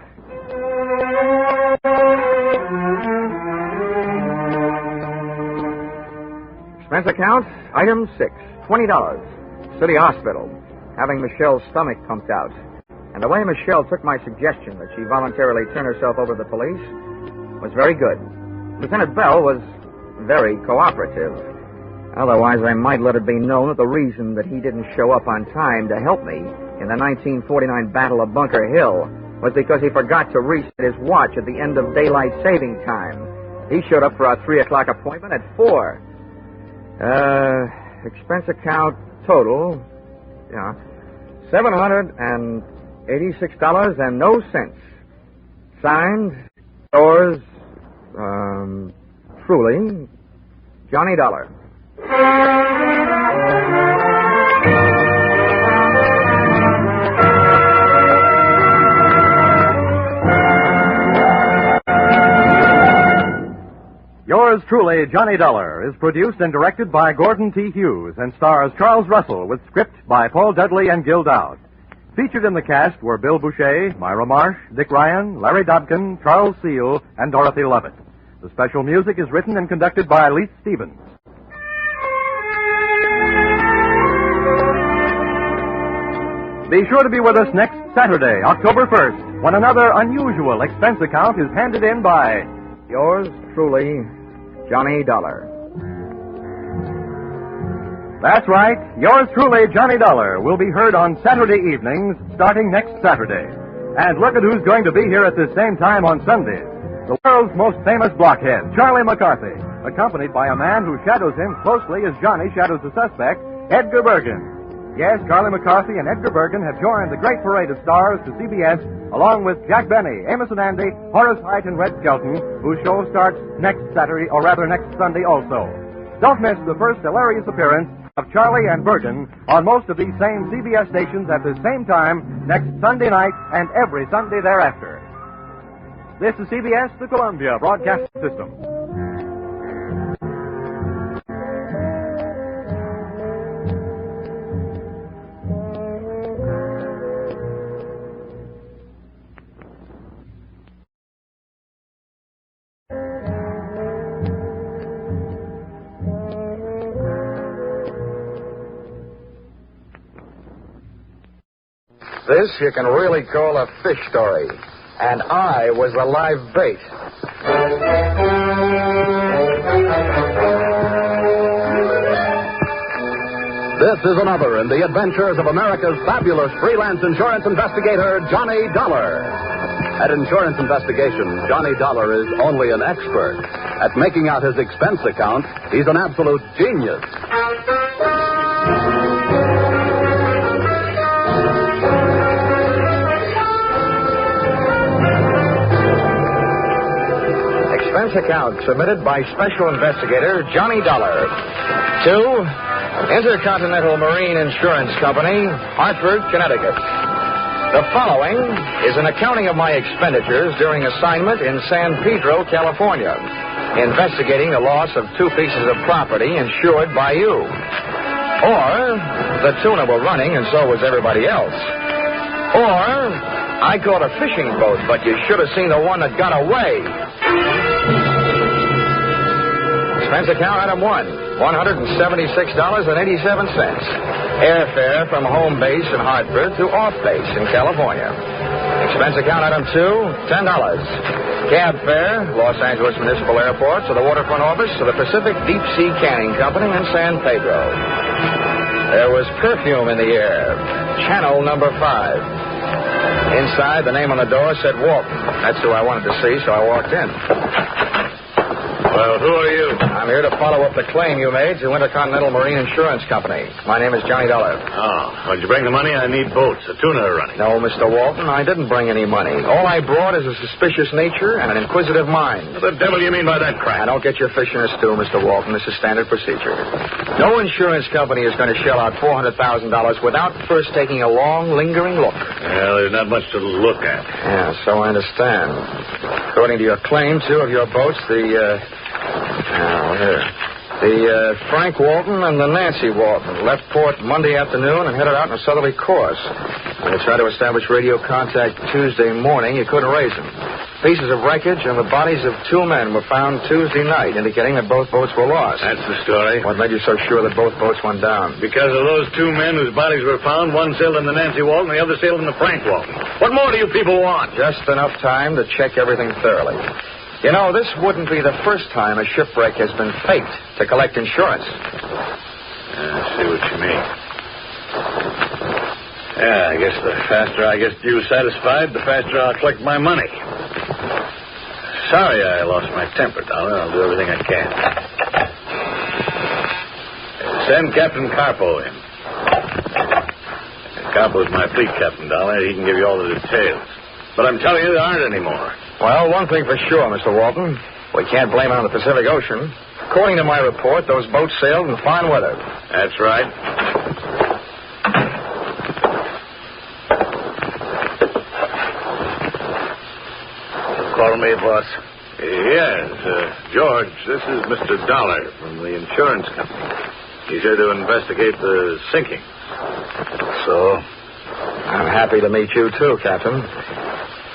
Expense account, item 6, $20. City hospital, having Michelle's stomach pumped out. And the way Michelle took my suggestion that she voluntarily turn herself over to the police was very good. Lieutenant Bell was very cooperative. Otherwise, I might let it be known that the reason that he didn't show up on time to help me in the 1949 Battle of Bunker Hill was because he forgot to reset his watch at the end of daylight saving time. He showed up for our 3 o'clock appointment at 4. Expense account total, $786 and no cents. Signed, yours, truly, Johnny Dollar. Yours truly, Johnny Dollar, is produced and directed by Gordon T. Hughes and stars Charles Russell with script by Paul Dudley and Gil Dowd. Featured in the cast were Bill Boucher, Myra Marsh, Dick Ryan, Larry Dobkin, Charles Seal, and Dorothy Lovett. The special music is written and conducted by Leith Stevens. Be sure to be with us next Saturday, October 1st, when another unusual expense account is handed in by yours truly, Johnny Dollar. That's right. Yours truly, Johnny Dollar, will be heard on Saturday evenings starting next Saturday. And look at who's going to be here at the same time on Sundays. the world's most famous blockhead, Charlie McCarthy, accompanied by a man who shadows him closely as Johnny shadows the suspect, Edgar Bergen. Yes, Charlie McCarthy and Edgar Bergen have joined the great parade of stars to CBS, along with Jack Benny, Amos and Andy, Horace Heidt, and Red Skelton, whose show starts next Saturday, or rather next Sunday also. Don't miss the first hilarious appearance of Charlie and Bergen on most of these same CBS stations at the same time next Sunday night and every Sunday thereafter. This is CBS, the Columbia Broadcasting System. This you can really call a fish story. And I was the live bait. This is another in the adventures of America's fabulous freelance insurance investigator, Johnny Dollar. At Insurance Investigation, Johnny Dollar is only an expert. At making out his expense account, he's an absolute genius. Expense account submitted by Special Investigator Johnny Dollar to Intercontinental Marine Insurance Company, Hartford, Connecticut. The following is an accounting of my expenditures during assignment in San Pedro, California, investigating the loss of 2 pieces of property insured by you. Or the tuna were running and so was everybody else. Or I caught a fishing boat, but you should have seen the one that got away. Expense account item 1, $176.87. Airfare from home base in Hartford to off base in California. Expense account item 2, $10. Cab fare, Los Angeles Municipal Airport to the waterfront office of the Pacific Deep Sea Canning Company in San Pedro. There was perfume in the air. Channel number 5. Inside, the name on the door said Walton. That's who I wanted to see, so I walked in. Well, who are you? I'm here to follow up the claim you made to Intercontinental Marine Insurance Company. My name is Johnny Dollar. Oh, did you bring the money? I need boats. The tuna are running. No, Mr. Walton, I didn't bring any money. All I brought is a suspicious nature and an inquisitive mind. What the devil do you mean by that crap? Now, don't get your fish in a stew, Mr. Walton. This is standard procedure. No insurance company is going to shell out $400,000 without first taking a long, lingering look. Well, there's not much to look at. Yeah, so I understand. According to your claim, 2 of your boats, the Frank Walton and the Nancy Walton left port Monday afternoon and headed out on a southerly course. When they tried to establish radio contact Tuesday morning, you couldn't raise them. Pieces of wreckage and the bodies of 2 men were found Tuesday night, indicating that both boats were lost. That's the story. What made you so sure that both boats went down? Because of those 2 men whose bodies were found, one sailed in the Nancy Walton, the other sailed in the Frank Walton. What more do you people want? Just enough time to check everything thoroughly. You know, this wouldn't be the first time a shipwreck has been faked to collect insurance. I see what you mean. Yeah, I guess the faster I get you satisfied, the faster I'll collect my money. Sorry I lost my temper, Dollar. I'll do everything I can. Send Captain Carpo in. Carpo's my fleet captain, Dollar. He can give you all the details. But I'm telling you, there aren't any more. Well, one thing for sure, Mr. Walton. We can't blame it on the Pacific Ocean. According to my report, those boats sailed in fine weather. That's right. Call me, boss. Yes, George, this is Mr. Dollar from the insurance company. He's here to investigate the sinking. So? I'm happy to meet you, too, Captain.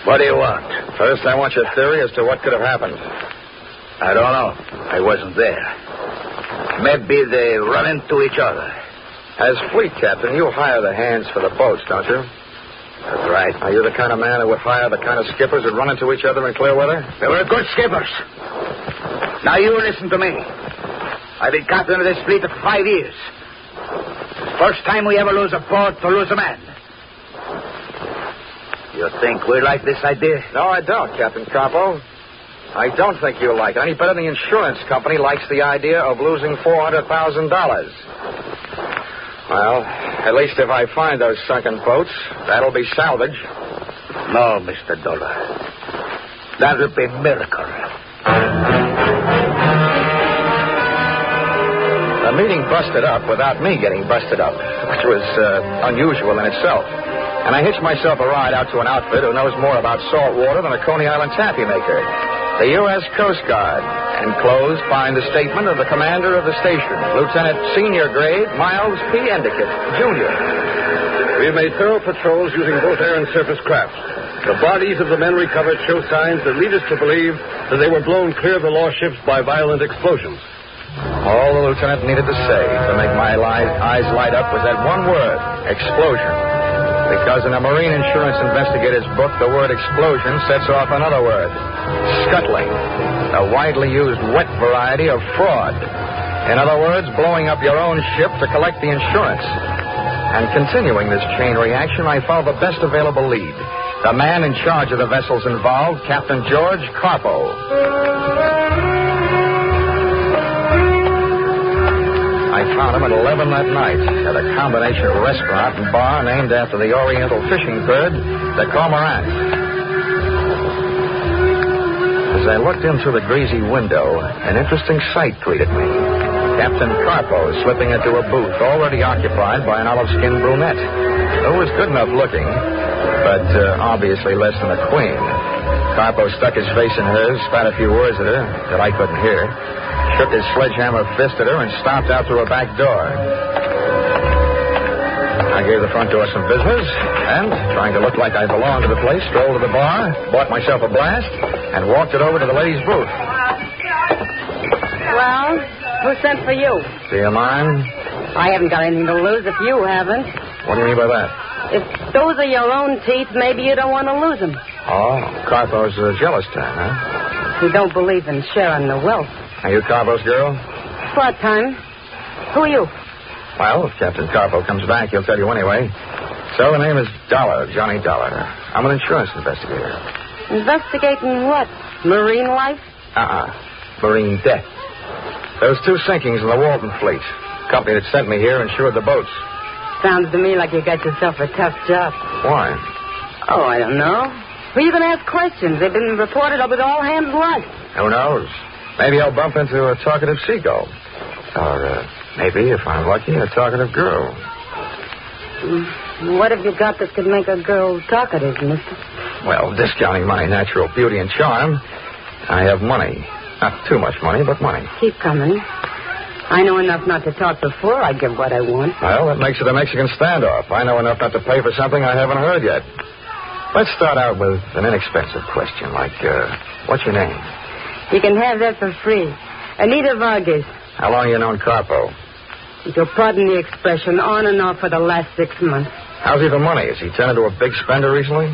What do you want? First, I want your theory as to what could have happened. I don't know. I wasn't there. Maybe they run into each other. As fleet captain, you hire the hands for the boats, don't you? That's right. Are you the kind of man who would hire the kind of skippers that run into each other in clear weather? They were good skippers. Now you listen to me. I've been captain of this fleet for 5 years. First time we ever lose a port to lose a man. You think we like this idea? No, I don't, Captain Carpo. I don't think you'll like it any better than the insurance company likes the idea of losing $400,000. Well, at least if I find those sunken boats, that'll be salvage. No, Mr. Dollar. That'll be a miracle. The meeting busted up without me getting busted up, which was unusual in itself. And I hitched myself a ride out to an outfit who knows more about salt water than a Coney Island taffy maker. The U.S. Coast Guard. Enclosed find the statement of the commander of the station, Lieutenant Senior Grade Miles P. Endicott, Jr. We made thorough patrols using both air and surface craft. The bodies of the men recovered show signs that lead us to believe that they were blown clear of the lost ships by violent explosions. All the lieutenant needed to say to make my eyes light up was that one word, explosion. Because in a marine insurance investigator's book, the word explosion sets off another word, scuttling, a widely used wet variety of fraud. In other words, blowing up your own ship to collect the insurance. And continuing this chain reaction, I followed the best available lead, the man in charge of the vessels involved, Captain George Carpo. I found him at 11 that night at a combination restaurant and bar named after the oriental fishing bird, the cormorant. As I looked in through the greasy window, an interesting sight greeted me. Captain Carpo slipping into a booth already occupied by an olive-skinned brunette, who was good enough looking, but obviously less than a queen. Carpo stuck his face in hers, spat a few words at her that I couldn't hear, shook his sledgehammer fist at her, and stomped out through a back door. I gave the front door some business, and, trying to look like I belonged to the place, strolled to the bar, bought myself a blast, and walked it over to the ladies' booth. Well, who sent for you? Do you mind? I haven't got anything to lose if you haven't. What do you mean by that? If those are your own teeth, maybe you don't want to lose them. Oh, Carpo's a jealous type, huh? You don't believe in sharing the wealth. Are you Carpo's girl? Part-time. Who are you? Well, if Captain Carpo comes back, he'll tell you anyway. So the name is Dollar, Johnny Dollar. I'm an insurance investigator. Investigating what? Marine life? Marine death. Those two sinkings in the Walton fleet. Company that sent me here insured the boats. Sounds to me like you got yourself a tough job. Why? Oh, I don't know. Who are you going to ask questions? They've been reported up with all hands light. Who knows? Maybe I'll bump into a talkative seagull. Or maybe, if I'm lucky, a talkative girl. What have you got that could make a girl talkative, mister? Well, discounting my natural beauty and charm, I have money. Not too much money, but money. Keep coming. I know enough not to talk before I give what I want. Well, that makes it a Mexican standoff. I know enough not to pay for something I haven't heard yet. Let's start out with an inexpensive question, like, what's your name? You can have that for free. Anita Vargas. How long have you known Carpo? If you'll pardon the expression, on and off for the last 6 months. How's he for money? Has he turned into a big spender recently?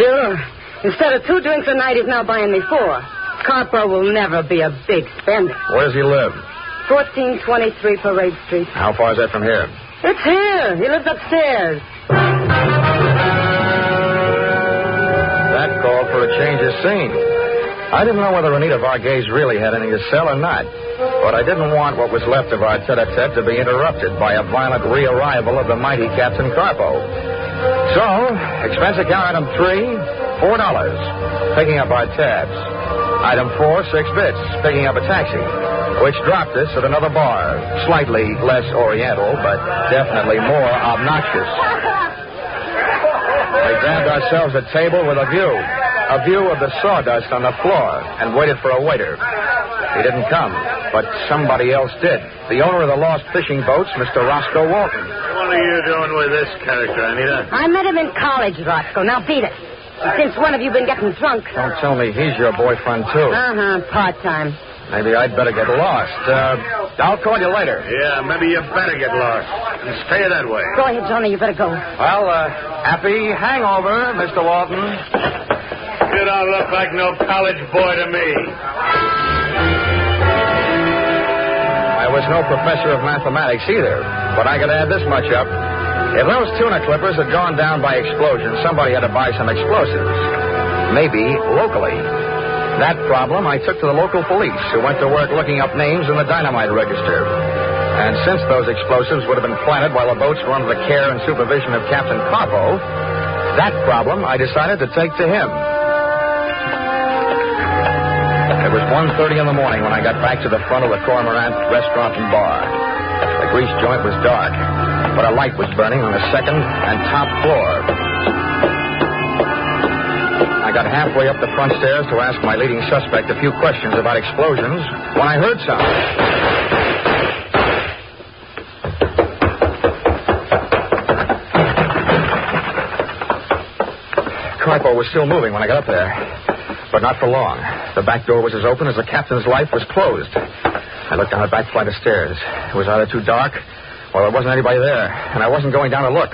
Sure. Instead of 2 drinks a night, he's now buying me 4. Carpo will never be a big spender. Where does he live? 1423 Parade Street. How far is that from here? It's here. He lives upstairs. That called for a change of scene. I didn't know whether Anita Vargas really had anything to sell or not, but I didn't want what was left of our tete-a-tete to be interrupted by a violent rearrival of the mighty Captain Carpo. So, expense account item 3, $4, picking up our tabs. Item 4, 6 bits, picking up a taxi, which dropped us at another bar, slightly less oriental, but definitely more obnoxious. We grabbed ourselves a table with a view of the sawdust on the floor, and waited for a waiter. He didn't come, but somebody else did. The owner of the lost fishing boats, Mr. Roscoe Walton. What are you doing with this character, Anita? I met him in college, Roscoe. Now beat it. Since when have you been getting drunk? Don't tell me he's your boyfriend, too. Part-time. Maybe I'd better get lost. I'll call you later. Yeah, maybe you better get lost. And stay that way. Go ahead, Johnny. You better go. Well, happy hangover, Mr. Walton. You don't look like no college boy to me. I was no professor of mathematics either, but I could add this much up. If those tuna clippers had gone down by explosion, somebody had to buy some explosives. Maybe locally. That problem I took to the local police, who went to work looking up names in the dynamite register. And since those explosives would have been planted while the boats were under the care and supervision of Captain Carpo, that problem I decided to take to him. It was 1:30 in the morning when I got back to the front of the Cormorant restaurant and bar. The grease joint was dark, but a light was burning on the second and top floor. I got halfway up the front stairs to ask my leading suspect a few questions about explosions when I heard something. Carpo was still moving when I got up there, but not for long. The back door was as open as the captain's life was closed. I looked down the back flight of stairs. It was either too dark or there wasn't anybody there, and I wasn't going down to look.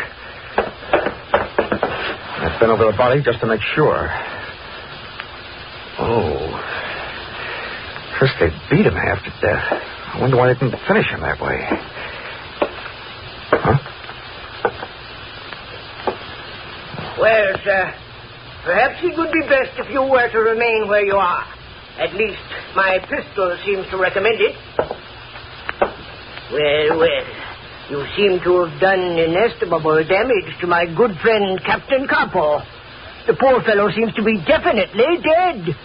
I bent over the body just to make sure. Oh. First they beat him half to death. I wonder why they didn't finish him that way. Huh? Well, sir, perhaps it would be best if you were to remain where you are. At least my pistol seems to recommend it. Well, you seem to have done inestimable damage to my good friend Captain Carpo. The poor fellow seems to be definitely dead.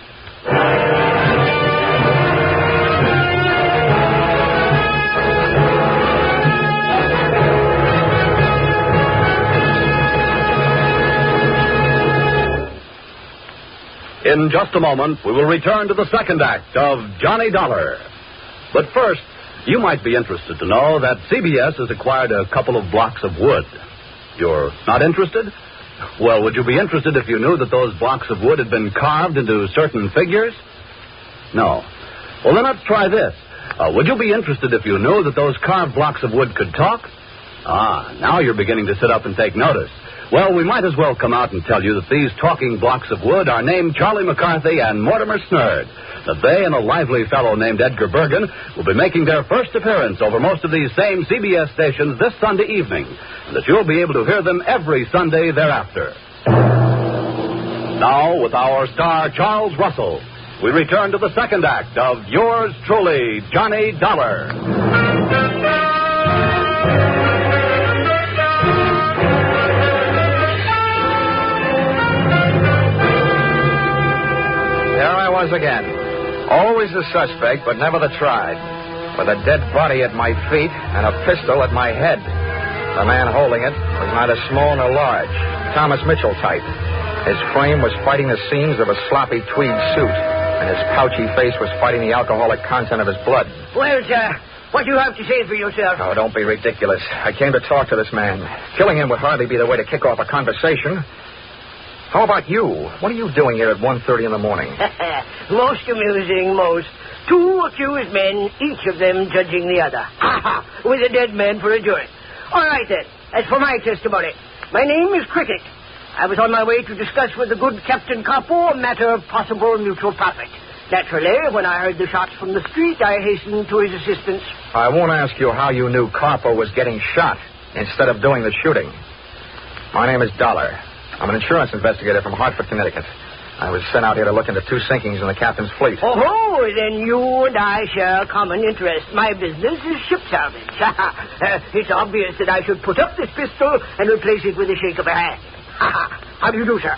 In just a moment, we will return to the second act of Johnny Dollar. But first, you might be interested to know that CBS has acquired a couple of blocks of wood. You're not interested? Well, would you be interested if you knew that those blocks of wood had been carved into certain figures? No. Well, then let's try this. Would you be interested if you knew that those carved blocks of wood could talk? Now you're beginning to sit up and take notice. Well, we might as well come out and tell you that these talking blocks of wood are named Charlie McCarthy and Mortimer Snerd. That they and a lively fellow named Edgar Bergen will be making their first appearance over most of these same CBS stations this Sunday evening. And that you'll be able to hear them every Sunday thereafter. Now, with our star Charles Russell, we return to the second act of yours truly, Johnny Dollar. There I was again. Always the suspect, but never the tried. With a dead body at my feet and a pistol at my head. The man holding it was neither small nor large. Thomas Mitchell type. His frame was fighting the seams of a sloppy tweed suit, and his pouchy face was fighting the alcoholic content of his blood. Well, sir, what do you have to say for yourself? Oh, don't be ridiculous. I came to talk to this man. Killing him would hardly be the way to kick off a conversation. How about you? What are you doing here at 1:30 in the morning? Most amusing, most. Two accused men, each of them judging the other. With a dead man for a jury. All right, then. As for my testimony, my name is Cricket. I was on my way to discuss with the good Captain Carpo a matter of possible mutual profit. Naturally, when I heard the shots from the street, I hastened to his assistance. I won't ask you how you knew Carpo was getting shot instead of doing the shooting. My name is Dollar. I'm an insurance investigator from Hartford, Connecticut. I was sent out here to look into two sinkings in the captain's fleet. Oh, then you and I share a common interest. My business is ship salvage. It's obvious that I should put up this pistol and replace it with a shake of a hand. How do you do, sir?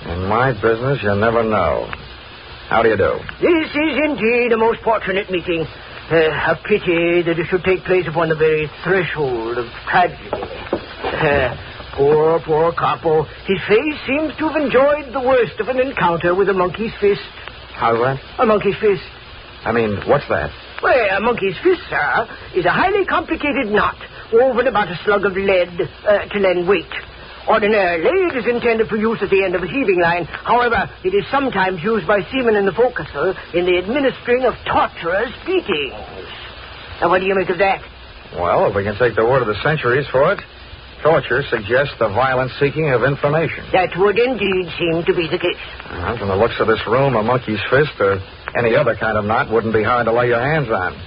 In my business, you never know. How do you do? This is indeed a most fortunate meeting. A pity that it should take place upon the very threshold of tragedy. Poor Carpo. His face seems to have enjoyed the worst of an encounter with a monkey's fist. How's that? A monkey's fist. I mean, what's that? Well, a monkey's fist, sir, is a highly complicated knot woven about a slug of lead to lend weight. Ordinarily, it is intended for use at the end of a heaving line. However, it is sometimes used by seamen in the forecastle in the administering of torturous beatings. Now, what do you make of that? Well, if we can take the word of the centuries for it, torture suggests the violent seeking of information. That would indeed seem to be the case. Well, from the looks of this room, a monkey's fist or any other kind of knot wouldn't be hard to lay your hands on.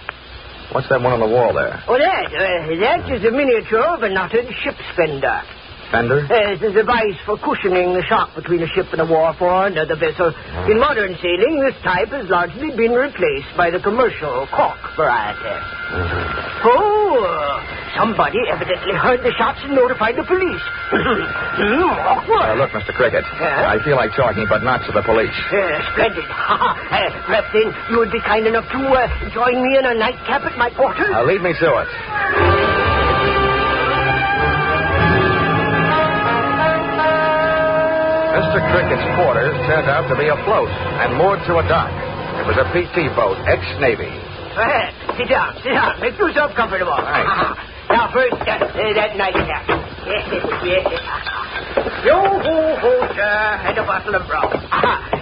What's that one on the wall there? Oh, that is a miniature of a knotted ship's fender. fender? It's a device for cushioning the shock between a ship and a wharf or another vessel. In modern sailing, this type has largely been replaced by the commercial cork variety. Somebody evidently heard the shots and notified the police. Look, Mr. Cricket, I feel like talking, but not to the police. Splendid. Perhaps then you would be kind enough to join me in a nightcap at my quarters? Lead me to it. Mr. Cricket's quarters turned out to be afloat and moored to a dock. It was a PT boat, ex-Navy. Sit down. Make yourself comfortable. Thanks. Now, first, that nightcap. Yes. Yo-ho-ho, sir, and a bottle of rum.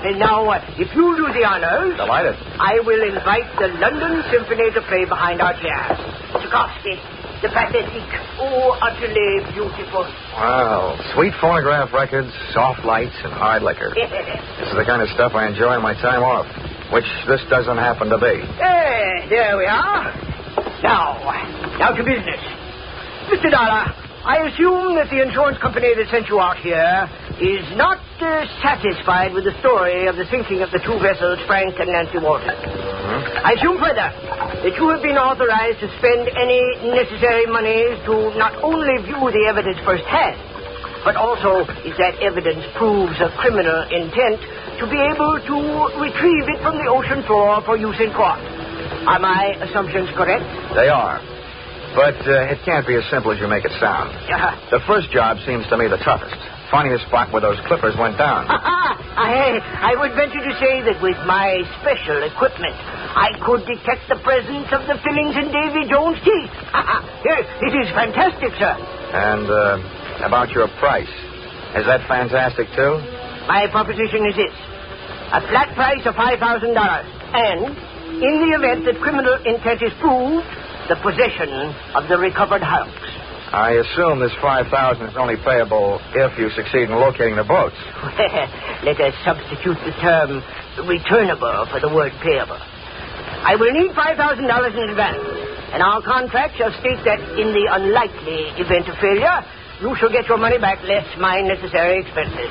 And now, if you'll do the honors... Delighted. I will invite the London Symphony to play behind our chairs. Tchaikovsky, the pathetic, utterly beautiful. Wow, sweet phonograph records, soft lights, and hard liquor. This is the kind of stuff I enjoy on my time off, which this doesn't happen to be. There we are. Now to business. Mr. Dollar, I assume that the insurance company that sent you out here is not satisfied with the story of the sinking of the two vessels, Frank and Nancy Walton. I assume further that you have been authorized to spend any necessary monies to not only view the evidence firsthand, but also, if that evidence proves a criminal intent, to be able to retrieve it from the ocean floor for use in court. Are my assumptions correct? They are. But it can't be as simple as you make it sound. The first job seems to me the toughest. Finding the spot where those clippers went down. I would venture to say that with my special equipment, I could detect the presence of the fillings in Davy Jones' teeth. It is fantastic, sir. And about your price. Is that fantastic, too? My proposition is this. A flat price of $5,000. And, in the event that criminal intent is proved, the possession of the recovered hulks. I assume this $5,000 is only payable if you succeed in locating the boats. Let us substitute the term returnable for the word payable. I will need $5,000 in advance, and our contract shall state that in the unlikely event of failure, you shall get your money back less my necessary expenses.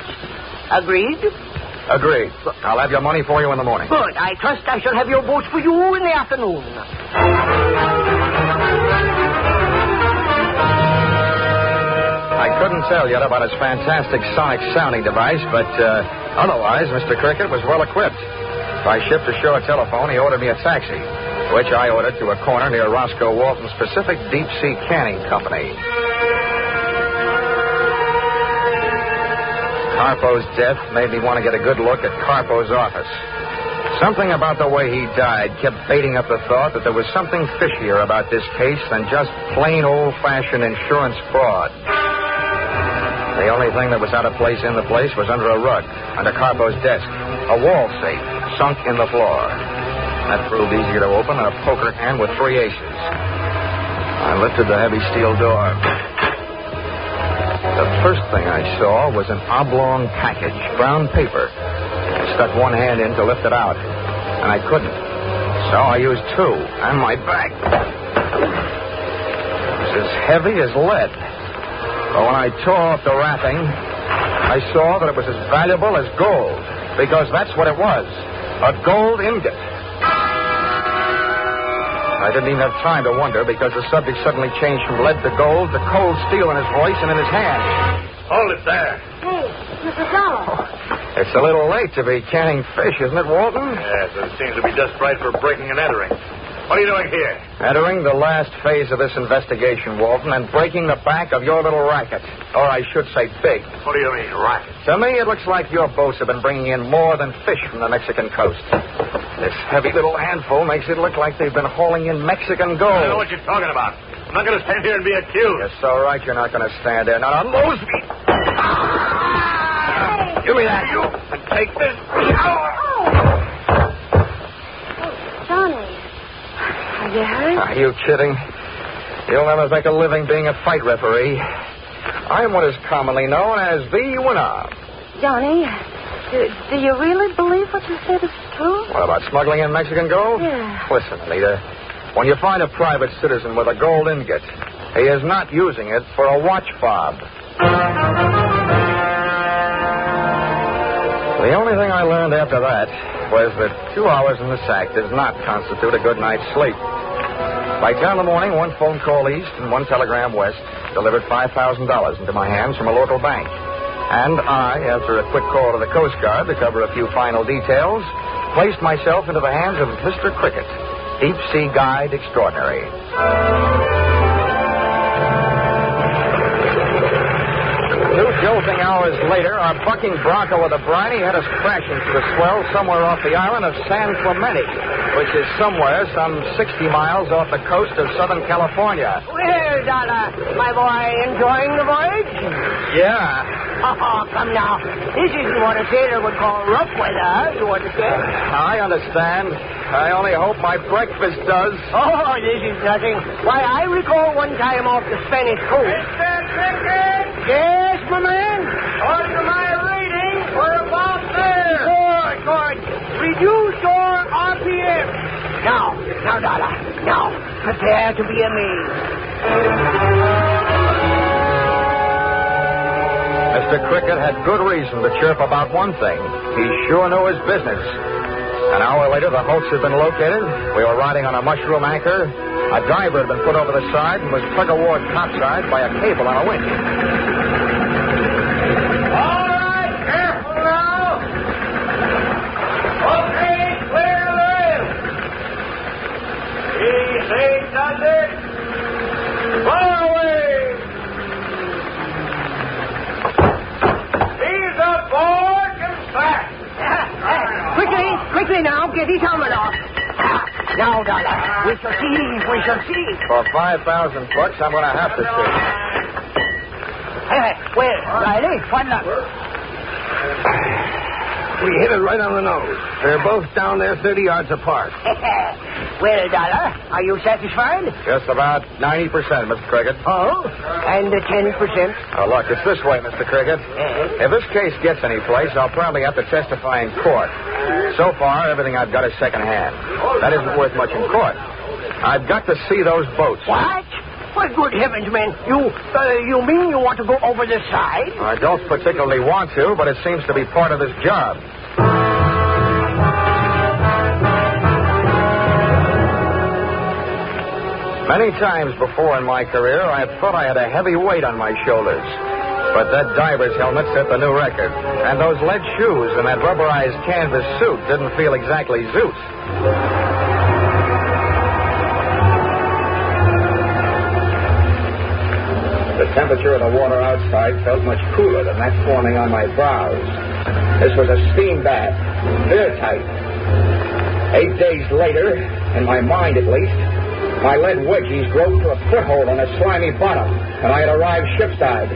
Agreed? Agreed. I'll have your money for you in the morning. Good. I trust I shall have your boats for you in the afternoon. I couldn't tell yet about his fantastic sonic sounding device, but otherwise, Mr. Cricket was well equipped. By ship-to-shore telephone, he ordered me a taxi, which I ordered to a corner near Roscoe Walton's Pacific Deep Sea Canning Company. Carpo's death made me want to get a good look at Carpo's office. Something about the way he died kept baiting up the thought that there was something fishier about this case than just plain old-fashioned insurance fraud. The only thing that was out of place in the place was under a rug, under Carpo's desk, a wall safe sunk in the floor. That proved easier to open than a poker hand with 3 aces. I lifted the heavy steel door. The first thing I saw was an oblong package, brown paper. I stuck one hand in to lift it out, and I couldn't. So I used 2 and my back. It was as heavy as lead. But when I tore off the wrapping, I saw that it was as valuable as gold, because that's what it was, a gold ingot. I didn't even have time to wonder, because the subject suddenly changed from lead to gold to cold steel in his voice and in his hand. Hold it there. Hey, Mr. Dollar. It's a little late to be canning fish, isn't it, Walton? Yes, it seems to be just right for breaking and entering. What are you doing here? Entering the last phase of this investigation, Walton, and breaking the back of your little racket. Or I should say big. What do you mean, racket? To me, it looks like your boats have been bringing in more than fish from the Mexican coast. This heavy little handful makes it look like they've been hauling in Mexican gold. I don't know what you're talking about. I'm not going to stand here and be accused. You're so right you're not going to stand there. Now, move me. Give me that. You and take this. Johnny. Are you hurt? Are you kidding? You'll never make a living being a fight referee. I'm what is commonly known as the winner. Johnny, do you really believe what you said is true? What about smuggling in Mexican gold? Yeah. Listen, Anita, when you find a private citizen with a gold ingot, he is not using it for a watch fob. The only thing I learned after that was that 2 hours in the sack does not constitute a good night's sleep. By 10 in the morning, one phone call east and one telegram west delivered $5,000 into my hands from a local bank. And I, after a quick call to the Coast Guard to cover a few final details, placed myself into the hands of Mr. Cricket, Deep Sea Guide Extraordinary. Two jolting hours later, our bucking bronco with a briny had us crashing to the swell somewhere off the island of San Clemente, which is somewhere some 60 miles off the coast of Southern California. Well, Dollar, my boy, enjoying the voyage? Yeah. Oh, come now. This isn't what a sailor would call rough weather, you understand? I understand. I only hope my breakfast does. Oh, this is nothing. Why, I recall one time off the Spanish coast. Mr. Cricket! Yes, my man? According to my reading, we're about there. Good. Reduce your RPM. Now, Dollar. Now, prepare to be amazed. Mr. Cricket had good reason to chirp about one thing. He sure knew his business. An hour later, the hulks had been located. We were riding on a mushroom anchor. A diver had been put over the side and was tug aboard topside by a cable on a winch. All right, careful now. Okay, clear the rail. Easy, does it? Far away. He's aboard and fast. Quickly now, get his helmet off. Now, Dollar, we shall see. For $5,000, I'm going to have to see. Hey, well, Riley, what luck? We hit it right on the nose. They're both down there 30 yards apart. Well, Dollar, are you satisfied? Just about 90%, Mr. Cricket. Oh, and the 10%? Oh, look, it's this way, Mr. Cricket. If this case gets any place, I'll probably have to testify in court. So far, everything I've got is secondhand. That isn't worth much in court. I've got to see those boats. What? Well, good heavens, man. You mean you want to go over the side? I don't particularly want to, but it seems to be part of this job. Many times before in my career, I thought I had a heavy weight on my shoulders. But that diver's helmet set the new record. And those lead shoes and that rubberized canvas suit didn't feel exactly zoot. The temperature of the water outside felt much cooler than that forming on my brows. This was a steam bath, airtight. 8 days later, in my mind at least, my lead wedgies groped to a foothold on a slimy bottom, and I had arrived shipside.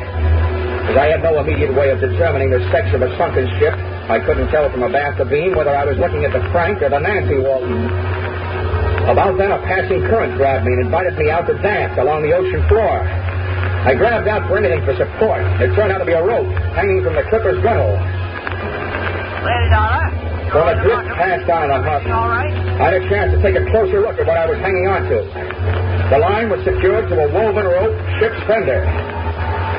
As I had no immediate way of determining the sex of a sunken ship, I couldn't tell from abaft abeam whether I was looking at the Frank or the Nancy Walton. About then, a passing current grabbed me and invited me out to daft along the ocean floor. I grabbed out for anything for support. It turned out to be a rope hanging from the clipper's gunwale. Well, Dollar? Well, the drift passed on in a huff. All right? I had a chance to take a closer look at what I was hanging on to. The line was secured to a woven rope ship's fender,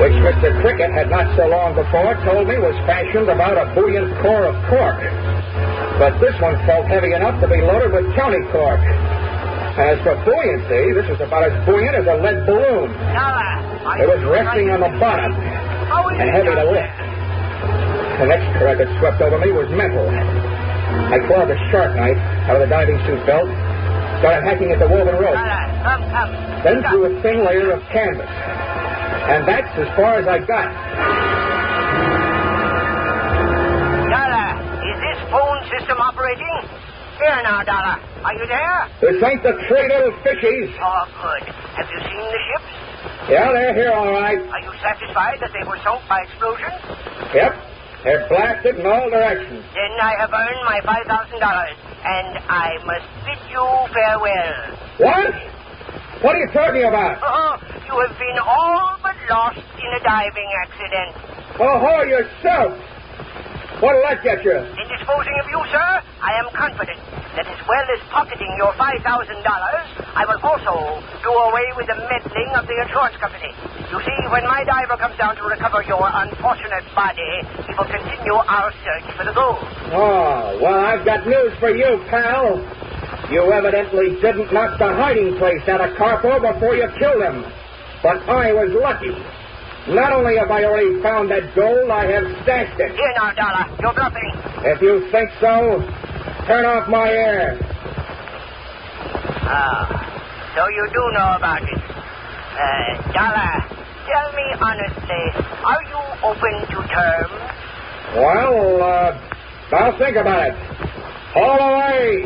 which Mr. Cricket had not so long before told me was fashioned about a buoyant core of cork. But this one felt heavy enough to be loaded with county cork. And as for buoyancy, this was about as buoyant as a lead balloon. It was resting on the bottom and heavy to lift. The next correct that swept over me was mental. I clawed the shark knife out of the diving suit belt, started hacking at the woven rope, then through a thin layer of canvas. And that's as far as I got. Dollar, is this phone system operating? Here now, Dollar. Are you there? This ain't the three little fishies. Oh, good. Have you seen the ships? Yeah, they're here all right. Are you satisfied that they were sunk by explosion? Yep. They're blasted in all directions. Then I have earned my $5,000, and I must bid you farewell. What? What are you talking about? Oh, you have been all but lost in a diving accident. Oh, yourself. What'll that get you? In disposing of you, sir, I am confident that as well as pocketing your $5,000, I will also do away with the meddling of the insurance company. You see, when my diver comes down to recover your unfortunate body, he will continue our search for the gold. Oh, well, I've got news for you, pal. You evidently didn't knock the hiding place out of Carpo before you killed him. But I was lucky. Not only have I already found that gold, I have stashed it. Here now, Dollar. You're bluffing. If you think so, turn off my air. So you do know about it. Dollar, tell me honestly, are you open to terms? Well, I'll think about it. Haul away!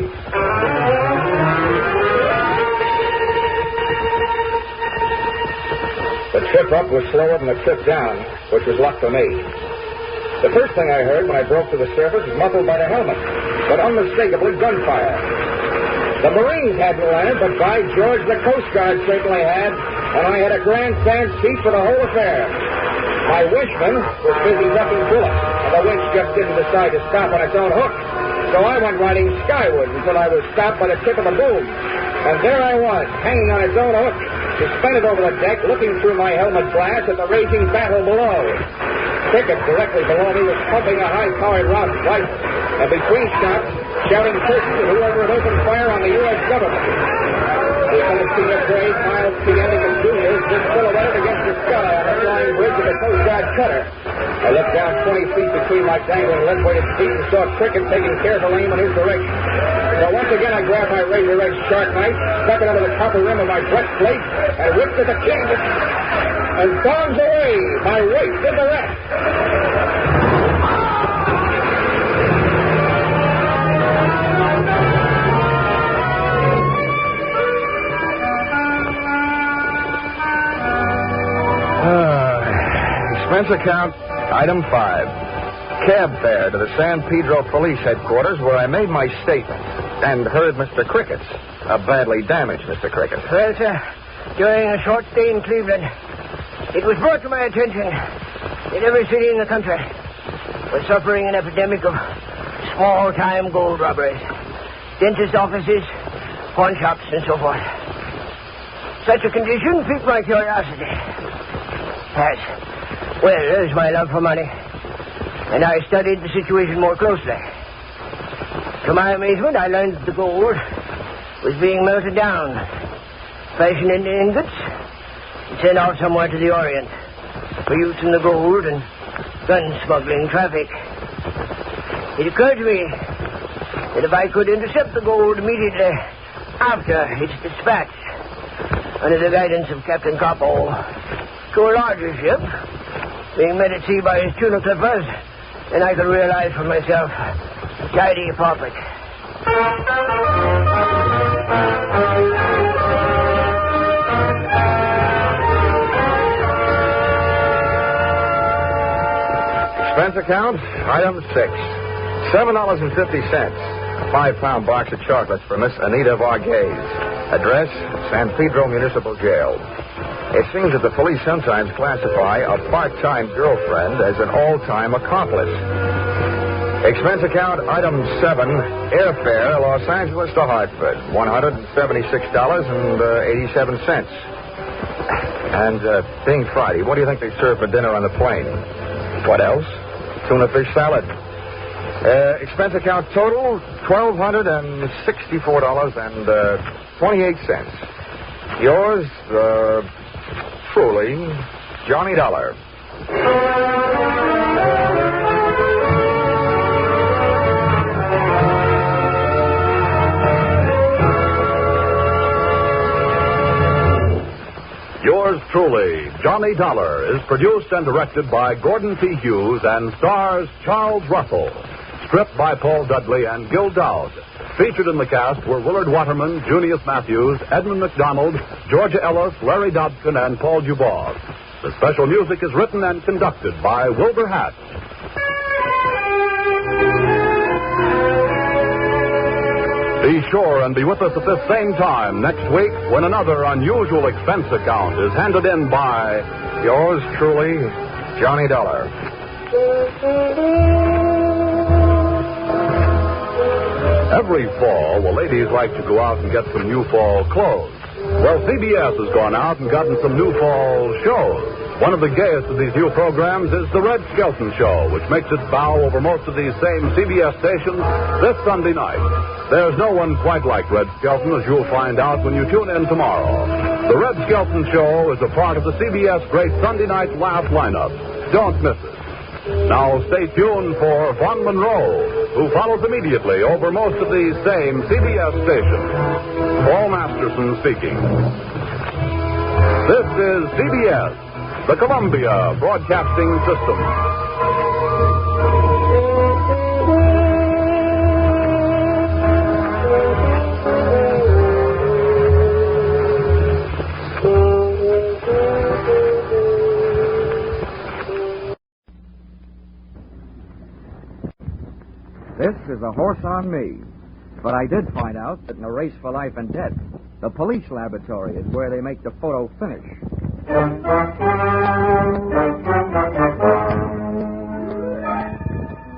The trip up was slower than the trip down, which was luck for me. The first thing I heard when I broke to the surface was muffled by the helmet, but unmistakably gunfire. The Marines hadn't landed, but by George, the Coast Guard certainly had, and I had a grandstand seat for the whole affair. My winchman was busy ducking bullets, and the winch just didn't decide to stop on its own hook. So I went riding skyward until I was stopped by the tip of the boom. And there I was, hanging on its own hook, suspended over the deck, looking through my helmet glass at the raging battle below. Pickett, directly below me, was pumping a high-powered Ross rifle, and between shots, shouting curses at whoever had opened fire on the U.S. government. Lieutenant Senior Grade, Miles P. Anderson Jr. stood silhouetted against the sky on the flying bridge of the Coast Guard cutter. I looked down 20 feet between my dangling lead-weighted feet and saw Cricket taking careful aim in his direction. So once again, I grabbed my razor-edged sharp knife, stuck it under the copper rim of my breastplate, and whipped at the canvas. And bombs away, my weight did the rest. Expense account, item 5. Cab fare to the San Pedro Police Headquarters, where I made my statement and heard Mr. Crickett's. A badly damaged Mr. Cricket. Well, sir, during a short stay in Cleveland, it was brought to my attention that every city in the country was suffering an epidemic of small-time gold robberies. Dentist offices, pawn shops, and so forth. Such a condition piqued my curiosity. Well, there's my love for money. And I studied the situation more closely. To my amazement, I learned that the gold was being melted down, fashioned into ingots, and sent off somewhere to the Orient for use in the gold and gun smuggling traffic. It occurred to me that if I could intercept the gold immediately after its dispatch, under the guidance of Captain Coppo, to a larger ship, being met at sea by his tuna clippers, then I could realize for myself a tidy profit. Expense account, item 6. $7.50. A 5-pound box of chocolates for Miss Anita Varghese. Address, San Pedro Municipal Jail. It seems that the police sometimes classify a part-time girlfriend as an all-time accomplice. Expense account, item 7, airfare, Los Angeles to Hartford, $176.87. And being Friday, what do you think they serve for dinner on the plane? What else? Tuna fish salad. Expense account total, $1,264.28. Yours, truly, Johnny Dollar. Yours truly, Johnny Dollar, is produced and directed by Gordon P. Hughes and stars Charles Russell. Script by Paul Dudley and Gil Dowd. Featured in the cast were Willard Waterman, Junius Matthews, Edmond McDonald, Georgia Ellis, Larry Dobson, and Paul Dubois. The special music is written and conducted by Wilbur Hatch. Be sure and be with us at this same time next week when another unusual expense account is handed in by yours truly, Johnny Dollar. Every fall, the ladies like to go out and get some new fall clothes. Well, CBS has gone out and gotten some new fall shows. One of the gayest of these new programs is the Red Skelton Show, which makes its bow over most of these same CBS stations this Sunday night. There's no one quite like Red Skelton, as you'll find out when you tune in tomorrow. The Red Skelton Show is a part of the CBS Great Sunday Night Laugh lineup. Don't miss it. Now stay tuned for Von Monroe, who follows immediately over most of these same CBS stations. Paul Masterson speaking. This is CBS, the Columbia Broadcasting System. This is a horse on me. But I did find out that in a race for life and death, the police laboratory is where they make the photo finish.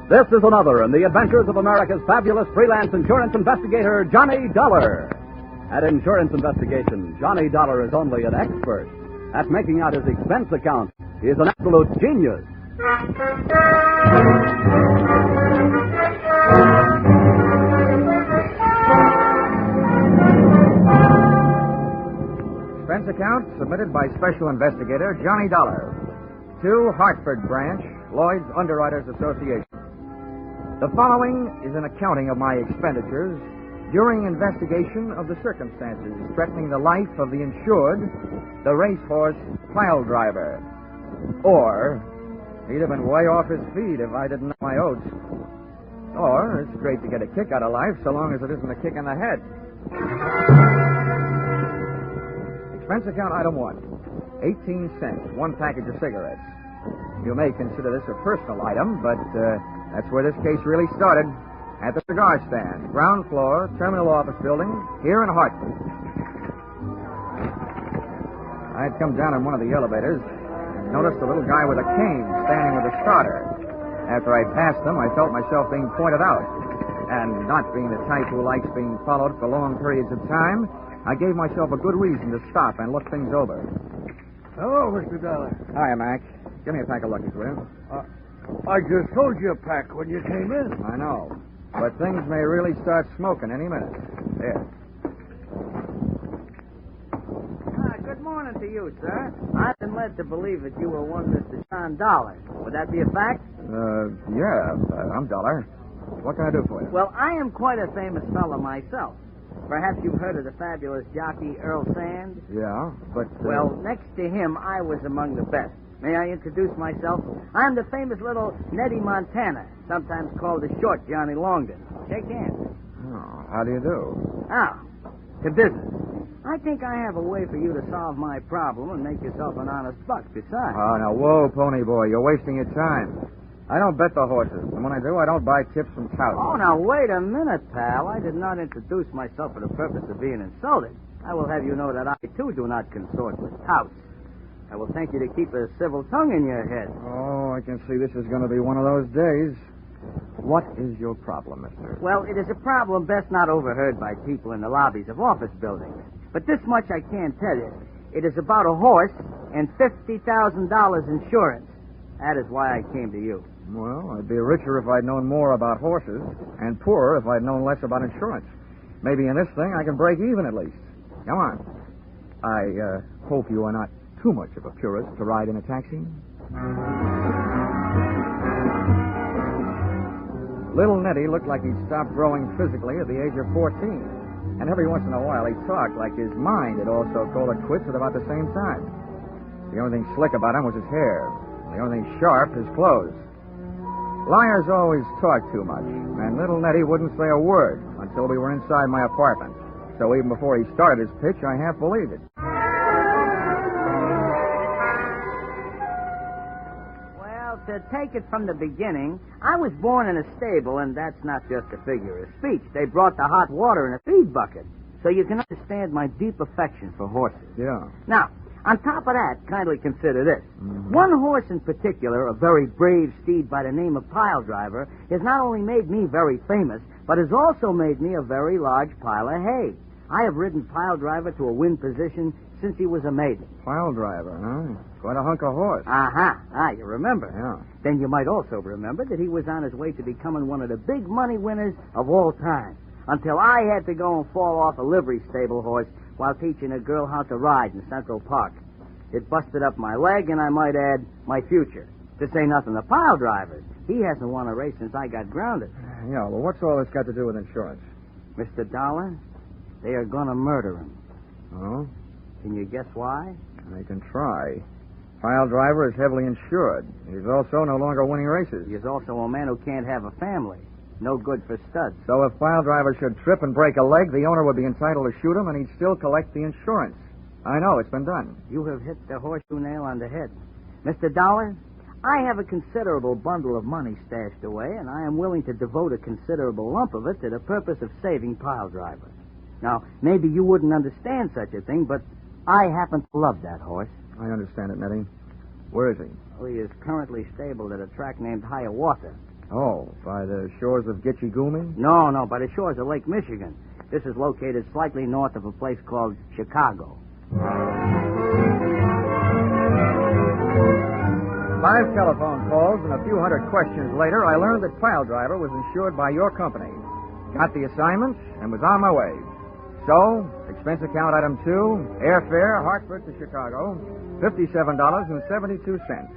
This is another in the adventures of America's fabulous freelance insurance investigator, Johnny Dollar. At Insurance Investigation, Johnny Dollar is only an expert. At making out his expense account, he is an absolute genius. Expense account submitted by Special Investigator Johnny Dollar to Hartford Branch, Lloyd's Underwriters Association. The following is an accounting of my expenditures during investigation of the circumstances threatening the life of the insured, the racehorse Piledriver. Or, he'd have been way off his feet if I didn't know my oats. Or, it's great to get a kick out of life so long as it isn't a kick in the head. Expense account item 1, 18 cents, 1 package of cigarettes. You may consider this a personal item, but that's where this case really started. At the cigar stand, ground floor, terminal office building, here in Hartford. I'd come down in one of the elevators and noticed a little guy with a cane standing with a starter. After I passed him, I felt myself being pointed out. And not being the type who likes being followed for long periods of time, I gave myself a good reason to stop and look things over. Hello, Mr. Dollar. Hiya, Mac. Give me a pack of Lucky's, will you? I just sold you a pack when you came in. I know. But things may really start smoking any minute. There. Good morning to you, sir. I've been led to believe that you were one Mr. John Dollar. Would that be a fact? Yeah. I'm Dollar. What can I do for you? Well, I am quite a famous fellow myself. Perhaps you've heard of the fabulous jockey Earl Sands? Yeah, but... Well, next to him, I was among the best. May I introduce myself? I'm the famous little Nettie Montana, sometimes called the short Johnny Longden. Shake hands. Oh, how do you do? Now, to business. I think I have a way for you to solve my problem and make yourself an honest buck besides. Oh, now, whoa, pony boy, you're wasting your time. I don't bet the horses, and when I do, I don't buy tips from touts. Oh, now, wait a minute, pal. I did not introduce myself for the purpose of being insulted. I will have you know that I, too, do not consort with touts. I will thank you to keep a civil tongue in your head. Oh, I can see this is going to be one of those days. What is your problem, mister? Well, it is a problem best not overheard by people in the lobbies of office buildings. But this much I can tell you. It is about a horse and $50,000 insurance. That is why I came to you. Well, I'd be richer if I'd known more about horses, and poorer if I'd known less about insurance. Maybe in this thing I can break even at least. Come on. I hope you are not too much of a purist to ride in a taxi. Little Nettie looked like he'd stopped growing physically at the age of 14. And every once in a while he talked like his mind had also called it quits at about the same time. The only thing slick about him was his hair. The only thing sharp, his clothes. Liars always talk too much, and little Nettie wouldn't say a word until we were inside my apartment. So even before he started his pitch, I half believed it. To take it from the beginning, I was born in a stable, and that's not just a figure of speech. They brought the hot water in a feed bucket, so you can understand my deep affection for horses. Yeah. Now, On top of that, kindly consider this. One horse in particular, a very brave steed by the name of Piledriver, has not only made me very famous, but has also made me a very large pile of hay. I have ridden Piledriver to a win position since he was a maiden. Piledriver, huh? Quite a hunk of horse. Ah, you remember. Yeah. Then you might also remember that he was on his way to becoming one of the big money winners of all time, until I had to go and fall off a livery stable horse while teaching a girl how to ride in Central Park. It busted up my leg, and I might add, my future. To say nothing of Piledriver. He hasn't won a race since I got grounded. Yeah, well, what's all this got to do with insurance? Mr. Dollar, they are going to murder him. Oh? Can you guess why? I can try. Piledriver is heavily insured. He's also no longer winning races. He is also a man who can't have a family. No good for studs. So if Piledriver should trip and break a leg, the owner would be entitled to shoot him, and he'd still collect the insurance. I know, it's been done. You have hit the horseshoe nail on the head. Mr. Dollar, I have a considerable bundle of money stashed away, and I am willing to devote a considerable lump of it to the purpose of saving Piledriver. Now, maybe you wouldn't understand such a thing, but I happen to love that horse. I understand it, Nettie. Where is he? Well, he is currently stabled at a track named Hiawatha. Oh, by the shores of Gitche Gumi? No, by the shores of Lake Michigan. This is located slightly north of a place called Chicago. 5 telephone calls and a few hundred questions later, I learned that Piledriver was insured by your company. Got the assignment and was on my way. So, expense account item 2, airfare, Hartford to Chicago, $57.72.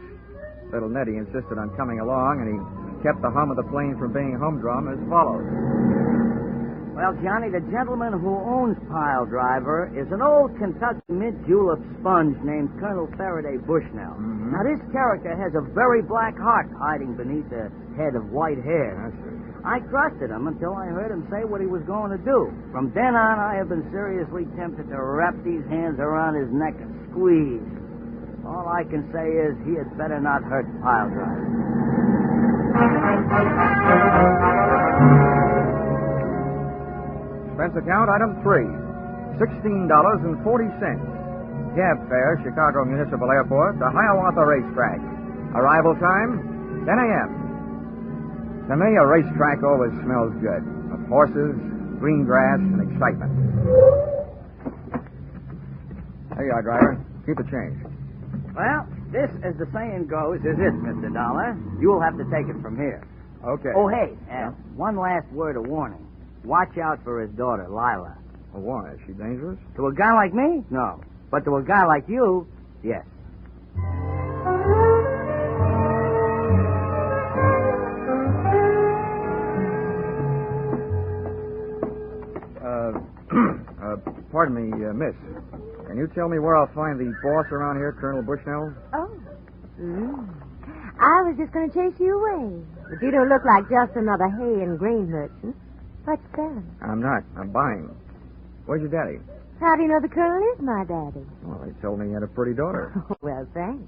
Little Nettie insisted on coming along, and he kept the hum of the plane from being humdrum as follows. Well, Johnny, the gentleman who owns Piledriver is an old Kentucky mint julep sponge named Colonel Faraday Bushnell. Now, this character has a very black heart hiding beneath a head of white hair. I trusted him until I heard him say what he was going to do. From then on, I have been seriously tempted to wrap these hands around his neck and squeeze. All I can say is he had better not hurt Piledriver. Expense account item 3, $16.40. Cab fare, Chicago Municipal Airport to Hiawatha Racetrack. Arrival time, 10 a.m. To me, a racetrack always smells good, of horses, green grass, and excitement. There you are, driver. Keep the change. Well, this, as the saying goes, is it, Mr. Dollar. You'll have to take it from here. Okay. Oh, hey, one last word of warning. Watch out for his daughter, Lila. Oh, why? Is she dangerous? To a guy like me? No. But to a guy like you, yes. Pardon me, miss. Can you tell me where I'll find the boss around here, Colonel Bushnell? Oh. I was just going to chase you away. But you don't look like just another hay and grain merchant. What you selling? I'm not. I'm buying. Where's your daddy? How do you know the colonel is my daddy? Well, they told me he had a pretty daughter. Well, thanks.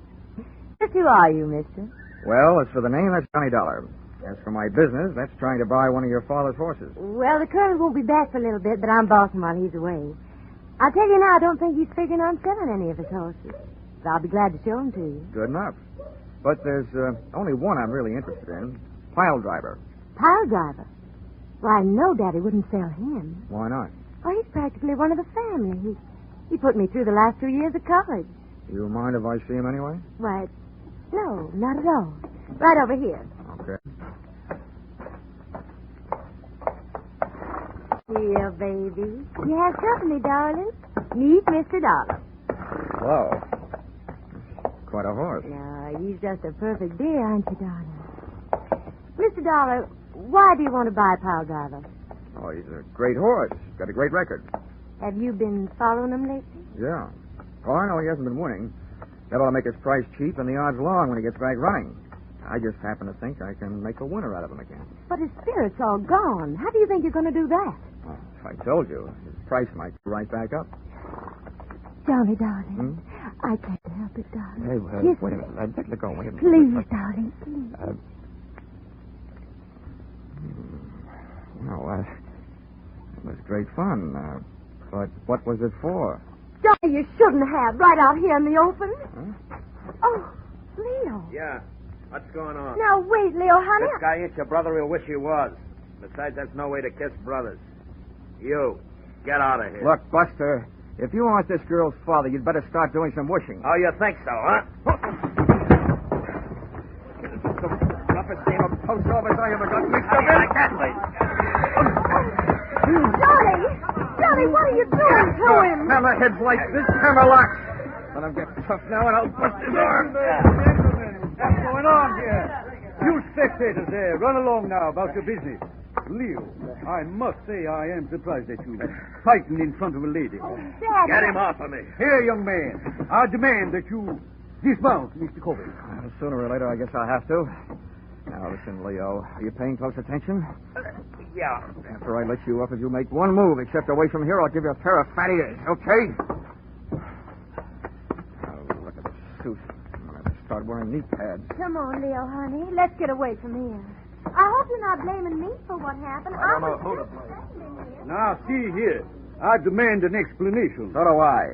Just who are you, mister? Well, as for the name, that's Johnny Dollar. As for my business, that's trying to buy one of your father's horses. Well, the colonel won't be back for a little bit, but I'm bossing while he's away. I'll tell you now, I don't think he's figuring on selling any of his horses. But I'll be glad to show them to you. Good enough. But there's only one I'm really interested in. Piledriver. Piledriver? Why, no, Daddy wouldn't sell him. Why not? Oh, he's practically one of the family. He put me through the last 2 years of college. Do you mind if I see him anyway? Why, no, not at all. Right over here. Okay. Here, baby. You have company, darling. Meet Mr. Dollar. Hello. Quite a horse. No, he's just a perfect dear, aren't you, darling? Mr. Dollar, why do you want to buy Piledriver? Oh, he's a great horse. Got a great record. Have you been following him lately? Yeah. Oh, I know he hasn't been winning. That ought to make his price cheap and the odds long when he gets back running. I just happen to think I can make a winner out of him again. But his spirit's all gone. How do you think you're going to do that? Well, if I told you, his price might go right back up. Johnny, darling. I can't help it, darling. Hey, wait a minute. Let go. Wait a minute. Please, darling, please. Well, it was great fun. But what was it for? Johnny, you shouldn't have. Right out here in the open. Huh? Oh, Leo. Yeah. What's going on? Now, wait, Leo, honey. This guy ain't your brother. He'll wish he was. Besides, that's no way to kiss brothers. You, get out of here. Look, Buster, if you want this girl's father, you'd better start doing some wishing. Oh, you think so, huh? Toughest game of post office I ever got mixed up in. Like that, lady. Johnny, what are you doing to him? Hammerheads like this, hammerlock. Let him get tough now, and I'll bust his arm. What's going on here? You spectators there, run along now about your business. Leo, I must say I am surprised at you. Fighting in front of a lady. Dad. Get him off of me. Here, young man, I demand that you dismount, Mr. Corbett. Sooner or later, I guess I'll have to. Now, listen, Leo. Are you paying close attention? Yeah. After I let you up, if you make one move except away from here, I'll give you a pair of fat ears, okay? Oh, look at the suit. I'm going to start wearing knee pads. Come on, Leo, honey. Let's get away from here. I hope you're not blaming me for what happened. I don't know who to blame. Now, see here. I demand an explanation. So do I.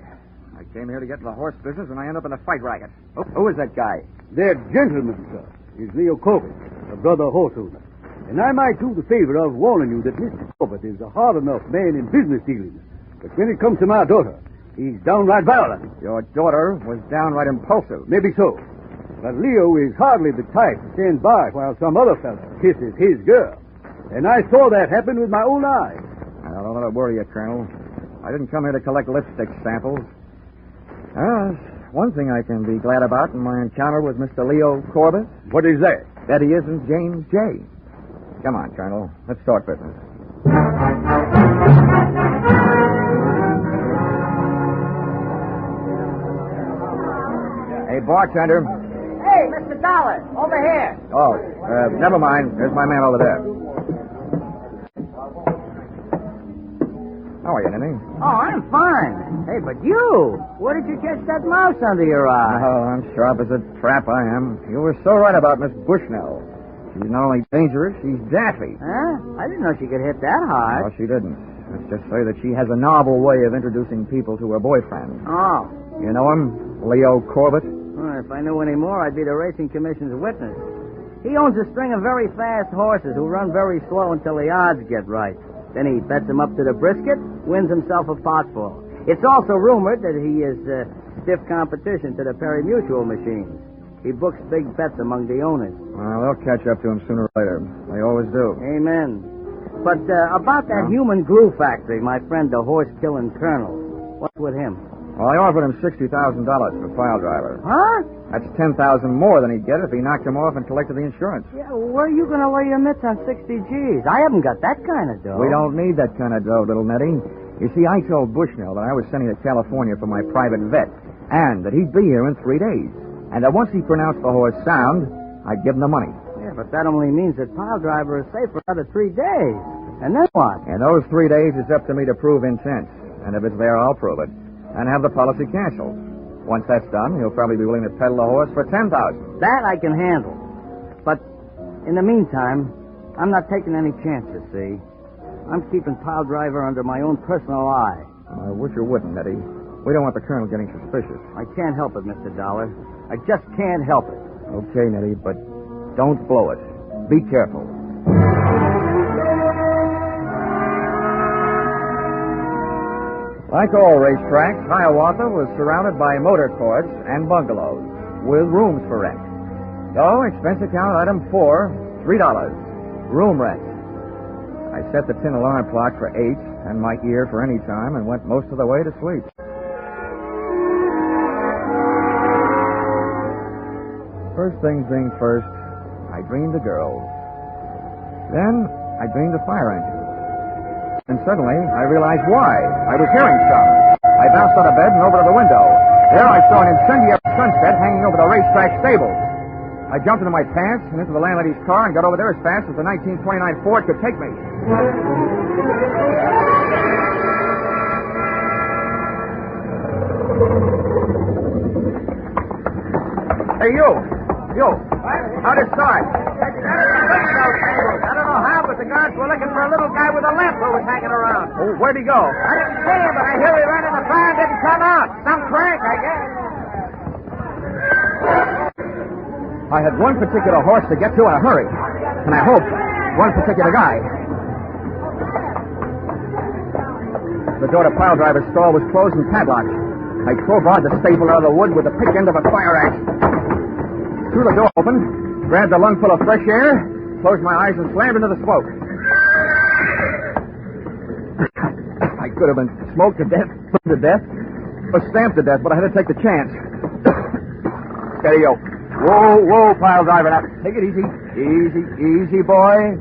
I came here to get in the horse business, and I end up in a fight racket. Oh, who is that guy? That gentleman, sir, is Leo Corbett, a brother horse owner. And I might do the favor of warning you that Mr. Corbett is a hard enough man in business dealings. But when it comes to my daughter, he's downright violent. Your daughter was downright impulsive. Maybe so. But Leo is hardly the type to stand by while some other fella kisses his girl. And I saw that happen with my own eyes. Now, don't let it worry you, Colonel. I didn't come here to collect lipstick samples. There's one thing I can be glad about in my encounter with Mr. Leo Corbett. What is that? That he isn't James J. Come on, Colonel. Let's start business. Hey, bartender. Hey, Mr. Dollar, over here. Oh, never mind. There's my man over there. How are you, Ninny? Oh, I'm fine. Hey, but you, where did you catch that mouse under your eye? Oh, I'm sharp as a trap, I am. You were so right about Miss Bushnell. She's not only dangerous, she's daffy. Huh? I didn't know she could hit that hard. No, she didn't. Let's just say that she has a novel way of introducing people to her boyfriend. Oh. You know him? Leo Corbett? Well, if I knew any more, I'd be the Racing Commission's witness. He owns a string of very fast horses who run very slow until the odds get right. Then he bets them up to the brisket, wins himself a potful. It's also rumored that he is stiff competition to the Perry Mutual machines. He books big bets among the owners. Well, they'll catch up to him sooner or later. They always do. Amen. But about that human glue factory, my friend, the horse-killing colonel, what's with him? Well, I offered him $60,000 for Piledriver. Huh? That's $10,000 more than he'd get if he knocked him off and collected the insurance. Yeah, where are you going to lay your mitts on 60 G's? I haven't got that kind of dough. We don't need that kind of dough, little Nettie. You see, I told Bushnell that I was sending to California for my private vet, and that he'd be here in 3 days. And that once he pronounced the horse sound, I'd give him the money. Yeah, but that only means that Piledriver is safe for another 3 days. And then what? And those 3 days is up to me to prove intent. And if it's there, I'll prove it. And have the policy canceled. Once that's done, he'll probably be willing to peddle the horse for $10,000. That I can handle. But in the meantime, I'm not taking any chances, see? I'm keeping Piledriver under my own personal eye. I wish you wouldn't, Nettie. We don't want the colonel getting suspicious. I can't help it, Mr. Dollar. I just can't help it. Okay, Nettie, but don't blow it. Be careful. Like all racetracks, Hiawatha was surrounded by motor courts and bungalows with rooms for rent. So, expense account item 4, $3. Room rent. I set the tin alarm clock for 8 and my ear for any time and went most of the way to sleep. First things being first, I dreamed a girl. Then I dreamed a fire engine. And suddenly, I realized why. I was hearing some. I bounced out of bed and over to the window. There I saw an incendiary sunset hanging over the racetrack stables. I jumped into my pants and into the landlady's car and got over there as fast as the 1929 Ford could take me. Hey, you! Out of sight! I don't know how, but the guy Marsh were looking for a little guy with a lamp who was hanging around. Oh, where'd he go? I didn't see him, but I hear he ran in the fire and didn't come out. Some prank, I guess. I had one particular horse to get to in a hurry. And I hoped one particular guy. The door to Piledriver's stall was closed and padlocked. I crowbarred the staple out of the wood with the pick end of a fire axe. Threw the door open, grabbed a lungful of fresh air, closed my eyes and slammed into the smoke. I could have been smoked to death, burned to death, or stamped to death, but I had to take the chance. Steady, yo. Whoa, Piledriver. Now, take it easy. Easy, boy.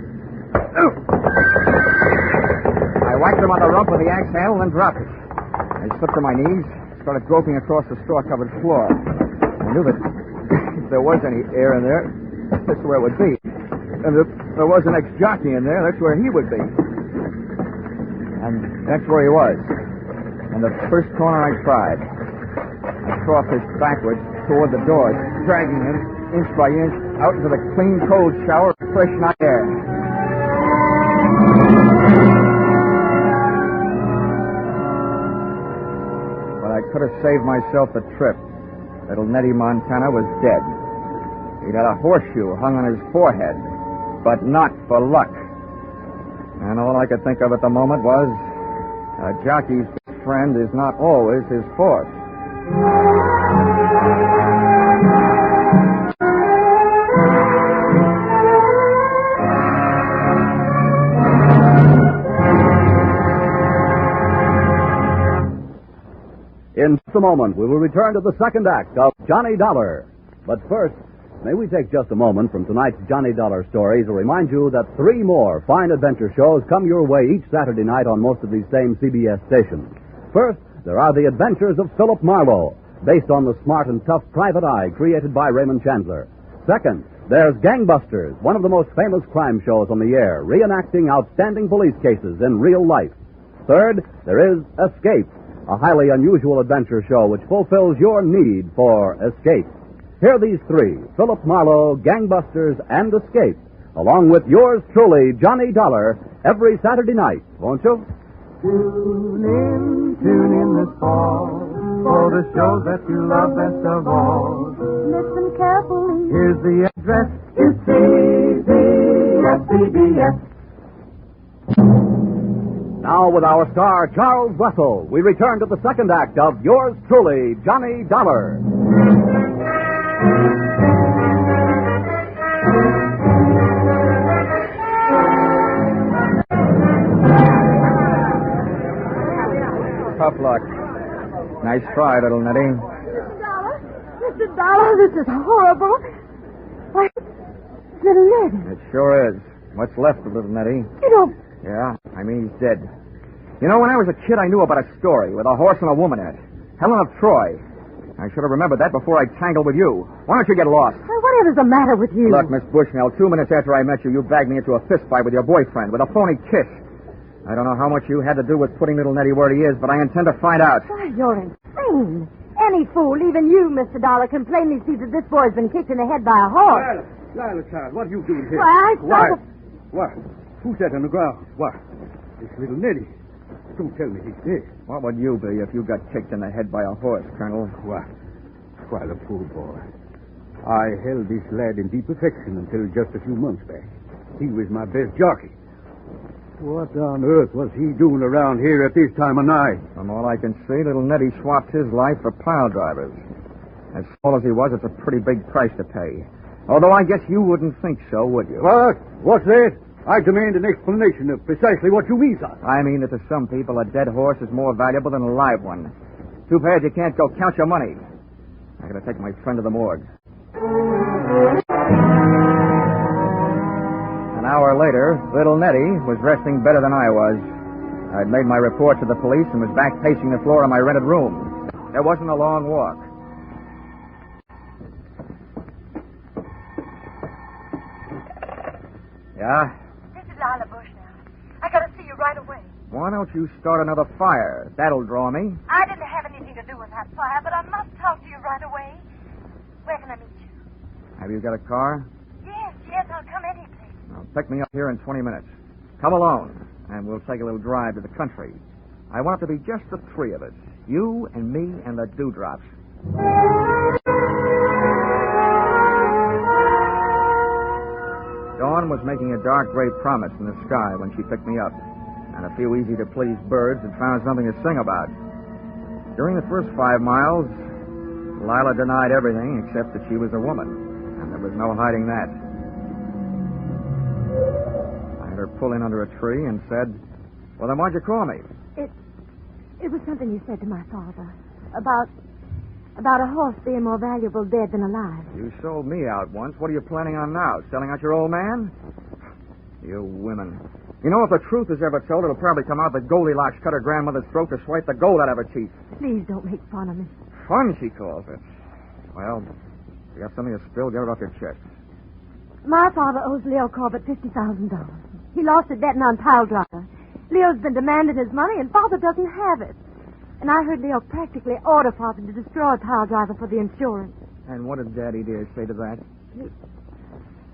I whacked him on the rump with the axe handle and dropped it. I slipped to my knees, started groping across the straw-covered floor. I knew that if there was any air in there, that's where it would be. And if there was an ex-jockey in there, that's where he would be. And that's where he was. In the first corner I tried. I crawfish backwards toward the door, dragging him inch by inch out into the clean, cold shower of fresh night air. But I could have saved myself the trip. Little Nettie Montana was dead. He'd had a horseshoe hung on his forehead, but not for luck. And all I could think of at the moment was, a jockey's best friend is not always his horse. In just a moment, we will return to the second act of Johnny Dollar. But first, may we take just a moment from tonight's Johnny Dollar story to remind you that 3 more fine adventure shows come your way each Saturday night on most of these same CBS stations. First, there are the adventures of Philip Marlowe, based on the smart and tough Private Eye created by Raymond Chandler. Second, there's Gangbusters, one of the most famous crime shows on the air, reenacting outstanding police cases in real life. Third, there is Escape, a highly unusual adventure show which fulfills your need for escape. Hear these 3, Philip Marlowe, Gangbusters, and Escape, along with yours truly, Johnny Dollar, every Saturday night, won't you? Tune in this fall for the shows that you love best of all. Listen carefully. Here's the address. It's CBS. Now, with our star, Charles Russell, we return to the second act of yours truly, Johnny Dollar. Tough luck. Nice try, little Nettie. Mr. Dollar, this is horrible. Why, little Nettie. It sure is. What's left of little Nettie? You don't... Yeah, I mean he's dead. You know, when I was a kid, I knew about a story with a horse and a woman in it. Helen of Troy. I should have remembered that before I tangled with you. Why don't you get lost? Whatever's the matter with you? Look, Miss Bushnell, 2 minutes after I met you, you bagged me into a fist fight with your boyfriend with a phony kiss. I don't know how much you had to do with putting little Nettie where he is, but I intend to find out. Why, you're insane. Any fool, even you, Mr. Dollar, can plainly see that this boy's been kicked in the head by a horse. Lila, child, what are you doing here? Why, I saw What? Who's that on the ground? What? It's little Nettie. Don't tell me he's dead. What would you be if you got kicked in the head by a horse, Colonel? Why, the poor boy. I held this lad in deep affection until just a few months back. He was my best jockey. What on earth was he doing around here at this time of night? From all I can see, little Nettie swapped his life for Piledriver's. As small as he was, it's a pretty big price to pay. Although I guess you wouldn't think so, would you? What? What's that? I demand an explanation of precisely what you mean, sir. I mean that to some people, a dead horse is more valuable than a live one. Too bad you can't go count your money. I gotta take my friend to the morgue. An hour later, little Nettie was resting better than I was. I'd made my report to the police and was back pacing the floor of my rented room. There wasn't a long walk. Yeah? This is Lila Bush now. I gotta see you right away. Why don't you start another fire? That'll draw me. I didn't have anything to do with that fire, but I must talk to you right away. Where can I meet you? Have you got a car? Yes, I'll come any place. Pick me up here in 20 minutes. Come alone, and we'll take a little drive to the country. I want it to be just the three of us. You and me and the dewdrops. Dawn was making a dark gray promise in the sky when she picked me up, and a few easy-to-please birds had found something to sing about. During the first 5 miles, Lila denied everything except that she was a woman, and there was no hiding that. I had her pull in under a tree and said, "Well, then why'd you call me?" It was something you said to my father about a horse being more valuable dead than alive. You sold me out once. What are you planning on now? Selling out your old man? You women. You know, if the truth is ever told, it'll probably come out that Goldilocks cut her grandmother's throat to swipe the gold out of her teeth. Please don't make fun of me. Fun, she calls it. Well, if you got something to spill, get it off your chest. My father owes Leo Corbett $50,000. He lost a bet on Piledriver. Leo's been demanding his money, and Father doesn't have it. And I heard Leo practically order Father to destroy Piledriver for the insurance. And what did Daddy dear say to that?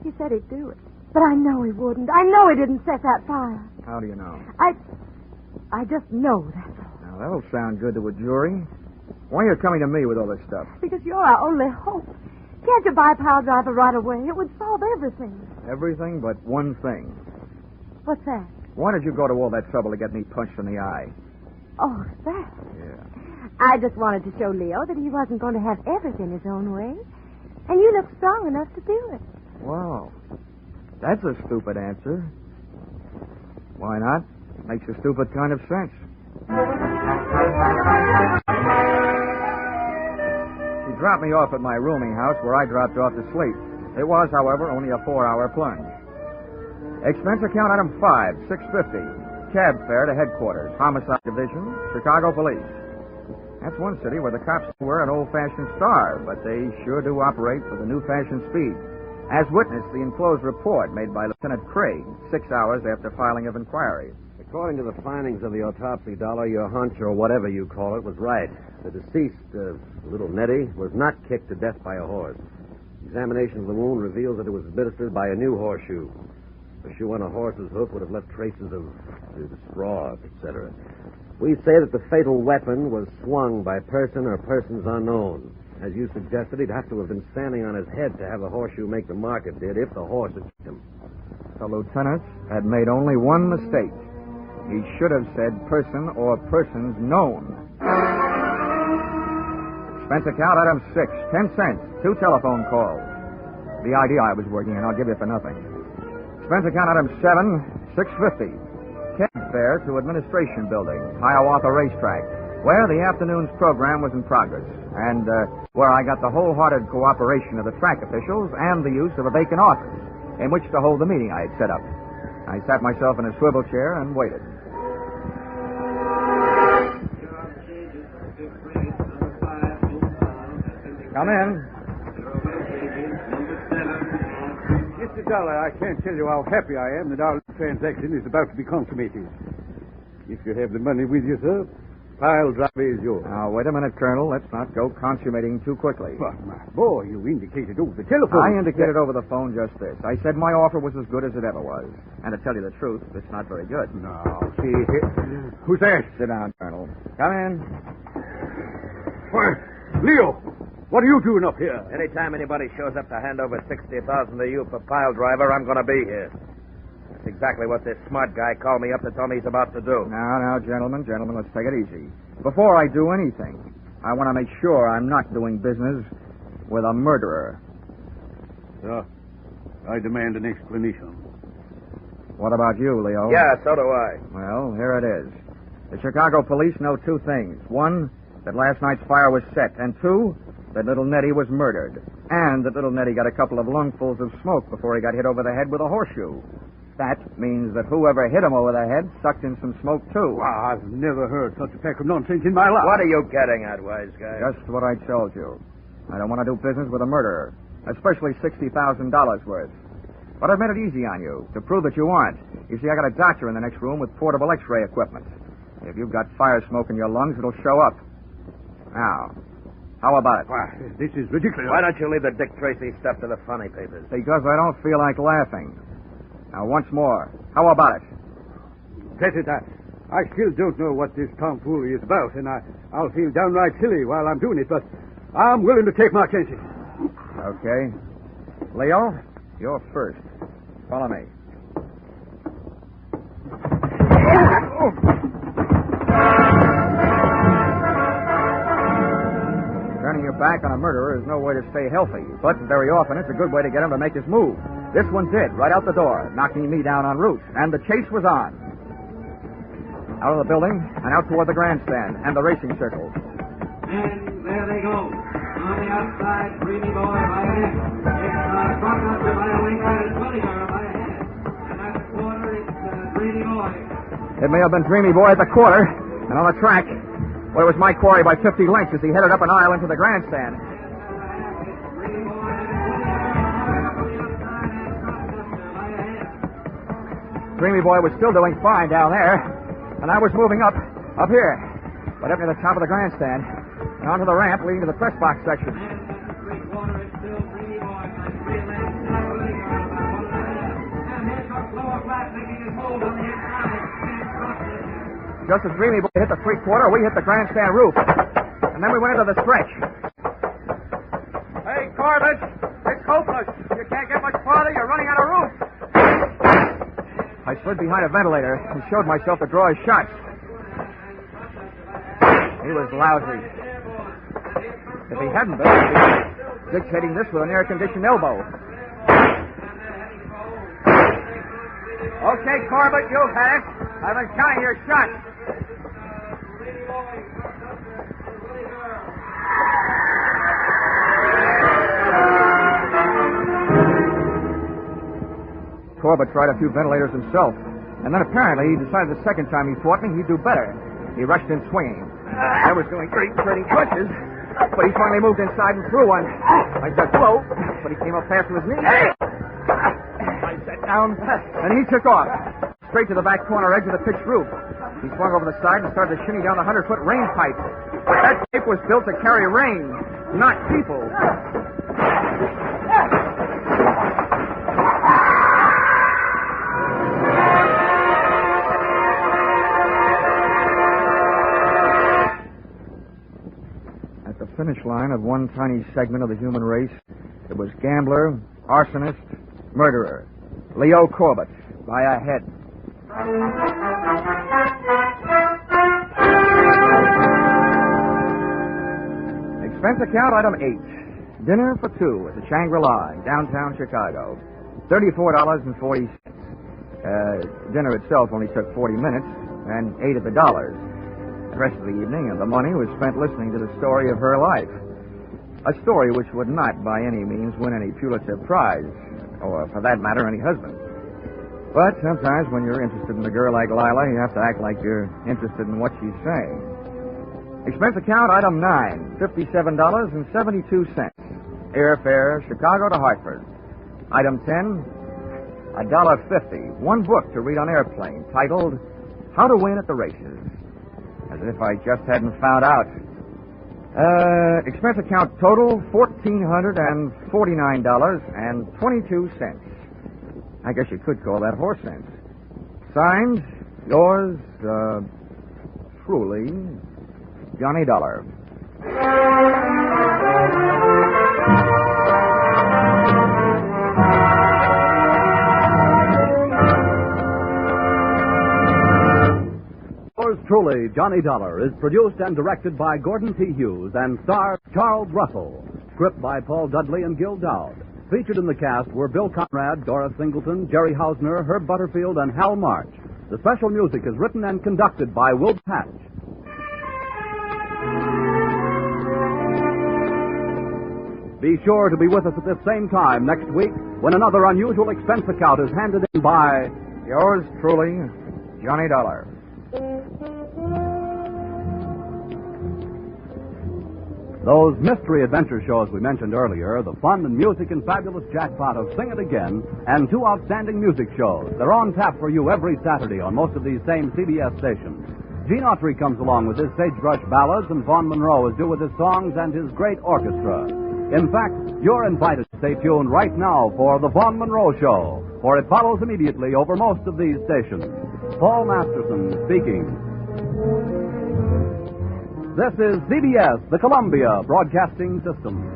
He said he'd do it. But I know he wouldn't. I know he didn't set that fire. How do you know? I just know, that's all. Now, that'll sound good to a jury. Why are you coming to me with all this stuff? Because you're our only hope. Can't you buy Piledriver right away? It would solve everything. Everything but one thing. What's that? Why did you go to all that trouble to get me punched in the eye? Oh, that? Yeah. I just wanted to show Leo that he wasn't going to have everything his own way. And you look strong enough to do it. Wow. That's a stupid answer. Why not? Makes a stupid kind of sense. She dropped me off at my rooming house where I dropped off to sleep. It was, however, only a 4-hour plunge. Expense account item 5, $6.50. Cab fare to headquarters, Homicide Division, Chicago Police. That's one city where the cops wear an old-fashioned star, but they sure do operate with a new-fashioned speed. As witnessed the enclosed report made by Lieutenant Craig 6 hours after filing of inquiry. According to the findings of the autopsy, Dollar, your hunch, or whatever you call it, was right. The deceased, little Nettie, was not kicked to death by a horse. Examination of the wound reveals that it was administered by a new horseshoe. A shoe on a horse's hoof would have left traces of straw, etc. We say that the fatal weapon was swung by person or persons unknown. As you suggested, he'd have to have been standing on his head to have the horseshoe make the mark it did if the horse had kicked him. The lieutenant had made only one mistake. He should have said person or persons known. Expense account item 6, 10 cents, 2 telephone calls. The idea I was working on, I'll give you for nothing. Expense account item 7, $6.50. Cab fare to Administration Building, Hiawatha Racetrack, where the afternoon's program was in progress, and where I got the wholehearted cooperation of the track officials and the use of a vacant office in which to hold the meeting I had set up. I sat myself in a swivel chair and waited. Come in. Mr. Dollar, I can't tell you how happy I am that our transaction is about to be consummated. If you have the money with you, sir, Piledriver is yours. Now, wait a minute, Colonel. Let's not go consummating too quickly. But, my boy, you indicated over the telephone. I indicated over the phone just this. I said my offer was as good as it ever was. And to tell you the truth, it's not very good. No, see, who's that? Sit down, Colonel. Come in. Why, Leo, what are you doing up here? Anytime anybody shows up to hand over $60,000 to you for Piledriver, I'm going to be here. That's exactly what this smart guy called me up to tell me he's about to do. Now, gentlemen, let's take it easy. Before I do anything, I want to make sure I'm not doing business with a murderer. Sir, I demand an explanation. What about you, Leo? Yeah, so do I. Well, here it is. The Chicago police know 2 things. 1, that last night's fire was set, and 2, that little Nettie was murdered, and that little Nettie got a couple of lungfuls of smoke before he got hit over the head with a horseshoe. That means that whoever hit him over the head sucked in some smoke, too. Wow, I've never heard such a pack of nonsense in my life. What are you getting at, wise guy? Just what I told you. I don't want to do business with a murderer, especially $60,000 worth. But I've made it easy on you, to prove that you aren't. You see, I got a doctor in the next room with portable X-ray equipment. If you've got fire smoke in your lungs, it'll show up. Now, how about it? Why, this is ridiculous. Why don't you leave the Dick Tracy stuff to the funny papers? Because I don't feel like laughing. Now, once more, how about it? Drat it, I still don't know what this tomfoolery is about, and I'll feel downright silly while I'm doing it, but I'm willing to take my chances. Okay. Leo, you're first. Follow me. Turning your back on a murderer is no way to stay healthy, but very often it's a good way to get him to make his move. This one did, right out the door, knocking me down en route, and the chase was on. Out of the building and out toward the grandstand and the racing circle. And there they go. On the outside, Dreamy Boy by a neck. It's Brockbuster by a wing, and it's Bodyguard by a head. And at the corner, it's Dreamy Boy. It may have been Dreamy Boy at the quarter, and on the track, where it was my quarry by 50 lengths as he headed up an aisle into the grandstand. Dreamy Boy was still doing fine down there, and I was moving up here, but up near the top of the grandstand, and onto the ramp leading to the press box section. Just as Dreamy Boy hit the three-quarter, we hit the grandstand roof, and then we went into the stretch. Hey, Corbett, it's hopeless. You can't get much farther. You're running out of roof. I slid behind a ventilator and showed myself to draw his shots. He was lousy. If he hadn't been, I'd be dictating this with an air-conditioned elbow. Okay, Corbett, you've had it. I've been counting your shots. Corbett tried a few ventilators himself, and then apparently he decided the second time he fought me, he'd do better. He rushed in swinging. I was doing great trading punches, but he finally moved inside and threw one. I ducked low, but he came up fast with his knee. I sat down, and he took off, straight to the back corner edge of the pitched roof. He swung over the side and started to shinny down the 100-foot rain pipe. But that pipe was built to carry rain, not people. Finish line of one tiny segment of the human race. It was gambler, arsonist, murderer. Leo Corbett, by a head. Expense account item 8. Dinner for 2 at the Shangri-La in downtown Chicago. $34.40. Dinner itself only took 40 minutes, and 8 of the dollars. The rest of the evening and the money was spent listening to the story of her life. A story which would not by any means win any Pulitzer Prize, or for that matter, any husband. But sometimes when you're interested in a girl like Lila, you have to act like you're interested in what she's saying. Expense account item 9, $57.72. Airfare, Chicago to Hartford. Item 10, $1.50. One book to read on airplane, titled How to Win at the Races. As if I just hadn't found out. Expense account total, $1,449.22. I guess you could call that horse sense. Signed, yours, truly, Johnny Dollar. Yours truly, Johnny Dollar, is produced and directed by Gordon T. Hughes and stars Charles Russell. Script by Paul Dudley and Gil Dowd. Featured in the cast were Bill Conrad, Dora Singleton, Jerry Hausner, Herb Butterfield, and Hal March. The special music is written and conducted by Will Patch. Be sure to be with us at this same time next week when another unusual expense account is handed in by yours truly, Johnny Dollar. Those mystery adventure shows we mentioned earlier, the fun and music and fabulous jackpot of Sing It Again, and 2 outstanding music shows. They're on tap for you every Saturday on most of these same CBS stations. Gene Autry comes along with his sagebrush ballads, and Vaughn Monroe is due with his songs and his great orchestra. In fact, you're invited to stay tuned right now for The Vaughn Monroe Show, for it follows immediately over most of these stations. Paul Masterson speaking. This is CBS, the Columbia Broadcasting System.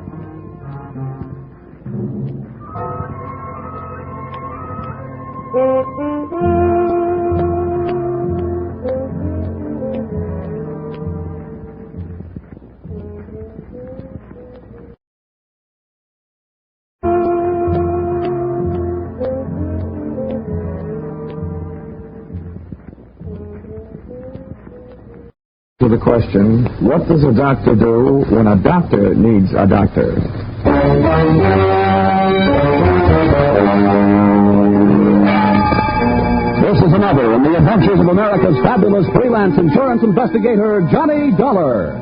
To the question, what does a doctor do when a doctor needs a doctor? This is another in the adventures of America's fabulous freelance insurance investigator, Johnny Dollar.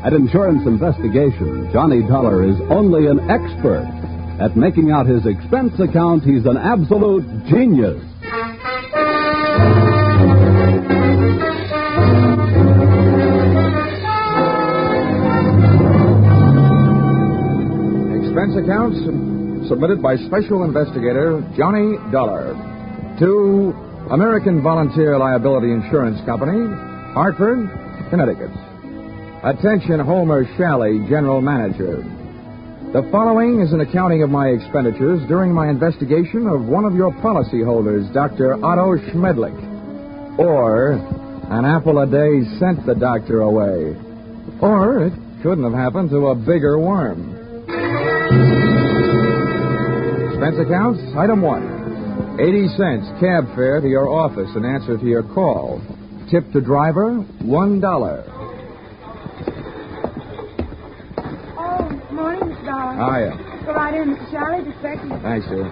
At Insurance Investigation, Johnny Dollar is only an expert. At making out his expense account, he's an absolute genius. Expense accounts submitted by Special Investigator Johnny Dollar to American Volunteer Liability Insurance Company, Hartford, Connecticut. Attention, Homer Shalley, General Manager. The following is an accounting of my expenditures during my investigation of one of your policyholders, Dr. Otto Schmendlick. Or, an apple a day sent the doctor away. Or, it couldn't have happened to a bigger worm. Expense accounts, item 1. 80 cents cab fare to your office in answer to your call. Tip to driver, $1. Oh, morning, Mr. Dollar. Hiya. Go right in, Mr. Shalley. Expect you. Thanks, sir.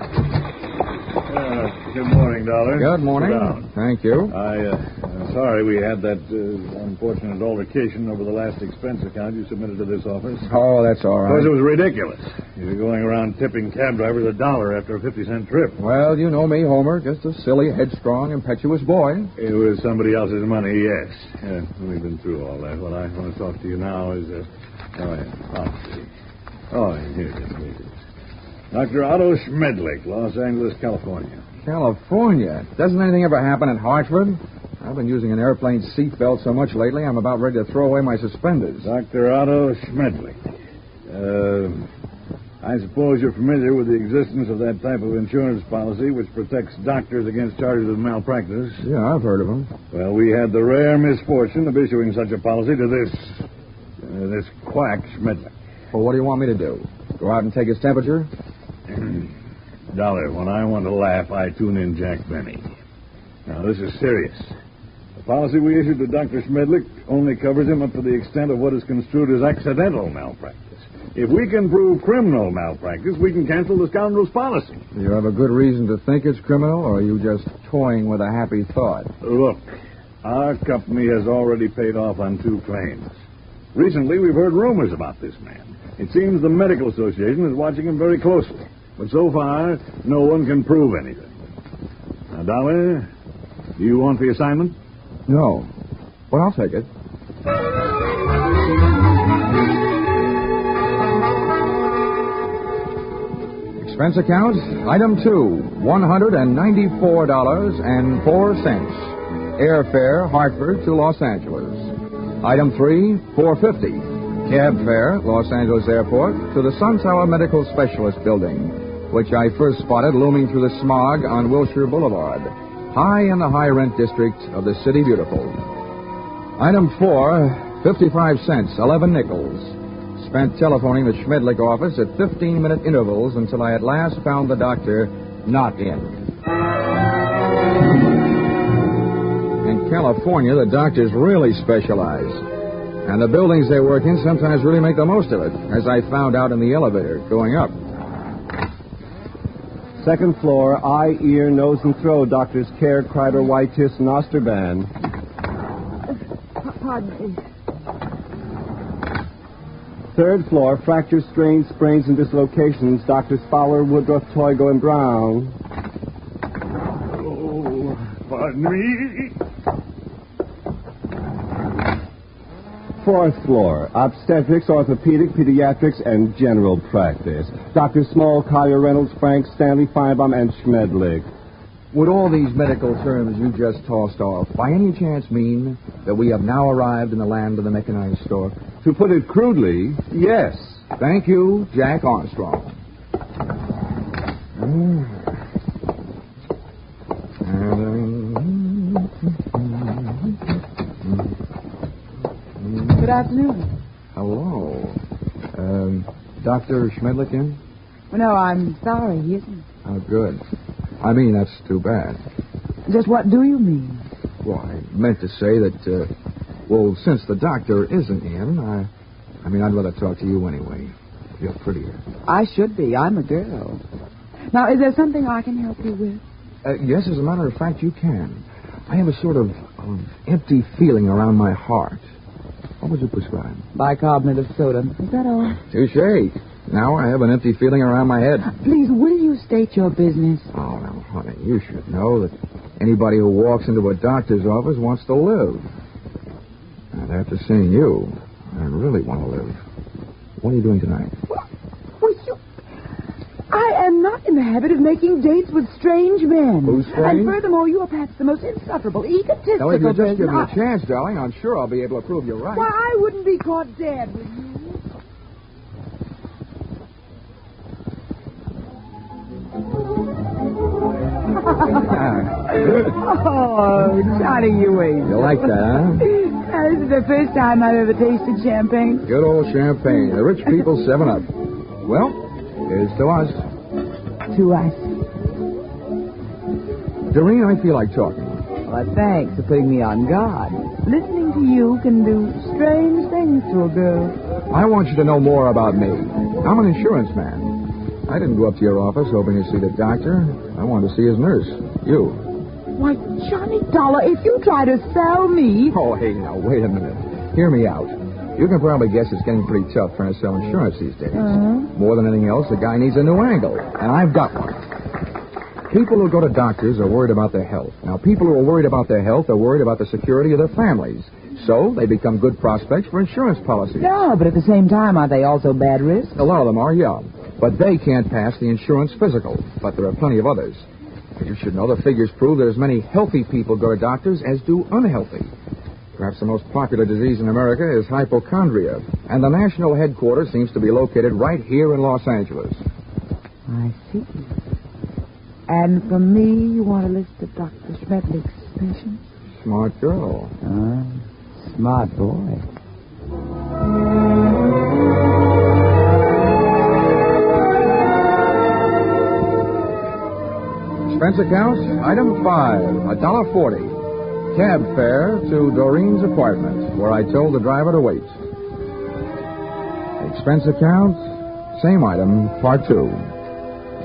Good morning, Dollar. Good morning. Sit down. Thank you. I'm sorry we had that unfortunate altercation over the last expense account you submitted to this office. Oh, that's all right. Because it was ridiculous. You were going around tipping cab drivers $1 after a 50-cent trip. Well, you know me, Homer. Just a silly, headstrong, impetuous boy. It was somebody else's money, yes. We've been through all that. What I want to talk to you now is... go ahead. Here it is. Dr. Otto Schmendlick, Los Angeles, California. California? Doesn't anything ever happen in Hartford? I've been using an airplane seatbelt so much lately, I'm about ready to throw away my suspenders. Dr. Otto Schmendlick. I suppose you're familiar with the existence of that type of insurance policy which protects doctors against charges of malpractice. Yeah, I've heard of them. Well, we had the rare misfortune of issuing such a policy to this quack Schmendlick. Well, what do you want me to do? Go out and take his temperature? Dollar, when I want to laugh, I tune in Jack Benny. Now, this is serious. The policy we issued to Dr. Schmendlick only covers him up to the extent of what is construed as accidental malpractice. If we can prove criminal malpractice, we can cancel the scoundrel's policy. Do you have a good reason to think it's criminal, or are you just toying with a happy thought? Look, our company has already paid off on 2 claims. Recently, we've heard rumors about this man. It seems the Medical Association is watching him very closely. But so far, no one can prove anything. Now, Dollar, do you want the assignment? No. Well, I'll take it. Expense account, item 2, $194.04. Airfare, Hartford to Los Angeles. Item 3, $4.50. Cab fare, Los Angeles Airport to the Sun Tower Medical Specialist Building, which I first spotted looming through the smog on Wilshire Boulevard, high in the high-rent district of the City Beautiful. Item 4, 55 cents, 11 nickels. Spent telephoning the Schmendlick office at 15-minute intervals until I at last found the doctor not in. In California, the doctors really specialize. And the buildings they work in sometimes really make the most of it, as I found out in the elevator going up. Second floor, eye, ear, nose, and throat. Doctors Care, Kreider, Whitetis, and Osterban. Pardon me. Third floor, fractures, strains, sprains, and dislocations. Doctors Fowler, Woodruff, Toigo, and Brown. Oh, pardon me. Fourth floor, obstetrics, orthopedic, pediatrics, and general practice. Dr. Small, Collier, Reynolds, Frank, Stanley, Feinbaum, and Schmendlick. Would all these medical terms you just tossed off by any chance mean that we have now arrived in the land of the mechanized stork? To put it crudely, yes. Thank you, Jack Armstrong. Good afternoon. Hello. Dr. Schmendlick in? Well, no, I'm sorry, he isn't. Oh, good. I mean, that's too bad. Just what do you mean? Well, I meant to say that, since the doctor isn't in, I'd rather talk to you anyway. You're prettier. I should be. I'm a girl. Now, is there something I can help you with? Yes, as a matter of fact, you can. I have a sort of empty feeling around my heart. What would you prescribe? Bicarbonate of soda. Is that all? Touche. Now I have an empty feeling around my head. Please, will you state your business? Oh, now, honey, you should know that anybody who walks into a doctor's office wants to live. And after seeing you, I really want to live. What are you doing tonight? Well, I am not in the habit of making dates with strange men. Who's strange? And furthermore, you are perhaps the most insufferable, egotistical Now, if you just person give me a chance, darling, I'm sure I'll be able to prove you're right. Why, I wouldn't be caught dead, would you? Oh, Johnny, you ain't. You like that, huh? This is the first time I've ever tasted champagne. Good old champagne. The rich people's 7-Up. Well, here's to us. To us. Doreen, I feel like talking. Well, thanks for putting me on guard. Listening to you can do strange things to a girl. I want you to know more about me. I'm an insurance man. I didn't go up to your office hoping to see the doctor. I wanted to see his nurse. You. Why, Johnny Dollar, if you try to sell me... Oh, hey, now, wait a minute. Hear me out. You can probably guess it's getting pretty tough trying to sell insurance these days. More than anything else, the guy needs a new angle, and I've got one. People who go to doctors are worried about their health. Now, people who are worried about their health are worried about the security of their families. So, they become good prospects for insurance policies. No, but at the same time, aren't they also bad risks? A lot of them are, yeah. But they can't pass the insurance physical. But there are plenty of others. But you should know the figures prove that as many healthy people go to doctors as do unhealthy. Perhaps the most popular disease in America is hypochondria. And the national headquarters seems to be located right here in Los Angeles. I see. And from me, you want a list of Dr. Schmendlick's patients? Smart girl. Smart boy. Expense account, item 5, $1.40. Cab fare to Doreen's apartment, where I told the driver to wait. Expense account, same item, part 2.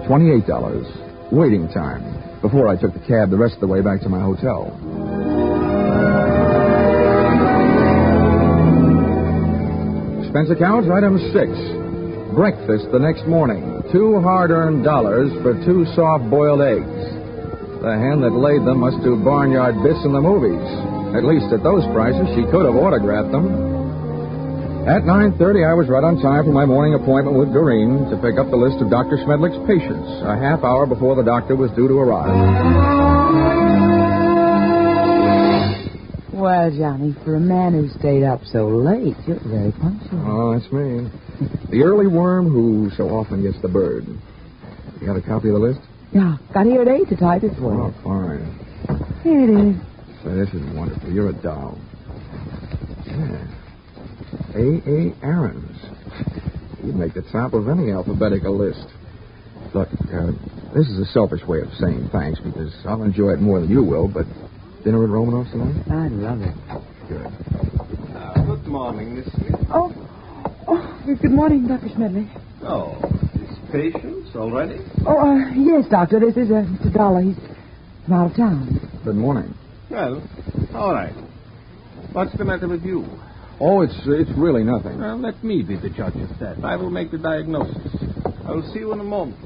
$28. Waiting time, before I took the cab the rest of the way back to my hotel. Expense account, item 6. Breakfast the next morning. 2 hard-earned dollars for 2 soft-boiled eggs. The hen that laid them must do barnyard bits in the movies. At least at those prices, she could have autographed them. At 9:30, I was right on time for my morning appointment with Doreen to pick up the list of Dr. Schmendlick's patients, a half hour before the doctor was due to arrive. Well, Johnny, for a man who stayed up so late, you're very punctual. Oh, that's me. The early worm who so often gets the bird. You got a copy of the list? Yeah, got here at 8 to type it for you. Oh, fine. Here it is. So this is wonderful. You're a doll. Yeah. A. Aarons. You'd make the top of any alphabetical list. Look, this is a selfish way of saying thanks because I'll enjoy it more than you will, but dinner at Romanoff's tonight? I'd love it. Good. Good morning, Miss Smith. Oh, good morning, Dr. Schmendlick. Oh, his patients already? Oh, yes, Doctor. This is Mr. Dollar. He's from out of town. Good morning. Well, all right. What's the matter with you? Oh, it's really nothing. Well, let me be the judge of that. I will make the diagnosis. I'll see you in a moment.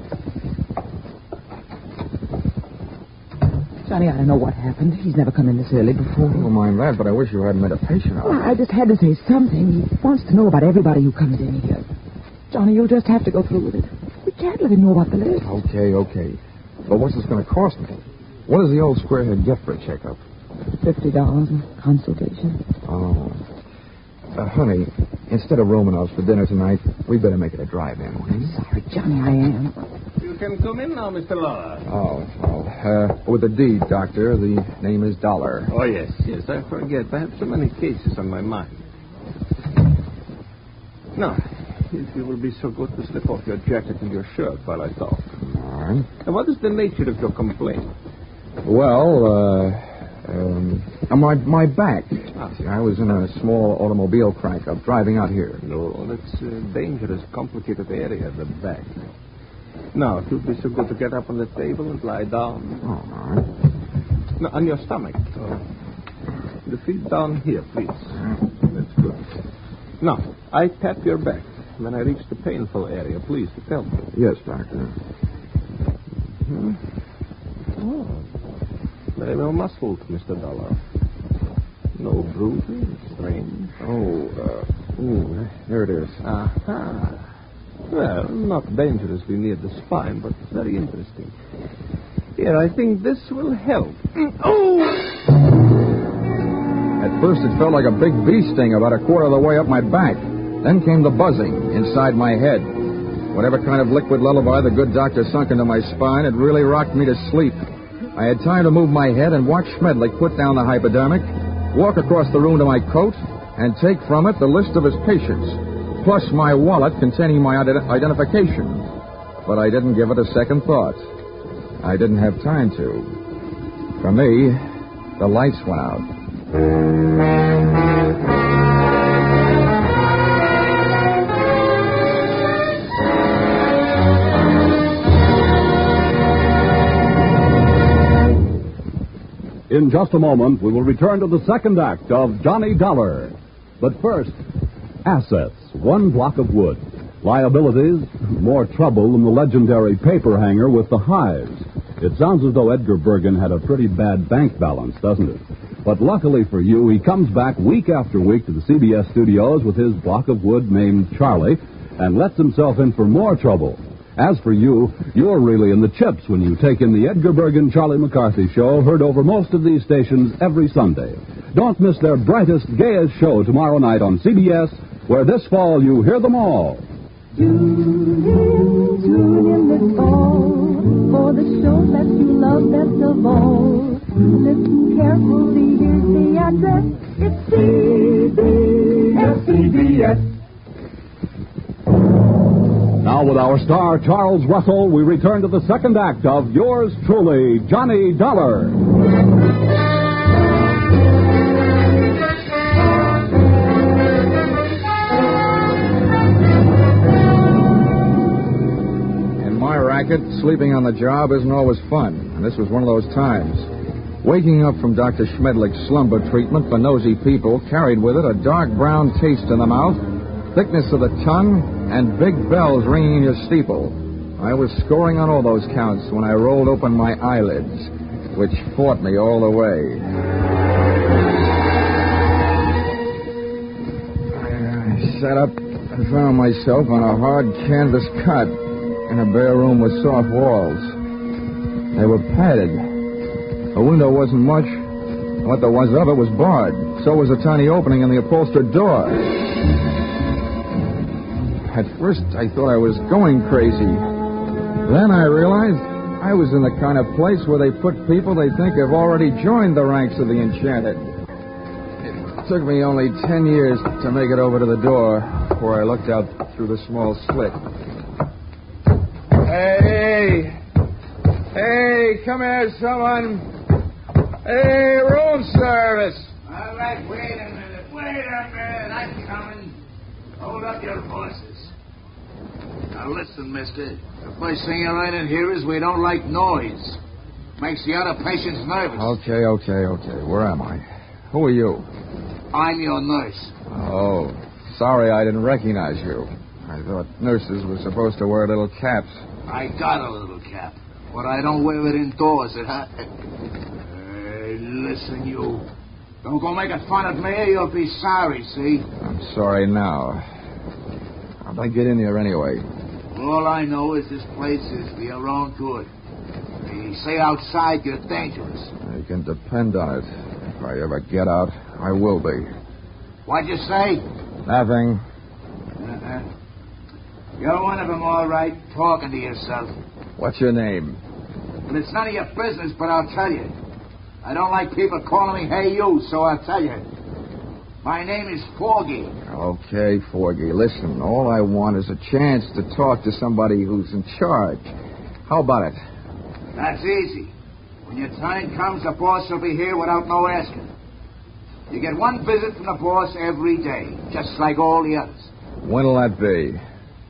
Johnny, I don't know what happened. He's never come in this early before. I don't mind that, but I wish you hadn't met a patient out. Well, I just had to say something. He wants to know about everybody who comes in here. Johnny, you'll just have to go through with it. We can't let him know about the list. Okay. But what's this going to cost me? What does the old squarehead get for a checkup? $50 consultation. Oh. Honey, instead of Romanovs for dinner tonight, we better make it a drive-in. Sorry, Johnny, I am. You can come in now, Mr. Lawler. With a D, Doctor. The name is Dollar. Oh, yes, I forget. I have so many cases on my mind. Now, if you will be so good to slip off your jacket and your shirt while I talk. All right. And what is the nature of your complaint? Well, my back. See, I was in a small automobile crank-up driving out here. No, that's a dangerous, complicated area, the back. Now, if you'd be so good to get up on the table and lie down. Oh, all right. No, on your stomach. The feet down here, please. That's good. Now, I tap your back. When I reach the painful area, please tell me. Yes, Doctor. Mm-hmm. Oh, very well muscled, Mr. Dollar. No bruising, strange. There it is. Aha. Well, not dangerously near the spine, but very interesting. Here, I think this will help. Oh! At first, it felt like a big bee sting about a quarter of the way up my back. Then came the buzzing inside my head. Whatever kind of liquid lullaby the good doctor sunk into my spine, it really rocked me to sleep. I had time to move my head and watch Schmendlick put down the hypodermic, walk across the room to my coat, and take from it the list of his patients, plus my wallet containing my identification. But I didn't give it a second thought. I didn't have time to. For me, the lights went out. In just a moment, we will return to the second act of Johnny Dollar. But first, assets, one block of wood. Liabilities, more trouble than the legendary paper hanger with the hives. It sounds as though Edgar Bergen had a pretty bad bank balance, doesn't it? But luckily for you, he comes back week after week to the CBS studios with his block of wood named Charlie and lets himself in for more trouble. As for you, you're really in the chips when you take in the Edgar Bergen Charlie McCarthy show, heard over most of these stations every Sunday. Don't miss their brightest, gayest show tomorrow night on CBS, where this fall you hear them all. Tune in this fall for the show that you love best of all. Listen carefully, here's the address. It's CBS. Now, with our star, Charles Russell, we return to the second act of yours truly, Johnny Dollar. In my racket, sleeping on the job isn't always fun, and this was one of those times. Waking up from Dr. Schmendlick's slumber treatment for nosy people carried with it a dark brown taste in the mouth, thickness of the tongue, and big bells ringing in your steeple. I was scoring on all those counts when I rolled open my eyelids, which fought me all the way. I sat up and found myself on a hard canvas cot in a bare room with soft walls. They were padded. The window wasn't much. What there was of it was barred. So was a tiny opening in the upholstered door. At first, I thought I was going crazy. Then I realized I was in the kind of place where they put people they think have already joined the ranks of the enchanted. It took me only 10 years to make it over to the door where I looked out through the small slit. Hey! Hey, come here, someone. Hey, room service. All right, wait a minute. I'm coming. Hold up your horses. Now listen, mister. The first thing you run in here is we don't like noise. Makes the other patients nervous. Okay. Where am I? Who are you? I'm your nurse. Oh, sorry I didn't recognize you. I thought nurses were supposed to wear little caps. I got a little cap, but I don't wear it indoors. Listen, you. Don't go making fun of me or you'll be sorry, see? I'm sorry now. How'd I get in here anyway? All I know is this place is for your own good. They say outside you're dangerous. You can depend on it. If I ever get out, I will be. What'd you say? Nothing. You're one of them, all right, talking to yourself. What's your name? Well, it's none of your business, but I'll tell you. I don't like people calling me hey you, so I'll tell you. My name is Foggy. Okay, Forgy. Listen, all I want is a chance to talk to somebody who's in charge. How about it? That's easy. When your time comes, the boss will be here without no asking. You get one visit from the boss every day, just like all the others. When'll that be?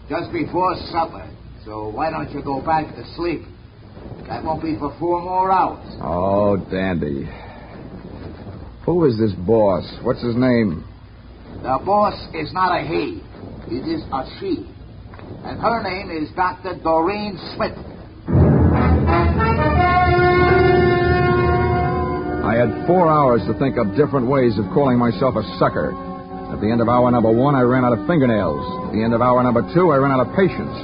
Just before supper. So why don't you go back to sleep? That won't be for 4 more hours. Oh, dandy. Who is this boss? What's his name? The boss is not a he. It is a she. And her name is Dr. Doreen Smith. I had 4 hours to think up different ways of calling myself a sucker. At the end of hour number 1, I ran out of fingernails. At the end of hour number 2, I ran out of patience.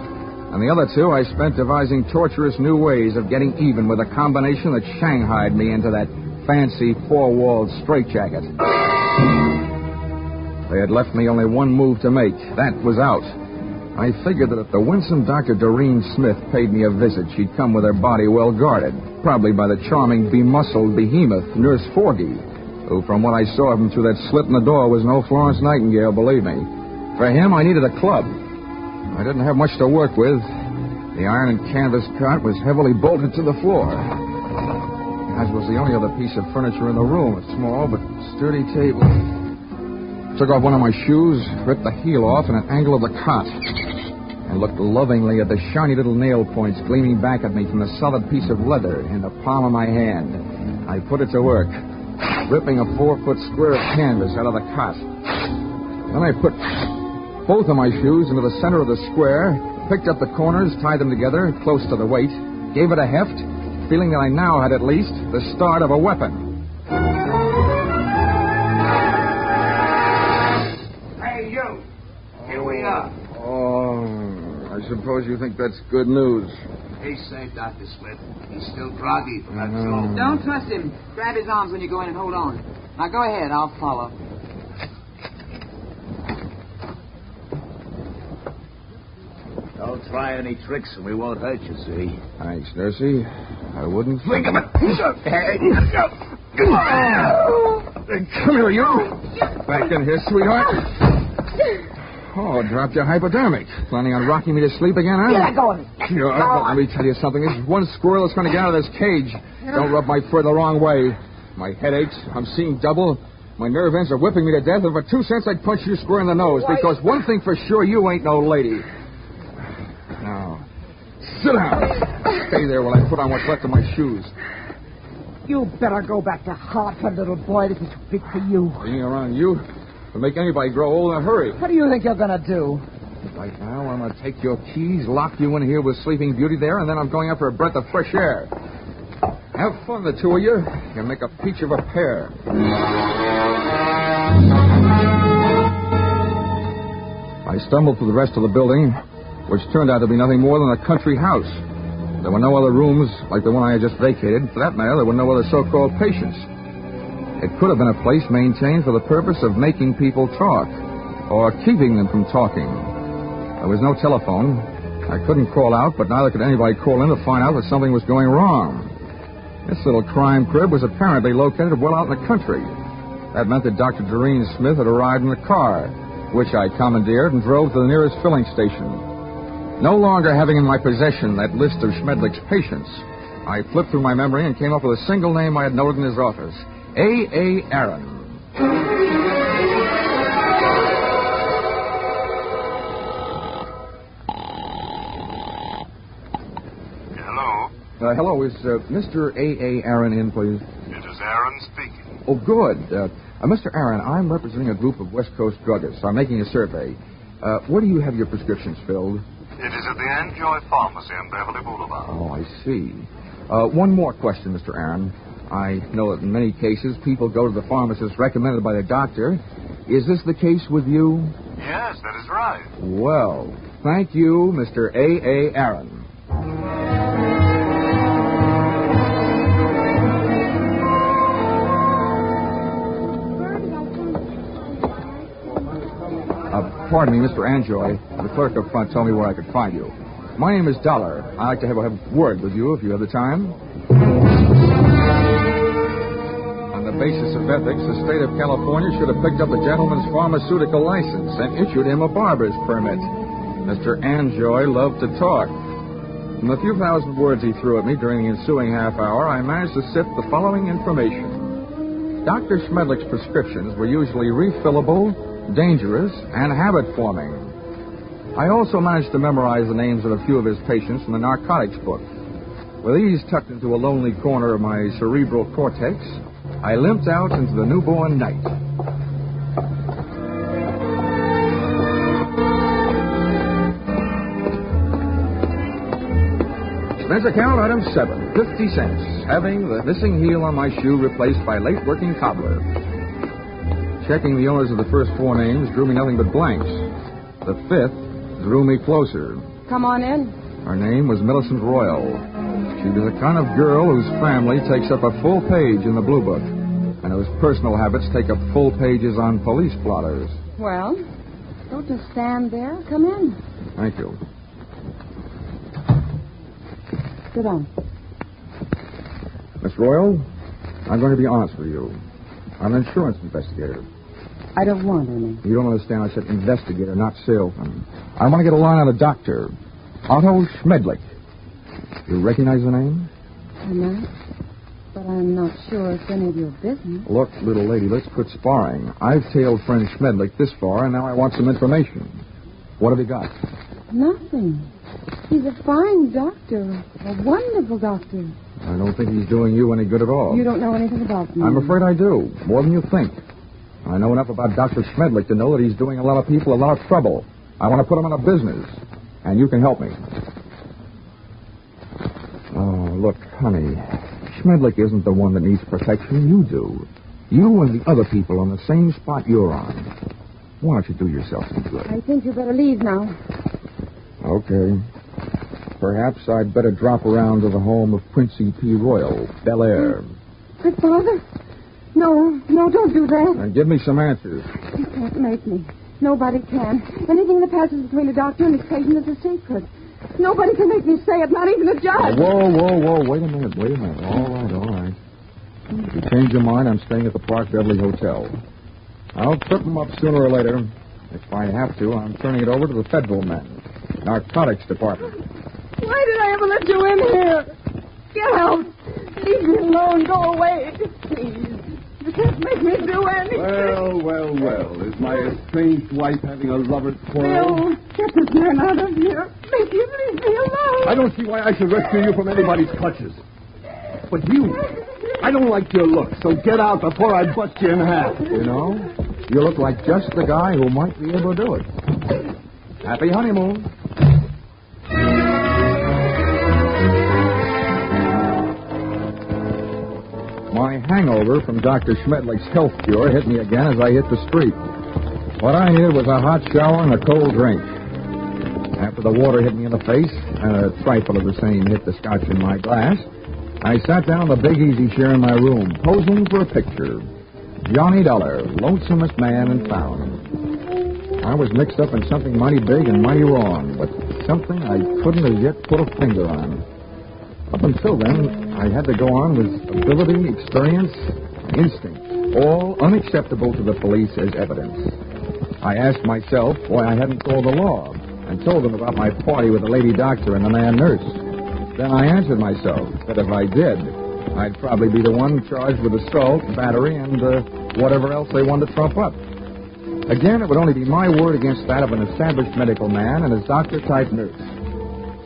And the other 2, I spent devising torturous new ways of getting even with a combination that shanghaied me into that fancy 4-walled straitjacket. They had left me only one move to make. That was out. I figured that if the winsome Dr. Doreen Smith paid me a visit, she'd come with her body well guarded, probably by the charming, bemuscled behemoth, Nurse Forgy, who, from what I saw of him through that slit in the door, was no Florence Nightingale, believe me. For him, I needed a club. I didn't have much to work with. The iron and canvas cot was heavily bolted to the floor, as was the only other piece of furniture in the room, a small but sturdy table. Took off one of my shoes, ripped the heel off in an angle of the cot, and looked lovingly at the shiny little nail points gleaming back at me from the solid piece of leather in the palm of my hand. I put it to work, ripping a 4-foot square of canvas out of the cot. Then I put both of my shoes into the center of the square, picked up the corners, tied them together close to the weight, gave it a heft, feeling that I now had at least the start of a weapon. Hey, you! Here we are. Oh, I suppose you think that's good news. He's safe, Dr. Smith. He's still groggy from that smoke. Don't trust him. Grab his arms when you go in and hold on. Now go ahead. I'll follow. Don't try any tricks and we won't hurt you, see? Thanks, Nursey. I wouldn't think of it. Come here, you. Back in here, sweetheart. Oh, dropped your hypodermic. Planning on rocking me to sleep again, huh? Yeah, go on. Sure, but let me tell you something. There's one squirrel that's going to get out of this cage. Don't rub my fur the wrong way. My head aches. I'm seeing double. My nerve ends are whipping me to death. And for 2 cents, I'd punch you square in the nose. Because one thing for sure, you ain't no lady. Now, sit down. Stay there while I put on what's left of my shoes. You better go back to Hartford, little boy. This is too big for you. Being around you will make anybody grow old in a hurry. What do you think you're going to do? Right now, I'm going to take your keys, lock you in here with Sleeping Beauty there, and then I'm going up for a breath of fresh air. Have fun, the two of you. You make a peach of a pair. I stumbled through the rest of the building, which turned out to be nothing more than a country house. There were no other rooms like the one I had just vacated. For that matter, there were no other so-called patients. It could have been a place maintained for the purpose of making people talk, or keeping them from talking. There was no telephone. I couldn't call out, but neither could anybody call in to find out that something was going wrong. This little crime crib was apparently located well out in the country. That meant that Dr. Doreen Smith had arrived in a car, which I commandeered and drove to the nearest filling station. No longer having in my possession that list of Schmendlick's patients, I flipped through my memory and came up with a single name I had noted in his office. A. Aaron. Hello? Hello, is Mr. A. Aaron in, please? It is Aaron speaking. Oh, good. Mr. Aaron, I'm representing a group of West Coast druggists. I'm making a survey. Where do you have your prescriptions filled? It is at the Enjoy Pharmacy on Beverly Boulevard. Oh, I see. One more question, Mr. Aaron. I know that in many cases people go to the pharmacist recommended by their doctor. Is this the case with you? Yes, that is right. Well, thank you, Mr. A. Aaron. pardon me, Mr. Anjoy. The clerk up front told me where I could find you. My name is Dollar. I'd like to have a word with you if you have the time. On the basis of ethics, the state of California should have picked up a gentleman's pharmaceutical license and issued him a barber's permit. Mr. Anjoy loved to talk. From the few thousand words he threw at me during the ensuing half hour, I managed to sift the following information. Dr. Schmendlick's prescriptions were usually refillable, dangerous, and habit-forming. I also managed to memorize the names of a few of his patients from the narcotics book. With these tucked into a lonely corner of my cerebral cortex, I limped out into the newborn night. Expense account item 7, 50 cents, having the missing heel on my shoe replaced by late-working cobbler. Checking the owners of the first 4 names drew me nothing but blanks. The 5th drew me closer. Come on in. Her name was Millicent Royal. She was the kind of girl whose family takes up a full page in the Blue Book, and whose personal habits take up full pages on police blotters. Well, don't just stand there. Come in. Thank you. Sit down. Miss Royal, I'm going to be honest with you. I'm an insurance investigator. I don't want any. You don't understand. I said investigator, not salesman. I want to get a line on a doctor. Otto Schmendlick. You recognize the name? I might, but I'm not sure it's any of your business. Look, little lady, let's quit sparring. I've tailed friend Schmendlick this far, and now I want some information. What have you got? Nothing. He's a fine doctor, a wonderful doctor. I don't think he's doing you any good at all. You don't know anything about me. I'm afraid I do, more than you think. I know enough about Dr. Schmendlick to know that he's doing a lot of people a lot of trouble. I want to put him out of business, and you can help me. Oh, look, honey, Schmendlick isn't the one that needs protection. You do. You and the other people on the same spot you're on. Why don't you do yourself some good? I think you better leave now. Okay. Perhaps I'd better drop around to the home of Quincy P. Royal, Bel Air. Good father? No, don't do that. And give me some answers. You can't make me. Nobody can. Anything that passes between a doctor and his patient is a secret. Nobody can make me say it, not even a judge. Whoa. Wait a minute. All right. If you change your mind, I'm staying at the Park Beverly Hotel. I'll trip them up sooner or later. If I have to, I'm turning it over to the federal men. Narcotics department. Why did I ever let you in here? Get out. Leave me alone. Go away. Please. You can't make me do anything. Well. Is my estranged wife having a lover's quarrel? No. Get this man out of here. Make him leave me alone. I don't see why I should rescue you from anybody's clutches. But you, I don't like your look, so get out before I bust you in half. You know, you look like just the guy who might be able to do it. Happy honeymoon. My hangover from Dr. Schmendlick's health cure hit me again as I hit the street. What I needed was a hot shower and a cold drink. After the water hit me in the face, and a trifle of the same hit the scotch in my glass, I sat down on the big easy chair in my room, posing for a picture. Johnny Dollar, lonesomest man in town. I was mixed up in something mighty big and mighty wrong, but something I couldn't as yet put a finger on. Up until then, I had to go on with ability, experience, instinct, all unacceptable to the police as evidence. I asked myself why I hadn't called the law and told them about my party with the lady doctor and the man nurse. Then I answered myself that if I did, I'd probably be the one charged with assault, battery, and whatever else they wanted to trump up. Again, it would only be my word against that of an established medical man and his doctor-type nurse.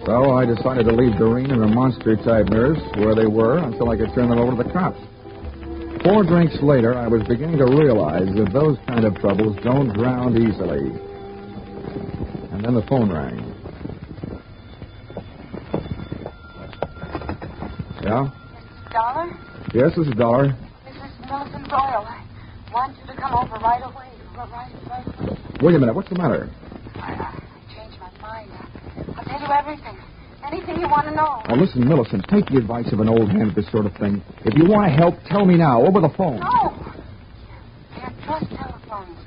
So I decided to leave Doreen and her monster-type nurse where they were until I could turn them over to the cops. 4 drinks later, I was beginning to realize that those kind of troubles don't drown easily. And then the phone rang. Yeah? Dollar? Yes, this is Dollar. This is Milford Royal. I want you to come over right away. Right away. Wait a minute. What's the matter? I changed my mind. I'll tell you everything. Anything you want to know. Now, listen, Millicent, take the advice of an old hand at this sort of thing. If you want to help, tell me now, over the phone. No. They're trust telephones.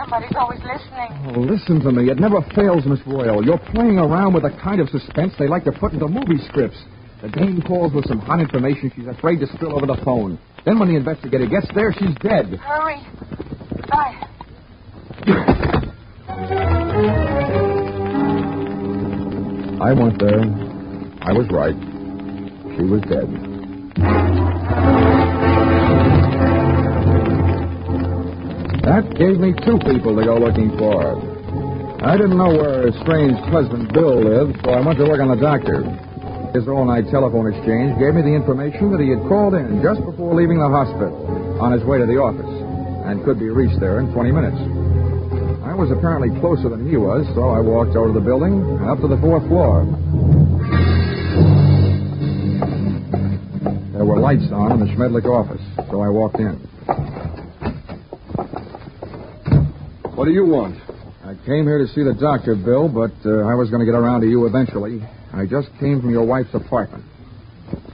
Somebody's always listening. Oh, listen to me. It never fails, Miss Royal. You're playing around with the kind of suspense they like to put into movie scripts. The dame calls with some hot information she's afraid to spill over the phone. Then when the investigator gets there, she's dead. Hurry. Goodbye. I went there. I was right. She was dead. That gave me two people to go looking for. I didn't know where a strange husband Bill lived, so I went to work on the doctor. His all-night telephone exchange gave me the information that he had called in just before leaving the hospital on his way to the office and could be reached there in 20 minutes. I was apparently closer than he was, so I walked over to the building and up to the 4th floor. There were lights on in the Schmendlick office, so I walked in. What do you want? I came here to see the doctor, Bill, but I was going to get around to you eventually. I just came from your wife's apartment.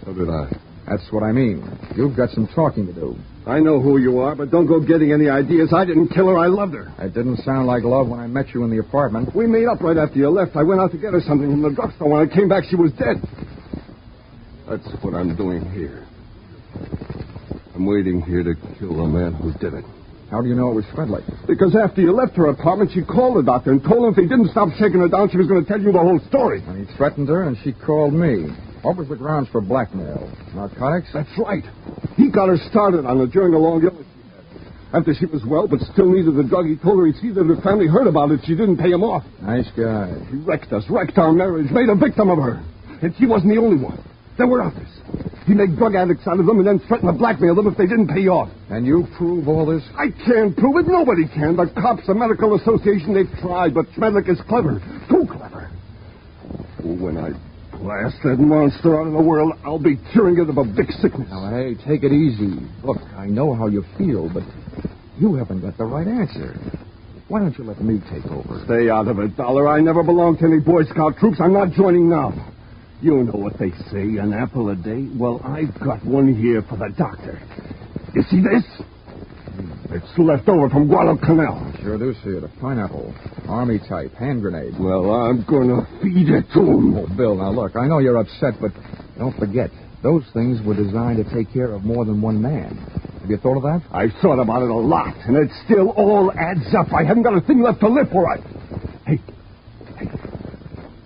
So did I. That's what I mean. You've got some talking to do. I know who you are, but don't go getting any ideas. I didn't kill her. I loved her. It didn't sound like love when I met you in the apartment. We made up right after you left. I went out to get her something from the drugstore. When I came back, she was dead. That's what I'm doing here. I'm waiting here to kill the man who did it. How do you know it was Schmendlick? Because after you left her apartment, she called the doctor and told him if he didn't stop shaking her down, she was going to tell you the whole story. And he threatened her, and she called me. What was the grounds for blackmail? Narcotics? That's right. He got her started on it during a long illness she had. After she was well, but still needed the drug, he told her he'd see that her family heard about it. She didn't pay him off. Nice guy. He wrecked us, wrecked our marriage, made a victim of her. And she wasn't the only one. There were others. He made drug addicts out of them and then threatened to blackmail them if they didn't pay off. And you prove all this? I can't prove it. Nobody can. The cops, the medical association, they've tried, but Schmendlick is clever. Too clever. When I blast that monster out of the world, I'll be curing it of a big sickness. Now, hey, take it easy. Look, I know how you feel, but you haven't got the right answer. Why don't you let me take over? Stay out of it, Dollar. I never belonged to any Boy Scout troops. I'm not joining now. You know what they say, an apple a day? Well, I've got one here for the doctor. You see this? It's left over from Guadalcanal. I sure do see it. A pineapple. Army type. Hand grenade. Well, I'm going to feed it to him. Oh, Bill, now look, I know you're upset, but don't forget, those things were designed to take care of more than one man. Have you thought of that? I've thought about it a lot, and it still all adds up. I haven't got a thing left to live for. Hey.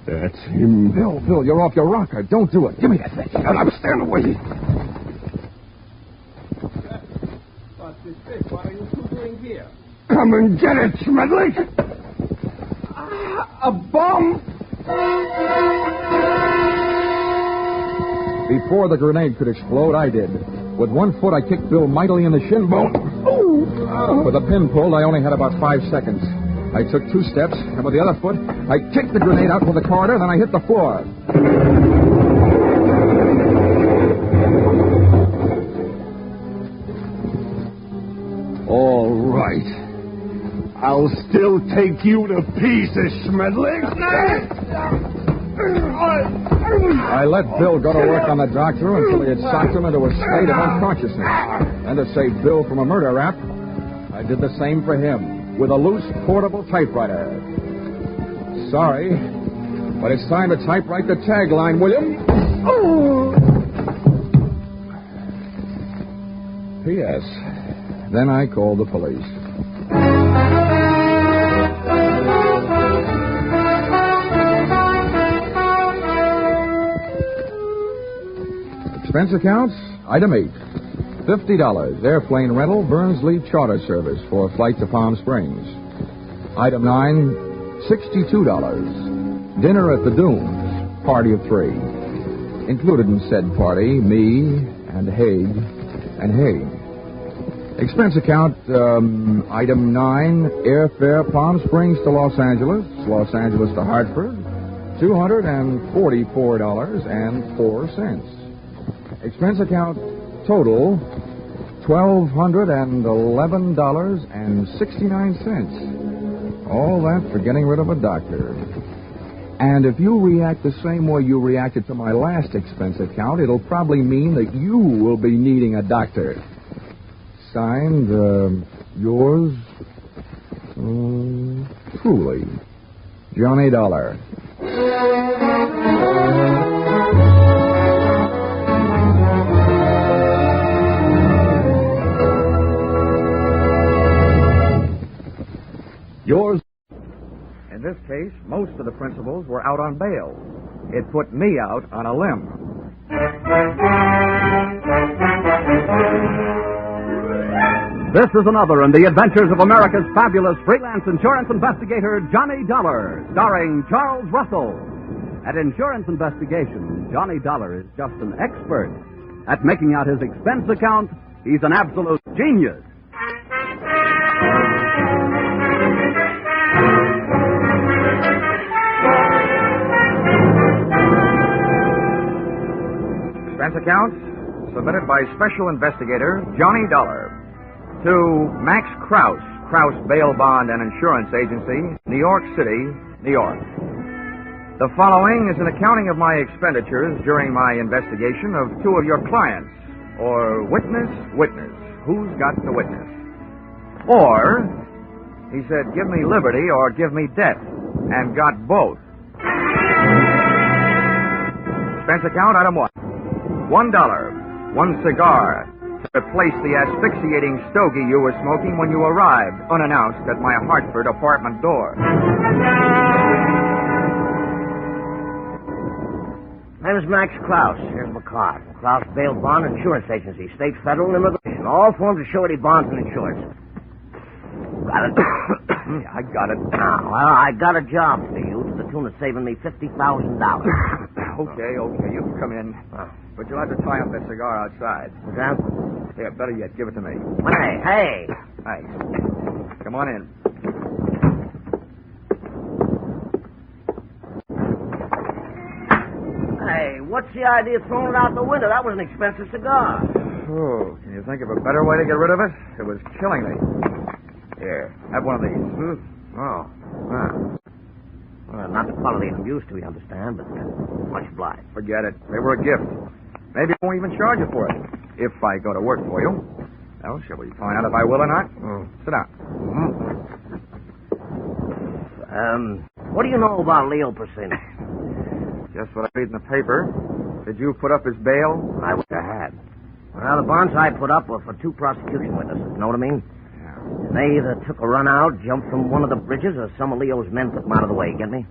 That's him. Bill, you're off your rocker. Don't do it. Give me that thing. Shut up. Stand away. What are you two doing here? Come and get it, Schmendlick. A bomb. Before the grenade could explode, I did. With one foot, I kicked Bill mightily in the shin bone. With a pin pulled, I only had about 5 seconds. I took 2 steps, and with the other foot, I kicked the grenade out to the corridor, then I hit the floor. All right. I'll still take you to pieces, Schmendlick. I let Bill go to work on the doctor until he had socked him into a state of unconsciousness. And to save Bill from a murder rap, I did the same for him. With a loose, portable typewriter. Sorry, but it's time to typewrite the tagline, William. P.S. Then I called the police. Expense accounts, item 8. $50, airplane rental, Burnsley Charter Service for flight to Palm Springs. Item 9, $62. Dinner at the Dunes, party of 3. Included in said party, me and Haig and Haig. Expense account, item 9, airfare Palm Springs to Los Angeles to Hartford, $244.04. Expense account total, $1,211.69. All that for getting rid of a doctor. And if you react the same way you reacted to my last expense account, it'll probably mean that you will be needing a doctor. Signed, yours, Truly, Johnny Dollar. Yours. In this case, most of the principals were out on bail. It put me out on a limb. This is another in the adventures of America's fabulous freelance insurance investigator, Johnny Dollar, starring Charles Russell. At Insurance Investigation, Johnny Dollar is just an expert. At making out his expense account, he's an absolute genius. Expense accounts submitted by Special Investigator Johnny Dollar to Max Krause, Krause Bail Bond and Insurance Agency, New York City, New York. The following is an accounting of my expenditures during my investigation of two of your clients, or witness, who's got the witness? Or, he said, give me liberty or give me death, and got both. Expense account, item 1. $1, one cigar, to replace the asphyxiating stogie you were smoking when you arrived, unannounced, at my Hartford apartment door. My name is Max Krause. Here's my card. Krause Bail Bond Insurance Agency, State, Federal, and Immigration. All forms of surety bonds and insurance. Got it? Yeah, I got it. Well, I got a job for you to the tune of saving me $50,000. Okay, you can come in. But you'll have to tie up that cigar outside. What's that? Yeah, better yet, give it to me. Hey. Thanks. Come on in. Hey, what's the idea of throwing it out the window? That was an expensive cigar. Oh, can you think of a better way to get rid of it? It was killing me. Here, have one of these. Oh. Well, not the quality I'm used to, you understand, but much obliged. Forget it. They were a gift. Maybe I won't even charge you for it, if I go to work for you. Well, shall we find out if I will or not? Sit down. What do you know about Leo Persino? Just what I read in the paper. Did you put up his bail? I wish I had. Well, the bonds I put up were for two prosecution witnesses. Know what I mean? They either took a run out, jumped from one of the bridges, or some of Leo's men put them out of the way. Get me?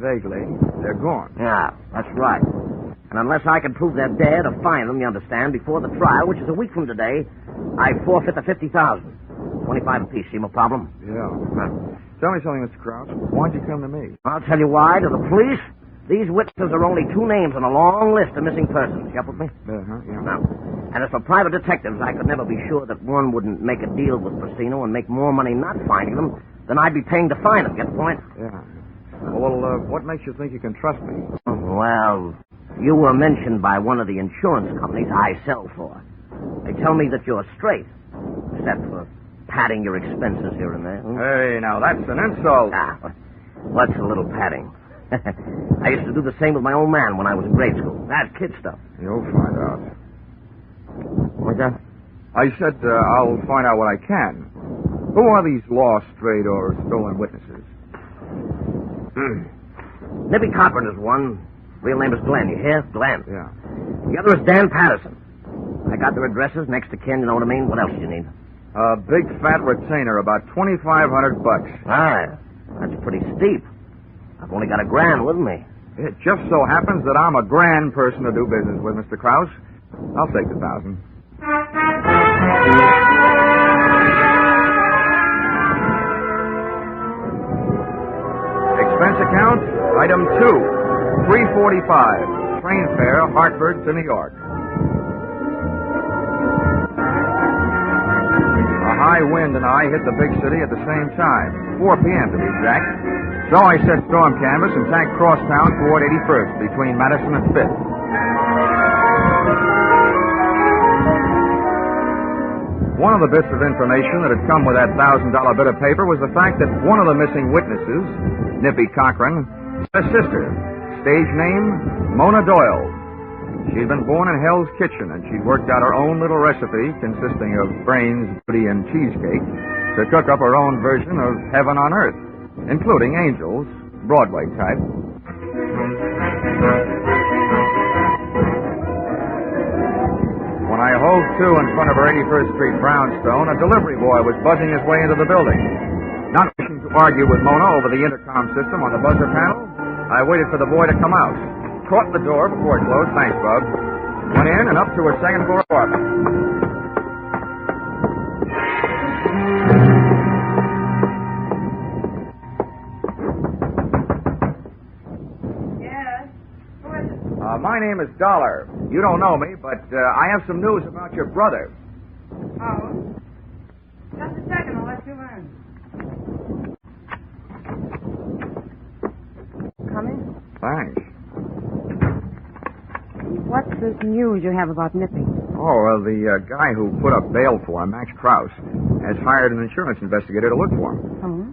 Vaguely. They're gone. Yeah, that's right. And unless I can prove they're dead or find them, you understand, before the trial, which is a week from today, I forfeit the $50,000. 25 apiece. Seem a problem? Yeah. Tell me something, Mr. Krause. Why'd you come to me? I'll tell you why. To the police, these witnesses are only two names on a long list of missing persons. You up with me? Yeah. Now, and as for private detectives, I could never be sure that one wouldn't make a deal with Persino and make more money not finding them than I'd be paying to find them. Get the point? Yeah. Well, what makes you think you can trust me? Well, you were mentioned by one of the insurance companies I sell for. They tell me that you're straight, except for padding your expenses here and there. Hey, now, that's an insult. What's a little padding? I used to do the same with my old man when I was in grade school. That's kid stuff. You'll find out. What's that? I said I'll find out what I can. Who are these lost, strayed, or stolen witnesses? Nippy Carpenter's one. Real name is Glenn. You hear? Glenn. Yeah. The other is Dan Patterson. I got their addresses, next to kin, you know what I mean? What else do you need? A big fat retainer, about $2,500. That's pretty steep. I've only got $1,000 with me. It just so happens that I'm a grand person to do business with, Mr. Krause. I'll take the $1,000. Expense account, item 2, $3.45, train fare, Hartford to New York. A high wind and I hit the big city at the same time, 4 p.m. to be exact. So I set storm canvas and tacked crosstown toward 81st, between Madison and 5th. One of the bits of information that had come with that $1,000 bit of paper was the fact that one of the missing witnesses, Nippy Cochran, had a sister, stage name, Mona Doyle. She'd been born in Hell's Kitchen, and she'd worked out her own little recipe consisting of brains, booty, and cheesecake to cook up her own version of Heaven on Earth, including angels, Broadway type. When I hove to in front of her 81st Street brownstone, a delivery boy was buzzing his way into the building. Not wishing to argue with Mona over the intercom system on the buzzer panel, I waited for the boy to come out. Caught the door before it closed. Thanks, Bub. Went in and up to her second-floor apartment. Yes? Who is it? My name is Dollar. You don't know me, but I have some news about your brother. Oh? Just a second, I'll let you in. Come in. Thanks. What's this news you have about Nippy? Oh, well, the guy who put up bail for him, Max Krause, has hired an insurance investigator to look for him. Oh?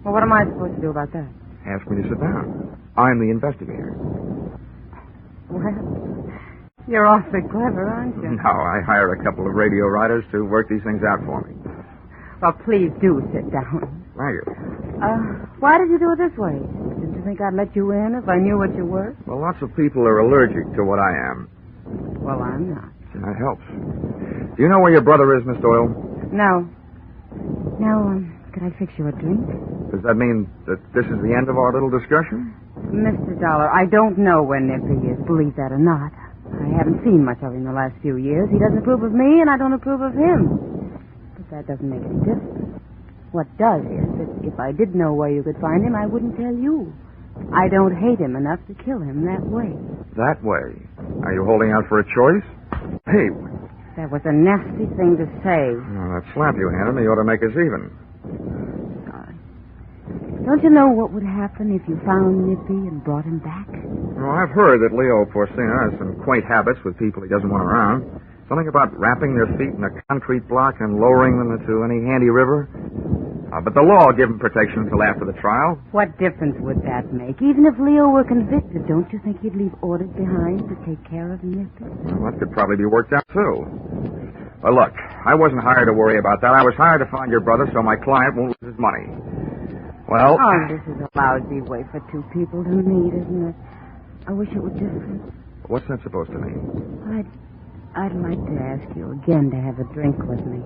Well, what am I supposed to do about that? Ask me to sit down. I'm the investigator. Well, you're awfully clever, aren't you? No, I hire a couple of radio writers to work these things out for me. Well, please do sit down. Thank you. Why did you do it this way? Didn't you think I'd let you in if I knew what you were? Well, lots of people are allergic to what I am. Well, I'm not. That helps. Do you know where your brother is, Miss Doyle? No. Now, could I fix you a drink? Does that mean that this is the end of our little discussion? Mr. Dollar, I don't know where Nippy is, believe that or not. I haven't seen much of him the last few years. He doesn't approve of me, and I don't approve of him. But that doesn't make any difference. What does is that if I did know where you could find him, I wouldn't tell you. I don't hate him enough to kill him that way. That way? Are you holding out for a choice? Hey. That was a nasty thing to say. Oh, that slap you handed me ought to make us even. Sorry. Don't you know what would happen if you found Nippy and brought him back? Well, I've heard that Leo Porcina has some quaint habits with people he doesn't want around. Something about wrapping their feet in a concrete block and lowering them into any handy river. But the law will give him protection until after the trial. What difference would that make? Even if Leo were convicted, don't you think he'd leave orders behind to take care of Nippy? Well, that could probably be worked out, too. Well, look, I wasn't hired to worry about that. I was hired to find your brother so my client won't lose his money. Well... Oh, this is a lousy way for two people to meet, isn't it? I wish it were different. What's that supposed to mean? I'd like to ask you again to have a drink with me.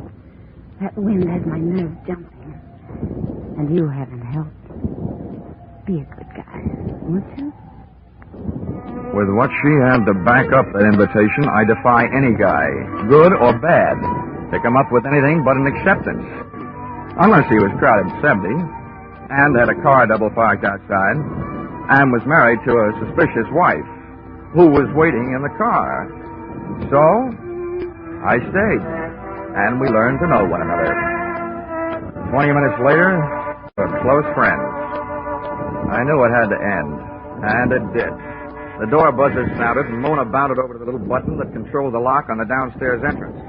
That wind has my nerves jumping. And you haven't helped. Be a good guy, won't you? With what she had to back up that invitation, I defy any guy, good or bad, to come up with anything but an acceptance. Unless he was crowded 70, and had a car double parked outside, and was married to a suspicious wife, who was waiting in the car. So, I stayed, and we learned to know one another. 20 minutes later, we're close friends. I knew it had to end, and it did. The door buzzer sounded, and Mona bounded over to the little button that controlled the lock on the downstairs entrance.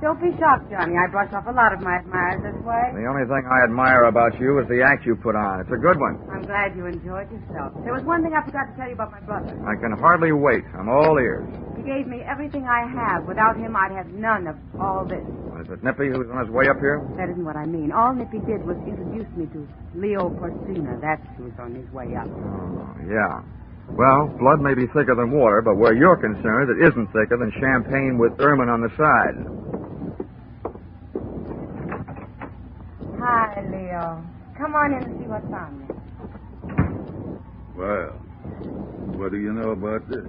Don't be shocked, Johnny. I brush off a lot of my admirers this way. The only thing I admire about you is the act you put on. It's a good one. I'm glad you enjoyed yourself. There was one thing I forgot to tell you about my brother. I can hardly wait. I'm all ears. He gave me everything I have. Without him, I'd have none of all this. Is it Nippy who's on his way up here? That isn't what I mean. All Nippy did was introduce me to Leo Porcina. That's who's on his way up. Oh, yeah. Well, blood may be thicker than water, but where you're concerned, it isn't thicker than champagne with ermine on the side. Hi, Leo. Come on in and see what's on you. Well, what do you know about this?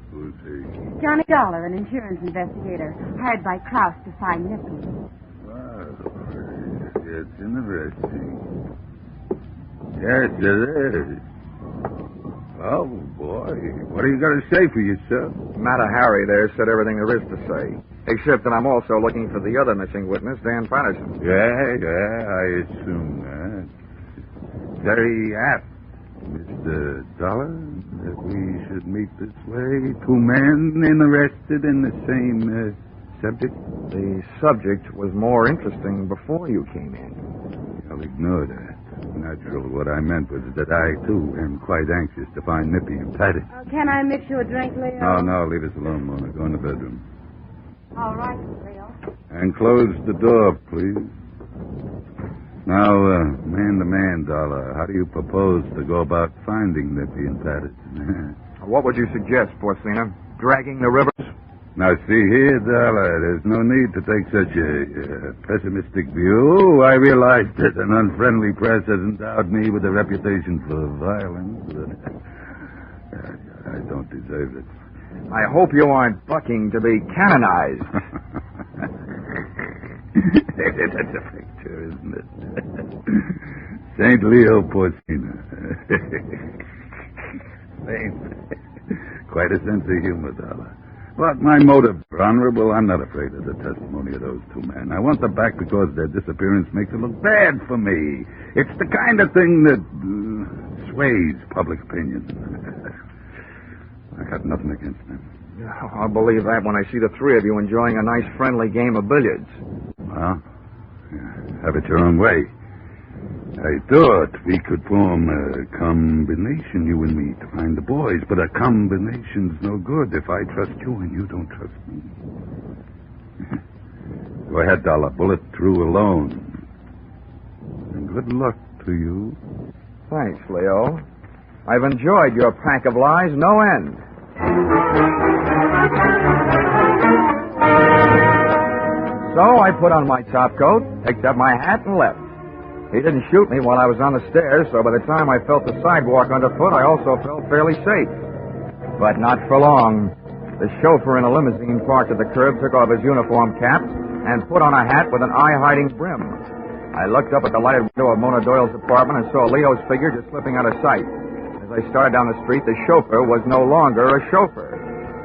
Who's he? Johnny Dollar, an insurance investigator, hired by Krause to find Nippy. Well, it's interesting. Yes, it is. Oh, boy. What are you going to say for yourself? Matter Harry there said everything there is to say. Except that I'm also looking for the other missing witness, Dan Patterson. Yeah, I assume that. Very apt, Mr. Dollar, that we should meet this way. Two men interested in the same subject. The subject was more interesting before you came in. I'll ignore that. Natural. What I meant was that I, too, am quite anxious to find Nippy and Patty. Can I mix you a drink, Leo? No, leave us alone, Mona. Go in the bedroom. All right, Leo. And close the door, please. Now, man to man, Dollar, how do you propose to go about finding Nippy and Patterson? What would you suggest, Porcina? Dragging the rivers? Now, see here, Dollar, there's no need to take such a pessimistic view. I realize that an unfriendly press has endowed me with a reputation for violence, but I don't deserve it. I hope you aren't bucking to be canonized. That's a picture, isn't it? St. Leo Porcina. Quite a sense of humor, Dollar. But my motives are honorable. I'm not afraid of the testimony of those two men. I want them back because their disappearance makes it look bad for me. It's the kind of thing that sways public opinion. I got nothing against them. I'll believe that when I see the three of you enjoying a nice friendly game of billiards. Well, have it your own way. I thought we could form a combination, you and me, to find the boys, but a combination's no good if I trust you and you don't trust me. Go ahead, Dollar. Bullet through alone. And good luck to you. Thanks, Leo. I've enjoyed your pack of lies no end. So I put on my top coat, picked up my hat, and left. He didn't shoot me while I was on the stairs, so by the time I felt the sidewalk underfoot, I also felt fairly safe. But not for long. The chauffeur in a limousine parked at the curb took off his uniform cap and put on a hat with an eye-hiding brim. I looked up at the lighted window of Mona Doyle's apartment and saw Leo's figure just slipping out of sight. As I started down the street, the chauffeur was no longer a chauffeur.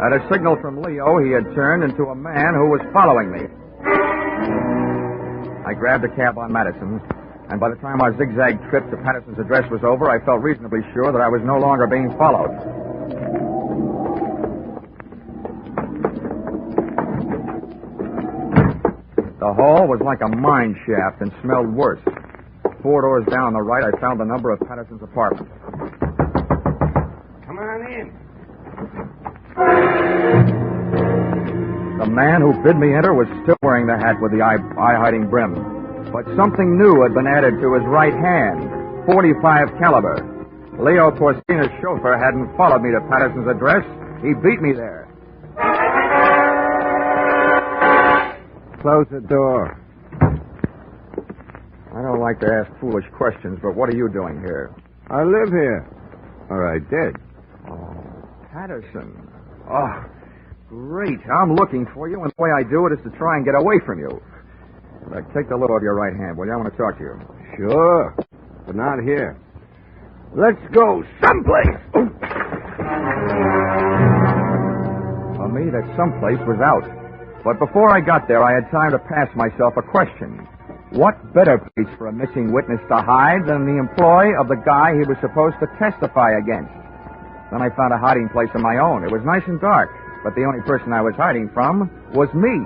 At a signal from Leo, he had turned into a man who was following me. I grabbed a cab on Madison, and by the time our zigzag trip to Patterson's address was over, I felt reasonably sure that I was no longer being followed. The hall was like a mine shaft and smelled worse. 4 doors down on the right, I found the number of Patterson's apartment. Come on in. The man who bid me enter was still wearing the hat with the eye-hiding brim. But something new had been added to his right hand, .45 caliber. Leo Porcina's chauffeur hadn't followed me to Patterson's address. He beat me there. Close the door. I don't like to ask foolish questions, but what are you doing here? I live here. Or I did. Oh, Patterson. Oh, great. I'm looking for you, and the way I do it is to try and get away from you. Take the lid off your right hand, will you? I want to talk to you. Sure, but not here. Let's go someplace. For me, that someplace was out. But before I got there, I had time to pass myself a question. What better place for a missing witness to hide than the employ of the guy he was supposed to testify against? Then I found a hiding place of my own. It was nice and dark, but the only person I was hiding from was me,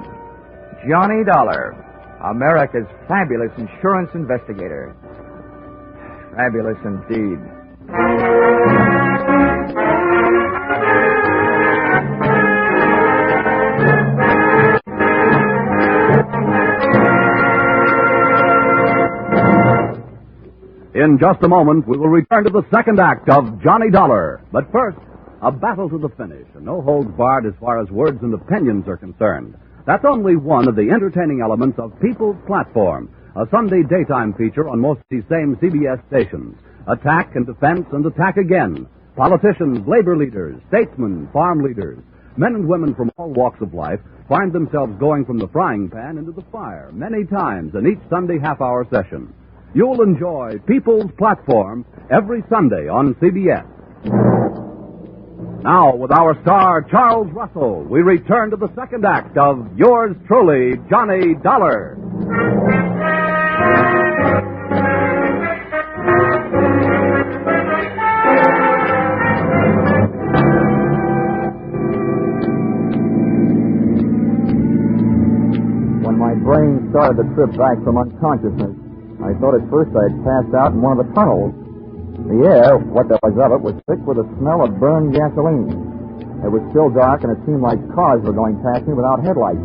Johnny Dollar, America's fabulous insurance investigator. Fabulous indeed. In just a moment, we will return to the second act of Johnny Dollar. But first, a battle to the finish, and no holds barred as far as words and opinions are concerned. That's only one of the entertaining elements of People's Platform, a Sunday daytime feature on most of these same CBS stations. Attack and defense and attack again. Politicians, labor leaders, statesmen, farm leaders, men and women from all walks of life find themselves going from the frying pan into the fire many times in each Sunday half-hour session. You'll enjoy People's Platform every Sunday on CBS. Now, with our star, Charles Russell, we return to the second act of yours truly, Johnny Dollar. When my brain started the trip back from unconsciousness, I thought at first I had passed out in one of the tunnels. The air, what there was of it, was thick with the smell of burned gasoline. It was still dark, and it seemed like cars were going past me without headlights.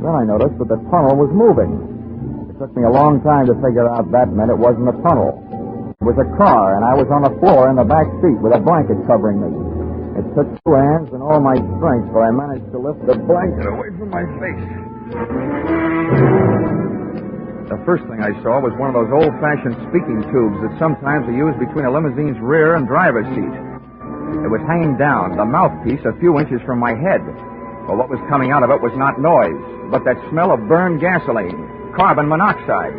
Then I noticed that the tunnel was moving. It took me a long time to figure out that meant it wasn't a tunnel. It was a car, and I was on the floor in the back seat with a blanket covering me. It took 2 hands and all my strength, but I managed to lift the blanket away from my face. The first thing I saw was one of those old-fashioned speaking tubes that sometimes are used between a limousine's rear and driver's seat. It was hanging down, the mouthpiece a few inches from my head. But what was coming out of it was not noise, but that smell of burned gasoline, carbon monoxide.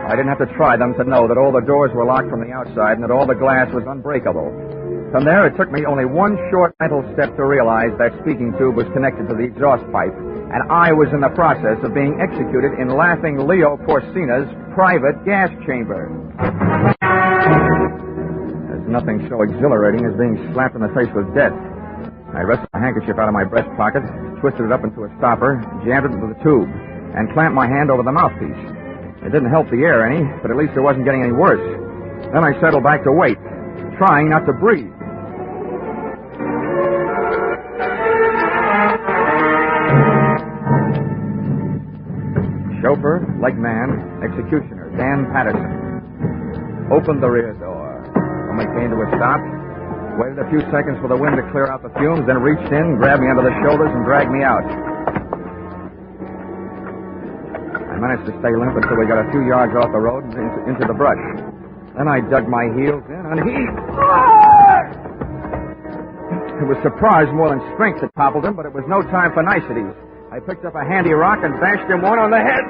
I didn't have to try them to know that all the doors were locked from the outside and that all the glass was unbreakable. From there, it took me only one short mental step to realize that speaking tube was connected to the exhaust pipe, and I was in the process of being executed in Laughing Leo Porcina's private gas chamber. There's nothing so exhilarating as being slapped in the face with death. I wrestled my handkerchief out of my breast pocket, twisted it up into a stopper, jammed it into the tube, and clamped my hand over the mouthpiece. It didn't help the air any, but at least it wasn't getting any worse. Then I settled back to wait, trying not to breathe. Chauffeur, leg man, executioner, Dan Patterson. Opened the rear door. When we came to a stop, waited a few seconds for the wind to clear out the fumes, then reached in, grabbed me under the shoulders, and dragged me out. I managed to stay limp until we got a few yards off the road and into the brush. Then I dug my heels in, and he... It was surprise more than strength that toppled him, but it was no time for niceties. I picked up a handy rock and bashed him one on the head.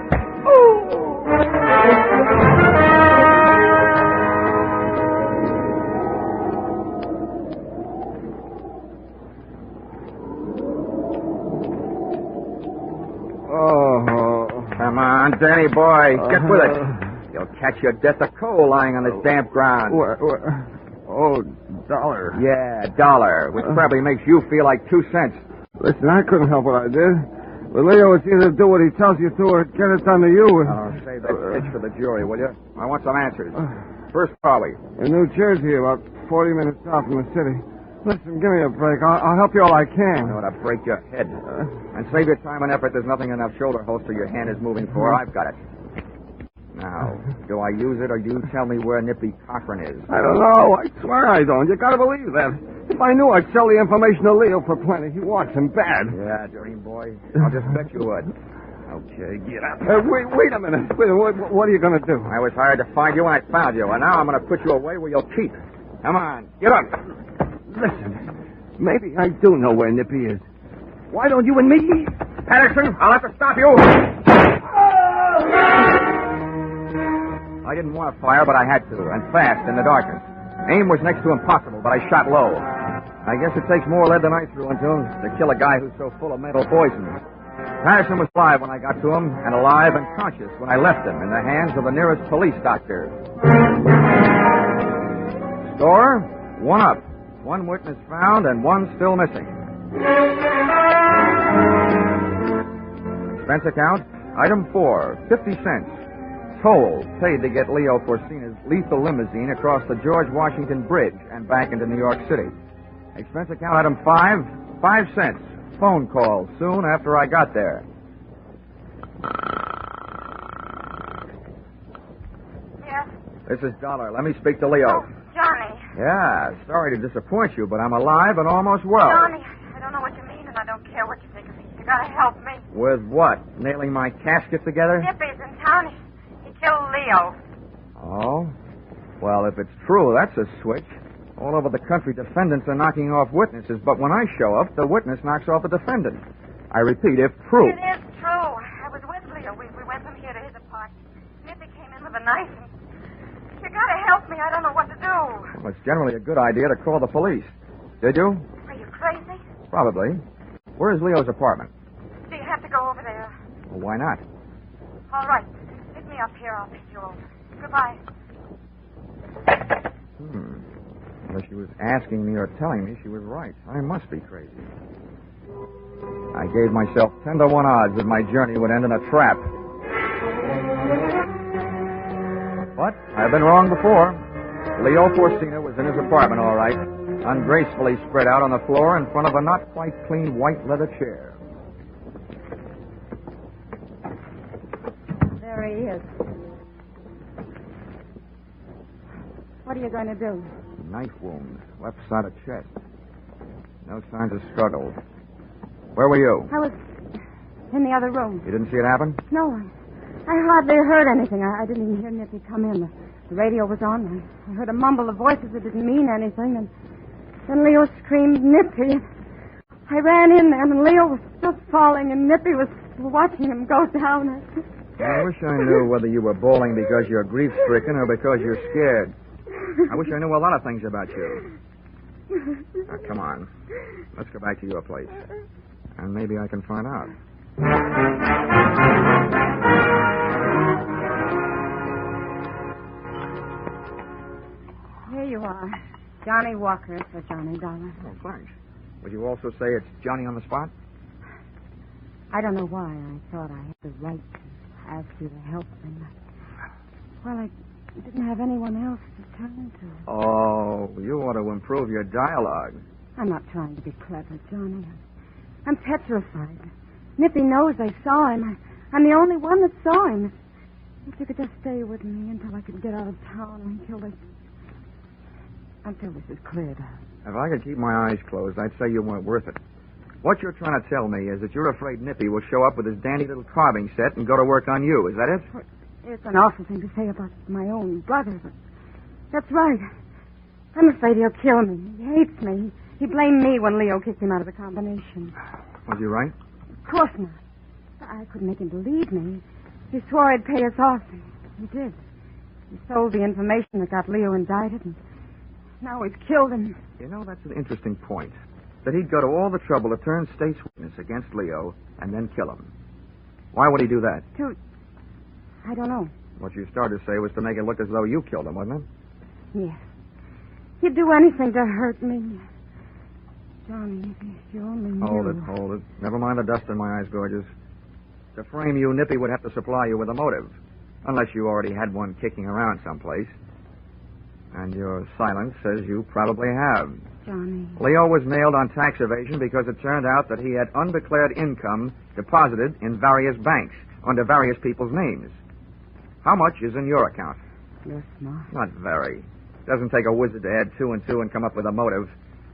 Come on, Danny boy, get with it. You'll catch your death of cold lying on this damp ground. Oh, $1. Yeah, $1, which probably makes you feel like 2 cents. Listen, I couldn't help what I did. But Leo, it's either do what he tells you to or get it done to you. Oh, save that pitch for the jury, will you? I want some answers. First, where are we? In New Jersey, about 40 minutes south from the city. Listen, give me a break. I'll help you all I can. I want to break your head. And save your time and effort. There's nothing in that shoulder holster your hand is moving for. I've got it. Now, do I use it or you tell me where Nippy Cochran is? I don't know. I swear I don't. You gotta believe that. If I knew, I'd sell the information to Leo for plenty. He wants him bad. Yeah, dream boy. I'll just bet you would. Okay, get up. Wait a minute. What are you going to do? I was hired to find you and I found you, and now I'm going to put you away where you'll keep. Come on, get up. Listen, maybe I do know where Nippy is. Why don't you and me? Patterson, I'll have to stop you. I didn't want to fire, but I had to, and fast in the darkness. Aim was next to impossible, but I shot low. I guess it takes more lead than I threw into him to kill a guy who's so full of mental poison. Patterson was alive when I got to him, and alive and conscious when I left him in the hands of the nearest police doctor. Score, 1 up. 1 witness found and 1 still missing. Expense account, item 4, 50 cents. Toll paid to get Leo Porcina's lethal limousine across the George Washington Bridge and back into New York City. Expense account item 5, 5 cents. Phone call soon after I got there. Yes? This is Dollar. Let me speak to Leo. Johnny. Yeah, sorry to disappoint you, but I'm alive and almost well. Johnny, I don't know what you mean, and I don't care what you think of me. You gotta help me. With what? Nailing my casket together? Nippy's in town. He killed Leo. Oh? Well, if it's true, that's a switch. All over the country, defendants are knocking off witnesses, but when I show up, the witness knocks off the defendant. I repeat, if true. It is true. I was with Leo. We went from here to his apartment. Nippy came in with a knife, and you gotta help me. I don't know what to do. Well, it's generally a good idea to call the police. Did you? Are you crazy? Probably. Where's Leo's apartment? Do you have to go over there? Well, why not? All right. Pick me up here. I'll pick you over. Goodbye. Whether she was asking me or telling me, she was right. I must be crazy. I gave myself 10-to-1 odds that my journey would end in a trap. But I've been wrong before. Leo Porcina was in his apartment, all right, ungracefully spread out on the floor in front of a not quite clean white leather chair. There he is. What are you going to do? Knife wound, left side of chest. No signs of struggle. Where were you? I was in the other room. You didn't see it happen? No, I hardly heard anything. I didn't even hear Nippy come in. The radio was on. I heard a mumble of voices that didn't mean anything, and then Leo screamed, Nippy. I ran in there, and Leo was just falling, and Nippy was watching him go down. I wish I knew whether you were bawling because you're grief-stricken or because you're scared. I wish I knew a lot of things about you. Now, come on. Let's go back to your place. And maybe I can find out. Here you are. Johnny Walker for Johnny Dollar. Oh, thanks. Would you also say it's Johnny on the spot? I don't know why I thought I had the right to ask you to help me. Well, I didn't have anyone else to turn to. Oh, you ought to improve your dialogue. I'm not trying to be clever, Johnny. I'm petrified. Nippy knows I saw him. I'm the only one that saw him. If you could just stay with me until I could get out of town, until this is cleared up. If I could keep my eyes closed, I'd say you weren't worth it. What you're trying to tell me is that you're afraid Nippy will show up with his dandy little carving set and go to work on you. Is that it? It's an awful thing to say about my own brother, but that's right. I'm afraid he'll kill me. He hates me. He blamed me when Leo kicked him out of the combination. Was he right? Of course not. I couldn't make him believe me. He swore he'd pay us off. He did. He sold the information that got Leo indicted, and now he's killed him. You know, that's an interesting point. That he'd go to all the trouble to turn state's witness against Leo and then kill him. Why would he do that? I don't know. What you started to say was to make it look as though you killed him, wasn't it? Yes. He'd do anything to hurt me. Johnny, if you only knew. Hold it. Never mind the dust in my eyes, gorgeous. To frame you, Nippy would have to supply you with a motive. Unless you already had one kicking around someplace. And your silence says you probably have. Johnny. Leo was nailed on tax evasion because it turned out that he had undeclared income deposited in various banks under various people's names. How much is in your account? You're smart. Not very. Doesn't take a wizard to add 2 and 2 and come up with a motive.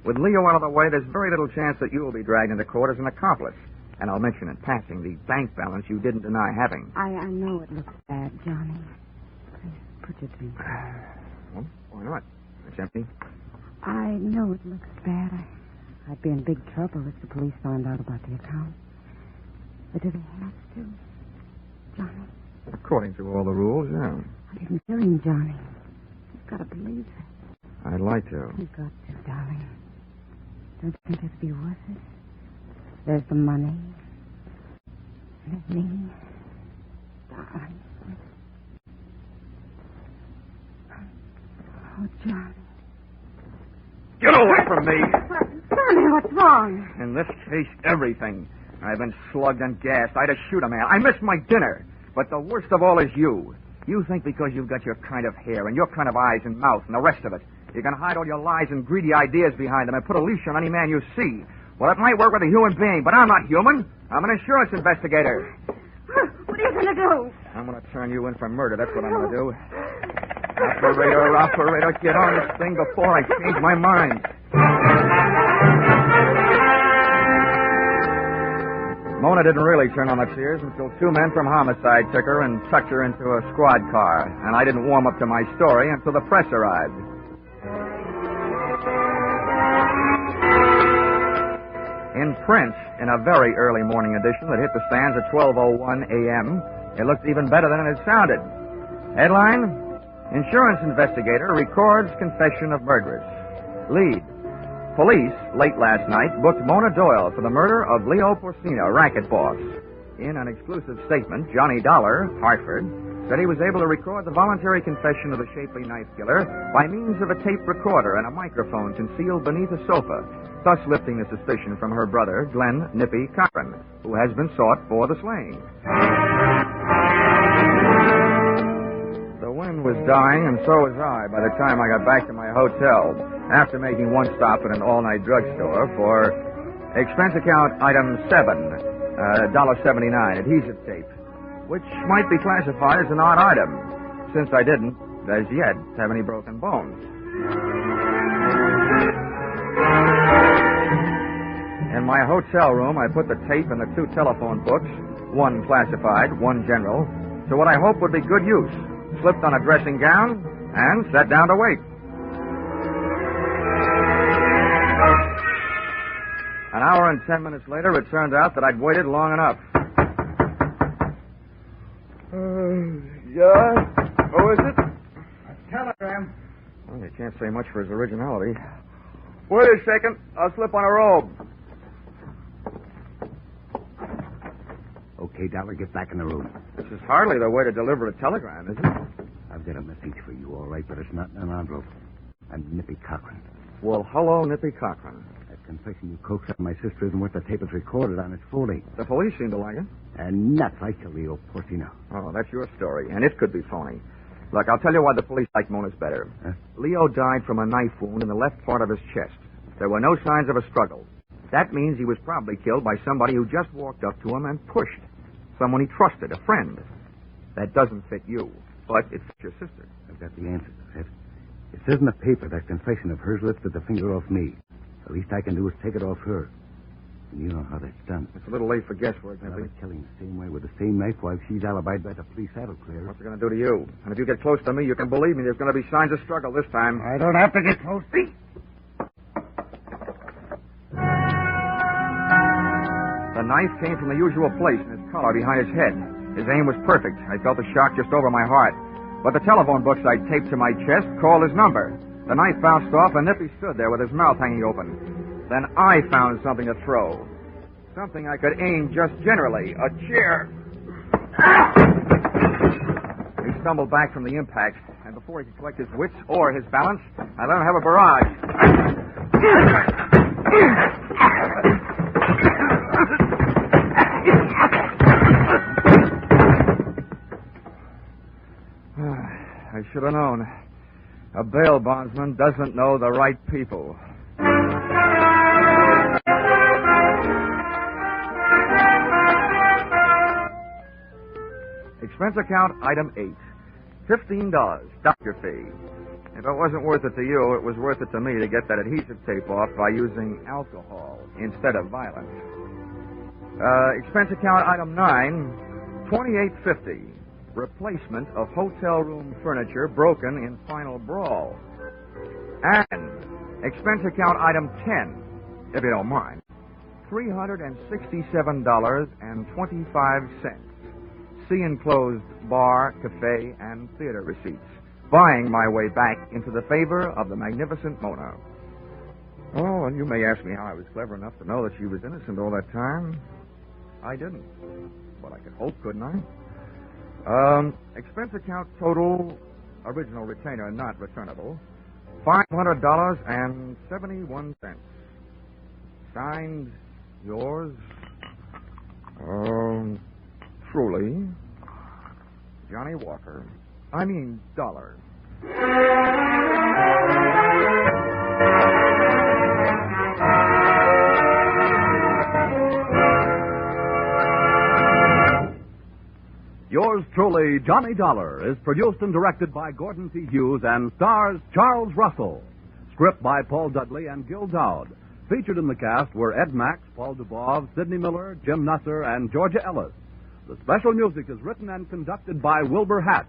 With Leo out of the way, there's very little chance that you will be dragged into court as an accomplice. And I'll mention in passing the bank balance you didn't deny having. I know it looks bad, Johnny. Please put your drink down. Well, why not? It's empty. I know it looks bad. I'd be in big trouble if the police found out about the account. But do they have to? Johnny? According to all the rules, yeah. I didn't kill him, Johnny. You've got to believe it. I'd like to. You've got to, darling. Don't you think it'd be worth it? There's the money. There's me. Darling. Oh, Johnny. Get away from me! Johnny, what's wrong? In this case, everything. I've been slugged and gassed. I had to shoot a man. I missed my dinner. But the worst of all is you. You think because you've got your kind of hair and your kind of eyes and mouth and the rest of it, you're going to hide all your lies and greedy ideas behind them and put a leash on any man you see. Well, it might work with a human being, but I'm not human. I'm an insurance investigator. What are you going to do? I'm going to turn you in for murder. That's what I'm going to do. Operator, get on this thing before I change my mind. Mona didn't really turn on the tears until 2 men from homicide took her and tucked her into a squad car. And I didn't warm up to my story until the press arrived. In print, in a very early morning edition that hit the stands at 12:01 a.m., it looked even better than it had sounded. Headline, Insurance Investigator Records Confession of Murderess. Lead, Police, late last night, booked Mona Doyle for the murder of Leo Porcino, racket boss. In an exclusive statement, Johnny Dollar, Hartford, said he was able to record the voluntary confession of the shapely knife killer by means of a tape recorder and a microphone concealed beneath a sofa, thus lifting the suspicion from her brother, Glenn Nippy Cochran, who has been sought for the slaying. The wind was dying, and so was I by the time I got back to my hotel, after making one stop at an all-night drugstore for expense account item 7, $1.79, adhesive tape. which might be classified as an odd item, since I didn't, as yet, have any broken bones. In my hotel room, I put the tape and the 2 telephone books, one classified, one general, to what I hope would be good use, slipped on a dressing gown, and sat down to wait. An hour and 10 minutes later, it turned out that I'd waited long enough. Yeah? Who is it? Telegram. Well, you can't say much for his originality. Wait a second. I'll slip on a robe. Okay, Dollar, get back in the room. This is hardly the way to deliver a telegram, is it? I've got a message for you, all right, but it's not in an envelope. I'm Nippy Cochran. Well, hello, Nippy Cochran. That confession you coaxed out of my sister isn't what the tape is recorded on. It's phony. The police seem to like it. And nuts like the Leo Porcino. Oh, that's your story, and it could be phony. Look, I'll tell you why the police like Mona's better. Huh? Leo died from a knife wound in the left part of his chest. There were no signs of a struggle. That means he was probably killed by somebody who just walked up to him and pushed. Someone he trusted, a friend. That doesn't fit you, but it fits your sister. I've got the answer to that. It says in the paper that confession of hers lifted the finger off me. The least I can do is take it off her. And you know how that's done. It's a little late for guesswork, Well, Nippy. killing the same way with the same knife while she's alibied by the police, that'll clear her. What's it going to do to you? And if you get close to me, you can believe me, there's going to be signs of struggle this time. I don't have to get close to you. The knife came from the usual place in his collar behind his head. His aim was perfect. I felt the shock just over my heart. But the telephone books I taped to my chest called his number. The knife bounced off, and Nippy stood there with his mouth hanging open. Then I found something to throw. Something I could aim just generally. A chair. He stumbled back from the impact, and before he could collect his wits or his balance, I let him have a barrage. I should have known. A bail bondsman doesn't know the right people. Expense account item 8. $15, doctor fee. If it wasn't worth it to you, it was worth it to me to get that adhesive tape off by using alcohol instead of violence. Expense account item 9, $28.50. Replacement of hotel room furniture broken in final brawl. And expense account item 10, if you don't mind, $367.25. See enclosed bar, cafe, and theater receipts. Buying my way back into the favor of the magnificent Mona. Oh, and you may ask me how I was clever enough to know that she was innocent all that time. I didn't. But I could hope, couldn't I? Expense account total, original retainer not returnable, $500.71. Signed, yours, truly, Johnny Walker. I mean, Dollar. Yours truly, Johnny Dollar, is produced and directed by Gordon T. Hughes and stars Charles Russell. Script by Paul Dudley and Gil Dowd. Featured in the cast were Ed Max, Paul Dubov, Sidney Miller, Jim Nusser, and Georgia Ellis. The special music is written and conducted by Wilbur Hatch.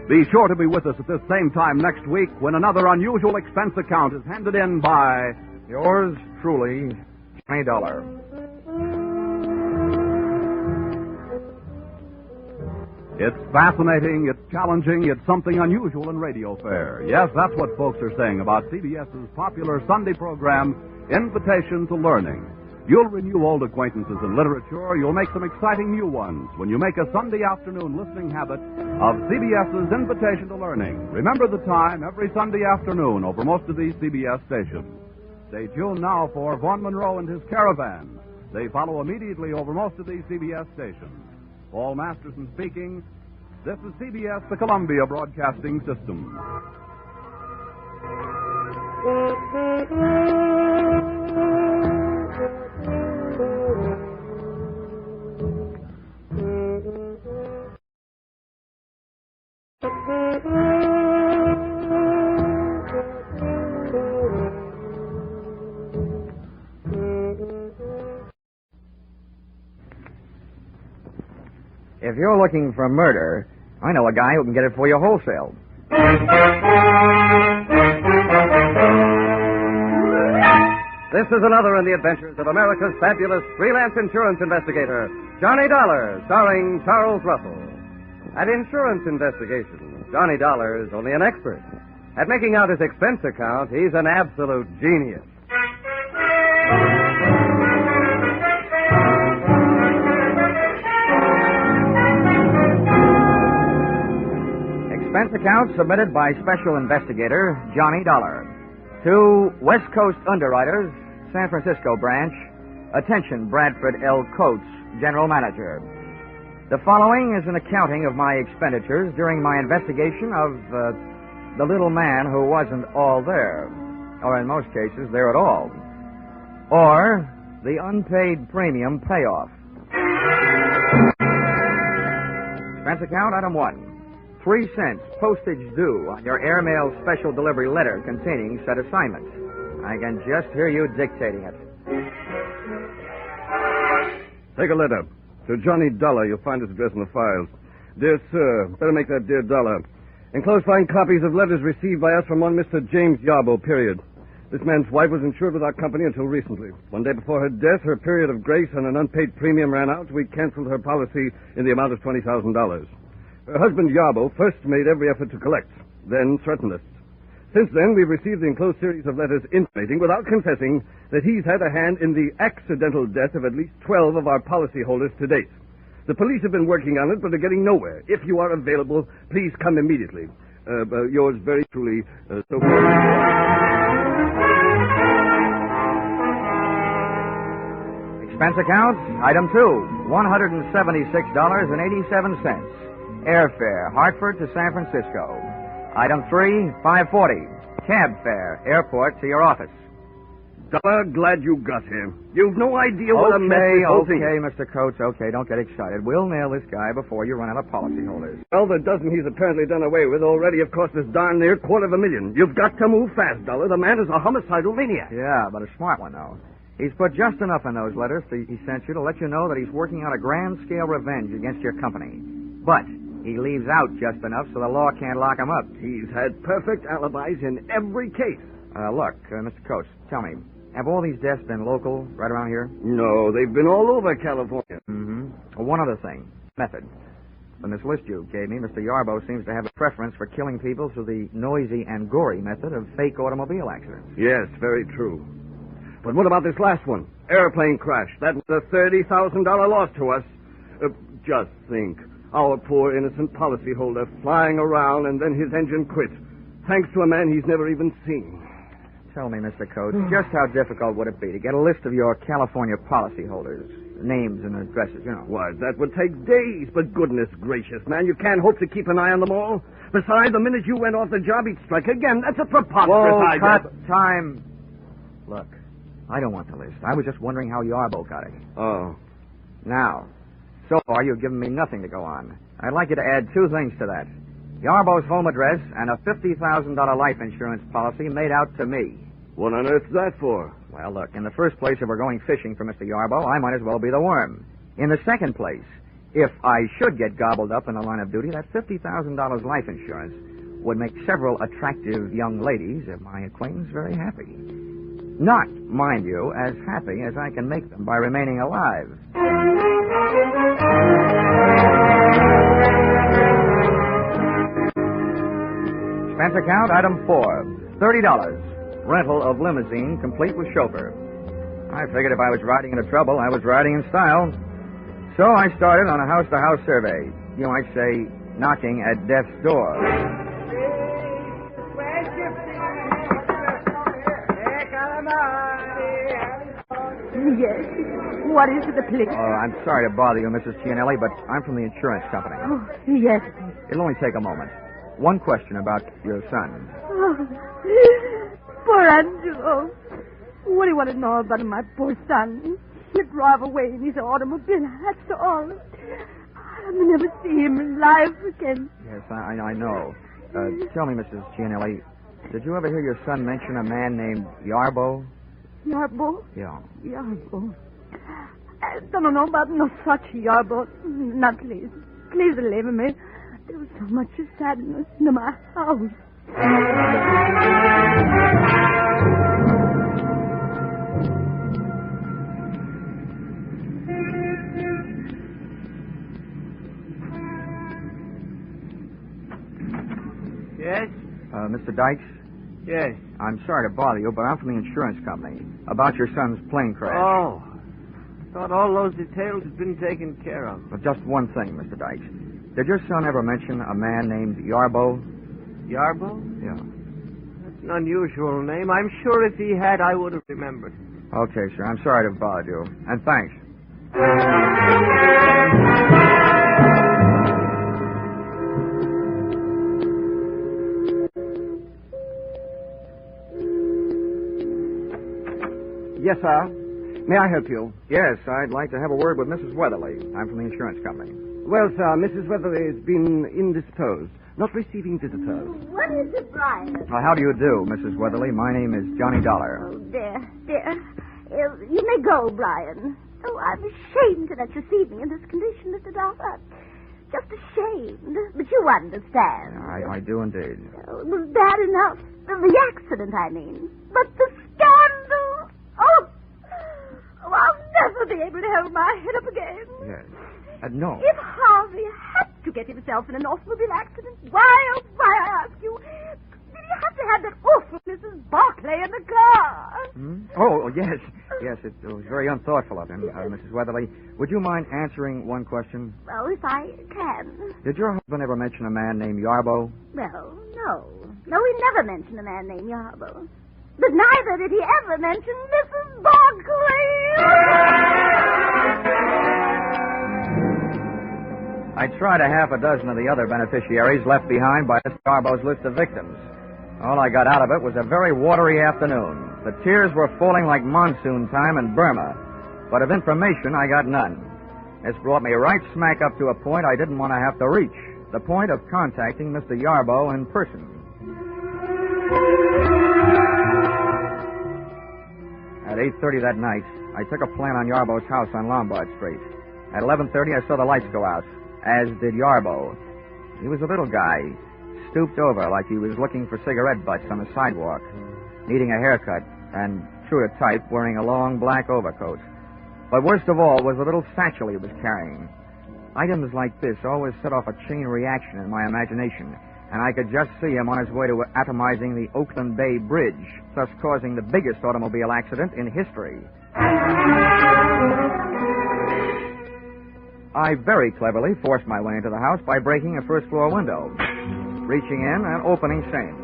Be sure to be with us at this same time next week when another unusual expense account is handed in by yours truly, Johnny Dollar. It's fascinating, it's challenging, it's something unusual in radio fare. Yes, that's what folks are saying about CBS's popular Sunday program, Invitation to Learning. You'll renew old acquaintances in literature. You'll make some exciting new ones when you make a Sunday afternoon listening habit of CBS's Invitation to Learning. Remember the time every Sunday afternoon over most of these CBS stations. Stay tuned now for Vaughn Monroe and his Caravan. They follow immediately over most of these CBS stations. Paul Masterson speaking. This is CBS, the Columbia Broadcasting System. Thank you. If you're looking for murder, I know a guy who can get it for you wholesale. This is another in the adventures of America's fabulous freelance insurance investigator, Johnny Dollar, starring Charles Russell. At insurance investigation, Johnny Dollar is only an expert. At making out his expense account, he's an absolute genius. Expense account submitted by Special Investigator Johnny Dollar. To West Coast Underwriters, San Francisco Branch. Attention, Bradford L. Coates, General Manager. The following is an accounting of my expenditures during my investigation of the little man who wasn't all there, or in most cases, there at all, or the unpaid premium payoff. Expense account, item 1. 3 cents postage due on your airmail special delivery letter containing said assignment. I can just hear you dictating it. Take a letter. To Johnny Dollar. You'll find his address in the files. Dear Sir, better make that Dear Dollar. Enclosed find copies of letters received by us from one Mr. James Yarbo, period. This man's wife was insured with our company until recently. One day before her death, her period of grace and an unpaid premium ran out. We canceled her policy in the amount of $20,000. Her husband, Yarbo, first made every effort to collect, then threatened us. Since then, we've received the enclosed series of letters intimating, without confessing, that he's had a hand in the accidental death of at least 12 of our policyholders to date. The police have been working on it, but are getting nowhere. If you are available, please come immediately. Yours very truly, Sophie. Expense account, item 2, $176.87. Airfare, Hartford to San Francisco. Item 3, $5.40. Cab fare, airport to your office. Dollar, glad you got here. You've no idea what a mess this whole thing is. Okay, Mr. Coates, okay, don't get excited. We'll nail this guy before you run out of policyholders. Well, the dozen he's apparently done away with already have cost us darn near $250,000. You've got to move fast, Dollar. The man is a homicidal maniac. Yeah, but a smart one, though. He's put just enough in those letters he sent you to let you know that he's working out a grand-scale revenge against your company. But he leaves out just enough so the law can't lock him up. He's had perfect alibis in every case. Look, Mr. Coates, tell me, have all these deaths been local, right around here? No, they've been all over California. Mm-hmm. Well, one other thing, method. From this list you gave me, Mr. Yarbo seems to have a preference for killing people through the noisy and gory method of fake automobile accidents. Yes, very true. But what about this last one? Airplane crash. That was a $30,000 loss to us. Just think. Our poor innocent policyholder flying around and then his engine quit. Thanks to a man he's never even seen. Tell me, Mr. Coates, just how difficult would it be to get a list of your California policyholders? Names and addresses, you know. Why, that would take days. But goodness gracious, man, you can't hope to keep an eye on them all. Besides, the minute you went off the job, he'd strike again. That's a preposterous idea. Cut time. Look, I don't want the list. I was just wondering how Yarbo got it. Oh. Now, so far you've given me nothing to go on. I'd like you to add 2 things to that. Yarbo's home address and a $50,000 life insurance policy made out to me. What on earth's that for? Well, look, in the first place, if we're going fishing for Mr. Yarbo, I might as well be the worm. In the second place, if I should get gobbled up in the line of duty, that $50,000 life insurance would make several attractive young ladies of my acquaintance very happy. Not, mind you, as happy as I can make them by remaining alive. Expense account, item 4, $30. Rental of limousine, complete with chauffeur. I figured if I was riding into trouble, I was riding in style. So I started on a house-to-house survey. You might say, knocking at death's door. Yes. What is it, please? I'm sorry to bother you, Mrs. Cianelli, but I'm from the insurance company. Oh, yes. It'll only take a moment. One question about your son. Oh, poor Angelo. What do you want to know about my poor son? He'll drive away in his automobile, that's all. I'll never see him alive again. Yes, I know. Tell me, Mrs. Cianelli, did you ever hear your son mention a man named Yarbo? Yarbo? Yeah. Yarbo. I don't know about no such Yarbo. Not least. Please believe me. There was so much sadness in my house. Yes? Mr. Dykes? Yes. I'm sorry to bother you, but I'm from the insurance company. About your son's plane crash. Oh. I thought all those details had been taken care of. But just one thing, Mr. Dykes. Did your son ever mention a man named Yarbo? Yarbo? Yeah. That's an unusual name. I'm sure if he had, I would have remembered. Okay, sir. I'm sorry to have bothered you. And thanks. Yes, sir. May I help you? Yes, I'd like to have a word with Mrs. Weatherly. I'm from the insurance company. Well, sir, Mrs. Weatherly has been indisposed, not receiving visitors. What is it, Brian? How do you do, Mrs. Weatherly? My name is Johnny Dollar. Oh, dear. You may go, Brian. Oh, I'm ashamed to let you see me in this condition, Mr. Dollar. Just ashamed. But you understand. I do indeed. Oh, it was bad enough. The accident, I mean. But the scandal. Oh, I'll never be able to hold my head up again. Yes. No. If Harvey had to get himself in an automobile accident, why, I ask you, did he have to have that awful Mrs. Barclay in the car? Oh, yes. Yes, it was very unthoughtful of him, Mrs. Weatherly. Would you mind answering one question? Well, if I can. Did your husband ever mention a man named Yarbo? Well, no. No, he never mentioned a man named Yarbo. But neither did he ever mention Mrs. Barclay. I tried a half a dozen of the other beneficiaries left behind by Mr. Yarbo's list of victims. All I got out of it was a very watery afternoon. The tears were falling like monsoon time in Burma. But of information, I got none. This brought me right smack up to a point I didn't want to have to reach. The point of contacting Mr. Yarbo in person. At 8:30 that night, I took a plan on Yarbo's house on Lombard Street. At 11:30, I saw the lights go out, as did Yarbo. He was a little guy, stooped over like he was looking for cigarette butts on the sidewalk, needing a haircut, and true to type, wearing a long black overcoat. But worst of all was the little satchel he was carrying. Items like this always set off a chain reaction in my imagination, and I could just see him on his way to atomizing the Oakland Bay Bridge, thus causing the biggest automobile accident in history. I very cleverly forced my way into the house by breaking a first-floor window, reaching in and opening same.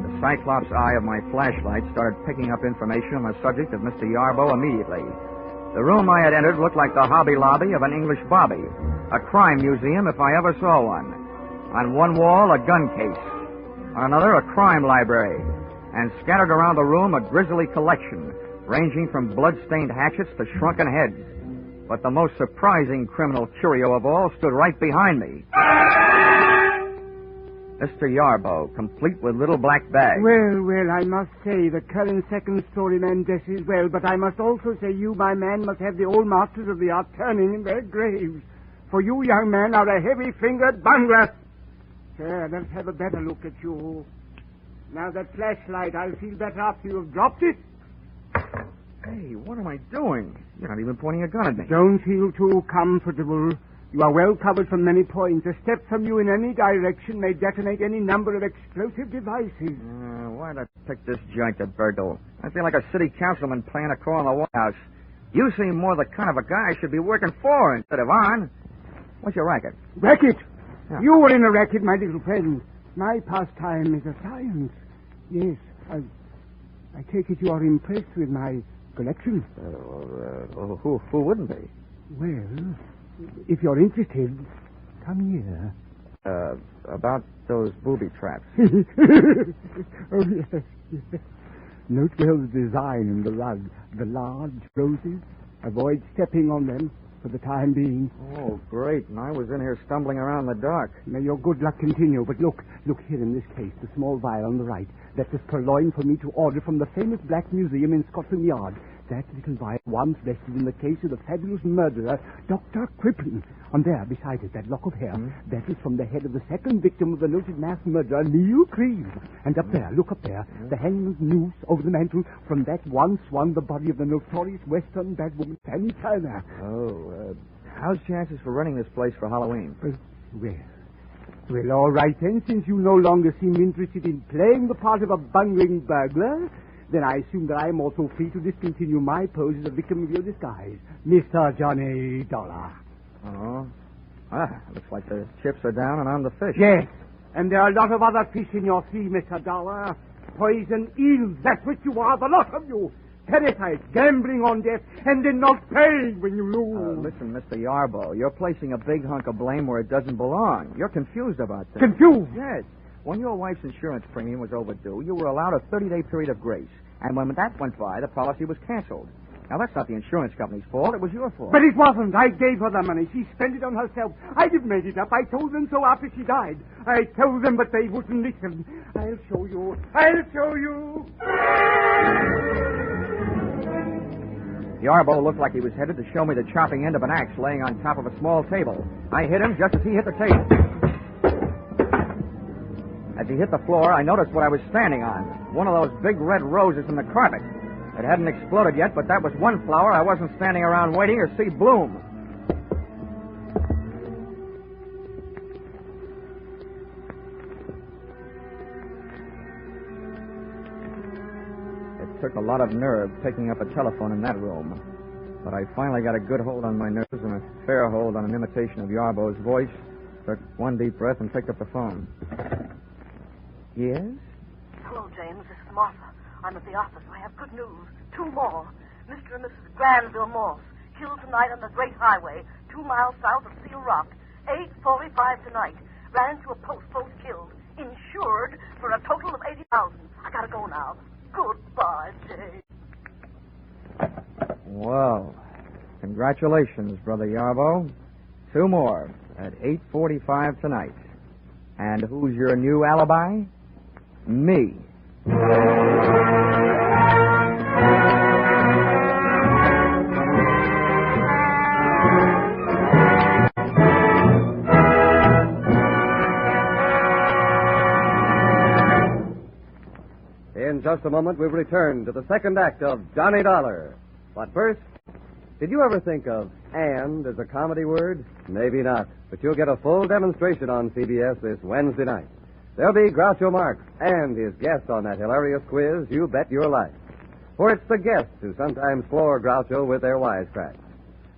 The cyclops eye of my flashlight started picking up information on the subject of Mr. Yarbo immediately. The room I had entered looked like the Hobby Lobby of an English bobby, a crime museum if I ever saw one. On one wall, a gun case. On another, a crime library. And scattered around the room, a grisly collection, ranging from blood-stained hatchets to shrunken heads. But the most surprising criminal curio of all stood right behind me. Mr. Yarbo, complete with little black bags. Well, I must say the current second-story man dresses well, but I must also say you, my man, must have the old masters of the art turning in their graves. For you, young man, are a heavy-fingered bungler. There, let's have a better look at you. Now that flashlight, I'll feel better after you've dropped it. Hey, what am I doing? You're not even pointing a gun at me. Don't feel too comfortable. You are well covered from many points. A step from you in any direction may detonate any number of explosive devices. Why'd I pick this joint to burgle? I feel like a city councilman playing a call in the White House. You seem more the kind of a guy I should be working for instead of on. What's your racket? Racket? Yeah. You were in a racket, my little friend. My pastime is a science. Yes, I take it you are impressed with my collection. Who wouldn't be? Well, if you're interested, come here. About those booby traps. Oh, yes. Note well the design in the rug. The large roses. Avoid stepping on them for the time being. Oh, great. And I was in here stumbling around in the dark. May your good luck continue. But look here in this case, the small vial on the right. That was purloined for me to order from the famous Black Museum in Scotland Yard. That little wire once rested in the case of the fabulous murderer, Dr. Crippen. And there, beside it, that lock of hair, that is from the head of the second victim of the noted mass murderer, Neil Creed. And up there, look up there, the hangman's noose over the mantel. From that once swung the body of the notorious Western bad woman, Fanny Turner. How's chances for running this place for Halloween? Well, all right then, since you no longer seem interested in playing the part of a bungling burglar, then I assume that I am also free to discontinue my pose as a victim of your disguise, Mr. Johnny Dollar. Oh. Looks like the chips are down and I'm the fish. Yes, and there are a lot of other fish in your sea, Mr. Dollar. Poison eels, that's what you are, the lot of you. Parasites, gambling on death, and then not paying when you lose. Listen, Mr. Yarbo, you're placing a big hunk of blame where it doesn't belong. You're confused about this. Confused? Yes. When your wife's insurance premium was overdue, you were allowed a 30-day period of grace. And when that went by, the policy was canceled. Now, that's not the insurance company's fault. It was your fault. But it wasn't. I gave her the money. She spent it on herself. I didn't make it up. I told them so after she died. I told them, but they wouldn't listen. I'll show you. Yarbo looked like he was headed to show me the chopping end of an axe laying on top of a small table. I hit him just as he hit the table. As he hit the floor, I noticed what I was standing on. One of those big red roses in the carpet. It hadn't exploded yet, but that was one flower I wasn't standing around waiting to see bloom. It took a lot of nerve picking up a telephone in that room. But I finally got a good hold on my nerves and a fair hold on an imitation of Yarbo's voice. Took one deep breath and picked up the phone. Yes? Hello, James. This is Martha. I'm at the office. I have good news. 2 more. Mr. and Mrs. Granville Morse, killed tonight on the Great Highway, 2 miles south of Seal Rock. 8:45 tonight. Ran into a post killed. Insured for a total of $80,000. I gotta go now. Goodbye, James. Well, congratulations, Brother Yarbo. 2 more at 8:45 tonight. And who's your new alibi? Me. In just a moment, we'll return to the second act of Johnny Dollar. But first, did you ever think of "and" as a comedy word? Maybe not, but you'll get a full demonstration on CBS this Wednesday night. There'll be Groucho Marx and his guest on that hilarious quiz, You Bet Your Life. For it's the guests who sometimes floor Groucho with their wisecracks.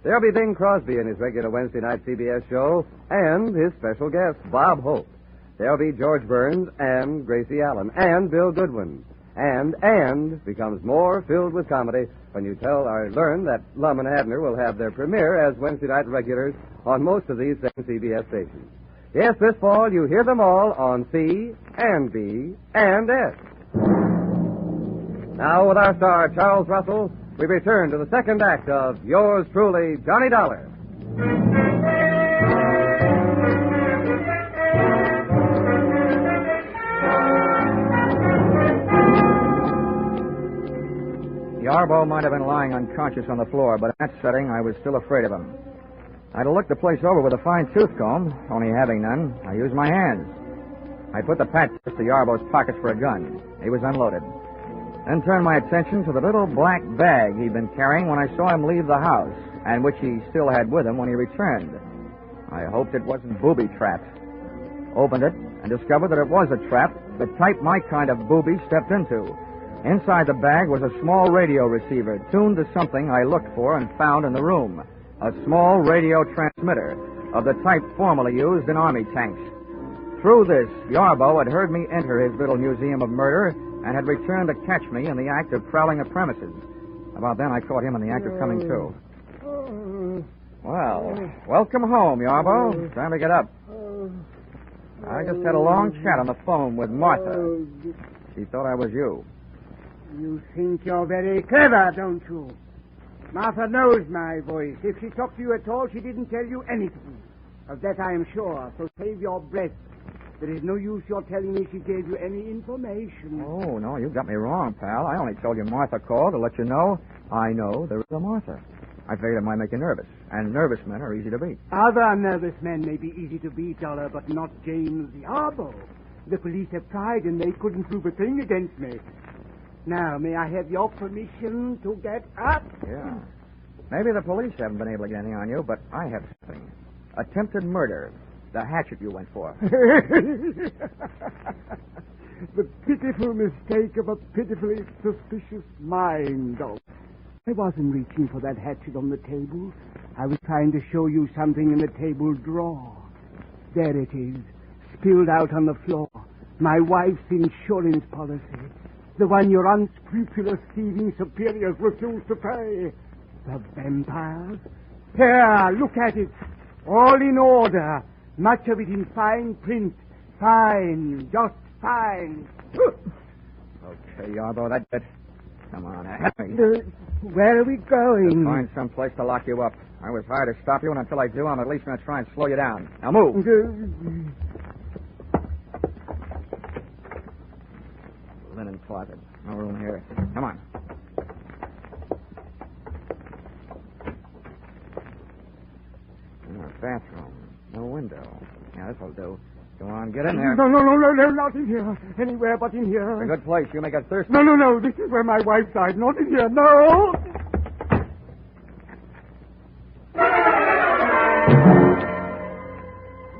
There'll be Bing Crosby in his regular Wednesday night CBS show and his special guest, Bob Hope. There'll be George Burns and Gracie Allen and Bill Goodwin. And becomes more filled with comedy when you learn that Lum and Abner will have their premiere as Wednesday night regulars on most of these same CBS stations. Yes, this fall you hear them all on C and B and S. Now, with our star, Charles Russell, we return to the second act of Yours Truly, Johnny Dollar. Yarbo might have been lying unconscious on the floor, but in that setting, I was still afraid of him. I'd have looked the place over with a fine-tooth comb, only having none. I used my hands. I put the patches to Yarbo's pockets for a gun. He was unloaded. Then turned my attention to the little black bag he'd been carrying when I saw him leave the house, and which he still had with him when he returned. I hoped it wasn't booby-trapped. Opened it and discovered that it was a trap, the type my kind of booby stepped into. Inside the bag was a small radio receiver tuned to something I looked for and found in the room. A small radio transmitter of the type formerly used in army tanks. Through this, Yarbo had heard me enter his little museum of murder and had returned to catch me in the act of prowling the premises. About then, I caught him in the act of coming to. Well, welcome home, Yarbo. Time to get up. I just had a long chat on the phone with Martha. She thought I was you. You think you're very clever, don't you? Martha knows my voice. If she talked to you at all, she didn't tell you anything. Of that I am sure, so save your breath. There is no use your telling me she gave you any information. Oh, no, you got me wrong, pal. I only told you Martha called to let you know I know there is a Martha. I figured it might make you nervous, and nervous men are easy to beat. Other nervous men may be easy to beat, Dollar, but not James Yarbo. The police have tried, and they couldn't prove a thing against me. Now, may I have your permission to get up? Yeah. Maybe the police haven't been able to get anything on you, but I have something. Attempted murder. The hatchet you went for. The pitiful mistake of a pitifully suspicious mind, Dollar. I wasn't reaching for that hatchet on the table. I was trying to show you something in the table drawer. There it is, spilled out on the floor. My wife's insurance policy. The one your unscrupulous thieving superiors refused to pay. The vampires? Here, look at it. All in order. Much of it in fine print. Fine. Just fine. Okay, Yarbo, that's it. Come on, help me. Where are we going? Find some place to lock you up. I was hired to stop you, and until I do, I'm at least going to try and slow you down. Now move. Linen closet. No room here. Come on. Bathroom. No window. Yeah, this'll do. Go on, get in there. No, not in here. Anywhere but in here. It's a good place. You make it thirsty. No. This is where my wife died. Not in here. No.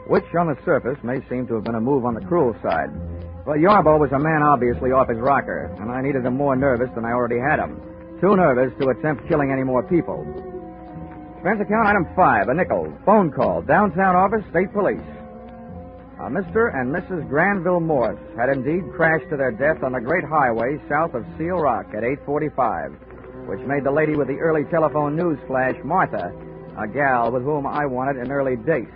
Which, on the surface, may seem to have been a move on the cruel side. Well, Yarbo was a man obviously off his rocker, and I needed him more nervous than I already had him. Too nervous to attempt killing any more people. Expense account item 5, a nickel. Phone call. Downtown office, state police. Mr. and Mrs. Granville Morse had indeed crashed to their death on the great highway south of Seal Rock at 8:45, which made the lady with the early telephone news flash Martha, a gal with whom I wanted an early date.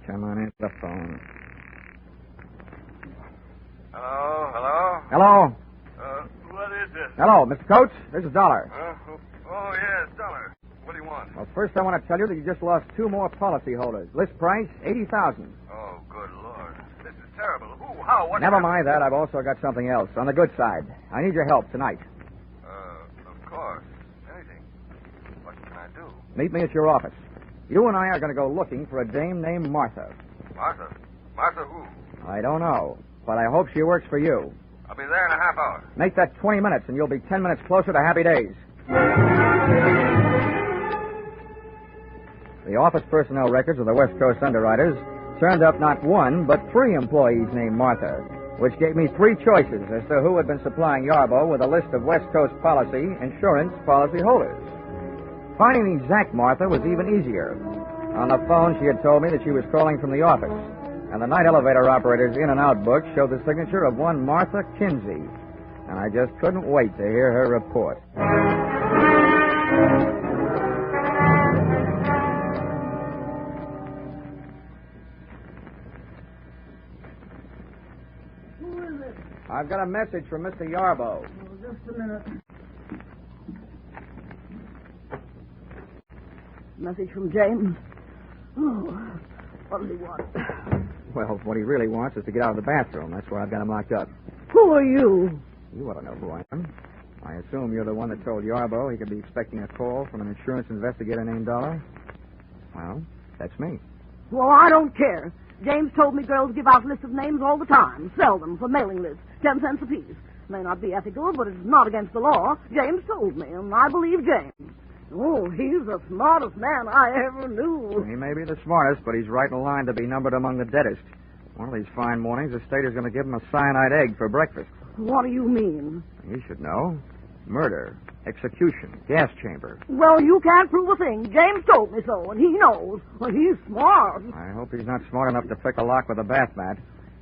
Come on, answer the phone. Hello? What is this? Hello, Mr. Coates. This is Dollar. Yes, Dollar. What do you want? Well, first I want to tell you that you just lost 2 more policy holders. List price, $80,000. Oh, good Lord. This is terrible. Who? How? What? Never mind that. I've also got something else. On the good side. I need your help tonight. Of course. Anything. What can I do? Meet me at your office. You and I are going to go looking for a dame named Martha. Martha? Martha who? I don't know, but I hope she works for you. I'll be there in a half hour. Make that 20 minutes, and you'll be 10 minutes closer to happy days. The office personnel records of the West Coast underwriters turned up not 1, but 3 employees named Martha, which gave me 3 choices as to who had been supplying Yarbo with a list of West Coast insurance policy holders. Finding the exact Martha was even easier. On the phone, she had told me that she was calling from the office, and the night elevator operator's in and out book showed the signature of one Martha Kinsey, and I just couldn't wait to hear her report. Who is it? I've got a message from Mr. Yarbo. Just a minute. Message from James. Oh, what does he want? Well, what he really wants is to get out of the bathroom. That's where I've got him locked up. Who are you? You ought to know who I am. I assume you're the one that told Yarbo he could be expecting a call from an insurance investigator named Dollar? Well, that's me. Well, I don't care. James told me girls give out lists of names all the time. Sell them for mailing lists. 10 cents apiece. May not be ethical, but it's not against the law. James told me, and I believe James. Oh, he's the smartest man I ever knew. He may be the smartest, but he's right in line to be numbered among the deadest. One of these fine mornings, the state is going to give him a cyanide egg for breakfast. What do you mean? You should know. Murder, execution, gas chamber. Well, you can't prove a thing. James told me so, and he knows. Well, he's smart. I hope he's not smart enough to pick a lock with a bath mat.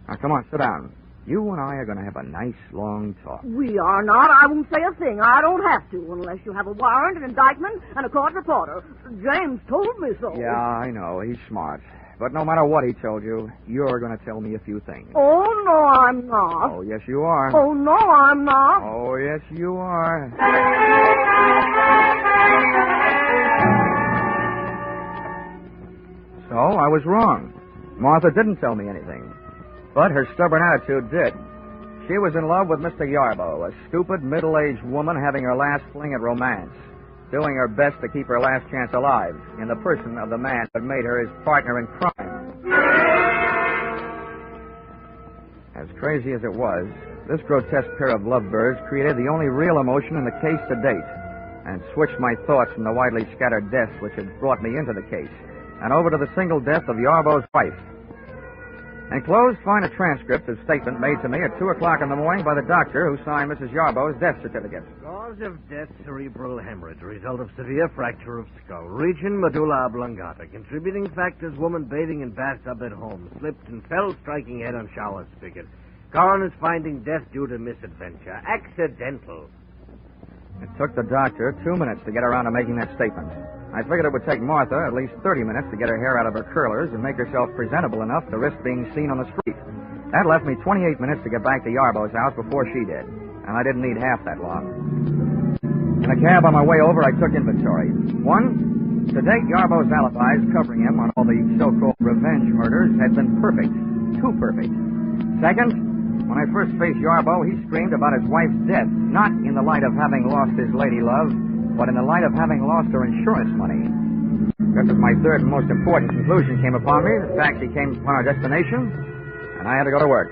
Now, come on, sit down. You and I are going to have a nice, long talk. We are not. I won't say a thing. I don't have to, unless you have a warrant, an indictment, and a court reporter. James told me so. Yeah, I know. He's smart. But no matter what he told you, you're going to tell me a few things. Oh, no, I'm not. Oh, yes, you are. Oh, no, I'm not. Oh, yes, you are. So, I was wrong. Martha didn't tell me anything. But her stubborn attitude did. She was in love with Mr. Yarbo, a stupid, middle-aged woman having her last fling at romance, doing her best to keep her last chance alive in the person of the man that made her his partner in crime. As crazy as it was, this grotesque pair of lovebirds created the only real emotion in the case to date, and switched my thoughts from the widely scattered deaths which had brought me into the case, and over to the single death of Yarbo's wife. Enclosed, find a transcript of statement made to me at 2 o'clock in the morning by the doctor who signed Mrs. Yarbo's death certificate. Cause of death, cerebral hemorrhage. Result of severe fracture of skull. Region, medulla oblongata. Contributing factors, woman bathing in bathtub at home. Slipped and fell, striking head on shower spigot. Coroner's finding death due to misadventure. Accidental. It took the doctor 2 minutes to get around to making that statement. I figured it would take Martha at least 30 minutes to get her hair out of her curlers and make herself presentable enough to risk being seen on the street. That left me 28 minutes to get back to Yarbo's house before she did, and I didn't need half that long. In a cab on my way over, I took inventory. 1, to date, Yarbo's alibis covering him on all the so-called revenge murders had been perfect. Too perfect. 2nd, when I first faced Yarbo, he screamed about his wife's death, not in the light of having lost his lady love, but in the light of having lost her insurance money. Just as my 3rd and most important conclusion came upon me, the taxi came upon our destination, and I had to go to work.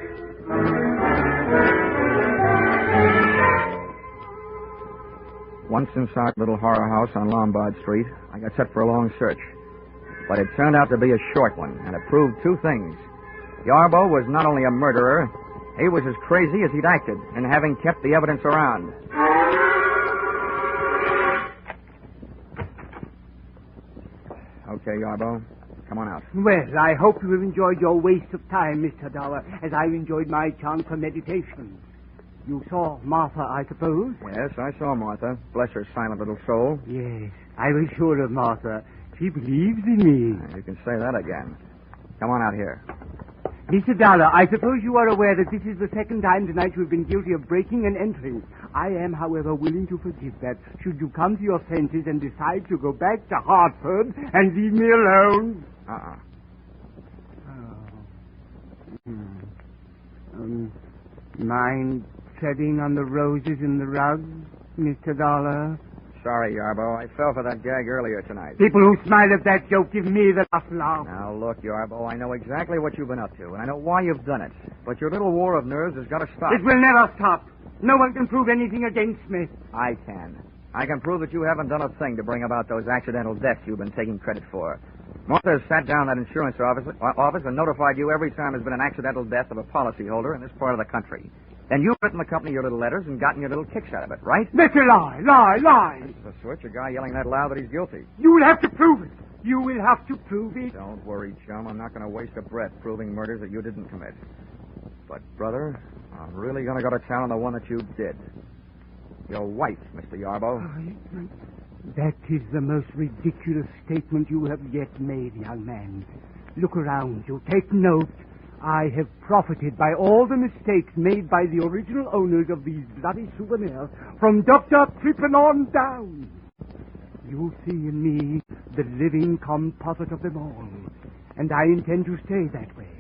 Once inside the little horror house on Lombard Street, I got set for a long search. But it turned out to be a short one, and it proved 2 things. Yarbo was not only a murderer, he was as crazy as he'd acted in having kept the evidence around. Okay, Yarbo, come on out. Well, I hope you have enjoyed your waste of time, Mr. Dollar, as I enjoyed my chance for meditation. You saw Martha, I suppose? Yes, I saw Martha. Bless her silent little soul. Yes, I was sure of Martha. She believes in me. You can say that again. Come on out here. Mr. Dollar, I suppose you are aware that this is the 2nd time tonight you have been guilty of breaking and entering. I am, however, willing to forgive that, should you come to your senses and decide to go back to Hartford and leave me alone. Mind treading on the roses in the rug, Mr. Dollar? Sorry, Yarbo. I fell for that gag earlier tonight. People who smile at that joke give me the last laugh. Now, look, Yarbo, I know exactly what you've been up to, and I know why you've done it. But your little war of nerves has got to stop. It will never stop. No one can prove anything against me. I can. I can prove that you haven't done a thing to bring about those accidental deaths you've been taking credit for. Martha has sat down at insurance office and notified you every time there's been an accidental death of a policyholder in this part of the country. Then you've written the company your little letters and gotten your little kicks out of it, right? That's a lie, lie. This is a switch, a guy yelling that loud that he's guilty. You will have to prove it. You will have to prove it. Don't worry, chum. I'm not going to waste a breath proving murders that you didn't commit. But, brother, I'm really going to go to town on the one that you did. Your wife, Mr. Yarbo. That is the most ridiculous statement you have yet made, young man. Look around you. Take note. I have profited by all the mistakes made by the original owners of these bloody souvenirs, from Dr. Trippin on down. You see in me the living composite of them all, and I intend to stay that way,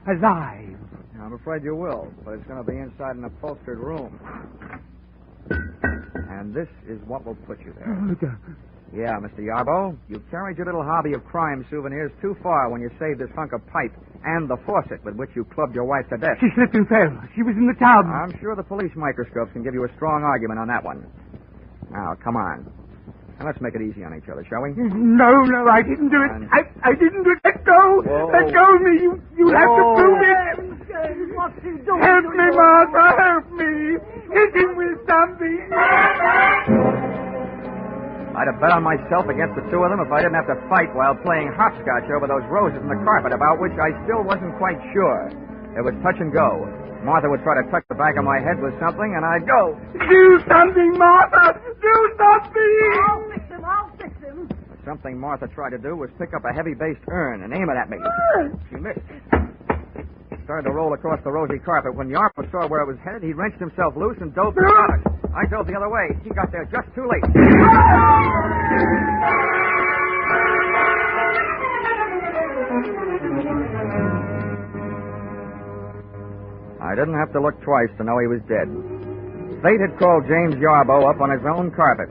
alive. I'm afraid you will, but it's going to be inside an upholstered room. And this is what will put you there. Yeah, Mr. Yarbo, you've carried your little hobby of crime souvenirs too far when you saved this hunk of pipe and the faucet with which you clubbed your wife to death. She slipped and fell. She was in the tub. I'm sure the police microscopes can give you a strong argument on that one. Now, come on. Now, let's make it easy on each other, shall we? No, I didn't do it. I didn't do it. Let go. Whoa. Let go of me. You have to prove it. What's he doing? Help me, Martha. Help me. Hit him with something. I'd have bet on myself against the two of them if I didn't have to fight while playing hopscotch over those roses in the carpet, about which I still wasn't quite sure. It was touch and go. Martha would try to touch the back of my head with something, and I'd go. Do something, Martha! Do something! I'll fix him. Something Martha tried to do was pick up a heavy-based urn and aim it at me. She missed. It started to roll across the rosy carpet. When Yarpo saw where it was headed, he wrenched himself loose and dove to the counter. I dove the other way. He got there just too late. I didn't have to look twice to know he was dead. Fate had called James Yarbo up on his own carpet.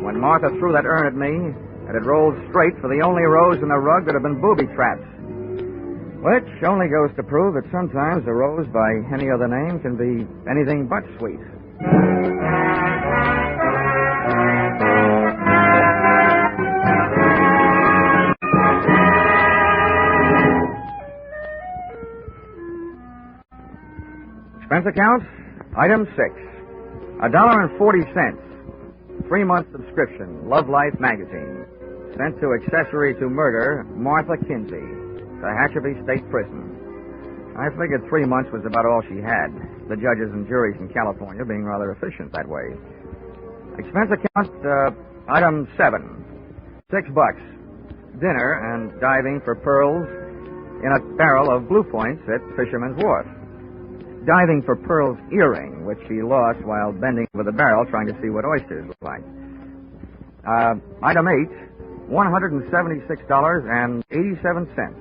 When Martha threw that urn at me, it had rolled straight for the only rose in the rug that had been booby trapped. Which only goes to prove that sometimes a rose by any other name can be anything but sweet. Expense account, item 6. $1.40. 3-month subscription, Love Life magazine. Sent to accessory to murder, Martha Kinsey, to Hatcherby State Prison. I figured 3 months was about all she had. The judges and juries in California being rather efficient that way. Expense account, item 7. $6. Dinner and diving for pearls in a barrel of Blue Points at Fisherman's Wharf. Diving for Pearl's earring, which she lost while bending over the barrel trying to see what oysters look like. Item 8, $176.87.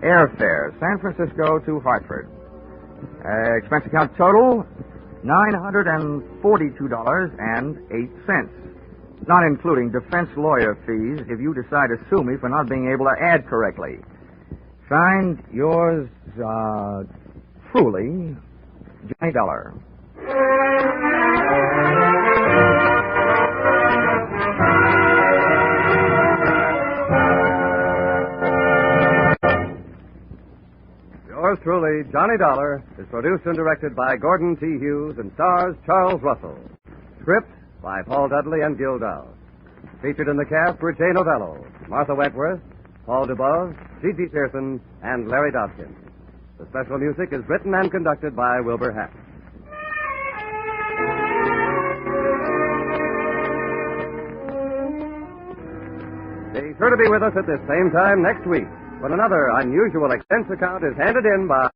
Airfare, San Francisco to Hartford. Expense account total, $942.08. Not including defense lawyer fees if you decide to sue me for not being able to add correctly. Signed, yours, truly, Johnny Dollar. Yours truly, Johnny Dollar, is produced and directed by Gordon T. Hughes and stars Charles Russell. Script by Paul Dudley and Gil Dow. Featured in the cast were Jay Novello, Martha Wentworth, Paul DeBove, G.G. Pearson, and Larry Dodkin. The special music is written and conducted by Wilbur Hatch. Be sure to be with us at this same time next week when another unusual expense account is handed in by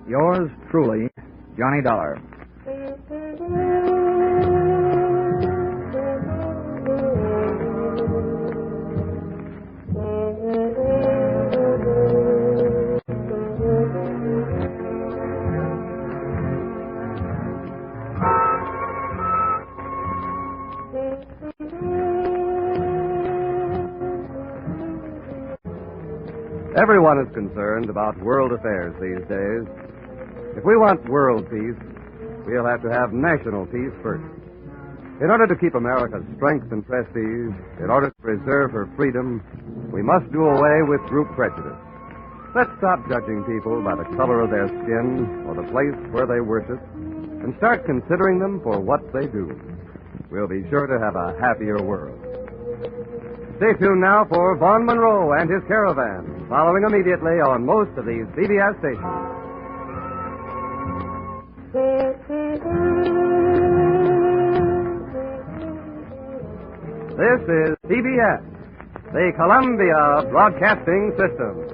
yours truly, Johnny Dollar. Everyone is concerned about world affairs these days. If we want world peace, we'll have to have national peace first. In order to keep America's strength and prestige, in order to preserve her freedom, we must do away with group prejudice. Let's stop judging people by the color of their skin or the place where they worship, and start considering them for what they do. We'll be sure to have a happier world. Stay tuned now for Vaughn Monroe and his caravan, following immediately on most of these CBS stations. This is CBS, the Columbia Broadcasting System.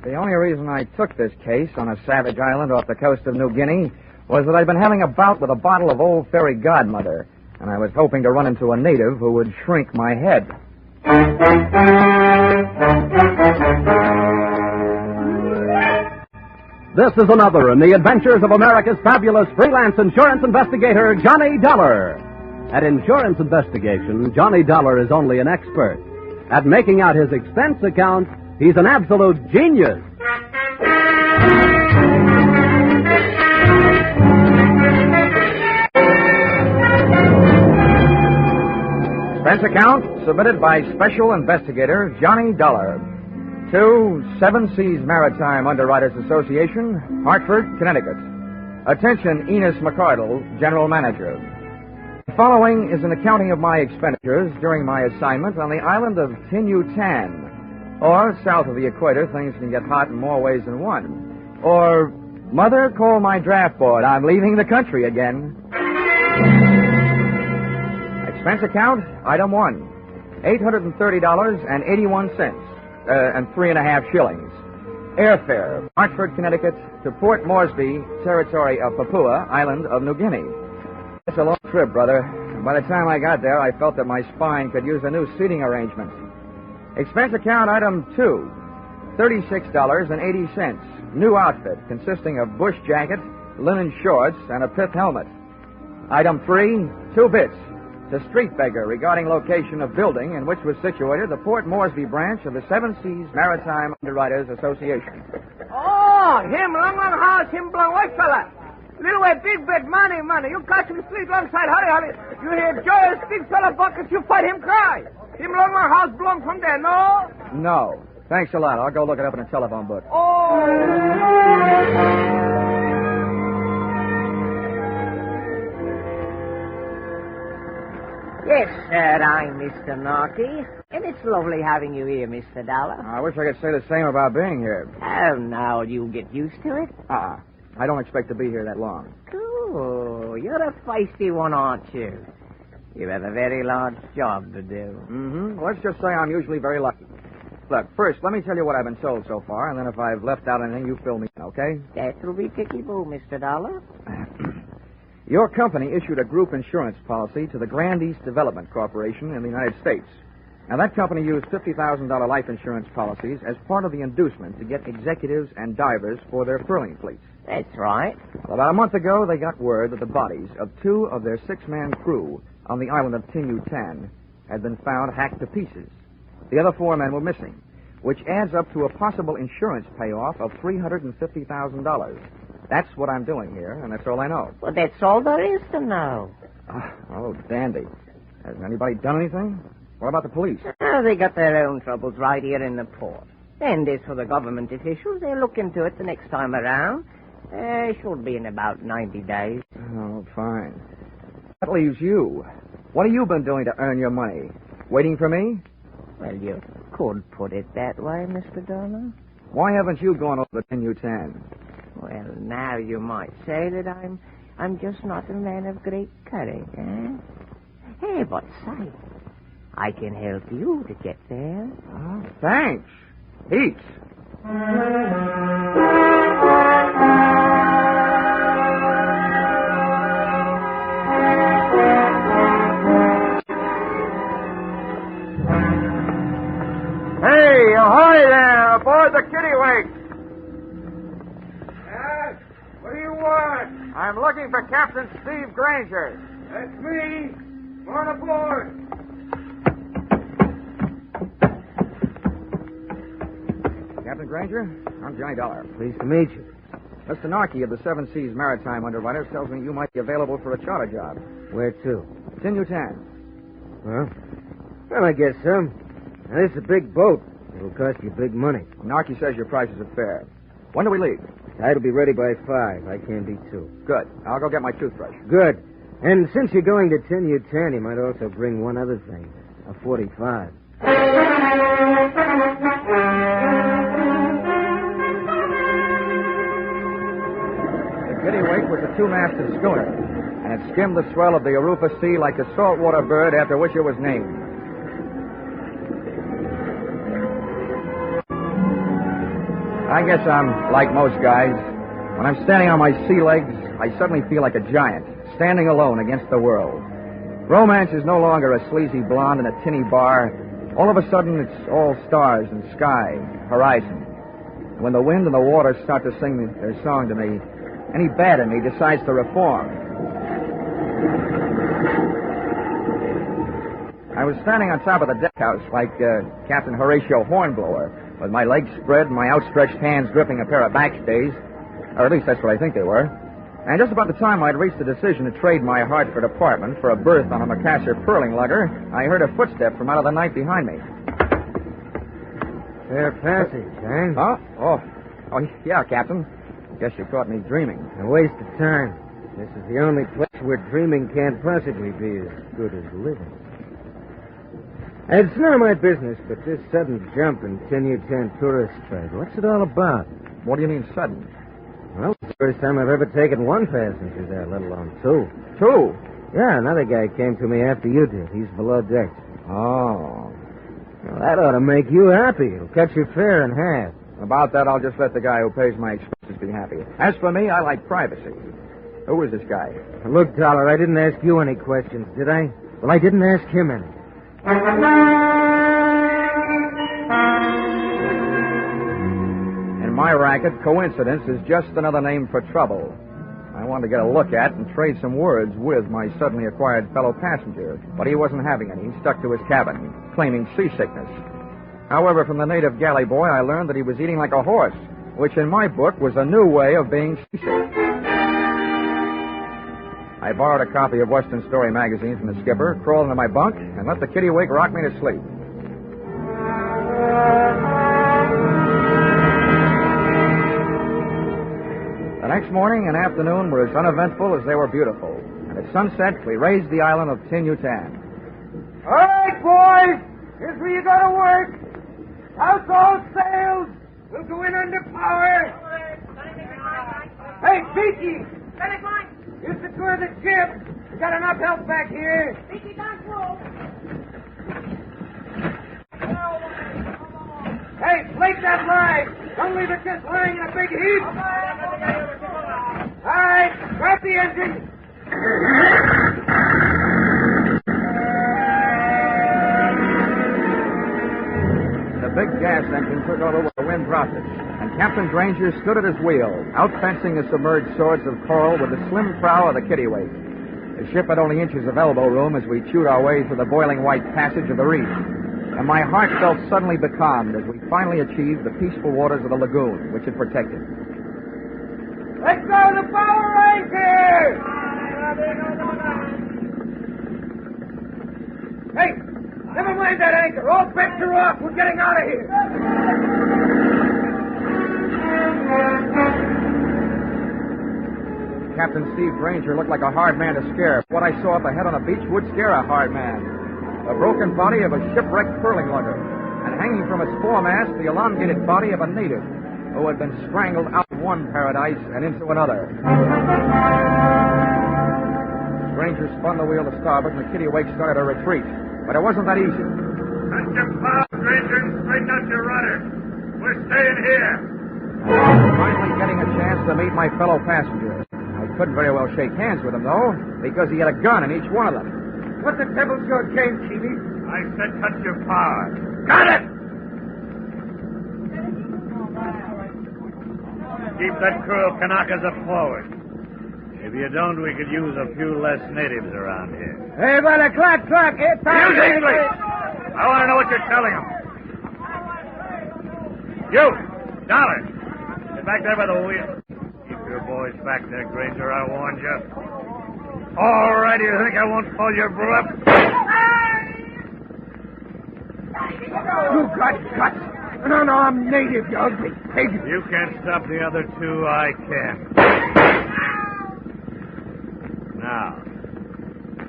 The only reason I took this case on a savage island off the coast of New Guinea was that I'd been having a bout with a bottle of Old Fairy Godmother, and I was hoping to run into a native who would shrink my head. This is another in the adventures of America's fabulous freelance insurance investigator, Johnny Dollar. At insurance investigation, Johnny Dollar is only an expert. At making out his expense account, he's an absolute genius. Expense account submitted by Special Investigator Johnny Dollar to Seven Seas Maritime Underwriters Association, Hartford, Connecticut. Attention, Enos McCardle, General Manager. The following is an accounting of my expenditures during my assignment on the Island of Tin Yutan. Or, south of the equator, things can get hot in more ways than one. Or, Mother, call my draft board. I'm leaving the country again. Expense account, item 1. $830.81, and 3.5 shillings. Airfare, Hartford, Connecticut, to Port Moresby, territory of Papua, Island of New Guinea. It's a long trip, brother. By the time I got there, I felt that my spine could use a new seating arrangement. Expense account, item 2. $36.80. New outfit, consisting of bush jacket, linen shorts, and a pith helmet. Item 3. 2 bits. To street beggar regarding location of building in which was situated the Port Moresby branch of the Seven Seas Maritime Underwriters Association. Oh, him long house, him blong white fella. Little way, big bed, money. You catch him sleep alongside, hurry. You hear Joyce, big fella buckets, you fight him cry. Him long house belong from there, no? No. Thanks a lot. I'll go look it up in a telephone book. Oh. Yes, sir, I'm Mr. Narky, and it's lovely having you here, Mr. Dollar. I wish I could say the same about being here. Oh, now you'll get used to it. I don't expect to be here that long. Oh, you're a feisty one, aren't you? You have a very large job to do. Mm-hmm. Let's just say I'm usually very lucky. Look, first, let me tell you what I've been told so far, and then if I've left out anything, you fill me in, okay? That'll be tickle-boo, Mr. Dollar. Your company issued a group insurance policy to the Grand East Development Corporation in the United States. Now, that company used $50,000 life insurance policies as part of the inducement to get executives and divers for their furling fleets. That's right. Well, about a month ago, they got word that the bodies of 2 of their 6-man crew on the island of Tin Yutan had been found hacked to pieces. The other 4 men were missing, which adds up to a possible insurance payoff of $350,000. That's what I'm doing here, and that's all I know. Well, that's all there is to know. Oh, dandy. Has anybody done anything? What about the police? Oh, they got their own troubles right here in the port. And as for the government officials, they'll look into it the next time around. Should be in about 90 days. Oh, fine. That leaves you. What have you been doing to earn your money? Waiting for me? Well, you could put it that way, Mr. Dollar. Why haven't you gone over to Tin Yutan? Well, now you might say that I'm just not a man of great courage, eh? Hey, but say, I can help you to get there. Oh, thanks. Heaps. Hey, ahoy there, aboard the Kittiwake. What do you want? I'm looking for Captain Steve Granger. That's me. Come on aboard. Captain Granger, I'm Johnny Dollar. Pleased to meet you. Mr. Narky of the Seven Seas Maritime Underwriters tells me you might be available for a charter job. Where to? Tin Yutan. Well, I guess so. Now, this is a big boat. It'll cost you big money. Narky says your prices are fair. When do we leave? Tide'll be ready by 5. I can't be 2. Good. I'll go get my toothbrush. Good. And since you're going to Tin Yutan, you might also bring one other thing. A .45. The Kittiwake was a 2-masted schooner, and it skimmed the swell of the Arupa Sea like a saltwater bird after which it was named. I guess I'm like most guys. When I'm standing on my sea legs, I suddenly feel like a giant, standing alone against the world. Romance is no longer a sleazy blonde in a tinny bar. All of a sudden, it's all stars and sky, horizon. And when the wind and the water start to sing their song to me, any bad in me decides to reform. I was standing on top of the deckhouse like Captain Horatio Hornblower, with my legs spread and my outstretched hands gripping a pair of backstays. Or at least that's what I think they were. And just about the time I'd reached the decision to trade my Hartford apartment for a berth on a Macassar pearling lugger, I heard a footstep from out of the night behind me. Fair passage, eh? Huh? Oh, yeah, Captain. Guess you caught me dreaming. A waste of time. This is the only place where dreaming can't possibly be as good as living. It's none of my business, but this sudden jump in Tin Yutan tourist trade, what's it all about? What do you mean, sudden? Well, it's the first time I've ever taken one passenger there, let alone two. Two? Yeah, another guy came to me after you did. He's below deck. Oh. Well, that ought to make you happy. It'll cut your fare in half. About that, I'll just let the guy who pays my expenses be happy. As for me, I like privacy. Who is this guy? Look, Dollar, I didn't ask you any questions, did I? Well, I didn't ask him any. In my racket, coincidence is just another name for trouble. I wanted to get a look at and trade some words with my suddenly acquired fellow passenger, but he wasn't having any. He stuck to his cabin, claiming seasickness. However, from the native galley boy, I learned that he was eating like a horse, which in my book was a new way of being seasick. I borrowed a copy of Western Story magazine from the skipper, crawled into my bunk, and let the kitty-wake rock me to sleep. The next morning and afternoon were as uneventful as they were beautiful, and at sunset we raised the island of Tin Yutan. All right, boys. Here's where you go to work. House all sails. We'll go in under power. Hey, Beaky. You secure the ship. We got enough help back here. Beaky, don't move. Hey, flake that line. Don't leave it just lying in a big heap. All right, start the engine. The big gas engine took over the wind process, and Captain Granger stood at his wheel, outfencing the submerged swords of coral with the slim prow of the kittiwake. The ship had only inches of elbow room as we chewed our way through the boiling white passage of the reef, and my heart felt suddenly becalmed as we finally achieved the peaceful waters of the lagoon, which it protected. Let go of the power anchor! Hey, never mind that anchor. All bets are off. We're getting out of here. Captain Steve Granger looked like a hard man to scare. What I saw up ahead on the beach would scare a hard man. The broken body of a shipwrecked pearling lugger, and hanging from its foremast, the elongated body of a native who had been strangled out of one paradise and into another. Granger spun the wheel to starboard, and the kittiwake started a retreat. But it wasn't that easy. Cut your bow, Granger, and straighten out your rudder. We're staying here. Finally getting a chance to meet my fellow passengers. I couldn't very well shake hands with him, though, because he had a gun in each one of them. What the devil's your game, Keely? I said cut your power. Got it! Keep that crew of Kanakas forward. If you don't, we could use a few less natives around here. Hey, by the clock, it's time. Use English! I want to know what you're telling them. You, Dollar, get back there by the wheel. Keep your boys back there, Granger, I warned you. All right, you think I won't call your bluff? You got guts. No, I'm native, you ugly pig. You can't stop the other two, I can. Now,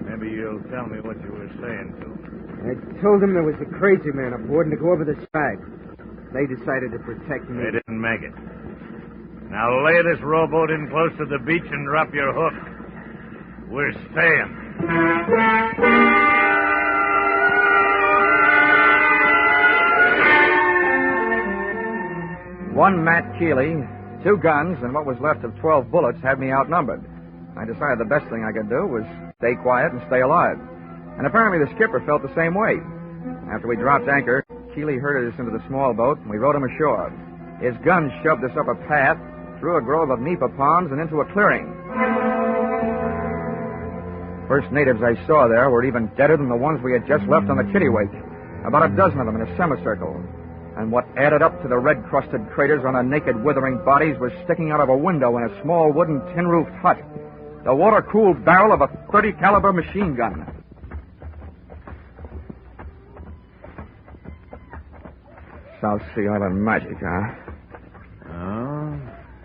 maybe you'll tell me what you were saying to them. I told them there was a crazy man aboard and to go over the side. They decided to protect me. They didn't make it. Now lay this rowboat in close to the beach and drop your hook. We're staying. One Matt Keeley, 2 guns, and what was left of 12 bullets had me outnumbered. I decided the best thing I could do was stay quiet and stay alive. And apparently the skipper felt the same way. After we dropped anchor, Keeley herded us into the small boat, and we rowed him ashore. His guns shoved us up a path, through a grove of nipa palms, and into a clearing. First natives I saw there were even deader than the ones we had just left on the kittiwake. About a dozen of them in a semicircle. And what added up to the red-crusted craters on the naked, withering bodies was sticking out of a window in a small wooden tin-roofed hut. The water-cooled barrel of a .30 caliber machine gun. South Sea Island magic, huh? Oh,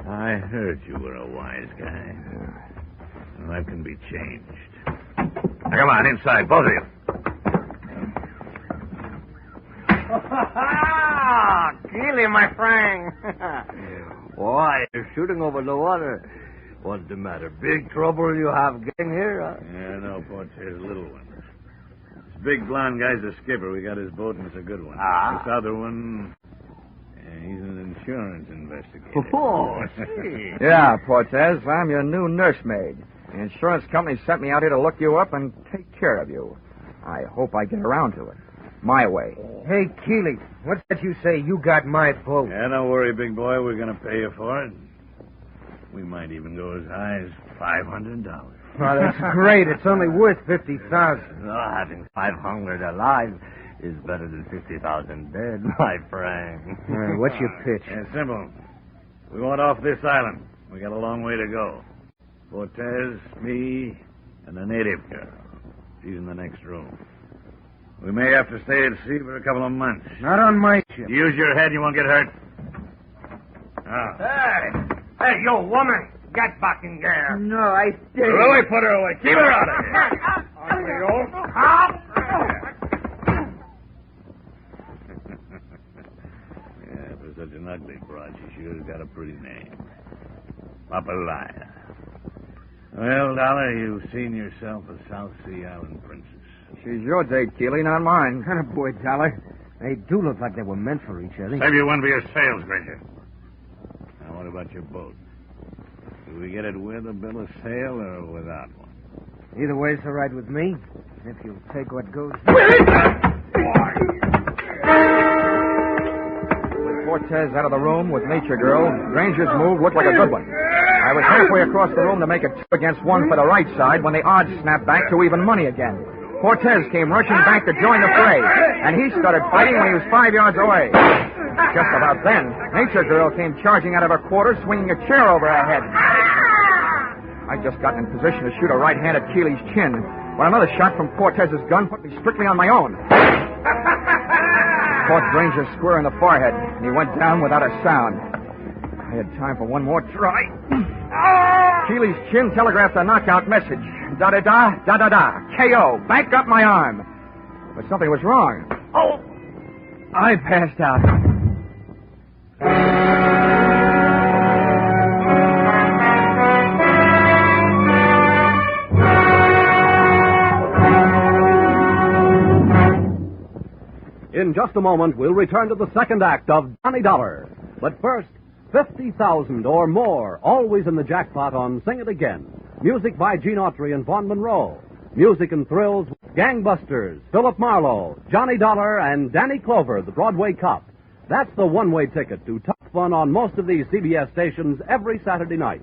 I heard you were a wise guy. Life can be changed. Now, come on, inside, both of you. Keely, my friend. Why, you're shooting over the water. What's the matter? Big trouble you have getting here? Yeah, no, Porter's little one. This big blonde guy's the skipper. We got his boat, and it's a good one. This other one, he's an insurance investigator. Oh, see. Yeah, Portez, I'm your new nursemaid. The insurance company sent me out here to look you up and take care of you. I hope I get around to it. My way. Hey, Keely, what's that you say? You got my boat. Yeah, don't worry, big boy. We're going to pay you for it. We might even go as high as $500. Oh, that's great. It's only worth $50,000. Oh, having 500 alive is better than 50,000 dead, my friend. What's your pitch? Yeah, simple. We want off this island. We got a long way to go. Cortez, me, and a native girl. She's in the next room. We may have to stay at sea for a couple of months. Not on my ship. Use your head, you won't get hurt. Hey, you woman. Get back in there. No, I stay. Put her away, put her away. Keep her out of here. Yeah, for such an ugly broad, she sure has got a pretty name. Papalaya. Well, Dollar, you've seen yourself a South Sea Island princess. She's your date, Keely, not mine. Kind of boy, Dollar. They do look like they were meant for each other. Save you one for your sails, Granger. Now, what about your boat? Do we get it with a bill of sale or without one? Either way's all right with me, if you'll take what goes. With Cortez out of the room with Nature Girl, Granger's move looked like a good one. I was halfway across the room to make it 2 against 1 for the right side when the odds snapped back to even money again. Cortez came rushing back to join the fray, and he started fighting when he was 5 yards away. Just about then, Nature Girl came charging out of her quarters, swinging a chair over her head. I'd just gotten in position to shoot a right hand at Keely's chin when another shot from Cortez's gun put me strictly on my own. Caught Granger square in the forehead, and he went down without a sound. I had time for one more try. Keely's chin telegraphed a knockout message. Da-da-da, da-da-da, K.O., back up my arm. But something was wrong. Oh! I passed out. In just a moment, we'll return to the second act of Johnny Dollar. But first, 50,000 or more, always in the jackpot on Sing It Again. Music by Gene Autry and Vaughn Monroe. Music and thrills with Gangbusters, Philip Marlowe, Johnny Dollar, and Danny Clover, the Broadway cop. That's the one-way ticket to top fun on most of these CBS stations every Saturday night.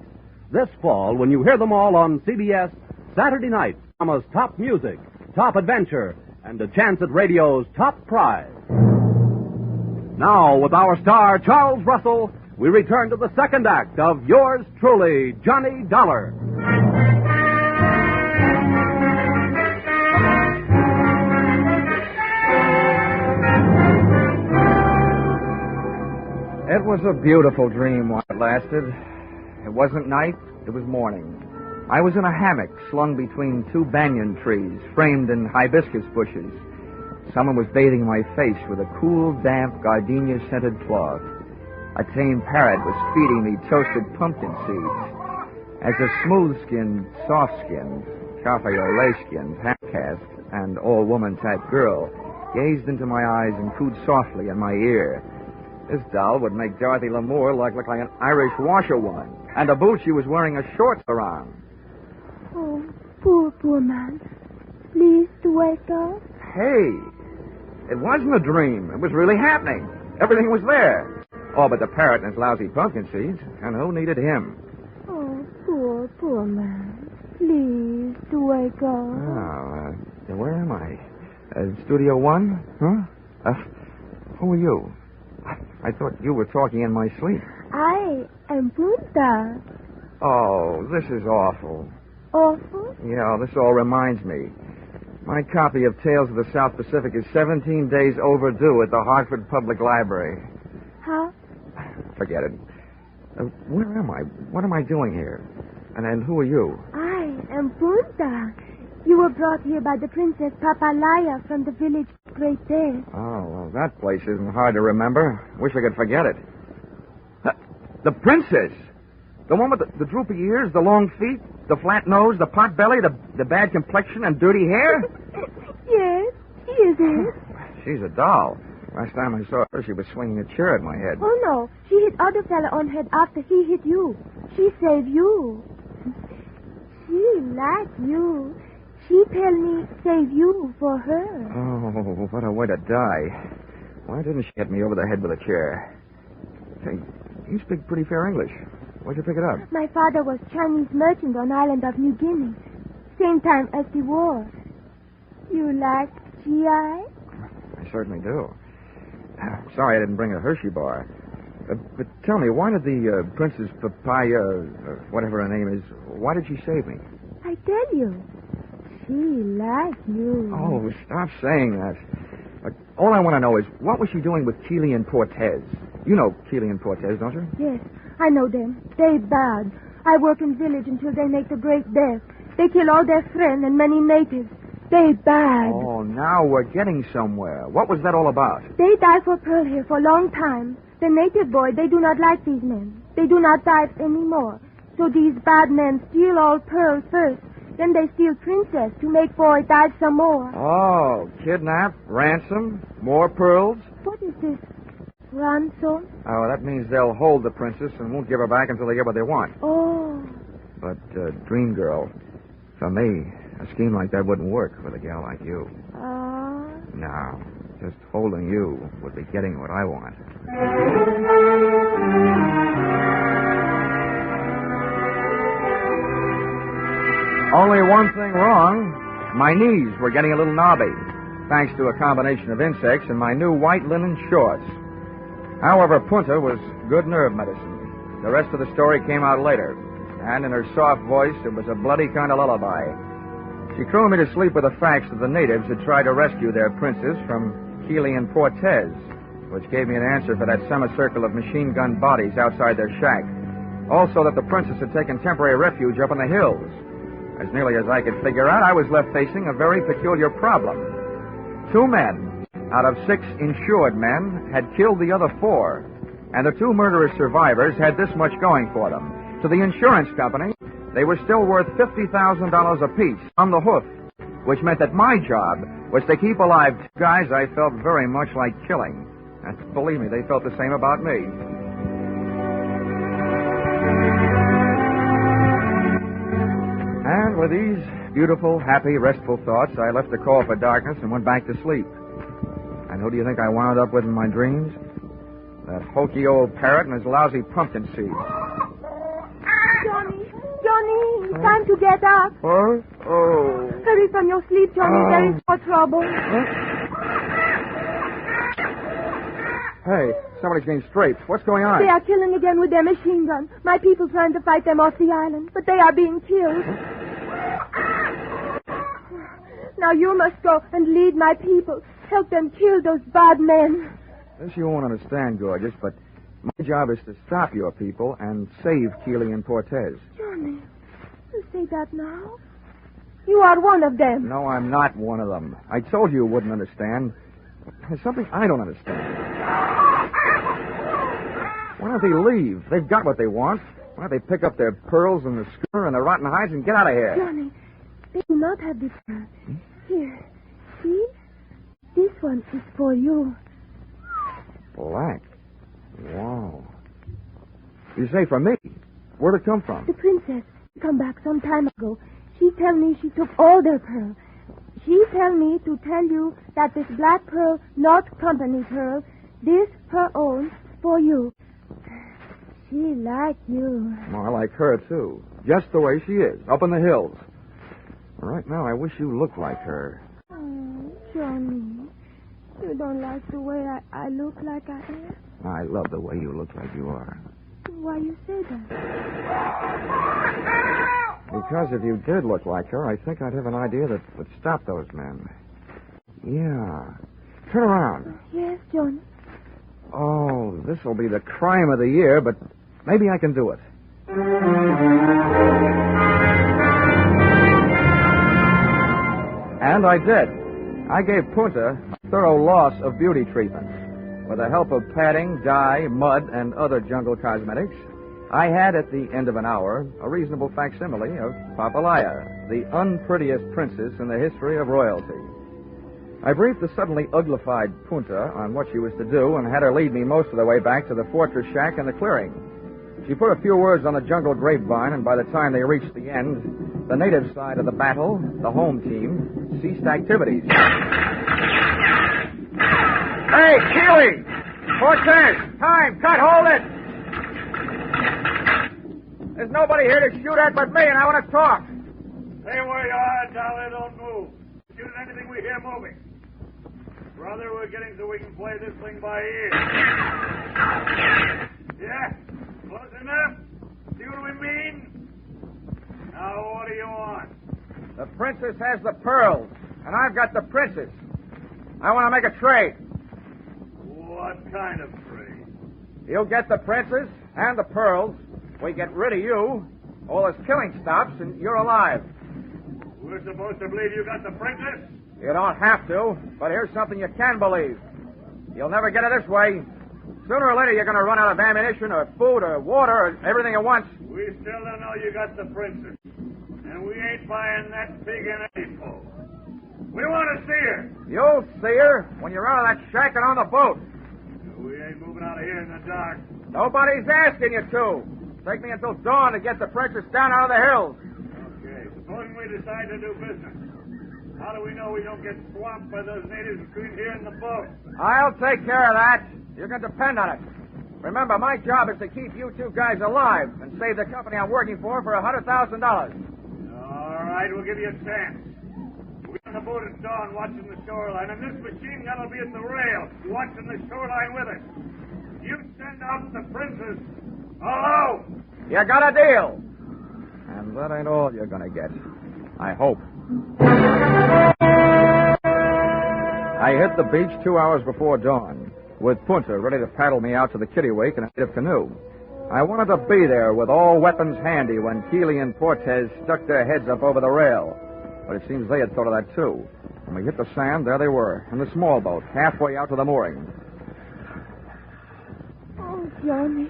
This fall, when you hear them all on CBS, Saturday night, Mama's top music, top adventure, and a chance at radio's top prize. Now, with our star, Charles Russell, we return to the second act of yours truly, Johnny Dollar. It was a beautiful dream while it lasted. It wasn't night, it was morning. I was in a hammock slung between 2 banyan trees, framed in hibiscus bushes. Someone was bathing my face with a cool, damp, gardenia-scented cloth. A tame parrot was feeding me toasted pumpkin seeds. As a smooth-skinned, soft-skinned, cafe au lait-skinned, half-caste, and all-woman-type girl gazed into my eyes and cooed softly in my ear. This doll would make Dorothy Lamour look like an Irish washerwoman, and the boot she was wearing a shorts around. Oh, poor man. Please to wake up. Hey, it wasn't a dream. It was really happening. Everything was there. Oh, but the parrot and his lousy pumpkin seeds, and who needed him? Oh, poor man. Please to wake up. Oh, where am I? Studio 1? Huh? Who are you? I thought you were talking in my sleep. I am Punta. Oh, this is awful. Awful? Yeah, this all reminds me. My copy of Tales of the South Pacific is 17 days overdue at the Hartford Public Library. How? Forget it. Where am I? What am I doing here? And who are you? I am Punta. You were brought here by the Princess Papalaya from the village Great Death. Oh, well, that place isn't hard to remember. Wish I could forget it. The princess! The one with the droopy ears, the long feet, the flat nose, the pot belly, the bad complexion, and dirty hair? Yes, she is it. She's a doll. Last time I saw her, she was swinging a chair at my head. Oh, no. She hit other fella on head after he hit you. She saved you. She like you. She tell me save you for her. Oh, what a way to die. Why didn't she hit me over the head with a chair? Say, you speak pretty fair English. Where'd you pick it up? My father was Chinese merchant on Island of New Guinea. Same time as the war. You like GI? I certainly do. Sorry I didn't bring a Hershey bar. But tell me, why did the Princess Papaya, whatever her name is, why did she save me? I tell you. She like you. Oh, stop saying that. All I want to know is, what was she doing with Keeley and Portez? You know Keeley and Portez, don't you? Yes, I know them. They bad. I work in village until they make the Great Death. They kill all their friends and many natives. They bad. Oh, now we're getting somewhere. What was that all about? They die for pearl here for a long time. The native boy, they do not like these men. They do not dive anymore. So these bad men steal all pearls first. Then they steal princess to make boy dive some more. Oh, kidnap, ransom, more pearls? What is this? Ransom? Oh, that means they'll hold the princess and won't give her back until they get what they want. Oh. But, Dream Girl, for me, a scheme like that wouldn't work with a gal like you. No, just holding you would be getting what I want. Only one thing wrong. My knees were getting a little knobby, thanks to a combination of insects and my new white linen shorts. However, Punta was good nerve medicine. The rest of the story came out later, and in her soft voice, it was a bloody kind of lullaby. She crooned me to sleep with the facts that the natives had tried to rescue their princess from Keeley and Portez, which gave me an answer for that semicircle of machine gun bodies outside their shack. Also that the princess had taken temporary refuge up in the hills. As nearly as I could figure out, I was left facing a very peculiar problem. 2 men out of 6 insured men had killed the other 4, and the 2 murderous survivors had this much going for them. To the insurance company, they were still worth $50,000 apiece on the hoof, which meant that my job was to keep alive 2 guys I felt very much like killing. And believe me, they felt the same about me. And with these beautiful, happy, restful thoughts, I left the call for darkness and went back to sleep. And who do you think I wound up with in my dreams? That hokey old parrot and his lousy pumpkin seed. Johnny, time to get up. What? Oh. Hurry from your sleep, Johnny. There is more trouble. Hey, somebody's getting strafed. What's going on? They are killing again with their machine gun. My people trying to fight them off the island, but they are being killed. Now you must go and lead my people. Help them kill those bad men. This you won't understand, gorgeous, but my job is to stop your people and save Keeley and Portez. Johnny, you say that now? You are one of them. No, I'm not one of them. I told you wouldn't understand. There's something I don't understand. Why don't they leave? They've got what they want. Why don't they pick up their pearls and the schooner and the rotten hides and get out of here? Johnny, they do not have this pearl. Here, see? This one is for you. Black. Wow. You say for me? Where'd it come from? The princess come back some time ago. She tell me she took all their pearl. She tell me to tell you that this black pearl, not company pearl, this her own for you. She like you. Well, I like her, too. Just the way she is, up in the hills. Right now, I wish you looked like her. Oh, Johnny. You don't like the way I look like I am? I love the way you look like you are. Why you say that? Because if you did look like her, I think I'd have an idea that would stop those men. Yeah. Turn around. Yes, Johnny. Oh, this'll be the crime of the year, but maybe I can do it. And I did. I gave Punta a thorough loss of beauty treatments. With the help of padding, dye, mud, and other jungle cosmetics, I had, at the end of an hour, a reasonable facsimile of Papalaya, the unprettiest princess in the history of royalty. I briefed the suddenly uglified Punta on what she was to do and had her lead me most of the way back to the fortress shack in the clearing. She put a few words on the jungle grapevine, and by the time they reached the end, the native side of the battle, the home team, ceased activities. Hey, Keeley! Cortez! Time! Cut! Hold it! There's nobody here to shoot at but me, and I want to talk. Stay where you are, Dolly. Don't move. Shoot at anything we hear moving. Brother, we're getting so we can play this thing by ear. Yeah? Close enough? See what we mean? Now, what do you want? The princess has the pearls, and I've got the princess. I want to make a trade. What kind of trade? You get the princess and the pearls. We get rid of you. All this killing stops, and you're alive. We're supposed to believe you got the princess? You don't have to, but here's something you can believe. You'll never get it this way. Sooner or later, you're going to run out of ammunition or food or water or everything at once. We still don't know you got the princess. And we ain't buying that pig in any fool. We want to see her. You'll see her when you're out of that shack and on the boat. We ain't moving out of here in the dark. Nobody's asking you to. Take me until dawn to get the princess down out of the hills. Okay, supposing we decide to do business. How do we know we don't get swamped by those natives between here and the boat? I'll take care of that. You can depend on it. Remember, my job is to keep you two guys alive and save the company I'm working for $100,000. All right, we'll give you a chance. We're on the boat at dawn watching the shoreline, and this machine gun will be at the rail watching the shoreline with us. You send out the princess. Hello? You got a deal. And that ain't all you're going to get. I hope. I hit the beach 2 hours before dawn, with Punta ready to paddle me out to the kittywake in a native canoe. I wanted to be there with all weapons handy when Keeley and Cortez stuck their heads up over the rail. But it seems they had thought of that, too. When we hit the sand, there they were, in the small boat, halfway out to the mooring. Oh, Johnny.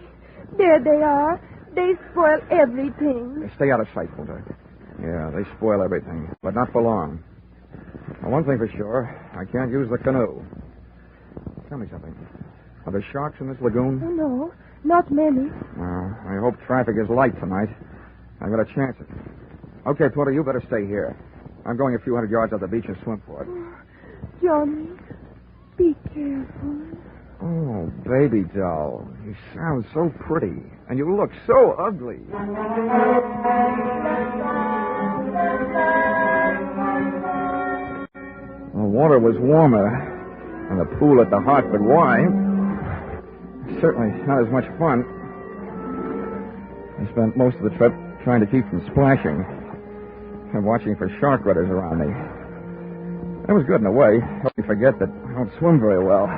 There they are. They spoil everything. Stay out of sight, Punta. Yeah, they spoil everything, but not for long. Now, one thing for sure, I can't use the canoe. Tell me something. Are there sharks in this lagoon? Oh, no, not many. I hope traffic is light tonight. I've got a chance at it. Okay, Punta, you better stay here. I'm going a few hundred yards up the beach and swim for it. Oh, Johnny, be careful. Oh, baby doll, you sound so pretty, and you look so ugly. The water was warmer, and the pool at the Hartford Y. Certainly not as much fun. I spent most of the trip trying to keep from splashing and watching for shark rudders around me. That was good in a way. Helped me forget that I don't swim very well.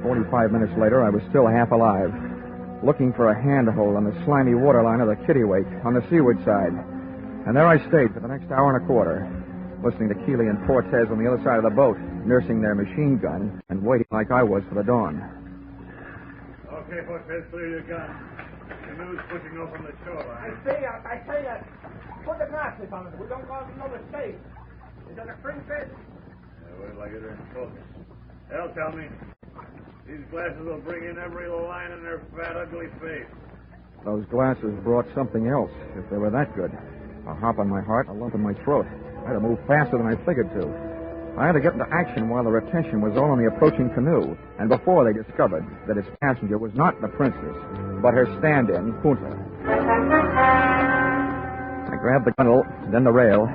45 minutes later, I was still half alive, looking for a handhold on the slimy waterline of the kittywake on the seaward side. And there I stayed for the next hour and a quarter, listening to Keeley and Cortez on the other side of the boat, nursing their machine gun and waiting like I was for the dawn. Okay, Cortez, clear your gun. Canoe's pushing off on the shoreline. I say that. Put the glasses on it. We don't cause no mistake. Is that a princess? Wait till I get her in focus. They'll tell me. These glasses will bring in every line in their fat, ugly face. Those glasses brought something else, if they were that good. A hop on my heart, a lump in my throat. I had to move faster than I figured to. I had to get into action while their attention was all on the approaching canoe, and before they discovered that its passenger was not the princess, but her stand-in, Punta. I grabbed the gunwale, then the rail,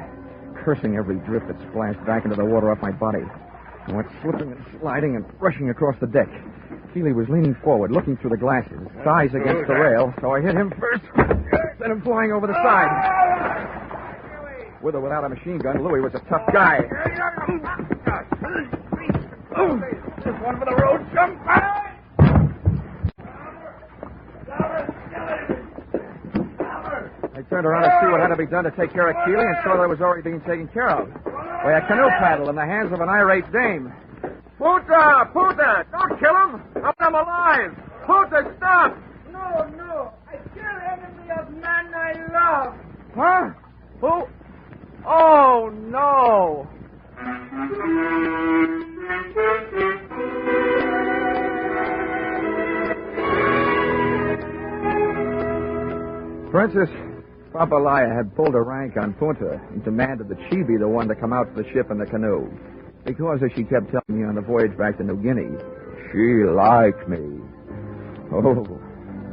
cursing every drift that splashed back into the water off my body. I went slipping and sliding and rushing across the deck. Keeley was leaning forward, looking through the glasses, thighs against the rail, so I hit him first, sent him flying over the side. With or without a machine gun, Louis was a tough guy. Just one for the road, jump back! I turned around to see what had to be done to take care of Keeley and saw that it was already being taken care of by a canoe paddle in the hands of an irate dame. Puta! Don't kill him! I want him alive! Puta, stop! No. I kill enemy of man I love. Huh? Who? Oh, no. Princess Papalaya had pulled a rank on Punta and demanded that she be the one to come out to the ship in the canoe. Because, as she kept telling me on the voyage back to New Guinea, she liked me. Oh,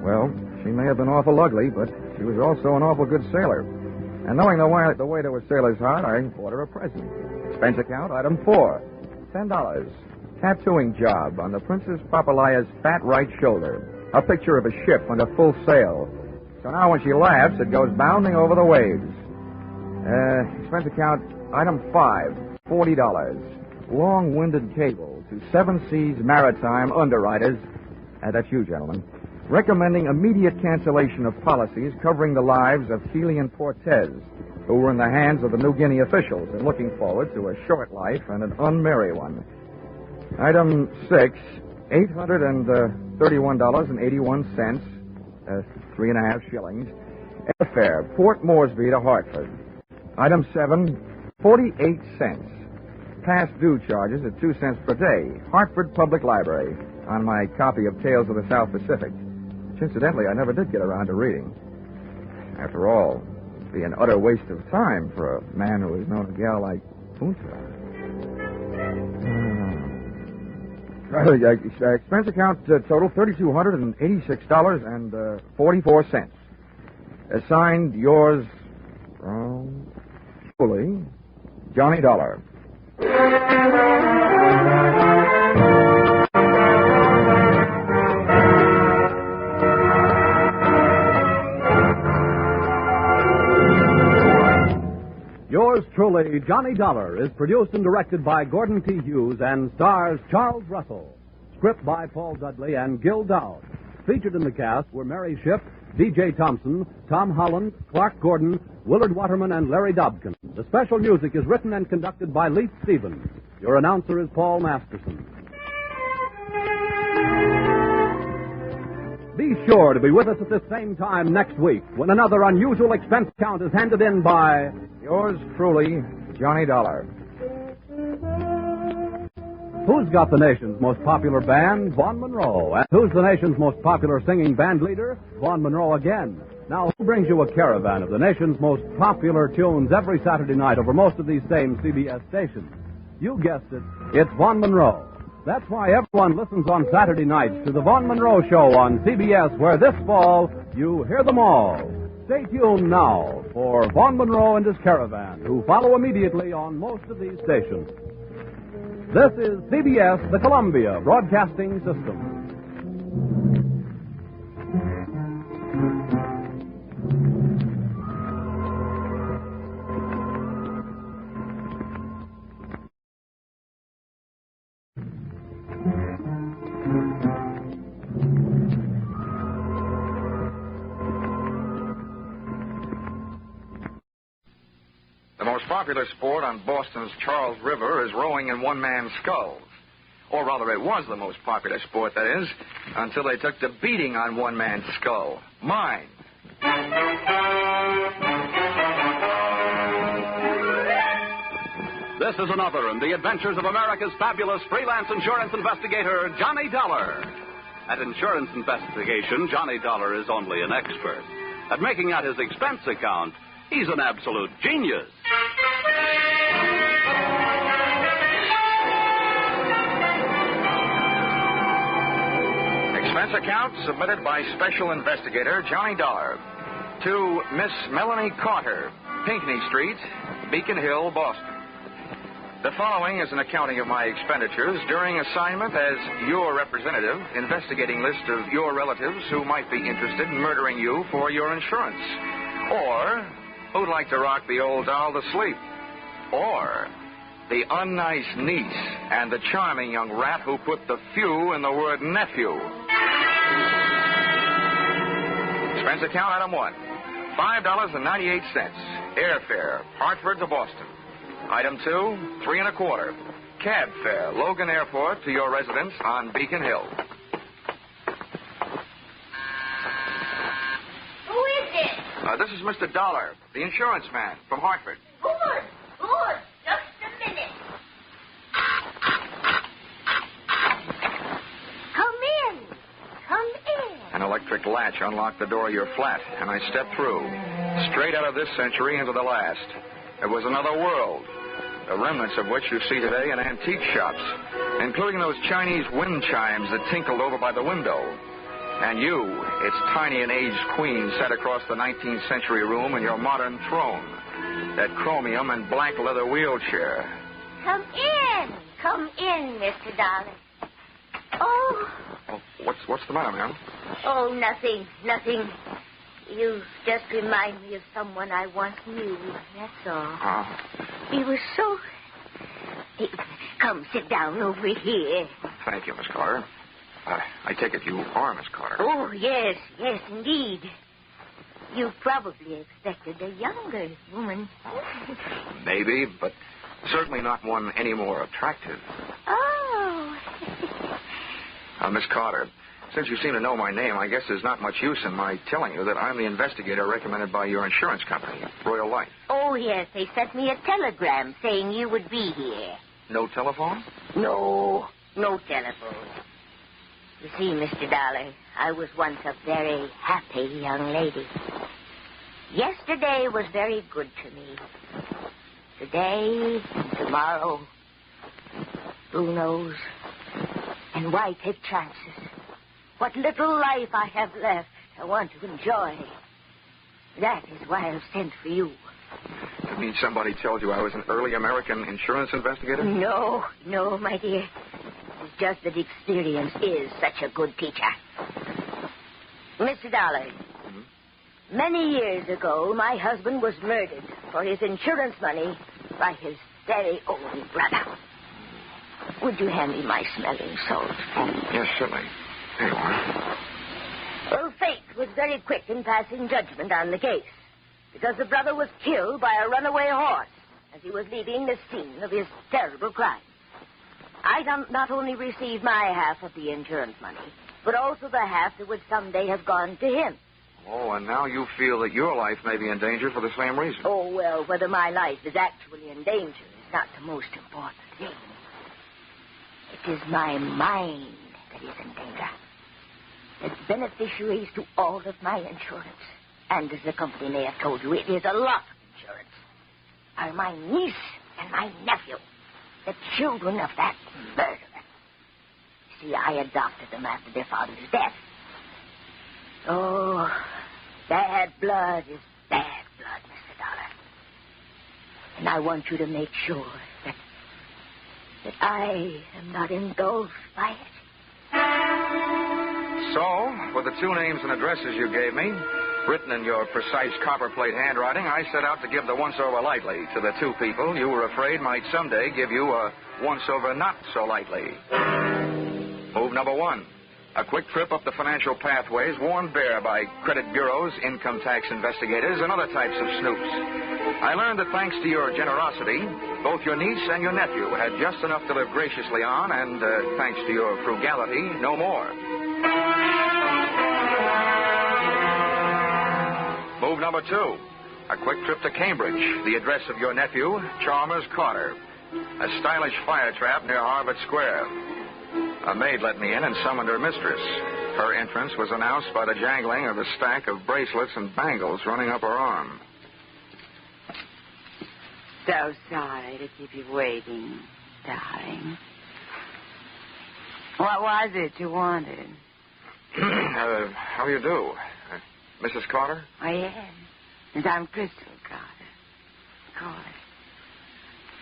well, she may have been awful ugly, but she was also an awful good sailor. And knowing the way to a sailor's heart, I bought her a present. Expense account, item 4, $10. Tattooing job on the Princess Papalaya's fat right shoulder. A picture of a ship under full sail. So now when she laughs, it goes bounding over the waves. Expense account, item 5, $40. Long-winded cable to 7 Seas Maritime underwriters, that's you, gentlemen, recommending immediate cancellation of policies covering the lives of Keeley and Portez, who were in the hands of the New Guinea officials and looking forward to a short life and an unmerry one. Item 6, $831.81, 3.5 shillings. Airfare, Port Moresby to Hartford. Item 7, 48 cents. Past due charges at 2 cents per day. Hartford Public Library. On my copy of Tales of the South Pacific, which incidentally I never did get around to reading. After all, it'd be an utter waste of time for a man who has known a gal like Punta. Expense account total $3,286.44. Signed, yours, truly, Johnny Dollar. Yours truly, Johnny Dollar, is produced and directed by Gordon T. Hughes and stars Charles Russell. Script by Paul Dudley and Gil Dowd. Featured in the cast were Mary Shipp, D.J. Thompson, Tom Holland, Clark Gordon, Willard Waterman, and Larry Dobkin. The special music is written and conducted by Leith Stevens. Your announcer is Paul Masterson. Be sure to be with us at the same time next week when another unusual expense account is handed in by yours truly, Johnny Dollar. Who's got the nation's most popular band? Vaughn Monroe. And who's the nation's most popular singing band leader? Vaughn Monroe again. Now, who brings you a caravan of the nation's most popular tunes every Saturday night over most of these same CBS stations? You guessed it. It's Vaughn Monroe. That's why everyone listens on Saturday nights to the Vaughn Monroe Show on CBS, where this fall you hear them all. Stay tuned now for Vaughn Monroe and his caravan, who follow immediately on most of these stations. This is CBS, the Columbia Broadcasting System. The most popular sport on Boston's Charles River is rowing in one-man sculls. Or rather, it was the most popular sport, that is, until they took to beating on one-man's skull. Mine. This is another in the adventures of America's fabulous freelance insurance investigator, Johnny Dollar. At insurance investigation, Johnny Dollar is only an expert. At making out his expense account, he's an absolute genius. Expense account submitted by Special Investigator Johnny Dollar to Miss Melanie Carter, Pinckney Street, Beacon Hill, Boston. The following is an accounting of my expenditures during assignment as your representative, investigating list of your relatives who might be interested in murdering you for your insurance, or who'd like to rock the old doll to sleep, or the unnice niece and the charming young rat who put the few in the word nephew. Expense account item 1, $5.98, airfare, Hartford to Boston. Item 2, $3 1/4, cab fare, Logan Airport to your residence on Beacon Hill. Who is it? This is Mr. Dollar, the insurance man from Hartford. Good. Just a minute. Come in. An electric latch unlocked the door of your flat, and I stepped through, straight out of this century into the last. It was another world, the remnants of which you see today in antique shops, including those Chinese wind chimes that tinkled over by the window. And you, its tiny and aged queen, sat across the 19th century room in your modern throne, that chromium and black leather wheelchair. Come in, Mr. Dollar. Oh, What's the matter, ma'am? oh, nothing. You just remind me of someone I once knew, that's all. He was so... Come, sit down over here. Thank you, Miss Carter. I take it you are Miss Carter. Oh, yes, indeed. You probably expected a younger woman. Maybe, but certainly not one any more attractive. Oh. Miss Carter, since you seem to know my name, I guess there's not much use in my telling you that I'm the investigator recommended by your insurance company, Royal Life. Oh, yes, they sent me a telegram saying you would be here. No telephone? No telephone. You see, Mr. Dollar, I was once a very happy young lady. Yesterday was very good to me. Today and tomorrow, who knows? And why take chances? What little life I have left, I want to enjoy. That is why I've sent for you. You mean somebody told you I was an early American insurance investigator? No, my dear. It's just that experience is such a good teacher. Mr. Dollar, many years ago, my husband was murdered for his insurance money by his very own brother. Would you hand me my smelling salt? Oh, yes, certainly. Here you are. Well, fate was very quick in passing judgment on the case, because the brother was killed by a runaway horse as he was leaving the scene of his terrible crime. I not only received my half of the insurance money, but also the half that would someday have gone to him. Oh, and now you feel that your life may be in danger for the same reason. Oh, well, whether my life is actually in danger is not the most important thing. It is my mind that is in danger. As beneficiaries to all of my insurance, and as the company may have told you, it is a lot of insurance, are my niece and my nephew, the children of that murderer. See, I adopted them after their father's death. Oh, bad blood is bad blood, Mr. Dollar. And I want you to make sure that I am not indulged by it. So, with the 2 names and addresses you gave me, written in your precise copperplate handwriting, I set out to give the once-over lightly to the 2 people you were afraid might someday give you a once-over not so lightly. Move number 1. A quick trip up the financial pathways worn bare by credit bureaus, income tax investigators, and other types of snoops. I learned that thanks to your generosity, both your niece and your nephew had just enough to live graciously on, and thanks to your frugality, no more. Move number 2. A quick trip to Cambridge, the address of your nephew, Chalmers Carter. A stylish fire trap near Harvard Square. A maid let me in and summoned her mistress. Her entrance was announced by the jangling of a stack of bracelets and bangles running up her arm. So sorry to keep you waiting, darling. What was it you wanted? How do you do? Mrs. Carter? I am. And I'm Crystal Carter.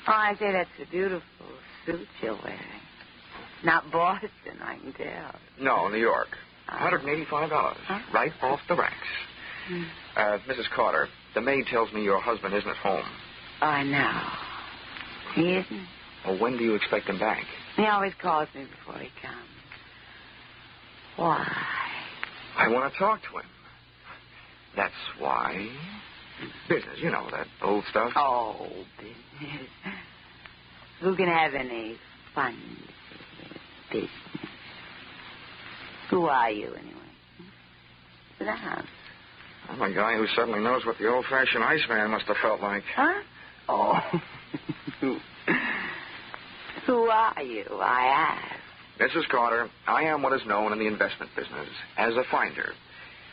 Oh, I say that's a beautiful suit you're wearing. Not Boston, I can tell. No, New York. $185. Right off the racks. Mrs. Carter, the maid tells me your husband isn't at home. I know. He isn't? Well, when do you expect him back? He always calls me before he comes. Why? I want to talk to him. That's why. Business, you know, that old stuff. Oh, business. Who can have any fun business? Who are you, anyway? To the house. I'm a guy who suddenly knows what the old-fashioned Iceman must have felt like. Huh? Oh. Who are you, I ask? Mrs. Carter, I am what is known in the investment business as a finder.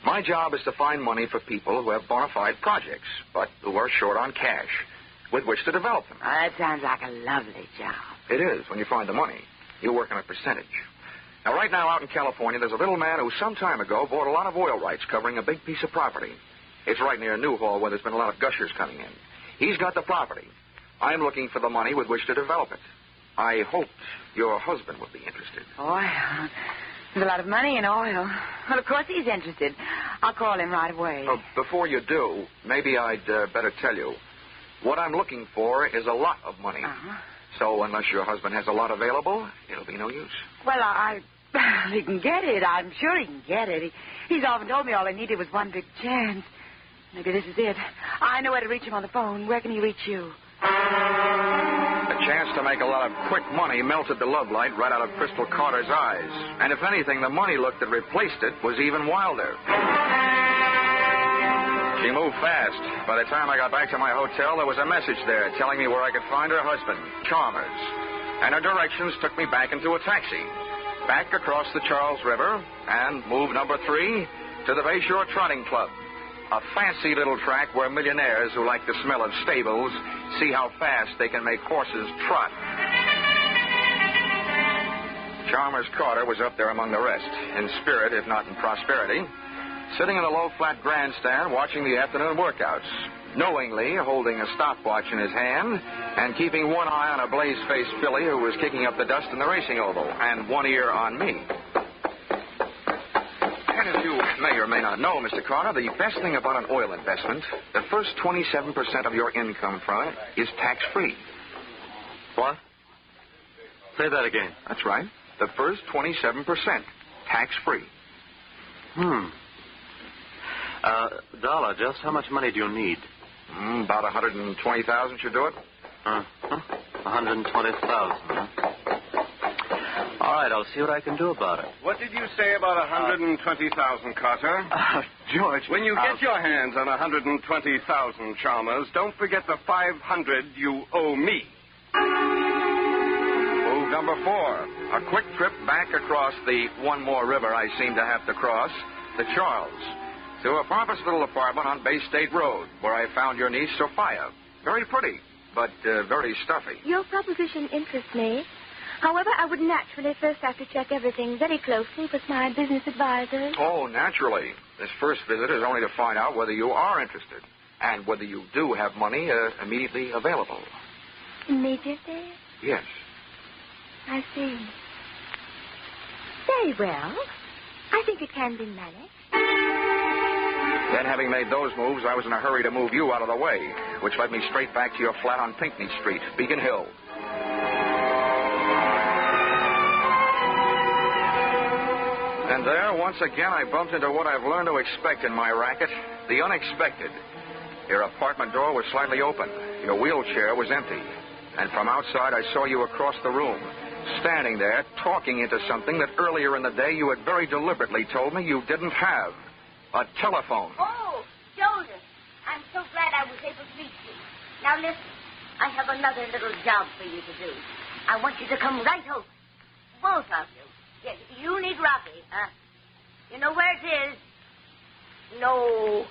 My job is to find money for people who have bona fide projects, but who are short on cash with which to develop them. Oh, that sounds like a lovely job. It is, when you find the money. You work on a percentage. Now, right now out in California, there's a little man who some time ago bought a lot of oil rights covering a big piece of property. It's right near Newhall where there's been a lot of gushers coming in. He's got the property. I'm looking for the money with which to develop it. I hoped your husband would be interested. Oil? There's a lot of money in oil. Well, of course he's interested. I'll call him right away. Oh, before you do, maybe I'd better tell you. What I'm looking for is a lot of money. So unless your husband has a lot available, it'll be no use. Well, he can get it. I'm sure he can get it. He's often told me all I needed was one big chance. Maybe this is it. I know where to reach him on the phone. Where can he reach you? The chance to make a lot of quick money melted the love light right out of Crystal Carter's eyes. And if anything, the money look that replaced it was even wilder. She moved fast. By the time I got back to my hotel, there was a message there telling me where I could find her husband, Chalmers. And her directions took me back into a taxi, back across the Charles River, and move number 3 to the Bayshore Trotting Club, a fancy little track where millionaires who like the smell of stables see how fast they can make horses trot. Chalmers Carter was up there among the rest, in spirit if not in prosperity, sitting in a low-flat grandstand watching the afternoon workouts, knowingly holding a stopwatch in his hand and keeping one eye on a blaze-faced filly who was kicking up the dust in the racing oval, and one ear on me. And as you may or may not know, Mr. Carter, the best thing about an oil investment, the first 27% of your income from it is tax-free. What? Say that again. That's right. The first 27%, tax-free. Dollar, just how much money do you need? About $120,000 should do it. 120,000, huh? All right, I'll see what I can do about it. What did you say about 120,000, Carter? George. When you get your hands on 120,000, Chalmers, don't forget the 500 you owe me. Move number 4. A quick trip back across the one more river I seem to have to cross, the Charles, to a pompous little apartment on Bay State Road, where I found your niece, Sophia. Very pretty, but very stuffy. Your proposition interests me. However, I would naturally first have to check everything very closely with my business advisors. Oh, naturally. This first visit is only to find out whether you are interested and whether you do have money immediately available. Immediately? Yes. I see. Very well. I think it can be managed. Then, having made those moves, I was in a hurry to move you out of the way, which led me straight back to your flat on Pinckney Street, Beacon Hill. And there, once again, I bumped into what I've learned to expect in my racket, the unexpected. Your apartment door was slightly open. Your wheelchair was empty. And from outside, I saw you across the room, standing there, talking into something that earlier in the day you had very deliberately told me you didn't have. A telephone. Oh, Joseph, I'm so glad I was able to reach you. Now, listen, I have another little job for you to do. I want you to come right over. Both of you. Yes, you need Rocky, huh? You know where it is? No,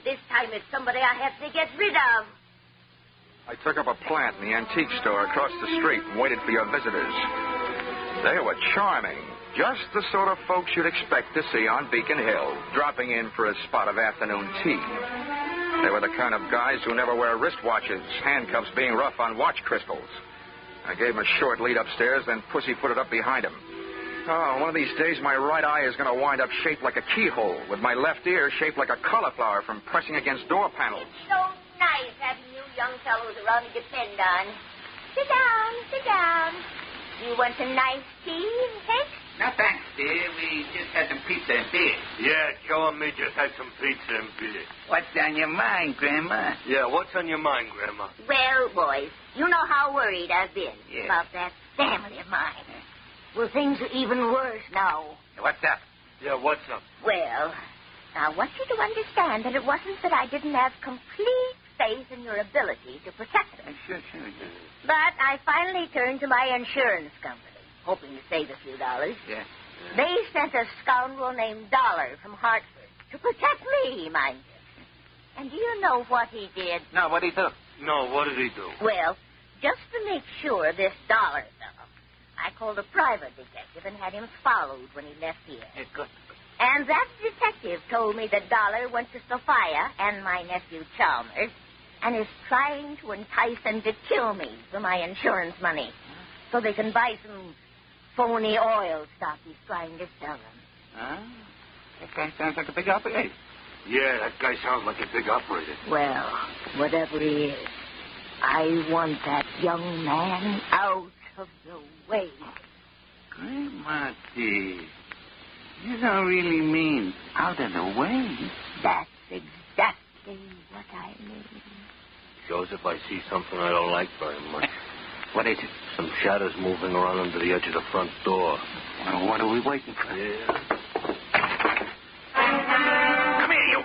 this time it's somebody I have to get rid of. I took up a plant in the antique store across the street and waited for your visitors. They were charming. Just the sort of folks you'd expect to see on Beacon Hill, dropping in for a spot of afternoon tea. They were the kind of guys who never wear wristwatches, handcuffs being rough on watch crystals. I gave him a short lead upstairs, then pussyfooted up behind him. Oh, one of these days my right eye is going to wind up shaped like a keyhole, with my left ear shaped like a cauliflower from pressing against door panels. It's so nice having you young fellows around to depend on. Sit down, sit down. You want some nice tea and cake? No, thanks, dear. We just had some pizza and beer. Yeah, Joe and me just had some pizza and beer. What's on your mind, Grandma? Yeah, what's on your mind, Grandma? Well, boys, you know how worried I've been about that family of mine. Well, things are even worse now. What's up? Yeah, what's up? Well, I want you to understand that it wasn't that I didn't have complete faith in your ability to protect them. Sure. But I finally turned to my insurance company, hoping to save a few dollars. Yeah. They sent a scoundrel named Dollar from Hartford to protect me, mind you. And do you know what he did? No, what did he do? No, what did he do? Well, just to make sure this Dollar fellow, I called a private detective and had him followed when he left here. Good. And that detective told me that Dollar went to Sophia and my nephew Chalmers and is trying to entice them to kill me for my insurance money so they can buy some phony oil stock he's trying to sell them. That guy sounds like a big operator. Yeah, that guy sounds like a big operator. Well, whatever he is, I want that young man out of the way. Grandma, dear, you don't really mean out of the way. That's exactly what I mean. Joseph, I see something I don't like very much. What is it? Some shadows moving around under the edge of the front door. Well, what are we waiting for? Yeah. Come here, you.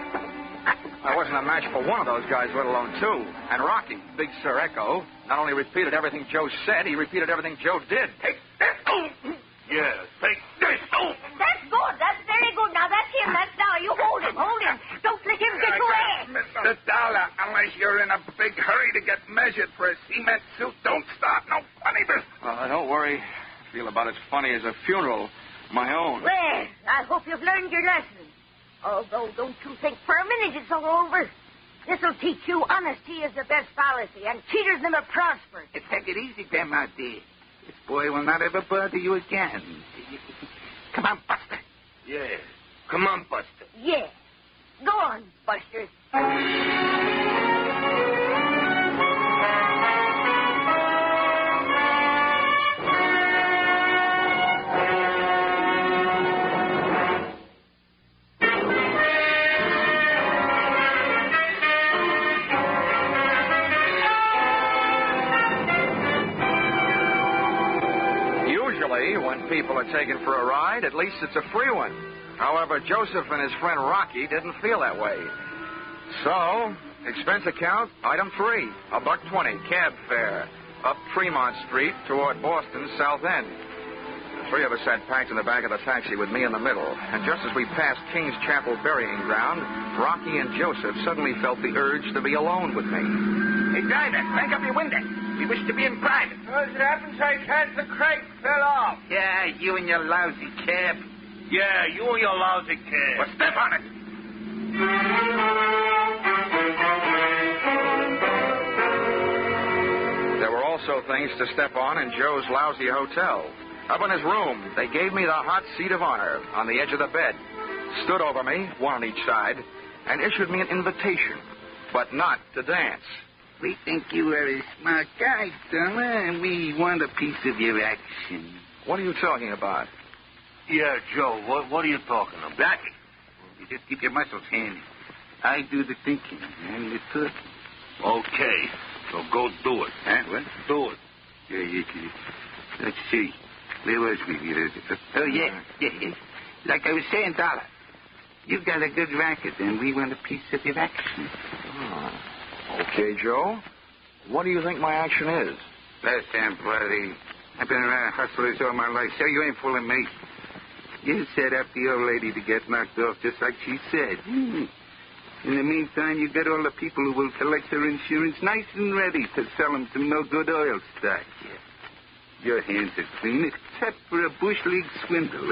I wasn't a match for one of those guys, let alone two. And Rocky, Big Sir Echo, not only repeated everything Joe said, he repeated everything Joe did. Take this. Oh. Yeah, take this. Oh. That's good. That's very good. Now, that's him. That's Dollar. You hold him. Hold him. Don't let him get away. Mr. Dollar, unless you're in a big hurry to get measured for a cement suit, don't start no funny business. Don't worry. I feel about as funny as a funeral. My own. Well, I hope you've learned your lesson. Although, don't you think for a minute it's all over. This'll teach you honesty is the best policy, and cheaters never prosper. Take it easy, Grandma, dear. This boy will not ever bother you again. Come on, Buster. Yeah. Come on, Buster. Yeah. Go on, Buster. When people are taken for a ride, at least it's a free one. However, Joseph and his friend Rocky didn't feel that way. So, expense account, item 3, $1.20, cab fare, up Tremont Street toward Boston's South End. The three of us sat packed in the back of the taxi with me in the middle, and just as we passed King's Chapel burying ground, Rocky and Joseph suddenly felt the urge to be alone with me. Hey, driver, crank up your window. We wish to be in private. As it happens, I can't. The crank fell off. Yeah, you and your lousy cab. Yeah, you and your lousy cab. Well, step on it. There were also things to step on in Joe's lousy hotel. Up in his room, they gave me the hot seat of honor on the edge of the bed, stood over me, one on each side, and issued me an invitation, but not to dance. We think you are a smart guy, Dollar, and we want a piece of your action. What are you talking about? Yeah, Joe, what are you talking about? Rocky, you just keep your muscles handy. I do the thinking and the talking. Okay, so go do it. Huh? What? Do it. Yeah. Let's see. Where was we? Oh, yeah. Like I was saying, Dollar, you've got a good racket, and we want a piece of your action. Okay, Joe. What do you think my action is? Listen, buddy, I've been around hustlers all my life, so you ain't fooling me. You set up the old lady to get knocked off just like she said. In the meantime, you got all the people who will collect their insurance nice and ready to sell them some no-good oil stock. Your hands are clean, except for a bush league swindle.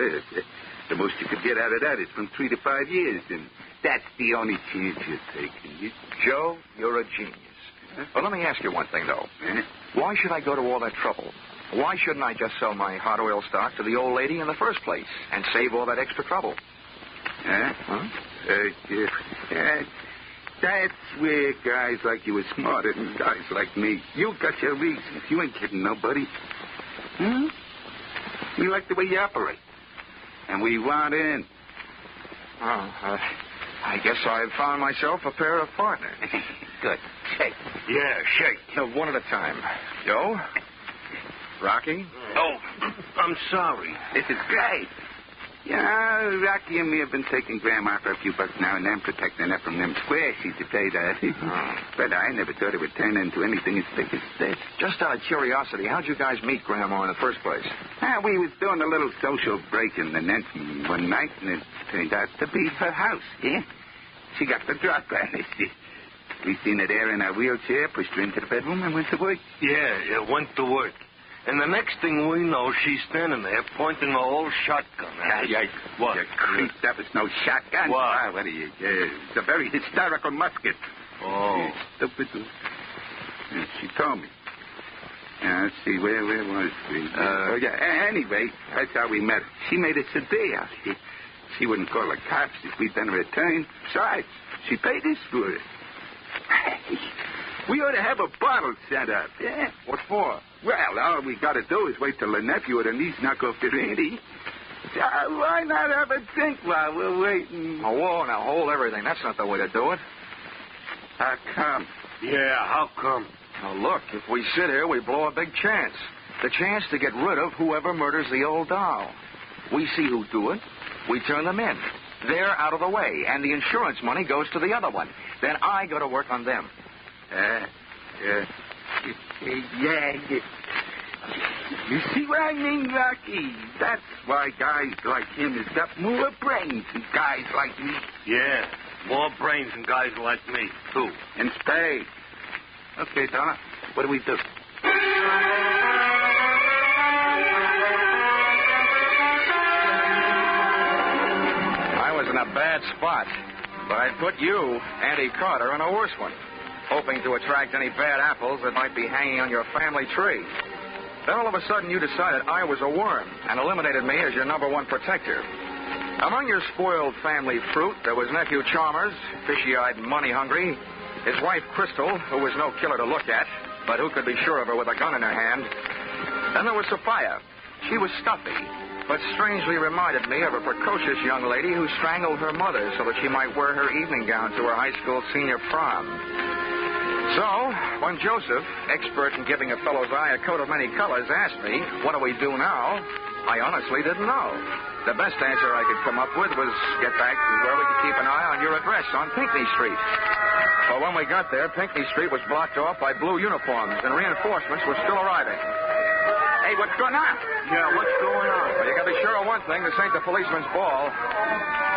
The most you could get out of that is from 3 to 5 years, and that's the only chance you're taking. Joe, you're a genius. Well, let me ask you one thing, though. Why should I go to all that trouble? Why shouldn't I just sell my hot oil stock to the old lady in the first place and save all that extra trouble? That's where guys like you are smarter than guys like me. You got your reasons. You ain't kidding nobody. We like the way you operate. And we want in. I guess I've found myself a pair of partners. Good. Shake. Yeah, shake. One at a time. Joe? Rocky? Oh, I'm sorry. This is great. Yeah, Rocky and me have been taking Grandma for a few bucks now and then, protecting her from them squares she's afraid of. But I never thought it would turn into anything as big as this. Just out of curiosity, how'd you guys meet Grandma in the first place? We was doing a little social break in the Nancy one night, and it turned out to be her house, yeah? She got the drop on us. We seen her there in her wheelchair, pushed her into the bedroom, and went to work. Yeah, went to work. And the next thing we know, she's standing there pointing an old shotgun at us. What? You creep, that was no shotgun. What? What are you? It's a very hysterical musket. Oh. Stupid. She told me. Let's see, where was we? Anyway, that's how we met. She made us a deal. She wouldn't call the cops if we'd done her a turn. Besides, she paid us for it. We ought to have a bottle set up, yeah? What for? Well, all we got to do is wait till the nephew or the niece knock off their ante. Why not have a drink while we're waiting? Oh, whoa, now hold everything. That's not the way to do it. How come? Yeah, how come? Now, look, if we sit here, we blow a big chance. The chance to get rid of whoever murders the old doll. We see who do it. We turn them in. They're out of the way, and the insurance money goes to the other one. Then I go to work on them. You see what I mean, Rocky? That's why guys like him has got more brains than guys like me. Yeah, more brains than guys like me, too. And spades. Okay, Donna, what do we do? I was in a bad spot, but I put you, Auntie Carter, in a worse one, hoping to attract any bad apples that might be hanging on your family tree. Then all of a sudden you decided I was a worm and eliminated me as your number one protector. Among your spoiled family fruit, there was nephew Chalmers, fishy-eyed and money-hungry, his wife Crystal, who was no killer to look at, but who could be sure of her with a gun in her hand. Then there was Sophia. She was stuffy, but strangely reminded me of a precocious young lady who strangled her mother so that she might wear her evening gown to her high school senior prom. So, when Joseph, expert in giving a fellow's eye a coat of many colors, asked me, what do we do now? I honestly didn't know. The best answer I could come up with was get back to where we could keep an eye on your address on Pinckney Street. But when we got there, Pinckney Street was blocked off by blue uniforms, and reinforcements were still arriving. Hey, what's going on? Yeah, what's going on? Well, you can be sure of one thing. This ain't the policeman's ball.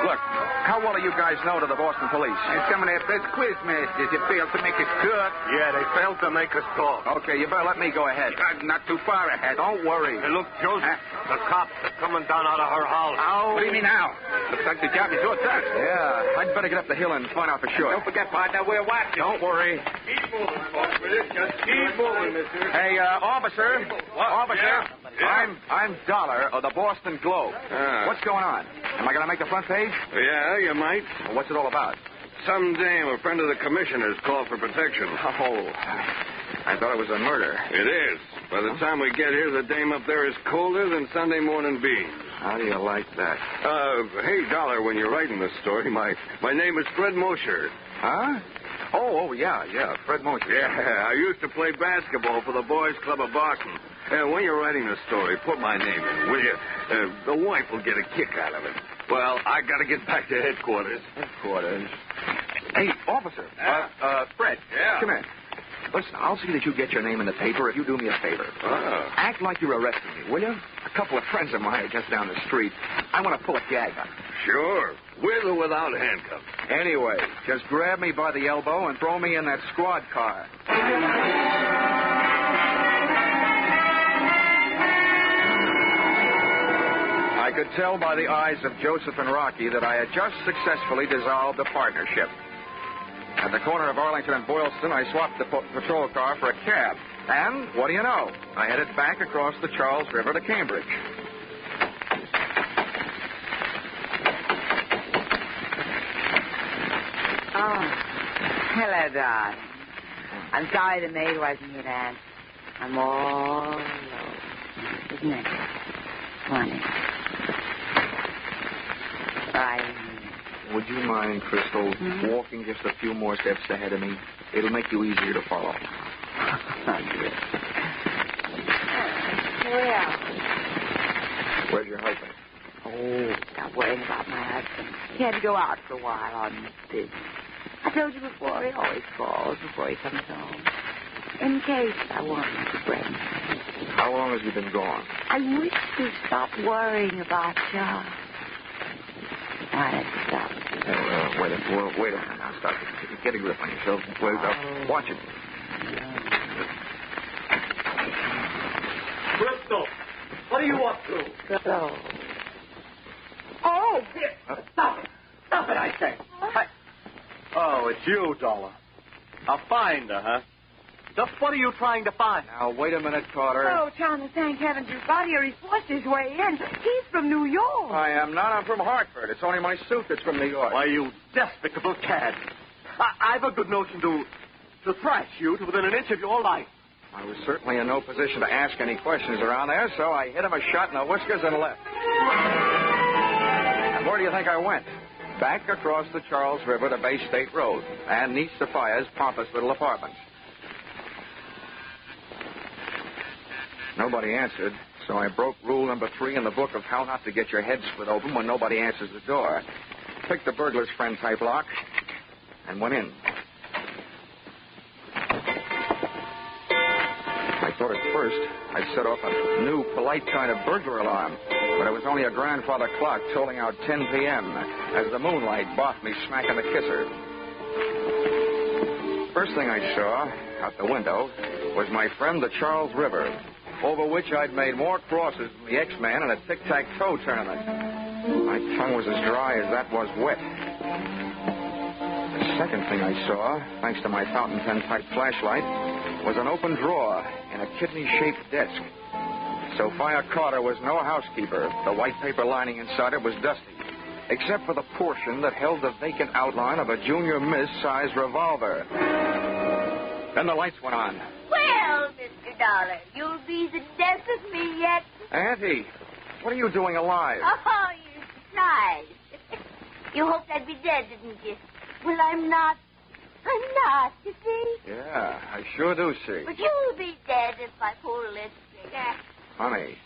Look, how well do you guys know to the Boston police? And some of their best quizmasters have failed to make us talk. Yeah, they failed to make us talk. Okay, you better let me go ahead. Not too far ahead. Don't worry. Hey, look, Joseph, the cops are coming down out of her house. Oh. What do you mean now? Looks like the job is yours, sir. Yeah, I'd better get up the hill and find out for sure. Don't forget, partner, we're watching. Don't worry. Keep moving, folks. Just keep moving, mister. Hey, officer. What? Officer. Yeah. I'm Dollar of the Boston Globe. What's going on? Am I going to make the front page? Yeah, you might. Well, what's it all about? Some dame, a friend of the commissioner's, called for protection. Oh, I thought it was a murder. It is. By the time we get here, the dame up there is colder than Sunday morning beans. How do you like that? Hey, Dollar, when you're writing this story, my name is Fred Mosher. Huh? Oh, yeah, Fred Mosher. Yeah, I used to play basketball for the Boys Club of Barton. When you're writing the story, put my name in, will you? The wife will get a kick out of it. Well, I got to get back to headquarters. Headquarters? Hey, officer. Fred. Yeah? Come in. Listen, I'll see that you get your name in the paper if you do me a favor. Act like you're arresting me, will you? A couple of friends of mine are just down the street. I want to pull a gag on them. Sure. With or without handcuffs. Anyway, just grab me by the elbow and throw me in that squad car. tell by the eyes of Joseph and Rocky that I had just successfully dissolved the partnership. At the corner of Arlington and Boylston, I swapped the patrol car for a cab. And, what do you know? I headed back across the Charles River to Cambridge. Oh, hello, darling. I'm sorry the maid wasn't here to answer. I'm all alone. Isn't it funny? Would you mind, Crystal, walking just a few more steps ahead of me? It'll make you easier to follow. Where's your husband? Oh, stop worrying about my husband. He had to go out for a while on business. I told you before, he always calls before he comes home. In case I want him to bring me. How long has he been gone? I wish to stop worrying about John. I had to stop. Wait a minute now. Stop it. Get a grip on yourself. Wait up. Watch it. Crystal, what are you up to? Go. Oh, dear. Stop it. Stop it, I say. Oh, it's you, Dollar. A finder, huh? Just what are you trying to find? Now, wait a minute, Carter. Oh, Thomas, thank heavens you've got here. He's forced his way in. He's from New York. I am not. I'm from Hartford. It's only my suit that's from New York. Why, you despicable cad. I've a good notion to thrash you to within an inch of your life. I was certainly in no position to ask any questions around there, so I hit him a shot in the whiskers and left. And where do you think I went? Back across the Charles River to Bay State Road and Niece Sophia's pompous little apartments. Nobody answered, so I broke rule number 3 in the book of how not to get your head split open when nobody answers the door. Picked the burglar's friend type lock and went in. I thought at first I'd set off a new, polite kind of burglar alarm, but it was only a grandfather clock tolling out 10 p.m. as the moonlight boffed me smack in the kisser. First thing I saw out the window was my friend the Charles River, over which I'd made more crosses than the X-Man in a tic-tac-toe tournament. My tongue was as dry as that was wet. The second thing I saw, thanks to my fountain pen-type flashlight, was an open drawer in a kidney-shaped desk. Sophia Carter was no housekeeper. The white paper lining inside it was dusty, except for the portion that held the vacant outline of a junior miss-sized revolver. Then the lights went on. Well, Mr. Dollar, you'll be the death of me yet. Auntie, what are you doing alive? Oh, you're surprised. You hoped I'd be dead, didn't you? Well, I'm not. I'm not, you see? Yeah, I sure do see. But you'll be dead if I pull this trigger. Honey,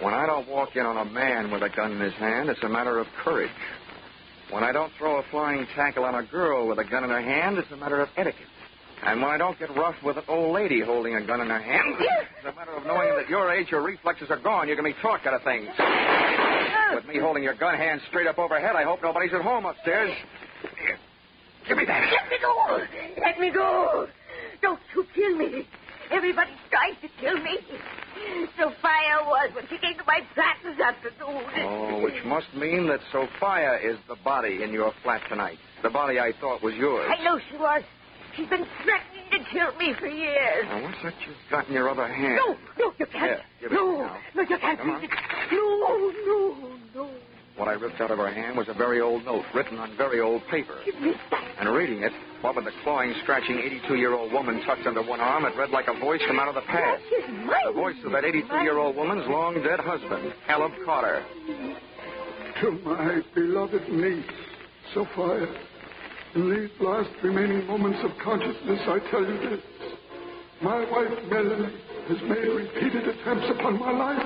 when I don't walk in on a man with a gun in his hand, it's a matter of courage. When I don't throw a flying tackle on a girl with a gun in her hand, it's a matter of etiquette. And when I don't get rough with an old lady holding a gun in her hand, it's a matter of knowing that at your age your reflexes are gone. You can be talked out of things. With me holding your gun hand straight up overhead, I hope nobody's at home upstairs. Here, give me that. Let me go. Let me go. Don't you kill me. Everybody's trying to kill me. Sophia was when she came to my flat this afternoon. Oh, which must mean that Sophia is the body in your flat tonight. The body I thought was yours. I know she was. She's been threatening to kill me for years. Now, what's that you've got in your other hand? No, you can't. Here, give it No, now. you can't. Come on. No. What I ripped out of her hand was a very old note written on very old paper. Give me that. And reading it, what with the clawing, scratching 82-year-old woman tucked under one arm, it read like a voice from out of the past. The voice of that 82-year-old woman's long-dead husband, Caleb Carter. To my beloved niece, Sophia, in these last remaining moments of consciousness, I tell you this. My wife, Melanie, has made repeated attempts upon my life.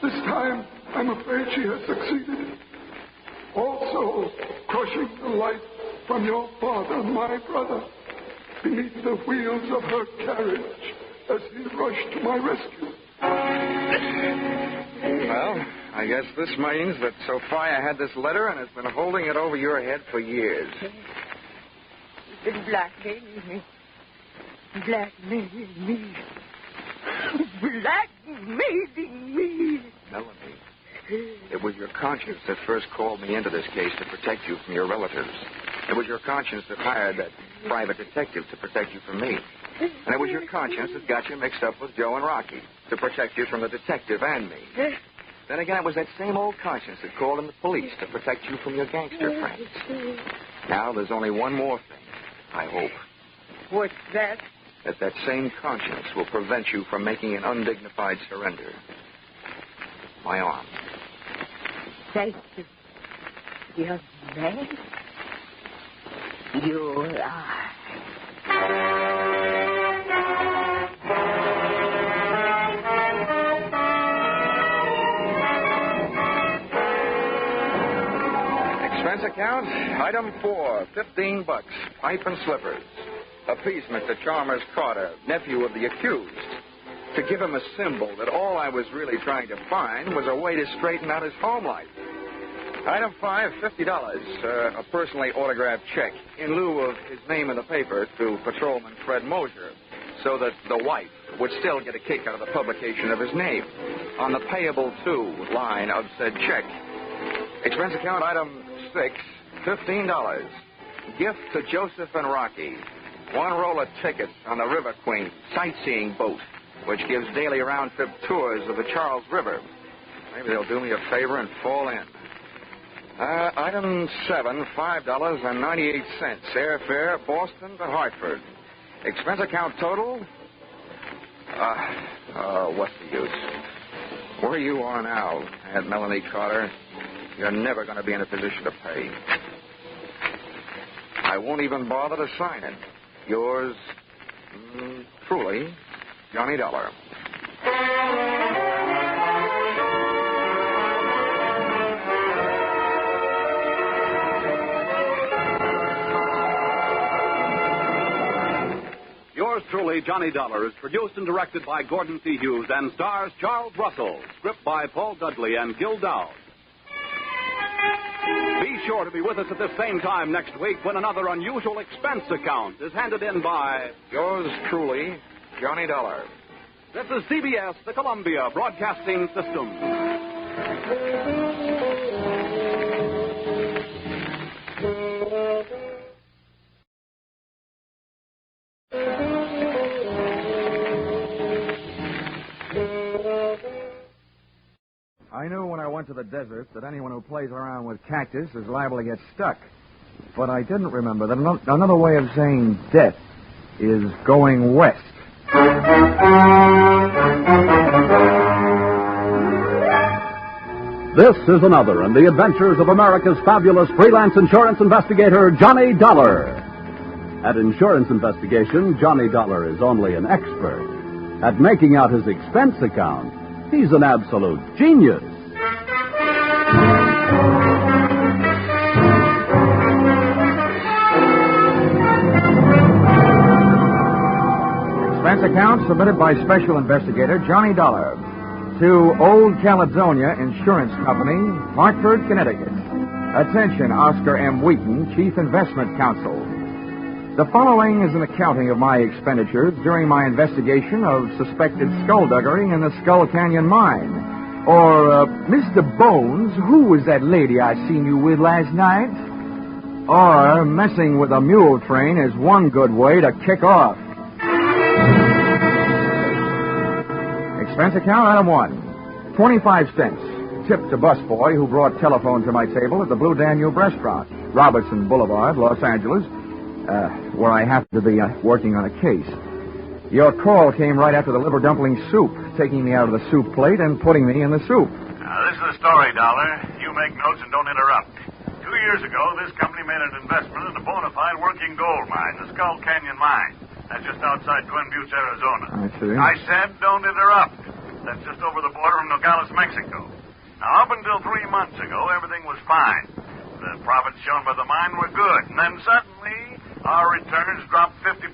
This time, I'm afraid she has succeeded. Also, crushing the life from your father, my brother, beneath the wheels of her carriage as he rushed to my rescue. Well, I guess this means that Sophia had this letter and has been holding it over your head for years. He's been blackmailing me. Blackmailing me. Melanie. It was your conscience that first called me into this case to protect you from your relatives. It was your conscience that hired that private detective to protect you from me. And it was your conscience that got you mixed up with Joe and Rocky to protect you from the detective and me. Then again, it was that same old conscience that called in the police to protect you from your gangster friends. Now there's only one more thing, I hope. What's that? That same conscience will prevent you from making an undignified surrender. My arm. Thank you, young man. You are. Expense account, item 4, $15, pipe and slippers. Appeasement to Chalmers Carter, nephew of the accused, to give him a symbol that all I was really trying to find was a way to straighten out his home life. Item 5, $50, a personally autographed check in lieu of his name in the paper to Patrolman Fred Mosier, so that the wife would still get a kick out of the publication of his name on the payable to line of said check. Expense account, item 6, $15. Gift to Joseph and Rocky. One roll of tickets on the River Queen sightseeing boat, which gives daily round-trip tours of the Charles River. Maybe they'll do me a favor and fall in. Item 7, $5.98. Airfare, Boston to Hartford. Expense account total? What's the use? Where you are now, Aunt Melanie Carter, you're never going to be in a position to pay. I won't even bother to sign it. Yours, truly, Johnny Dollar. Yours truly, Johnny Dollar, is produced and directed by Gordon C. Hughes and stars Charles Russell. Script by Paul Dudley and Gil Dowd. Be sure to be with us at the same time next week when another unusual expense account is handed in by... Yours truly, Johnny Dollar. This is CBS, the Columbia Broadcasting System. I knew when I went to the desert that anyone who plays around with cactus is liable to get stuck. But I didn't remember that another way of saying death is going west. This is another in the adventures of America's fabulous freelance insurance investigator, Johnny Dollar. At insurance investigation, Johnny Dollar is only an expert. At making out his expense account, he's an absolute genius. Expense account submitted by Special Investigator Johnny Dollar to Old Caledonia Insurance Company, Hartford, Connecticut. Attention, Oscar M. Wheaton, Chief Investment Counsel. The following is an accounting of my expenditures during my investigation of suspected skullduggery in the Skull Canyon mine. Or, Mr. Bones, who was that lady I seen you with last night? Or, messing with a mule train is one good way to kick off. Expense account, item 1. 25 cents. Tip to busboy who brought telephone to my table at the Blue Danube restaurant, Robertson Boulevard, Los Angeles, where I happen to be working on a case. Your call came right after the liver dumpling soup, taking me out of the soup plate and putting me in the soup. Now, this is the story, Dollar. You make notes and don't interrupt. 2 years ago, this company made an investment in a bona fide working gold mine, the Skull Canyon Mine. That's just outside Twin Buttes, Arizona. I see. I said don't interrupt. That's just over the border from Nogales, Mexico. Now, up until 3 months ago, everything was fine. The profits shown by the mine were good. And then suddenly, our returns dropped 50%.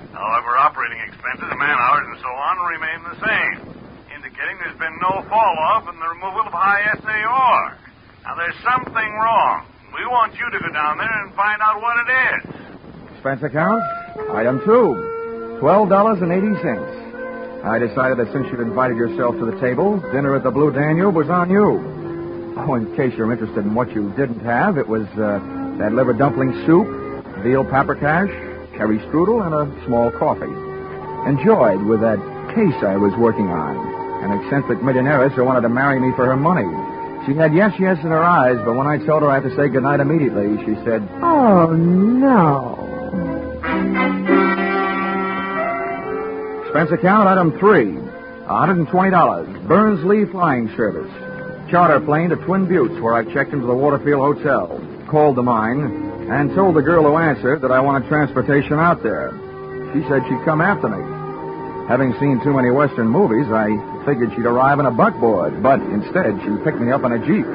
However, operating expenses, man-hours, and so on remain the same, indicating there's been no fall-off in the removal of high-assay ore. Now, there's something wrong. We want you to go down there and find out what it is. Expense account, item 2. $12.80. I decided that since you'd invited yourself to the table, dinner at the Blue Danube was on you. Oh, in case you're interested in what you didn't have, it was that liver dumpling soup, veal paprikash, cherry strudel, and a small coffee. Enjoyed with that case I was working on. An eccentric millionairess who wanted to marry me for her money. She had yes, yes in her eyes, but when I told her I had to say goodnight immediately, she said, Oh, no. Expense account, item 3. $120. Burns-Lee Flying Service. Charter plane to Twin Buttes, where I checked into the Waterfield Hotel. Called the mine, and told the girl who answered that I wanted transportation out there. She said she'd come after me. Having seen too many Western movies, I figured she'd arrive in a buckboard, but instead she picked me up in a Jeep.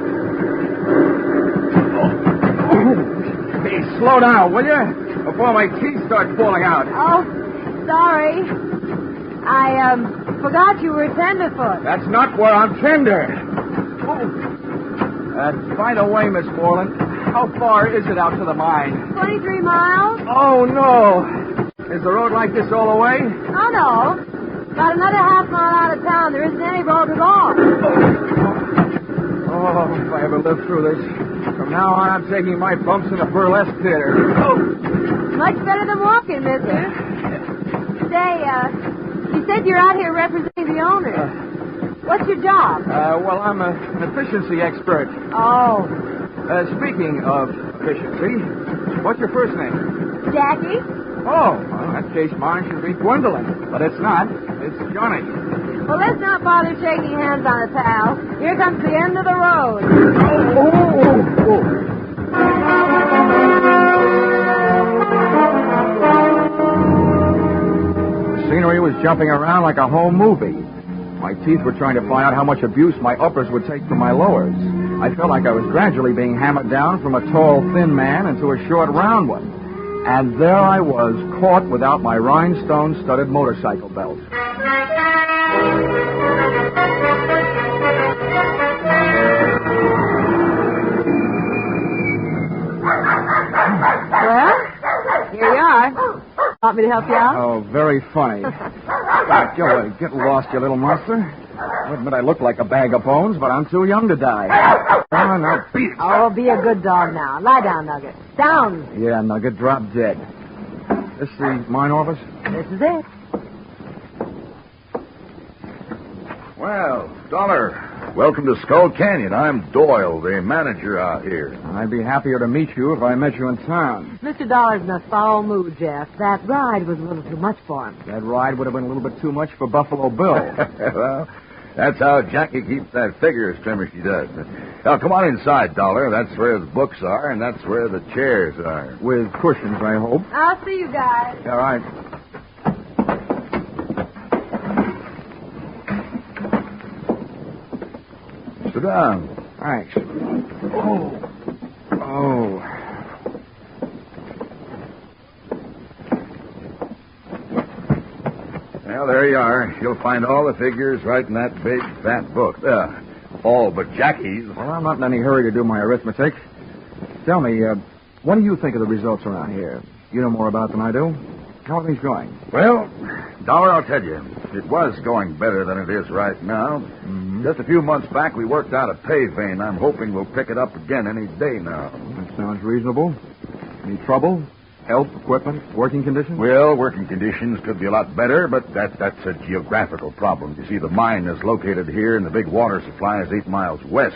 Hey, slow down, will you? Before my teeth start falling out. Oh, sorry. I forgot you were tenderfoot. That's not where I'm tender. By the way, Miss Moreland, how far is it out to the mine? 23 miles? Oh, no. Is the road like this all the way? Oh, no. About another half mile out of town, there isn't any road at all. Oh, if I ever live through this. From now on, I'm taking my bumps in a burlesque theater. Much better than walking, mister. Say, you said you're out here representing the owner. What's your job? Well, I'm an efficiency expert. Oh. Speaking of efficiency, what's your first name? Jackie? Oh, well, in that case, mine should be Gwendolyn. But it's not. It's Johnny. Well, let's not bother shaking hands on it, pal. Here comes the end of the road. The scenery was jumping around like a home movie. My teeth were trying to find out how much abuse my uppers would take from my lowers. I felt like I was gradually being hammered down from a tall, thin man into a short, round one. And there I was, caught without my rhinestone-studded motorcycle belt. Well, here you are. Want me to help you out? Oh, very funny. Joey, get lost, you little monster. I admit I look like a bag of bones, but I'm too young to die. Oh, no, beat it. Oh, be a good dog now. Lie down, Nugget. Down. Yeah, Nugget, drop dead. This the mine office? This is it. Well, Dollar, welcome to Skull Canyon. I'm Doyle, the manager out here. I'd be happier to meet you if I met you in town. Mr. Dollar's in a foul mood, Jeff. That ride was a little too much for him. That ride would have been a little bit too much for Buffalo Bill. Well, that's how Jackie keeps that figure as trim as she does. Now, come on inside, Dollar. That's where the books are, and that's where the chairs are. With cushions, I hope. I'll see you guys. All right. Sit down. Thanks. Oh. Well, there you are. You'll find all the figures right in that big, fat book. All but Jackie's. Well, I'm not in any hurry to do my arithmetic. Tell me, what do you think of the results around here? You know more about them than I do. How are things going? Well, Dollar, I'll tell you, it was going better than it is right now. Mm-hmm. Just a few months back, we worked out a pay vein. I'm hoping we'll pick it up again any day now. That sounds reasonable. Any trouble? Health, equipment, working conditions? Well, working conditions could be a lot better, but that's a geographical problem. You see, the mine is located here, and the big water supply is 8 miles west.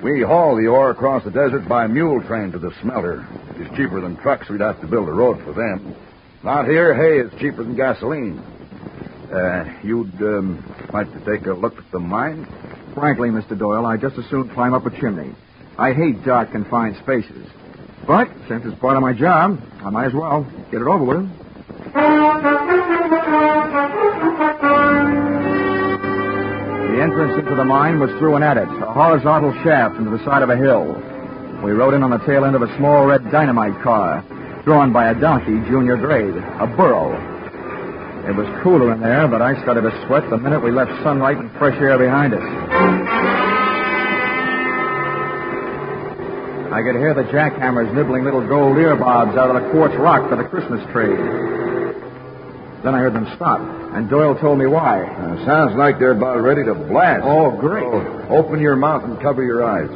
We haul the ore across the desert by mule train to the smelter. It's cheaper than trucks. We'd have to build a road for them. Out here, hay is cheaper than gasoline. You'd like to take a look at the mine? Frankly, Mr. Doyle, I'd just as soon climb up a chimney. I hate dark, confined spaces. But since it's part of my job, I might as well get it over with. The entrance into the mine was through an adit, a horizontal shaft into the side of a hill. We rode in on the tail end of a small red dynamite car, drawn by a donkey, junior grade, a burro. It was cooler in there, but I started to sweat the minute we left sunlight and fresh air behind us. I could hear the jackhammers nibbling little gold ear bobs out of the quartz rock for the Christmas tree. Then I heard them stop, and Doyle told me why. Sounds like they're about ready to blast. Oh, great. Open your mouth and cover your eyes.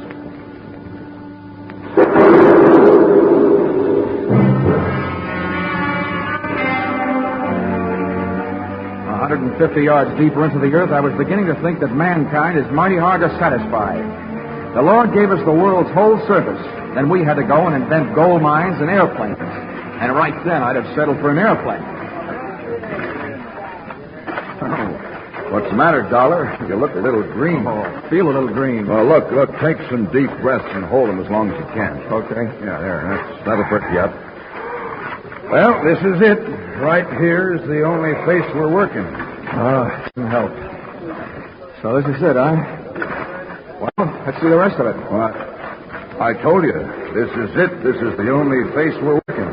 150 yards deeper into the earth, I was beginning to think that mankind is mighty hard to satisfy. The Lord gave us the world's whole surface. Then we had to go and invent gold mines and airplanes. And right then, I'd have settled for an airplane. What's the matter, Dollar? You look a little green. Oh, feel a little green. Well, look. Take some deep breaths and hold them as long as you can. Okay. Yeah, there. That'll perk you up. Well, this is it. Right here is the only face we're working. Doesn't help. So this is it, huh? Well, let's see the rest of it. What? I told you. This is it. This is the only face we're working.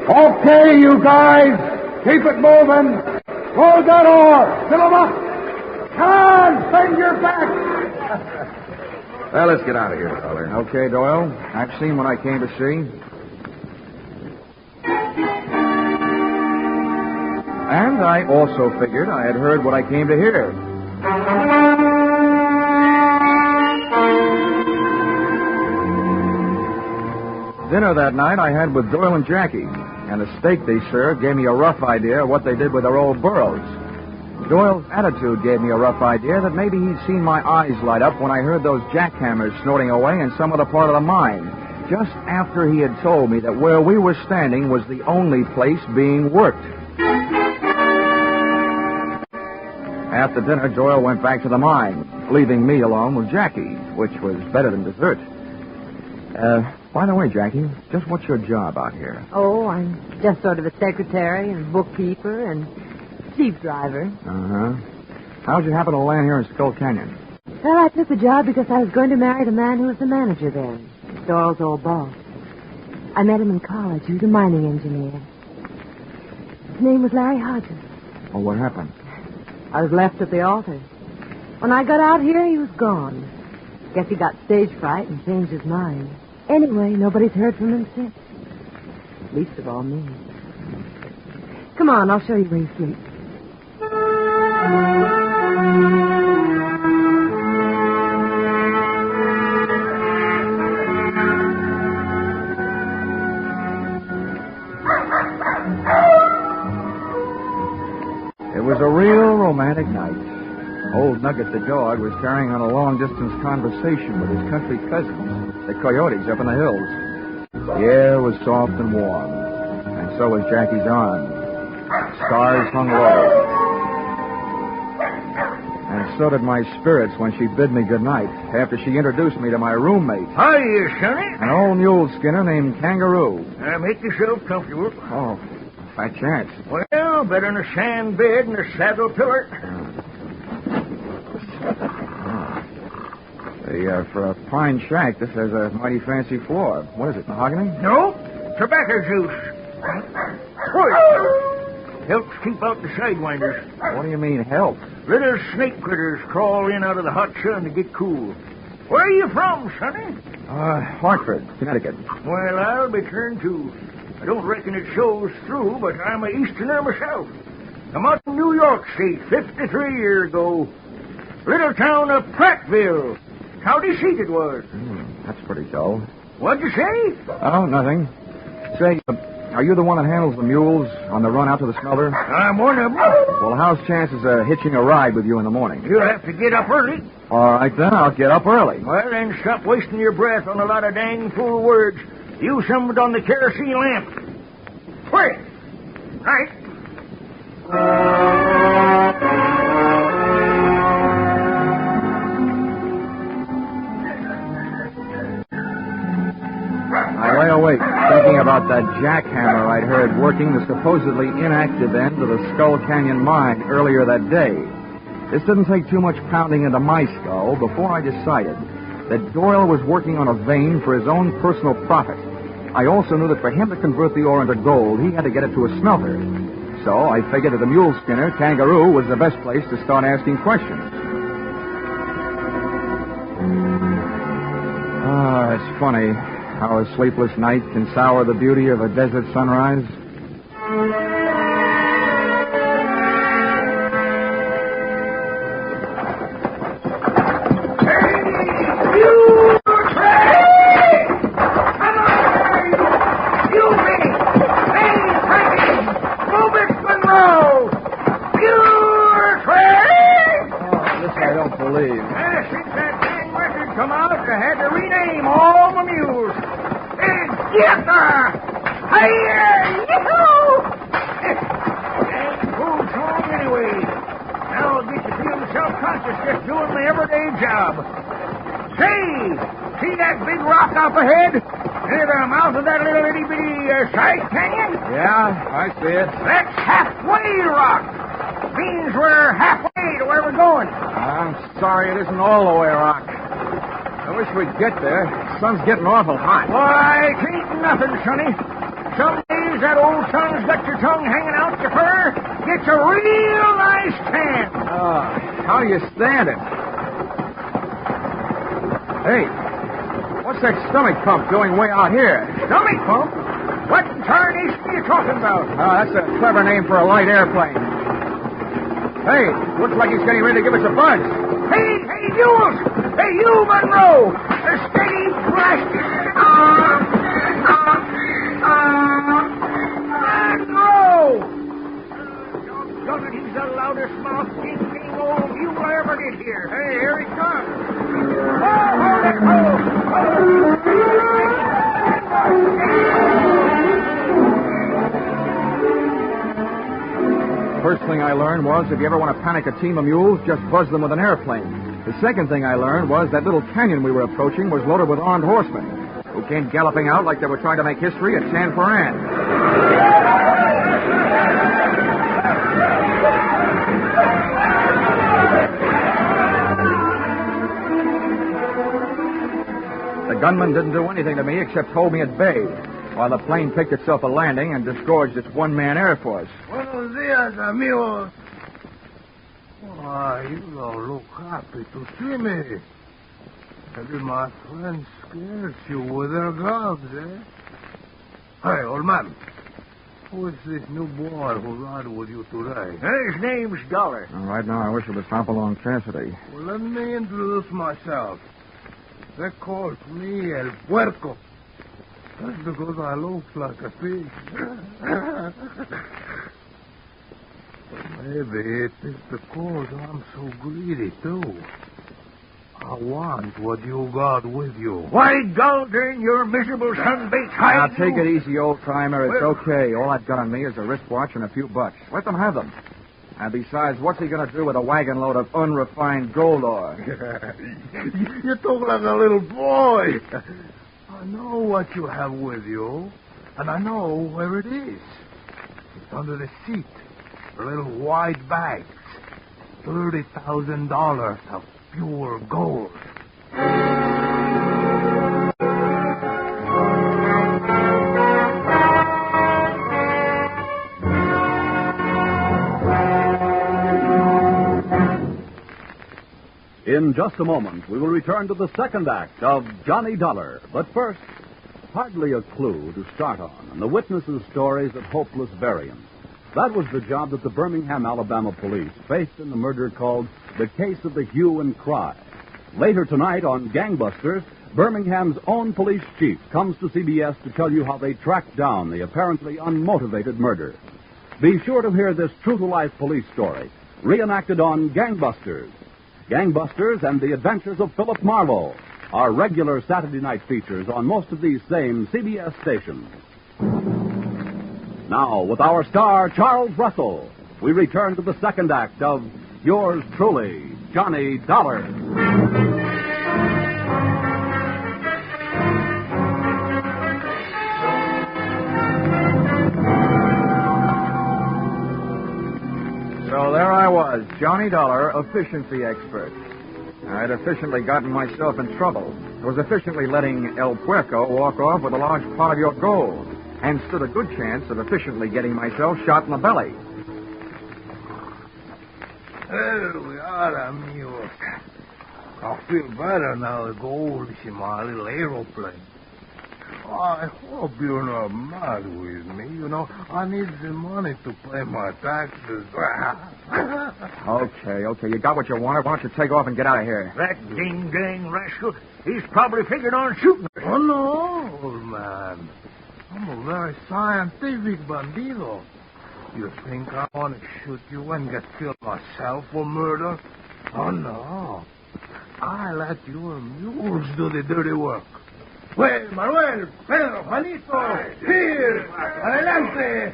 Okay, you guys. Keep it moving. Close that door. Fill them up. Come on. Bend your back. Well, let's get out of here, Dollar. Okay, Doyle. I've seen what I came to see. And I also figured I had heard what I came to hear. Dinner that night I had with Doyle and Jackie, and the steak they served gave me a rough idea of what they did with their old burros. Doyle's attitude gave me a rough idea that maybe he'd seen my eyes light up when I heard those jackhammers snorting away in some other part of the mine, just after he had told me that where we were standing was the only place being worked. After dinner, Doyle went back to the mine, leaving me alone with Jackie, which was better than dessert. By the way, Jackie, just what's your job out here? Oh, I'm just sort of a secretary and bookkeeper and jeep driver. Uh-huh. How'd you happen to land here in Skull Canyon? Well, I took the job because I was going to marry the man who was the manager there, Doyle's old boss. I met him in college. He was a mining engineer. His name was Larry Hodges. Well, what happened? I was left at the altar. When I got out here, he was gone. Guess he got stage fright and changed his mind. Anyway, nobody's heard from him since. Least of all me. Come on, I'll show you where you sleep. It was a real romantic night. Old Nugget the dog was carrying on a long-distance conversation with his country cousins, the coyotes up in the hills. The air was soft and warm, and so was Jackie's arm. Stars hung low. And so did my spirits when she bid me goodnight, after she introduced me to my roommate. Hiya, Sonny. An old mule skinner named Kangaroo. Make yourself comfortable. Oh, by chance. Well, better than a sand bed and a saddle pillar. For a pine shack, this has a mighty fancy floor. What is it, mahogany? No, tobacco juice. Helps keep out the sidewinders. What do you mean, help? Little snake critters crawl in out of the hot sun to get cool. Where are you from, Sonny? Hartford, Connecticut. Well, I'll be turned too. I don't reckon it shows through, but I'm a Easterner myself. I'm out in New York State 53 years ago. Little town of Prattville. County seat it was. That's pretty dull. What'd you say? Oh, nothing. Say, are you the one that handles the mules on the run out to the smelter? I'm one of them. Well, how's chances of hitching a ride with you in the morning? You'll have to get up early. All right, then. I'll get up early. Well, then stop wasting your breath on a lot of dang fool words. Use some on the kerosene lamp. Quick! Right. I lay awake, thinking about that jackhammer I'd heard working the supposedly inactive end of the Skull Canyon mine earlier that day. This didn't take too much pounding into my skull before I decided that Doyle was working on a vein for his own personal profit. I also knew that for him to convert the ore into gold, he had to get it to a smelter. So I figured that the mule skinner, Kangaroo, was the best place to start asking questions. It's funny how a sleepless night can sour the beauty of a desert sunrise. I don't believe. Since that dang record come out, I had to rename all my mules. Get there! Hey, yoo-hoo! Who's wrong anyway? Now I'll get to feeling self-conscious just doing my everyday job. Say, see that big rock up ahead? Near the mouth of that little itty-bitty side canyon? Yeah, I see it. That's Halfway Rock. Means we're halfway to where we're going. I'm sorry it isn't all the way, Rock. I wish we'd get there. The sun's getting awful hot. Why, it ain't nothing, sonny. Some days that old sun's got your tongue hanging out your fur. Gets a real nice tan. How do you stand it? Hey, what's that stomach pump doing way out here? Stomach pump? What in tarnation are you talking about? That's a clever name for a light airplane. Hey, looks like he's getting ready to give us a buzz. Hey, Jules! Hey, you, Monroe! A steady blast! Monroe! Doggone it, he's the loudest mouth gaping old mule I ever did hear. Hey, here he comes. First thing I learned was if you ever want to panic a team of mules, just buzz them with an airplane. The second thing I learned was that little canyon we were approaching was loaded with armed horsemen who came galloping out like they were trying to make history at San Ferran. The gunman didn't do anything to me except hold me at bay, while the plane picked itself a landing and disgorged its one-man air force. Buenos dias, amigos. Why, you don't look happy to see me. Maybe my friends scared you with their guns, eh? Hey, old man. Who is this new boy who ride with you today? His name's Dollar. Right now, I wish it was Hopalong Cassidy. Well, let me introduce myself. They called me El Puerco. That's because I look like a pig. Maybe it is because I'm so greedy, too. I want what you got with you. Why, Galdern, your miserable sunbaked hide. Now, take it easy, old-timer. It's okay. All I've got on me is a wristwatch and a few bucks. Let them have them. And besides, what's he going to do with a wagon load of unrefined gold ore? You talk like a little boy. I know what you have with you, and I know where it is. It's under the seat. Little white bags. $30,000 of pure gold. In just a moment, we will return to the second act of Johnny Dollar. But first, hardly a clue to start on, and the witnesses' stories of hopeless variance. That was the job that the Birmingham, Alabama police faced in the murder called the Case of the Hue and Cry. Later tonight on Gangbusters, Birmingham's own police chief comes to CBS to tell you how they tracked down the apparently unmotivated murder. Be sure to hear this true-to-life police story, reenacted on Gangbusters. Gangbusters and the Adventures of Philip Marlowe are regular Saturday night features on most of these same CBS stations. Now, with our star, Charles Russell, we return to the second act of yours truly, Johnny Dollar. So there I was, Johnny Dollar, efficiency expert. I'd efficiently gotten myself in trouble. I was efficiently letting El Puerco walk off with a large part of your gold, and stood a good chance of efficiently getting myself shot in the belly. There we are, amigos. I feel better now the gold is in my little aeroplane. I hope you're not mad with me. You know, I need the money to pay my taxes. Okay. You got what you wanted. Why don't you take off and get out of here? That ding-dang rascal, he's probably figured on shooting us. Oh, no, old man. I'm a very scientific bandido. You think I want to shoot you and get killed myself for murder? Oh, no. I let your mules do the dirty work. Well, Manuel, Pedro, Juanito, here, adelante.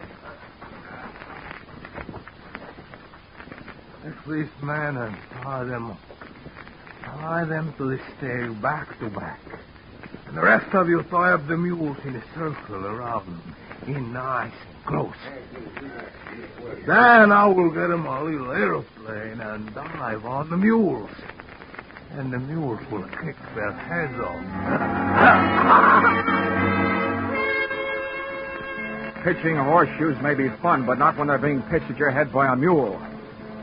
Let's this man and tie them up. Tie them to the stake back to back. And the rest of you tie up the mules in a circle around them, in nice and close. Then I will get them a little aeroplane and dive on the mules. And the mules will kick their heads off. Pitching horseshoes may be fun, but not when they're being pitched at your head by a mule.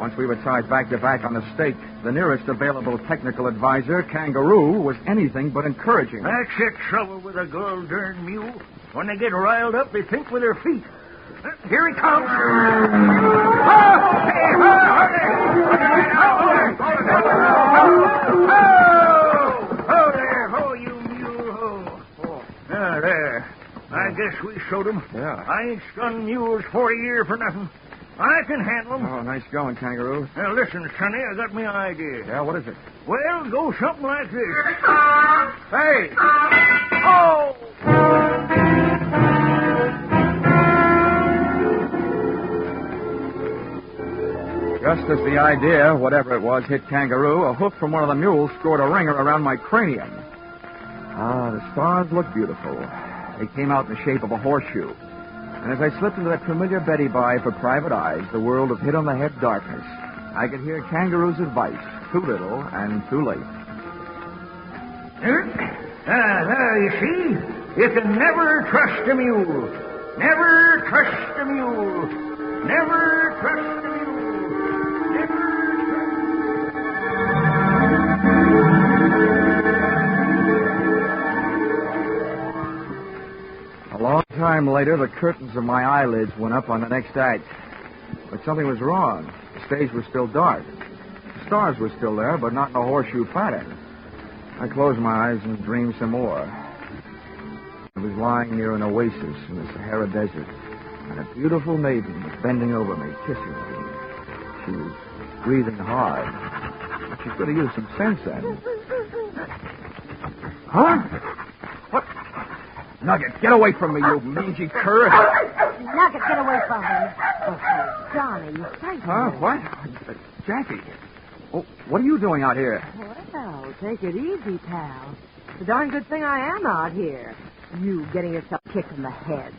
Once we were tied back to back on the stake, the nearest available technical advisor, Kangaroo, was anything but encouraging. That's the trouble with a gold-darn mule. When they get riled up, they think with their feet. Here he comes. Ho there, ho, you mule, ho. Ah, there. I guess we showed him. Yeah. I ain't spun mules 40 years for nothing. I can handle them. Oh, nice going, Kangaroo. Now, listen, Sonny, I got me idea. Yeah, what is it? Well, go something like this. Hey! Oh! Just as the idea, whatever it was, hit Kangaroo, a hoof from one of the mules scored a ringer around my cranium. Ah, the stars looked beautiful. They came out in the shape of a horseshoe. And as I slipped into that familiar Betty Bye for private eyes, the world of hit-on-the-head darkness, I could hear Kangaroo's advice, too little and too late. There, you see? You can never trust a mule. Never trust a mule. Never trust a mule. Never A long time later, the curtains of my eyelids went up on the next act. But something was wrong. The stage was still dark. The stars were still there, but not in a horseshoe pattern. I closed my eyes and dreamed some more. I was lying near an oasis in the Sahara Desert, and a beautiful maiden was bending over me, kissing me. She was breathing hard. She could have used some sense then. Huh? What? Nugget, get away from me, you mangy cur. Nugget, get away from him. Oh, Johnny, you frightened Huh? me. What? Jackie. Oh, what are you doing out here? Well, take it easy, pal. It's a darn good thing I am out here. You getting yourself kicked in the head.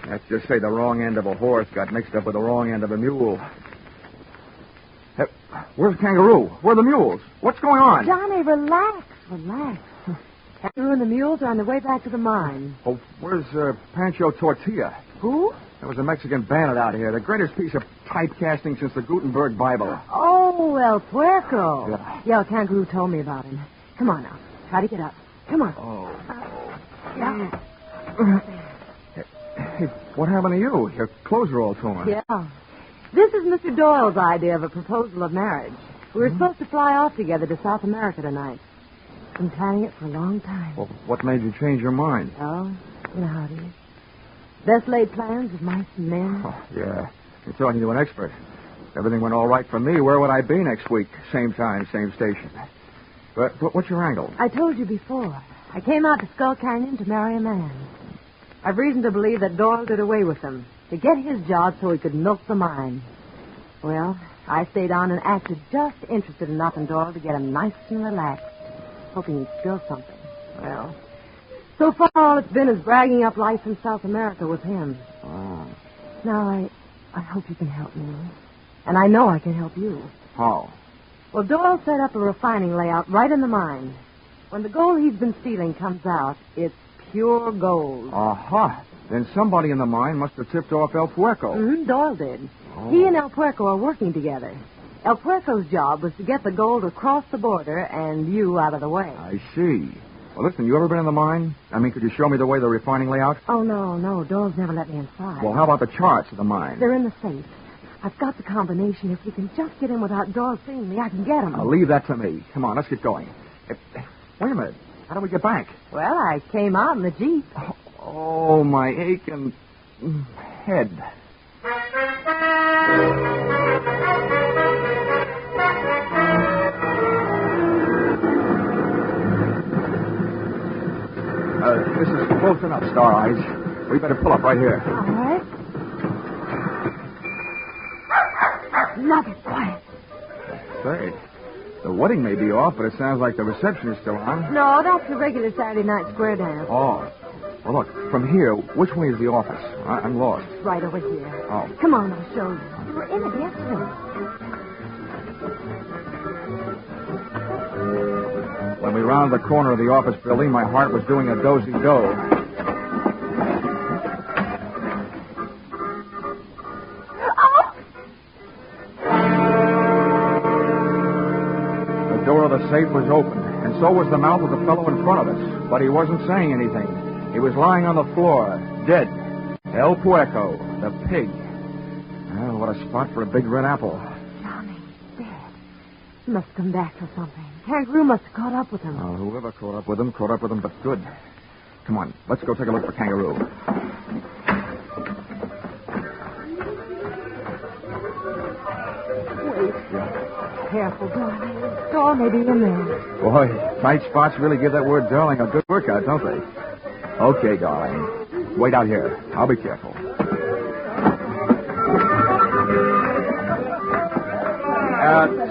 Let's just say the wrong end of a horse got mixed up with the wrong end of a mule. Hey, where's Kangaroo? Where are the mules? What's going on? Johnny, relax. Relax. Kangaroo and the mules are on their way back to the mine. Oh, where's Pancho Tortilla? Who? There was a Mexican bandit out here, the greatest piece of typecasting since the Gutenberg Bible. Oh, El Puerco. Yeah. Yeah, Kangaroo told me about him. Come on now. Try to get up. Come on. Yeah. Hey, what happened to you? Your clothes are all torn. Yeah. This is Mr. Doyle's idea of a proposal of marriage. We were supposed to fly off together to South America tonight. Been planning it for a long time. Well, what made you change your mind? Oh, you know how it is. Best laid plans of mice and men. Oh, yeah. You're talking to an expert. If everything went all right for me, where would I be next week? Same time, same station. But what's your angle? I told you before. I came out to Skull Canyon to marry a man. I've reason to believe that Doyle did away with him to get his job so he could milk the mine. Well, I stayed on and acted just interested enough in Doyle to get him nice and relaxed, hoping he'd spill something. Well, so far all it's been is bragging up life in South America with him. Oh. Now, I hope you can help me. And I know I can help you. How? Well, Doyle set up a refining layout right in the mine. When the gold he's been stealing comes out, it's pure gold. Aha. Then somebody in the mine must have tipped off El Puerco. Mm-hmm, Doyle did. Oh. He and El Puerco are working together. El Puerco's job was to get the gold across the border and you out of the way. I see. Well, listen, you ever been in the mine? I mean, could you show me the way they're refining layout? Oh, no. Doyle's never let me inside. Well, how about the charts of the mine? They're in the safe. I've got the combination. If we can just get in without Doyle seeing me, I can get him. Now, leave that to me. Come on, let's get going. Wait a minute. How do we get back? Well, I came out in the Jeep. Oh, my aching head. close enough, Star Eyes. We better pull up right here. All right. Another quiet. Say, the wedding may be off, but it sounds like the reception is still on. No, that's the regular Saturday night square dance. Oh. Well, look, from here, which way is the office? I'm lost. Right over here. Oh. Come on, I'll show you. We were in it yesterday. When we rounded the corner of the office building, my heart was doing a dozy-do. The door of the safe was open, and so was the mouth of the fellow in front of us. But he wasn't saying anything. He was lying on the floor, dead. El Puerco, the pig. Well, what a spot for a big red apple. Johnny, dead. He must come back for something. Kangaroo must have caught up with him. Oh, whoever caught up with him, but good. Come on, let's go take a look for Kangaroo. Wait. Yeah. Careful, darling. The door may be in there. Boy, tight spots really give that word darling a good workout, don't they? Okay, darling. Wait out here. I'll be careful.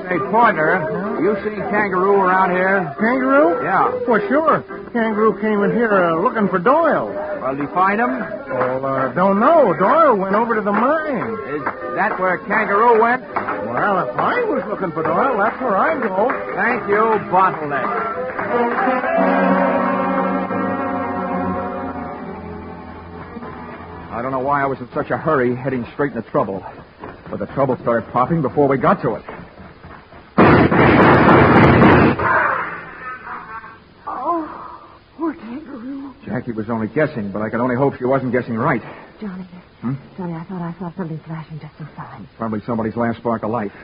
Say, partner, you seen Kangaroo around here? Kangaroo? Yeah. Well, sure. Kangaroo came in here looking for Doyle. Well, did you find him? Well, don't know. Doyle went over to the mine. Is that where Kangaroo went? Well, if I was looking for Doyle, that's where I'd go. Thank you, Bottleneck. I don't know why I was in such a hurry heading straight into trouble. But the trouble started popping before we got to it. Oh, poor Kangaroo. Jackie was only guessing, but I could only hope she wasn't guessing right. Johnny, Johnny, I thought I saw something flashing just inside. Probably somebody's last spark of life.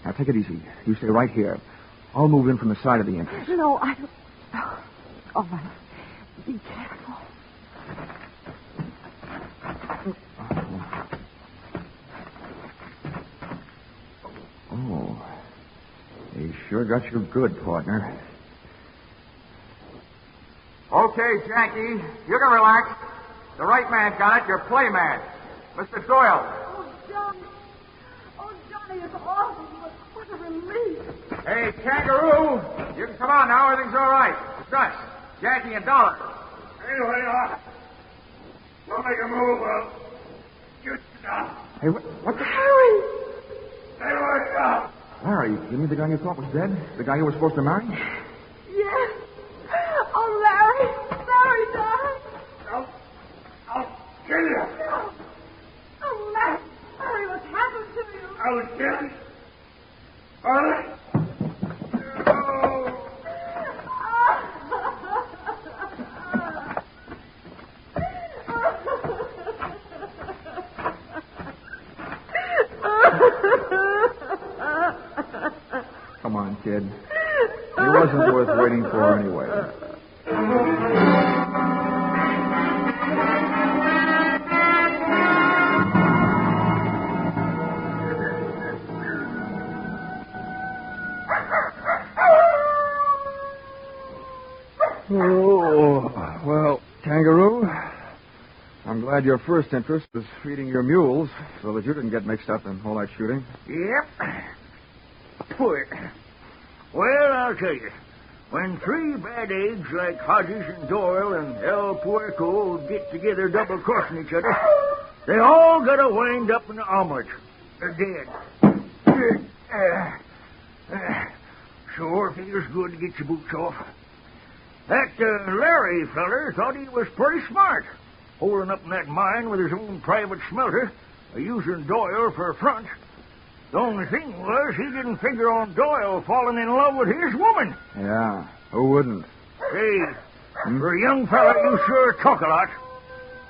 Now, take it easy. You stay right here. I'll move in from the side of the entrance. No, I don't... Oh, all right. Be careful. Oh, he sure got you good, partner. Okay, Jackie, you can relax. The right man got it, your play man. Mr. Doyle. Oh, Johnny, it's awful. What a relief. Hey, Kangaroo, you can come on now. Everything's all right. It's us, Jackie and Dollar. Anyway, don't make a move. You stop. Hey, what the... Harry! Anyway, stop. Larry, you mean the guy you thought was dead? The guy you were supposed to marry? Yes. Oh, Larry. Larry, darling. I'll kill you. Oh, Larry, what's happened to you? I was killed. All right. Come on, kid. He wasn't worth waiting for anyway. Oh, well, Kangaroo, I'm glad your first interest was feeding your mules so that you didn't get mixed up in all that shooting. Yep. Poor. Well, I'll tell you. When three bad eggs like Hodges and Doyle and El Puerco get together double-crossing each other, they all gotta wind up in the omelet. They're dead. Sure feels good to get your boots off. That Larry feller thought he was pretty smart, holding up in that mine with his own private smelter, using Doyle for a front. The only thing was he didn't figure on Doyle falling in love with his woman. Yeah, who wouldn't? Hey, for a young fella, you sure talk a lot.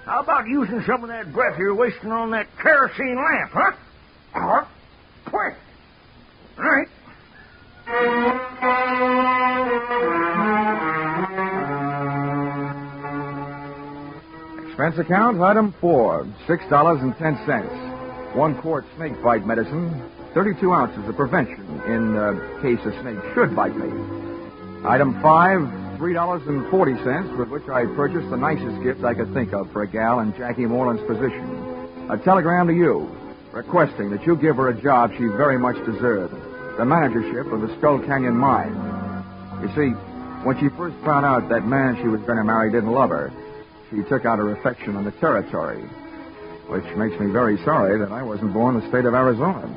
How about using some of that breath you're wasting on that kerosene lamp, huh? Quick. All right. Expense account, item 4, $6.10. 1 quart snake bite medicine, 32 ounces of prevention in case a snake should bite me. Item 5, $3.40, with which I purchased the nicest gift I could think of for a gal in Jackie Moreland's position. A telegram to you, requesting that you give her a job she very much deserved, the managership of the Skull Canyon Mine. You see, when she first found out that man she was going to marry didn't love her, she took out her affection on the territory, which makes me very sorry that I wasn't born in the state of Arizona.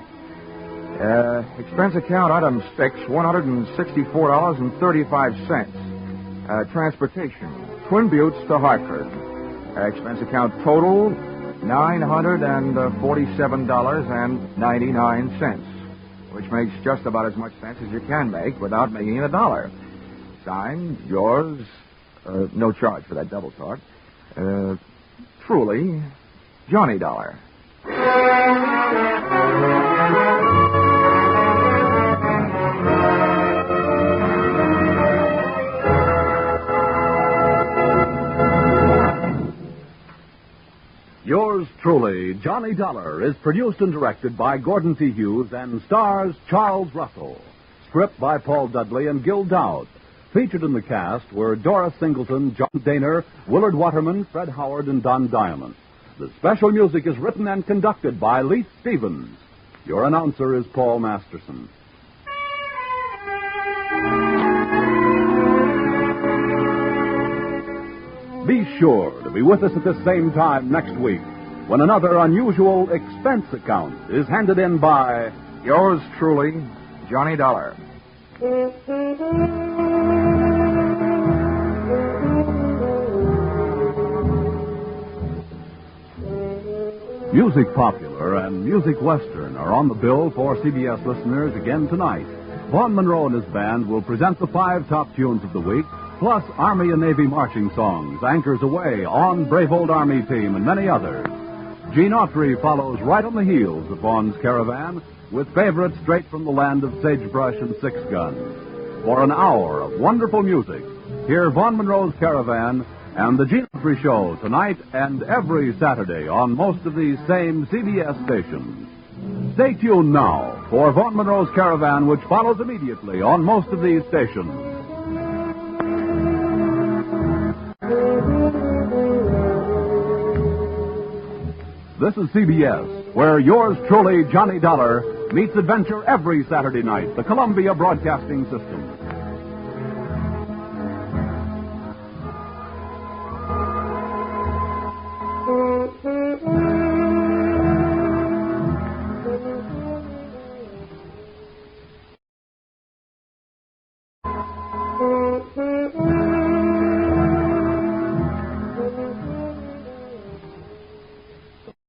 Expense account item 6, $164.35. Transportation, Twin Buttes to Hartford. Expense account total, $947.99, which makes just about as much sense as you can make without making it a dollar. Signed, yours, no charge for that double talk, truly, Johnny Dollar. Yours truly, Johnny Dollar, is produced and directed by Gordon T. Hughes and stars Charles Russell. Script by Paul Dudley and Gil Dowd. Featured in the cast were Doris Singleton, John Daner, Willard Waterman, Fred Howard, and Don Diamond. The special music is written and conducted by Leith Stevens. Your announcer is Paul Masterson. Be sure to be with us at the same time next week when another unusual expense account is handed in by yours truly, Johnny Dollar. Music Popular and Music Western are on the bill for CBS listeners again tonight. Vaughn Monroe and his band will present the 5 top tunes of the week, plus Army and Navy marching songs, Anchors Away, On Brave Old Army Team, and many others. Gene Autry follows right on the heels of Vaughn's Caravan with favorites straight from the land of sagebrush and six-guns. For an hour of wonderful music, hear Vaughn Monroe's Caravan and the Gene Autry Show tonight and every Saturday on most of these same CBS stations. Stay tuned now for Vaughn Monroe's Caravan, which follows immediately on most of these stations. This is CBS, where yours truly, Johnny Dollar, meets adventure every Saturday night, the Columbia Broadcasting System.